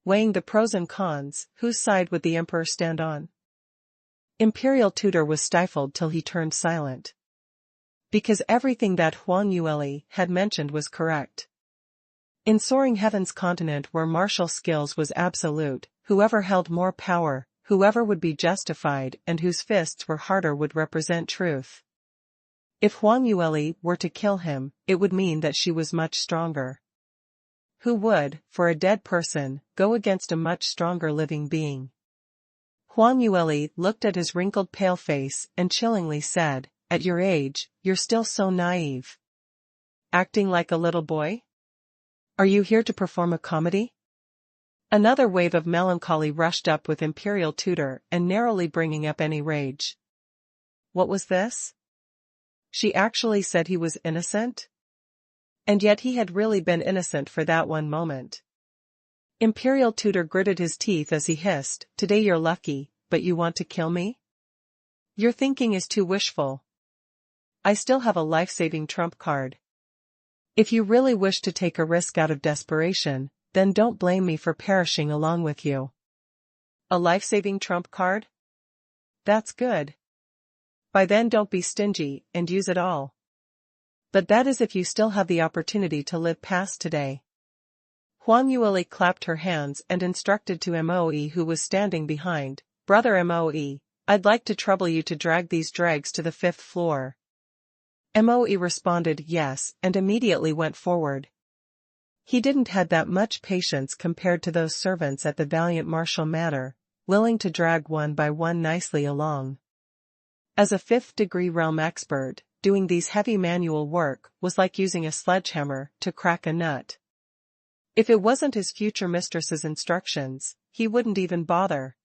A: Weighing the pros and cons, whose side would the emperor stand on?" Imperial tutor was stifled till he turned silent. Because everything that Huang Yueli had mentioned was correct. In Soaring Heaven's continent where martial skills was absolute, whoever held more power, whoever would be justified and whose fists were harder would represent truth. If Huang Yueli were to kill him, it would mean that she was much stronger. Who would, for a dead person, go against a much stronger living being? Huang Yueli looked at his wrinkled pale face and chillingly said, "At your age, you're still so naive. Acting like a little boy? Are you here to perform a comedy?" Another wave of melancholy rushed up with Imperial tutor and narrowly bringing up any rage. What was this? She actually said he was innocent? And yet he had really been innocent for that one moment. Imperial tutor gritted his teeth as he hissed, "Today you're lucky, but you want to kill me? Your thinking is too wishful. I still have a life-saving trump card. If you really wish to take a risk out of desperation, then don't blame me for perishing along with you." A life-saving trump card? That's good. By then don't be stingy and use it all. But that is if you still have the opportunity to live past today. Huang Yueli clapped her hands and instructed to Moe who was standing behind, "Brother Moe, I'd like to trouble you to drag these dregs to the 5th floor." Moe responded yes and immediately went forward. He didn't have that much patience compared to those servants at the Valiant Martial Manor, willing to drag one by one nicely along. As a 5th-degree realm expert, doing these heavy manual work was like using a sledgehammer to crack a nut. If it wasn't his future mistress's instructions, he wouldn't even bother.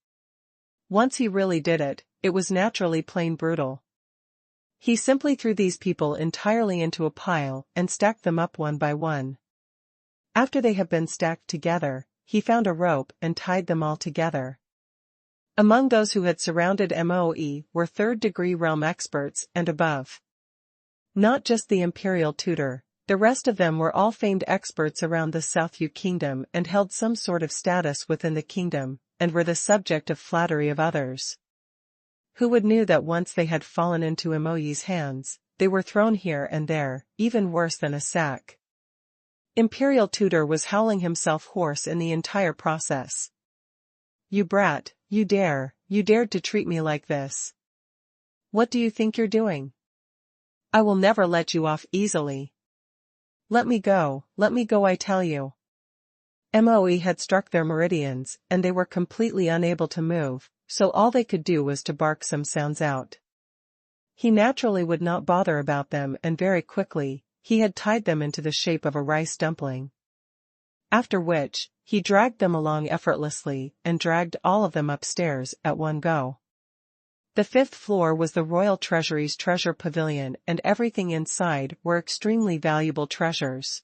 A: Once he really did it, it was naturally plain brutal. He simply threw these people entirely into a pile and stacked them up one by one. After they have been stacked together, he found a rope and tied them all together. Among those who had surrounded Moe were 3rd-degree realm experts and above. Not just the imperial tutor, the rest of them were all famed experts around the South Yu kingdom and held some sort of status within the kingdom, and were the subject of flattery of others. Who would knew that once they had fallen into Moe's hands, they were thrown here and there, even worse than a sack. Imperial tutor was howling himself hoarse in the entire process. "You brat, you dared to treat me like this. What do you think you're doing? I will never let you off easily. Let me go, I tell you." Moe had struck their meridians, and they were completely unable to move, so all they could do was to bark some sounds out. He naturally would not bother about them, and very quickly, he had tied them into the shape of a rice dumpling. After which, he dragged them along effortlessly and dragged all of them upstairs at one go. The 5th floor was the royal treasury's treasure pavilion, and everything inside were extremely valuable treasures.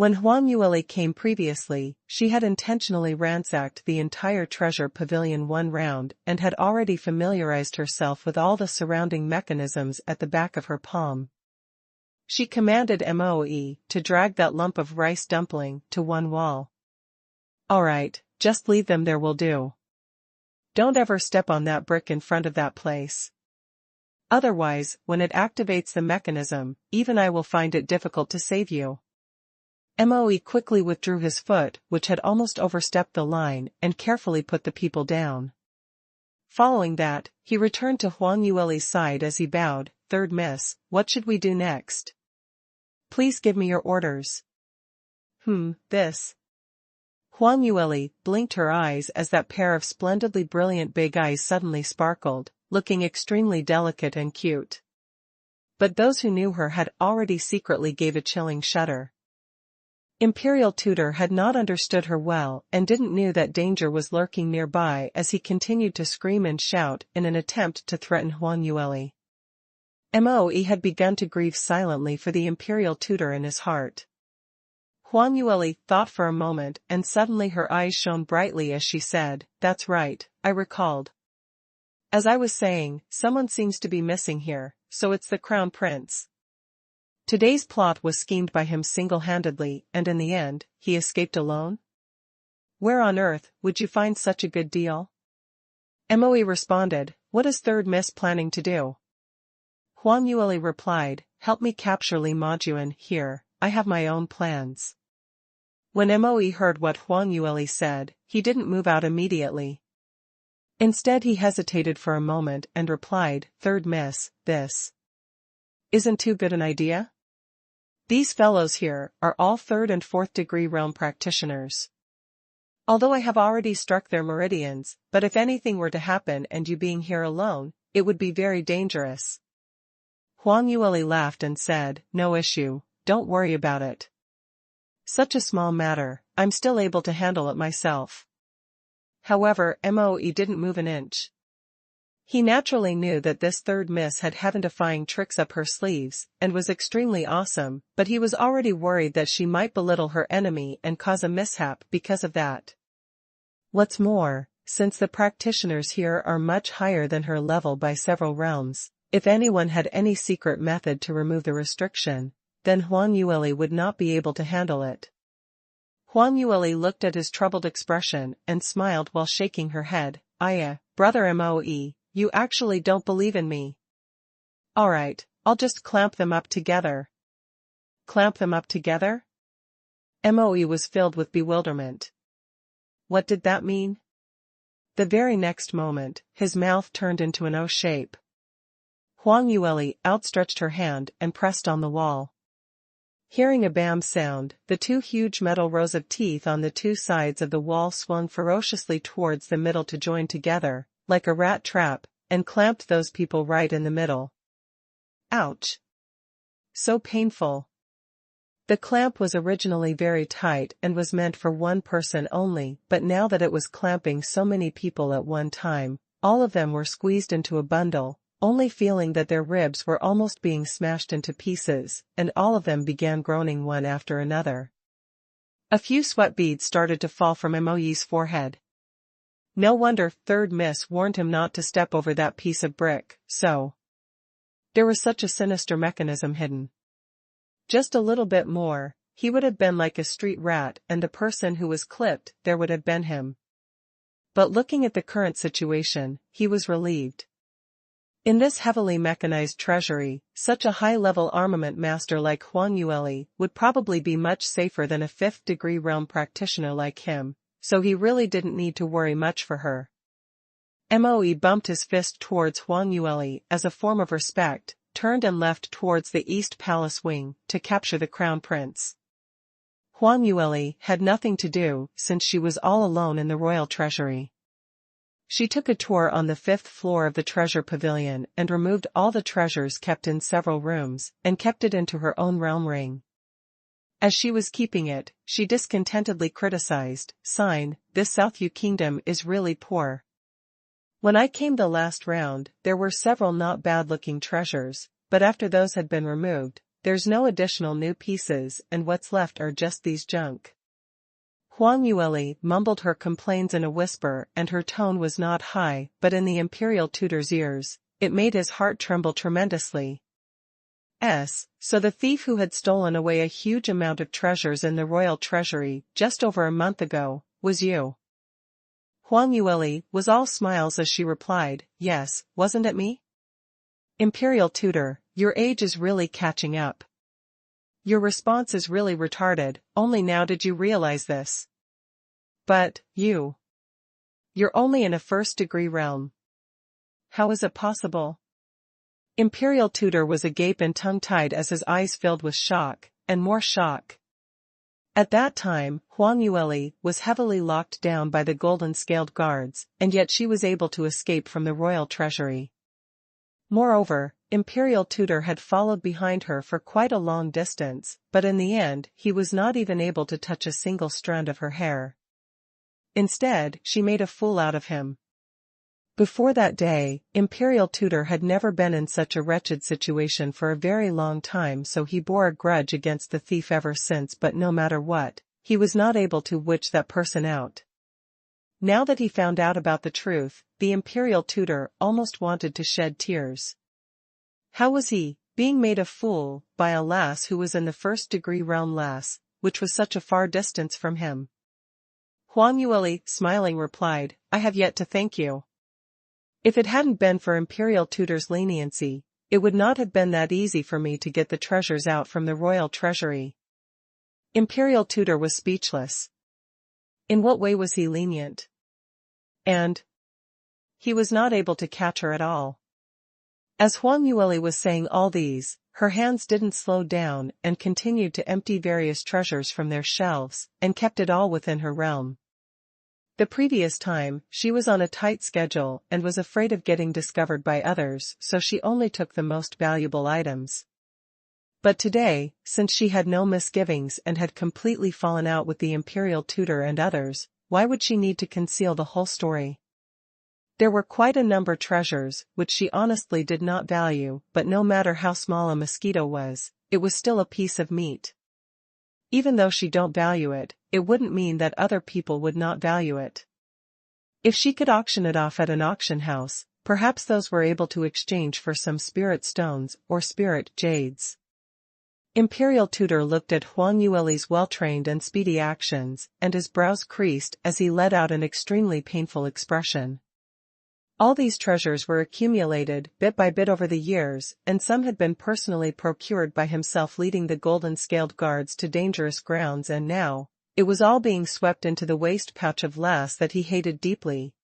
A: When Huang Yueli came previously, she had intentionally ransacked the entire treasure pavilion one round and had already familiarized herself with all the surrounding mechanisms at the back of her palm. She commanded Moe to drag that lump of rice dumpling to one wall. "Alright, just leave them there will do. Don't ever step on that brick in front of that place. Otherwise, when it activates the mechanism, even I will find it difficult to save you." Moe quickly withdrew his foot, which had almost overstepped the line, and carefully put the people down. Following that, he returned to Huang Yueli's side as he bowed. "Third Miss, what should we do next? Please give me your orders." This. Huang Yueli blinked her eyes as that pair of splendidly brilliant big eyes suddenly sparkled, looking extremely delicate and cute. But those who knew her had already secretly gave a chilling shudder. Imperial Tutor had not understood her well and didn't know that danger was lurking nearby as he continued to scream and shout in an attempt to threaten Huang Yueli. Moe had begun to grieve silently for the Imperial Tutor in his heart. Huang Yueli thought for a moment and suddenly her eyes shone brightly as she said, "That's right, I recalled. As I was saying, someone seems to be missing here, so it's the Crown Prince. Today's plot was schemed by him single-handedly, and in the end, he escaped alone? Where on earth would you find such a good deal?" Moe responded, "What is Third Miss planning to do?" Huang Yueli replied, "Help me capture Li Majuan here, I have my own plans." When Moe heard what Huang Yueli said, he didn't move out immediately. Instead he hesitated for a moment and replied, "Third Miss, this isn't too good an idea? These fellows here are all 3rd and 4th degree realm practitioners. Although I have already struck their meridians, but if anything were to happen and you being here alone, it would be very dangerous." Huang Yueli laughed and said, "No issue, don't worry about it. Such a small matter, I'm still able to handle it myself." However, Moe didn't move an inch. He naturally knew that this Third Miss had heaven-defying tricks up her sleeves, and was extremely awesome, but he was already worried that she might belittle her enemy and cause a mishap because of that. What's more, since the practitioners here are much higher than her level by several realms, if anyone had any secret method to remove the restriction, then Huang Yueli would not be able to handle it. Huang Yueli looked at his troubled expression and smiled while shaking her head. Brother Moe, you actually don't believe in me. Alright, I'll just clamp them up together." "Clamp them up together?" Moe was filled with bewilderment. What did that mean? The very next moment, his mouth turned into an O shape. Huang Yueli outstretched her hand and pressed on the wall. Hearing a bam sound, the 2 huge metal rows of teeth on the 2 sides of the wall swung ferociously towards the middle to join together, like a rat trap, and clamped those people right in the middle. Ouch! So painful. The clamp was originally very tight and was meant for one person only, but now that it was clamping so many people at one time, all of them were squeezed into a bundle, only feeling that their ribs were almost being smashed into pieces, and all of them began groaning one after another. A few sweat beads started to fall from Moe's forehead. No wonder Third Miss warned him not to step over that piece of brick, so there was such a sinister mechanism hidden. Just a little bit more, he would have been like a street rat, and the person who was clipped there would have been him. But looking at the current situation, he was relieved. In this heavily mechanized treasury, such a high-level armament master like Huang Yueli would probably be much safer than a 5th degree realm practitioner like him, so he really didn't need to worry much for her. Moe bumped his fist towards Huang Yueli as a form of respect, turned and left towards the East Palace wing to capture the Crown Prince. Huang Yueli had nothing to do since she was all alone in the royal treasury. She took a tour on the 5th floor of the treasure pavilion and removed all the treasures kept in several rooms, and kept it into her own realm ring. As she was keeping it, she discontentedly criticized, "Sign, this South Yu kingdom is really poor. When I came the last round, there were several not bad-looking treasures, but after those had been removed, there's no additional new pieces and what's left are just these junk. Huang Yueli mumbled her complaints in a whisper and her tone was not high, but in the imperial tutor's ears, it made his heart tremble tremendously. So the thief who had stolen away a huge amount of treasures in the royal treasury just over a month ago, was you. Huang Yueli was all smiles as she replied, yes, wasn't it me? Imperial tutor, your age is really catching up. Your response is really retarded, only now did you realize this. But, you're only in a first-degree realm. How is it possible? Imperial tutor was agape and tongue-tied as his eyes filled with shock, and more shock. At that time, Huang Yueli was heavily locked down by the golden-scaled guards, and yet she was able to escape from the royal treasury. Moreover, Imperial tutor had followed behind her for quite a long distance, but in the end he was not even able to touch a single strand of her hair. Instead, she made a fool out of him. Before that day, Imperial tutor had never been in such a wretched situation for a very long time, so he bore a grudge against the thief ever since, but no matter what, he was not able to witch that person out. Now that he found out about the truth, the Imperial tutor almost wanted to shed tears. How was he being made a fool by a lass who was in the first-degree realm lass, which was such a far distance from him? Huang Yueli, smiling, replied, I have yet to thank you. If it hadn't been for Imperial tutor's leniency, it would not have been that easy for me to get the treasures out from the royal treasury. Imperial tutor was speechless. In what way was he lenient? And he was not able to catch her at all. As Huang Yueli was saying all these, her hands didn't slow down and continued to empty various treasures from their shelves, and kept it all within her realm. The previous time, she was on a tight schedule and was afraid of getting discovered by others, so she only took the most valuable items. But today, since she had no misgivings and had completely fallen out with the Imperial tutor and others, why would she need to conceal the whole story? There were quite a number of treasures, which she honestly did not value, but no matter how small a mosquito was, it was still a piece of meat. Even though she don't value it, it wouldn't mean that other people would not value it. If she could auction it off at an auction house, perhaps those were able to exchange for some spirit stones or spirit jades. Imperial tutor looked at Huang Yueli's well-trained and speedy actions, and his brows creased as he let out an extremely painful expression. All these treasures were accumulated bit by bit over the years, and some had been personally procured by himself, leading the golden-scaled guards to dangerous grounds, and now, it was all being swept into the waste pouch of lass that he hated deeply.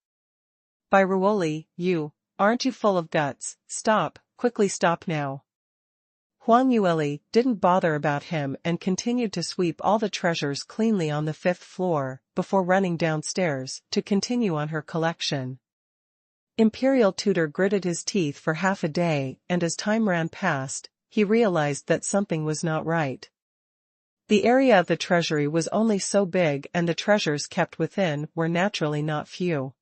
A: By Ruoli, aren't you full of guts? Stop, quickly stop now. Huang Yueli didn't bother about him and continued to sweep all the treasures cleanly on the 5th floor, before running downstairs to continue on her collection. Imperial tutor gritted his teeth for half a day, and as time ran past, he realized that something was not right. The area of the treasury was only so big, and the treasures kept within were naturally not few.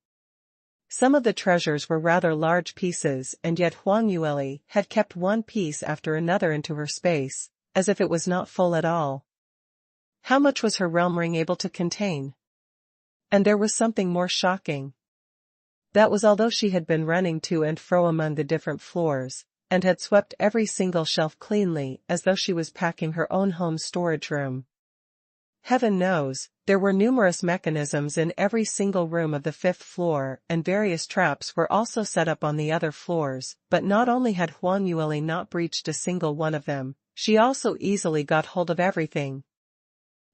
A: Some of the treasures were rather large pieces, and yet Huang Yueli had kept one piece after another into her space, as if it was not full at all. How much was her realm ring able to contain? And there was something more shocking. That was although she had been running to and fro among the different floors, and had swept every single shelf cleanly as though she was packing her own home storage room. Heaven knows, there were numerous mechanisms in every single room of the 5th floor, and various traps were also set up on the other floors, but not only had Huang Yueli not breached a single one of them, she also easily got hold of everything.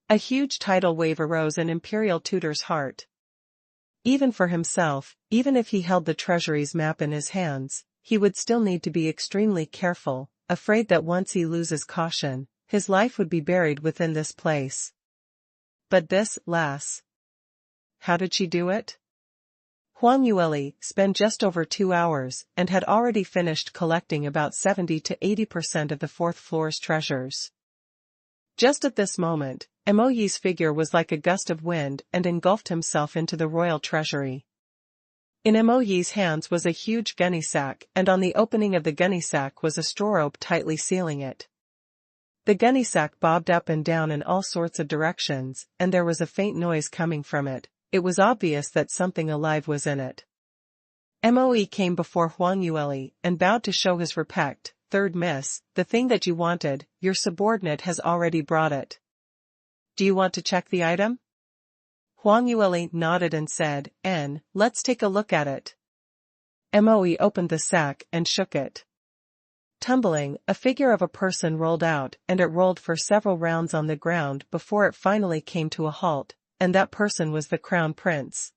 A: A huge tidal wave arose in Imperial tutor's heart. Even for himself, even if he held the treasury's map in his hands, he would still need to be extremely careful, afraid that once he loses caution, his life would be buried within this place. But this lass. How did she do it? Huang Yueli spent just over 2 hours and had already finished collecting about 70 to 80% of the 4th floor's treasures. Just at this moment, Emoyi's figure was like a gust of wind and engulfed himself into the royal treasury. In Emoyi's hands was a huge gunny sack, and on the opening of the gunny sack was a straw rope tightly sealing it. The gunny sack bobbed up and down in all sorts of directions, and there was a faint noise coming from it. It was obvious that something alive was in it. Moe came before Huang Yueli and bowed to show his respect. "Third miss, the thing that you wanted, your subordinate has already brought it. Do you want to check the item?" Huang Yueli nodded and said, let's take a look at it." Moe opened the sack and shook it. Tumbling, a figure of a person rolled out, and it rolled for several rounds on the ground before it finally came to a halt, and that person was the Crown Prince.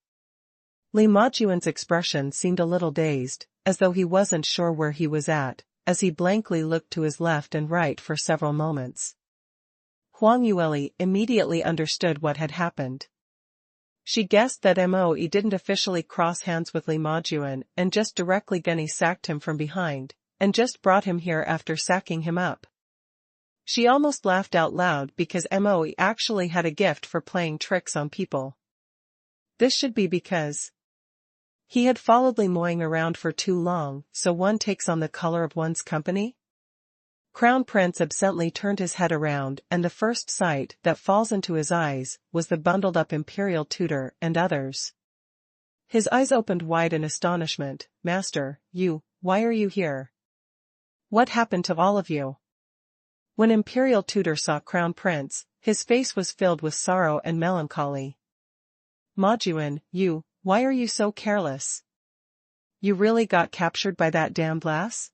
A: Li Majuan's expression seemed a little dazed, as though he wasn't sure where he was at, as he blankly looked to his left and right for several moments. Huang Yueli immediately understood what had happened. She guessed that Moe didn't officially cross hands with Li Majuan and just directly gunny sacked him from behind, and just brought him here after sacking him up. She almost laughed out loud because Moe actually had a gift for playing tricks on people. This should be because he had followed Li Moying around for too long, so one takes on the color of one's company? Crown Prince absently turned his head around, and the first sight that falls into his eyes was the bundled-up Imperial tutor and others. His eyes opened wide in astonishment. "Master, why are you here? What happened to all of you?" When Imperial tutor saw Crown Prince, his face was filled with sorrow and melancholy. "Majuan, why are you so careless? You really got captured by that damned lass?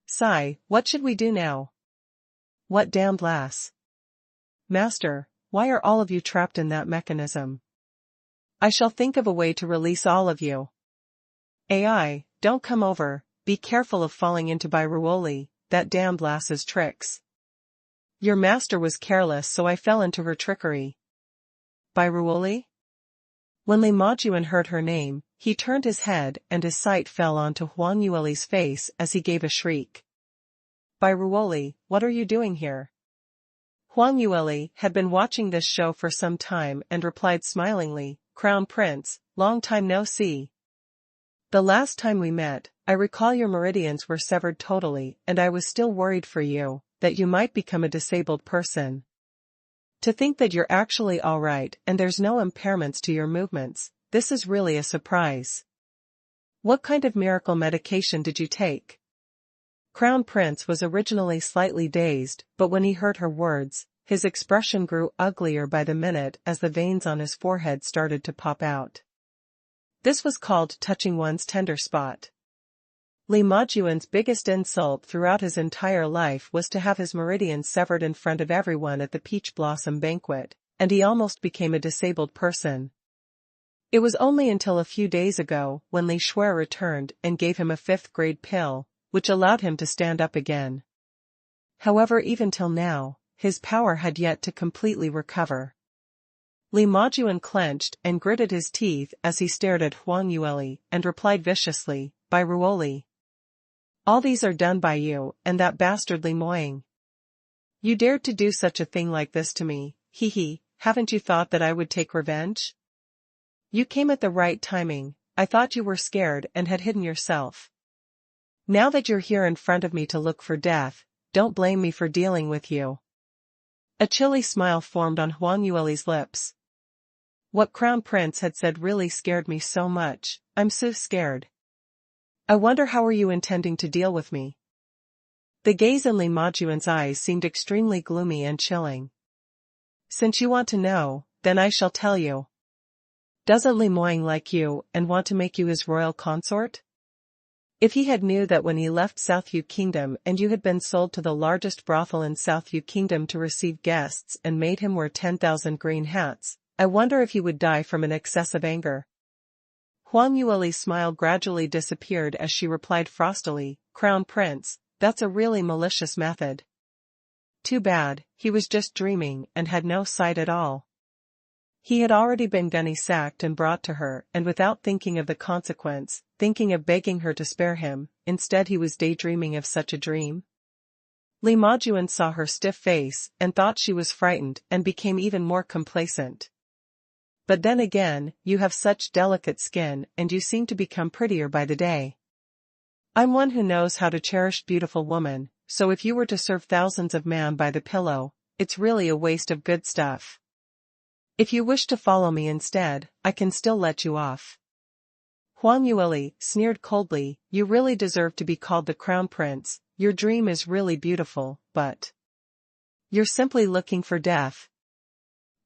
A: Sigh, what should we do now?" "What damned lass?" "Master, why are all of you trapped in that mechanism? I shall think of a way to release all of you. AI, don't come over, be careful of falling into Betrayal, that damned lass's tricks. Your master was careless, so I fell into her trickery." "Betrayal?" When Li Majuan heard her name, he turned his head and his sight fell onto Huang Yueli's face as he gave a shriek. "Betrayal, what are you doing here?" Huang Yueli had been watching this show for some time and replied smilingly, "Crown Prince, long time no see. The last time we met, I recall your meridians were severed totally and I was still worried for you, that you might become a disabled person. To think that you're actually alright and there's no impairments to your movements, this is really a surprise. What kind of miracle medication did you take?" Crown Prince was originally slightly dazed, but when he heard her words, his expression grew uglier by the minute as the veins on his forehead started to pop out. This was called touching one's tender spot. Li Majuan's biggest insult throughout his entire life was to have his meridians severed in front of everyone at the Peach Blossom banquet, and he almost became a disabled person. It was only until a few days ago when Li Shui returned and gave him a 5th-grade pill, which allowed him to stand up again. However, even till now, his power had yet to completely recover. Li Majuan clenched and gritted his teeth as he stared at Huang Yueli and replied viciously, "Betrayal. All these are done by you and that bastard Li Moying. You dared to do such a thing like this to me, haven't you thought that I would take revenge? You came at the right timing, I thought you were scared and had hidden yourself. Now that you're here in front of me to look for death, don't blame me for dealing with you." A chilly smile formed on Huang Yueli's lips. What Crown Prince had said really scared me so much, I'm so scared. I wonder how are you intending to deal with me? The gaze in Li Majuan's eyes seemed extremely gloomy and chilling. "Since you want to know, then I shall tell you. Doesn't Li Moying like you and want to make you his royal consort? If he had knew that when he left South Yu Kingdom and you had been sold to the largest brothel in South Yu Kingdom to receive guests and made him wear 10,000 green hats, I wonder if he would die from an excess of anger." Huang Yueli's smile gradually disappeared as she replied frostily, "Crown Prince, that's a really malicious method. Too bad, he was just dreaming and had no sight at all." He had already been gunny sacked and brought to her, and without thinking of the consequence, thinking of begging her to spare him, instead he was daydreaming of such a dream. Li Majuan saw her stiff face and thought she was frightened and became even more complacent. "But then again, you have such delicate skin and you seem to become prettier by the day. I'm one who knows how to cherish beautiful woman, so if you were to serve thousands of man by the pillow, it's really a waste of good stuff. If you wish to follow me instead, I can still let you off. Huang Yueli sneered coldly, you really deserve to be called the crown prince, your dream is really beautiful, but you're simply looking for death.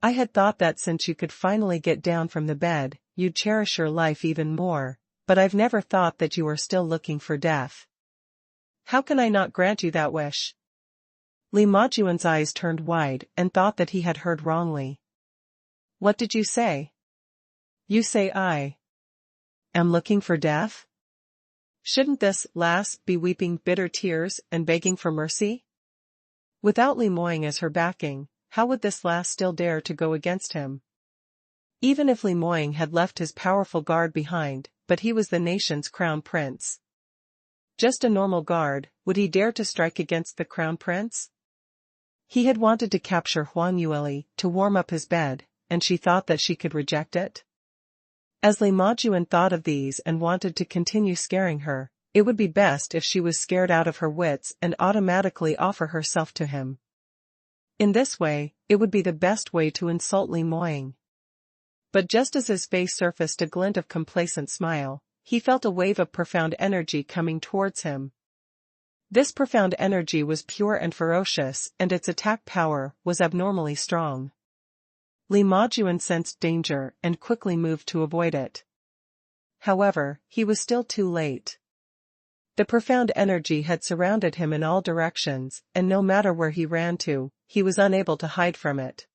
A: I had thought that since you could finally get down from the bed, you'd cherish your life even more, but I've never thought that you are still looking for death. How can I not grant you that wish? Li Majuan's eyes turned wide and thought that he had heard wrongly. What did you say? You say I am looking for death? Shouldn't this lass be weeping bitter tears and begging for mercy? Without Li Moying as her backing, how would this lass still dare to go against him? Even if Li Moying had left his powerful guard behind, but he was the nation's crown prince. Just a normal guard, would he dare to strike against the crown prince? He had wanted to capture Huang Yueli to warm up his bed, and she thought that she could reject it? As Li Majuan thought of these and wanted to continue scaring her, it would be best if she was scared out of her wits and automatically offer herself to him. In this way, it would be the best way to insult Li Moying. But just as his face surfaced a glint of complacent smile, he felt a wave of profound energy coming towards him. This profound energy was pure and ferocious, and its attack power was abnormally strong. Li Majuan sensed danger and quickly moved to avoid it. However, he was still too late. The profound energy had surrounded him in all directions, and no matter where he ran to, he was unable to hide from it.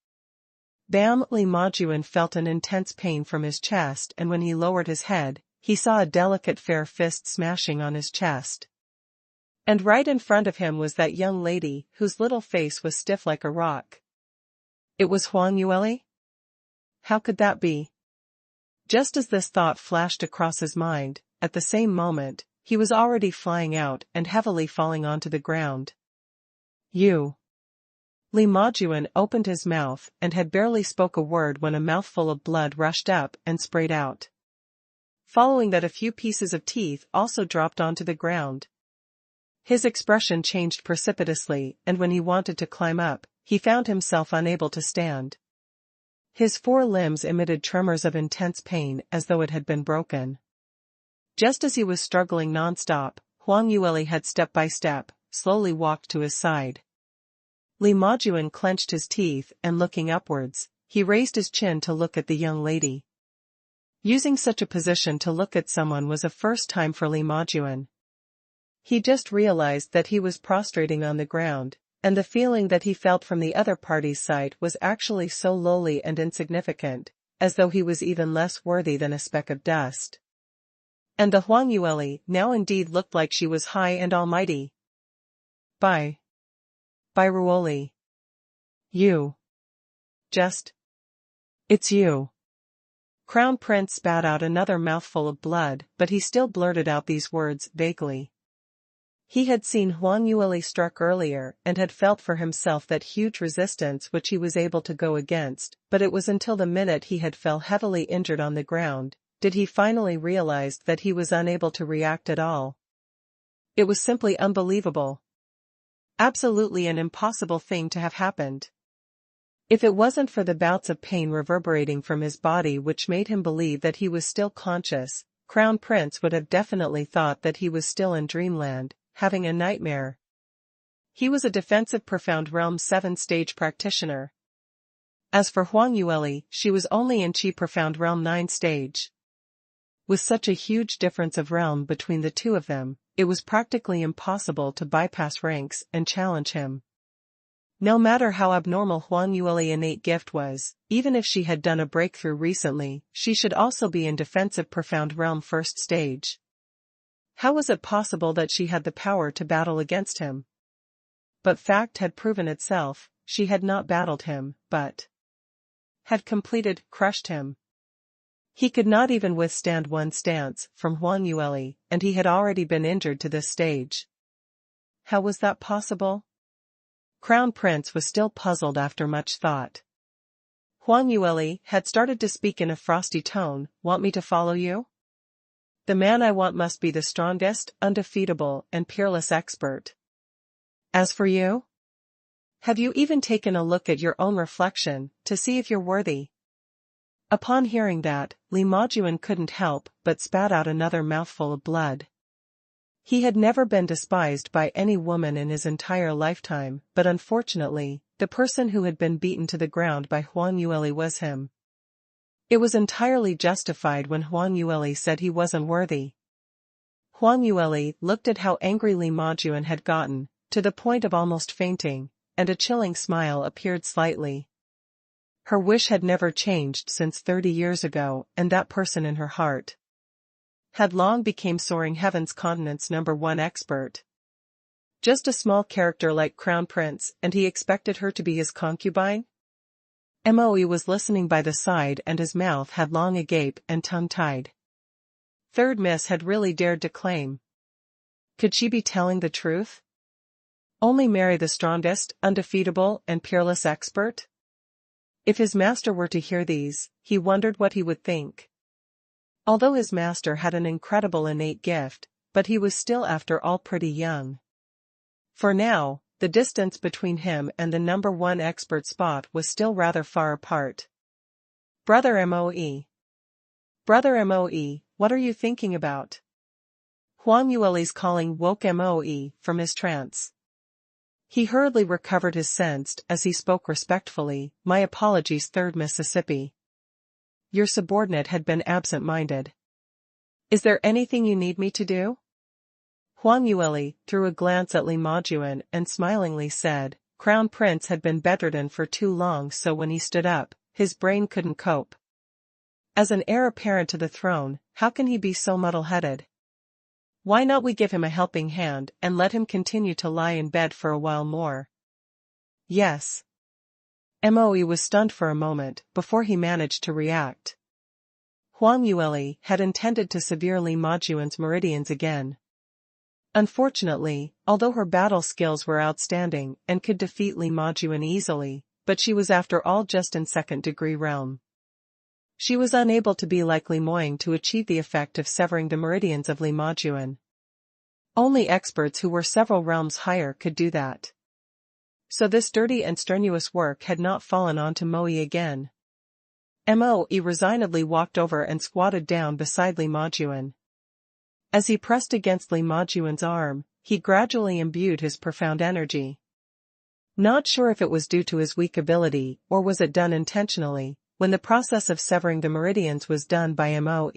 A: Bam! Li Majuan felt an intense pain from his chest, and when he lowered his head, he saw a delicate fair fist smashing on his chest. And right in front of him was that young lady, whose little face was stiff like a rock. It was Huang Yueli? How could that be? Just as this thought flashed across his mind, at the same moment, he was already flying out and heavily falling onto the ground. You. Li Majuan opened his mouth and had barely spoke a word when a mouthful of blood rushed up and sprayed out. Following that, a few pieces of teeth also dropped onto the ground. His expression changed precipitously, and when he wanted to climb up, he found himself unable to stand. His 4 limbs emitted tremors of intense pain as though it had been broken. Just as he was struggling non-stop, Huang Yueli had step by step, slowly walked to his side. Li Majuan clenched his teeth and looking upwards, he raised his chin to look at the young lady. Using such a position to look at someone was a first time for Li Majuan. He just realized that he was prostrating on the ground, and the feeling that he felt from the other party's side was actually so lowly and insignificant, as though he was even less worthy than a speck of dust. And the Huang Yueli now indeed looked like she was high and almighty. By Ruoli. You. It's you. Crown Prince spat out another mouthful of blood, but he still blurted out these words vaguely. He had seen Huang Yueli struck earlier and had felt for himself that huge resistance which he was able to go against, but it was until the minute he had fell heavily injured on the ground, did he finally realize that he was unable to react at all. It was simply unbelievable. Absolutely an impossible thing to have happened. If it wasn't for the bouts of pain reverberating from his body which made him believe that he was still conscious, Crown Prince would have definitely thought that he was still in dreamland, having a nightmare. He was a defensive Profound Realm 7-stage practitioner. As for Huang Yueli, she was only in Qi Profound Realm 9 stage. With such a huge difference of realm between the two of them, it was practically impossible to bypass ranks and challenge him. No matter how abnormal Huang Yueli's innate gift was, even if she had done a breakthrough recently, she should also be in defensive Profound Realm 1st stage. How was it possible that she had the power to battle against him? But fact had proven itself, she had not battled him, but had crushed him. He could not even withstand one stance from Huang Yueli, and he had already been injured to this stage. How was that possible? Crown Prince was still puzzled after much thought. Huang Yueli had started to speak in a frosty tone, "Want me to follow you? The man I want must be the strongest, undefeatable, and peerless expert." As for you? Have you even taken a look at your own reflection, to see if you're worthy? Upon hearing that, Li Majuan couldn't help but spat out another mouthful of blood. He had never been despised by any woman in his entire lifetime, but unfortunately, the person who had been beaten to the ground by Huang Yueli was him. It was entirely justified when Huang Yueli said he wasn't worthy. Huang Yueli looked at how angry Li Majuan had gotten, to the point of almost fainting, and a chilling smile appeared slightly. Her wish had never changed since 30 years ago, and that person in her heart had long become Soaring Heaven's continent's #1 expert. Just a small character like Crown Prince, and he expected her to be his concubine? Moe was listening by the side and his mouth had long agape and tongue-tied. Third Miss had really dared to claim. Could she be telling the truth? Only marry the strongest, undefeatable, and peerless expert? If his master were to hear these, he wondered what he would think. Although his master had an incredible innate gift, but he was still after all pretty young. For now, the distance between him and the #1 expert spot was still rather far apart. Brother Moe. Brother Moe, what are you thinking about? Huang Yueli's calling woke Moe from his trance. He hurriedly recovered his sense as he spoke respectfully, "My apologies, 3rd Mississippi. Your subordinate had been absent-minded. Is there anything you need me to do?" Huang Yueli threw a glance at Li Majuan and smilingly said, "Crown Prince had been bedridden for too long, so when he stood up, his brain couldn't cope. As an heir apparent to the throne, how can he be so muddle-headed? Why not we give him a helping hand and let him continue to lie in bed for a while more?" Yes. Moe was stunned for a moment before he managed to react. Huang Yueli had intended to sever Li Majuan's meridians again. Unfortunately, although her battle skills were outstanding and could defeat Li Majuan easily, but she was after all just in 2nd degree realm. She was unable to be like Li Moying to achieve the effect of severing the meridians of Li Majuan. Only experts who were several realms higher could do that. So this dirty and strenuous work had not fallen onto Moe again. Moe resignedly walked over and squatted down beside Li Majuan. As he pressed against Li Majuan's arm, he gradually imbued his profound energy. Not sure if it was due to his weak ability or was it done intentionally. When the process of severing the meridians was done by Moe,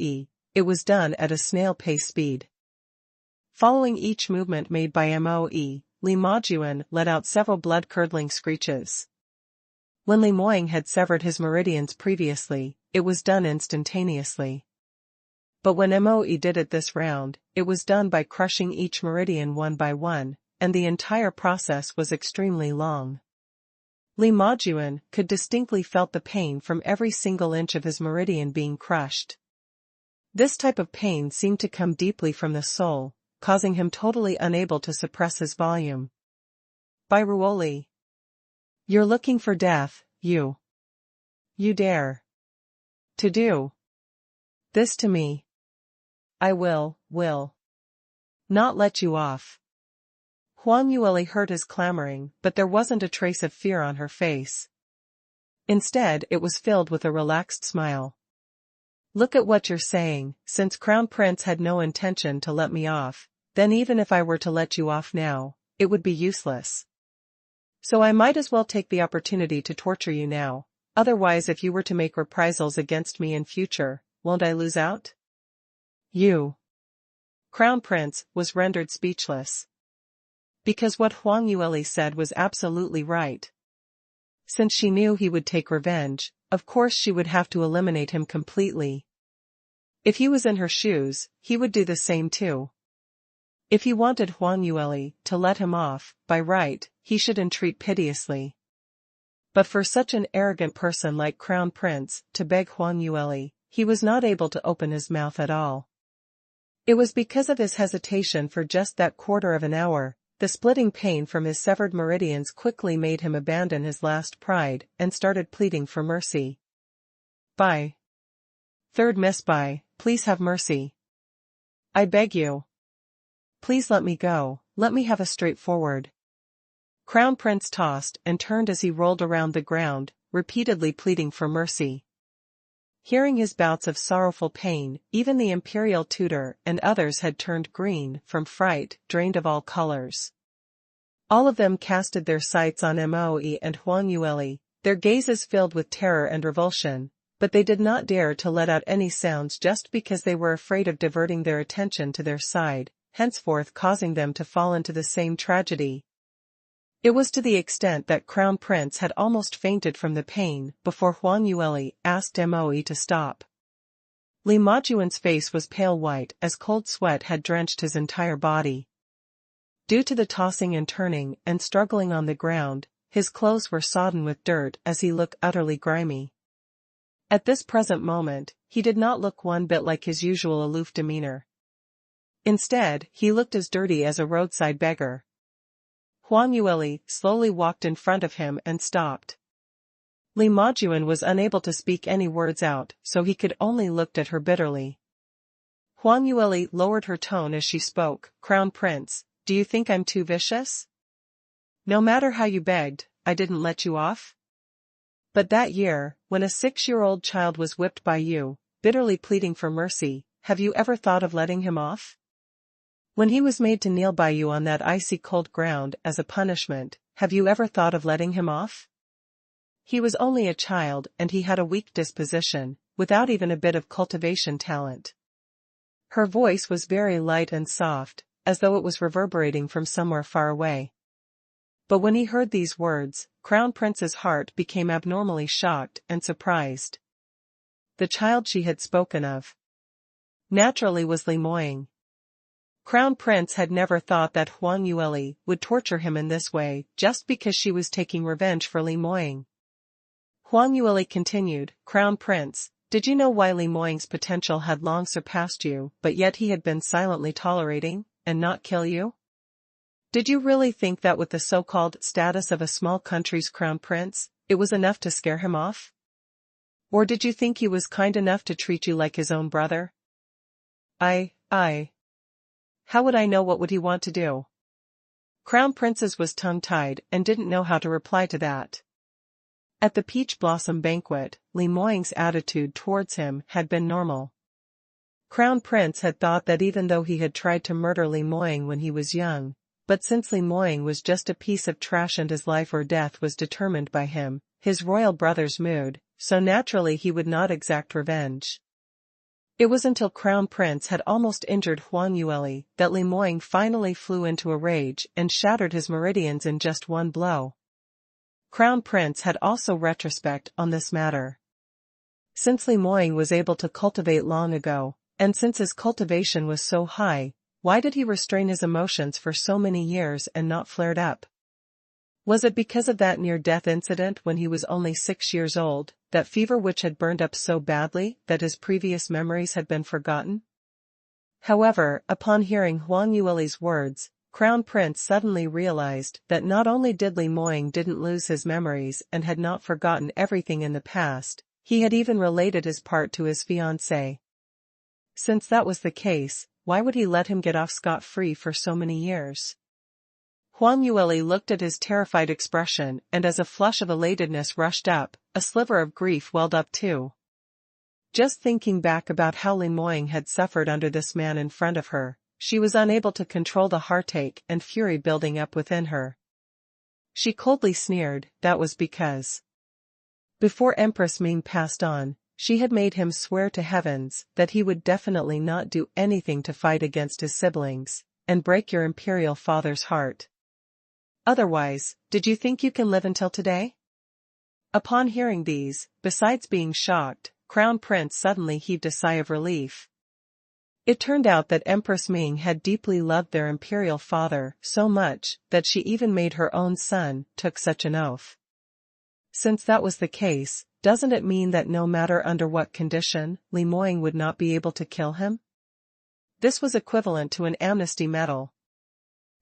A: it was done at a snail-pace speed. Following each movement made by Moe, Li Majuan let out several blood-curdling screeches. When Li Moying had severed his meridians previously, it was done instantaneously. But when Moe did it this round, it was done by crushing each meridian one by one, and the entire process was extremely long. Li Majuan could distinctly felt the pain from every single inch of his meridian being crushed. This type of pain seemed to come deeply from the soul, causing him totally unable to suppress his volume. By Ruoli. You're looking for death, you. You dare to do this to me. I will not let you off. Huang Yueli heard his clamoring, but there wasn't a trace of fear on her face. Instead, it was filled with a relaxed smile. Look at what you're saying, since Crown Prince had no intention to let me off, then even if I were to let you off now, it would be useless. So I might as well take the opportunity to torture you now, otherwise if you were to make reprisals against me in future, won't I lose out? You. Crown Prince was rendered speechless. Because what Huang Yueli said was absolutely right. Since she knew he would take revenge, of course she would have to eliminate him completely. If he was in her shoes, he would do the same too. If he wanted Huang Yueli to let him off, by right, he should entreat piteously. But for such an arrogant person like Crown Prince to beg Huang Yueli, he was not able to open his mouth at all. It was because of his hesitation for just that quarter of an hour. The splitting pain from his severed meridians quickly made him abandon his last pride and started pleading for mercy. By 3rd Miss, please have mercy. I beg you. Please let me go, let me have a straightforward Crown Prince tossed and turned as he rolled around the ground, repeatedly pleading for mercy. Hearing his bouts of sorrowful pain, even the imperial tutor and others had turned green from fright, drained of all colors. All of them casted their sights on Moe and Huang Yueli, their gazes filled with terror and revulsion, but they did not dare to let out any sounds just because they were afraid of diverting their attention to their side, henceforth causing them to fall into the same tragedy. It was to the extent that Crown Prince had almost fainted from the pain before Huang Yueli asked Moe to stop. Li Majuan's face was pale white as cold sweat had drenched his entire body. Due to the tossing and turning and struggling on the ground, his clothes were sodden with dirt as he looked utterly grimy. At this present moment, he did not look one bit like his usual aloof demeanor. Instead, he looked as dirty as a roadside beggar. Huang Yueli slowly walked in front of him and stopped. Li Majuan was unable to speak any words out, so he could only look at her bitterly. Huang Yueli lowered her tone as she spoke. "Crown Prince, do you think I'm too vicious? No matter how you begged, I didn't let you off? But that year, when a 6-year-old child was whipped by you, bitterly pleading for mercy, have you ever thought of letting him off? When he was made to kneel by you on that icy cold ground as a punishment, have you ever thought of letting him off? He was only a child and he had a weak disposition, without even a bit of cultivation talent." Her voice was very light and soft, as though it was reverberating from somewhere far away. But when he heard these words, Crown Prince's heart became abnormally shocked and surprised. The child she had spoken of naturally was Li Moying. Crown Prince had never thought that Huang Yueli would torture him in this way just because she was taking revenge for Li Moying. Huang Yueli continued, "Crown Prince, did you know why Li Moying's potential had long surpassed you, but yet he had been silently tolerating, and not kill you? Did you really think that with the so-called status of a small country's crown prince, it was enough to scare him off? Or did you think he was kind enough to treat you like his own brother? How would I know what would he want to do?" Crown Princess was tongue-tied and didn't know how to reply to that. At the Peach Blossom banquet, Li Moying's attitude towards him had been normal. Crown Prince had thought that even though he had tried to murder Li Moying when he was young, but since Li Moying was just a piece of trash and his life or death was determined by him, his royal brother's mood, so naturally he would not exact revenge. It was until Crown Prince had almost injured Huang Yueli that Li Moying finally flew into a rage and shattered his meridians in just one blow. Crown Prince had also retrospect on this matter. Since Li Moying was able to cultivate long ago, and since his cultivation was so high, why did he restrain his emotions for so many years and not flared up? Was it because of that near-death incident when he was only 6 years old, that fever which had burned up so badly that his previous memories had been forgotten? However, upon hearing Huang Yueli's words, Crown Prince suddenly realized that not only did Li Moying didn't lose his memories and had not forgotten everything in the past, he had even related his part to his fiancée. Since that was the case, why would he let him get off scot-free for so many years? Huang Yueli looked at his terrified expression and as a flush of elatedness rushed up, a sliver of grief welled up too. Just thinking back about how Li Moying had suffered under this man in front of her, she was unable to control the heartache and fury building up within her. She coldly sneered, that was because before Empress Ming passed on, she had made him swear to heavens that he would definitely not do anything to fight against his siblings and break your imperial father's heart. Otherwise, did you think you can live until today? Upon hearing these, besides being shocked, Crown Prince suddenly heaved a sigh of relief. It turned out that Empress Ming had deeply loved their imperial father so much that she even made her own son took such an oath. Since that was the case, doesn't it mean that no matter under what condition, Li Moying would not be able to kill him? This was equivalent to an amnesty medal.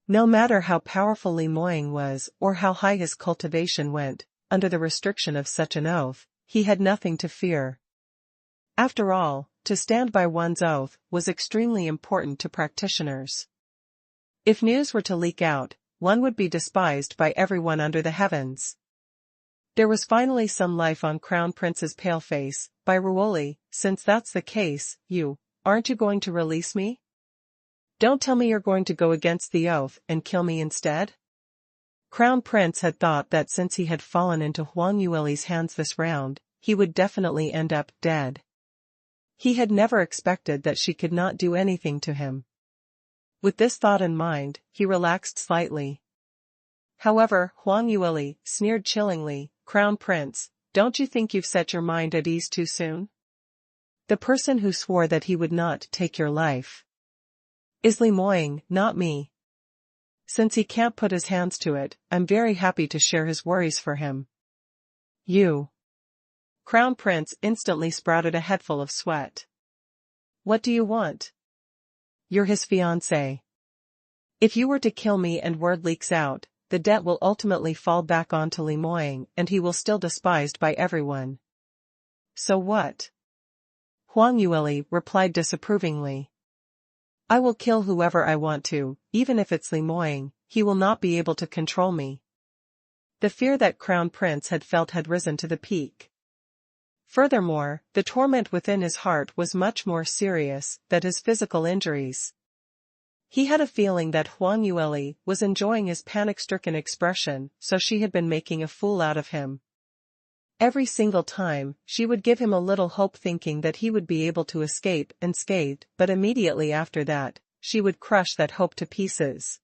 A: No matter how powerful Li Moying was or how high his cultivation went, under the restriction of such an oath, he had nothing to fear. After all, to stand by one's oath was extremely important to practitioners. If news were to leak out, one would be despised by everyone under the heavens. There was finally some life on Crown Prince's pale face. By Ruoli, since that's the case, aren't you going to release me? Don't tell me you're going to go against the oath and kill me instead? Crown Prince had thought that since he had fallen into Huang Yueli's hands this round, he would definitely end up dead. He had never expected that she could not do anything to him. With this thought in mind, he relaxed slightly. However, Huang Yueli sneered chillingly, "Crown Prince, don't you think you've set your mind at ease too soon? The person who swore that he would not take your life is Li Moying, not me. Since he can't put his hands to it, I'm very happy to share his worries for him." "You." Crown Prince instantly sprouted a headful of sweat. "What do you want? You're his fiancé. If you were to kill me and word leaks out, the debt will ultimately fall back onto Li Moying and he will still despised by everyone." "So what?" Huang Yueli replied disapprovingly. "I will kill whoever I want to, even if it's Li Moying, he will not be able to control me." The fear that Crown Prince had felt had risen to the peak. Furthermore, the torment within his heart was much more serious than his physical injuries. He had a feeling that Huang Yueli was enjoying his panic-stricken expression, so she had been making a fool out of him. Every single time, she would give him a little hope thinking that he would be able to escape unscathed, but immediately after that, she would crush that hope to pieces.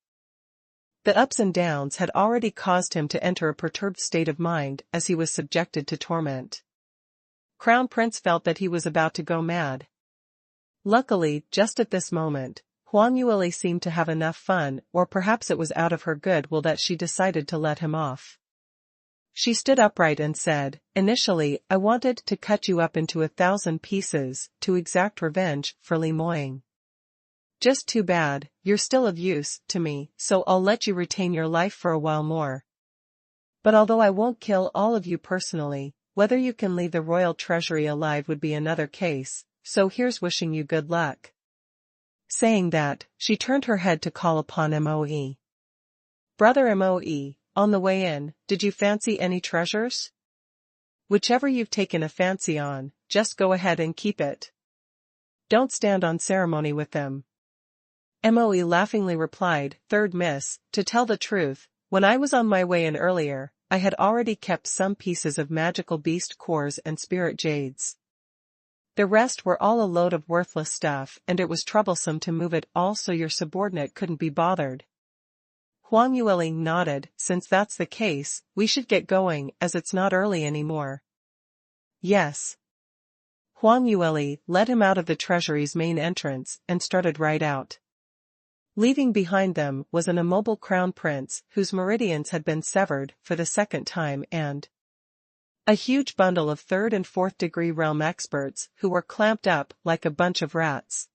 A: The ups and downs had already caused him to enter a perturbed state of mind as he was subjected to torment. Crown Prince felt that he was about to go mad. Luckily, just at this moment, Huang Yueli seemed to have enough fun, or perhaps it was out of her good will that she decided to let him off. She stood upright and said, "Initially, I wanted to cut you up into 1,000 pieces, to exact revenge for Li Moying. Just too bad, you're still of use to me, so I'll let you retain your life for a while more. But although I won't kill all of you personally, whether you can leave the royal treasury alive would be another case, so here's wishing you good luck." Saying that, she turned her head to call upon Moe. "Brother Moe, on the way in, did you fancy any treasures? Whichever you've taken a fancy on, just go ahead and keep it. Don't stand on ceremony with them." Moe laughingly replied, "Third Miss, to tell the truth, when I was on my way in earlier, I had already kept some pieces of magical beast cores and spirit jades. The rest were all a load of worthless stuff and it was troublesome to move it all so your subordinate couldn't be bothered." Huang Yueli nodded. "Since that's the case, we should get going as it's not early anymore." "Yes." Huang Yueli led him out of the treasury's main entrance and started right out. Leaving behind them was an immobile crown prince whose meridians had been severed for the second time and a huge bundle of 3rd and 4th degree realm experts who were clamped up like a bunch of rats.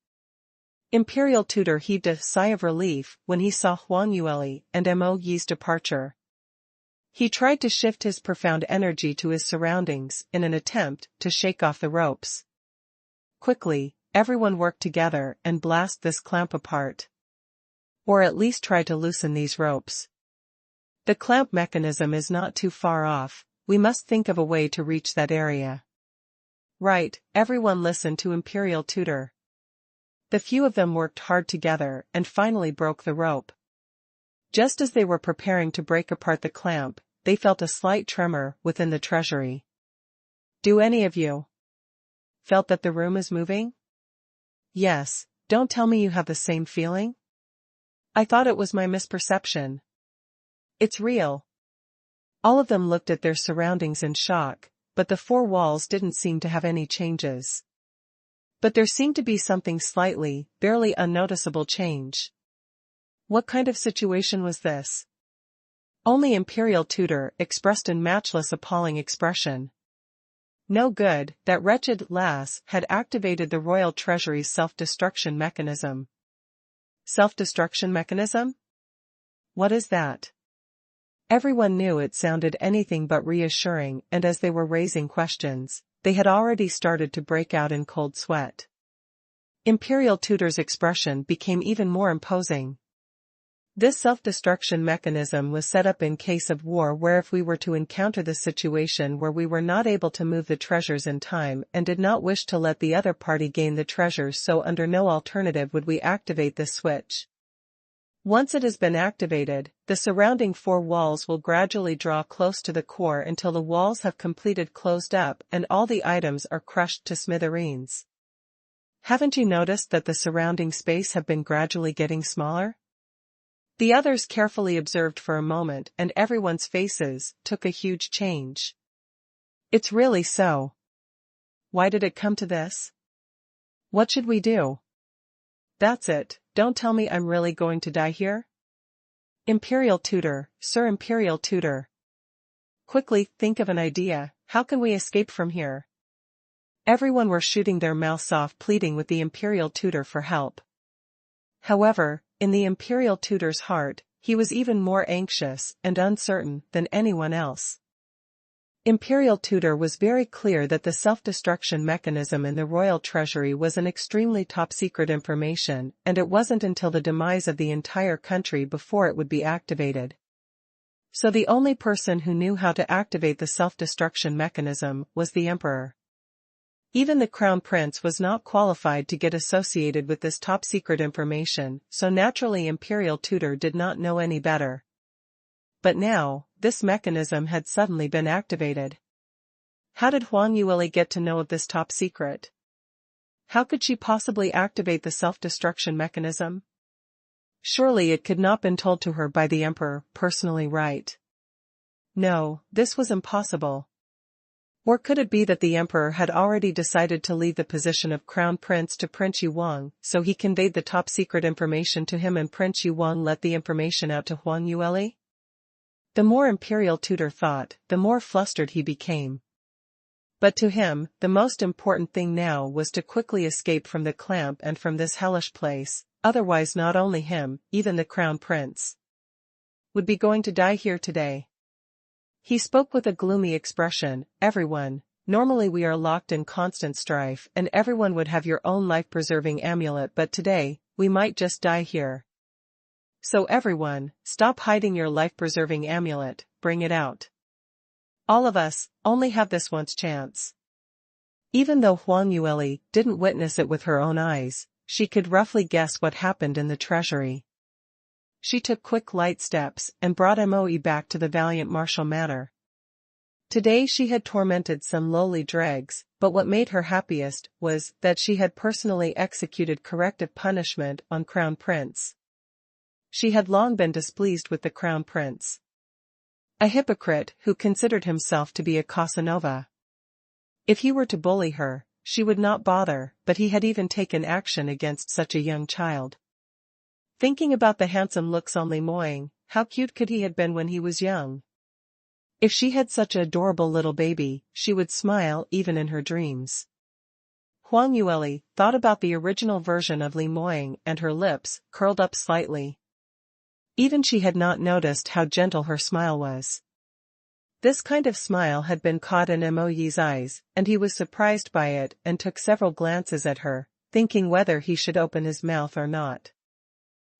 A: Imperial Tutor heaved a sigh of relief when he saw Huang Yueli and Moe's departure. He tried to shift his profound energy to his surroundings in an attempt to shake off the ropes. Quickly, everyone worked together and blast this clamp apart. Or at least try to loosen these ropes. The clamp mechanism is not too far off, we must think of a way to reach that area. Right, everyone listened to Imperial Tutor. The few of them worked hard together and finally broke the rope. Just as they were preparing to break apart the clamp, they felt a slight tremor within the treasury. "Do any of you felt that the room is moving?" "Yes, don't tell me you have the same feeling?" "I thought it was my misperception." "It's real." All of them looked at their surroundings in shock, but the 4 walls didn't seem to have any changes. But there seemed to be something slightly, barely unnoticeable change. What kind of situation was this? Only Imperial Tutor expressed in matchless appalling expression. No good, that wretched lass had activated the royal treasury's self-destruction mechanism. Self-destruction mechanism? What is that? Everyone knew it sounded anything but reassuring, and as they were raising questions, they had already started to break out in cold sweat. Imperial Tutor's expression became even more imposing. This self-destruction mechanism was set up in case of war, where if we were to encounter the situation where we were not able to move the treasures in time and did not wish to let the other party gain the treasures, so under no alternative would we activate this switch. Once it has been activated, the surrounding four walls will gradually draw close to the core until the walls have completed closed up and all the items are crushed to smithereens. Haven't you noticed that the surrounding space have been gradually getting smaller? The others carefully observed for a moment, and everyone's faces took a huge change. It's really so. Why did it come to this? What should we do? That's it, don't tell me I'm really going to die here? Imperial Tutor, Sir Imperial Tutor. Quickly, think of an idea, how can we escape from here? Everyone were shooting their mouths off, pleading with the Imperial Tutor for help. However, in the Imperial Tutor's heart, he was even more anxious and uncertain than anyone else. Imperial Tutor was very clear that the self-destruction mechanism in the royal treasury was an extremely top-secret information, and it wasn't until the demise of the entire country before it would be activated. So the only person who knew how to activate the self-destruction mechanism was the Emperor. Even the Crown Prince was not qualified to get associated with this top-secret information, so naturally Imperial Tutor did not know any better. But now, this mechanism had suddenly been activated. How did Huang Yueli get to know of this top secret? How could she possibly activate the self-destruction mechanism? Surely it could not been told to her by the Emperor, personally, right? No, this was impossible. Or could it be that the Emperor had already decided to leave the position of Crown Prince to Prince Yuang, so he conveyed the top-secret information to him and Prince Yuang let the information out to Huang Yueli? The more Imperial Tutor thought, the more flustered he became. But to him, the most important thing now was to quickly escape from the clamp and from this hellish place, otherwise not only him, even the Crown Prince would be going to die here today. He spoke with a gloomy expression. Everyone, normally we are locked in constant strife and everyone would have your own life-preserving amulet, but today, we might just die here. So everyone, stop hiding your life-preserving amulet, bring it out. All of us, only have this once chance. Even though Huang Yueli didn't witness it with her own eyes, she could roughly guess what happened in the treasury. She took quick light steps and brought Moe back to the valiant martial manner. Today she had tormented some lowly dregs, but what made her happiest was that she had personally executed corrective punishment on Crown Prince. She had long been displeased with the Crown Prince. A hypocrite who considered himself to be a Casanova. If he were to bully her, she would not bother, but he had even taken action against such a young child. Thinking about the handsome looks on Li Moying, how cute could he have been when he was young? If she had such an adorable little baby, she would smile even in her dreams. Huang Yueli thought about the original version of Li Moying and her lips curled up slightly. Even she had not noticed how gentle her smile was. This kind of smile had been caught in Moe's eyes, and he was surprised by it and took several glances at her, thinking whether he should open his mouth or not.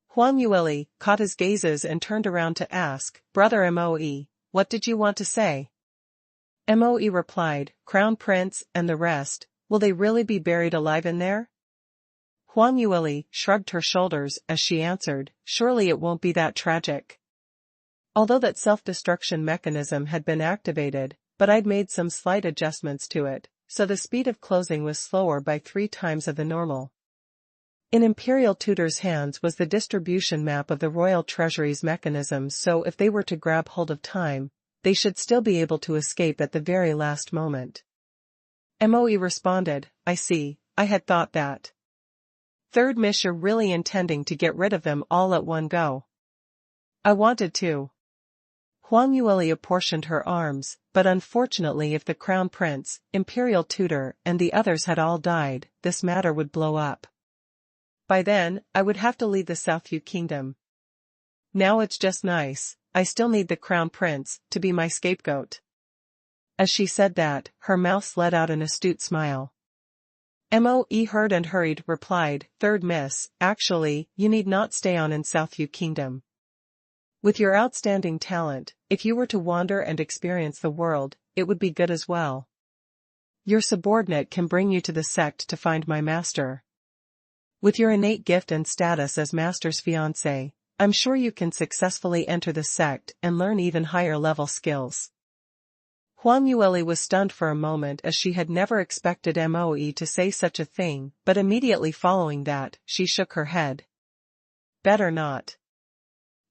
A: Huang Yueli caught his gazes and turned around to ask, "Brother Moe, what did you want to say?" Moe replied, "Crown Prince and the rest, will they really be buried alive in there?" Huang Yueli shrugged her shoulders as she answered, "Surely it won't be that tragic." Although that self-destruction mechanism had been activated, but I'd made some slight adjustments to it, so the speed of closing was slower by 3 times of the normal. In Imperial Tutor's hands was the distribution map of the Royal Treasury's mechanisms, so if they were to grab hold of time, they should still be able to escape at the very last moment. Moe responded, "I see, I had thought that. Third Miss, you're really intending to get rid of them all at one go." "I wanted to." Huang Yueli apportioned her arms, but unfortunately if the Crown Prince, Imperial Tutor, and the others had all died, this matter would blow up. By then, I would have to leave the Southview Kingdom. Now it's just nice, I still need the Crown Prince to be my scapegoat. As she said that, her mouth let out an astute smile. Moe heard and hurried replied, "Third Miss, actually, you need not stay on in Southview Kingdom. With your outstanding talent, if you were to wander and experience the world, it would be good as well. Your subordinate can bring you to the sect to find my master. With your innate gift and status as master's fiancé, I'm sure you can successfully enter the sect and learn even higher level skills. Huang Yueli was stunned for a moment as she had never expected Moe to say such a thing, but immediately following that, she shook her head. Better not.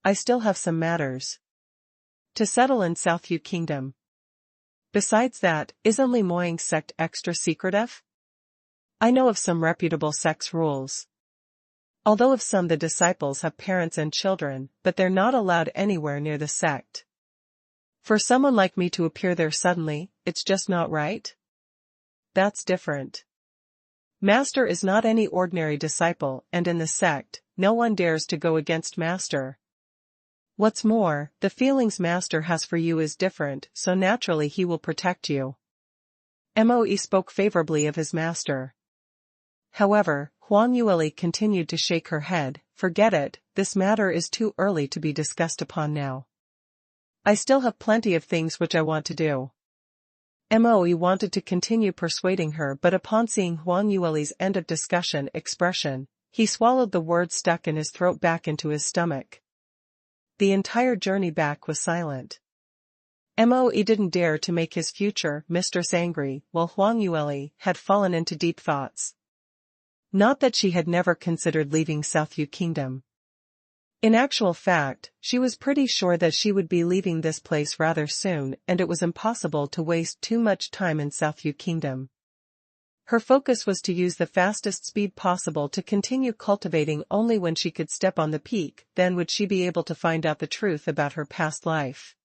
A: I still have some matters to settle in Southview Kingdom. Besides that, isn't Limoying's sect extra secretive? I know of some reputable sect's rules. Although of some the disciples have parents and children, but they're not allowed anywhere near the sect. For someone like me to appear there suddenly, it's just not right? That's different. Master is not any ordinary disciple, and in the sect, no one dares to go against Master. What's more, the feelings Master has for you is different, so naturally he will protect you. Moe spoke favorably of his master. However, Huang Yueli continued to shake her head. Forget it, this matter is too early to be discussed upon now. I still have plenty of things which I want to do. Moe wanted to continue persuading her, but upon seeing Huang Yueli's end of discussion expression, he swallowed the words stuck in his throat back into his stomach. The entire journey back was silent. Moe didn't dare to make his future mistress angry, while Huang Yueli had fallen into deep thoughts. Not that she had never considered leaving Southview Kingdom. In actual fact, she was pretty sure that she would be leaving this place rather soon, and it was impossible to waste too much time in Southview Kingdom. Her focus was to use the fastest speed possible to continue cultivating. Only when she could step on the peak, then would she be able to find out the truth about her past life.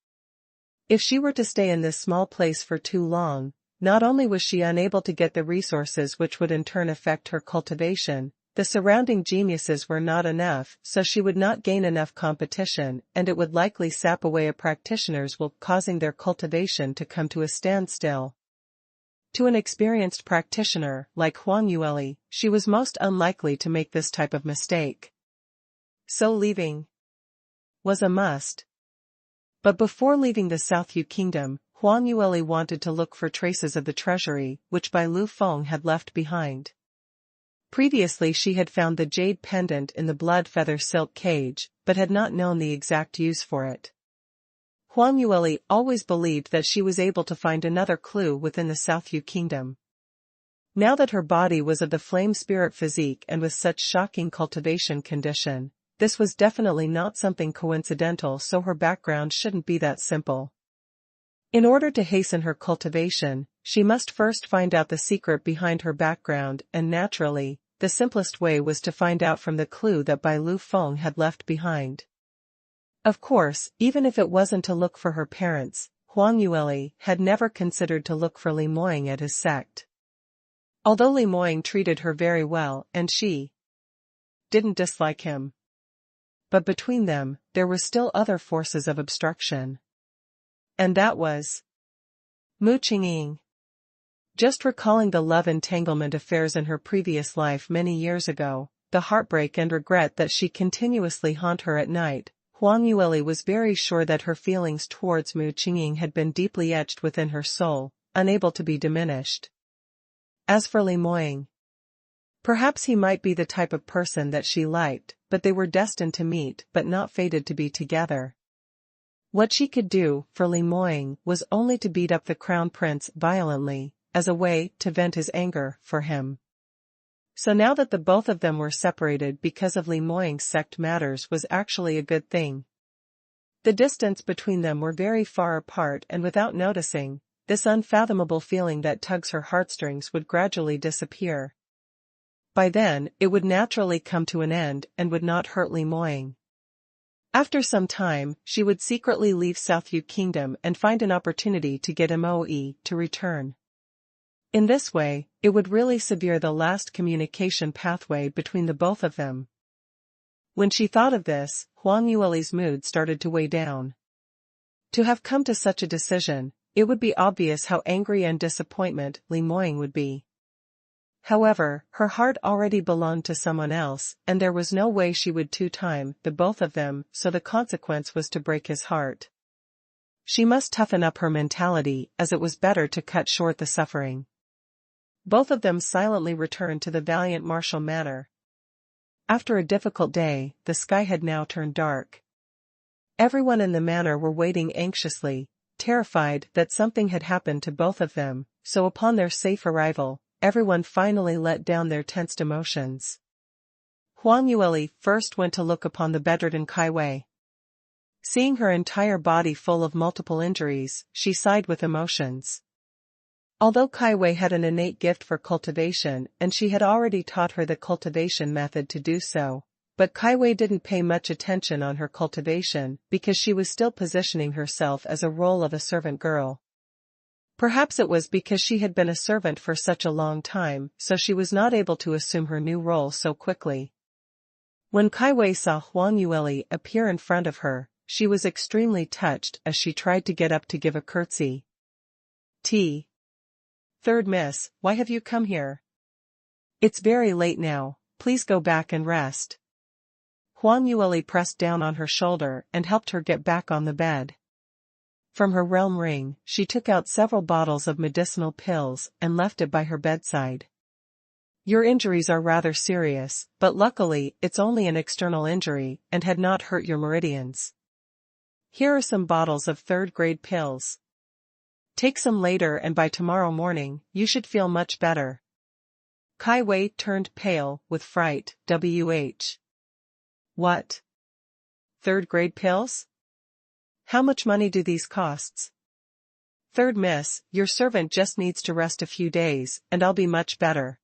A: If she were to stay in this small place for too long, not only was she unable to get the resources which would in turn affect her cultivation, the surrounding geniuses were not enough, so she would not gain enough competition, and it would likely sap away a practitioner's will, causing their cultivation to come to a standstill. To an experienced practitioner, like Huang Yueli, she was most unlikely to make this type of mistake. So leaving was a must. But before leaving the Southview Kingdom, Huang Yueli wanted to look for traces of the treasury, which Bai Lu Feng had left behind. Previously she had found the jade pendant in the blood feather silk cage, but had not known the exact use for it. Huang Yueli always believed that she was able to find another clue within the Southview Kingdom. Now that her body was of the flame spirit physique and with such shocking cultivation condition, this was definitely not something coincidental, so her background shouldn't be that simple. In order to hasten her cultivation, she must first find out the secret behind her background, and naturally, the simplest way was to find out from the clue that Bai Lu Feng had left behind. Of course, even if it wasn't to look for her parents, Huang Yueli had never considered to look for Limoying at his sect. Although Limoying treated her very well and she didn't dislike him. But between them, there were still other forces of obstruction. And that was Mu Qingqing. Just recalling the love entanglement affairs in her previous life many years ago, the heartbreak and regret that she continuously haunt her at night, Huang Yueli was very sure that her feelings towards Mu Qingqing had been deeply etched within her soul, unable to be diminished. As for Limoying, perhaps he might be the type of person that she liked, but they were destined to meet but not fated to be together. What she could do for Limoying was only to beat up the crown prince violently, as a way to vent his anger for him. So now that the both of them were separated because of Limoying's sect matters was actually a good thing. The distance between them were very far apart, and without noticing, this unfathomable feeling that tugs her heartstrings would gradually disappear. By then, it would naturally come to an end and would not hurt Limoying. After some time, she would secretly leave Southview Kingdom and find an opportunity to get Moe to return. In this way, it would really sever the last communication pathway between the both of them. When she thought of this, Huang Yueli's mood started to weigh down. To have come to such a decision, it would be obvious how angry and disappointed Limoying would be. However, her heart already belonged to someone else, and there was no way she would two-time the both of them, so the consequence was to break his heart. She must toughen up her mentality, as it was better to cut short the suffering. Both of them silently returned to the valiant martial manor. After a difficult day, the sky had now turned dark. Everyone in the manor were waiting anxiously, terrified that something had happened to both of them, so upon their safe arrival, everyone finally let down their tensed emotions. Huang Yueli first went to look upon the bedridden Kai Wei. Seeing her entire body full of multiple injuries, she sighed with emotions. Although Kai Wei had an innate gift for cultivation and she had already taught her the cultivation method to do so, but Kai Wei didn't pay much attention on her cultivation because she was still positioning herself as a role of a servant girl. Perhaps it was because she had been a servant for such a long time, so she was not able to assume her new role so quickly. When Kai Wei saw Huang Yueli appear in front of her, she was extremely touched as she tried to get up to give a curtsy. Third Miss, why have you come here? It's very late now, please go back and rest. Huang Yueli pressed down on her shoulder and helped her get back on the bed. From her realm ring, she took out several bottles of medicinal pills and left it by her bedside. Your injuries are rather serious, but luckily it's only an external injury and had not hurt your meridians. Here are some bottles of third-grade pills. Take some later and by tomorrow morning, you should feel much better. Kai Wei turned pale with fright. What? Third-grade pills? How much money do these cost? Third Miss, your servant just needs to rest a few days, and I'll be much better.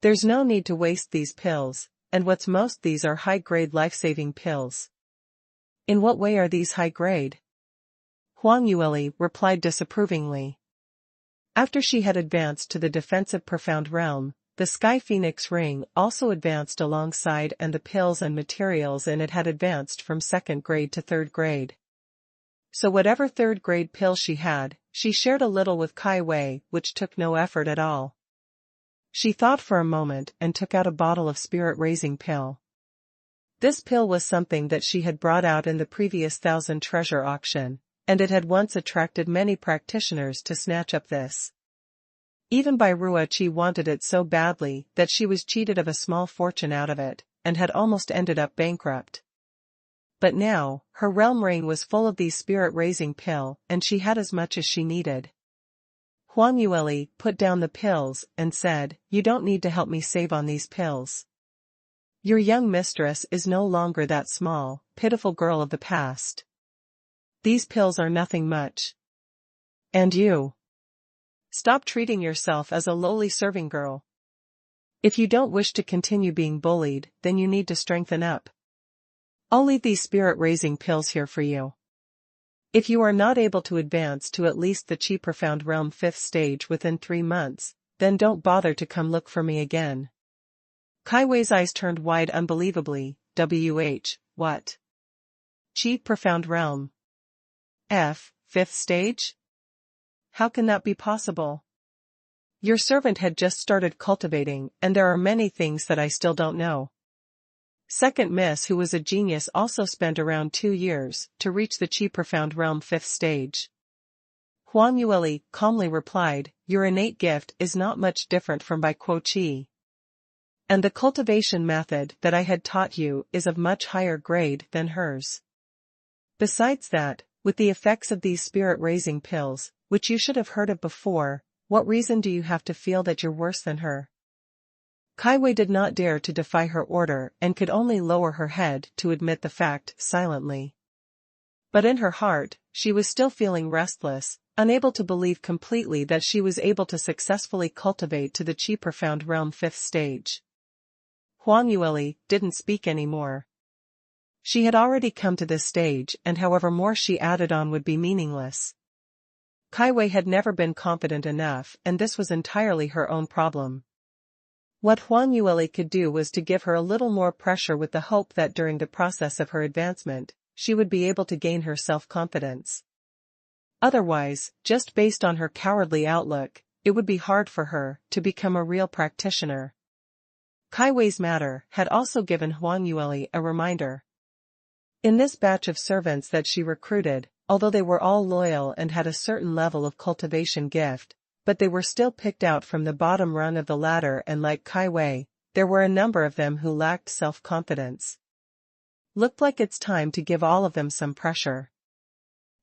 A: There's no need to waste these pills, and what's most, these are high-grade life-saving pills. In what way are these high-grade? Huang Yueli replied disapprovingly. After she had advanced to the defensive profound realm, the Sky Phoenix ring also advanced alongside and the pills and materials in it had advanced from second grade to third grade. So whatever third grade pill she had, she shared a little with Kai Wei, which took no effort at all. She thought for a moment and took out a bottle of spirit-raising pill. This pill was something that she had brought out in the previous 1,000 treasure auction, and it had once attracted many practitioners to snatch up this. Even Bai Ruoqi wanted it so badly that she was cheated of a small fortune out of it, and had almost ended up bankrupt. But now, her realm ring was full of these spirit-raising pill, and she had as much as she needed. Huang Yueli put down the pills and said, "You don't need to help me save on these pills. Your young mistress is no longer that small, pitiful girl of the past. These pills are nothing much. And you? Stop treating yourself as a lowly serving girl. If you don't wish to continue being bullied, then you need to strengthen up. I'll leave these spirit-raising pills here for you. If you are not able to advance to at least the Qi Profound Realm 5th stage within 3 months, then don't bother to come look for me again." Kai Wei's eyes turned wide unbelievably. What? Qi Profound Realm? 5th stage? How can that be possible? Your servant had just started cultivating, and there are many things that I still don't know. Second Miss, who was a genius, also spent around 2 years to reach the Qi Profound Realm 5th stage. Huang Yueli calmly replied, "Your innate gift is not much different from Bai Kuo Qi. And the cultivation method that I had taught you is of much higher grade than hers. Besides that, with the effects of these spirit-raising pills, which you should have heard of before, what reason do you have to feel that you're worse than her?" Kai Wei did not dare to defy her order and could only lower her head to admit the fact silently. But in her heart, she was still feeling restless, unable to believe completely that she was able to successfully cultivate to the Qi Profound Realm 5th stage. Huang Yueli didn't speak anymore. She had already come to this stage, and however more she added on would be meaningless. Kai Wei had never been confident enough, and this was entirely her own problem. What Huang Yueli could do was to give her a little more pressure with the hope that during the process of her advancement, she would be able to gain her self-confidence. Otherwise, just based on her cowardly outlook, it would be hard for her to become a real practitioner. Kai Wei's matter had also given Huang Yueli a reminder. In this batch of servants that she recruited, although they were all loyal and had a certain level of cultivation gift, but they were still picked out from the bottom rung of the ladder, and like Kai Wei, there were a number of them who lacked self-confidence. Looked like it's time to give all of them some pressure.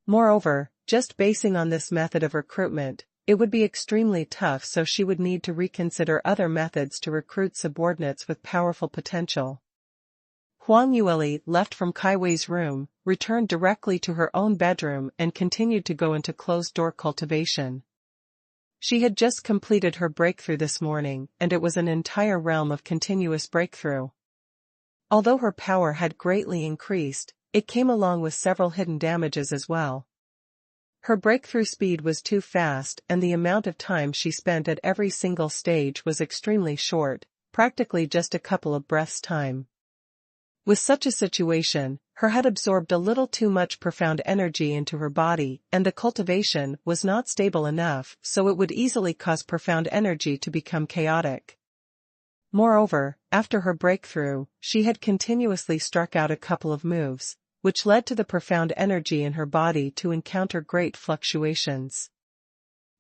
A: Moreover, just basing on this method of recruitment, it would be extremely tough, so she would need to reconsider other methods to recruit subordinates with powerful potential. Huang Yueli left from Kai Wei's room, returned directly to her own bedroom and continued to go into closed-door cultivation. She had just completed her breakthrough this morning, and it was an entire realm of continuous breakthrough. Although her power had greatly increased, it came along with several hidden damages as well. Her breakthrough speed was too fast, and the amount of time she spent at every single stage was extremely short, practically just a couple of breaths' time. With such a situation, her head absorbed a little too much profound energy into her body, and the cultivation was not stable enough, so it would easily cause profound energy to become chaotic. Moreover, after her breakthrough, she had continuously struck out a couple of moves, which led to the profound energy in her body to encounter great fluctuations.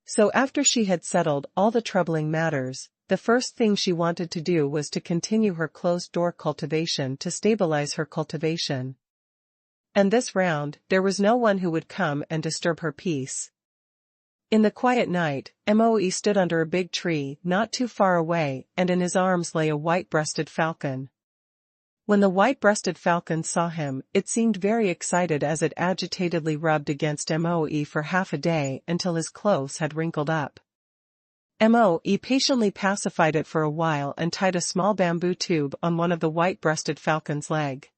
A: So after she had settled all the troubling matters, the first thing she wanted to do was to continue her closed-door cultivation to stabilize her cultivation. And this round, there was no one who would come and disturb her peace. In the quiet night, Moe stood under a big tree not too far away, and in his arms lay a white-breasted falcon. When the white-breasted falcon saw him, it seemed very excited as it agitatedly rubbed against Moe for half a day until his clothes had wrinkled up. Moe patiently pacified it for a while and tied a small bamboo tube on one of the white-breasted falcon's leg.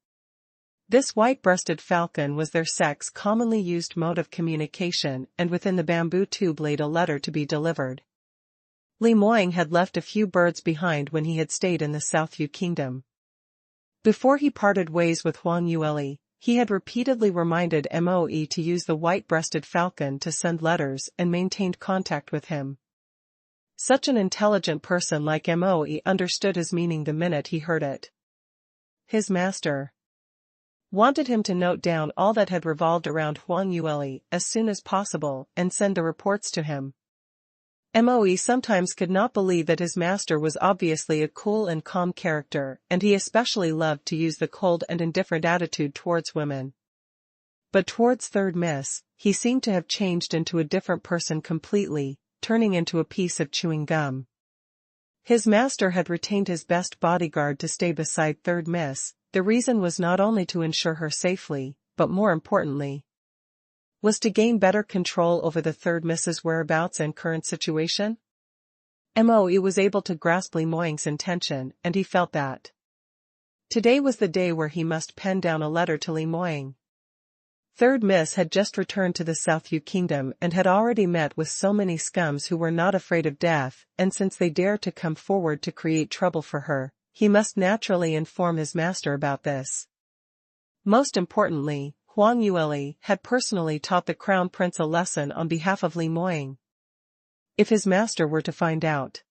A: This white-breasted falcon was their sex commonly used mode of communication, and within the bamboo tube laid a letter to be delivered. Li Moying had left a few birds behind when he had stayed in the South Yu Kingdom. Before he parted ways with Huang Yueli, he had repeatedly reminded Moe to use the white-breasted falcon to send letters and maintained contact with him. Such an intelligent person like Moe understood his meaning the minute he heard it. His master wanted him to note down all that had revolved around Huang Yueli as soon as possible and send the reports to him. Moe sometimes could not believe that his master was obviously a cool and calm character, and he especially loved to use the cold and indifferent attitude towards women. But towards Third Miss, he seemed to have changed into a different person completely, turning into a piece of chewing gum. His master had retained his best bodyguard to stay beside Third Miss. The reason was not only to ensure her safely, but more importantly, was to gain better control over the Third Miss's whereabouts and current situation. Moe was able to grasp Li Moying's intention, and he felt that today was the day where he must pen down a letter to Li Moying. Third Miss had just returned to the South Yu Kingdom and had already met with so many scums who were not afraid of death, and since they dared to come forward to create trouble for her, he must naturally inform his master about this. Most importantly, Huang Yueli had personally taught the Crown Prince a lesson on behalf of Li Moying. If his master were to find out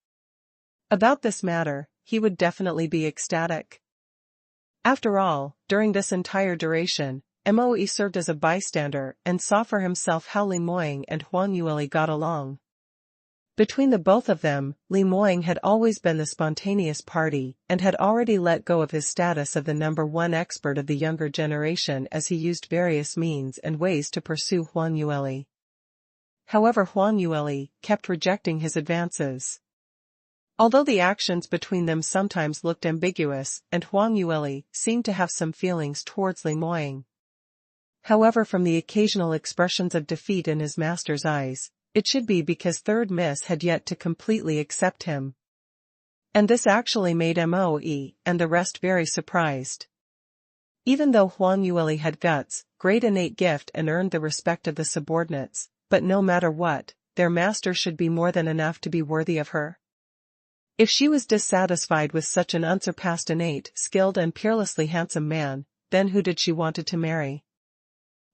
A: about this matter, he would definitely be ecstatic. After all, during this entire duration, Moe served as a bystander and saw for himself how Li Moying and Huang Yueli got along. Between the both of them, Li Moying had always been the spontaneous party, and had already let go of his status of the #1 expert of the younger generation as he used various means and ways to pursue Huang Yueli. However, Huang Yueli kept rejecting his advances. Although the actions between them sometimes looked ambiguous, and Huang Yueli seemed to have some feelings towards Li Moying. However, from the occasional expressions of defeat in his master's eyes, it should be because Third Miss had yet to completely accept him. And this actually made Moe and the rest very surprised. Even though Huang Yueli had guts, great innate gift and earned the respect of the subordinates, but no matter what, their master should be more than enough to be worthy of her. If she was dissatisfied with such an unsurpassed innate, skilled and peerlessly handsome man, then who did she wanted to marry?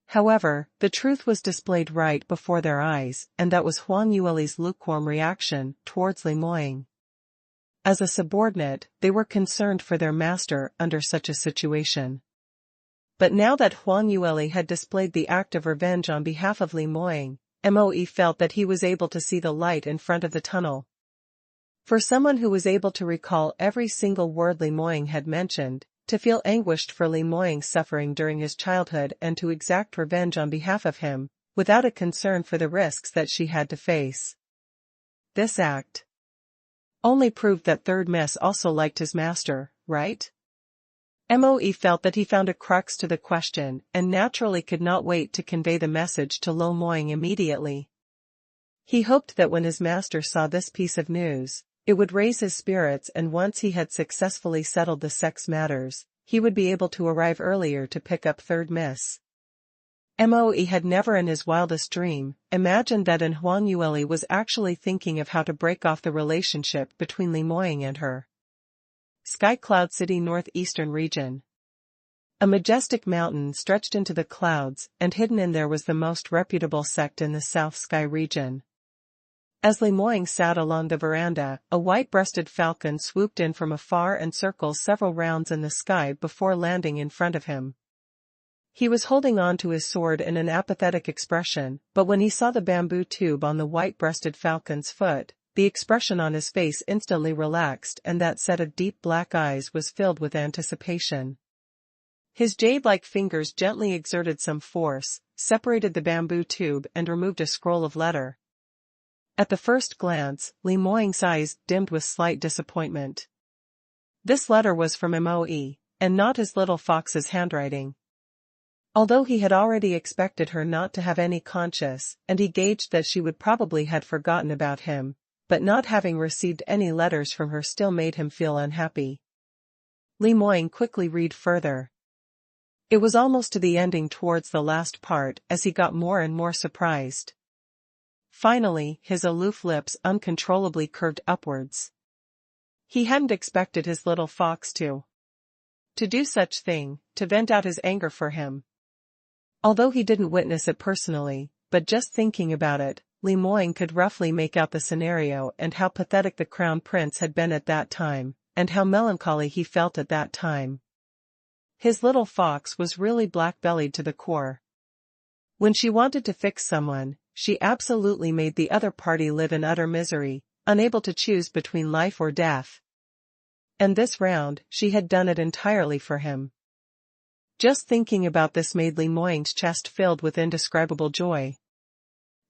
A: However, the truth was displayed right before their eyes, and that was Huang Yueli's lukewarm reaction towards Li Moying. As a subordinate, they were concerned for their master under such a situation. But now that Huang Yueli had displayed the act of revenge on behalf of Li Moying, Moe felt that he was able to see the light in front of the tunnel. For someone who was able to recall every single word Li Moying had mentioned, to feel anguished for Li Moying's suffering during his childhood and to exact revenge on behalf of him, without a concern for the risks that she had to face. This act only proved that Third Miss also liked his master, right? Moe felt that he found a crux to the question and naturally could not wait to convey the message to Li Moying immediately. He hoped that when his master saw this piece of news, it would raise his spirits, and once he had successfully settled the sex matters, he would be able to arrive earlier to pick up Third Miss. Moe had never in his wildest dream imagined that Huang Yueli was actually thinking of how to break off the relationship between Li Moying and her. Sky Cloud City, northeastern region. A majestic mountain stretched into the clouds, and hidden in there was the most reputable sect in the South Sky region. As Li Moying sat along the veranda, a white-breasted falcon swooped in from afar and circled several rounds in the sky before landing in front of him. He was holding on to his sword in an apathetic expression, but when he saw the bamboo tube on the white-breasted falcon's foot, the expression on his face instantly relaxed, and that set of deep black eyes was filled with anticipation. His jade-like fingers gently exerted some force, separated the bamboo tube and removed a scroll of letter. At the first glance, Li Moying's eyes dimmed with slight disappointment. This letter was from Moe, and not his little fox's handwriting. Although he had already expected her not to have any conscience, and he gauged that she would probably had forgotten about him, but not having received any letters from her still made him feel unhappy. Li Moying quickly read further. It was almost to the ending towards the last part as he got more and more surprised. Finally, his aloof lips uncontrollably curved upwards. He hadn't expected his little fox to do such thing, to vent out his anger for him. Although he didn't witness it personally, but just thinking about it, Li Moying could roughly make out the scenario and how pathetic the crown prince had been at that time, and how melancholy he felt at that time. His little fox was really black-bellied to the core. When she wanted to fix someone, she absolutely made the other party live in utter misery, unable to choose between life or death. And this round, she had done it entirely for him. Just thinking about this made Li Moying's chest filled with indescribable joy.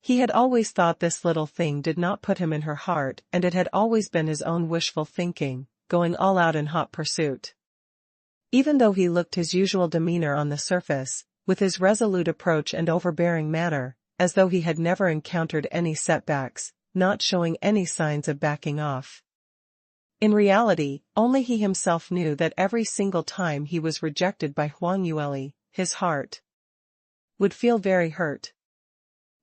A: He had always thought this little thing did not put him in her heart, and it had always been his own wishful thinking, going all out in hot pursuit. Even though he looked his usual demeanor on the surface, with his resolute approach and overbearing manner, as though he had never encountered any setbacks, not showing any signs of backing off. In reality, only he himself knew that every single time he was rejected by Huang Yueli, his heart would feel very hurt.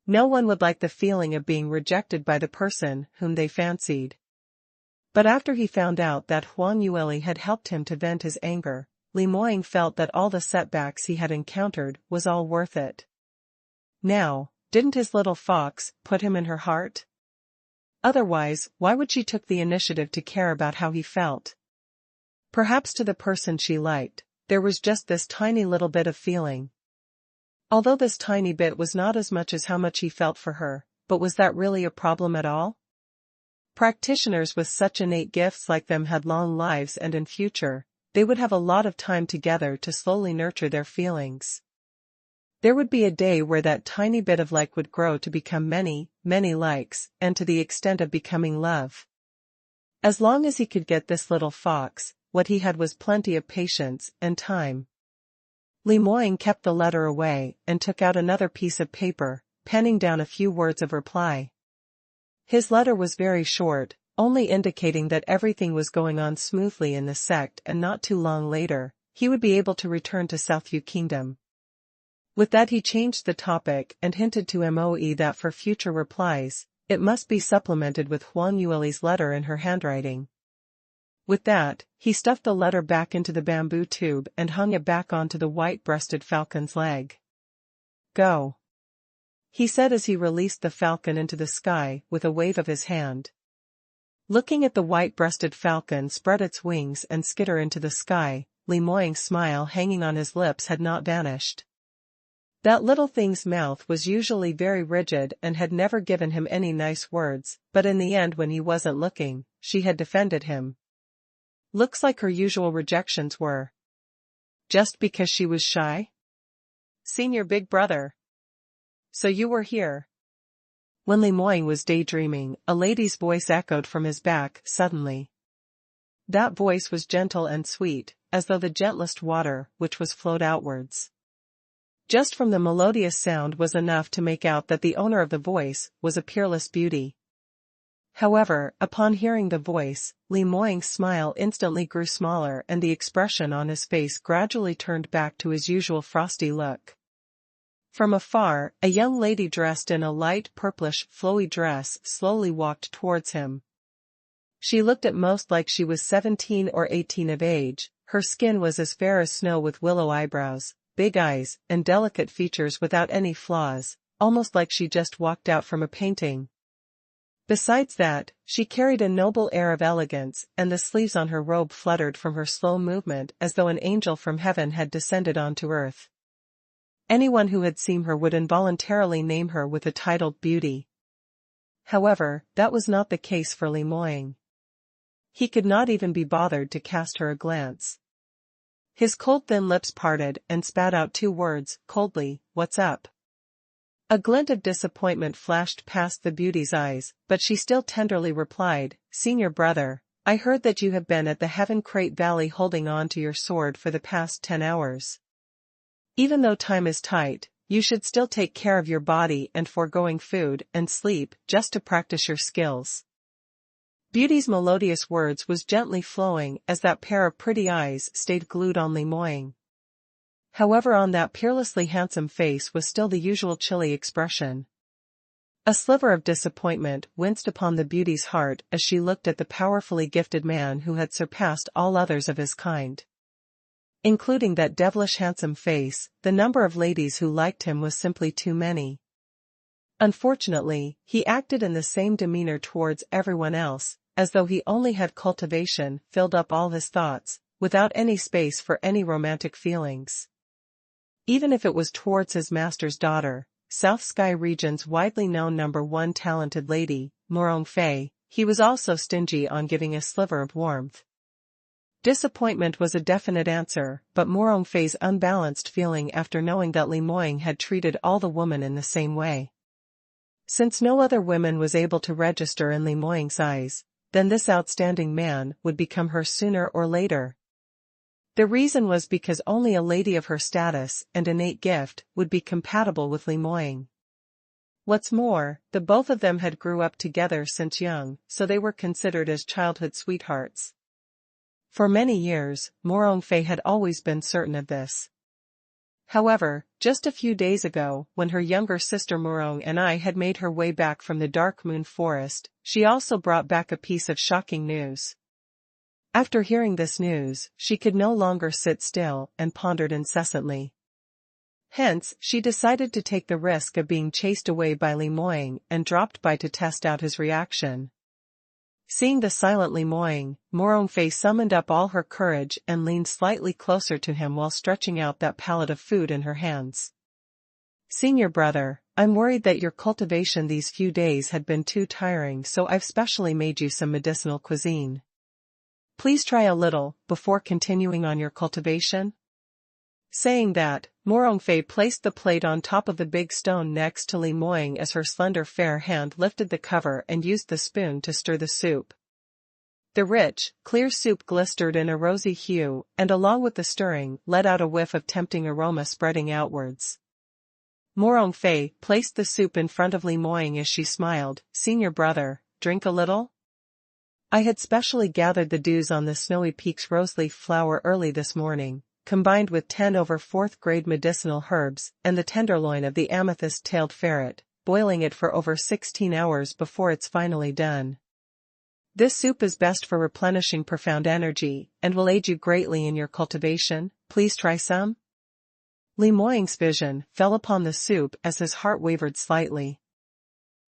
A: No one would like the feeling of being rejected by the person whom they fancied. But after he found out that Huang Yueli had helped him to vent his anger, Li Moying felt that all the setbacks he had encountered was all worth it. Now, didn't his little fox put him in her heart? Otherwise, why would she took the initiative to care about how he felt? Perhaps to the person she liked, there was just this tiny little bit of feeling. Although this tiny bit was not as much as how much he felt for her, but was that really a problem at all? Practitioners with such innate gifts like them had long lives, and in future, they would have a lot of time together to slowly nurture their feelings. There would be a day where that tiny bit of like would grow to become many, many likes, and to the extent of becoming love. As long as he could get this little fox, what he had was plenty of patience and time. Li Moying kept the letter away and took out another piece of paper, penning down a few words of reply. His letter was very short, only indicating that everything was going on smoothly in the sect, and not too long later, he would be able to return to Southview Kingdom. With that he changed the topic and hinted to Moe that for future replies, it must be supplemented with Huang Yueli's letter in her handwriting. With that, he stuffed the letter back into the bamboo tube and hung it back onto the white-breasted falcon's leg. Go, he said as he released the falcon into the sky with a wave of his hand. Looking at the white-breasted falcon spread its wings and skitter into the sky, Li Moying's smile hanging on his lips had not vanished. That little thing's mouth was usually very rigid and had never given him any nice words, but in the end when he wasn't looking, she had defended him. Looks like her usual rejections were. Just because she was shy? Senior big brother. So you were here. When Li Moying was daydreaming, a lady's voice echoed from his back suddenly. That voice was gentle and sweet, as though the gentlest water which was flowed outwards. Just from the melodious sound was enough to make out that the owner of the voice was a peerless beauty. However, upon hearing the voice, Li Moying's smile instantly grew smaller and the expression on his face gradually turned back to his usual frosty look. From afar, a young lady dressed in a light purplish, flowy dress slowly walked towards him. She looked at most like she was 17 or 18 of age. Her skin was as fair as snow with willow eyebrows, big eyes, and delicate features without any flaws, almost like she just walked out from a painting. Besides that, she carried a noble air of elegance, and the sleeves on her robe fluttered from her slow movement as though an angel from heaven had descended onto earth. Anyone who had seen her would involuntarily name her with the title beauty. However, that was not the case for Li Moying. He could not even be bothered to cast her a glance. His cold thin lips parted and spat out two words, coldly, "What's up?" A glint of disappointment flashed past the beauty's eyes, but she still tenderly replied, "Senior brother, I heard that you have been at the Heaven Crate Valley holding on to your sword for the past 10 hours. Even though time is tight, you should still take care of your body and foregoing food and sleep just to practice your skills." Beauty's melodious words was gently flowing as that pair of pretty eyes stayed glued on Li Moying. However, on that peerlessly handsome face was still the usual chilly expression. A sliver of disappointment winced upon the beauty's heart as she looked at the powerfully gifted man who had surpassed all others of his kind. Including that devilish handsome face, the number of ladies who liked him was simply too many. Unfortunately, he acted in the same demeanor towards everyone else, as though he only had cultivation filled up all his thoughts, without any space for any romantic feelings. Even if it was towards his master's daughter, South Sky Region's widely known #1 talented lady, Morong Fei, he was also stingy on giving a sliver of warmth. Disappointment was a definite answer, but Morong Fei's unbalanced feeling after knowing that Li Moying had treated all the women in the same way. Since no other woman was able to register in Li Moying's eyes, then this outstanding man would become hers sooner or later. The reason was because only a lady of her status and innate gift would be compatible with Li Moying. What's more, the both of them had grew up together since young, so they were considered as childhood sweethearts. For many years, Morong Fei had always been certain of this. However, just a few days ago, when her younger sister Morong and I had made her way back from the Dark Moon Forest, she also brought back a piece of shocking news. After hearing this news, she could no longer sit still and pondered incessantly. Hence, she decided to take the risk of being chased away by Li Moying and dropped by to test out his reaction. Seeing the silent Li Moying, Morong Fei summoned up all her courage and leaned slightly closer to him while stretching out that pallet of food in her hands. "Senior brother, I'm worried that your cultivation these few days had been too tiring, so I've specially made you some medicinal cuisine. Please try a little, before continuing on your cultivation." Saying that, Morong Fei placed the plate on top of the big stone next to Li Moying as her slender fair hand lifted the cover and used the spoon to stir the soup. The rich, clear soup glistered in a rosy hue, and along with the stirring, let out a whiff of tempting aroma spreading outwards. Morong Fei placed the soup in front of Li Moying as she smiled, "Senior brother, drink a little? I had specially gathered the dews on the snowy peak's roseleaf flower early this morning, combined with 10 over 4th grade medicinal herbs and the tenderloin of the amethyst-tailed ferret, boiling it for over 16 hours before it's finally done. This soup is best for replenishing profound energy and will aid you greatly in your cultivation. Please try some." Li Moying's vision fell upon the soup as his heart wavered slightly.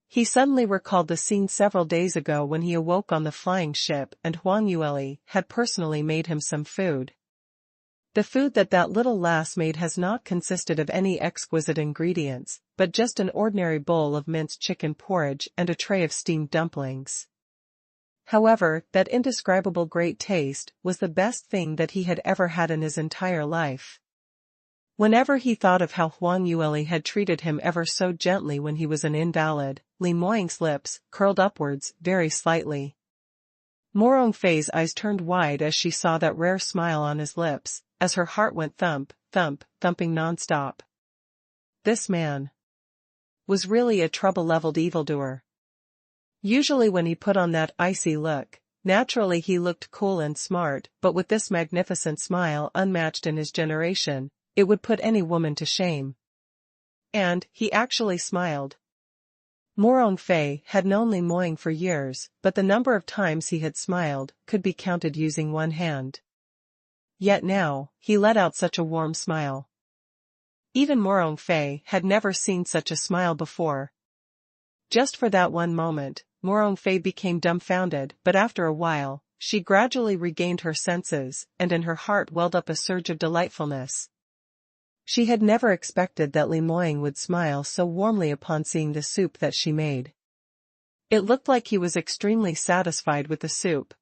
A: He suddenly recalled the scene several days ago when he awoke on the flying ship and Huang Yueli had personally made him some food. The food that little lass made has not consisted of any exquisite ingredients, but just an ordinary bowl of minced chicken porridge and a tray of steamed dumplings. However, that indescribable great taste was the best thing that he had ever had in his entire life. Whenever he thought of how Huang Yueli had treated him ever so gently when he was an invalid, Li Moying's lips curled upwards very slightly. Morong Fei's eyes turned wide as she saw that rare smile on his lips, as her heart went thump, thump, thumping non-stop. This man was really a trouble-leveled evildoer. Usually when he put on that icy look, naturally he looked cool and smart, but with this magnificent smile unmatched in his generation, it would put any woman to shame. And he actually smiled. Morong Fei had known Li Moying for years, but the number of times he had smiled could be counted using one hand. Yet now, he let out such a warm smile. Even Morong Fei had never seen such a smile before. Just for that one moment, Morong Fei became dumbfounded, but after a while, she gradually regained her senses, and in her heart welled up a surge of delightfulness. She had never expected that Li Moying would smile so warmly upon seeing the soup that she made. It looked like he was extremely satisfied with the soup.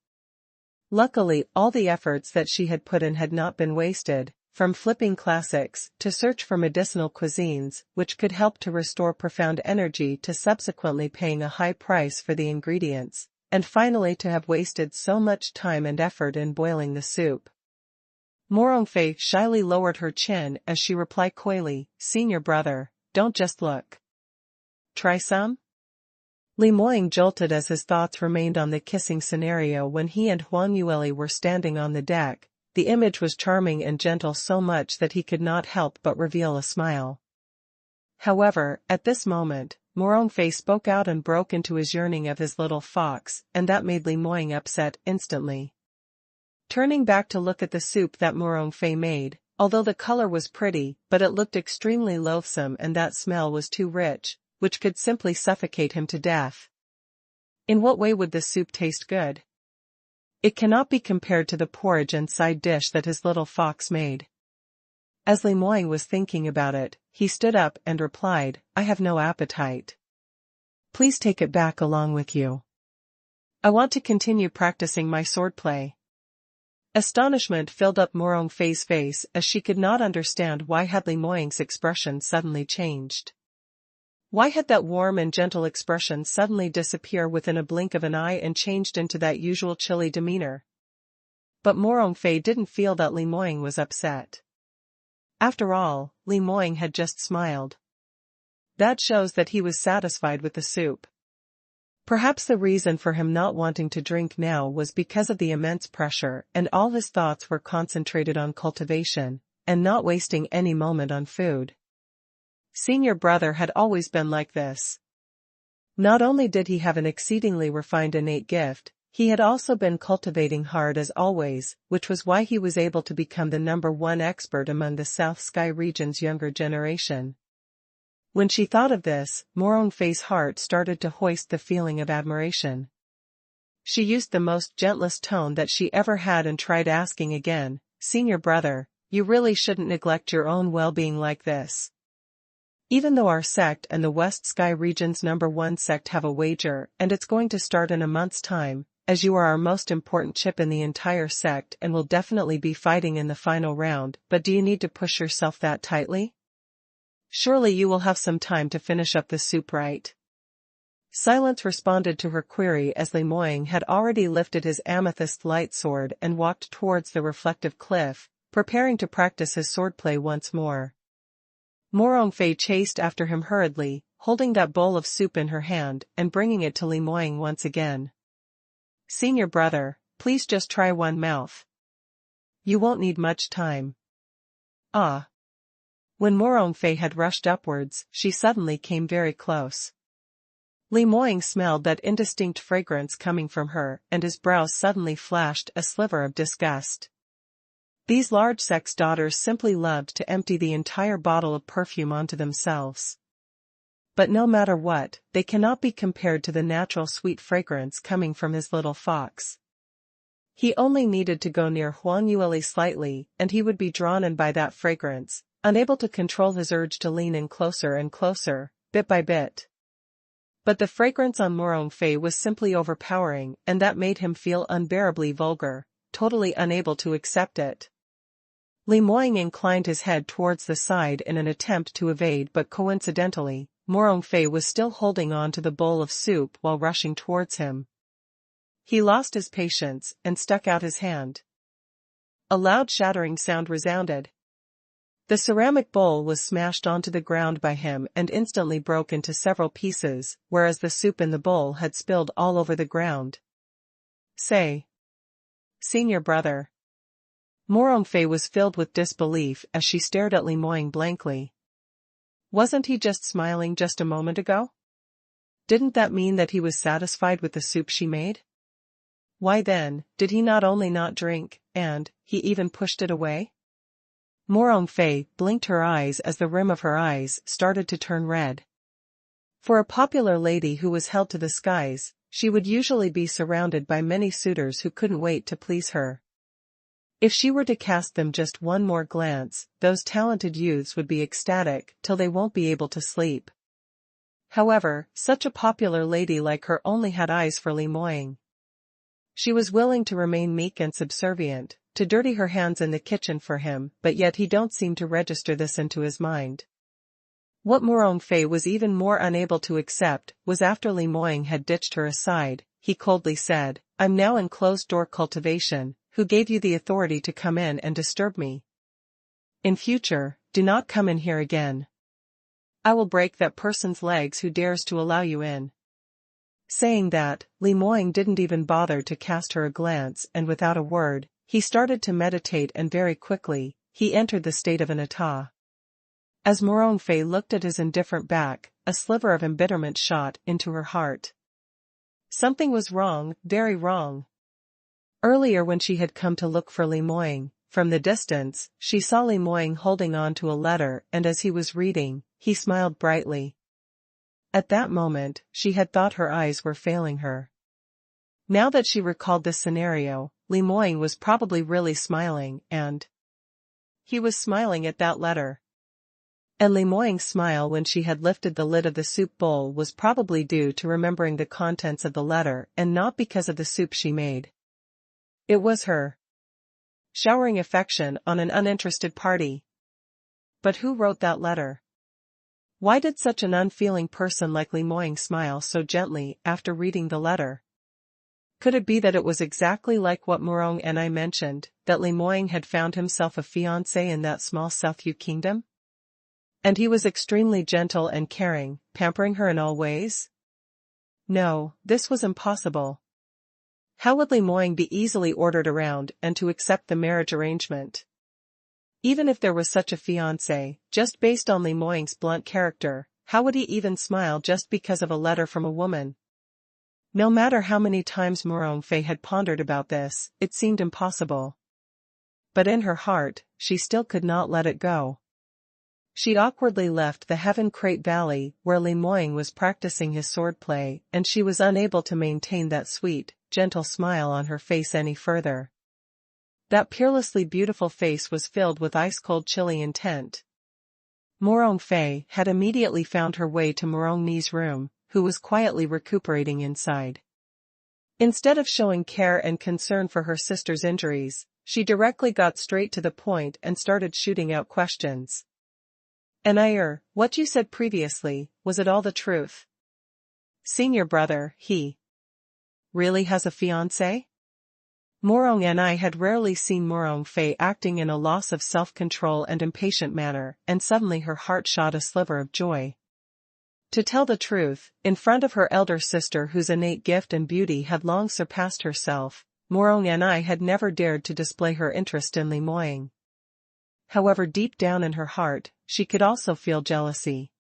A: Luckily, all the efforts that she had put in had not been wasted, from flipping classics to search for medicinal cuisines which could help to restore profound energy to subsequently paying a high price for the ingredients, and finally to have wasted so much time and effort in boiling the soup. Morong Fei shyly lowered her chin as she replied coyly, "Senior brother, don't just look. Try some?" Li Moying jolted as his thoughts remained on the kissing scenario when he and Huang Yueli were standing on the deck. The image was charming and gentle so much that he could not help but reveal a smile. However, at this moment, Morong Fei spoke out and broke into his yearning of his little fox, and that made Li Moying upset instantly. Turning back to look at the soup that Morong Fei made, although the color was pretty, but it looked extremely loathsome and that smell was too rich, which could simply suffocate him to death. In what way would this soup taste good? It cannot be compared to the porridge and side dish that his little fox made. As Li Moying was thinking about it, he stood up and replied, "I have no appetite. Please take it back along with you. I want to continue practicing my swordplay." Astonishment filled up Morong Fei's face as she could not understand why had Li Moying's expression suddenly changed. Why had that warm and gentle expression suddenly disappear within a blink of an eye and changed into that usual chilly demeanor? But Morong Fei didn't feel that Li Moying was upset. After all, Li Moying had just smiled. That shows that he was satisfied with the soup. Perhaps the reason for him not wanting to drink now was because of the immense pressure, and all his thoughts were concentrated on cultivation, and not wasting any moment on food. Senior brother had always been like this. Not only did he have an exceedingly refined innate gift, he had also been cultivating hard as always, which was why he was able to become the #1 expert among the South Sky region's younger generation. When she thought of this, Morong Fei's heart started to hoist the feeling of admiration. She used the most gentlest tone that she ever had and tried asking again, "Senior brother, you really shouldn't neglect your own well-being like this. Even though our sect and the West Sky region's #1 sect have a wager, and it's going to start in a month's time, as you are our most important chip in the entire sect and will definitely be fighting in the final round, but do you need to push yourself that tightly? Surely you will have some time to finish up the soup, right?" Silence responded to her query as Li Moying had already lifted his amethyst light sword and walked towards the reflective cliff, preparing to practice his swordplay once more. Morong Fei chased after him hurriedly, holding that bowl of soup in her hand and bringing it to Li Moying once again. "Senior brother, please just try one mouth. You won't need much time." "Ah." When Morong Fei had rushed upwards, she suddenly came very close. Li Moying smelled that indistinct fragrance coming from her, and his brows suddenly flashed a sliver of disgust. These large sex daughters simply loved to empty the entire bottle of perfume onto themselves. But no matter what, they cannot be compared to the natural sweet fragrance coming from his little fox. He only needed to go near Huang Yueli slightly, and he would be drawn in by that fragrance, unable to control his urge to lean in closer and closer, bit by bit. But the fragrance on Morong Fei was simply overpowering, and that made him feel unbearably vulgar, totally unable to accept it. Li Moying inclined his head towards the side in an attempt to evade, but coincidentally, Morong Fei was still holding on to the bowl of soup while rushing towards him. He lost his patience and stuck out his hand. A loud shattering sound resounded. The ceramic bowl was smashed onto the ground by him and instantly broke into several pieces, whereas the soup in the bowl had spilled all over the ground. Say, senior brother. Morong Fei was filled with disbelief as she stared at Li Moying blankly. Wasn't he just smiling just a moment ago? Didn't that mean that he was satisfied with the soup she made? Why then, did he not only not drink, and, he even pushed it away? Morong Fei blinked her eyes as the rim of her eyes started to turn red. For a popular lady who was held to the skies, she would usually be surrounded by many suitors who couldn't wait to please her. If she were to cast them just one more glance, those talented youths would be ecstatic till they won't be able to sleep. However, such a popular lady like her only had eyes for Li Moying. She was willing to remain meek and subservient, to dirty her hands in the kitchen for him, but yet he don't seem to register this into his mind. What Morong Fei was even more unable to accept was after Li Moying had ditched her aside, he coldly said, "I'm now in closed-door cultivation. Who gave you the authority to come in and disturb me? In future, do not come in here again. I will break that person's legs who dares to allow you in." Saying that, Li Moying didn't even bother to cast her a glance, and without a word, he started to meditate, and very quickly, he entered the state of an ata. As Morong Fei looked at his indifferent back, a sliver of embitterment shot into her heart. Something was wrong, very wrong. Earlier when she had come to look for Li Moying, from the distance, she saw Li Moying holding on to a letter, and as he was reading, he smiled brightly. At that moment, she had thought her eyes were failing her. Now that she recalled this scenario, Li Moying was probably really smiling, and he was smiling at that letter. And Li Moying's smile when she had lifted the lid of the soup bowl was probably due to remembering the contents of the letter and not because of the soup she made. It was her showering affection on an uninterested party. But who wrote that letter? Why did such an unfeeling person like Li Moying smile so gently after reading the letter? Could it be that it was exactly like what Morong and I mentioned, that Li Moying had found himself a fiancé in that small South Yu kingdom? And he was extremely gentle and caring, pampering her in all ways? No, this was impossible. How would Li Moying be easily ordered around and to accept the marriage arrangement? Even if there was such a fiancé, just based on Li Moying's blunt character, how would he even smile just because of a letter from a woman? No matter how many times Morong Fei had pondered about this, it seemed impossible. But in her heart, she still could not let it go. She awkwardly left the Heaven Crate Valley where Li Moying was practicing his swordplay, and she was unable to maintain that sweet, gentle smile on her face any further. That peerlessly beautiful face was filled with ice-cold chilly intent. Morong Fei had immediately found her way to Morong Ni's room, who was quietly recuperating inside. Instead of showing care and concern for her sister's injuries, she directly got straight to the point and started shooting out questions. What you said previously, was it all the truth? Senior brother, he really has a fiancé? Morong and I had rarely seen Morong Fei acting in a loss of self-control and impatient manner, and suddenly her heart shot a sliver of joy. To tell the truth, in front of her elder sister whose innate gift and beauty had long surpassed herself, Morong and I had never dared to display her interest in Li Moying. However, deep down in her heart, she could also feel jealousy.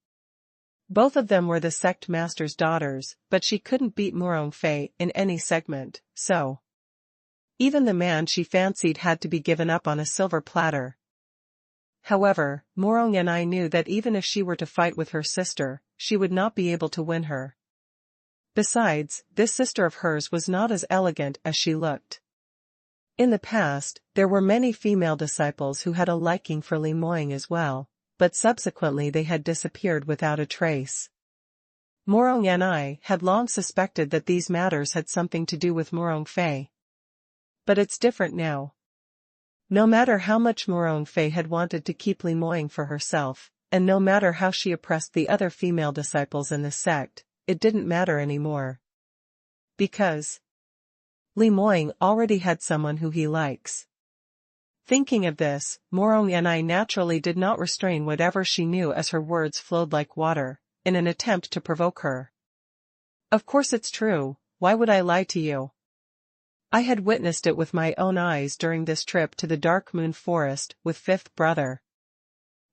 A: Both of them were the sect master's daughters, but she couldn't beat Morong Fei in any segment, so Even the man she fancied had to be given up on a silver platter. However, Morong and I knew that even if she were to fight with her sister, she would not be able to win her. Besides, this sister of hers was not as elegant as she looked. In the past, there were many female disciples who had a liking for Li Moying as well, but subsequently they had disappeared without a trace. Morong and I had long suspected that these matters had something to do with Morong Fei. But it's different now. No matter how much Morong Fei had wanted to keep Li Moying for herself, and no matter how she oppressed the other female disciples in the sect, it didn't matter anymore. Because Li Moying already had someone who he likes. Thinking of this, Morong and I naturally did not restrain whatever she knew as her words flowed like water, in an attempt to provoke her. Of course it's true, why would I lie to you? I had witnessed it with my own eyes during this trip to the Dark Moon Forest with fifth brother.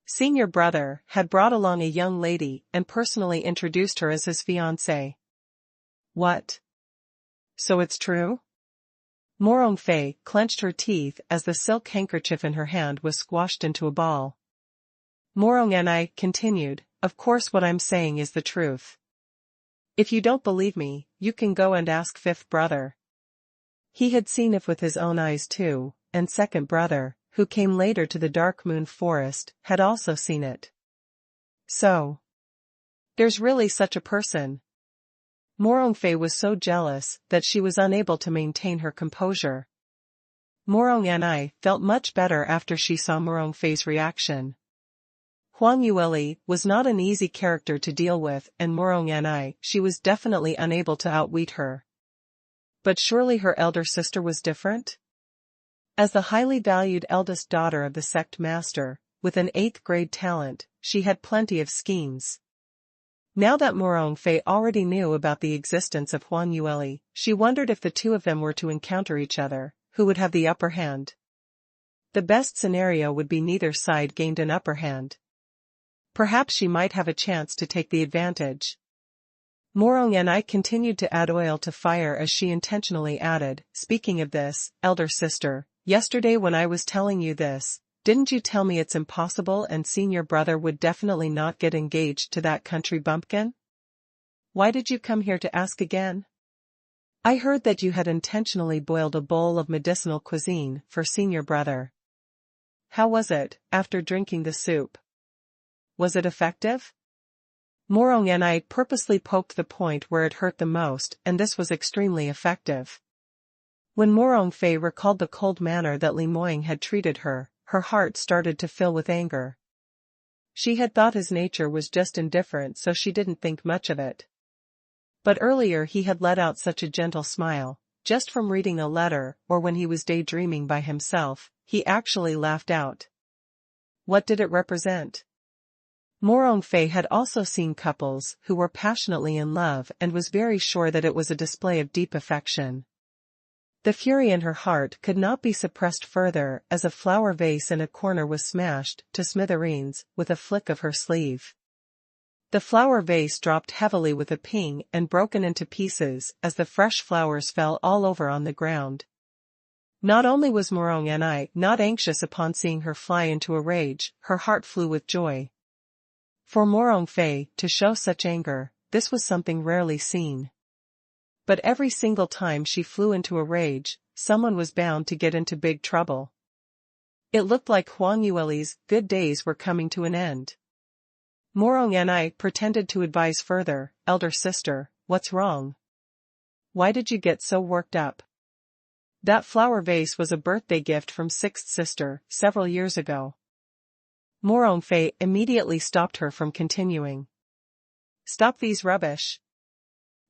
A: Senior brother had brought along a young lady and personally introduced her as his fiancée. What? So it's true? Morong Fei clenched her teeth as the silk handkerchief in her hand was squashed into a ball. Morong and I continued, of course what I'm saying is the truth. If you don't believe me, you can go and ask fifth brother. He had seen it with his own eyes too, and second brother, who came later to the Dark Moon Forest, had also seen it. So, there's really such a person. Morong Fei was so jealous that she was unable to maintain her composure. Morong and I felt much better after she saw Morong Fei's reaction. Huang Yueli was not an easy character to deal with, and Morong and I, she was definitely unable to outwit her. But surely her elder sister was different? As the highly valued eldest daughter of the sect master, with an 8th grade talent, she had plenty of schemes. Now that Morong Fei already knew about the existence of Huang Yueli, she wondered if the two of them were to encounter each other, who would have the upper hand. The best scenario would be neither side gained an upper hand. Perhaps she might have a chance to take the advantage. Morong and I continued to add oil to fire as she intentionally added, speaking of this, elder sister, yesterday when I was telling you this, didn't you tell me it's impossible and senior brother would definitely not get engaged to that country bumpkin? Why did you come here to ask again? I heard that you had intentionally boiled a bowl of medicinal cuisine for senior brother. How was it, after drinking the soup? Was it effective? Morong and I purposely poked the point where it hurt the most, and this was extremely effective. When Morong Fei recalled the cold manner that Li Moying had treated her, her heart started to fill with anger. She had thought his nature was just indifferent, so she didn't think much of it. But earlier he had let out such a gentle smile, just from reading a letter, or when he was daydreaming by himself, he actually laughed out. What did it represent? Morong Fei had also seen couples who were passionately in love and was very sure that it was a display of deep affection. The fury in her heart could not be suppressed further as a flower vase in a corner was smashed to smithereens with a flick of her sleeve. The flower vase dropped heavily with a ping and broken into pieces as the fresh flowers fell all over on the ground. Not only was Morong and I not anxious upon seeing her fly into a rage, her heart flew with joy. For Morong Fei to show such anger, this was something rarely seen. But every single time she flew into a rage, someone was bound to get into big trouble. It looked like Huang Yueli's good days were coming to an end. Morong and I pretended to advise further, elder sister, what's wrong? Why did you get so worked up? That flower vase was a birthday gift from sixth sister, several years ago. Morong Fei immediately stopped her from continuing. Stop these rubbish.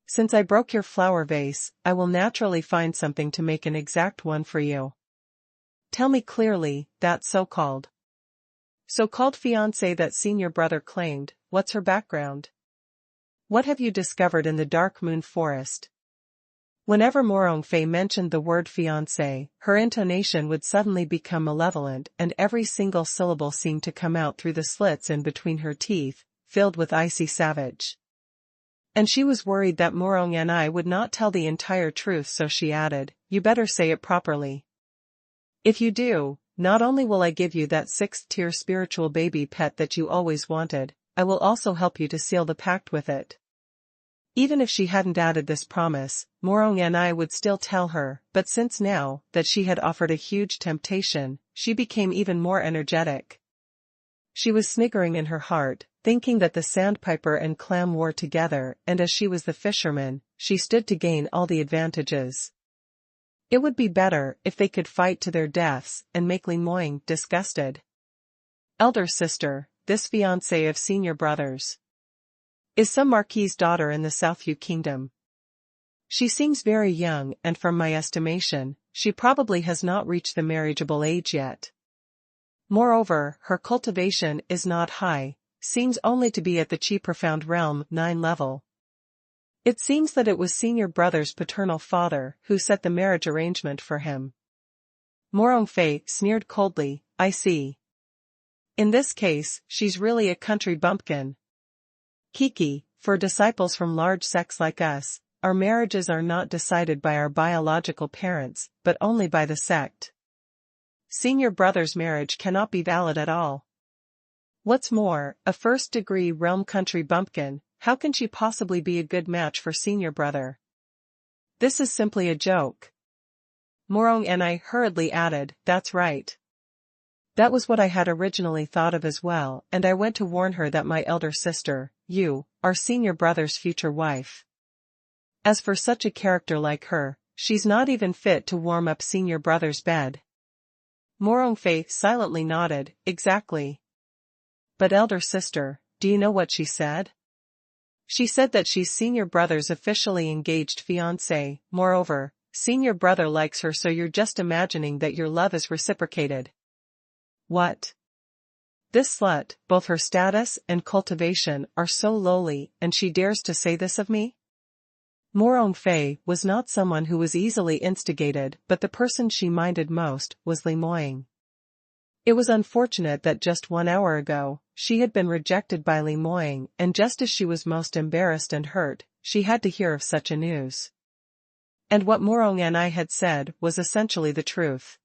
A: Since I broke your flower vase, I will naturally find something to make an exact one for you. Tell me clearly, that so-called fiancé that senior brother claimed, what's her background? What have you discovered in the Dark Moon Forest? Whenever Morong Fei mentioned the word fiancé, her intonation would suddenly become malevolent and every single syllable seemed to come out through the slits in between her teeth, filled with icy savage. And she was worried that Morong and I would not tell the entire truth, so she added, you better say it properly. If you do, not only will I give you that 6th-tier spiritual baby pet that you always wanted, I will also help you to seal the pact with it. Even if she hadn't added this promise, Morong and I would still tell her, but since now that she had offered a huge temptation, she became even more energetic. She was sniggering in her heart, thinking that the sandpiper and clam wore together, and as she was the fisherman, she stood to gain all the advantages. It would be better if they could fight to their deaths and make Li Moying disgusted. Elder sister, this fiancée of senior brother's is some marquis's daughter in the Southview Kingdom. She seems very young and from my estimation, she probably has not reached the marriageable age yet. Moreover, her cultivation is not high, seems only to be at the Qi Profound Realm 9 level. It seems that it was senior brother's paternal father who set the marriage arrangement for him. Morong Fei sneered coldly, I see. In this case, she's really a country bumpkin. Kiki, for disciples from large sects like us, our marriages are not decided by our biological parents, but only by the sect. Senior brother's marriage cannot be valid at all. What's more, a first-degree realm country bumpkin, how can she possibly be a good match for senior brother? This is simply a joke. Morong and I hurriedly added, that's right. That was what I had originally thought of as well, and I went to warn her that my elder sister, you, are senior brother's future wife. As for such a character like her, she's not even fit to warm up senior brother's bed. Morong Fei silently nodded, exactly. But elder sister, do you know what she said? She said that she's senior brother's officially engaged fiancée, moreover, senior brother likes her, so you're just imagining that your love is reciprocated. What? This slut, both her status and cultivation are so lowly, and she dares to say this of me? Morong Fei was not someone who was easily instigated, but the person she minded most was Li Moying. It was unfortunate that just 1 hour ago, she had been rejected by Li Moying, and just as she was most embarrassed and hurt, she had to hear of such a news. And what Morong and I had said was essentially the truth.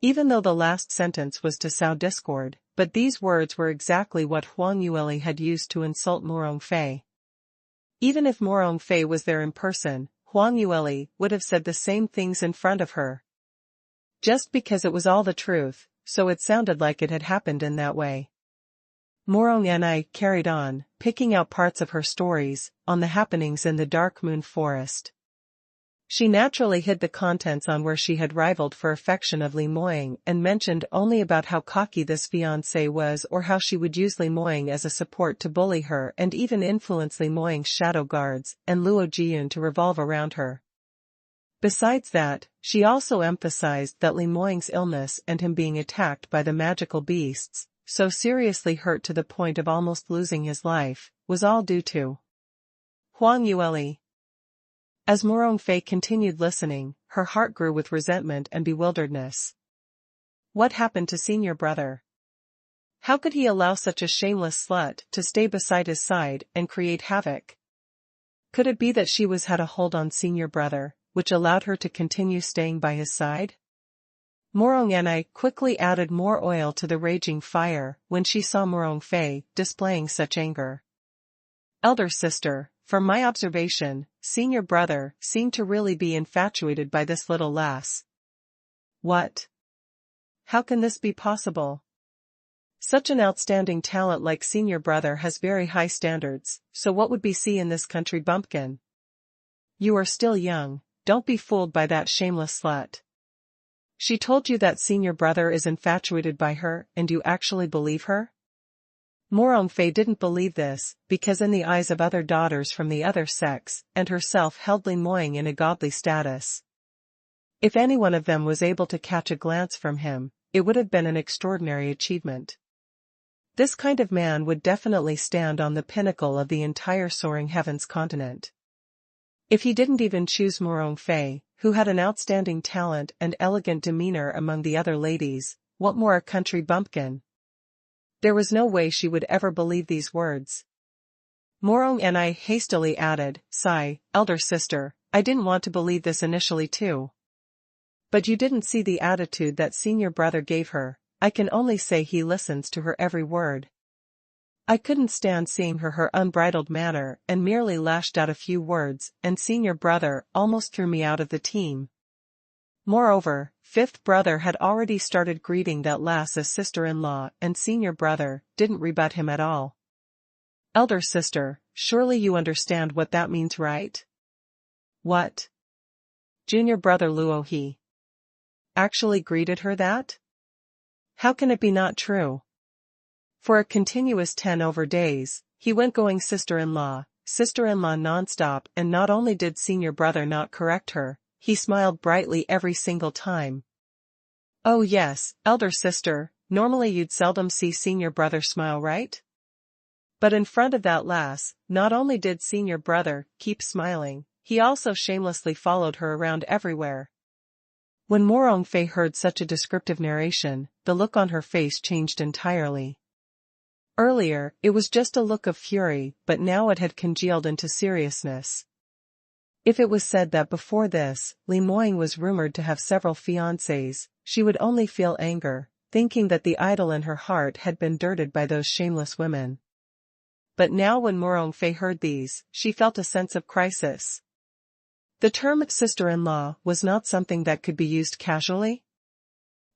A: Even though the last sentence was to sow discord, but these words were exactly what Huang Yueli had used to insult Morong Fei. Even if Morong Fei was there in person, Huang Yueli would have said the same things in front of her. Just because it was all the truth, so it sounded like it had happened in that way. Morong and I carried on, picking out parts of her stories, on the happenings in the Dark Moon Forest. She naturally hid the contents on where she had rivaled for affection of Li Moying and mentioned only about how cocky this fiancé was or how she would use Li Moying as a support to bully her and even influence Li Moying's shadow guards and Luo Jiyun to revolve around her. Besides that, she also emphasized that Li Moying's illness and him being attacked by the magical beasts, so seriously hurt to the point of almost losing his life, was all due to Huang Yueli. As Morong Fei continued listening, her heart grew with resentment and bewilderedness. What happened to senior brother? How could he allow such a shameless slut to stay beside his side and create havoc? Could it be that she had a hold on senior brother, which allowed her to continue staying by his side? Morong and I quickly added more oil to the raging fire when she saw Morong Fei displaying such anger. Elder sister, from my observation, senior brother seemed to really be infatuated by this little lass. What? How can this be possible? Such an outstanding talent like senior brother has very high standards, so what would be see in this country bumpkin? You are still young, don't be fooled by that shameless slut. She told you that senior brother is infatuated by her, and you actually believe her? Morong Fei didn't believe this, because in the eyes of other daughters from the other sects, and herself held Li Moying in a godly status. If any one of them was able to catch a glance from him, it would have been an extraordinary achievement. This kind of man would definitely stand on the pinnacle of the entire soaring heavens continent. If he didn't even choose Morong Fei, who had an outstanding talent and elegant demeanor among the other ladies, what more a country bumpkin? There was no way she would ever believe these words. Morong and I hastily added, sigh, elder sister, I didn't want to believe this initially too. But you didn't see the attitude that senior brother gave her. I can only say he listens to her every word. I couldn't stand seeing her unbridled manner and merely lashed out a few words, and senior brother almost threw me out of the team. Moreover, fifth brother had already started greeting that lass as sister-in-law, and senior brother didn't rebut him at all. Elder sister, surely you understand what that means, right? What? Junior brother Luo he actually greeted her that? How can it be not true? For a continuous 10 over days, he went going sister-in-law non-stop, and not only did senior brother not correct her, he smiled brightly every single time. Oh yes, elder sister, normally you'd seldom see senior brother smile, right? But in front of that lass, not only did senior brother keep smiling, he also shamelessly followed her around everywhere. When Morong Fei heard such a descriptive narration, the look on her face changed entirely. Earlier, it was just a look of fury, but now it had congealed into seriousness. If it was said that before this, Li Moying was rumored to have several fiancés, she would only feel anger, thinking that the idol in her heart had been dirted by those shameless women. But now when Morong Fei heard these, she felt a sense of crisis. The term sister-in-law was not something that could be used casually.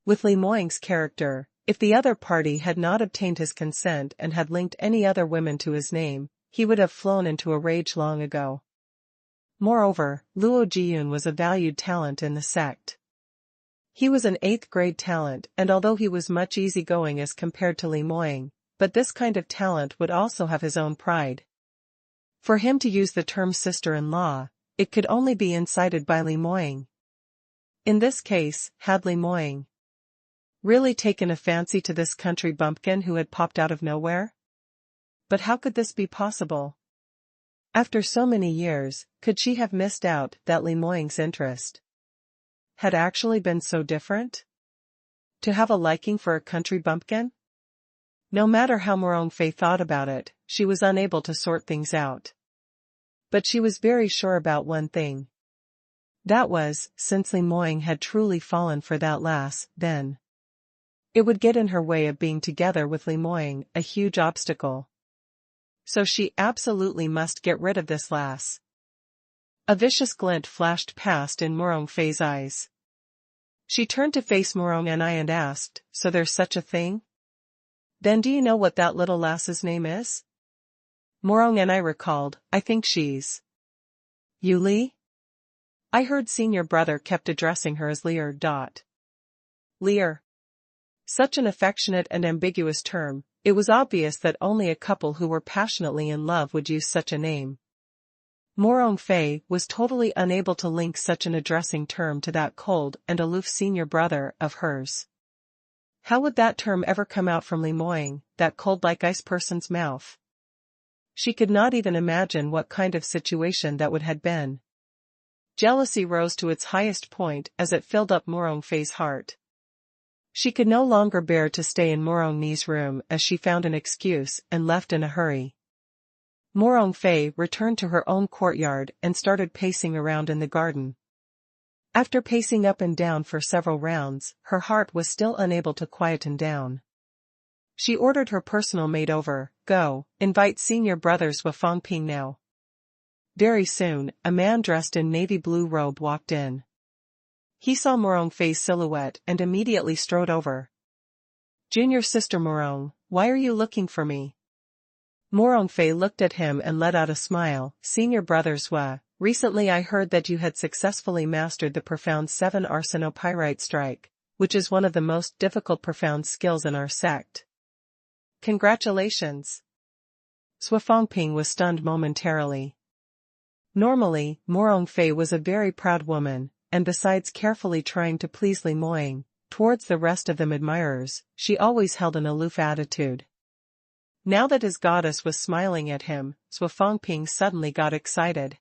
A: With Li Moying's character, if the other party had not obtained his consent and had linked any other women to his name, he would have flown into a rage long ago. Moreover, Luo Jiyun was a valued talent in the sect. He was an 8th grade talent, and although he was much easygoing as compared to Li Moying, but this kind of talent would also have his own pride. For him to use the term sister-in-law, it could only be incited by Li Moying. In this case, had Li Moying really taken a fancy to this country bumpkin who had popped out of nowhere? But how could this be possible? After so many years, could she have missed out that Li Moying's interest had actually been so different? To have a liking for a country bumpkin? No matter how Morong Fei thought about it, she was unable to sort things out. But she was very sure about one thing. That was, since Li Moying had truly fallen for that lass, then it would get in her way of being together with Li Moying, a huge obstacle. So she absolutely must get rid of this lass. A vicious glint flashed past in Morong Fei's eyes. She turned to face Morong and asked, so there's such a thing? Then do you know what that little lass's name is? Morong and I recalled, I think she's Yuli? I heard senior brother kept addressing her as Lear. Lear. Such an affectionate and ambiguous term, it was obvious that only a couple who were passionately in love would use such a name. Morong Fei was totally unable to link such an addressing term to that cold and aloof senior brother of hers. How would that term ever come out from Li Moying, that cold-like-ice person's mouth? She could not even imagine what kind of situation that would have been. Jealousy rose to its highest point as it filled up Morong Fei's heart. She could no longer bear to stay in Morong Ni's room as she found an excuse and left in a hurry. Morong Fei returned to her own courtyard and started pacing around in the garden. After pacing up and down for several rounds, her heart was still unable to quieten down. She ordered her personal maid over, go, invite senior brother Shui Qingqing now. Very soon, a man dressed in navy blue robe walked in. He saw Morong Fei's silhouette and immediately strode over. Junior sister Morong, why are you looking for me? Morong Fei looked at him and let out a smile. Senior brother Shui, recently I heard that you had successfully mastered the profound 7 arsenopyrite strike, which is one of the most difficult profound skills in our sect. Congratulations. Shui Qingqing was stunned momentarily. Normally, Morong Fei was a very proud woman, and besides carefully trying to please Li Moying, towards the rest of them admirers, she always held an aloof attitude. Now that his goddess was smiling at him, Shui Qingqing suddenly got excited.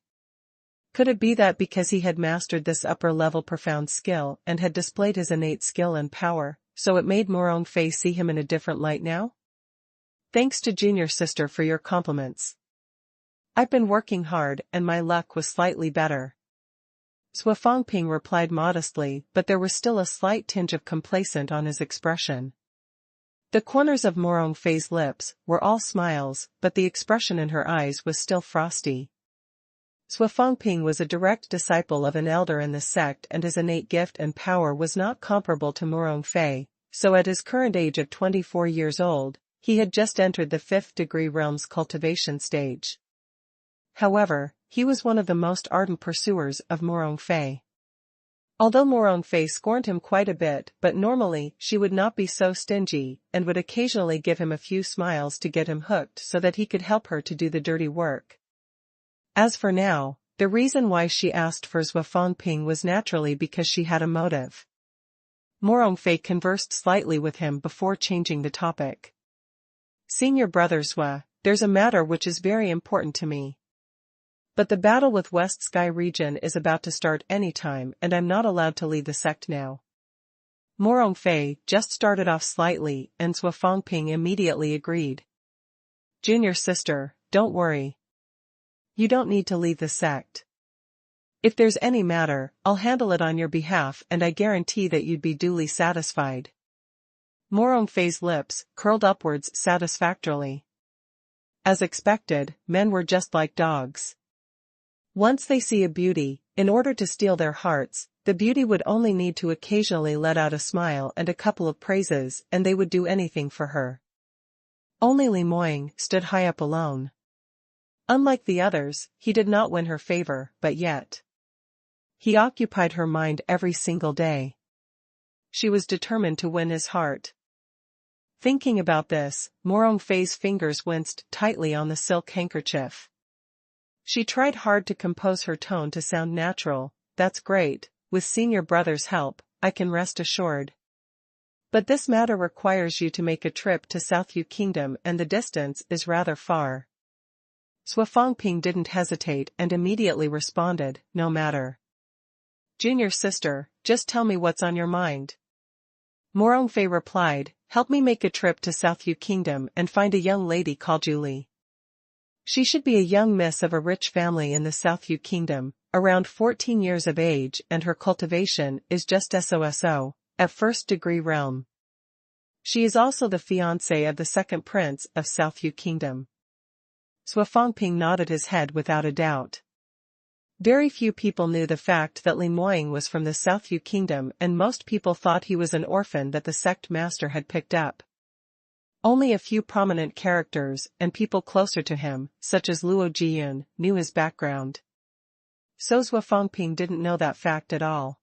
A: Could it be that because he had mastered this upper-level profound skill and had displayed his innate skill and power, so it made Morong Fei see him in a different light now? Thanks to junior sister for your compliments. I've been working hard and my luck was slightly better. Sui Qingqing replied modestly, but there was still a slight tinge of complacent on his expression. The corners of Morong Fei's lips were all smiles, but the expression in her eyes was still frosty. Sui Qingqing was a direct disciple of an elder in the sect, and his innate gift and power was not comparable to Morong Fei, so at his current age of 24 years old, he had just entered the 5th degree realm's cultivation stage. However, he was one of the most ardent pursuers of Morong Fei. Although Morong Fei scorned him quite a bit, but normally she would not be so stingy, and would occasionally give him a few smiles to get him hooked so that he could help her to do the dirty work. As for now, the reason why she asked for Sui Qingqing was naturally because she had a motive. Morong Fei conversed slightly with him before changing the topic. "Senior brother Sui, there's a matter which is very important to me. But the battle with West Sky region is about to start any time, and I'm not allowed to leave the sect now." Morong Fei just started off slightly, and Sui Qingqing immediately agreed. "Junior sister, don't worry. You don't need to leave the sect. If there's any matter, I'll handle it on your behalf, and I guarantee that you'd be duly satisfied." Morong Fei's lips curled upwards satisfactorily. As expected, men were just like dogs. Once they see a beauty, in order to steal their hearts, the beauty would only need to occasionally let out a smile and a couple of praises, and they would do anything for her. Only Li Moying stood high up alone. Unlike the others, he did not win her favor, but yet he occupied her mind every single day. She was determined to win his heart. Thinking about this, Morong Fei's fingers winced tightly on the silk handkerchief. She tried hard to compose her tone to sound natural. "That's great, with senior brother's help, I can rest assured. But this matter requires you to make a trip to South Yu Kingdom, and the distance is rather far." Sui Qingqing didn't hesitate and immediately responded, "No matter. Junior sister, just tell me what's on your mind." Morong Fei replied, "Help me make a trip to South Yu Kingdom and find a young lady called Julie. She should be a young miss of a rich family in the South Yu Kingdom, around 14 years of age, and her cultivation is just SOSO, at 1st degree realm. She is also the fiancée of the 2nd prince of South Yu Kingdom." Sui Qingqing nodded his head without a doubt. Very few people knew the fact that Li Moying was from the South Yu Kingdom, and most people thought he was an orphan that the sect master had picked up. Only a few prominent characters and people closer to him, such as Luo Jiyun, knew his background. So Sui Qingqing didn't know that fact at all.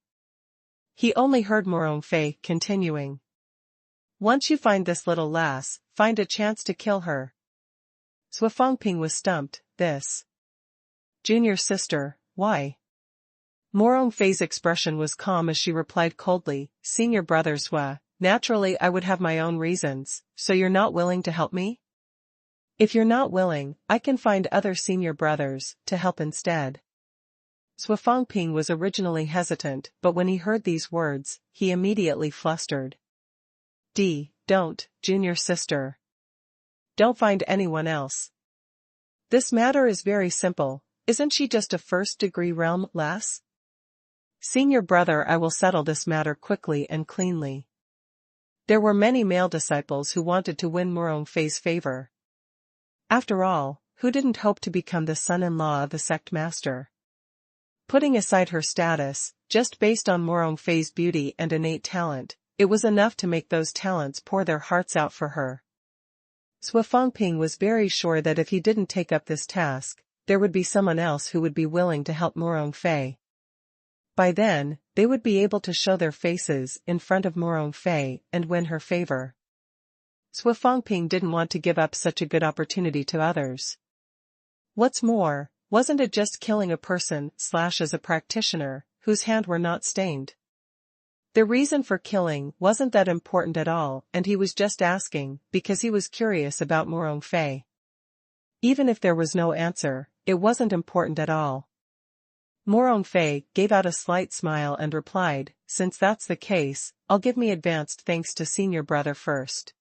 A: He only heard Morong Fei continuing. "Once you find this little lass, find a chance to kill her." Sui Qingqing was stumped. "This junior sister, why?" Morong Fei's expression was calm as she replied coldly, "Senior brother Sui, naturally I would have my own reasons, so you're not willing to help me? If you're not willing, I can find other senior brothers to help instead." Sui Qingqing was originally hesitant, but when he heard these words, he immediately flustered. Don't, junior sister. Don't find anyone else. This matter is very simple. Isn't she just a 1st degree realm lass? Senior brother, I will settle this matter quickly and cleanly." There were many male disciples who wanted to win Morong Fei's favor. After all, who didn't hope to become the son-in-law of the sect master? Putting aside her status, just based on Morong Fei's beauty and innate talent, it was enough to make those talents pour their hearts out for her. Sui Qingqing was very sure that if he didn't take up this task, there would be someone else who would be willing to help Morong Fei. By then, they would be able to show their faces in front of Morong Fei and win her favor. Sui Qingqing didn't want to give up such a good opportunity to others. What's more, wasn't it just killing a person / as a practitioner, whose hand were not stained? The reason for killing wasn't that important at all, and he was just asking because he was curious about Morong Fei. Even if there was no answer, it wasn't important at all. Morong Fei gave out a slight smile and replied, "Since that's the case, I'll give me advanced thanks to senior brother first."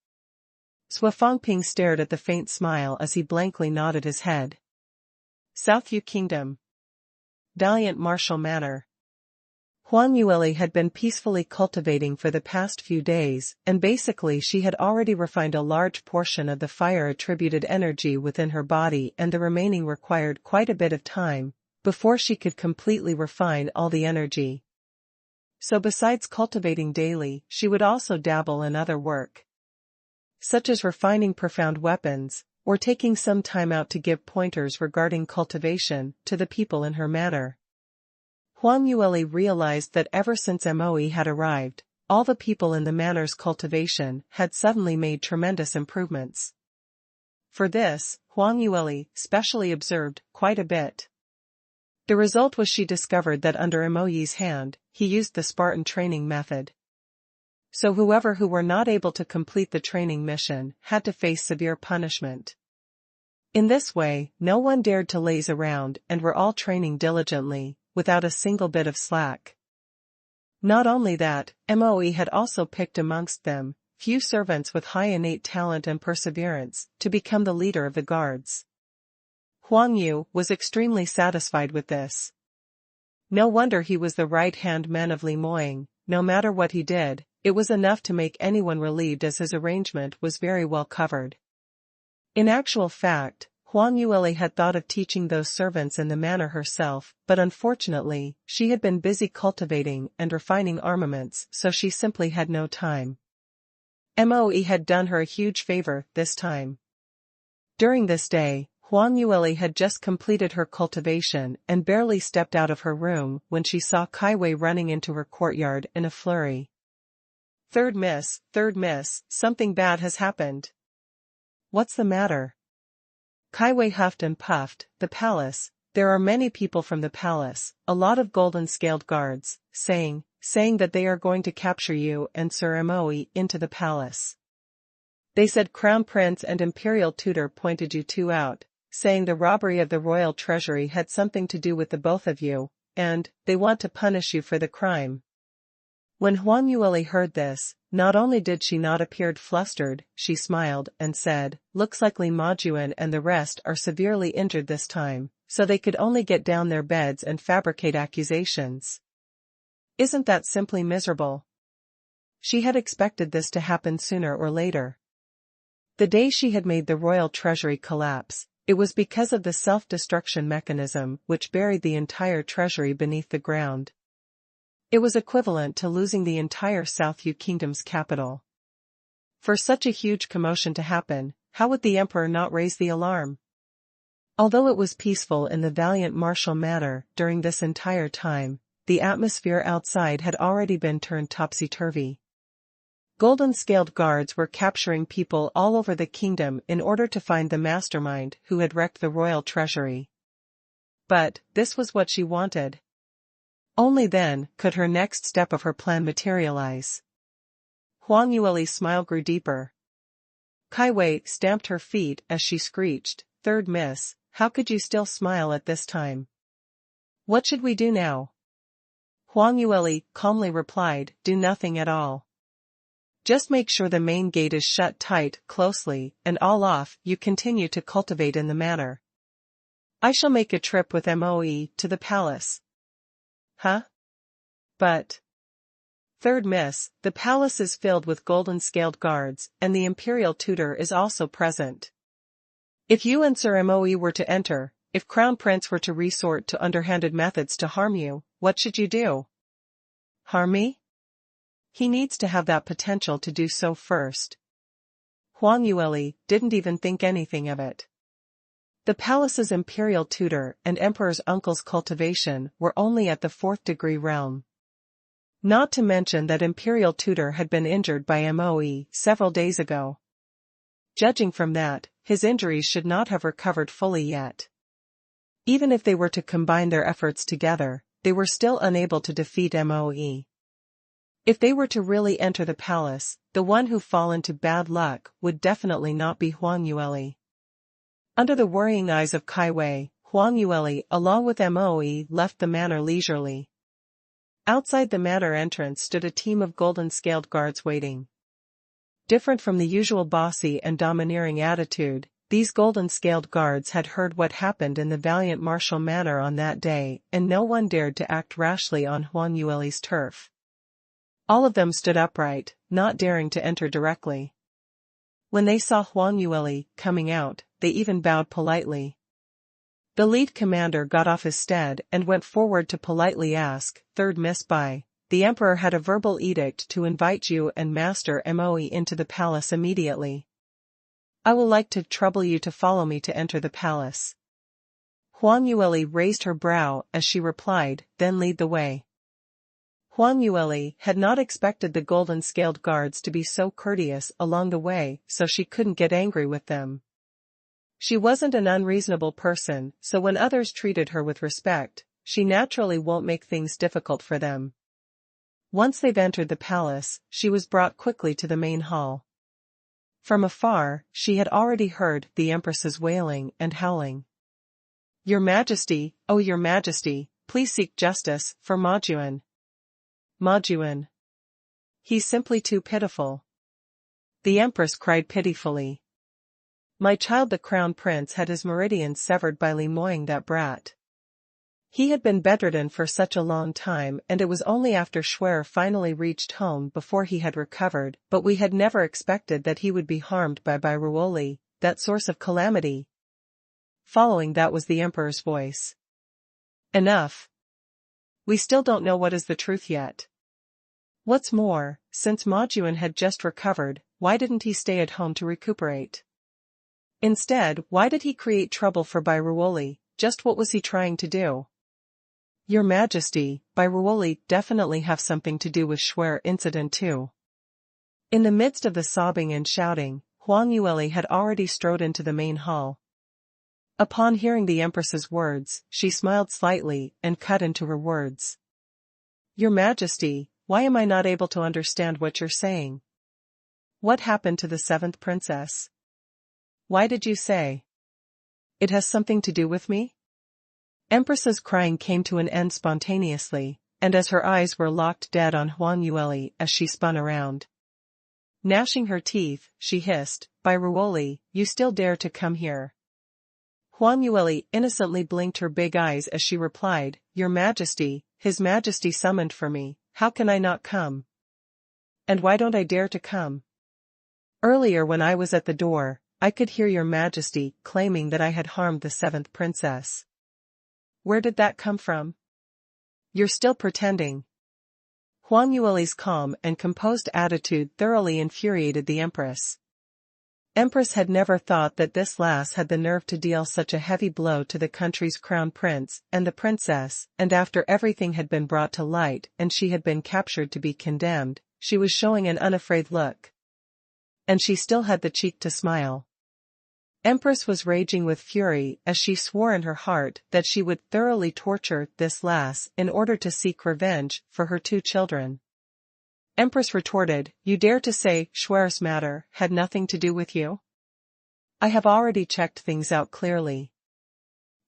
A: Sui Qingqing stared at the faint smile as he blankly nodded his head. South Yu Kingdom. Valiant Martial Manor. Huang Yueli had been peacefully cultivating for the past few days, and basically she had already refined a large portion of the fire-attributed energy within her body, and the remaining required quite a bit of time before she could completely refine all the energy. So besides cultivating daily, she would also dabble in other work, such as refining profound weapons, or taking some time out to give pointers regarding cultivation to the people in her manor. Huang Yueli realized that ever since Moe had arrived, all the people in the manor's cultivation had suddenly made tremendous improvements. For this, Huang Yueli specially observed quite a bit. The result was she discovered that under Moe's hand, he used the Spartan training method. So whoever who were not able to complete the training mission had to face severe punishment. In this way, no one dared to laze around and were all training diligently, without a single bit of slack. Not only that, Moe had also picked amongst them few servants with high innate talent and perseverance to become the leader of the guards. Huang Yu was extremely satisfied with this. No wonder he was the right-hand man of Li Moying. No matter what he did, it was enough to make anyone relieved, as his arrangement was very well covered. In actual fact, Huang Yueli had thought of teaching those servants in the manor herself, but unfortunately, she had been busy cultivating and refining armaments, so she simply had no time. Moe had done her a huge favor this time. During this day, Huang Yueli had just completed her cultivation and barely stepped out of her room when she saw Kaiwei running into her courtyard in a flurry. Third miss, something bad has happened. What's the matter? Kaiwei huffed and puffed. The palace. There are many people from the palace, a lot of golden-scaled guards, saying that they are going to capture you and Sir Moe into the palace. They said Crown Prince and Imperial Tutor pointed you two out, saying the robbery of the royal treasury had something to do with the both of you, and they want to punish you for the crime. When Huang Yueli heard this, not only did she not appear flustered, she smiled and said, "Looks like Li Majuan and the rest are severely injured this time, so they could only get down their beds and fabricate accusations. Isn't that simply miserable?" She had expected this to happen sooner or later. The day she had made the royal treasury collapse, it was because of the self-destruction mechanism which buried the entire treasury beneath the ground. It was equivalent to losing the entire South Yu Kingdom's capital. For such a huge commotion to happen, how would the emperor not raise the alarm? Although it was peaceful in the valiant martial manner during this entire time, the atmosphere outside had already been turned topsy-turvy. Golden-scaled guards were capturing people all over the kingdom in order to find the mastermind who had wrecked the royal treasury. But this was what she wanted. Only then could her next step of her plan materialize. Huang Yueli's smile grew deeper. Kaiwei stamped her feet as she screeched, "Third miss, how could you still smile at this time? What should we do now?" Huang Yueli calmly replied, "Do nothing at all. Just make sure the main gate is shut tight, closely, and all off. You continue to cultivate in the manor. I shall make a trip with Moe to the palace." "Huh? But..." "Third miss, the palace is filled with golden-scaled guards, and the Imperial Tutor is also present. If you and Sir Moe were to enter, if Crown Prince were to resort to underhanded methods to harm you, what should you do?" "Harm me? He needs to have that potential to do so first." Huang Yueli didn't even think anything of it. The palace's Imperial Tutor and Emperor's uncle's cultivation were only at the 4th-degree realm. Not to mention that Imperial Tutor had been injured by Moe several days ago. Judging from that, his injuries should not have recovered fully yet. Even if they were to combine their efforts together, they were still unable to defeat Moe. If they were to really enter the palace, the one who fall into bad luck would definitely not be Huang Yueli. Under the worrying eyes of Kaiwei, Huang Yueli along with Moe left the manor leisurely. Outside the manor entrance stood a team of golden-scaled guards waiting. Different from the usual bossy and domineering attitude, these golden-scaled guards had heard what happened in the valiant martial manner on that day, and no one dared to act rashly on Huang Yueli's turf. All of them stood upright, not daring to enter directly. When they saw Huang Yueli coming out, they even bowed politely. The lead commander got off his steed and went forward to politely ask, "Third Miss Bai, the emperor had a verbal edict to invite you and Master Moe into the palace immediately. I will like to trouble you to follow me to enter the palace." Huang Yueli raised her brow as she replied, "Then lead the way." Huang Yueli had not expected the golden-scaled guards to be so courteous along the way, so she couldn't get angry with them. She wasn't an unreasonable person, so when others treated her with respect, she naturally won't make things difficult for them. Once they've entered the palace, she was brought quickly to the main hall. From afar, she had already heard the Empress's wailing and howling. "Your Majesty, oh your Majesty, please seek justice for Majuan. Majuan. He's simply too pitiful." The Empress cried pitifully. "My child, the Crown Prince had his meridians severed by Limoying that brat. He had been bedridden for such a long time, and it was only after Shui finally reached home before he had recovered, but we had never expected that he would be harmed by Ruoli, that source of calamity." Following that was the Emperor's voice. "Enough. We still don't know what is the truth yet. What's more, since Majuan had just recovered, why didn't he stay at home to recuperate? Instead, why did he create trouble for Ruoli? Just what was he trying to do?" "Your Majesty, Ruoli definitely have something to do with Shui incident too." In the midst of the sobbing and shouting, Huang Yueli had already strode into the main hall. Upon hearing the Empress's words, she smiled slightly and cut into her words. "Your Majesty, why am I not able to understand what you're saying? What happened to the 7th princess? Why did you say it has something to do with me?" Empress's crying came to an end spontaneously, and as her eyes were locked dead on Huang Yueli as she spun around. Gnashing her teeth, she hissed, "Ruoli, you still dare to come here?" Huang Yueli innocently blinked her big eyes as she replied, "Your Majesty, His Majesty summoned for me, how can I not come? And why don't I dare to come? Earlier when I was at the door, I could hear your Majesty claiming that I had harmed the 7th princess. Where did that come from? You're still pretending." Huang Yueli's calm and composed attitude thoroughly infuriated the Empress. Empress had never thought that this lass had the nerve to deal such a heavy blow to the country's crown prince and the princess, and after everything had been brought to light and she had been captured to be condemned, she was showing an unafraid look. And she still had the cheek to smile. Empress was raging with fury as she swore in her heart that she would thoroughly torture this lass in order to seek revenge for her 2 children. Empress retorted, "You dare to say Shui's matter had nothing to do with you? I have already checked things out clearly.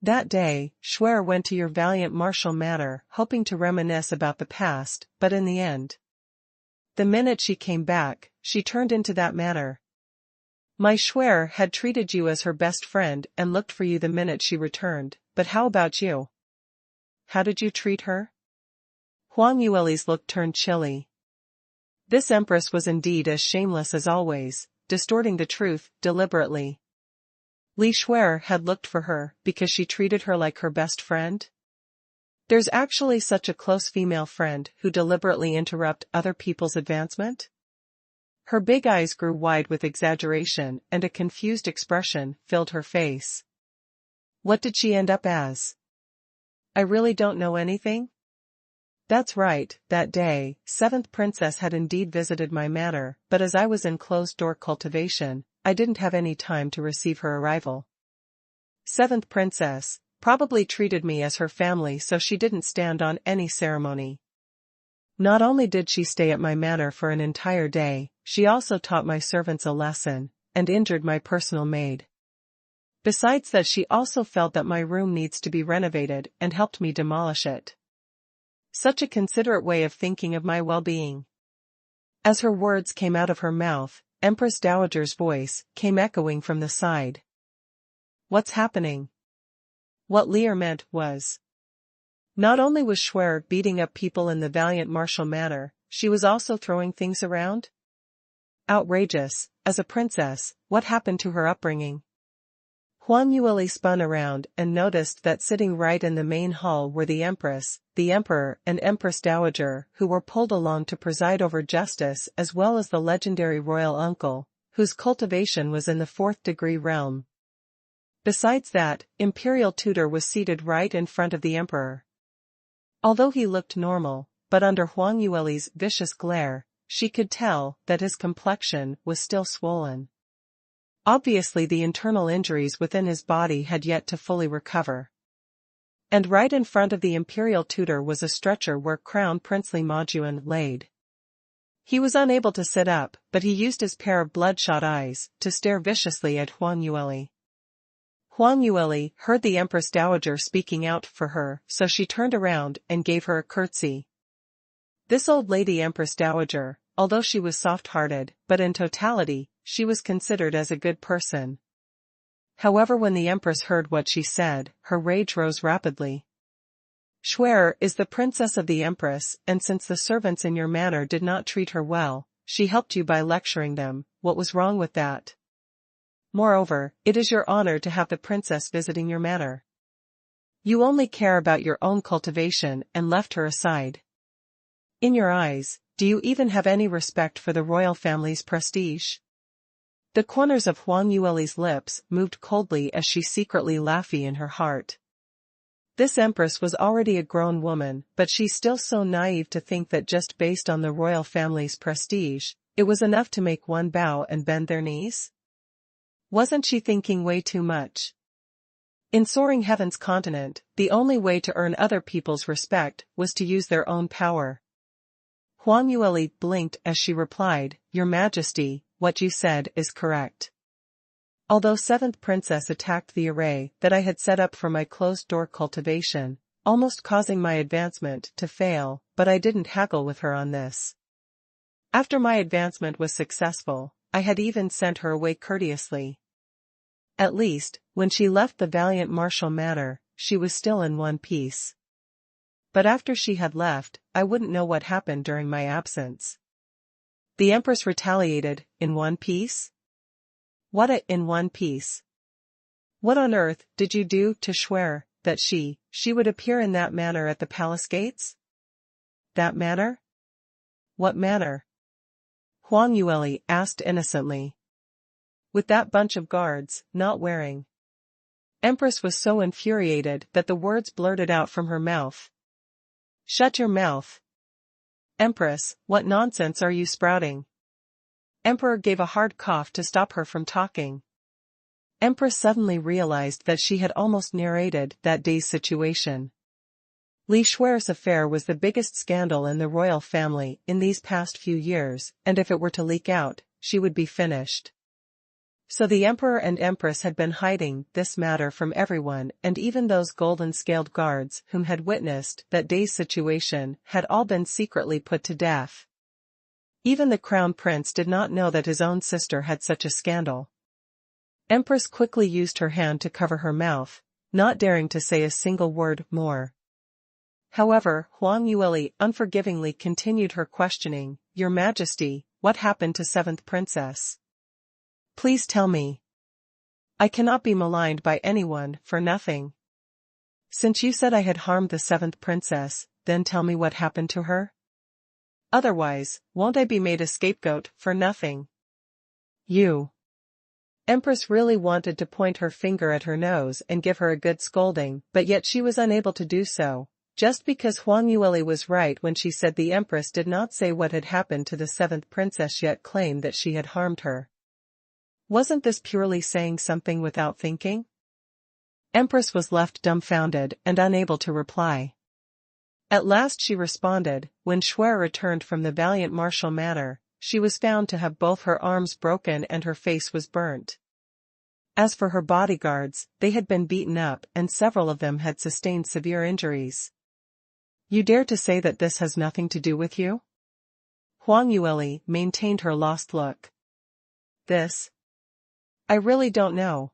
A: That day, Shui went to your valiant martial manor hoping to reminisce about the past, but in the end, the minute she came back, she turned into that manor. My Shui had treated you as her best friend and looked for you the minute she returned, but how about you? How did you treat her?" Huang Yueli's look turned chilly. This Empress was indeed as shameless as always, distorting the truth deliberately. Li Shui had looked for her because she treated her like her best friend? There's actually such a close female friend who deliberately interrupt other people's advancement? Her big eyes grew wide with exaggeration and a confused expression filled her face. What did she end up as? I really don't know anything? That's right, that day, 7th Princess had indeed visited my manor, but as I was in closed-door cultivation, I didn't have any time to receive her arrival. 7th Princess probably treated me as her family, so she didn't stand on any ceremony. Not only did she stay at my manor for an entire day, she also taught my servants a lesson, and injured my personal maid. Besides that, she also felt that my room needs to be renovated and helped me demolish it. Such a considerate way of thinking of my well-being. As her words came out of her mouth, Empress Dowager's voice came echoing from the side. What's happening? What Lear meant was, not only was Shui beating up people in the valiant martial manner, she was also throwing things around? Outrageous. As a princess, what happened to her upbringing? Huang Yueli spun around and noticed that sitting right in the main hall were the Empress, the Emperor and Empress Dowager, who were pulled along to preside over justice, as well as the legendary royal uncle, whose cultivation was in the 4th degree realm. Besides that, Imperial Tutor was seated right in front of the Emperor. Although he looked normal, but under Huang Yueli's vicious glare, she could tell that his complexion was still swollen. Obviously the internal injuries within his body had yet to fully recover. And right in front of the Imperial Tutor was a stretcher where Crown Prince Li Majuan laid. He was unable to sit up, but he used his pair of bloodshot eyes to stare viciously at Huang Yueli. Huang Yueli heard the Empress Dowager speaking out for her, so she turned around and gave her a curtsy. This old lady Empress Dowager, although she was soft-hearted, but in totality, she was considered as a good person. However, when the Empress heard what she said, her rage rose rapidly. Shui is the princess of the Empress, and since the servants in your manor did not treat her well, she helped you by lecturing them. What was wrong with that? Moreover, it is your honor to have the princess visiting your manor. You only care about your own cultivation and left her aside. In your eyes, do you even have any respect for the royal family's prestige? The corners of Huang Yueli's lips moved coldly as she secretly laughed in her heart. This empress was already a grown woman, but she's still so naive to think that just based on the royal family's prestige, it was enough to make one bow and bend their knees? Wasn't she thinking way too much? In Soaring Heaven's continent, the only way to earn other people's respect was to use their own power. Huang Yueli blinked as she replied, Your Majesty, what you said is correct. Although 7th Princess attacked the array that I had set up for my closed-door cultivation, almost causing my advancement to fail, but I didn't haggle with her on this. After my advancement was successful, I had even sent her away courteously. At least, when she left the valiant martial manor, she was still in one piece. But after she had left, I wouldn't know what happened during my absence. The Empress retaliated, in one piece? What in one piece? What on earth did you do to Shui that she would appear in that manner at the palace gates? That manner? What manner? Huang Yueli asked innocently. With that bunch of guards, not wearing. Empress was so infuriated that the words blurted out from her mouth. Shut your mouth. Empress, what nonsense are you sprouting? Emperor gave a hard cough to stop her from talking. Empress suddenly realized that she had almost narrated that day's situation. Li Shui's affair was the biggest scandal in the royal family in these past few years, and if it were to leak out, she would be finished. So the Emperor and Empress had been hiding this matter from everyone, and even those golden-scaled guards whom had witnessed that day's situation had all been secretly put to death. Even the crown prince did not know that his own sister had such a scandal. Empress quickly used her hand to cover her mouth, not daring to say a single word more. However, Huang Yueli unforgivingly continued her questioning, Your Majesty, what happened to 7th Princess? Please tell me. I cannot be maligned by anyone for nothing. Since you said I had harmed the 7th Princess, then tell me what happened to her? Otherwise, won't I be made a scapegoat for nothing? You. Empress really wanted to point her finger at her nose and give her a good scolding, but yet she was unable to do so, just because Huang Yueli was right when she said the Empress did not say what had happened to the 7th Princess yet claimed that she had harmed her. Wasn't this purely saying something without thinking? Empress was left dumbfounded and unable to reply. At last she responded, when Shui returned from the valiant martial manor, she was found to have both her arms broken and her face was burnt. As for her bodyguards, they had been beaten up and several of them had sustained severe injuries. You dare to say that this has nothing to do with you? Huang Yueli maintained her lost look. This? I really don't know.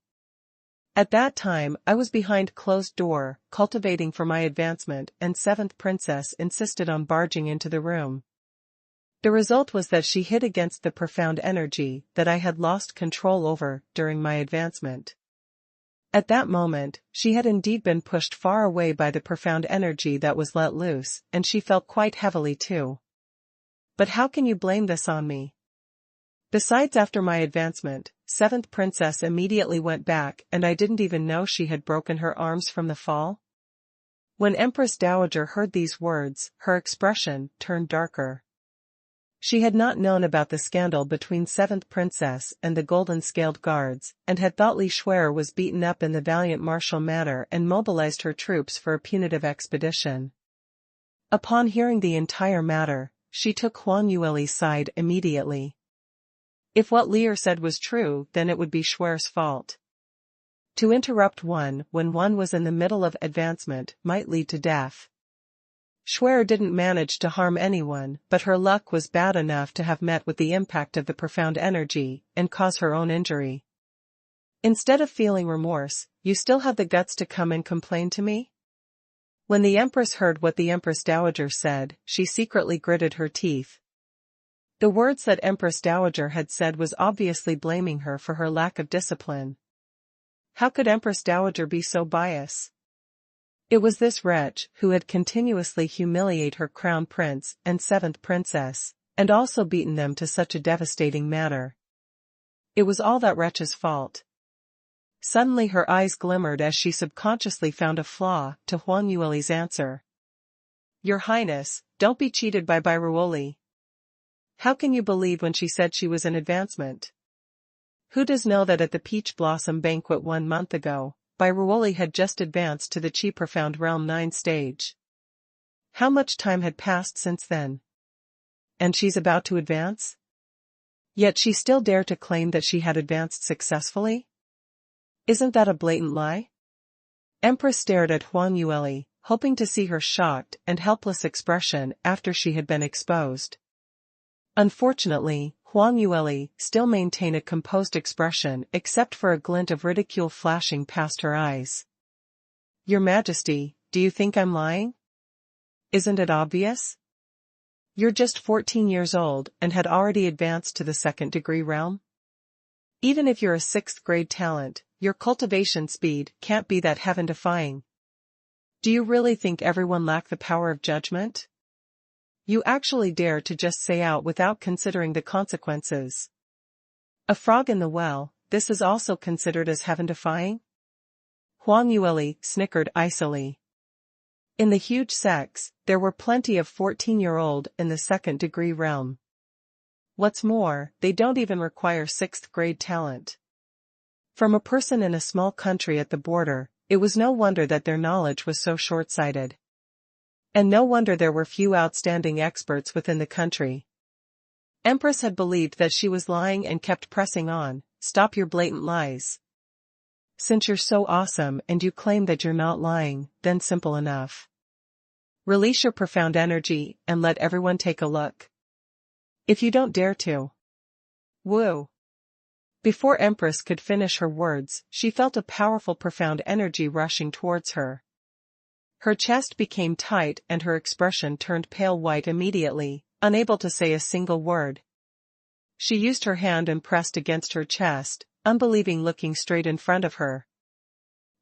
A: At that time, I was behind closed door, cultivating for my advancement, and seventh princess insisted on barging into the room. The result was that she hit against the profound energy that I had lost control over during my advancement. At that moment, she had indeed been pushed far away by the profound energy that was let loose, and she felt quite heavily too. But how can you blame this on me? Besides, after my advancement, seventh princess immediately went back and I didn't even know she had broken her arms from the fall. When Empress Dowager heard these words, her expression turned darker. She had not known about the scandal between seventh princess and the golden-scaled guards, and had thought Li Shuer was beaten up in the valiant martial manner and mobilized her troops for a punitive expedition. Upon hearing the entire matter, she took Huang Yueli's side immediately. If what Lier said was true, then it would be Shuer's fault. To interrupt one when one was in the middle of advancement might lead to death. Shuer didn't manage to harm anyone, but her luck was bad enough to have met with the impact of the profound energy and cause her own injury. Instead of feeling remorse, you still have the guts to come and complain to me? When the Empress heard what the Empress Dowager said, she secretly gritted her teeth. The words that Empress Dowager had said was obviously blaming her for her lack of discipline. How could Empress Dowager be so biased? It was this wretch who had continuously humiliated her crown prince and seventh princess, and also beaten them to such a devastating manner. It was all that wretch's fault. Suddenly her eyes glimmered as she subconsciously found a flaw to Huang Yueli's answer. Your Highness, don't be cheated by Bairuoli. How can you believe when she said she was in advancement? Who does know that at the Peach Blossom banquet 1 month ago, Bairuoli had just advanced to the Qi Profound Realm 9 stage? How much time had passed since then? And she's about to advance? Yet she still dared to claim that she had advanced successfully? Isn't that a blatant lie? Empress stared at Huang Yueli, hoping to see her shocked and helpless expression after she had been exposed. Unfortunately, Huang Yueli still maintained a composed expression except for a glint of ridicule flashing past her eyes. Your Majesty, do you think I'm lying? Isn't it obvious? You're just 14 years old and had already advanced to the second-degree realm. Even if you're a 6th grade talent, your cultivation speed can't be that heaven-defying. Do you really think everyone lacked the power of judgment? You actually dare to just say out without considering the consequences. A frog in the well, this is also considered as heaven-defying? Huang Yueli snickered icily. In the huge sects, there were plenty of 14-year-old in the second-degree realm. What's more, they don't even require 6th grade talent. From a person in a small country at the border, it was no wonder that their knowledge was so short-sighted. And no wonder there were few outstanding experts within the country. Empress had believed that she was lying and kept pressing on. Stop your blatant lies. Since you're so awesome and you claim that you're not lying, then simple enough. Release your profound energy and let everyone take a look. If you don't dare to. Woo. Before Empress could finish her words, she felt a powerful profound energy rushing towards her. Her chest became tight and her expression turned pale white immediately, unable to say a single word. She used her hand and pressed against her chest, unbelieving, looking straight in front of her.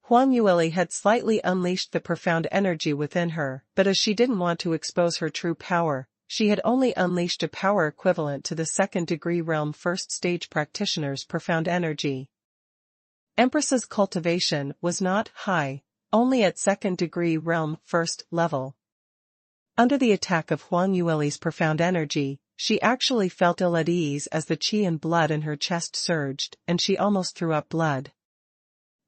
A: Huang Yueli had slightly unleashed the profound energy within her, but as she didn't want to expose her true power, she had only unleashed a power equivalent to the second-degree realm first-stage practitioner's profound energy. Empress's cultivation was not high, only at second-degree realm first level. Under the attack of Huang Yueli's profound energy, she actually felt ill at ease as the qi and blood in her chest surged, and she almost threw up blood.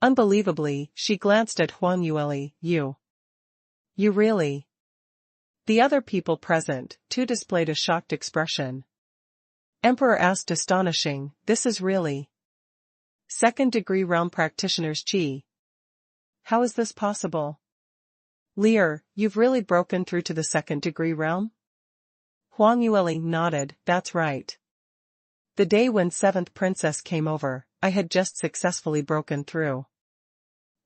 A: Unbelievably, she glanced at Huang Yueli. You really? The other people present, too, displayed a shocked expression. Emperor asked, astonishing, this is really second-degree realm practitioner's qi. How is this possible? Lier, you've really broken through to the second-degree realm? Huang Yueli nodded, that's right. The day when 7th princess came over, I had just successfully broken through.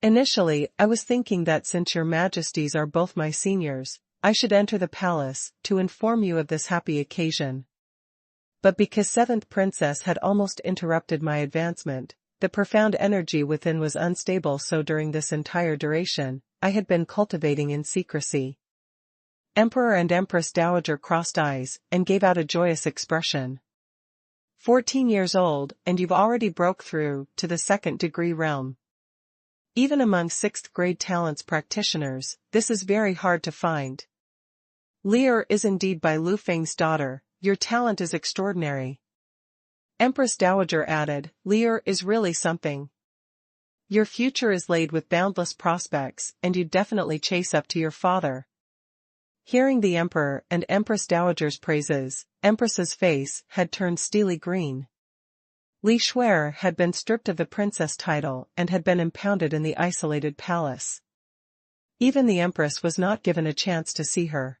A: Initially, I was thinking that since your majesties are both my seniors, I should enter the palace to inform you of this happy occasion. But because seventh princess had almost interrupted my advancement, the profound energy within was unstable, so during this entire duration, I had been cultivating in secrecy. Emperor and Empress Dowager crossed eyes and gave out a joyous expression. 14 years old, and you've already broke through to the second-degree realm. Even among sixth-grade talents practitioners, this is very hard to find. Lear is indeed by Lu Feng's daughter, your talent is extraordinary. Empress Dowager added, Lear is really something. Your future is laid with boundless prospects, and you'd definitely chase up to your father. Hearing the Emperor and Empress Dowager's praises, Empress's face had turned steely green. Li Shuer had been stripped of the princess title and had been impounded in the isolated palace. Even the Empress was not given a chance to see her.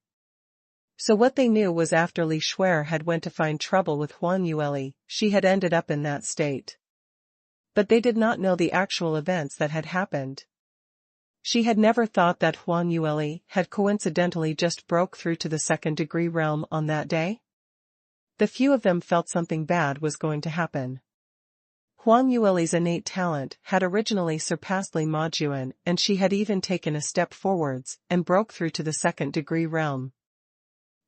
A: So what they knew was after Li Shuer had went to find trouble with Huang Yueli, she had ended up in that state. But they did not know the actual events that had happened. She had never thought that Huang Yueli had coincidentally just broke through to the second-degree realm on that day. The few of them felt something bad was going to happen. Huang Yueli's innate talent had originally surpassed Li Majuan, and she had even taken a step forwards and broke through to the second-degree realm.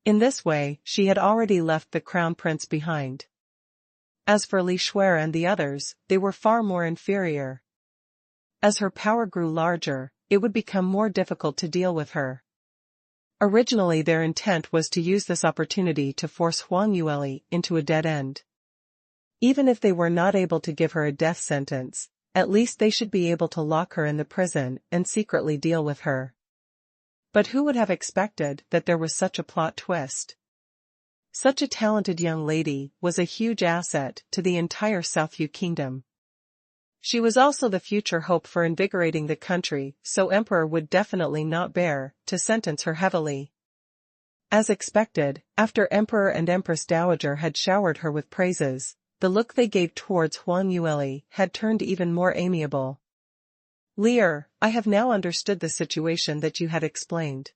A: In this way, she had already left the crown prince behind. As for Li Shuer and the others, they were far more inferior. As her power grew larger, it would become more difficult to deal with her. Originally their intent was to use this opportunity to force Huang Yueli into a dead end. Even if they were not able to give her a death sentence, at least they should be able to lock her in the prison and secretly deal with her. But who would have expected that there was such a plot twist? Such a talented young lady was a huge asset to the entire South Yu kingdom. She was also the future hope for invigorating the country, so Emperor would definitely not bear to sentence her heavily. As expected, after Emperor and Empress Dowager had showered her with praises, the look they gave towards Huang Yueli had turned even more amiable. Lear, I have now understood the situation that you had explained.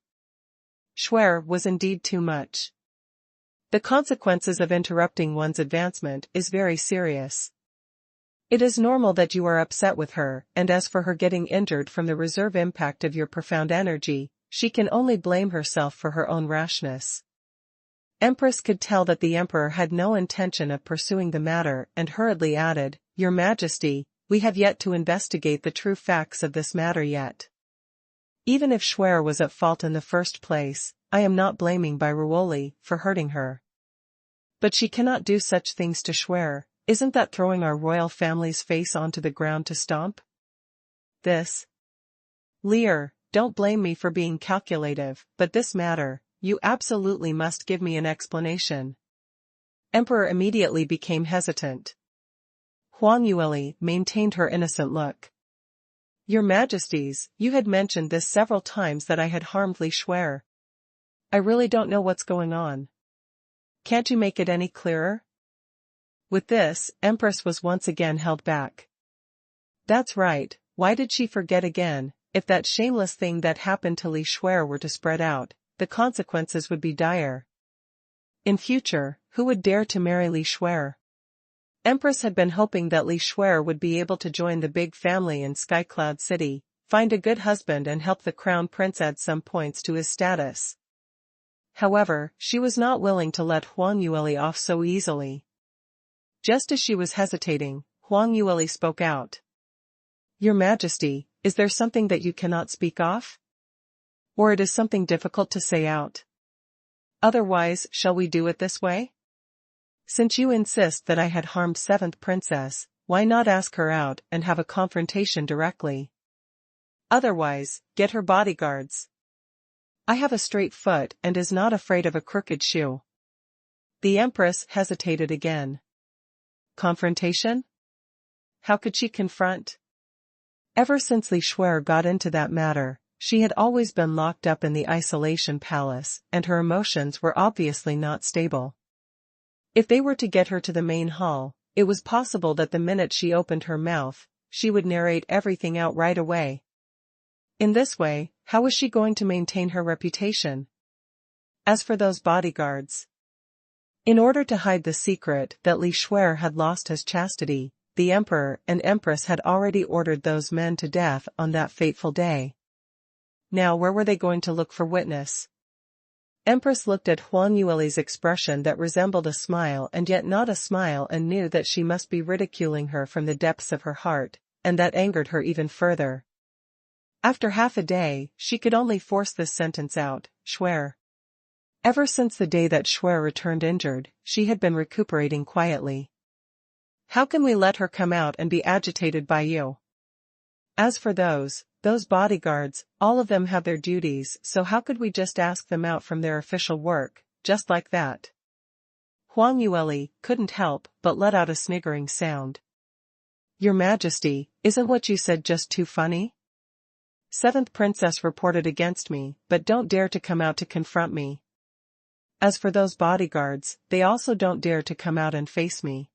A: Shuer was indeed too much. The consequences of interrupting one's advancement is very serious. It is normal that you are upset with her, and as for her getting injured from the reserve impact of your profound energy, she can only blame herself for her own rashness. Empress could tell that the Emperor had no intention of pursuing the matter and hurriedly added, Your Majesty, we have yet to investigate the true facts of this matter yet. Even if Shuer was at fault in the first place, I am not blaming Bairuoli for hurting her. But she cannot do such things to Shuer. Isn't that throwing our royal family's face onto the ground to stomp? This. Lear, don't blame me for being calculative, but this matter, you absolutely must give me an explanation. Emperor immediately became hesitant. Huang Yueli maintained her innocent look. Your Majesties, you had mentioned this several times that I had harmed Li Shuer. I really don't know what's going on. Can't you make it any clearer? With this, Empress was once again held back. That's right, why did she forget again? If that shameless thing that happened to Li Shuer were to spread out, the consequences would be dire. In future, who would dare to marry Li Shuer? Empress had been hoping that Li Shuer would be able to join the big family in Skycloud City, find a good husband and help the crown prince add some points to his status. However, she was not willing to let Huang Yueli off so easily. Just as she was hesitating, Huang Yueli spoke out. Your Majesty, is there something that you cannot speak of? Or it is something difficult to say out? Otherwise, shall we do it this way? Since you insist that I had harmed seventh princess, why not ask her out and have a confrontation directly? Otherwise, get her bodyguards. I have a straight foot and is not afraid of a crooked shoe. The Empress hesitated again. Confrontation? How could she confront? Ever since Li Shuer got into that matter, she had always been locked up in the isolation palace, and her emotions were obviously not stable. If they were to get her to the main hall, it was possible that the minute she opened her mouth, she would narrate everything out right away. In this way, how was she going to maintain her reputation? As for those bodyguards, in order to hide the secret that Li Shuer had lost his chastity, the emperor and empress had already ordered those men to death on that fateful day. Now where were they going to look for witness? Empress looked at Huang Yueli's expression that resembled a smile and yet not a smile and knew that she must be ridiculing her from the depths of her heart, and that angered her even further. After half a day, she could only force this sentence out, Shuer. Ever since the day that Shuer returned injured, she had been recuperating quietly. How can we let her come out and be agitated by you? As for those bodyguards, all of them have their duties, so how could we just ask them out from their official work, just like that? Huang Yueli couldn't help but let out a sniggering sound. Your Majesty, isn't what you said just too funny? Seventh Princess reported against me, but don't dare to come out to confront me. As for those bodyguards, they also don't dare to come out and face me.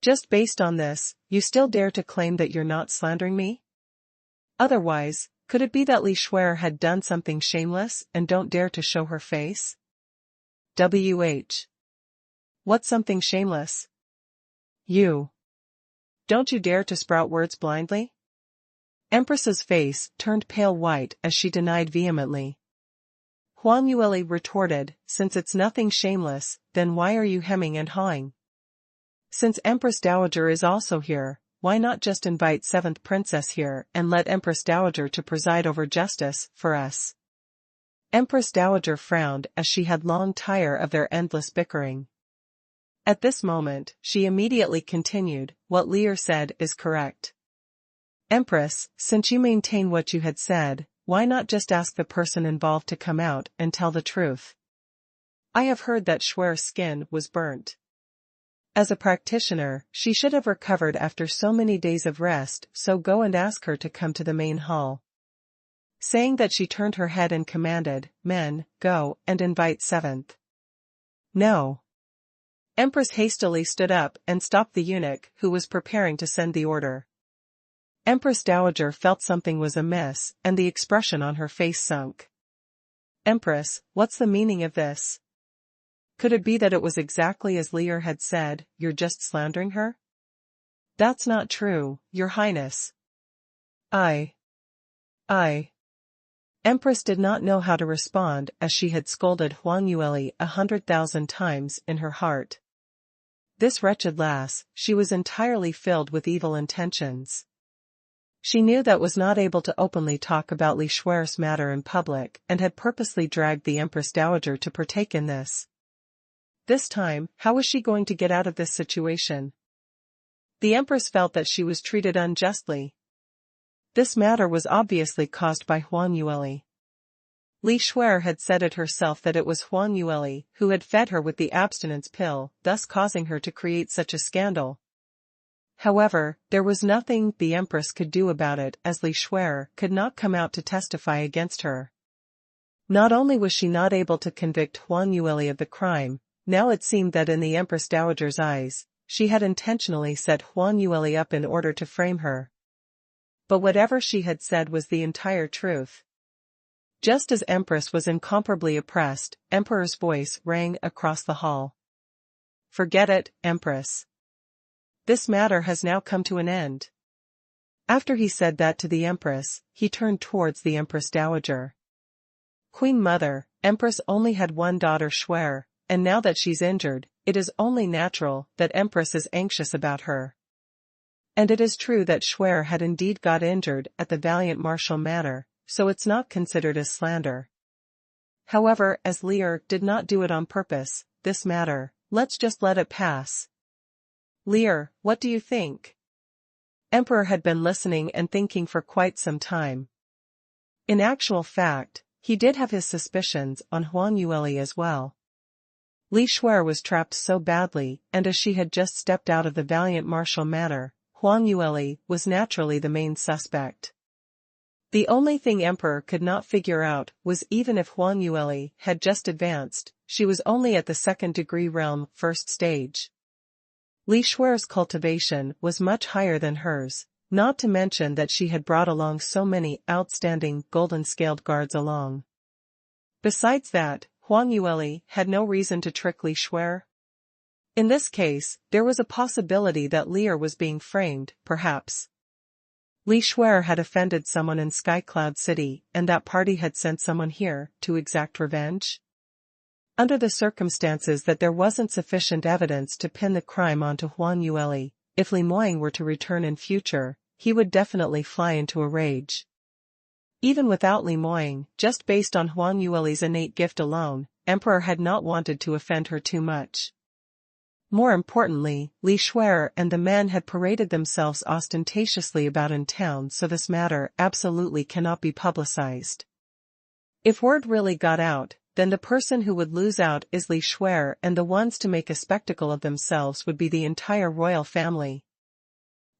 A: Just based on this, you still dare to claim that you're not slandering me? Otherwise, could it be that Li Shuer had done something shameless and don't dare to show her face? WH. What's something shameless? You. Don't you dare to sprout words blindly? Empress's face turned pale white as she denied vehemently. Huang Yueli retorted, since it's nothing shameless, then why are you hemming and hawing? Since Empress Dowager is also here, why not just invite 7th Princess here and let Empress Dowager to preside over justice for us? Empress Dowager frowned as she had long tired of their endless bickering. At this moment, she immediately continued, what Lear said is correct. Empress, since you maintain what you had said, why not just ask the person involved to come out and tell the truth? I have heard that Shuer's skin was burnt. As a practitioner, she should have recovered after so many days of rest, so go and ask her to come to the main hall. Saying that, she turned her head and commanded, men, go and invite 7th. No. Empress hastily stood up and stopped the eunuch who was preparing to send the order. Empress Dowager felt something was amiss, and the expression on her face sunk. Empress, what's the meaning of this? Could it be that it was exactly as Lear had said, you're just slandering her? That's not true, Your Highness. I. Empress did not know how to respond as she had scolded Huang Yueli 100,000 times in her heart. This wretched lass, she was entirely filled with evil intentions. She knew that was not able to openly talk about Li Shuer's matter in public and had purposely dragged the Empress Dowager to partake in this. This time, how was she going to get out of this situation? The Empress felt that she was treated unjustly. This matter was obviously caused by Huang Yueli. Li Shuer had said it herself that it was Huang Yueli who had fed her with the abstinence pill, thus causing her to create such a scandal. However, there was nothing the Empress could do about it as Li Shuer could not come out to testify against her. Not only was she not able to convict Huang Yueli of the crime, now it seemed that in the Empress Dowager's eyes, she had intentionally set Huang Yueli up in order to frame her. But whatever she had said was the entire truth. Just as Empress was incomparably oppressed, Emperor's voice rang across the hall. Forget it, Empress. This matter has now come to an end. After he said that to the Empress, he turned towards the Empress Dowager. Queen Mother, Empress only had one daughter Shuer, and now that she's injured, it is only natural that Empress is anxious about her. And it is true that Shuer had indeed got injured at the valiant martial manner, so it's not considered as slander. However, as Lear did not do it on purpose, this matter, let's just let it pass. Lear, what do you think? Emperor had been listening and thinking for quite some time. In actual fact, he did have his suspicions on Huang Yueli as well. Li Shuer was trapped so badly, and as she had just stepped out of the valiant martial manner, Huang Yueli was naturally the main suspect. The only thing Emperor could not figure out was even if Huang Yueli had just advanced, she was only at the 2nd degree realm 1st stage. Li Shuer's cultivation was much higher than hers, Not to mention that she had brought along so many outstanding golden-scaled guards along. Besides that, Huang Yueli had no reason to trick Li Shuer. In this case, there was a possibility that Lear was being framed, perhaps. Li Shuer had offended someone in Skycloud City, and that party had sent someone here to exact revenge? Under the circumstances that there wasn't sufficient evidence to pin the crime onto Huang Yueli, if Li Moying were to return in future, he would definitely fly into a rage. Even without Li Moying, just based on Huang Yueli's innate gift alone, Emperor had not wanted to offend her too much. More importantly, Li Shuer and the man had paraded themselves ostentatiously about in town, so this matter absolutely cannot be publicized. If word really got out, then the person who would lose out is Li Shuer, and the ones to make a spectacle of themselves would be the entire royal family.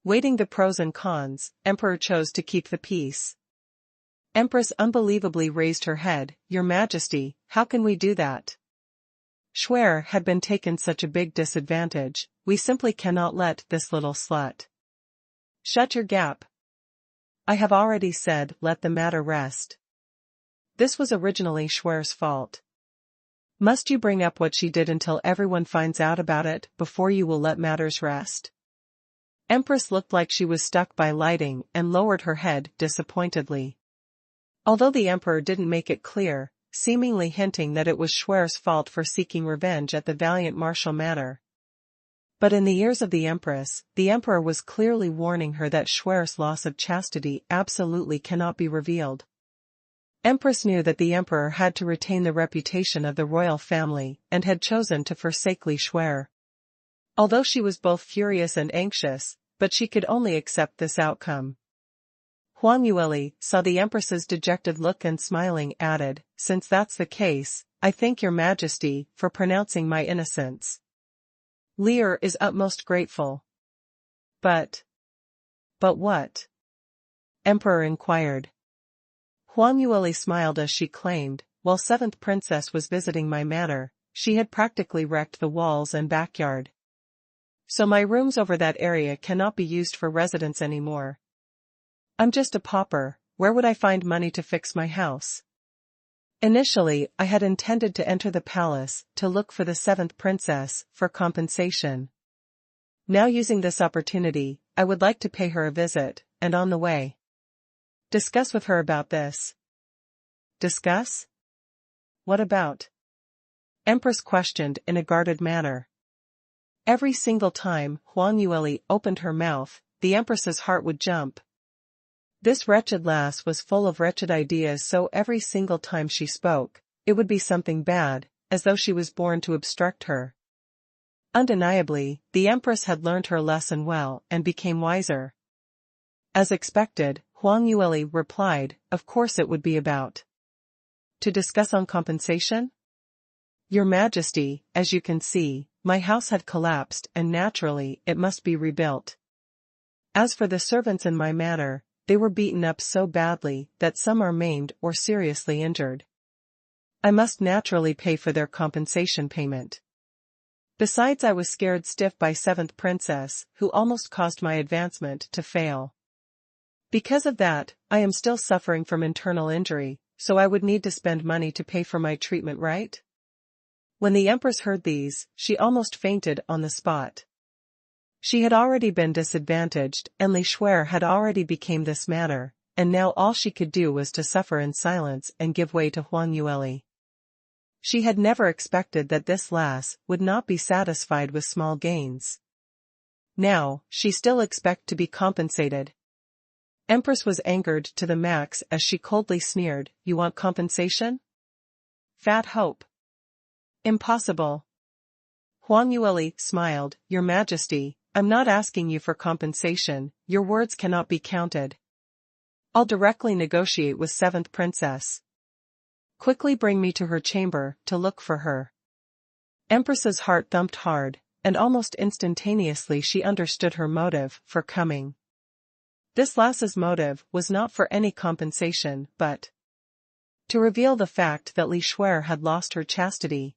A: Weighing the pros and cons, Emperor chose to keep the peace. Empress unbelievably raised her head. "Your Majesty, how can we do that? Shuer had been taken such a big disadvantage, we simply cannot let this little slut." "Shut your gap. I have already said let the matter rest. This was originally Shuer's fault. Must you bring up what she did until everyone finds out about it before you will let matters rest?" Empress looked like she was struck by lightning and lowered her head disappointedly. Although the Emperor didn't make it clear, seemingly hinting that it was Shuer's fault for seeking revenge at the valiant Marshal Manor. But in the ears of the Empress, the Emperor was clearly warning her that Shuer's loss of chastity absolutely cannot be revealed. Empress knew that the Emperor had to retain the reputation of the royal family and had chosen to forsake Li Shuer. Although she was both furious and anxious, but she could only accept this outcome. Huang Yueli saw the Empress's dejected look and smiling added, "Since that's the case, I thank your Majesty for pronouncing my innocence. Lear is utmost grateful." But what?" Emperor inquired. Huang Yueli smiled as she claimed, "While 7th Princess was visiting my manor, she had practically wrecked the walls and backyard. So my rooms over that area cannot be used for residence anymore. I'm just a pauper, where would I find money to fix my house? Initially, I had intended to enter the palace to look for the 7th Princess for compensation. Now using this opportunity, I would like to pay her a visit, and on the way, discuss with her about this." "Discuss? What about?" Empress questioned in a guarded manner. Every single time Huang Yueli opened her mouth, the Empress's heart would jump. This wretched lass was full of wretched ideas, so every single time she spoke, it would be something bad, as though she was born to obstruct her. Undeniably, the Empress had learned her lesson well and became wiser. As expected, Huang Yueli replied, "Of course it would be about to discuss on compensation? Your Majesty, as you can see, my house had collapsed and naturally it must be rebuilt. As for the servants in my manor, they were beaten up so badly that some are maimed or seriously injured. I must naturally pay for their compensation payment. Besides, I was scared stiff by 7th Princess, who almost caused my advancement to fail. Because of that, I am still suffering from internal injury, so I would need to spend money to pay for my treatment, right?" When the Empress heard these, she almost fainted on the spot. She had already been disadvantaged, and Li Shuer had already become this manner, and now all she could do was to suffer in silence and give way to Huang Yueli. She had never expected that this lass would not be satisfied with small gains. Now, she still expected to be compensated. Empress was angered to the max as she coldly sneered, "You want compensation? Fat hope. Impossible." Huang Yueli smiled, "Your Majesty, I'm not asking you for compensation, your words cannot be counted. I'll directly negotiate with 7th Princess. Quickly bring me to her chamber to look for her." Empress's heart thumped hard, and almost instantaneously she understood her motive for coming. This lass's motive was not for any compensation, but to reveal the fact that Li Shuer had lost her chastity.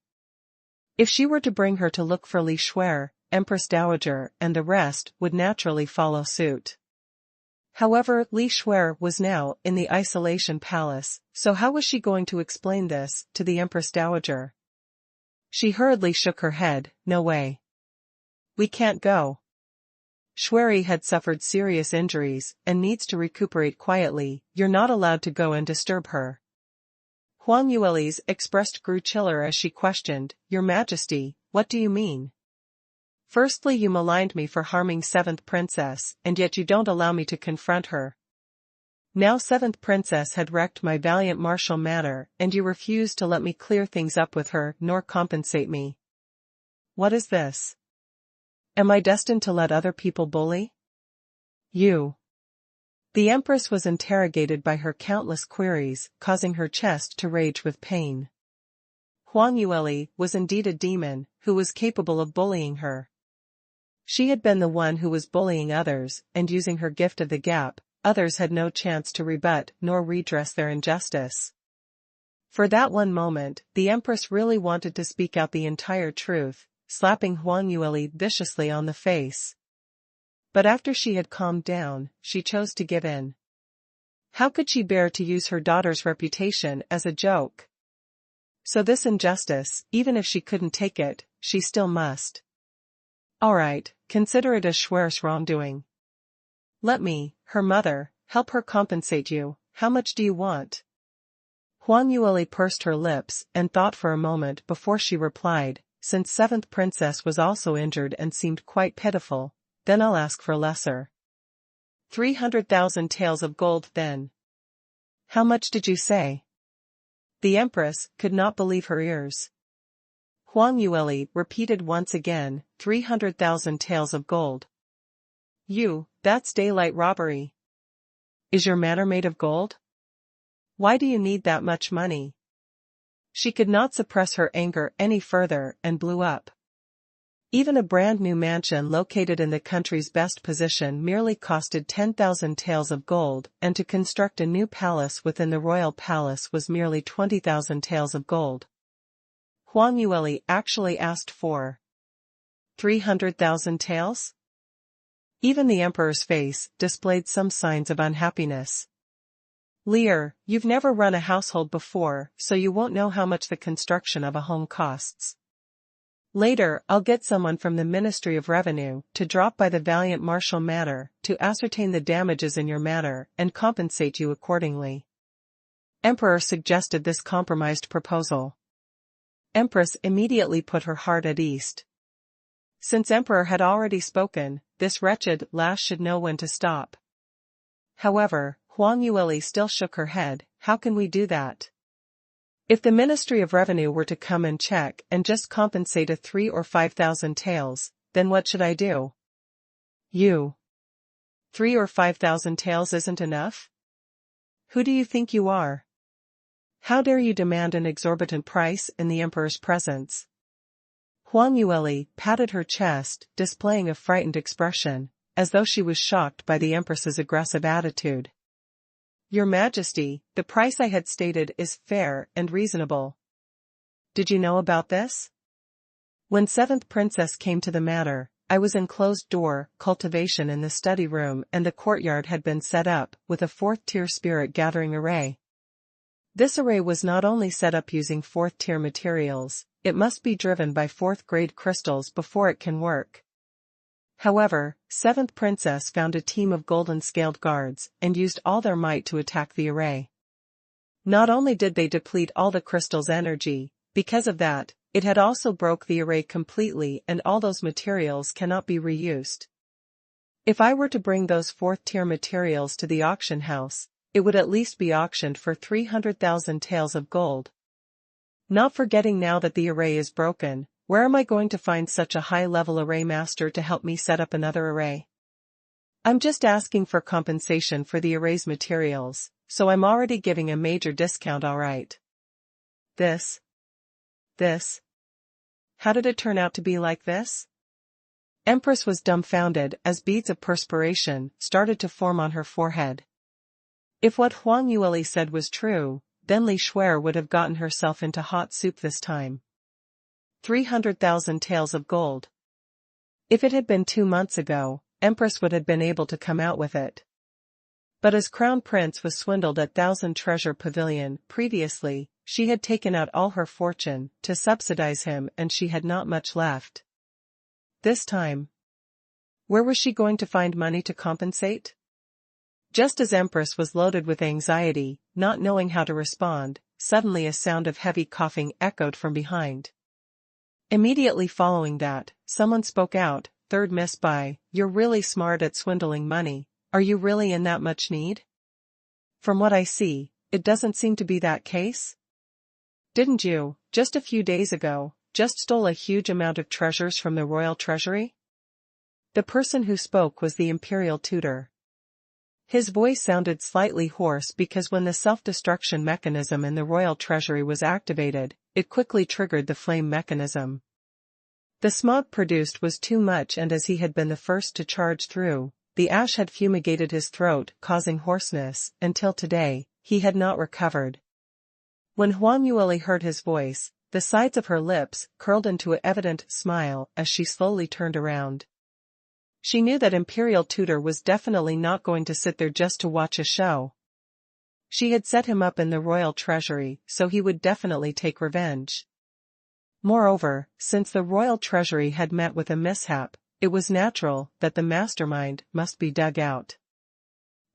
A: If she were to bring her to look for Li Shuer, Empress Dowager and the rest would naturally follow suit. However, Li Shuer was now in the isolation palace, so how was she going to explain this to the Empress Dowager? She hurriedly shook her head, no way. We can't go. Shueri had suffered serious injuries and needs to recuperate quietly. You're not allowed to go and disturb her. Huang Yueli's expressed grew chiller as she questioned, Your Majesty, what do you mean? Firstly, you maligned me for harming 7th Princess, and yet you don't allow me to confront her. Now 7th Princess had wrecked my valiant martial manner, and you refuse to let me clear things up with her nor compensate me. What is this? Am I destined to let other people bully? You. The Empress was interrogated by her countless queries, causing her chest to rage with pain. Huang Yueli was indeed a demon, who was capable of bullying her. She had been the one who was bullying others, and using her gift of the gap, others had no chance to rebut nor redress their injustice. For that one moment, the Empress really wanted to speak out the entire truth, slapping Huang Yueli viciously on the face. But after she had calmed down, she chose to give in. How could she bear to use her daughter's reputation as a joke? So this injustice, even if she couldn't take it, she still must. Alright, consider it as Shuer's wrongdoing. Let me, her mother, help her compensate you. How much do you want? Huang Yueli pursed her lips and thought for a moment before she replied, since 7th Princess was also injured and seemed quite pitiful, then I'll ask for lesser. 300,000 taels of gold then. How much did you say? The Empress could not believe her ears. Huang Yueli repeated once again, 300,000 taels of gold. That's daylight robbery. Is your manor made of gold? Why do you need that much money? She could not suppress her anger any further and blew up. Even a brand new mansion located in the country's best position merely costed 10,000 taels of gold, and to construct a new palace within the royal palace was merely 20,000 taels of gold. Huang Yueli actually asked for 300,000 taels? Even the emperor's face displayed some signs of unhappiness. Lear, you've never run a household before, so you won't know how much the construction of a home costs. Later, I'll get someone from the Ministry of Revenue to drop by the Valiant Martial Manor to ascertain the damages in your manor and compensate you accordingly. Emperor suggested this compromised proposal. Empress immediately put her heart at ease. Since Emperor had already spoken, this wretched lass should know when to stop. However, Huang Yueli still shook her head. How can we do that? If the Ministry of Revenue were to come and check and just compensate a 3 or 5,000 taels, then what should I do? 3 or 5,000 taels isn't enough? Who do you think you are? How dare you demand an exorbitant price in the emperor's presence? Huang Yueli patted her chest, displaying a frightened expression, as though she was shocked by the empress's aggressive attitude. Your Majesty, the price I had stated is fair and reasonable. Did you know about this? When 7th Princess came to the manor, I was in closed-door cultivation in the study room, and the courtyard had been set up with a 4th-tier spirit-gathering array. This array was not only set up using 4th-tier materials, it must be driven by 4th-grade crystals before it can work. However, 7th Princess found a team of golden-scaled guards and used all their might to attack the array. Not only did they deplete all the crystal's energy, because of that, it had also broke the array completely, and all those materials cannot be reused. If I were to bring those 4th-tier materials to the auction house, it would at least be auctioned for 300,000 taels of gold. Not forgetting now that the array is broken, where am I going to find such a high-level array master to help me set up another array? I'm just asking for compensation for the array's materials, so I'm already giving a major discount, alright. This. How did it turn out to be like this? Empress was dumbfounded as beads of perspiration started to form on her forehead. If what Huang Yueli said was true, then Li Shuer would have gotten herself into hot soup this time. 300,000 taels of gold. If it had been 2 months ago, Empress would have been able to come out with it. But as Crown Prince was swindled at Thousand Treasure Pavilion previously, she had taken out all her fortune to subsidize him and she had not much left. This time, where was she going to find money to compensate? Just as Empress was loaded with anxiety, not knowing how to respond, suddenly a sound of heavy coughing echoed from behind. Immediately following that, someone spoke out, "Third Miss Bai, you're really smart at swindling money. Are you really in that much need? From what I see, it doesn't seem to be that case. Didn't you, just a few days ago, just stole a huge amount of treasures from the royal treasury?" The person who spoke was the imperial tutor. His voice sounded slightly hoarse because when the self-destruction mechanism in the royal treasury was activated, it quickly triggered the flame mechanism. The smog produced was too much and as he had been the first to charge through, the ash had fumigated his throat, causing hoarseness. Until today, he had not recovered. When Huang Yueli heard his voice, the sides of her lips curled into an evident smile as she slowly turned around. She knew that Imperial Tutor was definitely not going to sit there just to watch a show. She had set him up in the royal treasury, so he would definitely take revenge. Moreover, since the royal treasury had met with a mishap, it was natural that the mastermind must be dug out.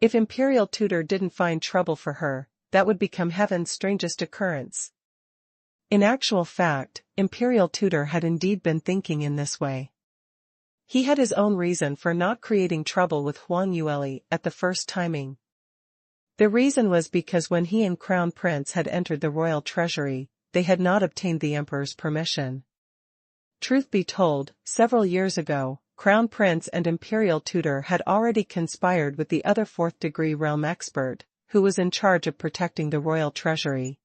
A: If Imperial Tutor didn't find trouble for her, that would become heaven's strangest occurrence. In actual fact, Imperial Tutor had indeed been thinking in this way. He had his own reason for not creating trouble with Huang Yueli at the first timing. The reason was because when he and Crown Prince had entered the royal treasury, they had not obtained the emperor's permission. Truth be told, several years ago, Crown Prince and Imperial Tutor had already conspired with the other fourth-degree realm expert, who was in charge of protecting the royal treasury.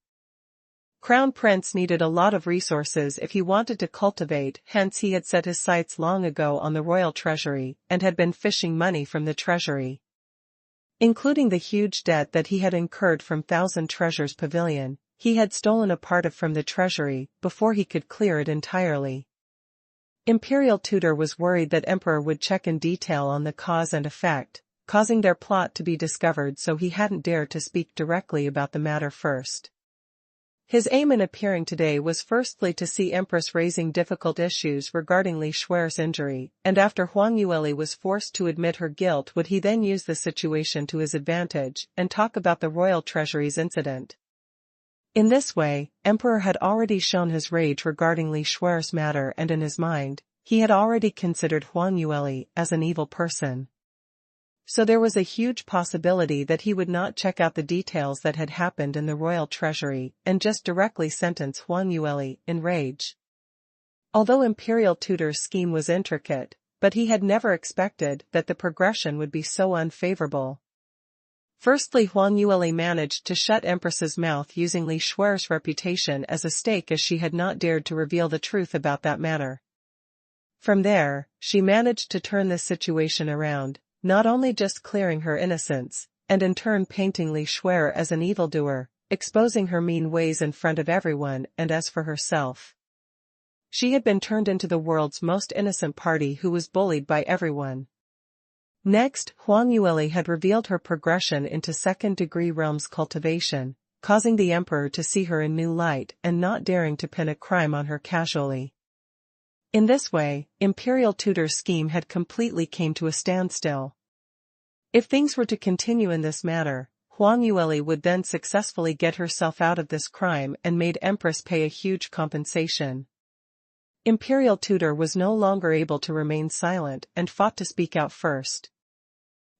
A: Crown Prince needed a lot of resources if he wanted to cultivate, hence he had set his sights long ago on the royal treasury and had been fishing money from the treasury. Including the huge debt that he had incurred from Thousand Treasures Pavilion, he had stolen a part of from the treasury before he could clear it entirely. Imperial Tutor was worried that Emperor would check in detail on the cause and effect, causing their plot to be discovered, so he hadn't dared to speak directly about the matter first. His aim in appearing today was firstly to see Empress raising difficult issues regarding Li Shuer's injury, and after Huang Yueli was forced to admit her guilt would he then use the situation to his advantage and talk about the royal treasury's incident. In this way, Emperor had already shown his rage regarding Li Shuer's matter and in his mind, he had already considered Huang Yueli as an evil person. So there was a huge possibility that he would not check out the details that had happened in the royal treasury and just directly sentence Huang Yueli in rage. Although Imperial Tutor's scheme was intricate, but he had never expected that the progression would be so unfavorable. Firstly, Huang Yueli managed to shut Empress's mouth using Li Shuer's reputation as a stake, as she had not dared to reveal the truth about that matter. From there, she managed to turn this situation around, not only just clearing her innocence, and in turn painting Li Shuer as an evildoer, exposing her mean ways in front of everyone, and as for herself, she had been turned into the world's most innocent party who was bullied by everyone. Next, Huang Yueli had revealed her progression into second-degree realms cultivation, causing the emperor to see her in new light and not daring to pin a crime on her casually. In this way, Imperial Tutor's scheme had completely came to a standstill. If things were to continue in this manner, Huang Yueli would then successfully get herself out of this crime and made Empress pay a huge compensation. Imperial Tutor was no longer able to remain silent and fought to speak out first.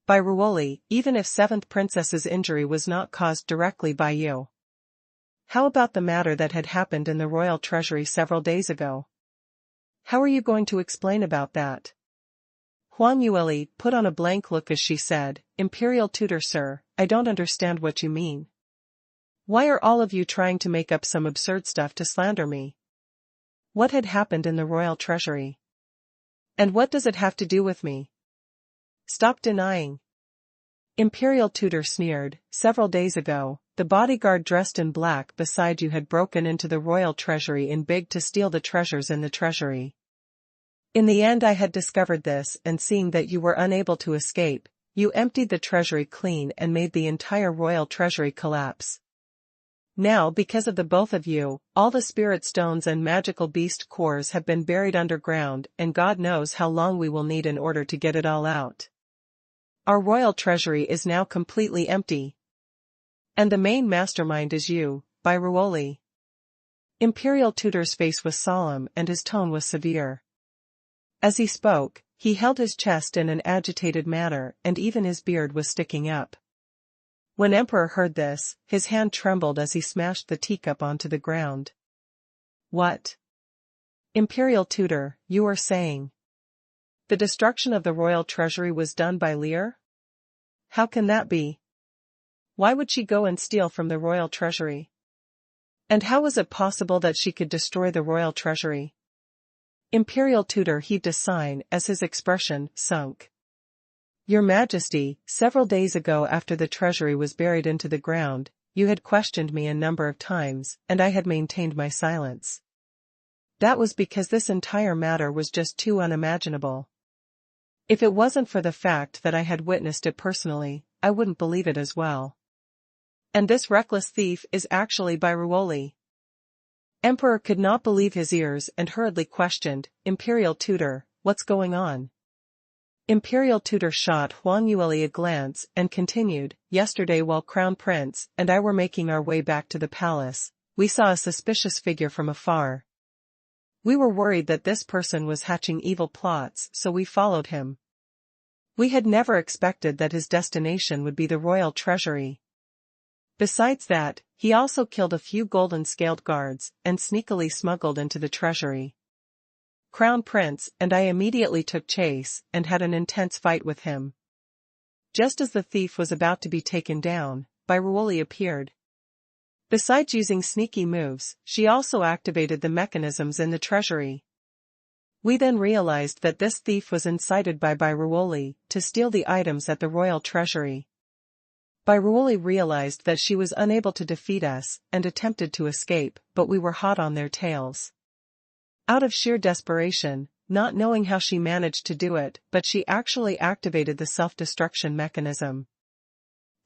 A: By Ruoli, even if 7th Princess's injury was not caused directly by you. How about the matter that had happened in the royal treasury several days ago? How are you going to explain about that? Huang Yueli put on a blank look as she said, Imperial Tutor sir, I don't understand what you mean. Why are all of you trying to make up some absurd stuff to slander me? What had happened in the royal treasury? And what does it have to do with me? Stop denying. Imperial Tutor sneered, several days ago, the bodyguard dressed in black beside you had broken into the royal treasury in big to steal the treasures in the treasury. In the end I had discovered this, and seeing that you were unable to escape, You emptied the treasury clean and made the entire royal treasury collapse. Now, because of the both of you, all the spirit stones and magical beast cores have been buried underground, and God knows how long we will need in order to get it all out. Our royal treasury is now completely empty. And the main mastermind is you, Betrayal. Imperial Tutor's face was solemn and his tone was severe. As he spoke, he held his chest in an agitated manner, and even his beard was sticking up. When Emperor heard this, his hand trembled as he smashed the teacup onto the ground. What? Imperial Tutor, you are saying the destruction of the royal treasury was done by Lear? How can that be? Why would she go and steal from the royal treasury? And how was it possible that she could destroy the royal treasury? Imperial Tutor heaved a sigh as his expression sunk. Your Majesty, several days ago after the treasury was buried into the ground, you had questioned me a number of times, and I had maintained my silence. That was because this entire matter was just too unimaginable. If it wasn't for the fact that I had witnessed it personally, I wouldn't believe it as well. And this reckless thief is actually Betrayal. Emperor could not believe his ears and hurriedly questioned, Imperial Tutor, what's going on? Imperial Tutor shot Huang Yue a glance and continued, yesterday while Crown Prince and I were making our way back to the palace, we saw a suspicious figure from afar. We were worried that this person was hatching evil plots, so we followed him. We had never expected that his destination would be the royal treasury. Besides that, he also killed a few golden-scaled guards and sneakily smuggled into the treasury. Crown Prince and I immediately took chase and had an intense fight with him. Just as the thief was about to be taken down, Betrayal appeared. Besides using sneaky moves, she also activated the mechanisms in the treasury. We then realized that this thief was incited by Betrayal to steal the items at the royal treasury. Betrayal realized that she was unable to defeat us and attempted to escape, but we were hot on their tails. Out of sheer desperation, not knowing how she managed to do it, but she actually activated the self-destruction mechanism.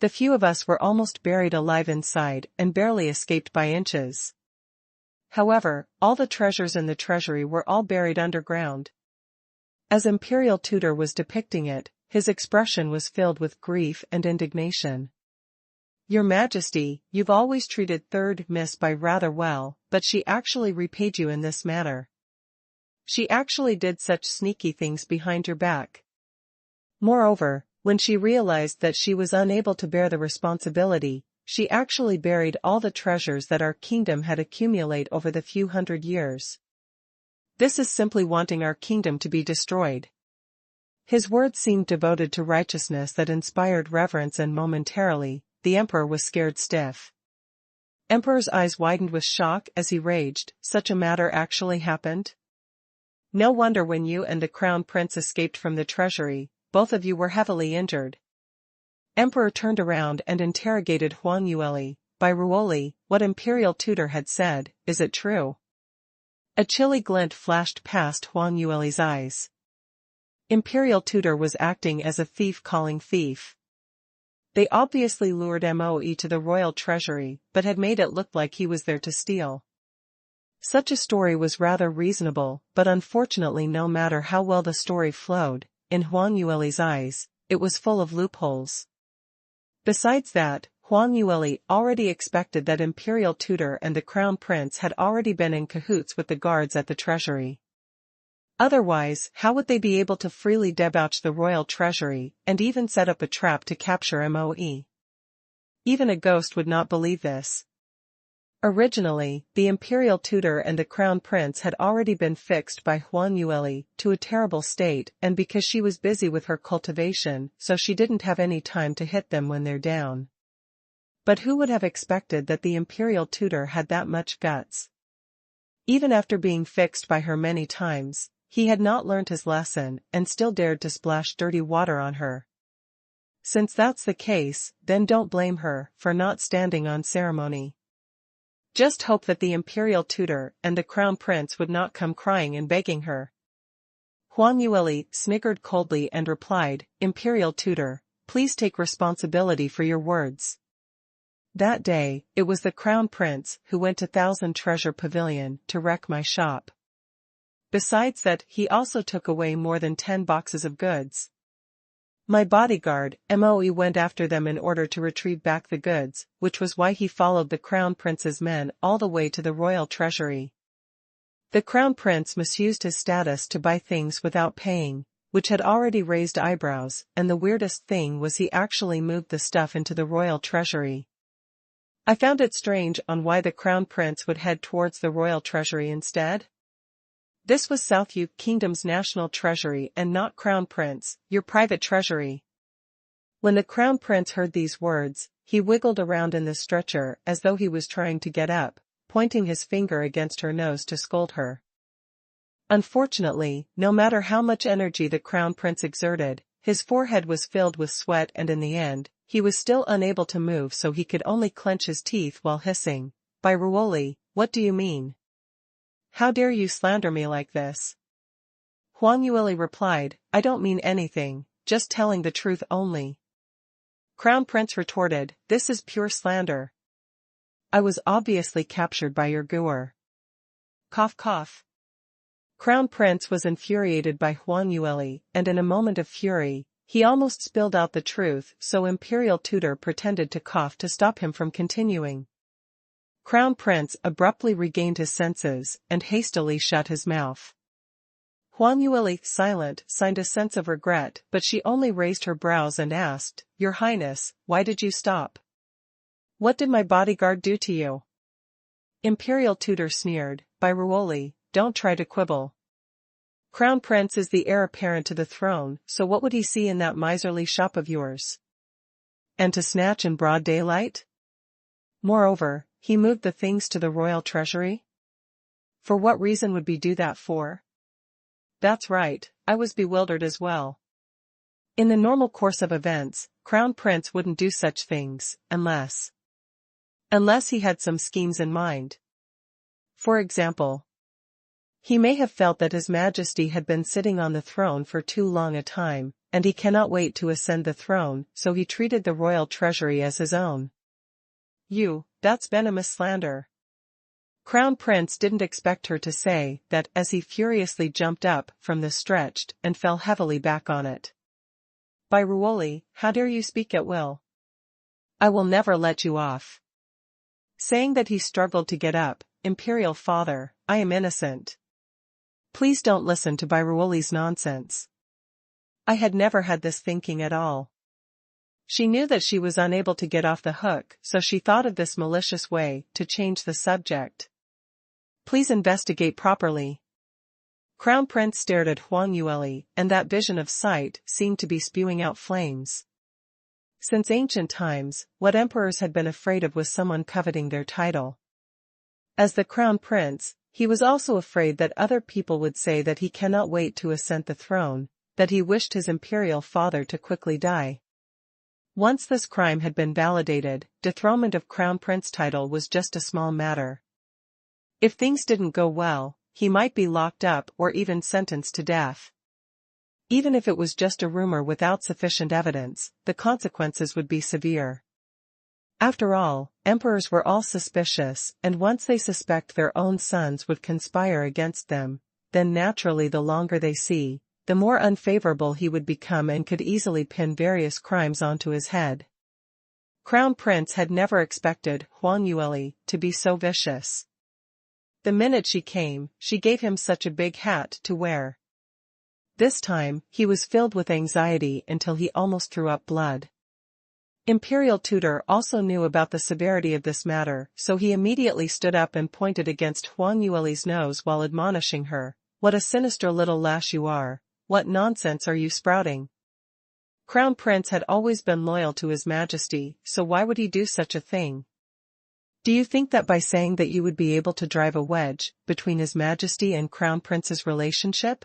A: The few of us were almost buried alive inside and barely escaped by inches. However, all the treasures in the treasury were all buried underground. As Imperial Tutor was depicting it, his expression was filled with grief and indignation. Your Majesty, you've always treated Third Miss Bai rather well, but she actually repaid you in this manner. She actually did such sneaky things behind your back. Moreover, when she realized that she was unable to bear the responsibility, she actually buried all the treasures that our kingdom had accumulated over the few hundred years. This is simply wanting our kingdom to be destroyed. His words seemed devoted to righteousness that inspired reverence, and momentarily, the Emperor was scared stiff. Emperor's eyes widened with shock as he raged, such a matter actually happened? No wonder when you and the Crown Prince escaped from the treasury, both of you were heavily injured. Emperor turned around and interrogated Huang Yue, Betrayal, what Imperial Tutor had said, is it true? A chilly glint flashed past Huang Yue's eyes. Imperial Tutor was acting as a thief calling thief. They obviously lured Moe to the royal treasury, but had made it look like he was there to steal. Such a story was rather reasonable, but unfortunately no matter how well the story flowed, in Huang Yue's eyes, it was full of loopholes. Besides that, Huang Yue already expected that Imperial Tutor and the Crown Prince had already been in cahoots with the guards at the treasury. Otherwise, how would they be able to freely debauch the royal treasury, and even set up a trap to capture Moe? Even a ghost would not believe this. Originally, the Imperial Tutor and the Crown Prince had already been fixed by Huang Yue to a terrible state, and because she was busy with her cultivation, so she didn't have any time to hit them when they're down. But who would have expected that the Imperial Tutor had that much guts? Even after being fixed by her many times, he had not learned his lesson and still dared to splash dirty water on her. Since that's the case, then don't blame her for not standing on ceremony. Just hope that the Imperial Tutor and the Crown Prince would not come crying and begging her. Huang Yue sniggered coldly and replied, Imperial Tutor, please take responsibility for your words. That day, it was the Crown Prince who went to Thousand Treasure Pavilion to wreck my shop. Besides that, he also took away more than 10 boxes of goods. My bodyguard, Moe, went after them in order to retrieve back the goods, which was why he followed the Crown Prince's men all the way to the royal treasury. The Crown Prince misused his status to buy things without paying, which had already raised eyebrows, and the weirdest thing was he actually moved the stuff into the royal treasury. I found it strange on why the Crown Prince would head towards the royal treasury instead. This was South Yu Kingdom's national treasury and not Crown Prince, your private treasury. When the Crown Prince heard these words, he wiggled around in the stretcher as though he was trying to get up, pointing his finger against her nose to scold her. Unfortunately, no matter how much energy the Crown Prince exerted, his forehead was filled with sweat and in the end, he was still unable to move, so he could only clench his teeth while hissing, "By Ruoli, what do you mean? How dare you slander me like this?" Huang Yueli replied, "I don't mean anything, just telling the truth only." Crown Prince retorted, "This is pure slander. I was obviously captured by your gooer." Cough cough. Crown Prince was infuriated by Huang Yueli, and in a moment of fury, he almost spilled out the truth, so Imperial Tutor pretended to cough to stop him from continuing. Crown Prince abruptly regained his senses, and hastily shut his mouth. Huang Yueli, silent, signed a sense of regret, but she only raised her brows and asked, "Your Highness, why did you stop? What did my bodyguard do to you?" Imperial Tutor sneered, "By Ruoli, don't try to quibble. Crown Prince is the heir apparent to the throne, so what would he see in that miserly shop of yours? And to snatch in broad daylight? Moreover, he moved the things to the royal treasury? For what reason would he do that for?" That's right, I was bewildered as well. In the normal course of events, Crown Prince wouldn't do such things, unless he had some schemes in mind. For example, he may have felt that His Majesty had been sitting on the throne for too long a time, and he cannot wait to ascend the throne, so he treated the royal treasury as his own. That's venomous slander. Crown Prince didn't expect her to say that as he furiously jumped up from the stretched and fell heavily back on it. "By Ruoli, how dare you speak at will? I will never let you off." Saying that, he struggled to get up. "Imperial Father, I am innocent. Please don't listen to By Ruoli's nonsense." I had never had this thinking at all. She knew that she was unable to get off the hook, so she thought of this malicious way to change the subject. "Please investigate properly." Crown Prince stared at Huang Yueli, and that vision of sight seemed to be spewing out flames. Since ancient times, what emperors had been afraid of was someone coveting their title. As the Crown Prince, he was also afraid that other people would say that he cannot wait to ascend the throne, that he wished his imperial father to quickly die. Once this crime had been validated, dethronement of Crown Prince title was just a small matter. If things didn't go well, he might be locked up or even sentenced to death. Even if it was just a rumor without sufficient evidence, the consequences would be severe. After all, emperors were all suspicious, and once they suspect their own sons would conspire against them, then naturally the longer they see, the more unfavorable he would become and could easily pin various crimes onto his head. Crown Prince had never expected Huang Yueli to be so vicious. The minute she came, she gave him such a big hat to wear. This time, he was filled with anxiety until he almost threw up blood. Imperial Tutor also knew about the severity of this matter, so he immediately stood up and pointed against Huang Yueli's nose while admonishing her, "What a sinister little lash you are. What nonsense are you sprouting?" Crown Prince had always been loyal to His Majesty, so why would he do such a thing? Do you think that by saying that you would be able to drive a wedge between His Majesty and Crown Prince's relationship?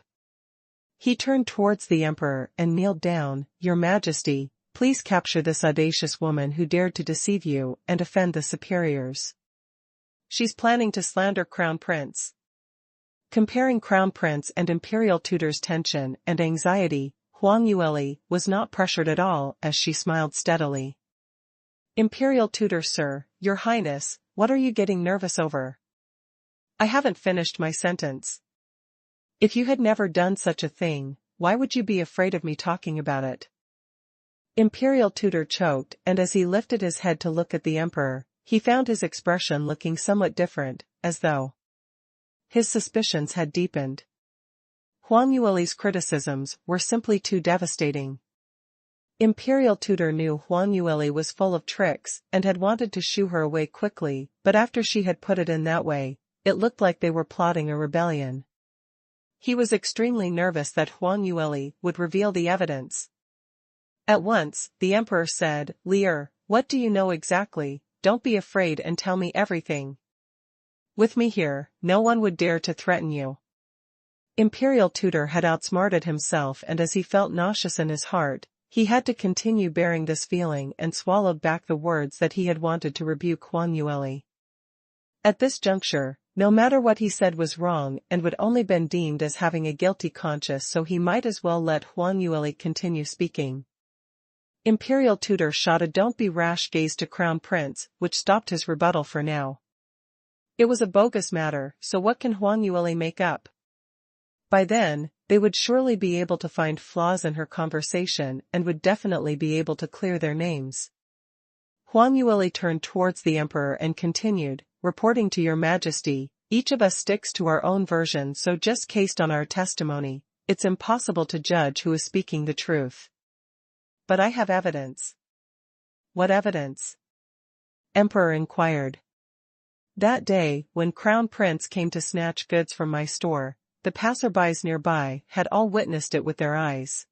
A: He turned towards the Emperor and kneeled down. "Your Majesty, please capture this audacious woman who dared to deceive you and offend the superiors. She's planning to slander Crown Prince." Comparing Crown Prince and Imperial Tutor's tension and anxiety, Huang Yueli was not pressured at all as she smiled steadily. Imperial Tutor Sir, Your Highness, what are you getting nervous over? I haven't finished my sentence. If you had never done such a thing, why would you be afraid of me talking about it? Imperial Tutor choked, and as he lifted his head to look at the Emperor, he found his expression looking somewhat different, as though his suspicions had deepened. Huang Yueli's criticisms were simply too devastating. Imperial Tutor knew Huang Yueli was full of tricks and had wanted to shoo her away quickly, but after she had put it in that way, it looked like they were plotting a rebellion. He was extremely nervous that Huang Yueli would reveal the evidence. At once, the Emperor said, Lear, what do you know exactly? Don't be afraid and tell me everything. With me here, no one would dare to threaten you. Imperial Tutor had outsmarted himself, and as he felt nauseous in his heart, he had to continue bearing this feeling and swallowed back the words that he had wanted to rebuke Huang Yueli. At this juncture, no matter what he said was wrong and would only been deemed as having a guilty conscience, so he might as well let Huang Yueli continue speaking. Imperial Tutor shot a don't be rash gaze to Crown Prince, which stopped his rebuttal for now. It was a bogus matter, so what can Huang Yueli make up? By then, they would surely be able to find flaws in her conversation and would definitely be able to clear their names. Huang Yueli turned towards the Emperor and continued, reporting to Your Majesty, each of us sticks to our own version, so just based on our testimony, it's impossible to judge who is speaking the truth. But I have evidence. What evidence? Emperor inquired. That day, when Crown Prince came to snatch goods from my store, the passerbys nearby had all witnessed it with their eyes.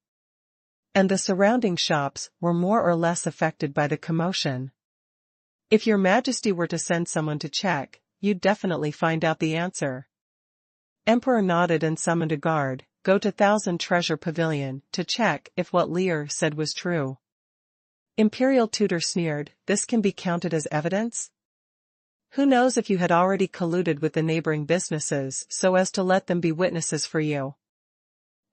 A: And the surrounding shops were more or less affected by the commotion. If Your Majesty were to send someone to check, you'd definitely find out the answer. Emperor nodded and summoned a guard, go to Thousand Treasure Pavilion, to check if what Lear said was true. Imperial Tutor sneered, this can be counted as evidence? Who knows if you had already colluded with the neighboring businesses so as to let them be witnesses for you?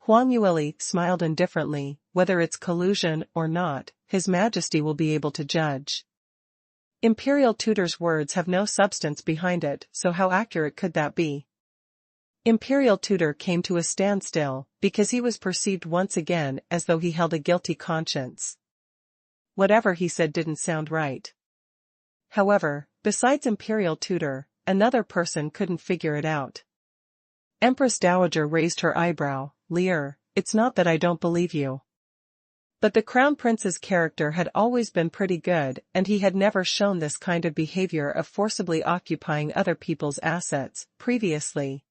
A: Huang Yueli smiled indifferently, whether it's collusion or not, His Majesty will be able to judge. Imperial Tutor's words have no substance behind it, so how accurate could that be? Imperial Tutor came to a standstill, because he was perceived once again as though he held a guilty conscience. Whatever he said didn't sound right. However, besides Imperial Tutor, another person couldn't figure it out. Empress Dowager raised her eyebrow, Lear, it's not that I don't believe you. But the Crown Prince's character had always been pretty good, and he had never shown this kind of behavior of forcibly occupying other people's assets, previously.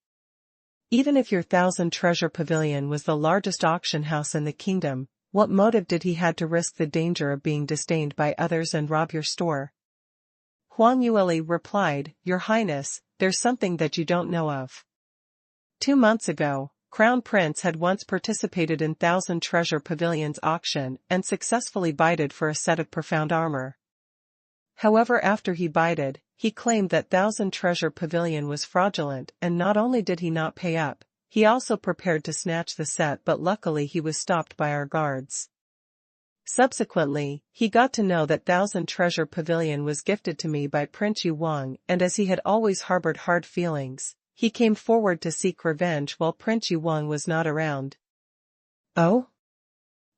A: Even if your Thousand Treasure Pavilion was the largest auction house in the kingdom, what motive did he had to risk the danger of being disdained by others and rob your store? Huang Yueli replied, Your Highness, there's something that you don't know of. 2 months ago, Crown Prince had once participated in Thousand Treasure Pavilion's auction and successfully bided for a set of profound armor. However, after he bided, he claimed that Thousand Treasure Pavilion was fraudulent, and not only did he not pay up, he also prepared to snatch the set, but luckily he was stopped by our guards. Subsequently, he got to know that Thousand Treasure Pavilion was gifted to me by Prince Yu Wang, and as he had always harbored hard feelings, he came forward to seek revenge while Prince Yu Wang was not around. Oh?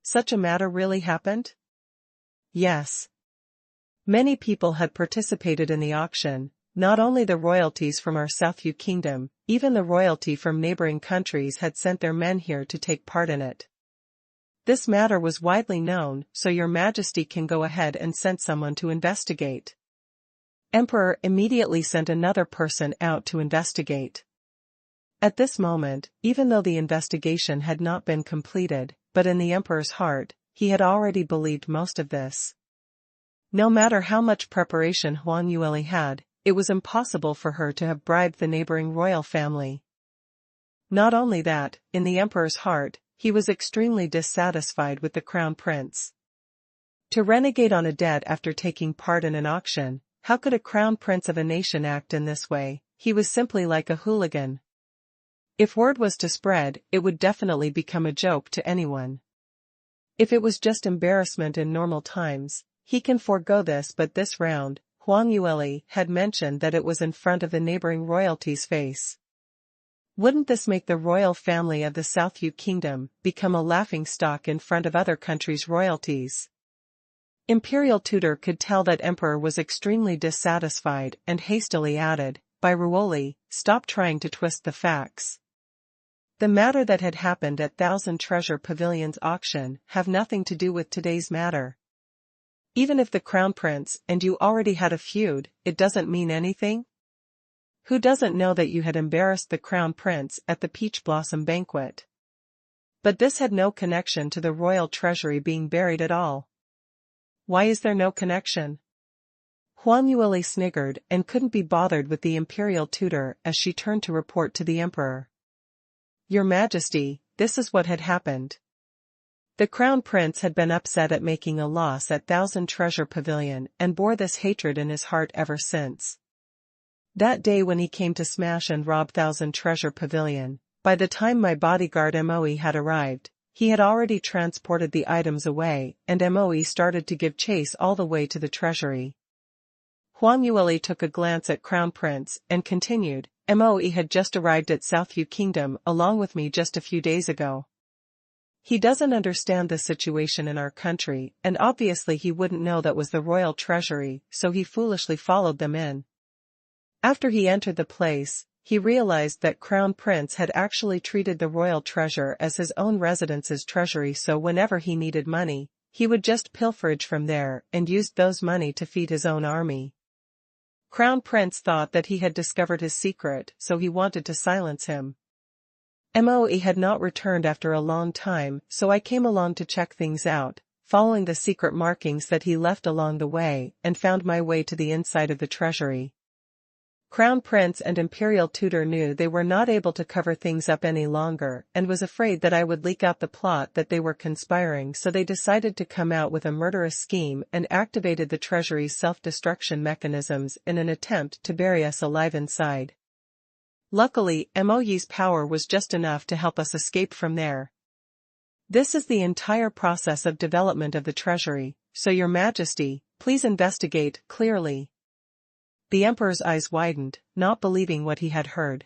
A: Such a matter really happened? Yes. Many people had participated in the auction, not only the royalties from our Southview Kingdom, even the royalty from neighboring countries had sent their men here to take part in it. This matter was widely known, so Your Majesty can go ahead and send someone to investigate. Emperor immediately sent another person out to investigate. At this moment, even though the investigation had not been completed, but in the Emperor's heart, he had already believed most of this. No matter how much preparation Huang Yueli had, it was impossible for her to have bribed the neighboring royal family. Not only that, in the Emperor's heart, he was extremely dissatisfied with the Crown Prince. To renegade on a debt after taking part in an auction, how could a Crown Prince of a nation act in this way? He was simply like a hooligan. If word was to spread, it would definitely become a joke to anyone. If it was just embarrassment in normal times, he can forego this, but this round, Huang Yueli had mentioned that it was in front of the neighboring royalty's face. Wouldn't this make the royal family of the South Yu Kingdom become a laughingstock in front of other countries' royalties? Imperial tutor could tell that Emperor was extremely dissatisfied and hastily added, "By Ruoli, stop trying to twist the facts. The matter that had happened at Thousand Treasure Pavilion's auction have nothing to do with today's matter. Even if the Crown Prince and you already had a feud, it doesn't mean anything? Who doesn't know that you had embarrassed the Crown Prince at the Peach Blossom banquet? But this had no connection to the royal treasury being buried at all." "Why is there no connection?" Huang Yueli sniggered and couldn't be bothered with the imperial tutor as she turned to report to the emperor. "Your Majesty, this is what had happened. The Crown Prince had been upset at making a loss at Thousand Treasure Pavilion and bore this hatred in his heart ever since. That day when he came to smash and rob Thousand Treasure Pavilion, by the time my bodyguard Moe had arrived, he had already transported the items away, and Moe started to give chase all the way to the treasury." Huang Yueli took a glance at Crown Prince and continued, "Moe had just arrived at South Yu Kingdom along with me just a few days ago. He doesn't understand the situation in our country, and obviously he wouldn't know that was the royal treasury, so he foolishly followed them in. After he entered the place, he realized that Crown Prince had actually treated the royal treasure as his own residence's treasury, so whenever he needed money, he would just pilferage from there and used those money to feed his own army. Crown Prince thought that he had discovered his secret, so he wanted to silence him. Moe had not returned after a long time, so I came along to check things out, following the secret markings that he left along the way, and found my way to the inside of the treasury." Crown Prince and Imperial Tutor knew they were not able to cover things up any longer and was afraid that I would leak out the plot that they were conspiring, so they decided to come out with a murderous scheme and activated the treasury's self-destruction mechanisms in an attempt to bury us alive inside. Luckily, Moe's power was just enough to help us escape from there. This is the entire process of development of the treasury, so Your Majesty, please investigate clearly." The emperor's eyes widened, not believing what he had heard.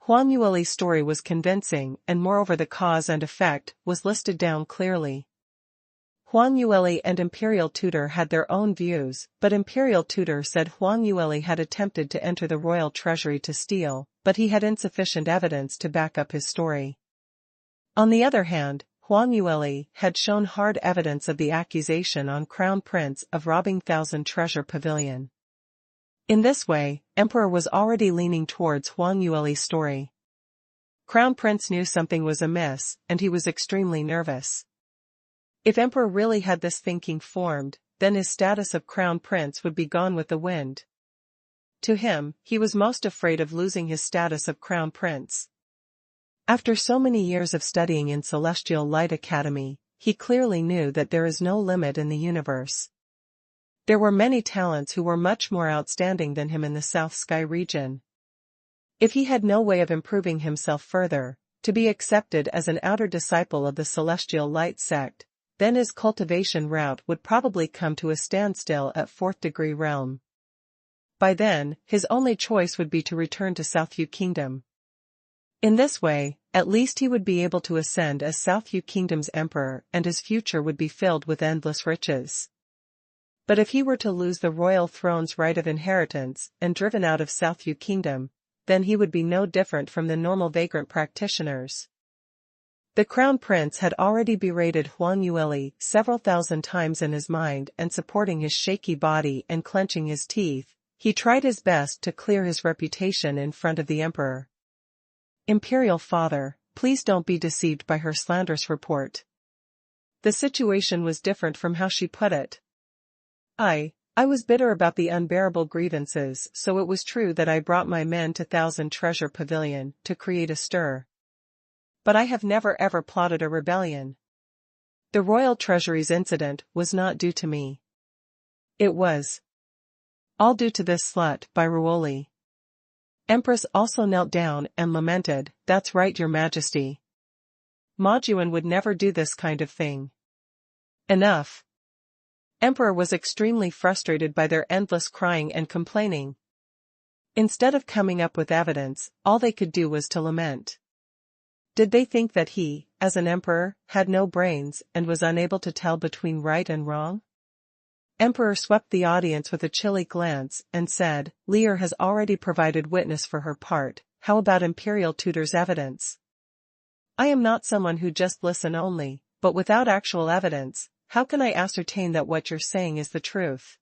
A: Huang Yueli's story was convincing, and moreover the cause and effect was listed down clearly. Huang Yueli and Imperial Tutor had their own views, but Imperial Tutor said Huang Yueli had attempted to enter the royal treasury to steal, but he had insufficient evidence to back up his story. On the other hand, Huang Yueli had shown hard evidence of the accusation on Crown Prince of robbing Thousand Treasure Pavilion. In this way, Emperor was already leaning towards Huang Yueli's story. Crown Prince knew something was amiss, and he was extremely nervous. If Emperor really had this thinking formed, then his status of Crown Prince would be gone with the wind. To him, he was most afraid of losing his status of Crown Prince. After so many years of studying in Celestial Light Academy, he clearly knew that there is no limit in the universe. There were many talents who were much more outstanding than him in the South Sky region. If he had no way of improving himself further, to be accepted as an outer disciple of the Celestial Light sect, then his cultivation route would probably come to a standstill at 4th degree realm. By then, his only choice would be to return to South Yu Kingdom. In this way, at least he would be able to ascend as South Yu Kingdom's emperor, and his future would be filled with endless riches. But if he were to lose the royal throne's right of inheritance and driven out of South Yu Kingdom, then he would be no different from the normal vagrant practitioners. The Crown Prince had already berated Huang Yueli several thousand times in his mind, and supporting his shaky body and clenching his teeth, he tried his best to clear his reputation in front of the emperor. "Imperial Father, please don't be deceived by her slanderous report. The situation was different from how she put it. I was bitter about the unbearable grievances, so it was true that I brought my men to Thousand Treasure Pavilion to create a stir. But I have never ever plotted a rebellion. The Royal Treasury's incident was not due to me. It was all due to this slut by Ruoli." Empress also knelt down and lamented, "That's right, Your Majesty. Ma Juan would never do this kind of thing. Enough. Emperor was extremely frustrated by their endless crying and complaining. Instead of coming up with evidence, all they could do was to lament. Did they think that he, as an emperor, had no brains and was unable to tell between right and wrong? Emperor swept the audience with a chilly glance and said, "Lear has already provided witness for her part, how about Imperial Tutor's evidence? I am not someone who just listen only, but without actual evidence, how can I ascertain that what you're saying is the truth?"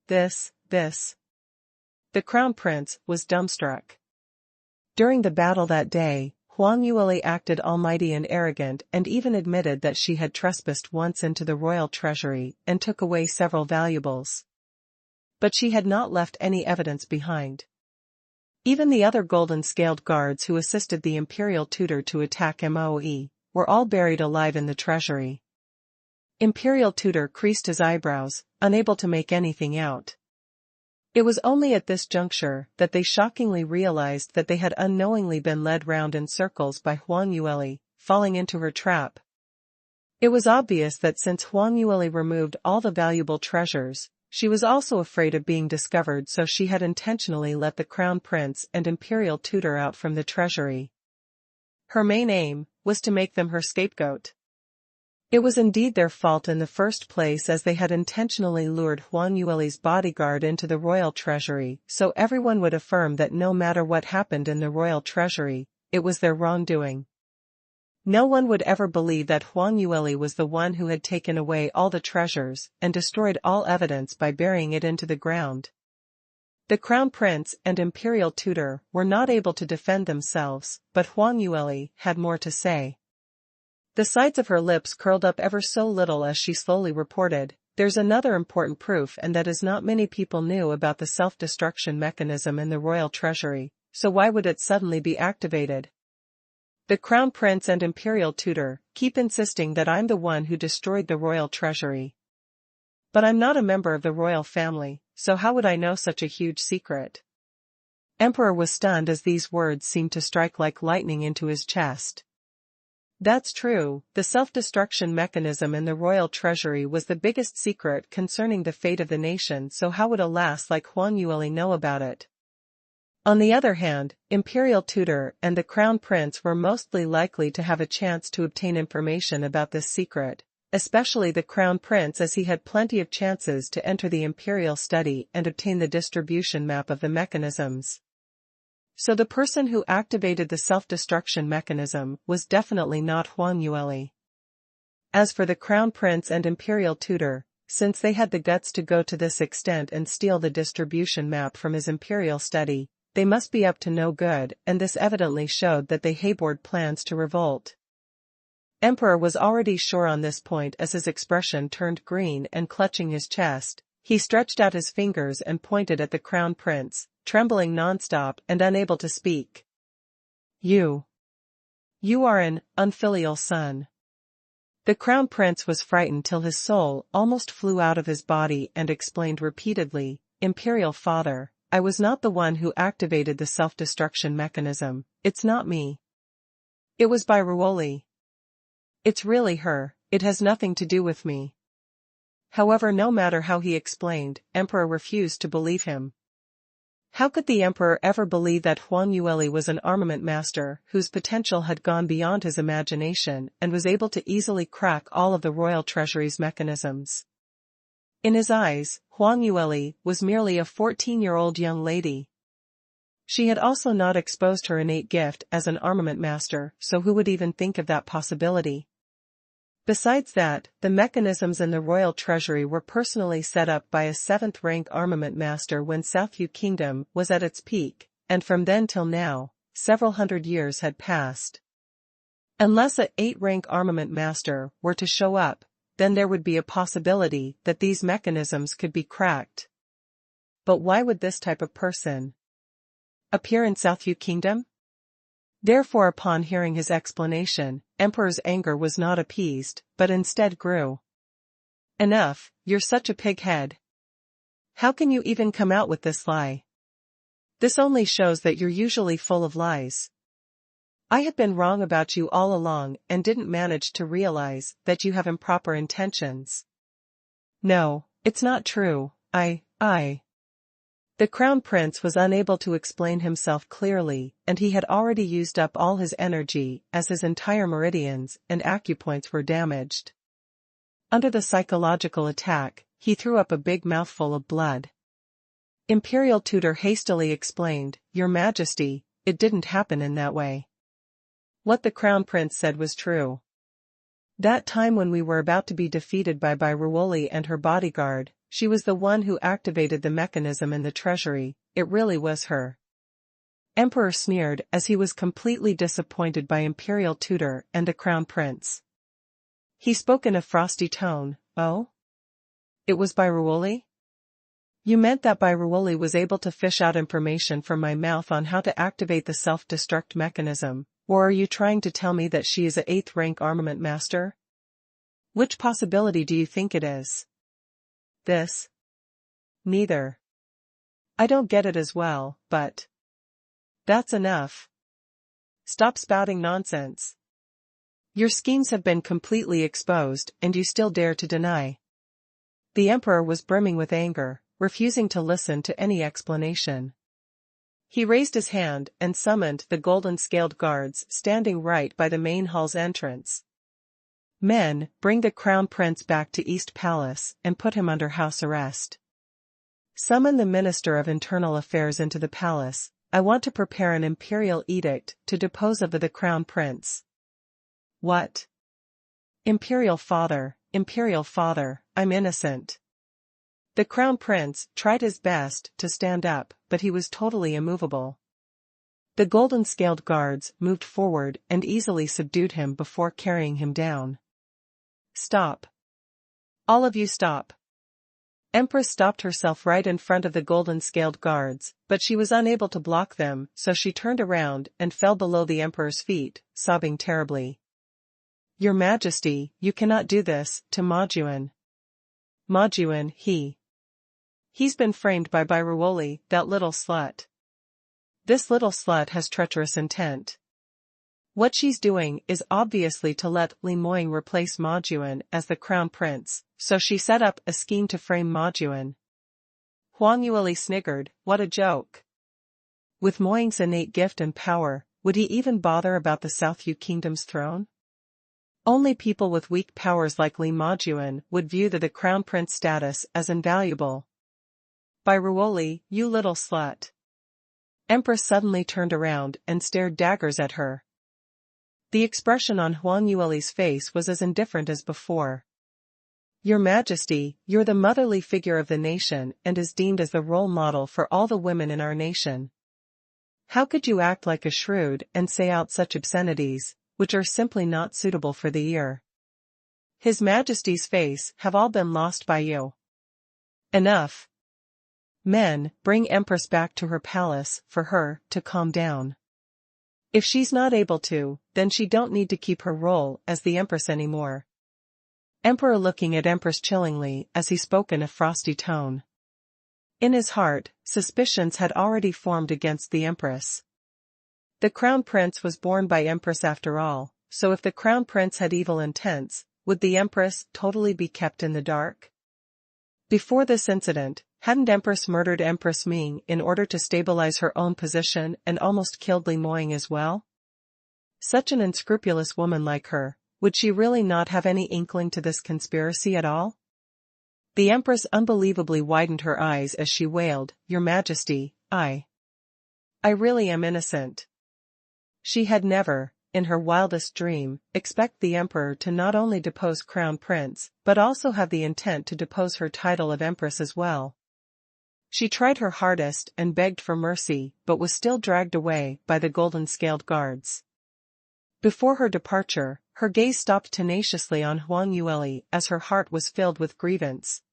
A: This. The Crown Prince was dumbstruck. During the battle that day, Huang Yueli acted almighty and arrogant and even admitted that she had trespassed once into the royal treasury and took away several valuables. But she had not left any evidence behind. Even the other golden-scaled guards who assisted the imperial tutor to attack Moe were all buried alive in the treasury. Imperial tutor creased his eyebrows, unable to make anything out. It was only at this juncture that they shockingly realized that they had unknowingly been led round in circles by Huang Yueli, falling into her trap. It was obvious that since Huang Yueli removed all the valuable treasures, she was also afraid of being discovered, so she had intentionally let the Crown Prince and Imperial Tutor out from the treasury. Her main aim was to make them her scapegoat. It was indeed their fault in the first place, as they had intentionally lured Huang Yueli's bodyguard into the royal treasury, so everyone would affirm that no matter what happened in the royal treasury, it was their wrongdoing. No one would ever believe that Huang Yueli was the one who had taken away all the treasures and destroyed all evidence by burying it into the ground. The Crown Prince and Imperial Tutor were not able to defend themselves, but Huang Yueli had more to say. The sides of her lips curled up ever so little as she slowly reported, "There's another important proof, and that is not many people knew about the self-destruction mechanism in the royal treasury, so why would it suddenly be activated? The Crown Prince and Imperial Tutor keep insisting that I'm the one who destroyed the royal treasury. But I'm not a member of the royal family, so how would I know such a huge secret?" Emperor was stunned as these words seemed to strike like lightning into his chest. That's true, the self-destruction mechanism in the royal treasury was the biggest secret concerning the fate of the nation, so how would a lass like Huang Yueli know about it? On the other hand, Imperial Tutor and the Crown Prince were mostly likely to have a chance to obtain information about this secret, especially the Crown Prince, as he had plenty of chances to enter the Imperial study and obtain the distribution map of the mechanisms. So the person who activated the self-destruction mechanism was definitely not Huang Yueli. As for the Crown Prince and Imperial Tutor, since they had the guts to go to this extent and steal the distribution map from his imperial study, they must be up to no good, and this evidently showed that they harbored plans to revolt. Emperor was already sure on this point as his expression turned green, and clutching his chest, he stretched out his fingers and pointed at the Crown Prince, trembling nonstop and unable to speak. You are an unfilial son." The Crown Prince was frightened till his soul almost flew out of his body and explained repeatedly, "Imperial Father, I was not the one who activated the self-destruction mechanism, it's not me. It was by Ruoli. It's really her, it has nothing to do with me." However, no matter how he explained, Emperor refused to believe him. How could the Emperor ever believe that Huang Yueli was an armament master whose potential had gone beyond his imagination and was able to easily crack all of the royal treasury's mechanisms? In his eyes, Huang Yueli was merely a 14-year-old young lady. She had also not exposed her innate gift as an armament master, so who would even think of that possibility? Besides that, the mechanisms in the royal treasury were personally set up by a 7th-rank armament master when Shui Kingdom was at its peak, and from then till now, several hundred years had passed. Unless a 8th-rank armament master were to show up, then there would be a possibility that these mechanisms could be cracked. But why would this type of person appear in Shui Kingdom? Therefore, upon hearing his explanation, Emperor's anger was not appeased, but instead grew. "Enough, you're such a pig-head. How can you even come out with this lie? This only shows that you're usually full of lies. I had been wrong about you all along and didn't manage to realize that you have improper intentions. No, it's not true, I. The Crown Prince was unable to explain himself clearly, and he had already used up all his energy as his entire meridians and acupoints were damaged. Under the psychological attack, he threw up a big mouthful of blood. Imperial Tutor hastily explained, "Your Majesty, it didn't happen in that way. What the Crown Prince said was true. That time when we were about to be defeated by Byruoli and her bodyguard, she was the one who activated the mechanism in the treasury, it really was her." Emperor sneered as he was completely disappointed by Imperial Tutor and the Crown Prince. He spoke in a frosty tone, "Oh? It was Byruoli? You meant that Byruoli was able to fish out information from my mouth on how to activate the self-destruct mechanism, or are you trying to tell me that she is a 8th rank armament master? Which possibility do you think it is?" "This. Neither. I don't get it as well, but that's enough. Stop spouting nonsense. Your schemes have been completely exposed and you still dare to deny." The Emperor was brimming with anger, refusing to listen to any explanation. He raised his hand and summoned the golden-scaled guards standing right by the main hall's entrance. "Men, bring the Crown Prince back to East Palace and put him under house arrest. Summon the Minister of Internal Affairs into the palace. I want to prepare an imperial edict to depose of the Crown Prince." "What? Imperial Father, I'm innocent." The Crown Prince tried his best to stand up, but he was totally immovable. The golden-scaled guards moved forward and easily subdued him before carrying him down. "Stop. All of you stop." Empress stopped herself right in front of the golden-scaled guards, but she was unable to block them, so she turned around and fell below the Emperor's feet, sobbing terribly. "Your Majesty, you cannot do this to Majuan. Majuan, he's been framed by Byruoli, that little slut. This little slut has treacherous intent. What she's doing is obviously to let Li Moying replace Majuan as the Crown Prince, so she set up a scheme to frame Majuan." Huang Yueli sniggered, "What a joke. With Moying's innate gift and power, would he even bother about the South Yu Kingdom's throne? Only people with weak powers like Li Majuan would view the Crown Prince status as invaluable. Byruoli, you little slut." Empress suddenly turned around and stared daggers at her. The expression on Huang Yueli's face was as indifferent as before. "Your Majesty, you're the motherly figure of the nation and is deemed as the role model for all the women in our nation. How could you act like a shrew and say out such obscenities, which are simply not suitable for the ear? His Majesty's face have all been lost by you. Enough. Men, bring Empress back to her palace for her to calm down. If she's not able to, then she don't need to keep her role as the Empress anymore." Emperor looking at Empress chillingly as he spoke in a frosty tone. In his heart, suspicions had already formed against the Empress. The Crown Prince was born by Empress after all, so if the Crown Prince had evil intents, would the Empress totally be kept in the dark? Before this incident, hadn't Empress murdered Empress Ming in order to stabilize her own position and almost killed Li Moying as well? Such an unscrupulous woman like her, would she really not have any inkling to this conspiracy at all? The Empress unbelievably widened her eyes as she wailed, "Your Majesty, I really am innocent." She had never, in her wildest dream, expect the Emperor to not only depose Crown Prince, but also have the intent to depose her title of Empress as well. She tried her hardest and begged for mercy, but was still dragged away by the golden-scaled guards. Before her departure, her gaze stopped tenaciously on Huang Yueli as her heart was filled with grievance.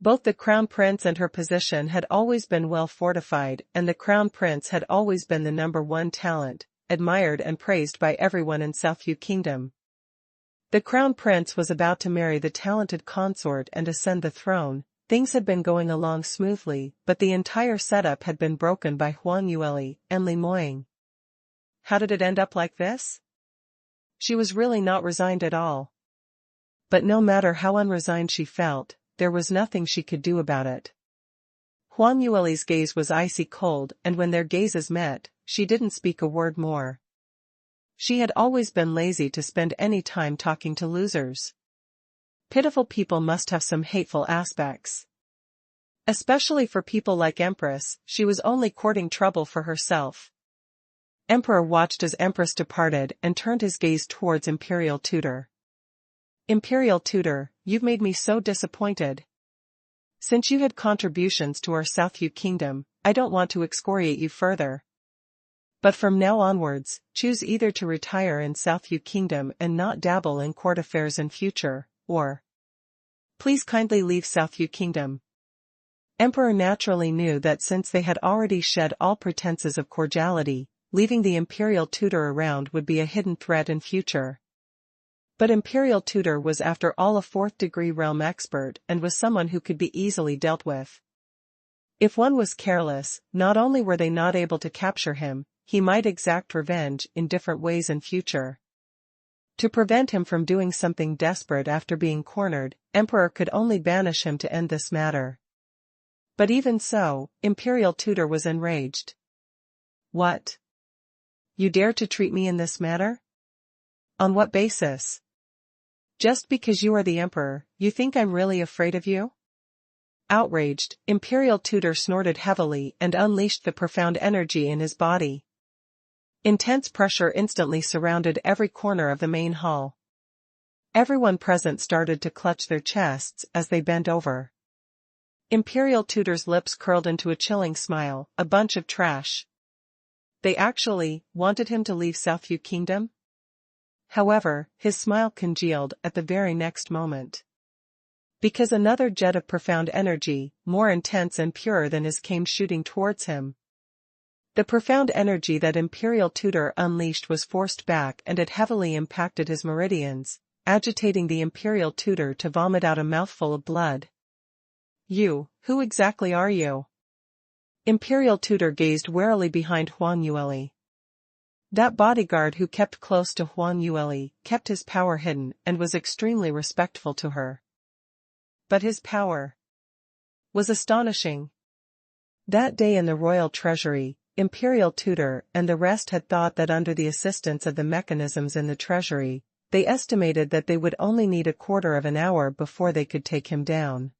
A: Both the Crown Prince and her position had always been well fortified, and the Crown Prince had always been the #1 talent, admired and praised by everyone in South Yu Kingdom. The Crown Prince was about to marry the talented consort and ascend the throne. Things had been going along smoothly, but the entire setup had been broken by Huang Yueli and Li Moying. how did it end up like this? She was really not resigned at all. But no matter how unresigned she felt, there was nothing she could do about it. Huang Yueli's gaze was icy cold, and when their gazes met, she didn't speak a word more. She had always been lazy to spend any time talking to losers. Pitiful people must have some hateful aspects. Especially for people like Empress, she was only courting trouble for herself. Emperor watched as Empress departed and turned his gaze towards Imperial Tutor. Imperial Tutor, you've made me so disappointed. Since you had contributions to our Southview Kingdom, I don't want to excoriate you further. But from now onwards, choose either to retire in Southview Kingdom and not dabble in court affairs in future, or please kindly leave Southview Kingdom. Emperor naturally knew that since they had already shed all pretenses of cordiality, leaving the Imperial Tutor around would be a hidden threat in future. But Imperial Tutor was after all a 4th-degree realm expert and was someone who could be easily dealt with. If one was careless, not only were they not able to capture him, he might exact revenge in different ways in future. To prevent him from doing something desperate after being cornered, Emperor could only banish him to end this matter. But even so, Imperial Tutor was enraged. What? You dare to treat me in this manner? On what basis? Just because you are the Emperor, you think I'm really afraid of you? Outraged, Imperial Tutor snorted heavily and unleashed the profound energy in his body. Intense pressure instantly surrounded every corner of the main hall. Everyone present started to clutch their chests as they bent over. Imperial Tutor's lips curled into a chilling smile, a bunch of trash. They actually wanted him to leave Southview Kingdom? However, his smile congealed at the very next moment. Because another jet of profound energy, more intense and pure than his, came shooting towards him. The profound energy that Imperial Tutor unleashed was forced back and it heavily impacted his meridians, agitating the Imperial Tutor to vomit out a mouthful of blood. You, who exactly are you? Imperial Tutor gazed warily behind Huang Yueli. That bodyguard who kept close to Huang Yueli kept his power hidden and was extremely respectful to her. But his power was astonishing. That day in the royal treasury, Imperial Tutor and the rest had thought that under the assistance of the mechanisms in the treasury, they estimated that they would only need a quarter of an hour before they could take him down.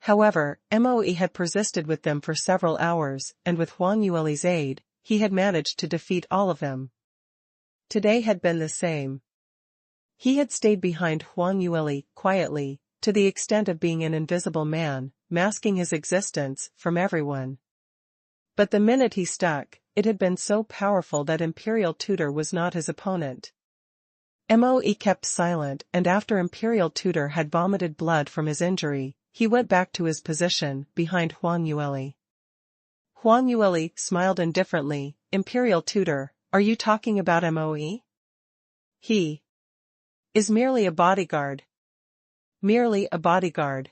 A: However, Moe had persisted with them for several hours, and with Huang Yueli's aid, he had managed to defeat all of them. Today had been the same. He had stayed behind Huang Yueli quietly, to the extent of being an invisible man, masking his existence from everyone. But the minute he stuck, it had been so powerful that Imperial Tutor was not his opponent. Moe kept silent, and after Imperial Tutor had vomited blood from his injury, he went back to his position, behind Huang Yueli. Huang Yueli smiled indifferently. Imperial Tutor, are you talking about Moe? He is merely a bodyguard. Merely a bodyguard.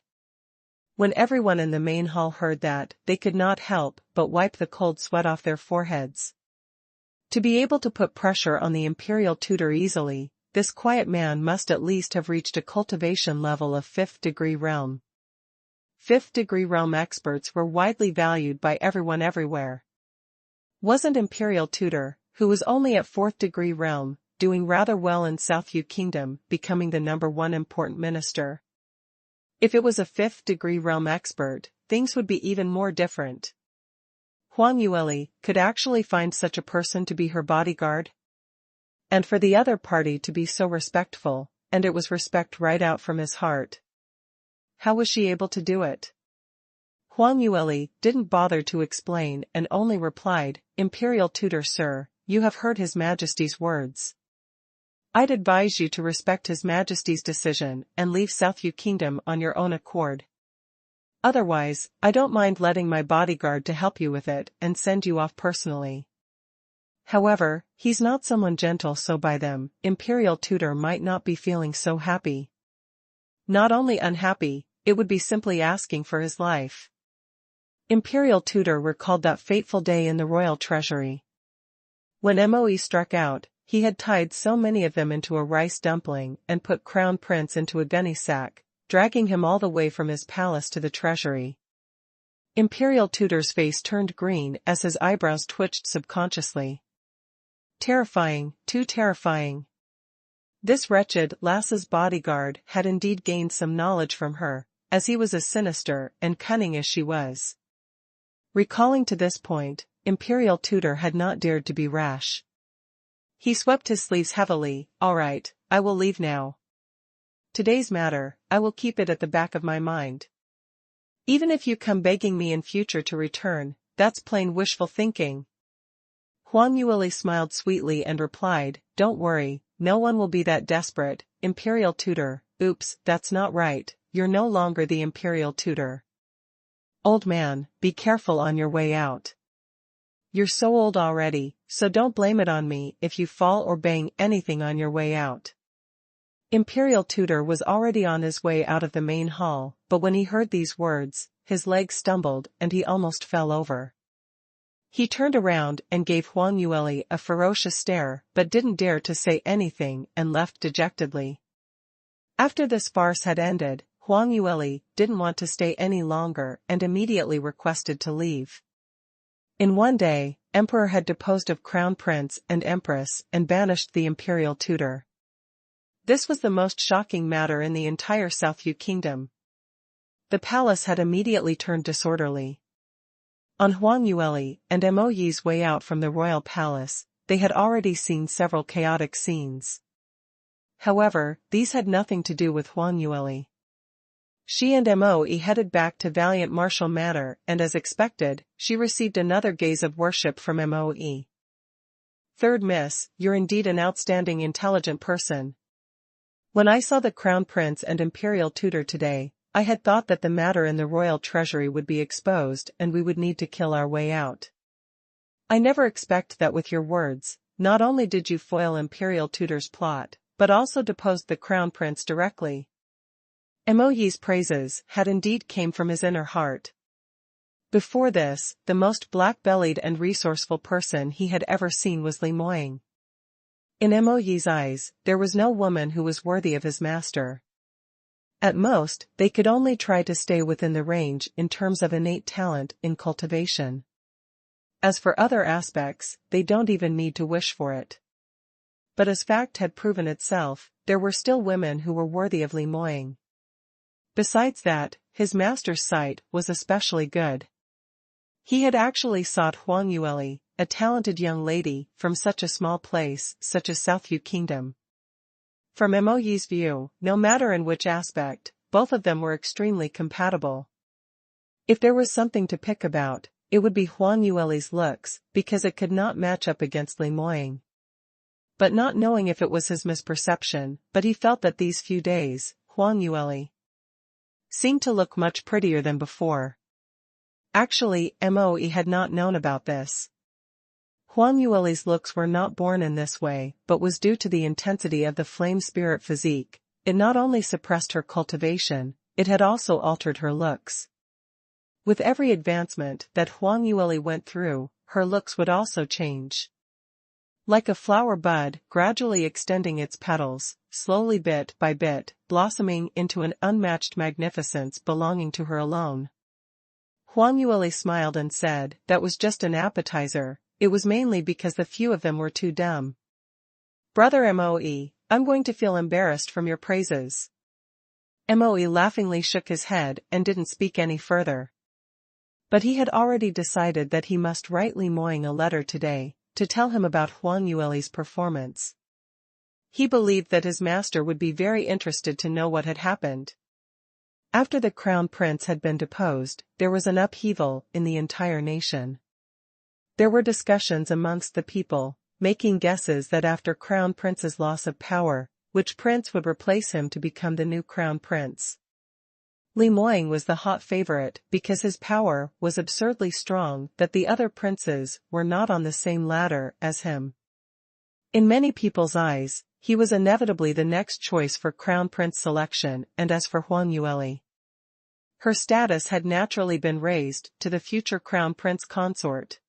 A: When everyone in the main hall heard that, they could not help but wipe the cold sweat off their foreheads. To be able to put pressure on the Imperial Tutor easily, this quiet man must at least have reached a cultivation level of 5th-degree realm. 5th-degree realm experts were widely valued by everyone everywhere. Wasn't Imperial Tutor, who was only at 4th-degree realm, doing rather well in Southview Kingdom, becoming the #1 important minister? If it was a 5th-degree realm expert, things would be even more different. Huang Yueli could actually find such a person to be her bodyguard? And for the other party to be so respectful, and it was respect right out from his heart. How was she able to do it? Huang Yueli didn't bother to explain and only replied, Imperial Tutor sir, you have heard His Majesty's words. I'd advise you to respect His Majesty's decision and leave Southview Kingdom on your own accord. Otherwise, I don't mind letting my bodyguard to help you with it and send you off personally. However, he's not someone gentle, so by them, Imperial Tutor might not be feeling so happy. Not only unhappy, it would be simply asking for his life. Imperial Tutor recalled that fateful day in the royal treasury. When Moe struck out, he had tied so many of them into a rice dumpling and put Crown Prince into a gunny sack, dragging him all the way from his palace to the treasury. Imperial Tutor's face turned green as his eyebrows twitched subconsciously. Terrifying, too terrifying. This wretched lass's bodyguard had indeed gained some knowledge from her, as he was as sinister and cunning as she was. Recalling to this point, Imperial Tutor had not dared to be rash. He swept his sleeves heavily. All right, I will leave now. Today's matter, I will keep it at the back of my mind. Even if you come begging me in future to return, that's plain wishful thinking. Huang Yueli smiled sweetly and replied, don't worry, no one will be that desperate. Imperial Tutor, oops, that's not right, you're no longer the Imperial Tutor. Old man, be careful on your way out. You're so old already, so don't blame it on me if you fall or bang anything on your way out. Imperial Tutor was already on his way out of the main hall, but when he heard these words, his legs stumbled and he almost fell over. He turned around and gave Huang Yueli a ferocious stare but didn't dare to say anything and left dejectedly. After this farce had ended, Huang Yueli didn't want to stay any longer and immediately requested to leave. In one day, Emperor had deposed of Crown Prince and Empress and banished the Imperial Tutor. This was the most shocking matter in the entire South Yu Kingdom. The palace had immediately turned disorderly. On Huang Yueli and Moe's way out from the royal palace, they had already seen several chaotic scenes. However, these had nothing to do with Huang Yueli. She and Moe headed back to Valiant Marshal Manor and as expected, she received another gaze of worship from Moe. Third Miss, you're indeed an outstanding intelligent person. When I saw the Crown Prince and Imperial Tutor today, I had thought that the matter in the royal treasury would be exposed and we would need to kill our way out. I never expected that with your words, not only did you foil Imperial Tutor's plot, but also deposed the Crown Prince directly. Moe's praises had indeed came from his inner heart. Before this, the most black-bellied and resourceful person he had ever seen was Li Moying. In Moe's eyes, there was no woman who was worthy of his master. At most, they could only try to stay within the range in terms of innate talent in cultivation. As for other aspects, they don't even need to wish for it. But as fact had proven itself, there were still women who were worthy of Li Moying. Besides that, his master's sight was especially good. He had actually sought Huang Yueli, a talented young lady, from such a small place, such as South Yu Kingdom. From Moe's view, no matter in which aspect, both of them were extremely compatible. If there was something to pick about, it would be Huang Yueli's looks, because it could not match up against Li Moying. But not knowing if it was his misperception, but he felt that these few days, Huang Yueli seemed to look much prettier than before. Actually, Moe had not known about this. Huang Yueli's looks were not born in this way, but was due to the intensity of the flame spirit physique. It not only suppressed her cultivation, it had also altered her looks. With every advancement that Huang Yueli went through, her looks would also change. Like a flower bud, gradually extending its petals, slowly bit by bit, blossoming into an unmatched magnificence belonging to her alone. Huang Yueli smiled and said, that was just an appetizer. It was mainly because the few of them were too dumb. Brother Moe, I'm going to feel embarrassed from your praises. Moe laughingly shook his head and didn't speak any further. But he had already decided that he must write Li Moying a letter today, to tell him about Huang Yueli's performance. He believed that his master would be very interested to know what had happened. After the Crown Prince had been deposed, there was an upheaval in the entire nation. There were discussions amongst the people, making guesses that after Crown Prince's loss of power, which prince would replace him to become the new Crown Prince. Li Moying was the hot favorite because his power was absurdly strong that the other princes were not on the same ladder as him. In many people's eyes, he was inevitably the next choice for Crown Prince selection, and as for Huang Yueli, her status had naturally been raised to the future Crown Prince consort.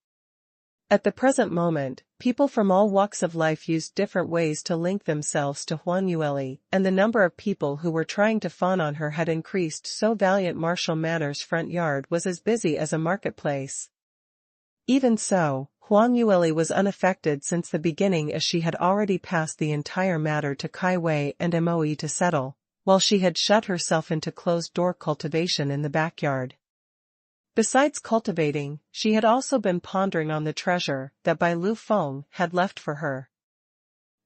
A: At the present moment, people from all walks of life used different ways to link themselves to Huanyueli, and the number of people who were trying to fawn on her had increased so Valiant Marshal Manor's front yard was as busy as a marketplace. Even so, Huanyueli was unaffected since the beginning as she had already passed the entire matter to Kai Wei and Moe to settle, while she had shut herself into closed-door cultivation in the backyard. Besides cultivating, she had also been pondering on the treasure that Bai Lu Feng had left for her.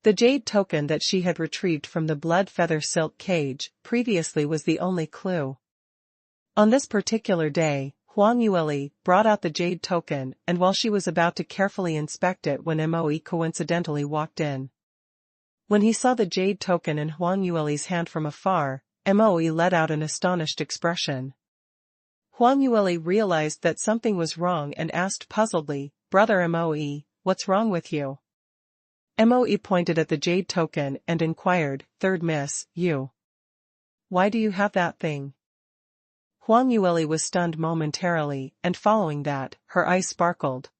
A: The jade token that she had retrieved from the blood feather silk cage previously was the only clue. On this particular day, Huanyueli brought out the jade token, and while she was about to carefully inspect it when Moe coincidentally walked in. When he saw the jade token in Huanyueli's hand from afar, Moe let out an astonished expression. Huanyueli realized that something was wrong and asked puzzledly, "Brother Moe, what's wrong with you?" Moe pointed at the jade token and inquired, "Third miss, you. Why do you have that thing?" Huanyueli was stunned momentarily, and following that, her eyes sparkled.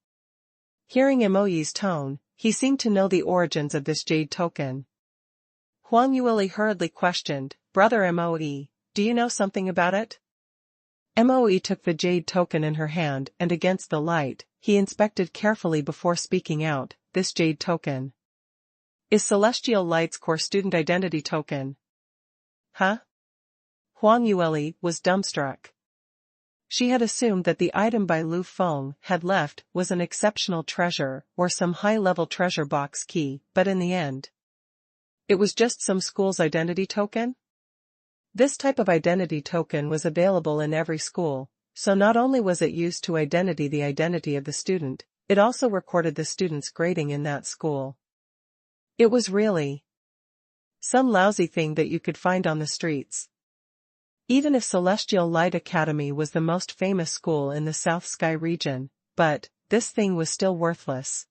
A: Hearing Moe's tone, he seemed to know the origins of this jade token. Huanyueli hurriedly questioned, "Brother Moe, do you know something about it?" Moe took the jade token in her hand and against the light, he inspected carefully before speaking out, "This jade token is Celestial Light's core student identity token." Huh? Huanyueli was dumbstruck. She had assumed that the item Bai Lu Feng had left was an exceptional treasure or some high-level treasure box key, but in the end, it was just some school's identity token? This type of identity token was available in every school, so not only was it used to identify the identity of the student, it also recorded the student's grading in that school. It was really some lousy thing that you could find on the streets. Even if Celestial Light Academy was the most famous school in the South Sky region, but this thing was still worthless.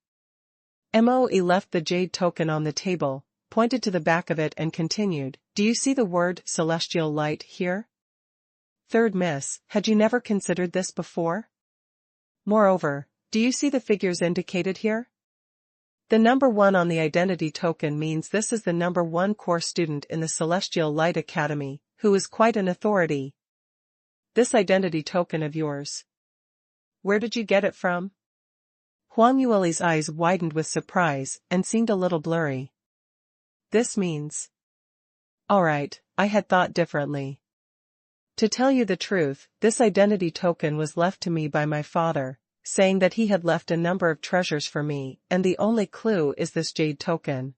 A: Moe left the jade token on the table, pointed to the back of it and continued, "Do you see the word Celestial Light here? Third miss, had you never considered this before? Moreover, do you see the figures indicated here? The number 1 on the identity token means this is the number 1 core student in the Celestial Light Academy, who is quite an authority. This identity token of yours. Where did you get it from?" Huanyueli's eyes widened with surprise and seemed a little blurry. "This means..." "Alright, I had thought differently. To tell you the truth, this identity token was left to me by my father, saying that he had left a number of treasures for me, and the only clue is this jade token."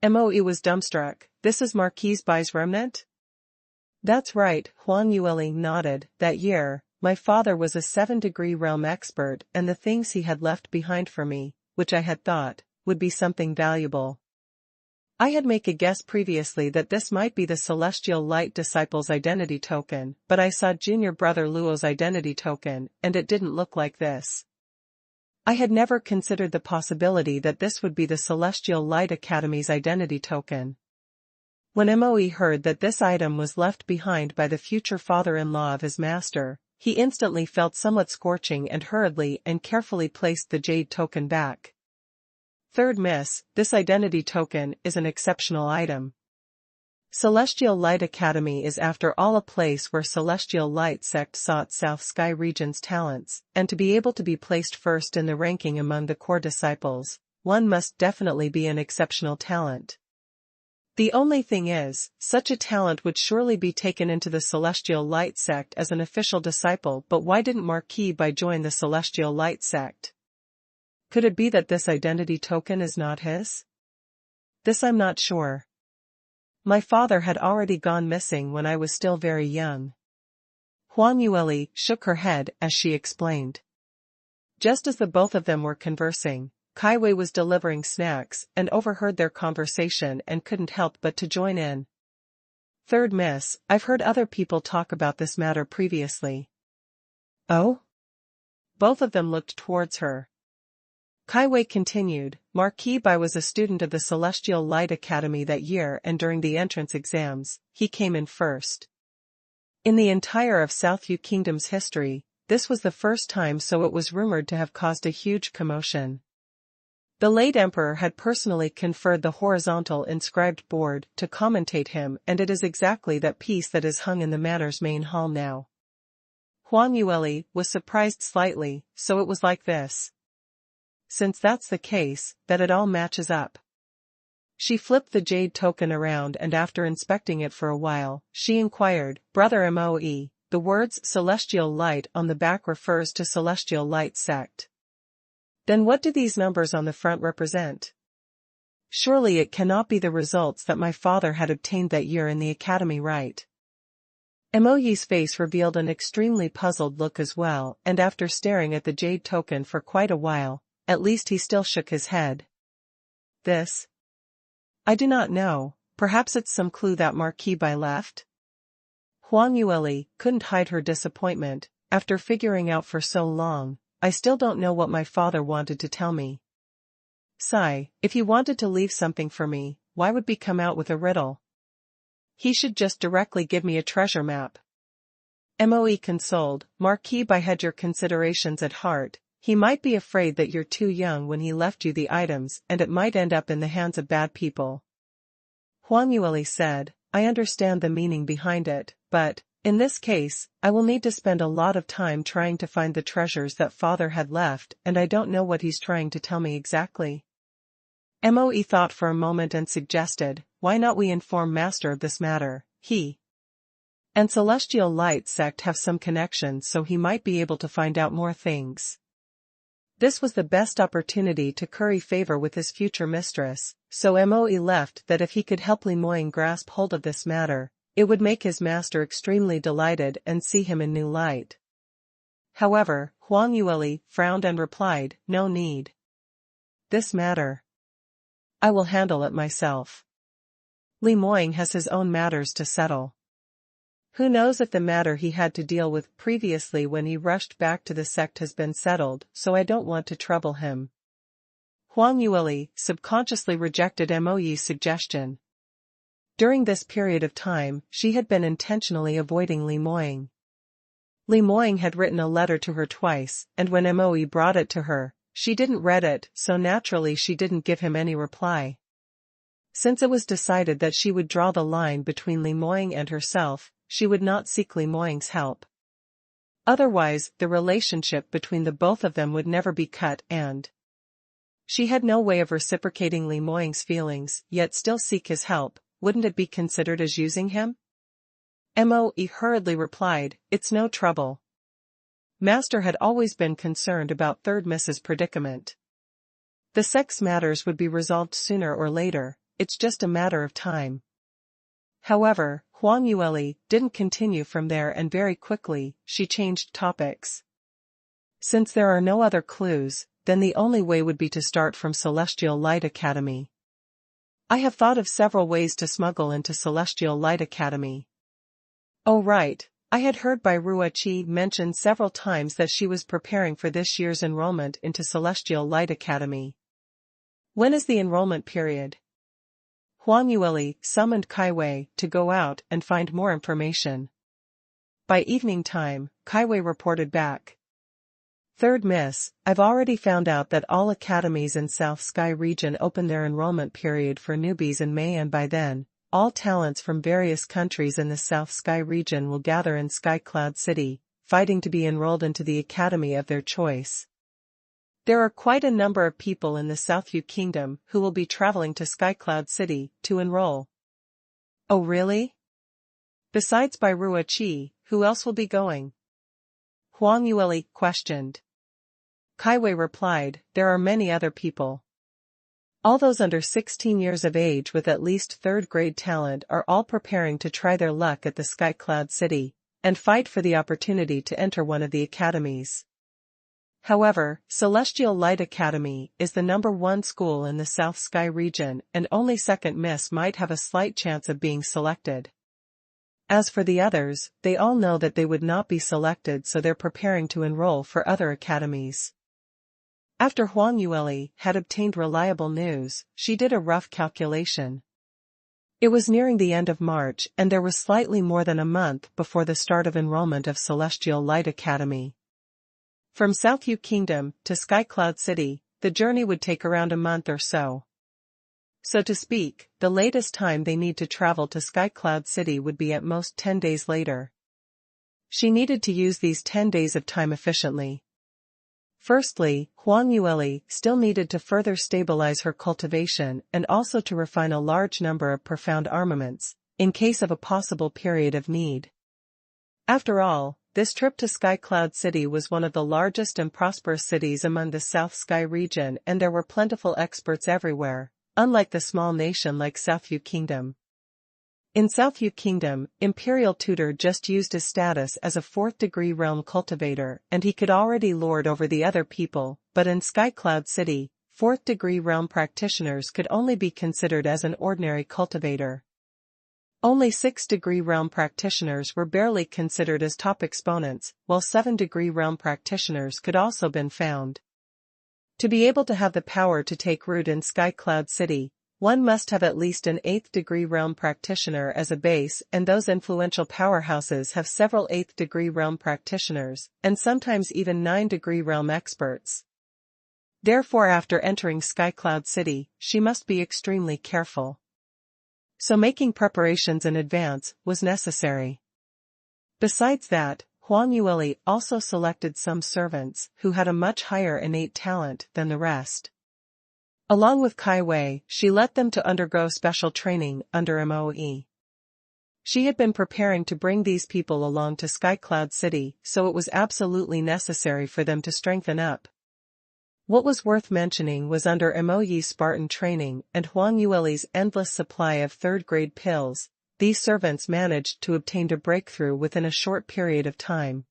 A: Moe was dumbstruck. "This is Marquis Bai's remnant?" "That's right," Huanyueli nodded. "That year, my father was a 7-degree realm expert, and the things he had left behind for me, which I had thought would be something valuable. I had made a guess previously that this might be the Celestial Light Disciple's identity token, but I saw junior brother Luo's identity token, and it didn't look like this. I had never considered the possibility that this would be the Celestial Light Academy's identity token." When Moe heard that this item was left behind by the future father-in-law of his master, he instantly felt somewhat scorching and hurriedly and carefully placed the jade token back. "Third miss, this identity token is an exceptional item. Celestial Light Academy is after all a place where Celestial Light Sect sought South Sky region's talents, and to be able to be placed first in the ranking among the core disciples, one must definitely be an exceptional talent. The only thing is, such a talent would surely be taken into the Celestial Light Sect as an official disciple, but why didn't Marquis Bai join the Celestial Light Sect? Could it be that this identity token is not his? This I'm not sure. My father had already gone missing when I was still very young." Huanyueli shook her head as she explained. Just as the both of them were conversing, Kai Wei was delivering snacks and overheard their conversation and couldn't help but to join in. "Third miss, I've heard other people talk about this matter previously." "Oh?" Both of them looked towards her. Kai Wei continued, "Marquis Bai was a student of the Celestial Light Academy that year, and during the entrance exams, he came in first. In the entire of South Yu Kingdom's history, this was the first time, so it was rumored to have caused a huge commotion. The late emperor had personally conferred the horizontal inscribed board to commentate him, and it is exactly that piece that is hung in the manor's main hall now. Huang Yueli was surprised slightly, so it was like this. Since that's the case, that it all matches up. She flipped the jade token around and after inspecting it for a while, she inquired, Brother Moe, the words Celestial Light on the back refers to Celestial Light sect. Then what do these numbers on the front represent? Surely it cannot be the results that my father had obtained that year in the academy, right? Moe's face revealed an extremely puzzled look as well, and after staring at the jade token for quite a while, at least he still shook his head. This? I do not know, perhaps it's some clue that Marquis Bai left? Huang Yueli couldn't hide her disappointment. After figuring out for so long, I still don't know what my father wanted to tell me. Sigh, if he wanted to leave something for me, why would he come out with a riddle? He should just directly give me a treasure map. Moe consoled, Marquis Bai had your considerations at heart. He might be afraid that you're too young when he left you the items and it might end up in the hands of bad people. Huang Yueli said, I understand the meaning behind it, but, in this case, I will need to spend a lot of time trying to find the treasures that father had left, and I don't know what he's trying to tell me exactly. Moe thought for a moment and suggested, why not we inform Master of this matter? He and Celestial Light sect have some connection, so he might be able to find out more things. This was the best opportunity to curry favor with his future mistress, so Moe left that if he could help Limoying grasp hold of this matter, it would make his master extremely delighted and see him in new light. However, Huang Yueli frowned and replied, no need. This matter. I will handle it myself. Limoying has his own matters to settle. Who knows if the matter he had to deal with previously when he rushed back to the sect has been settled, so I don't want to trouble him. Huang Yueli subconsciously rejected Moe's suggestion. During this period of time, she had been intentionally avoiding Limoying. Limoying had written a letter to her twice, and when Moe brought it to her, she didn't read it, so naturally she didn't give him any reply. Since it was decided that she would draw the line between Limoying and herself, she would not seek Limoying's help. Otherwise, the relationship between the both of them would never be cut, and she had no way of reciprocating Limoying's feelings, yet still seek his help. Wouldn't it be considered as using him? Moe hurriedly replied, it's no trouble. Master had always been concerned about Third Miss's predicament. The sex matters would be resolved sooner or later, it's just a matter of time. However, Huang Yueli didn't continue from there and very quickly, she changed topics. Since there are no other clues, then the only way would be to start from Celestial Light Academy. I have thought of several ways to smuggle into Celestial Light Academy. Oh right, I had heard Bai Ruoqi mention several times that she was preparing for this year's enrollment into Celestial Light Academy. When is the enrollment period? Huang Yueli summoned Kaiwei to go out and find more information. By evening time, Kaiwei reported back. Third Miss, I've already found out that all academies in South Sky region open their enrollment period for newbies in May, and by then, all talents from various countries in the South Sky region will gather in Sky Cloud City, fighting to be enrolled into the academy of their choice. There are quite a number of people in the Southview Kingdom who will be traveling to Sky Cloud City to enroll. Oh really? Besides Bai Ruoqi, who else will be going? Huang Yueli questioned. Kaiwei replied, there are many other people. All those under 16 years of age with at least third-grade talent are all preparing to try their luck at the Sky Cloud City, and fight for the opportunity to enter one of the academies. However, Celestial Light Academy is the #1 school in the South Sky region, and only Second Miss might have a slight chance of being selected. As for the others, they all know that they would not be selected, so they're preparing to enroll for other academies. After Huang Yueli had obtained reliable news, she did a rough calculation. It was nearing the end of March, and there was slightly more than a month before the start of enrollment of Celestial Light Academy. From Southview Kingdom to Skycloud City, the journey would take around a month or so. So to speak, the latest time they need to travel to Skycloud City would be at most 10 days later. She needed to use these 10 days of time efficiently. Firstly, Huang Yueli still needed to further stabilize her cultivation and also to refine a large number of profound armaments, in case of a possible period of need. After all, this trip to Skycloud City was one of the largest and prosperous cities among the South Sky region, and there were plentiful experts everywhere, unlike the small nation like Southview Kingdom. In Southview Kingdom, Imperial Tutor just used his status as a 4th-degree realm cultivator and he could already lord over the other people, but in Skycloud City, 4th-degree realm practitioners could only be considered as an ordinary cultivator. Only 6th-degree realm practitioners were barely considered as top exponents, while 7th-degree realm practitioners could also been found. To be able to have the power to take root in Skycloud City, one must have at least an 8th-degree realm practitioner as a base, and those influential powerhouses have several 8th-degree realm practitioners, and sometimes even 9th-degree realm experts. Therefore, after entering Skycloud City, she must be extremely careful. So making preparations in advance was necessary. Besides that, Huang Yueli also selected some servants who had a much higher innate talent than the rest. Along with Kai Wei, she let them to undergo special training under MOE. She had been preparing to bring these people along to Skycloud City, so it was absolutely necessary for them to strengthen up. What was worth mentioning was under MOE's Spartan training and Huang Yueli's endless supply of third-grade pills, these servants managed to obtain a breakthrough within a short period of time.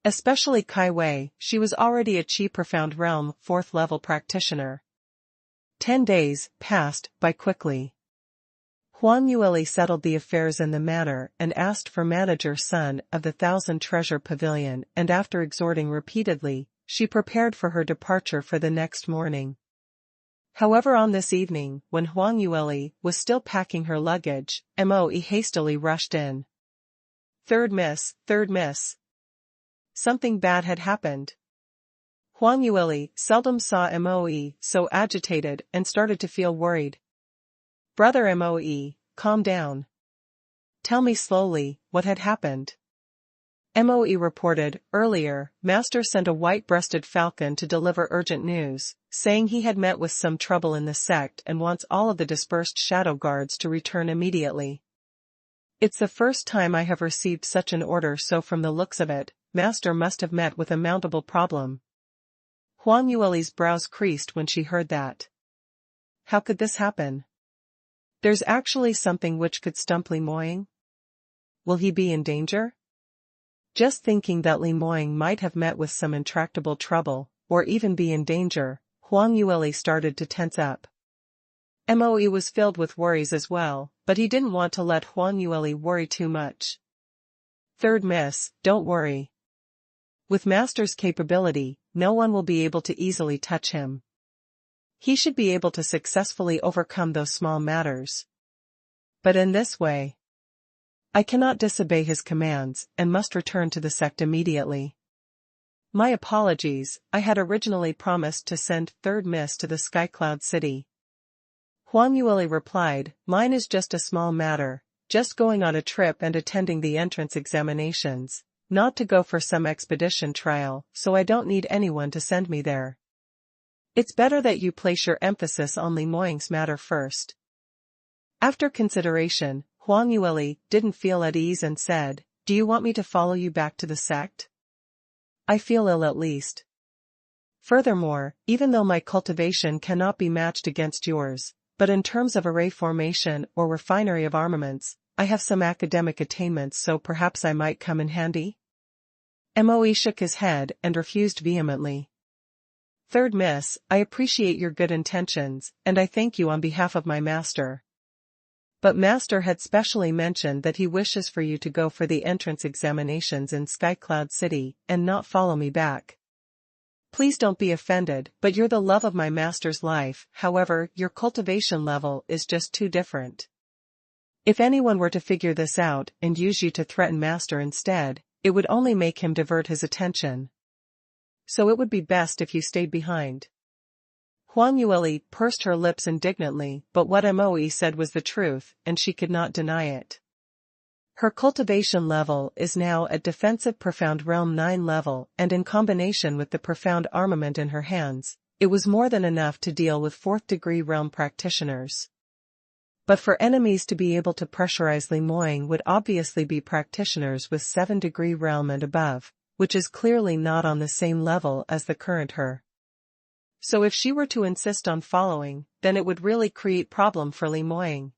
A: Especially Kai Wei, she was already a Qi Profound Realm 4th-level practitioner. 10 days passed by quickly. Huang Yueli settled the affairs in the manor and asked for manager Sun of the 1,000 Treasure Pavilion, and after exhorting repeatedly, she prepared for her departure for the next morning. However, on this evening, when Huang Yueli was still packing her luggage, Moe hastily rushed in. Third miss. Something bad had happened. Huang Yueli seldom saw Moe so agitated and started to feel worried. Brother Moe, calm down. Tell me slowly what had happened. Moe reported, earlier, Master sent a white-breasted falcon to deliver urgent news, saying he had met with some trouble in the sect and wants all of the dispersed shadow guards to return immediately. It's the first time I have received such an order, so from the looks of it, Master must have met with a mountable problem. Huang Yueli's brows creased when she heard that. How could this happen? There's actually something which could stump Li Moying? Will he be in danger? Just thinking that Li Moying might have met with some intractable trouble, or even be in danger, Huang Yueli started to tense up. Moe was filled with worries as well, but he didn't want to let Huang Yueli worry too much. Third miss, don't worry. With Master's capability, no one will be able to easily touch him. He should be able to successfully overcome those small matters. But in this way, I cannot disobey his commands and must return to the sect immediately. My apologies, I had originally promised to send Third Miss to the Skycloud City. Huang Yueli replied, mine is just a small matter, just going on a trip and attending the entrance examinations, not to go for some expedition trial, so I don't need anyone to send me there. It's better that you place your emphasis on Li Moying's matter first. After consideration, Huang Yueli didn't feel at ease and said, do you want me to follow you back to the sect? I feel ill at least. Furthermore, even though my cultivation cannot be matched against yours, but in terms of array formation or refinery of armaments, I have some academic attainments, so perhaps I might come in handy? Moe shook his head and refused vehemently. Third Miss, I appreciate your good intentions, and I thank you on behalf of my master. But Master had specially mentioned that he wishes for you to go for the entrance examinations in Skycloud City and not follow me back. Please don't be offended, but you're the love of my master's life, however, your cultivation level is just too different. If anyone were to figure this out and use you to threaten Master instead, it would only make him divert his attention. So it would be best if you stayed behind. Huang Yueli pursed her lips indignantly, but what Moe said was the truth, and she could not deny it. Her cultivation level is now at defensive profound realm 9 level, and in combination with the profound armament in her hands, it was more than enough to deal with 4th degree realm practitioners. But for enemies to be able to pressurize Li Moying would obviously be practitioners with 7th degree realm and above, which is clearly not on the same level as the current her. So if she were to insist on following, then it would really create problem for Li Moying.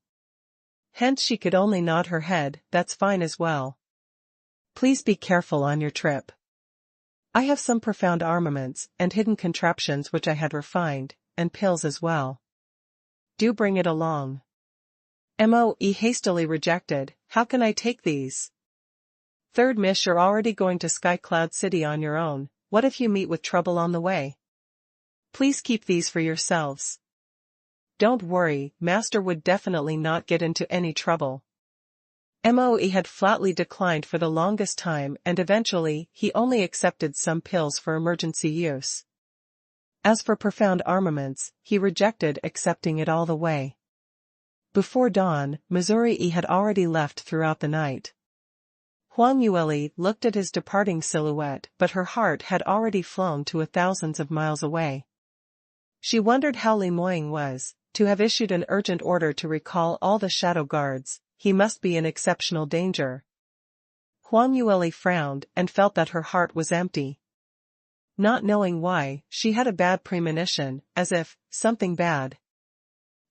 A: Hence she could only nod her head, that's fine as well. Please be careful on your trip. I have some profound armaments and hidden contraptions which I had refined, and pills as well. Do bring it along. Moe hastily rejected, how can I take these? Third miss, you're already going to Sky Cloud City on your own, what if you meet with trouble on the way? Please keep these for yourselves. Don't worry, Master would definitely not get into any trouble. Moe had flatly declined for the longest time and eventually he only accepted some pills for emergency use. As for profound armaments, he rejected accepting it all the way. Before dawn, Missouri had already left throughout the night. Huang Yueli looked at his departing silhouette, but her heart had already flown to thousands of miles away. She wondered how Li Moying was. To have issued an urgent order to recall all the shadow guards, he must be in exceptional danger. Huang Yueli frowned and felt that her heart was empty. Not knowing why, she had a bad premonition, as if something bad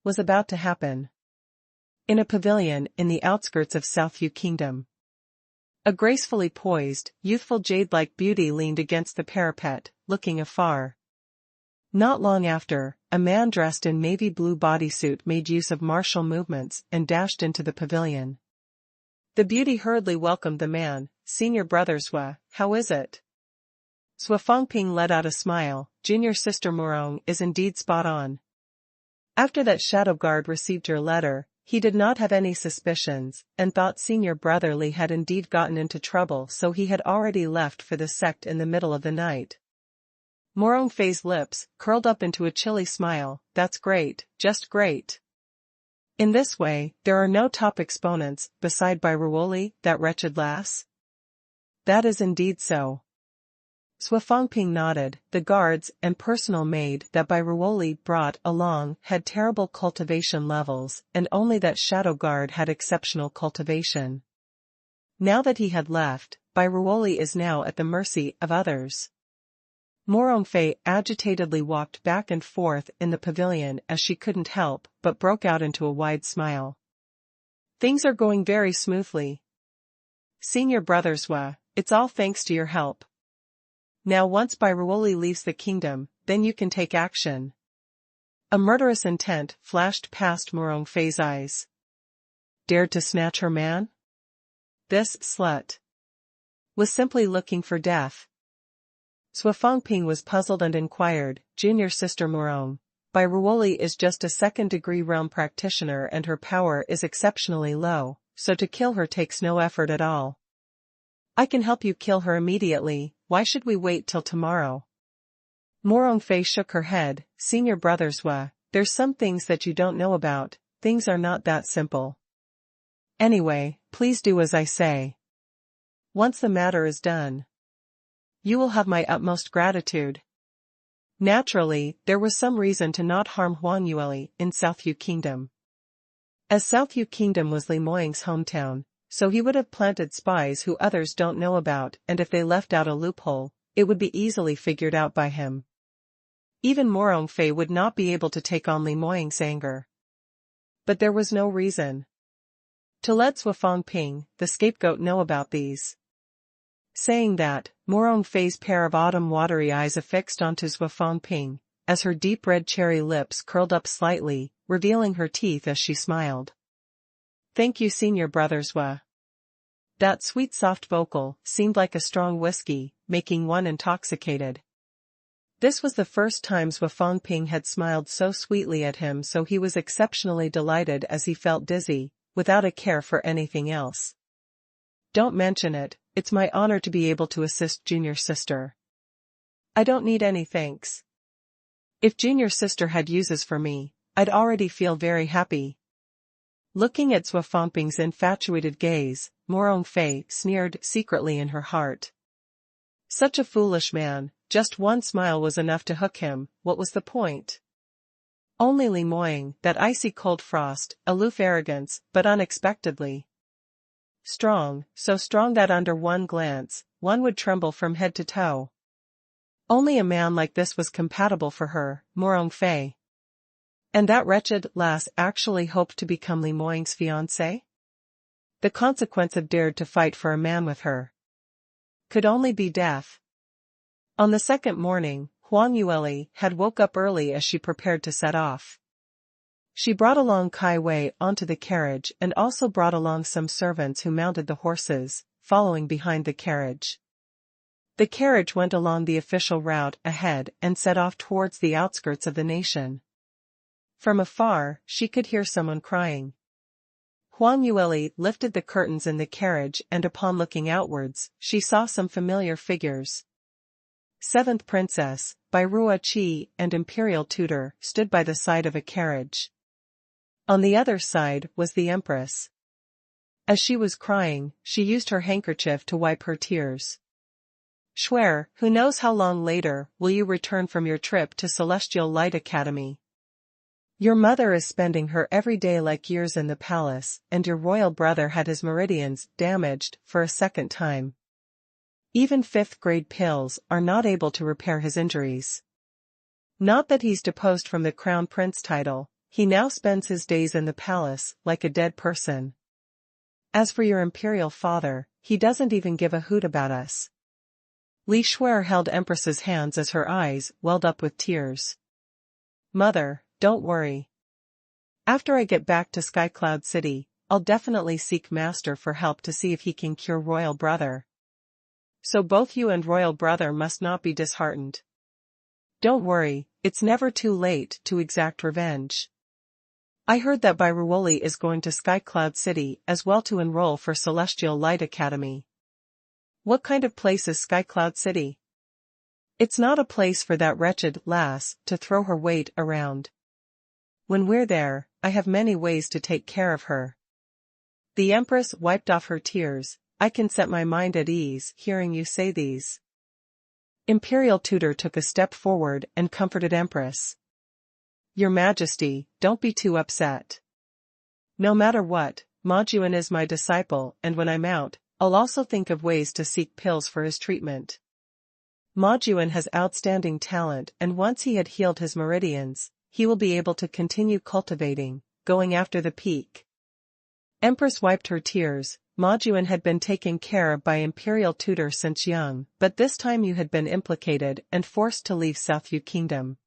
A: was about to happen. In a pavilion in the outskirts of South Yu Kingdom, a gracefully poised, youthful jade-like beauty leaned against the parapet, looking afar. Not long after, a man dressed in navy blue bodysuit made use of martial movements and dashed into the pavilion. The beauty hurriedly welcomed the man. Senior brother Sui, how is it? Sui Fangping let out a smile. Junior sister Morong is indeed spot on. After that shadow guard received your letter, he did not have any suspicions, and thought senior brother Li had indeed gotten into trouble, so he had already left for the sect in the middle of the night. Morong Fei's lips curled up into a chilly smile. That's great, just great. In this way, there are no top exponents, beside Bairuoli, that wretched lass? That is indeed so. Sui Fangping nodded. The guards and personal maid that Bairuoli brought along had terrible cultivation levels, and only that shadow guard had exceptional cultivation. Now that he had left, Bairuoli is now at the mercy of others. Morong Fei agitatedly walked back and forth in the pavilion as she couldn't help but broke out into a wide smile. Things are going very smoothly. Senior brother Sui, it's all thanks to your help. Now once Bairuoli leaves the kingdom, then you can take action. A murderous intent flashed past Morong Fei's eyes. Dared to snatch her man? This slut was simply looking for death. Sui Fangping was puzzled and inquired, Junior sister Morong, Bairuoli is just a 2nd degree realm practitioner and her power is exceptionally low, so to kill her takes no effort at all. I can help you kill her immediately, why should we wait till tomorrow? Morong Fei shook her head. Senior brother Sui, there's some things that you don't know about, things are not that simple. Anyway, please do as I say. Once the matter is done, you will have my utmost gratitude. Naturally, there was some reason to not harm Huang Yueli in South Yu Kingdom. As South Yu Kingdom was Li Moying's hometown, so he would have planted spies who others don't know about, and if they left out a loophole, it would be easily figured out by him. Even Morong Fei would not be able to take on Li Moying's anger. But there was no reason to let Sui Fangping, the scapegoat, know about these. Saying that, Morong Fei's pair of autumn watery eyes affixed onto Sui Fangping, as her deep red cherry lips curled up slightly, revealing her teeth as she smiled. Thank you, senior brother Sui. That sweet soft vocal seemed like a strong whiskey, making one intoxicated. This was the first time Sui Fangping had smiled so sweetly at him, so he was exceptionally delighted as he felt dizzy, without a care for anything else. Don't mention it, it's my honor to be able to assist junior sister. I don't need any thanks. If junior sister had uses for me, I'd already feel very happy. Looking at Shui Qingqing's infatuated gaze, Morong Fei sneered secretly in her heart. Such a foolish man, just one smile was enough to hook him. What was the point? Only Li Moying, that icy cold frost, aloof arrogance, but unexpectedly strong, so strong that under one glance, one would tremble from head to toe. Only a man like this was compatible for her, Morong Fei. And that wretched lass actually hoped to become Li Moying's fiancé? The consequence of dared to fight for a man with her could only be death. On the second morning, Huang Yueli had woke up early as she prepared to set off. She brought along Kai Wei onto the carriage and also brought along some servants who mounted the horses, following behind the carriage. The carriage went along the official route ahead and set off towards the outskirts of the nation. From afar, she could hear someone crying. Huang Yueli lifted the curtains in the carriage and upon looking outwards, she saw some familiar figures. Seventh Princess, Bai Ruoqi and Imperial Tutor stood by the side of a carriage. On the other side was the Empress. As she was crying, she used her handkerchief to wipe her tears. Swear, who knows how long later will you return from your trip to Celestial Light Academy? Your mother is spending her every day like years in the palace, and your royal brother had his meridians damaged for a second time. Even fifth-grade pills are not able to repair his injuries. Not that he's deposed from the crown prince title, he now spends his days in the palace like a dead person. As for your imperial father, he doesn't even give a hoot about us. Li Shuer held Empress's hands as her eyes welled up with tears. Mother, don't worry. After I get back to Sky Cloud City, I'll definitely seek Master for help to see if he can cure Royal Brother. So both you and Royal Brother must not be disheartened. Don't worry, it's never too late to exact revenge. I heard that Bai Ruoli is going to Sky Cloud City as well to enroll for Celestial Light Academy. What kind of place is Sky Cloud City? It's not a place for that wretched lass to throw her weight around. When we're there, I have many ways to take care of her. The Empress wiped off her tears. I can set my mind at ease hearing you say these. Imperial Tutor took a step forward and comforted Empress. Your Majesty, don't be too upset. No matter what, Ma Juan is my disciple, and when I'm out, I'll also think of ways to seek pills for his treatment. Ma Juan has outstanding talent, and once he had healed his meridians, he will be able to continue cultivating, going after the peak. Empress wiped her tears. Ma Juan had been taken care of by Imperial Tutor since young, but this time you had been implicated and forced to leave South Yu Kingdom.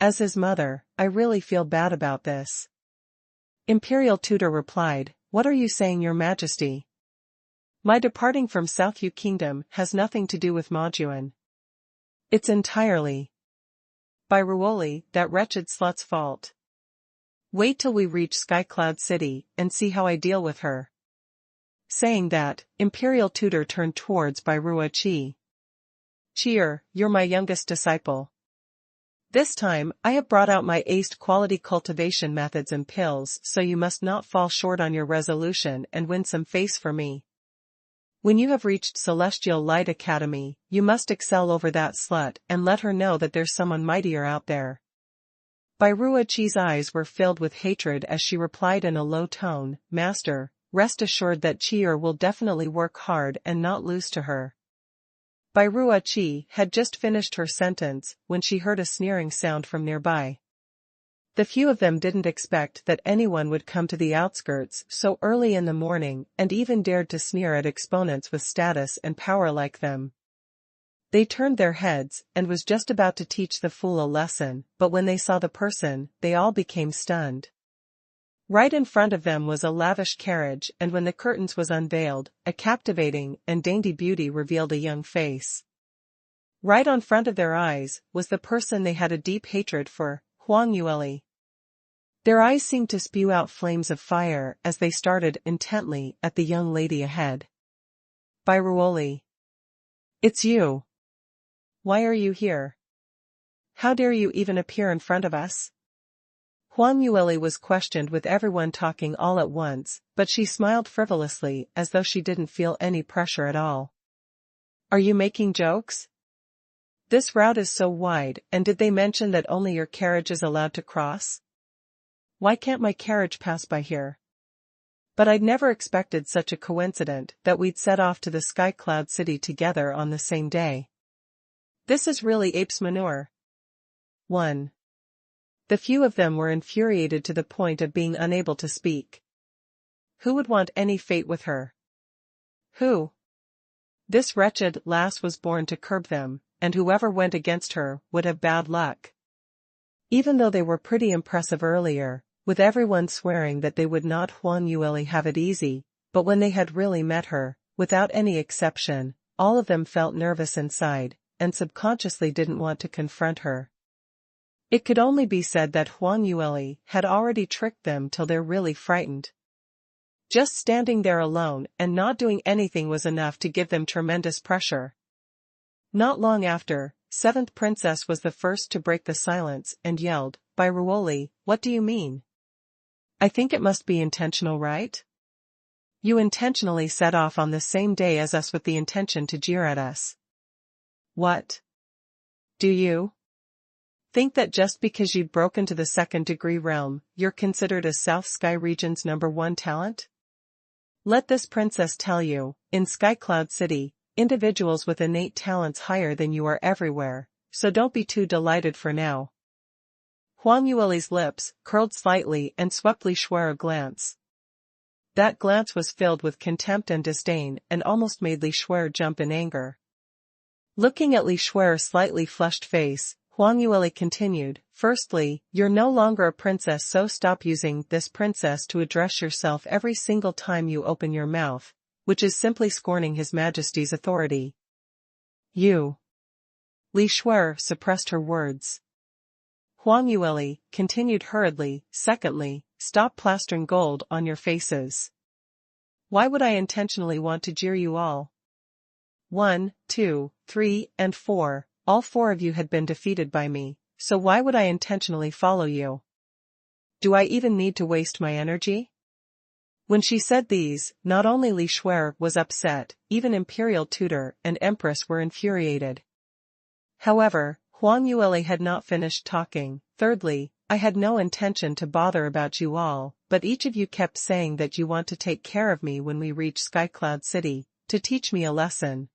A: As his mother, I really feel bad about this. Imperial Tutor replied, What are you saying, Your Majesty? My departing from South Yu Kingdom has nothing to do with Ma Juan. It's entirely Bai Ruoli, that wretched slut's fault. Wait till we reach Sky Cloud City and see how I deal with her. Saying that, Imperial Tutor turned towards Bai Ruoqi. Cheer, you're my youngest disciple. This time, I have brought out my aced quality cultivation methods and pills, so you must not fall short on your resolution and win some face for me. When you have reached Celestial Light Academy, you must excel over that slut and let her know that there's someone mightier out there. Bai Ruoqi's eyes were filled with hatred as she replied in a low tone, Master, rest assured that Chi'er will definitely work hard and not lose to her. Bai Ruoqi had just finished her sentence when she heard a sneering sound from nearby. The few of them didn't expect that anyone would come to the outskirts so early in the morning and even dared to sneer at exponents with status and power like them. They turned their heads and was just about to teach the fool a lesson, but when they saw the person, they all became stunned. Right in front of them was a lavish carriage, and when the curtains was unveiled, a captivating and dainty beauty revealed a young face. Right on front of their eyes was the person they had a deep hatred for, Huang Yueli. Their eyes seemed to spew out flames of fire as they stared intently at the young lady ahead. Bai Ruoli. It's you. Why are you here? How dare you even appear in front of us? Huang Yueli was questioned with everyone talking all at once, but she smiled frivolously as though she didn't feel any pressure at all. Are you making jokes? This route is so wide, and did they mention that only your carriage is allowed to cross? Why can't my carriage pass by here? But I'd never expected such a coincidence that we'd set off to the Sky Cloud City together on the same day. This is really ape's manure. 1. The few of them were infuriated to the point of being unable to speak. Who would want any fate with her? Who? This wretched lass was born to curb them, and whoever went against her would have bad luck. Even though they were pretty impressive earlier, with everyone swearing that they would not Huang Yueli have it easy, but when they had really met her, without any exception, all of them felt nervous inside, and subconsciously didn't want to confront her. It could only be said that Huang Yueli had already tricked them till they're really frightened. Just standing there alone and not doing anything was enough to give them tremendous pressure. Not long after, 7th Princess was the first to break the silence and yelled, "By Ruoli, what do you mean? I think it must be intentional, right? You intentionally set off on the same day as us with the intention to jeer at us. What? Do you think that just because you'd broken to the 2nd-degree realm, you're considered a South Sky region's #1 talent? Let this princess tell you, in Sky Cloud City, individuals with innate talents higher than you are everywhere, so don't be too delighted for now." Huang Yueli's lips curled slightly and swept Li Shuer a glance. That glance was filled with contempt and disdain and almost made Li Shuer jump in anger. Looking at Li Shuer's slightly flushed face, Huang Yueli continued, "Firstly, you're no longer a princess, so stop using this princess to address yourself every single time you open your mouth, which is simply scorning His Majesty's authority." You. Li Shuer suppressed her words. Huang Yueli continued hurriedly, "Secondly, stop plastering gold on your faces. Why would I intentionally want to jeer you all? 1, 2, 3, and 4, all 4 of you had been defeated by me, so why would I intentionally follow you? Do I even need to waste my energy?" When she said these, not only Li Shuer was upset, even Imperial Tutor and Empress were infuriated. However, Huang Yueli had not finished talking. "Thirdly, I had no intention to bother about you all, but each of you kept saying that you want to take care of me when we reach Sky Cloud City, to teach me a lesson.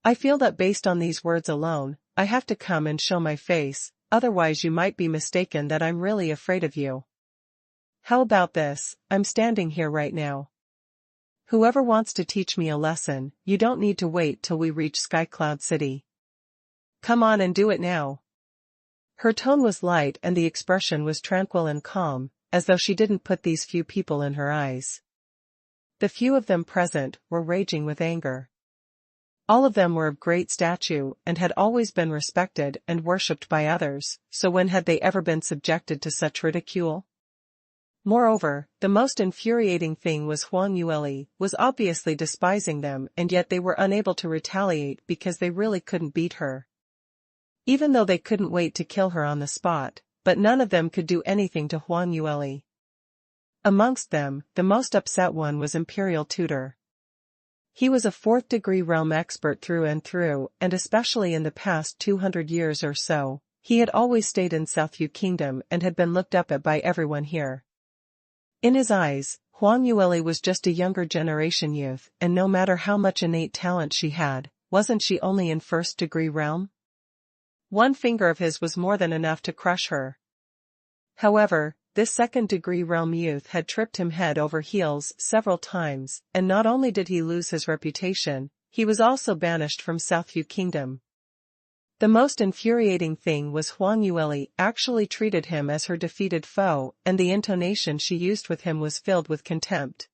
A: I feel that based on these words alone, I have to come and show my face, otherwise you might be mistaken that I'm really afraid of you. How about this? I'm standing here right now. Whoever wants to teach me a lesson, you don't need to wait till we reach Sky Cloud City. Come on and do it now." Her tone was light and the expression was tranquil and calm, as though she didn't put these few people in her eyes. The few of them present were raging with anger. All of them were of great stature and had always been respected and worshipped by others, so when had they ever been subjected to such ridicule? Moreover, the most infuriating thing was Huang Yueli was obviously despising them, and yet they were unable to retaliate because they really couldn't beat her. Even though they couldn't wait to kill her on the spot, but none of them could do anything to Huang Yueli. Amongst them, the most upset one was Imperial Tutor. He was a 4th-degree realm expert through and through, and especially in the past 200 years or so, he had always stayed in South Yu Kingdom and had been looked up at by everyone here. In his eyes, Huang Yueli was just a younger generation youth, and no matter how much innate talent she had, wasn't she only in 1st-degree realm? One finger of his was more than enough to crush her. However, this 2nd-degree realm youth had tripped him head over heels several times, and not only did he lose his reputation, he was also banished from South Yu Kingdom. The most infuriating thing was Huang Yueli actually treated him as her defeated foe, and the intonation she used with him was filled with contempt.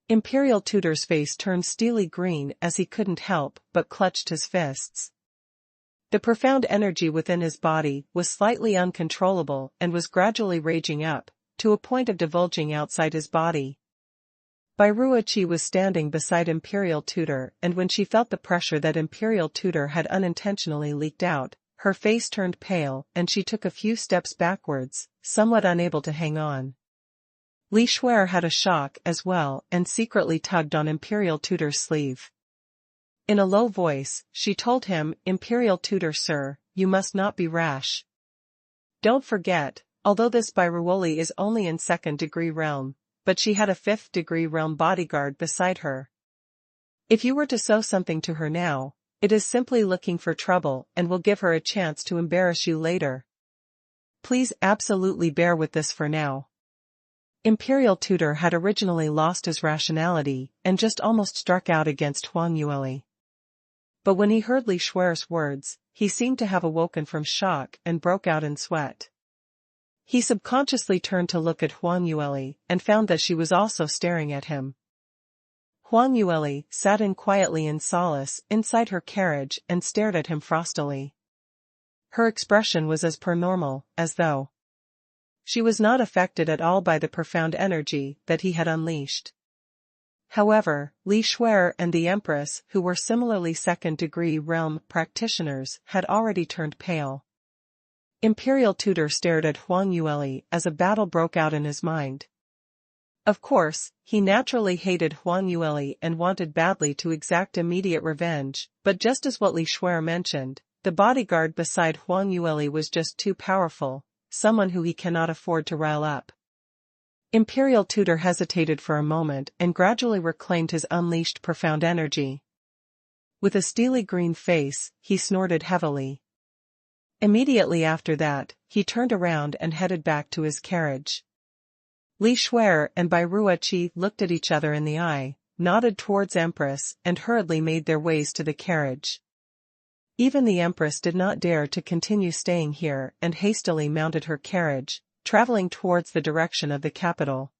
A: Imperial Tutor's face turned steely green as he couldn't help but clutched his fists. The profound energy within his body was slightly uncontrollable and was gradually raging up, to a point of divulging outside his body. Bairuoqi was standing beside Imperial Tutor, and when she felt the pressure that Imperial Tutor had unintentionally leaked out, her face turned pale and she took a few steps backwards, somewhat unable to hang on. Li Shuer had a shock as well and secretly tugged on Imperial Tutor's sleeve. In a low voice, she told him, "Imperial Tutor sir, you must not be rash. Don't forget, although this Bairuoli is only in 2nd degree realm, but she had a 5th degree realm bodyguard beside her. If you were to sow something to her now, it is simply looking for trouble and will give her a chance to embarrass you later. Please absolutely bear with this for now." Imperial Tutor had originally lost his rationality and just almost struck out against Huang Yueli. But when he heard Li Shuer's words, he seemed to have awoken from shock and broke out in sweat. He subconsciously turned to look at Huang Yueli and found that she was also staring at him. Huang Yueli sat in quietly in solace inside her carriage and stared at him frostily. Her expression was as per normal, as though she was not affected at all by the profound energy that he had unleashed. However, Li Shuer and the Empress, who were similarly 2nd degree realm practitioners, had already turned pale. Imperial Tutor stared at Huang Yueli as a battle broke out in his mind. Of course, he naturally hated Huang Yueli and wanted badly to exact immediate revenge, but just as what Li Shuer mentioned, the bodyguard beside Huang Yueli was just too powerful, someone who he cannot afford to rile up. Imperial Tutor hesitated for a moment and gradually reclaimed his unleashed profound energy. With a steely green face, he snorted heavily. Immediately after that, he turned around and headed back to his carriage. Li Shuer and Bairuoqi looked at each other in the eye, nodded towards Empress and hurriedly made their ways to the carriage. Even the Empress did not dare to continue staying here and hastily mounted her carriage, traveling towards the direction of the capital.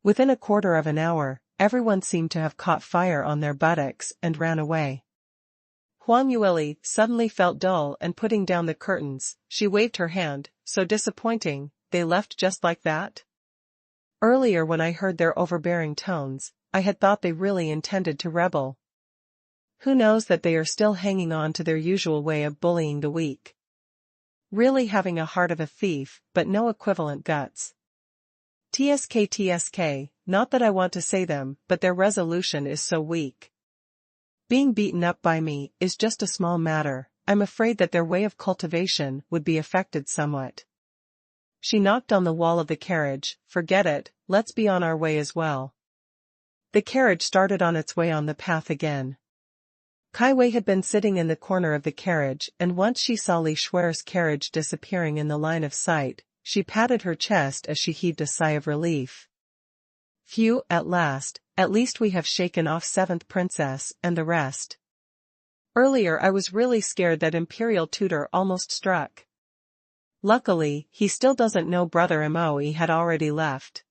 A: Within a quarter of an hour, everyone seemed to have caught fire on their buttocks and ran away. Huang Yueli suddenly felt dull and putting down the curtains, she waved her hand, "So disappointing, they left just like that? Earlier when I heard their overbearing tones, I had thought they really intended to rebel. Who knows that they are still hanging on to their usual way of bullying the weak. Really having a heart of a thief, but no equivalent guts. TSK, not that I want to say them, but their resolution is so weak. Being beaten up by me is just a small matter, I'm afraid that their way of cultivation would be affected somewhat." She knocked on the wall of the carriage, "Forget it, let's be on our way as well." The carriage started on its way on the path again. Kai Wei had been sitting in the corner of the carriage and once she saw Li Shuer's carriage disappearing in the line of sight, she patted her chest as she heaved a sigh of relief. "Phew, at least we have shaken off 7th Princess and the rest. Earlier I was really scared that Imperial Tutor almost struck. Luckily, he still doesn't know Brother Moe had already left.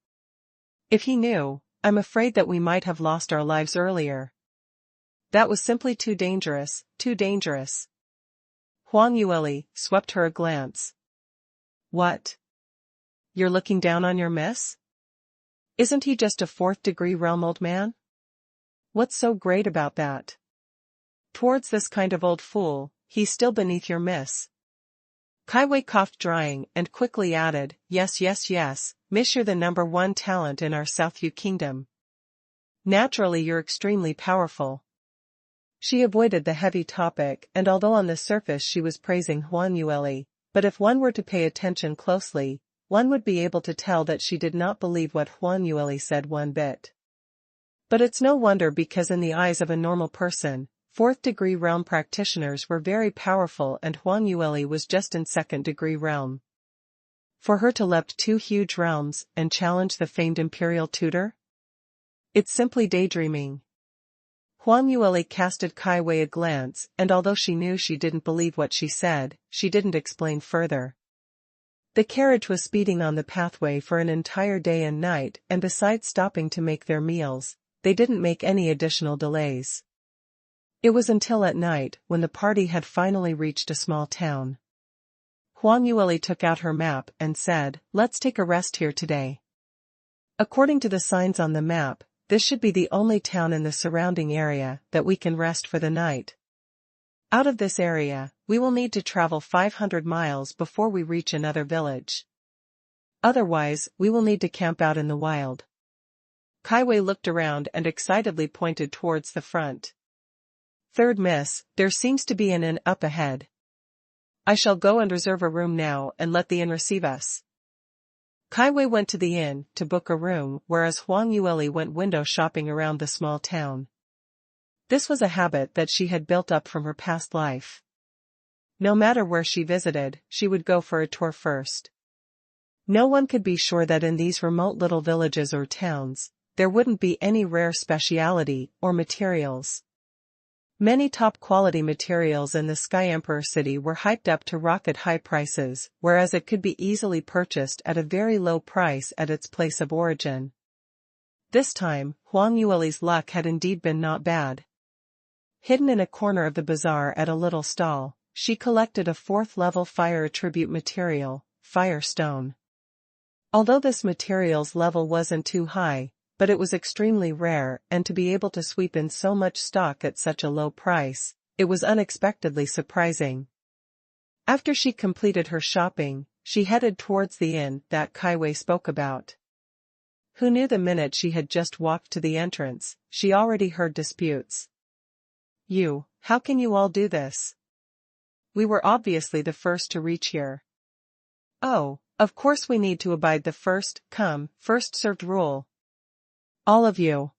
A: If he knew, I'm afraid that we might have lost our lives earlier. That was simply too dangerous, too dangerous." Huang Yueli swept her a glance. "What? You're looking down on your miss? Isn't he just a 4th degree realm old man? What's so great about that? Towards this kind of old fool, he's still beneath your miss." Kai Wei coughed drying and quickly added, yes, miss, you're the #1 talent in our South Yu Kingdom. Naturally you're extremely powerful." She avoided the heavy topic and although on the surface she was praising Huang Yueli, but if one were to pay attention closely, one would be able to tell that she did not believe what Huang Yueli said one bit. But it's no wonder because in the eyes of a normal person, 4th degree realm practitioners were very powerful and Huang Yueli was just in 2nd degree realm. For her to leapt 2 huge realms and challenge the famed Imperial Tutor? It's simply daydreaming. Huang Yueli casted Kai Wei a glance and although she knew she didn't believe what she said, she didn't explain further. The carriage was speeding on the pathway for an entire day and night and besides stopping to make their meals, they didn't make any additional delays. It was until at night when the party had finally reached a small town. Huang Yueli took out her map and said, "Let's take a rest here today." According to the signs on the map, this should be the only town in the surrounding area that we can rest for the night. Out of this area, we will need to travel 500 miles before we reach another village. Otherwise, we will need to camp out in the wild. Kaiwei looked around and excitedly pointed towards the front. Third Miss, there seems to be an inn up ahead. I shall go and reserve a room now and let the inn receive us. Kaiwei went to the inn to book a room, whereas Huang Yueli went window shopping around the small town. This was a habit that she had built up from her past life. No matter where she visited, she would go for a tour first. No one could be sure that in these remote little villages or towns, there wouldn't be any rare speciality or materials. Many top-quality materials in the Sky Emperor city were hyped up to rocket-high prices, whereas it could be easily purchased at a very low price at its place of origin. This time, Huang Yueli's luck had indeed been not bad. Hidden in a corner of the bazaar at a little stall, she collected a 4th-level fire attribute material, Firestone. Although this material's level wasn't too high, but it was extremely rare, and to be able to sweep in so much stock at such a low price, it was unexpectedly surprising. After she completed her shopping, she headed towards the inn that Kaiwei spoke about. Who knew the minute she had just walked to the entrance, she already heard disputes. How can you all do this? We were obviously the first to reach here. Oh, of course we need to abide the first come, first served rule. All of you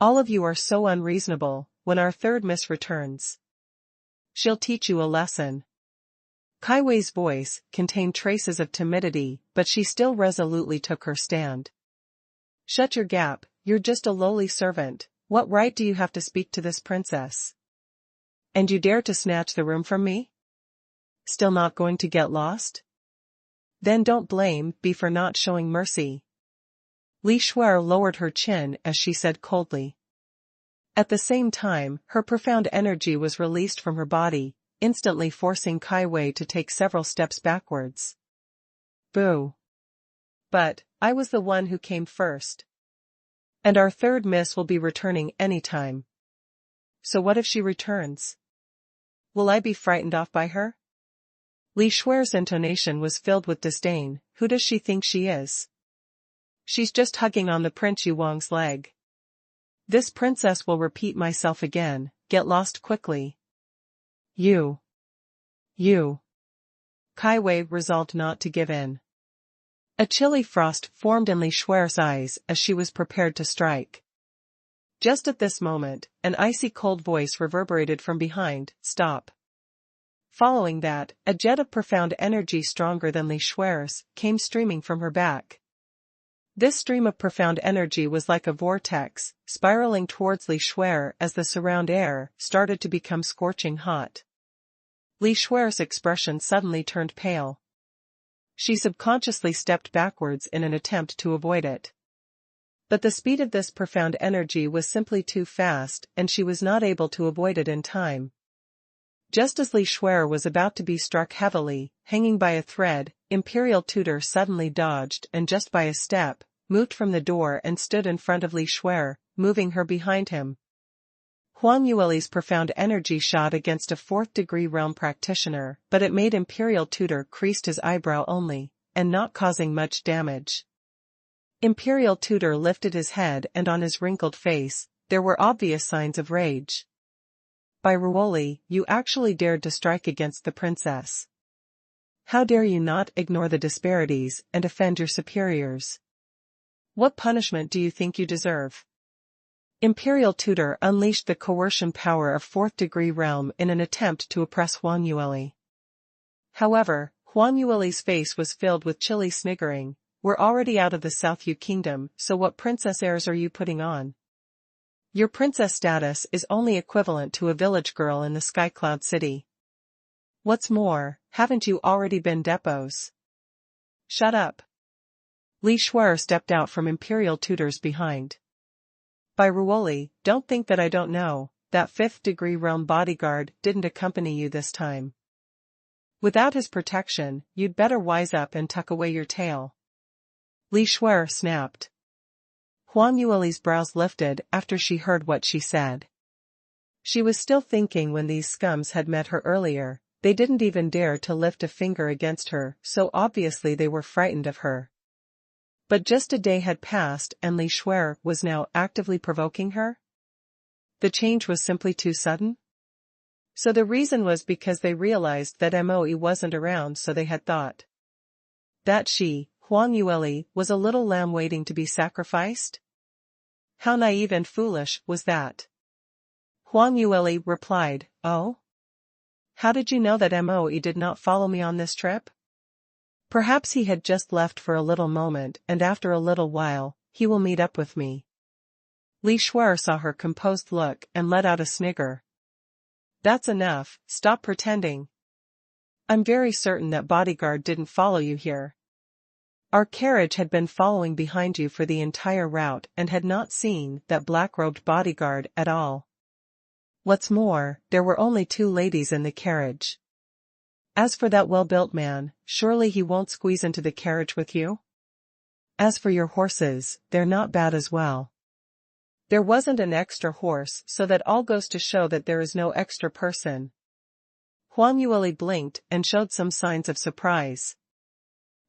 A: are so unreasonable. When our third miss returns, she'll teach you a lesson. Kaiwei's voice contained traces of timidity, but she still resolutely took her stand. Shut your gap, you're just a lowly servant. What right do you have to speak to this princess? And you dare to snatch the room from me? Still not going to get lost? Then don't blame me for not showing mercy. Li Shuer lowered her chin as she said coldly. At the same time, her profound energy was released from her body, instantly forcing Kaiwei to take several steps backwards. Boo. But, I was the one who came first. And our third miss will be returning any time. So what if she returns? Will I be frightened off by her? Li Shuer's intonation was filled with disdain. Who does she think she is? She's just hugging on the Prince Yuang's leg. This princess will repeat myself again, get lost quickly. You. Kaiwei resolved not to give in. A chilly frost formed in Li Shuer's eyes as she was prepared to strike. Just at this moment, an icy cold voice reverberated from behind, stop. Following that, a jet of profound energy stronger than Li Shuer's came streaming from her back. This stream of profound energy was like a vortex, spiraling towards Li Shuer as the surround air started to become scorching hot. Li Shuer's expression suddenly turned pale. She subconsciously stepped backwards in an attempt to avoid it. But the speed of this profound energy was simply too fast, and she was not able to avoid it in time. Just as Li Shuer was about to be struck heavily, hanging by a thread, Imperial Tutor suddenly dodged and just by a step, moved from the door and stood in front of Li Shuer, moving her behind him. Huang Yueli's profound energy shot against a 4th-degree realm practitioner, but it made Imperial Tutor creased his eyebrow only, and not causing much damage. Imperial Tutor lifted his head and on his wrinkled face, there were obvious signs of rage. By Ruoli, you actually dared to strike against the princess. How dare you not ignore the disparities and offend your superiors? What punishment do you think you deserve? Imperial Tutor unleashed the coercion power of 4th-degree realm in an attempt to oppress Huang Yueli. However, Huang Yueli's face was filled with chilly sniggering. We're already out of the South Yu Kingdom, so what princess airs are you putting on? Your princess status is only equivalent to a village girl in the Sky Cloud City. What's more, haven't you already been depots? Shut up. Li Shuer stepped out from Imperial Tutor's behind. By Ruoli, don't think that I don't know, that 5th-degree realm bodyguard didn't accompany you this time. Without his protection, you'd better wise up and tuck away your tail. Li Shuer snapped. Huang Yueli's brows lifted after she heard what she said. She was still thinking when these scums had met her earlier, they didn't even dare to lift a finger against her, so obviously they were frightened of her. But just a day had passed and Li Shuer was now actively provoking her? The change was simply too sudden? So the reason was because they realized that Moe wasn't around, so they had thought that she, Huang Yueli, was a little lamb waiting to be sacrificed? How naive and foolish was that? Huang Yueli replied, "Oh? How did you know that Moe did not follow me on this trip?" Perhaps he had just left for a little moment and after a little while, he will meet up with me. Li Shuer saw her composed look and let out a snigger. That's enough, stop pretending. I'm very certain that bodyguard didn't follow you here. Our carriage had been following behind you for the entire route and had not seen that black-robed bodyguard at all. What's more, there were only 2 ladies in the carriage. As for that well-built man, surely he won't squeeze into the carriage with you? As for your horses, they're not bad as well. There wasn't an extra horse, so that all goes to show that there is no extra person. Huang Yueli blinked and showed some signs of surprise.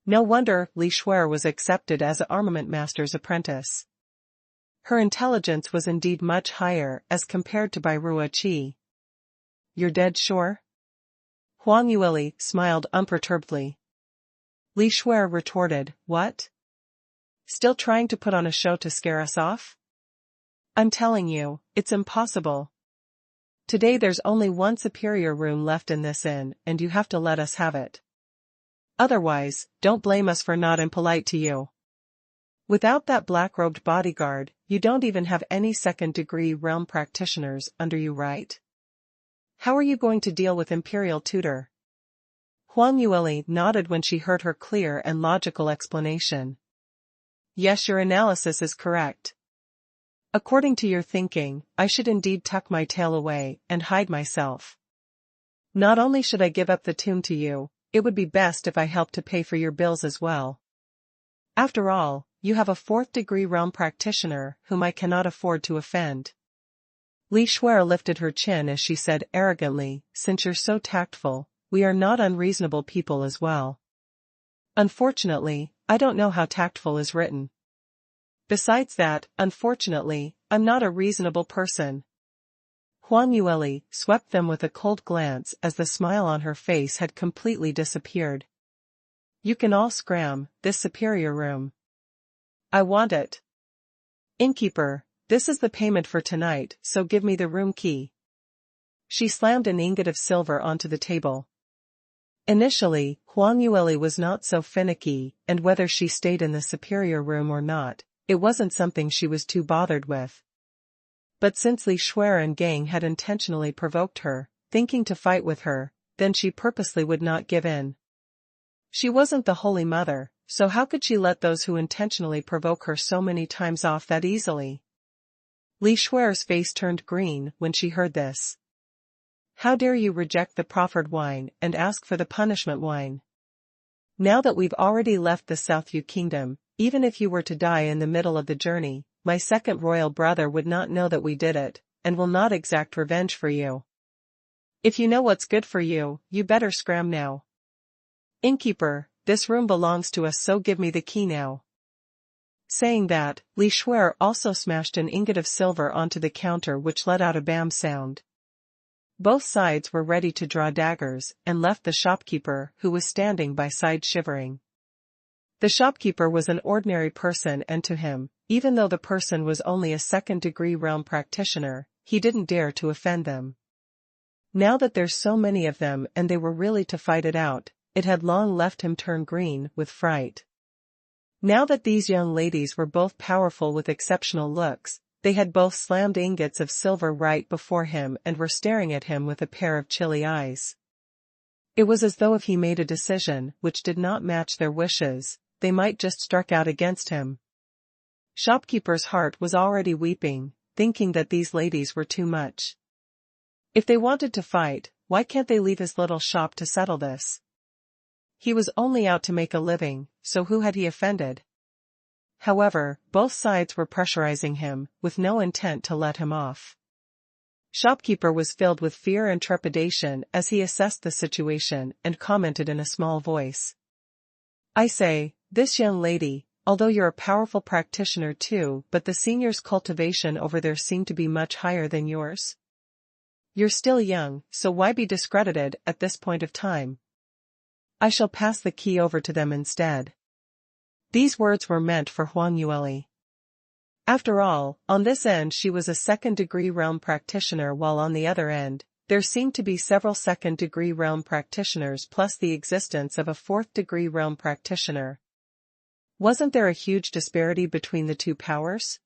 A: No wonder Li Shuer was accepted as an armament master's apprentice. Her intelligence was indeed much higher as compared to Bai Ruoqi. You're dead sure? Huang Yueli smiled unperturbedly. Li Shuer retorted, what? Still trying to put on a show to scare us off? I'm telling you, it's impossible. Today there's only one superior room left in this inn, and you have to let us have it. Otherwise, don't blame us for not impolite to you. Without that black-robed bodyguard, you don't even have any second-degree realm practitioners under you, right? How are you going to deal with Imperial Tutor? Huang Yueli nodded when she heard her clear and logical explanation. Yes, your analysis is correct. According to your thinking, I should indeed tuck my tail away and hide myself. Not only should I give up the tomb to you, it would be best if I helped to pay for your bills as well. After all, you have a 4th-degree realm practitioner whom I cannot afford to offend. Li Shuer lifted her chin as she said arrogantly, since you're so tactful, we are not unreasonable people as well. Unfortunately, I don't know how tactful is written. Besides that, unfortunately, I'm not a reasonable person. Huang Yueli swept them with a cold glance as the smile on her face had completely disappeared. You can all scram, this superior room. I want it. Innkeeper, this is the payment for tonight, so give me the room key. She slammed an ingot of silver onto the table. Initially, Huang Yueli was not so finicky, and whether she stayed in the superior room or not, it wasn't something she was too bothered with. But since Li Shuer and gang had intentionally provoked her, thinking to fight with her, then she purposely would not give in. She wasn't the Holy Mother, so how could she let those who intentionally provoke her so many times off that easily? Li Shuer's face turned green when she heard this. How dare you reject the proffered wine and ask for the punishment wine? Now that we've already left the South Yu Kingdom, even if you were to die in the middle of the journey, my second royal brother would not know that we did it, and will not exact revenge for you. If you know what's good for you, you better scram now. Innkeeper, this room belongs to us, so give me the key now. Saying that, Li Shuer also smashed an ingot of silver onto the counter, which let out a bam sound. Both sides were ready to draw daggers, and left the shopkeeper, who was standing by side shivering. The shopkeeper was an ordinary person, and to him, even though the person was only a 2nd-degree realm practitioner, he didn't dare to offend them. Now that there's so many of them and they were really to fight it out, it had long left him turn green with fright. Now that these young ladies were both powerful with exceptional looks, they had both slammed ingots of silver right before him and were staring at him with a pair of chilly eyes. It was as though if he made a decision which did not match their wishes, they might just strike out against him. Shopkeeper's heart was already weeping, thinking that these ladies were too much. If they wanted to fight, why can't they leave his little shop to settle this? He was only out to make a living, so who had he offended? However, both sides were pressurizing him, with no intent to let him off. Shopkeeper was filled with fear and trepidation as he assessed the situation and commented in a small voice. "I say, this young lady, although you're a powerful practitioner too, but the senior's cultivation over there seemed to be much higher than yours. You're still young, so why be discredited at this point of time? I shall pass the key over to them instead." These words were meant for Huang Yueli. After all, on this end she was a second-degree realm practitioner, while on the other end, there seemed to be several second-degree realm practitioners plus the existence of a fourth-degree realm practitioner. Wasn't there a huge disparity between the two powers?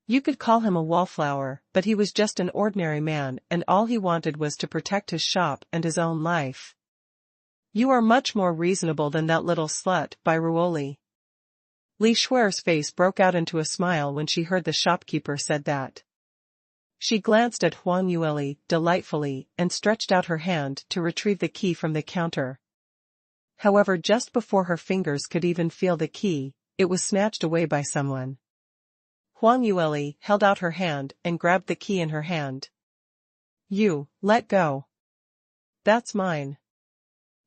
A: You could call him a wallflower, but he was just an ordinary man, and all he wanted was to protect his shop and his own life. "You are much more reasonable than that little slut, Betrayal." Li Shui's face broke out into a smile when she heard the shopkeeper said that. She glanced at Huang Yueli delightfully and stretched out her hand to retrieve the key from the counter. However, just before her fingers could even feel the key, it was snatched away by someone. Huang Yueli held out her hand and grabbed the key in her hand. "You, let go. That's mine."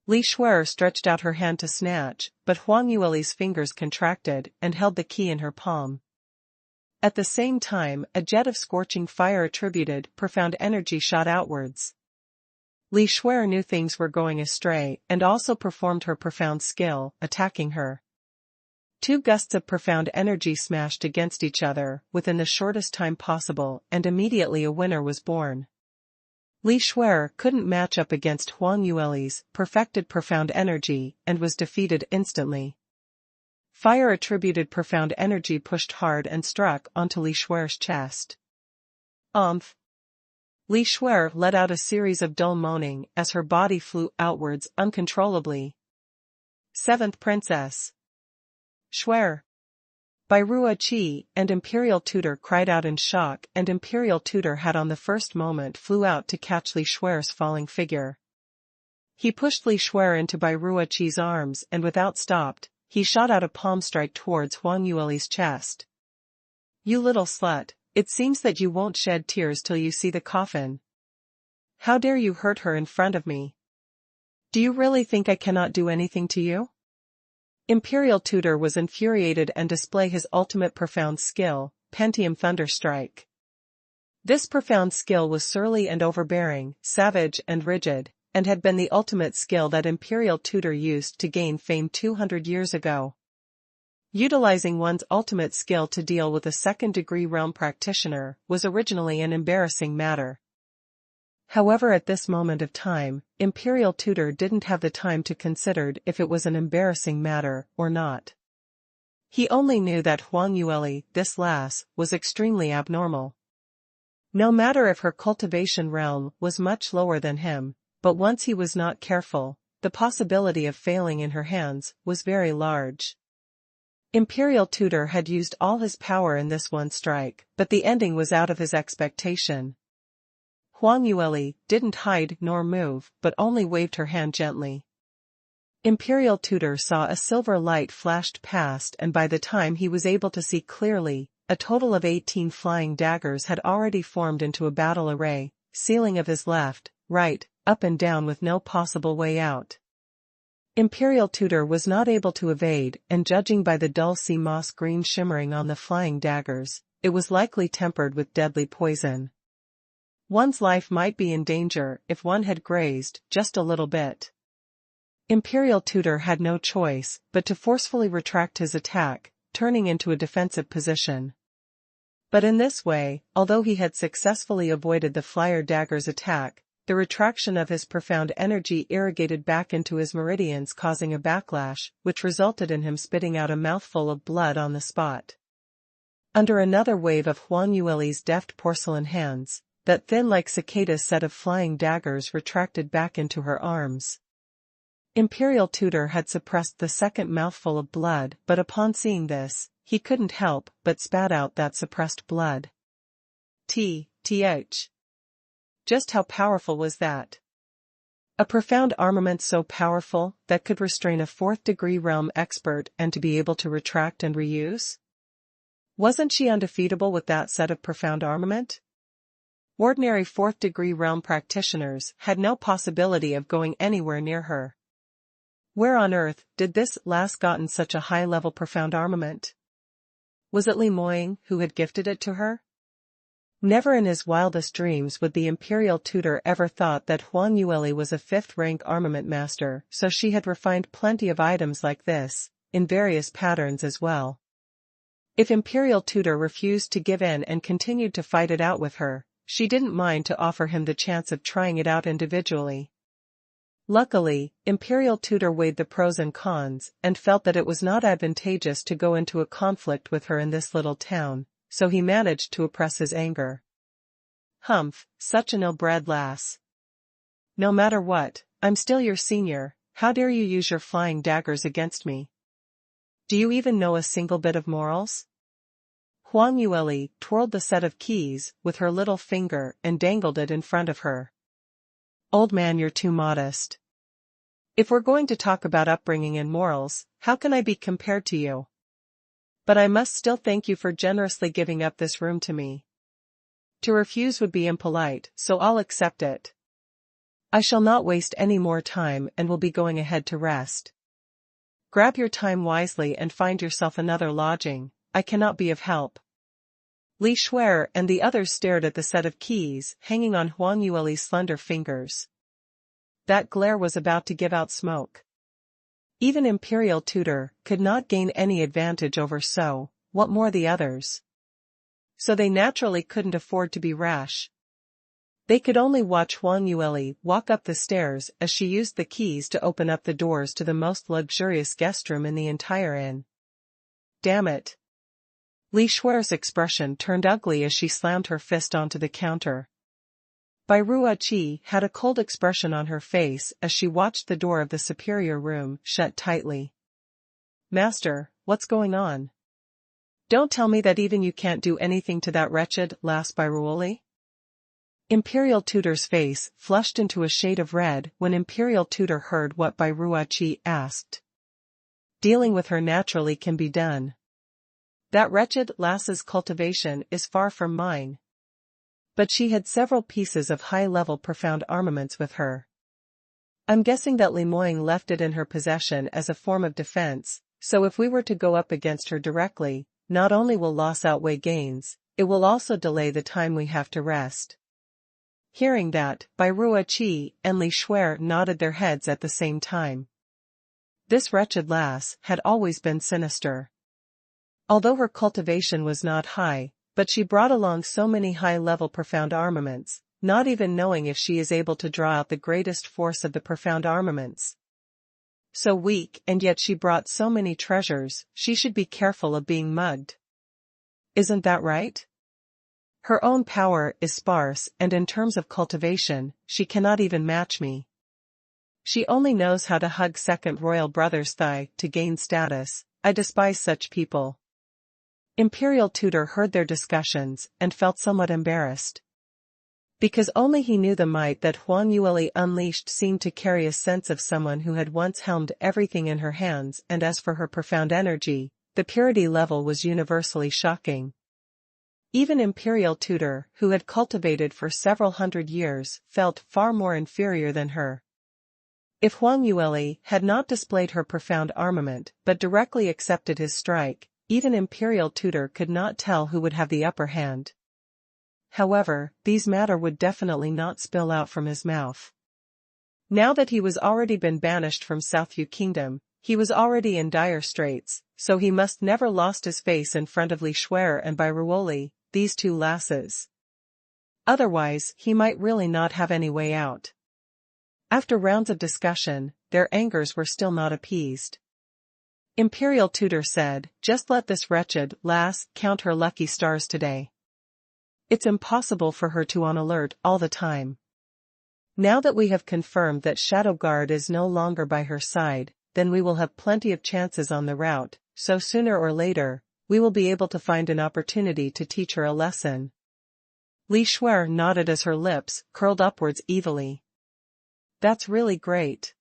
A: Li Shui stretched out her hand to snatch, but Huang Yueli's fingers contracted and held the key in her palm. At the same time, a jet of scorching fire attributed profound energy shot outwards. Li Shui knew things were going astray and also performed her profound skill, attacking her. Two gusts of profound energy smashed against each other within the shortest time possible, and immediately a winner was born. Li Shui couldn't match up against Huang Yueli's perfected profound energy and was defeated instantly. Fire attributed profound energy pushed hard and struck onto Li Shui's chest. "Umph!" Li Shui let out a series of dull moaning as her body flew outwards uncontrollably. Seventh Princess. "Shui!" Qi and Imperial Tutor cried out in shock, and Imperial Tutor had on the first moment flew out to catch Li Shui's falling figure. He pushed Li Shui into Qi's arms and without stopped, he shot out a palm strike towards Huang Yueli's chest. "You little slut, it seems that you won't shed tears till you see the coffin. How dare you hurt her in front of me? Do you really think I cannot do anything to you?" Imperial Tutor was infuriated and displayed his ultimate profound skill, Pentium Thunderstrike. This profound skill was surly and overbearing, savage and rigid, and had been the ultimate skill that Imperial Tutor used to gain fame 200 years ago. Utilizing one's ultimate skill to deal with a second-degree realm practitioner was originally an embarrassing matter. However, at this moment of time, Imperial Tutor didn't have the time to consider if it was an embarrassing matter or not. He only knew that Huang Yueli, this lass, was extremely abnormal. No matter if her cultivation realm was much lower than him, but once he was not careful, the possibility of failing in her hands was very large. Imperial Tutor had used all his power in this one strike, but the ending was out of his expectation. Huang Yueli didn't hide nor move, but only waved her hand gently. Imperial Tutor saw a silver light flashed past, and by the time he was able to see clearly, a total of 18 flying daggers had already formed into a battle array, sealing of his left, right, up and down with no possible way out. Imperial Tutor was not able to evade, and judging by the dull sea moss green shimmering on the flying daggers, it was likely tempered with deadly poison. One's life might be in danger if one had grazed just a little bit. Imperial Tutor had no choice but to forcefully retract his attack, turning into a defensive position. But in this way, although he had successfully avoided the flyer dagger's attack, the retraction of his profound energy irrigated back into his meridians, causing a backlash, which resulted in him spitting out a mouthful of blood on the spot. Under another wave of Huang Yueli's deft porcelain hands, that thin like cicada set of flying daggers retracted back into her arms. Imperial Tutor had suppressed the second mouthful of blood, but upon seeing this, he couldn't help but spat out that suppressed blood. Th. Just how powerful was that? A profound armament so powerful that could restrain a fourth-degree realm expert and to be able to retract and reuse? Wasn't she undefeatable with that set of profound armament? Ordinary fourth-degree realm practitioners had no possibility of going anywhere near her. Where on earth did this lass gotten such a high-level profound armament? Was it Li Moying who had gifted it to her? Never in his wildest dreams would the imperial tutor ever thought that Huang Yueli was a fifth-rank armament master, so she had refined plenty of items like this, in various patterns as well. If imperial tutor refused to give in and continued to fight it out with her, she didn't mind to offer him the chance of trying it out individually. Luckily, imperial tutor weighed the pros and cons and felt that it was not advantageous to go into a conflict with her in this little town, so he managed to oppress his anger. Humph, such an ill-bred lass. No matter what, I'm still your senior, how dare you use your flying daggers against me? Do you even know a single bit of morals? Huang Yueli twirled the set of keys with her little finger and dangled it in front of her. Old man, you're too modest. If we're going to talk about upbringing and morals, how can I be compared to you? But I must still thank you for generously giving up this room to me. To refuse would be impolite, so I'll accept it. I shall not waste any more time and will be going ahead to rest. Grab your time wisely and find yourself another lodging, I cannot be of help. Li Shui and the others stared at the set of keys hanging on Huang Yueli's slender fingers. That glare was about to give out smoke. Even imperial tutor could not gain any advantage over so, what more the others? So they naturally couldn't afford to be rash. They could only watch Huang Yueli walk up the stairs as she used the keys to open up the doors to the most luxurious guest room in the entire inn. Damn it. Li Shui's expression turned ugly as she slammed her fist onto the counter. Bai Ruoqi had a cold expression on her face as she watched the door of the superior room shut tightly. Master, what's going on? Don't tell me that even you can't do anything to that wretched lass Bai Ruoli? Imperial tutor's face flushed into a shade of red when imperial tutor heard what Bai Ruoqi asked. Dealing with her naturally can be done. That wretched lass's cultivation is far from mine. But she had several pieces of high-level profound armaments with her. I'm guessing that Li Moying left it in her possession as a form of defense, so if we were to go up against her directly, not only will loss outweigh gains, it will also delay the time we have to rest. Hearing that, Bai Ruoqi and Li Shui nodded their heads at the same time. This wretched lass had always been sinister. Although her cultivation was not high, but she brought along so many high-level profound armaments, not even knowing if she is able to draw out the greatest force of the profound armaments. So weak, and yet she brought so many treasures, she should be careful of being mugged. Isn't that right? Her own power is sparse, and in terms of cultivation, she cannot even match me. She only knows how to hug second royal brother's thigh to gain status. I despise such people. Imperial tutor heard their discussions and felt somewhat embarrassed. Because only he knew the might that Huang Yueli unleashed seemed to carry a sense of someone who had once helmed everything in her hands, and as for her profound energy, the purity level was universally shocking. Even imperial tutor, who had cultivated for several hundred years, felt far more inferior than her. If Huang Yueli had not displayed her profound armament but directly accepted his strike, even imperial tutor could not tell who would have the upper hand. However, these matter would definitely not spill out from his mouth. Now that he was already been banished from Southview Kingdom, he was already in dire straits, so he must never lost his face in front of Li Shui and Bai Ruoli, these two lasses. Otherwise, he might really not have any way out. After rounds of discussion, their angers were still not appeased. Imperial tutor said, just let this wretched lass count her lucky stars today. It's impossible for her to on alert all the time. Now that we have confirmed that Shadow Guard is no longer by her side, then we will have plenty of chances on the route, so sooner or later, we will be able to find an opportunity to teach her a lesson. Li Shui nodded as her lips curled upwards evilly. That's really great.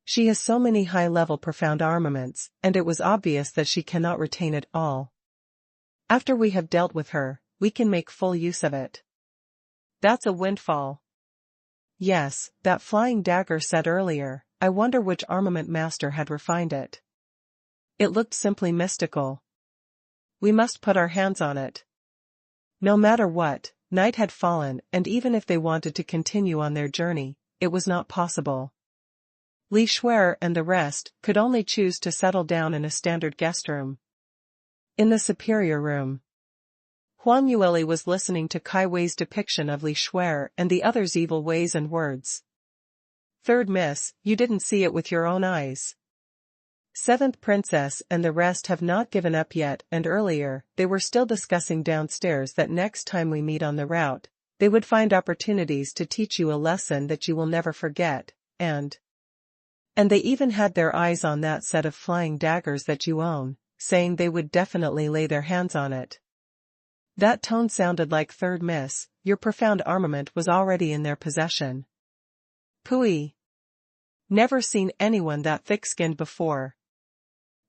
A: She has so many high-level profound armaments, and it was obvious that she cannot retain it all. After we have dealt with her, we can make full use of it. That's a windfall. Yes, that flying dagger said earlier, I wonder which armament master had refined it. It looked simply mystical. We must put our hands on it. No matter what, night had fallen, and even if they wanted to continue on their journey, it was not possible. Li Shuer and the rest could only choose to settle down in a standard guest room. In the superior room, Huang Yueli was listening to Kai Wei's depiction of Li Shuer and the others' evil ways and words. Third Miss, you didn't see it with your own eyes. Seventh Princess and the rest have not given up yet, and earlier, they were still discussing downstairs that next time we meet on the route, they would find opportunities to teach you a lesson that you will never forget, and they even had their eyes on that set of flying daggers that you own, saying they would definitely lay their hands on it. That tone sounded like Third Miss, your profound armament was already in their possession. Pooey. Never seen anyone that thick-skinned before.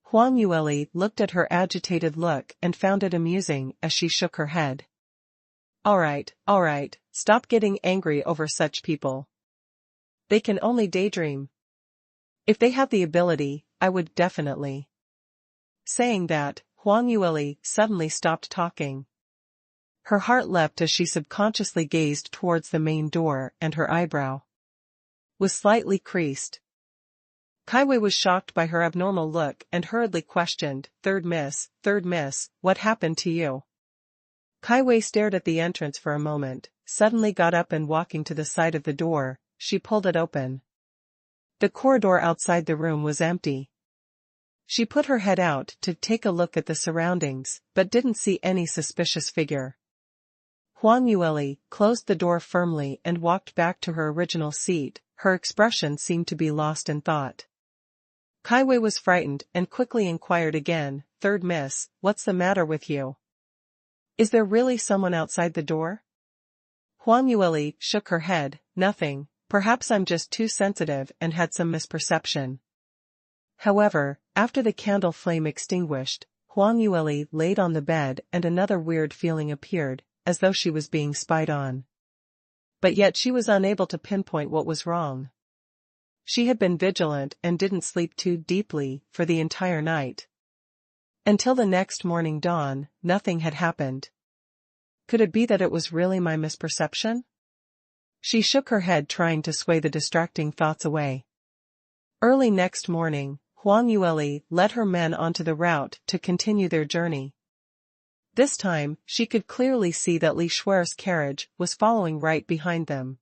A: Huang Yueli looked at her agitated look and found it amusing as she shook her head. All right, stop getting angry over such people. They can only daydream. If they have the ability, I would definitely. Saying that, Huang Yueli suddenly stopped talking. Her heart leapt as she subconsciously gazed towards the main door, and her eyebrow was slightly creased. Kai Wei was shocked by her abnormal look and hurriedly questioned, Third Miss, what happened to you? Kai Wei stared at the entrance for a moment, suddenly got up and walking to the side of the door, she pulled it open. The corridor outside the room was empty. She put her head out to take a look at the surroundings, but didn't see any suspicious figure. Huang Yueli closed the door firmly and walked back to her original seat, her expression seemed to be lost in thought. Kai Wei was frightened and quickly inquired again, Third Miss, what's the matter with you? Is there really someone outside the door? Huang Yueli shook her head, nothing, perhaps I'm just too sensitive and had some misperception. However, after the candle flame extinguished, Huang Yueli laid on the bed and another weird feeling appeared, as though she was being spied on. But yet she was unable to pinpoint what was wrong. She had been vigilant and didn't sleep too deeply for the entire night. Until the next morning dawn, nothing had happened. Could it be that it was really my misperception? She shook her head trying to sway the distracting thoughts away. Early next morning, Huang Yueli led her men onto the route to continue their journey. This time, she could clearly see that Li Shuer's carriage was following right behind them.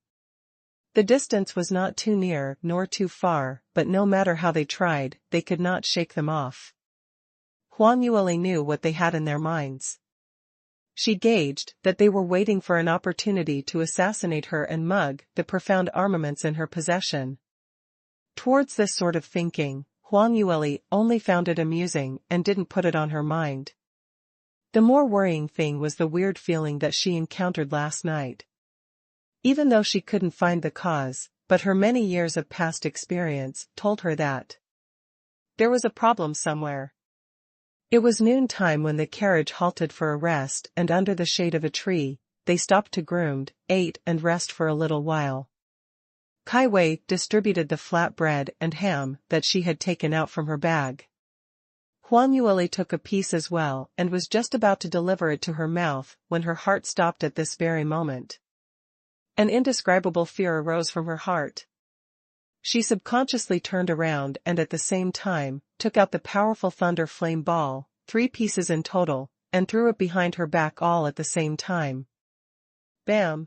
A: The distance was not too near nor too far, but no matter how they tried, they could not shake them off. Huang Yueli knew what they had in their minds. She gauged that they were waiting for an opportunity to assassinate her and mug the profound armaments in her possession. Towards this sort of thinking, Huang Yueli only found it amusing and didn't put it on her mind. The more worrying thing was the weird feeling that she encountered last night. Even though she couldn't find the cause, but her many years of past experience told her that there was a problem somewhere. It was noontime when the carriage halted for a rest, and under the shade of a tree, they stopped to groom, ate and rest for a little while. Kai Wei distributed the flat bread and ham that she had taken out from her bag. Huang Yueli took a piece as well and was just about to deliver it to her mouth when her heart stopped at this very moment. An indescribable fear arose from her heart. She subconsciously turned around and at the same time, took out the powerful thunder flame ball, 3 pieces in total, and threw it behind her back all at the same time. Bam!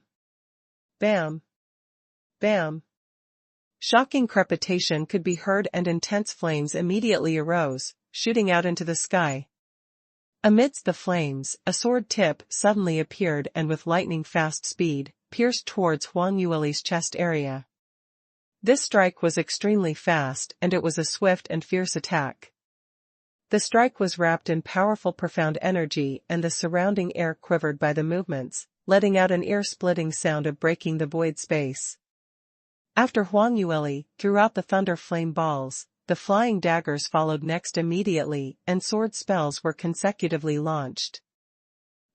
A: Bam! Bam! Shocking crepitation could be heard and intense flames immediately arose, shooting out into the sky. Amidst the flames, a sword tip suddenly appeared and with lightning-fast speed, pierced towards Huang Yueli's chest area. This strike was extremely fast and it was a swift and fierce attack. The strike was wrapped in powerful profound energy and the surrounding air quivered by the movements, letting out an ear-splitting sound of breaking the void space. After Huang Yueli threw out the thunder flame balls, the flying daggers followed next immediately and sword spells were consecutively launched.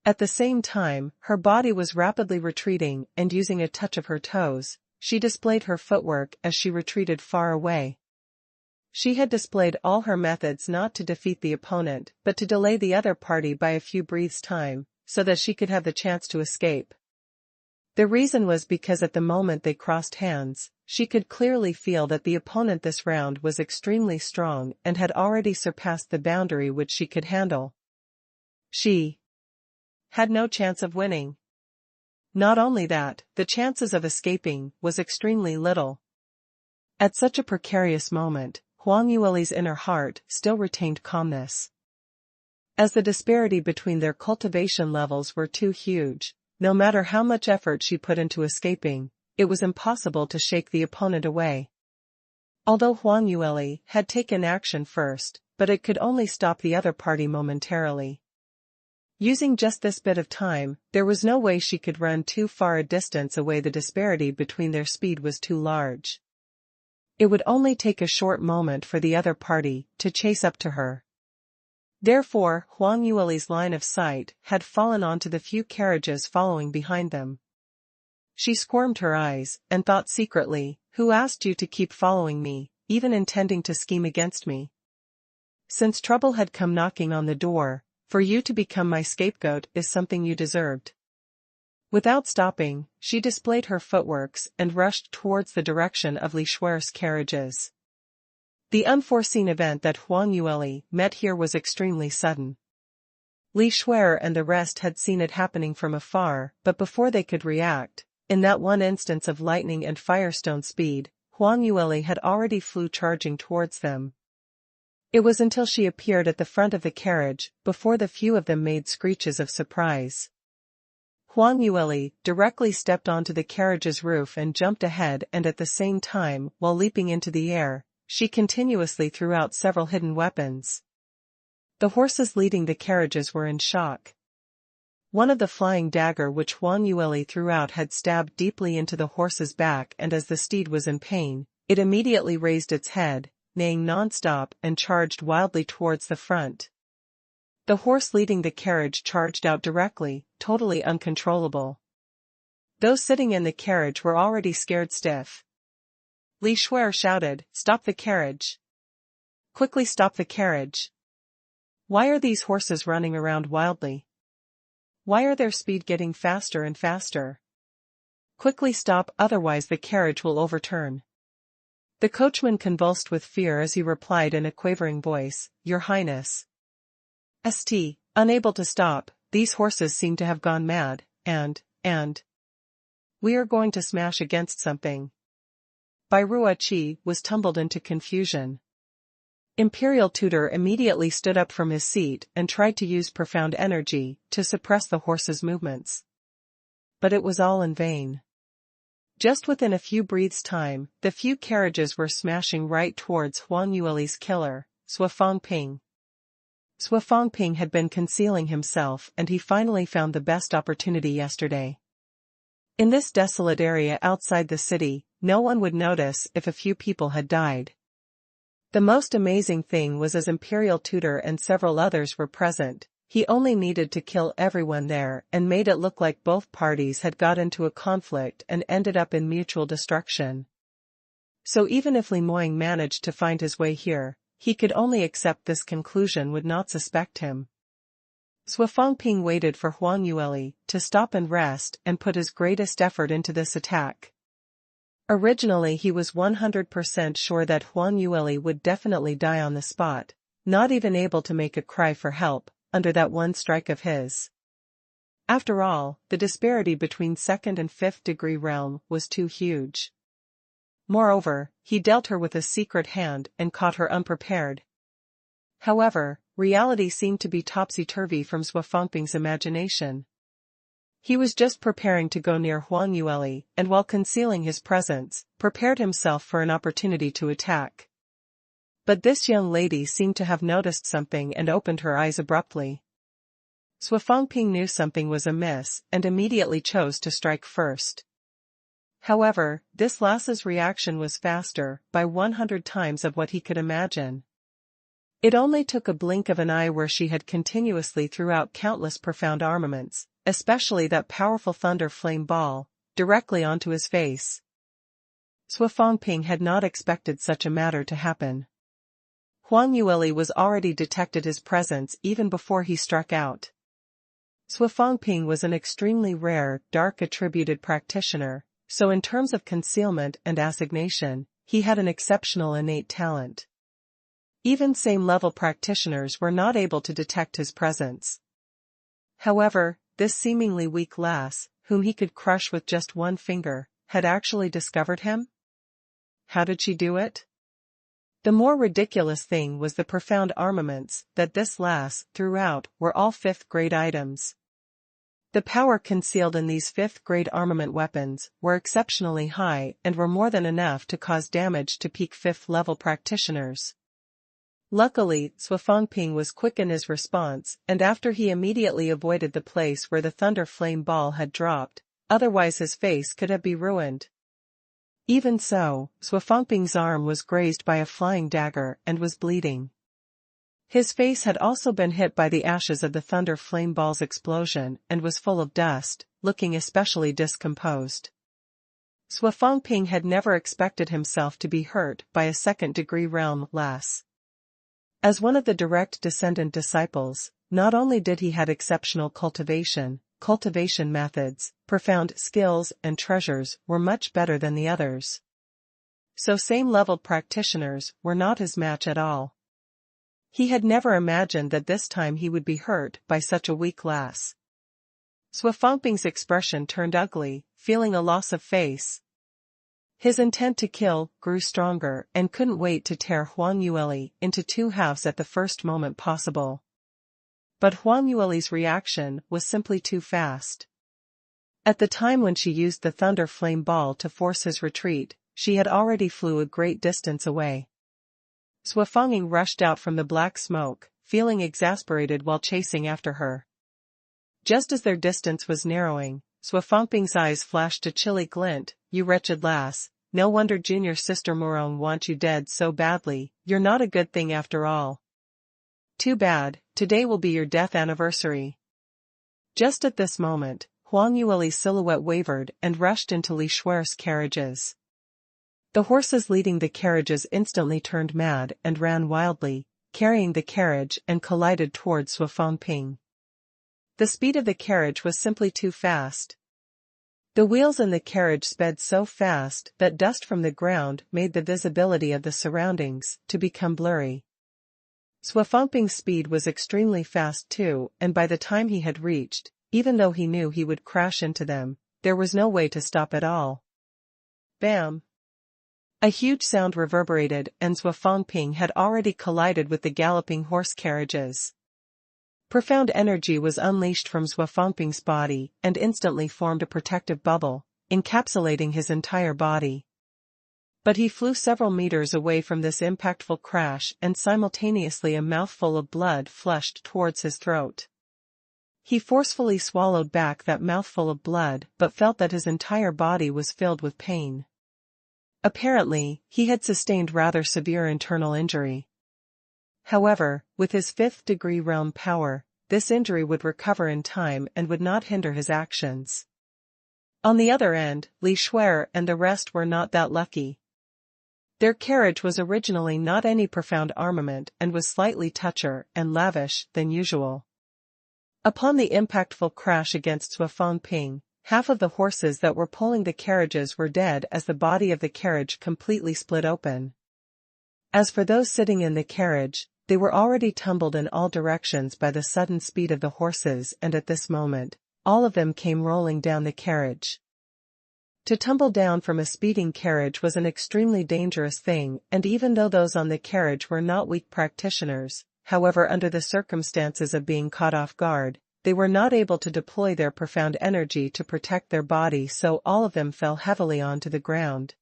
A: At the same time, her body was rapidly retreating and using a touch of her toes, she displayed her footwork as she retreated far away. She had displayed all her methods not to defeat the opponent but to delay the other party by a few breaths' time, so that she could have the chance to escape. The reason was because at the moment they crossed hands, she could clearly feel that the opponent this round was extremely strong and had already surpassed the boundary which she could handle. She had no chance of winning. Not only that, the chances of escaping was extremely little. At such a precarious moment, Huang Yueli's inner heart still retained calmness. As the disparity between their cultivation levels were too huge, no matter how much effort she put into escaping, it was impossible to shake the opponent away. Although Huang Yueli had taken action first, but it could only stop the other party momentarily. Using just this bit of time, there was no way she could run too far a distance away. The disparity between their speed was too large. It would only take a short moment for the other party to chase up to her. Therefore, Huang Yueli's line of sight had fallen onto the few carriages following behind them. She squirmed her eyes and thought secretly, "Who asked you to keep following me, even intending to scheme against me? Since trouble had come knocking on the door, for you to become my scapegoat is something you deserved." Without stopping, she displayed her footworks and rushed towards the direction of Li Shuer's carriages. The unforeseen event that Huang Yueli met here was extremely sudden. Li Shuer and the rest had seen it happening from afar, but before they could react, in that one instance of lightning and firestone speed, Huang Yueli had already flew charging towards them. It was until she appeared at the front of the carriage, before the few of them made screeches of surprise. Huang Yueli directly stepped onto the carriage's roof and jumped ahead, and at the same time, while leaping into the air, she continuously threw out several hidden weapons. The horses leading the carriages were in shock. One of the flying dagger which Huang Yueli threw out had stabbed deeply into the horse's back, and as the steed was in pain, it immediately raised its head, neighing non-stop, and charged wildly towards the front. The horse leading the carriage charged out directly, totally uncontrollable. Those sitting in the carriage were already scared stiff. Li Shuer shouted, "Stop the carriage! Quickly stop the carriage! Why are these horses running around wildly? Why are their speed getting faster and faster? Quickly stop, otherwise the carriage will overturn." The coachman convulsed with fear as he replied in a quavering voice, "Your Highness. Unable to stop, these horses seem to have gone mad, and we are going to smash against something." Bai Ruoqi was tumbled into confusion. Imperial Tutor immediately stood up from his seat and tried to use profound energy to suppress the horse's movements. But it was all in vain. Just within a few breaths' time, the few carriages were smashing right towards Huang Yueli's killer, Shui Qingqing. Shui Qingqing had been concealing himself, and he finally found the best opportunity yesterday. In this desolate area outside the city, no one would notice if a few people had died. The most amazing thing was, as Imperial Tutor and several others were present, he only needed to kill everyone there and made it look like both parties had got into a conflict and ended up in mutual destruction. So even if Li Moying managed to find his way here, he could only accept this conclusion, would not suspect him. Shui Qingqing waited for Huang Yueli to stop and rest and put his greatest effort into this attack. Originally he was 100% sure that Huang Yueli would definitely die on the spot, not even able to make a cry for help, under that one strike of his. After all, the disparity between 2nd and 5th degree realm was too huge. Moreover, he dealt her with a secret hand and caught her unprepared. However, reality seemed to be topsy-turvy from Shui Qingqing's imagination. He was just preparing to go near Huang Yueli, and while concealing his presence, prepared himself for an opportunity to attack. But this young lady seemed to have noticed something and opened her eyes abruptly. Shui Qingqing knew something was amiss and immediately chose to strike first. However, this lass's reaction was faster, by 100 times of what he could imagine. It only took a blink of an eye where she had continuously threw out countless profound armaments, especially that powerful thunder flame ball, directly onto his face. Shui Qingqing had not expected such a matter to happen. Huang Yueli was already detected his presence even before he struck out. Shui Qingqing was an extremely rare, dark attributed practitioner, so in terms of concealment and assignation, he had an exceptional innate talent. Even same-level practitioners were not able to detect his presence. However, this seemingly weak lass, whom he could crush with just one finger, had actually discovered him? How did she do it? The more ridiculous thing was the profound armaments that this lass threw out were all 5th-grade items. The power concealed in these 5th-grade armament weapons were exceptionally high and were more than enough to cause damage to peak 5th-level practitioners. Luckily, Shui Qingqing was quick in his response, and after he immediately avoided the place where the thunder flame ball had dropped, otherwise his face could have been ruined. Even so, Shui Qingqing's arm was grazed by a flying dagger and was bleeding. His face had also been hit by the ashes of the thunder flame ball's explosion and was full of dust, looking especially discomposed. Shui Qingqing had never expected himself to be hurt by a second-degree realm lass. As one of the direct descendant disciples, not only did he have exceptional cultivation methods, profound skills and treasures were much better than the others. So same-level practitioners were not his match at all. He had never imagined that this time he would be hurt by such a weak lass. Shui Qingqing's expression turned ugly, feeling a loss of face. His intent to kill grew stronger and couldn't wait to tear Huang Yueli into 2 halves at the first moment possible. But Huang Yueli's reaction was simply too fast. At the time when she used the thunder flame ball to force his retreat, she had already flew a great distance away. Shui Qingqing rushed out from the black smoke, feeling exasperated while chasing after her. Just as their distance was narrowing, Shui Qingqing's eyes flashed a chilly glint. "You wretched lass, no wonder junior sister Morong wants you dead so badly, you're not a good thing after all. Too bad, today will be your death anniversary." Just at this moment, Huang Yueli's silhouette wavered and rushed into Li Shuer's carriages. The horses leading the carriages instantly turned mad and ran wildly, carrying the carriage and collided towards Shui Qingqing. The speed of the carriage was simply too fast. The wheels in the carriage sped so fast that dust from the ground made the visibility of the surroundings to become blurry. Shui Qingqing's speed was extremely fast too, and by the time he had reached, even though he knew he would crash into them, there was no way to stop at all. Bam! A huge sound reverberated and Shui Qingqing had already collided with the galloping horse carriages. Profound energy was unleashed from Shui Qingqing's body and instantly formed a protective bubble, encapsulating his entire body. But he flew several meters away from this impactful crash and simultaneously a mouthful of blood flushed towards his throat. He forcefully swallowed back that mouthful of blood but felt that his entire body was filled with pain. Apparently, he had sustained rather severe internal injury. However, with his 5th-degree realm power, this injury would recover in time and would not hinder his actions. On the other end, Li Shui and the rest were not that lucky. Their carriage was originally not any profound armament and was slightly toucher and lavish than usual. Upon the impactful crash against Shui Qingqing, half of the horses that were pulling the carriages were dead as the body of the carriage completely split open. As for those sitting in the carriage, they were already tumbled in all directions by the sudden speed of the horses, and at this moment, all of them came rolling down the carriage. To tumble down from a speeding carriage was an extremely dangerous thing, and even though those on the carriage were not weak practitioners, however, under the circumstances of being caught off guard, they were not able to deploy their profound energy to protect their body, so all of them fell heavily onto the ground.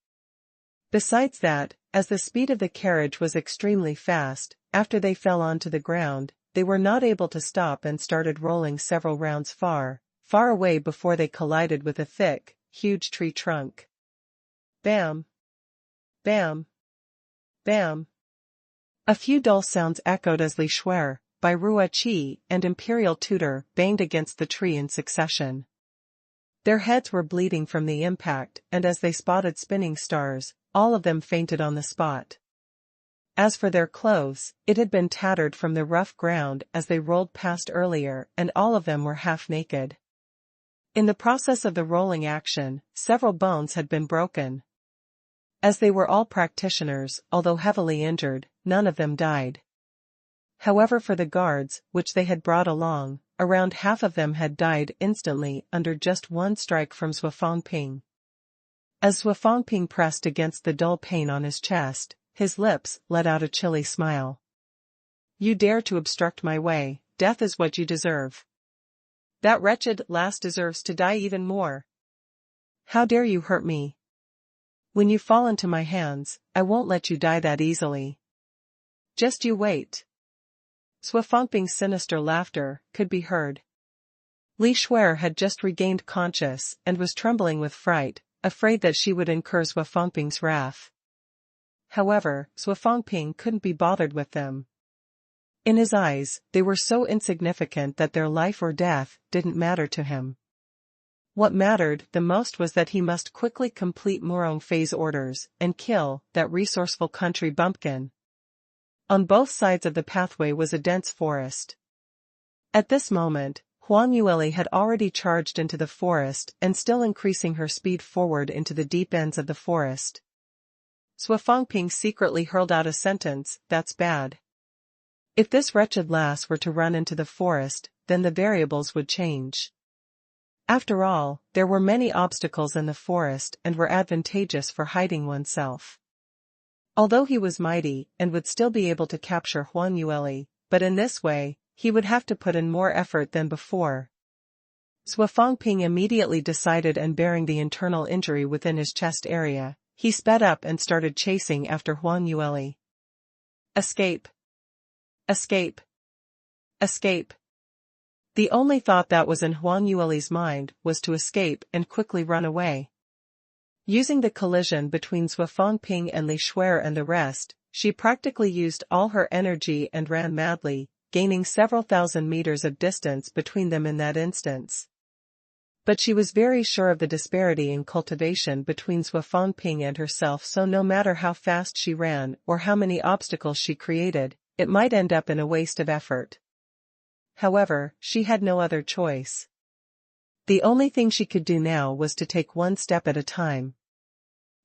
A: Besides that, as the speed of the carriage was extremely fast, after they fell onto the ground, they were not able to stop and started rolling several rounds far, far away before they collided with a thick, huge tree trunk. Bam. Bam. Bam. A few dull sounds echoed as Li Shui, Bai Rua Qi, and Imperial Tutor banged against the tree in succession. Their heads were bleeding from the impact, and as they spotted spinning stars, all of them fainted on the spot. As for their clothes, it had been tattered from the rough ground as they rolled past earlier, and all of them were half naked. In the process of the rolling action, several bones had been broken. As they were all practitioners, although heavily injured, none of them died. However, for the guards, which they had brought along, around half of them had died instantly under just one strike from Shui Qingqing. As Shui Qingqing pressed against the dull pain on his chest, his lips let out a chilly smile. "You dare to obstruct my way, death is what you deserve. That wretched lass deserves to die even more. How dare you hurt me? When you fall into my hands, I won't let you die that easily. Just you wait." Shui Qingqing's sinister laughter could be heard. Li Shui had just regained conscious and was trembling with fright, afraid that she would incur Shui Qingqing's wrath. However, Shui Qingqing couldn't be bothered with them. In his eyes, they were so insignificant that their life or death didn't matter to him. What mattered the most was that he must quickly complete Murong Fei's orders and kill that resourceful country bumpkin. On both sides of the pathway was a dense forest. At this moment, Huang Yueli had already charged into the forest and still increasing her speed forward into the deep ends of the forest. Shui Qingqing secretly hurled out a sentence, "That's bad. If this wretched lass were to run into the forest, then the variables would change." After all, there were many obstacles in the forest and were advantageous for hiding oneself. Although he was mighty and would still be able to capture Huang Yueli, but in this way, he would have to put in more effort than before. Shui Qingqing immediately decided, and bearing the internal injury within his chest area, he sped up and started chasing after Huang Yueli. Escape! Escape! Escape! The only thought that was in Huang Yueli's mind was to escape and quickly run away. Using the collision between Shui Qingqing and Li Shui and the rest, she practically used all her energy and ran madly, gaining several thousand meters of distance between them in that instance. But she was very sure of the disparity in cultivation between Shui Qingqing and herself, so no matter how fast she ran or how many obstacles she created, it might end up in a waste of effort. However, she had no other choice. The only thing she could do now was to take one step at a time.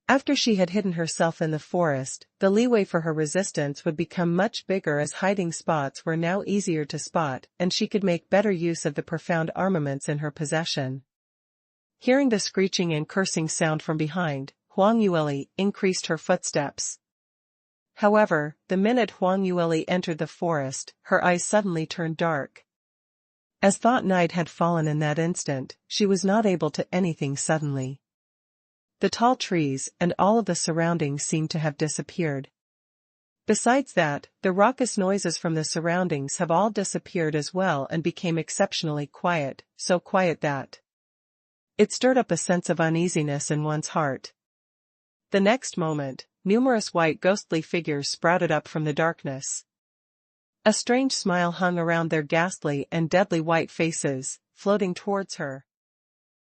A: After she had hidden herself in the forest, the leeway for her resistance would become much bigger as hiding spots were now easier to spot, and she could make better use of the profound armaments in her possession. Hearing the screeching and cursing sound from behind, Huang Yueli increased her footsteps. However, the minute Huang Yueli entered the forest, her eyes suddenly turned dark. As thought night had fallen in that instant, she was not able to anything suddenly. The tall trees and all of the surroundings seemed to have disappeared. Besides that, the raucous noises from the surroundings have all disappeared as well and became exceptionally quiet, so quiet that it stirred up a sense of uneasiness in one's heart. The next moment, numerous white ghostly figures sprouted up from the darkness. A strange smile hung around their ghastly and deadly white faces, floating towards her.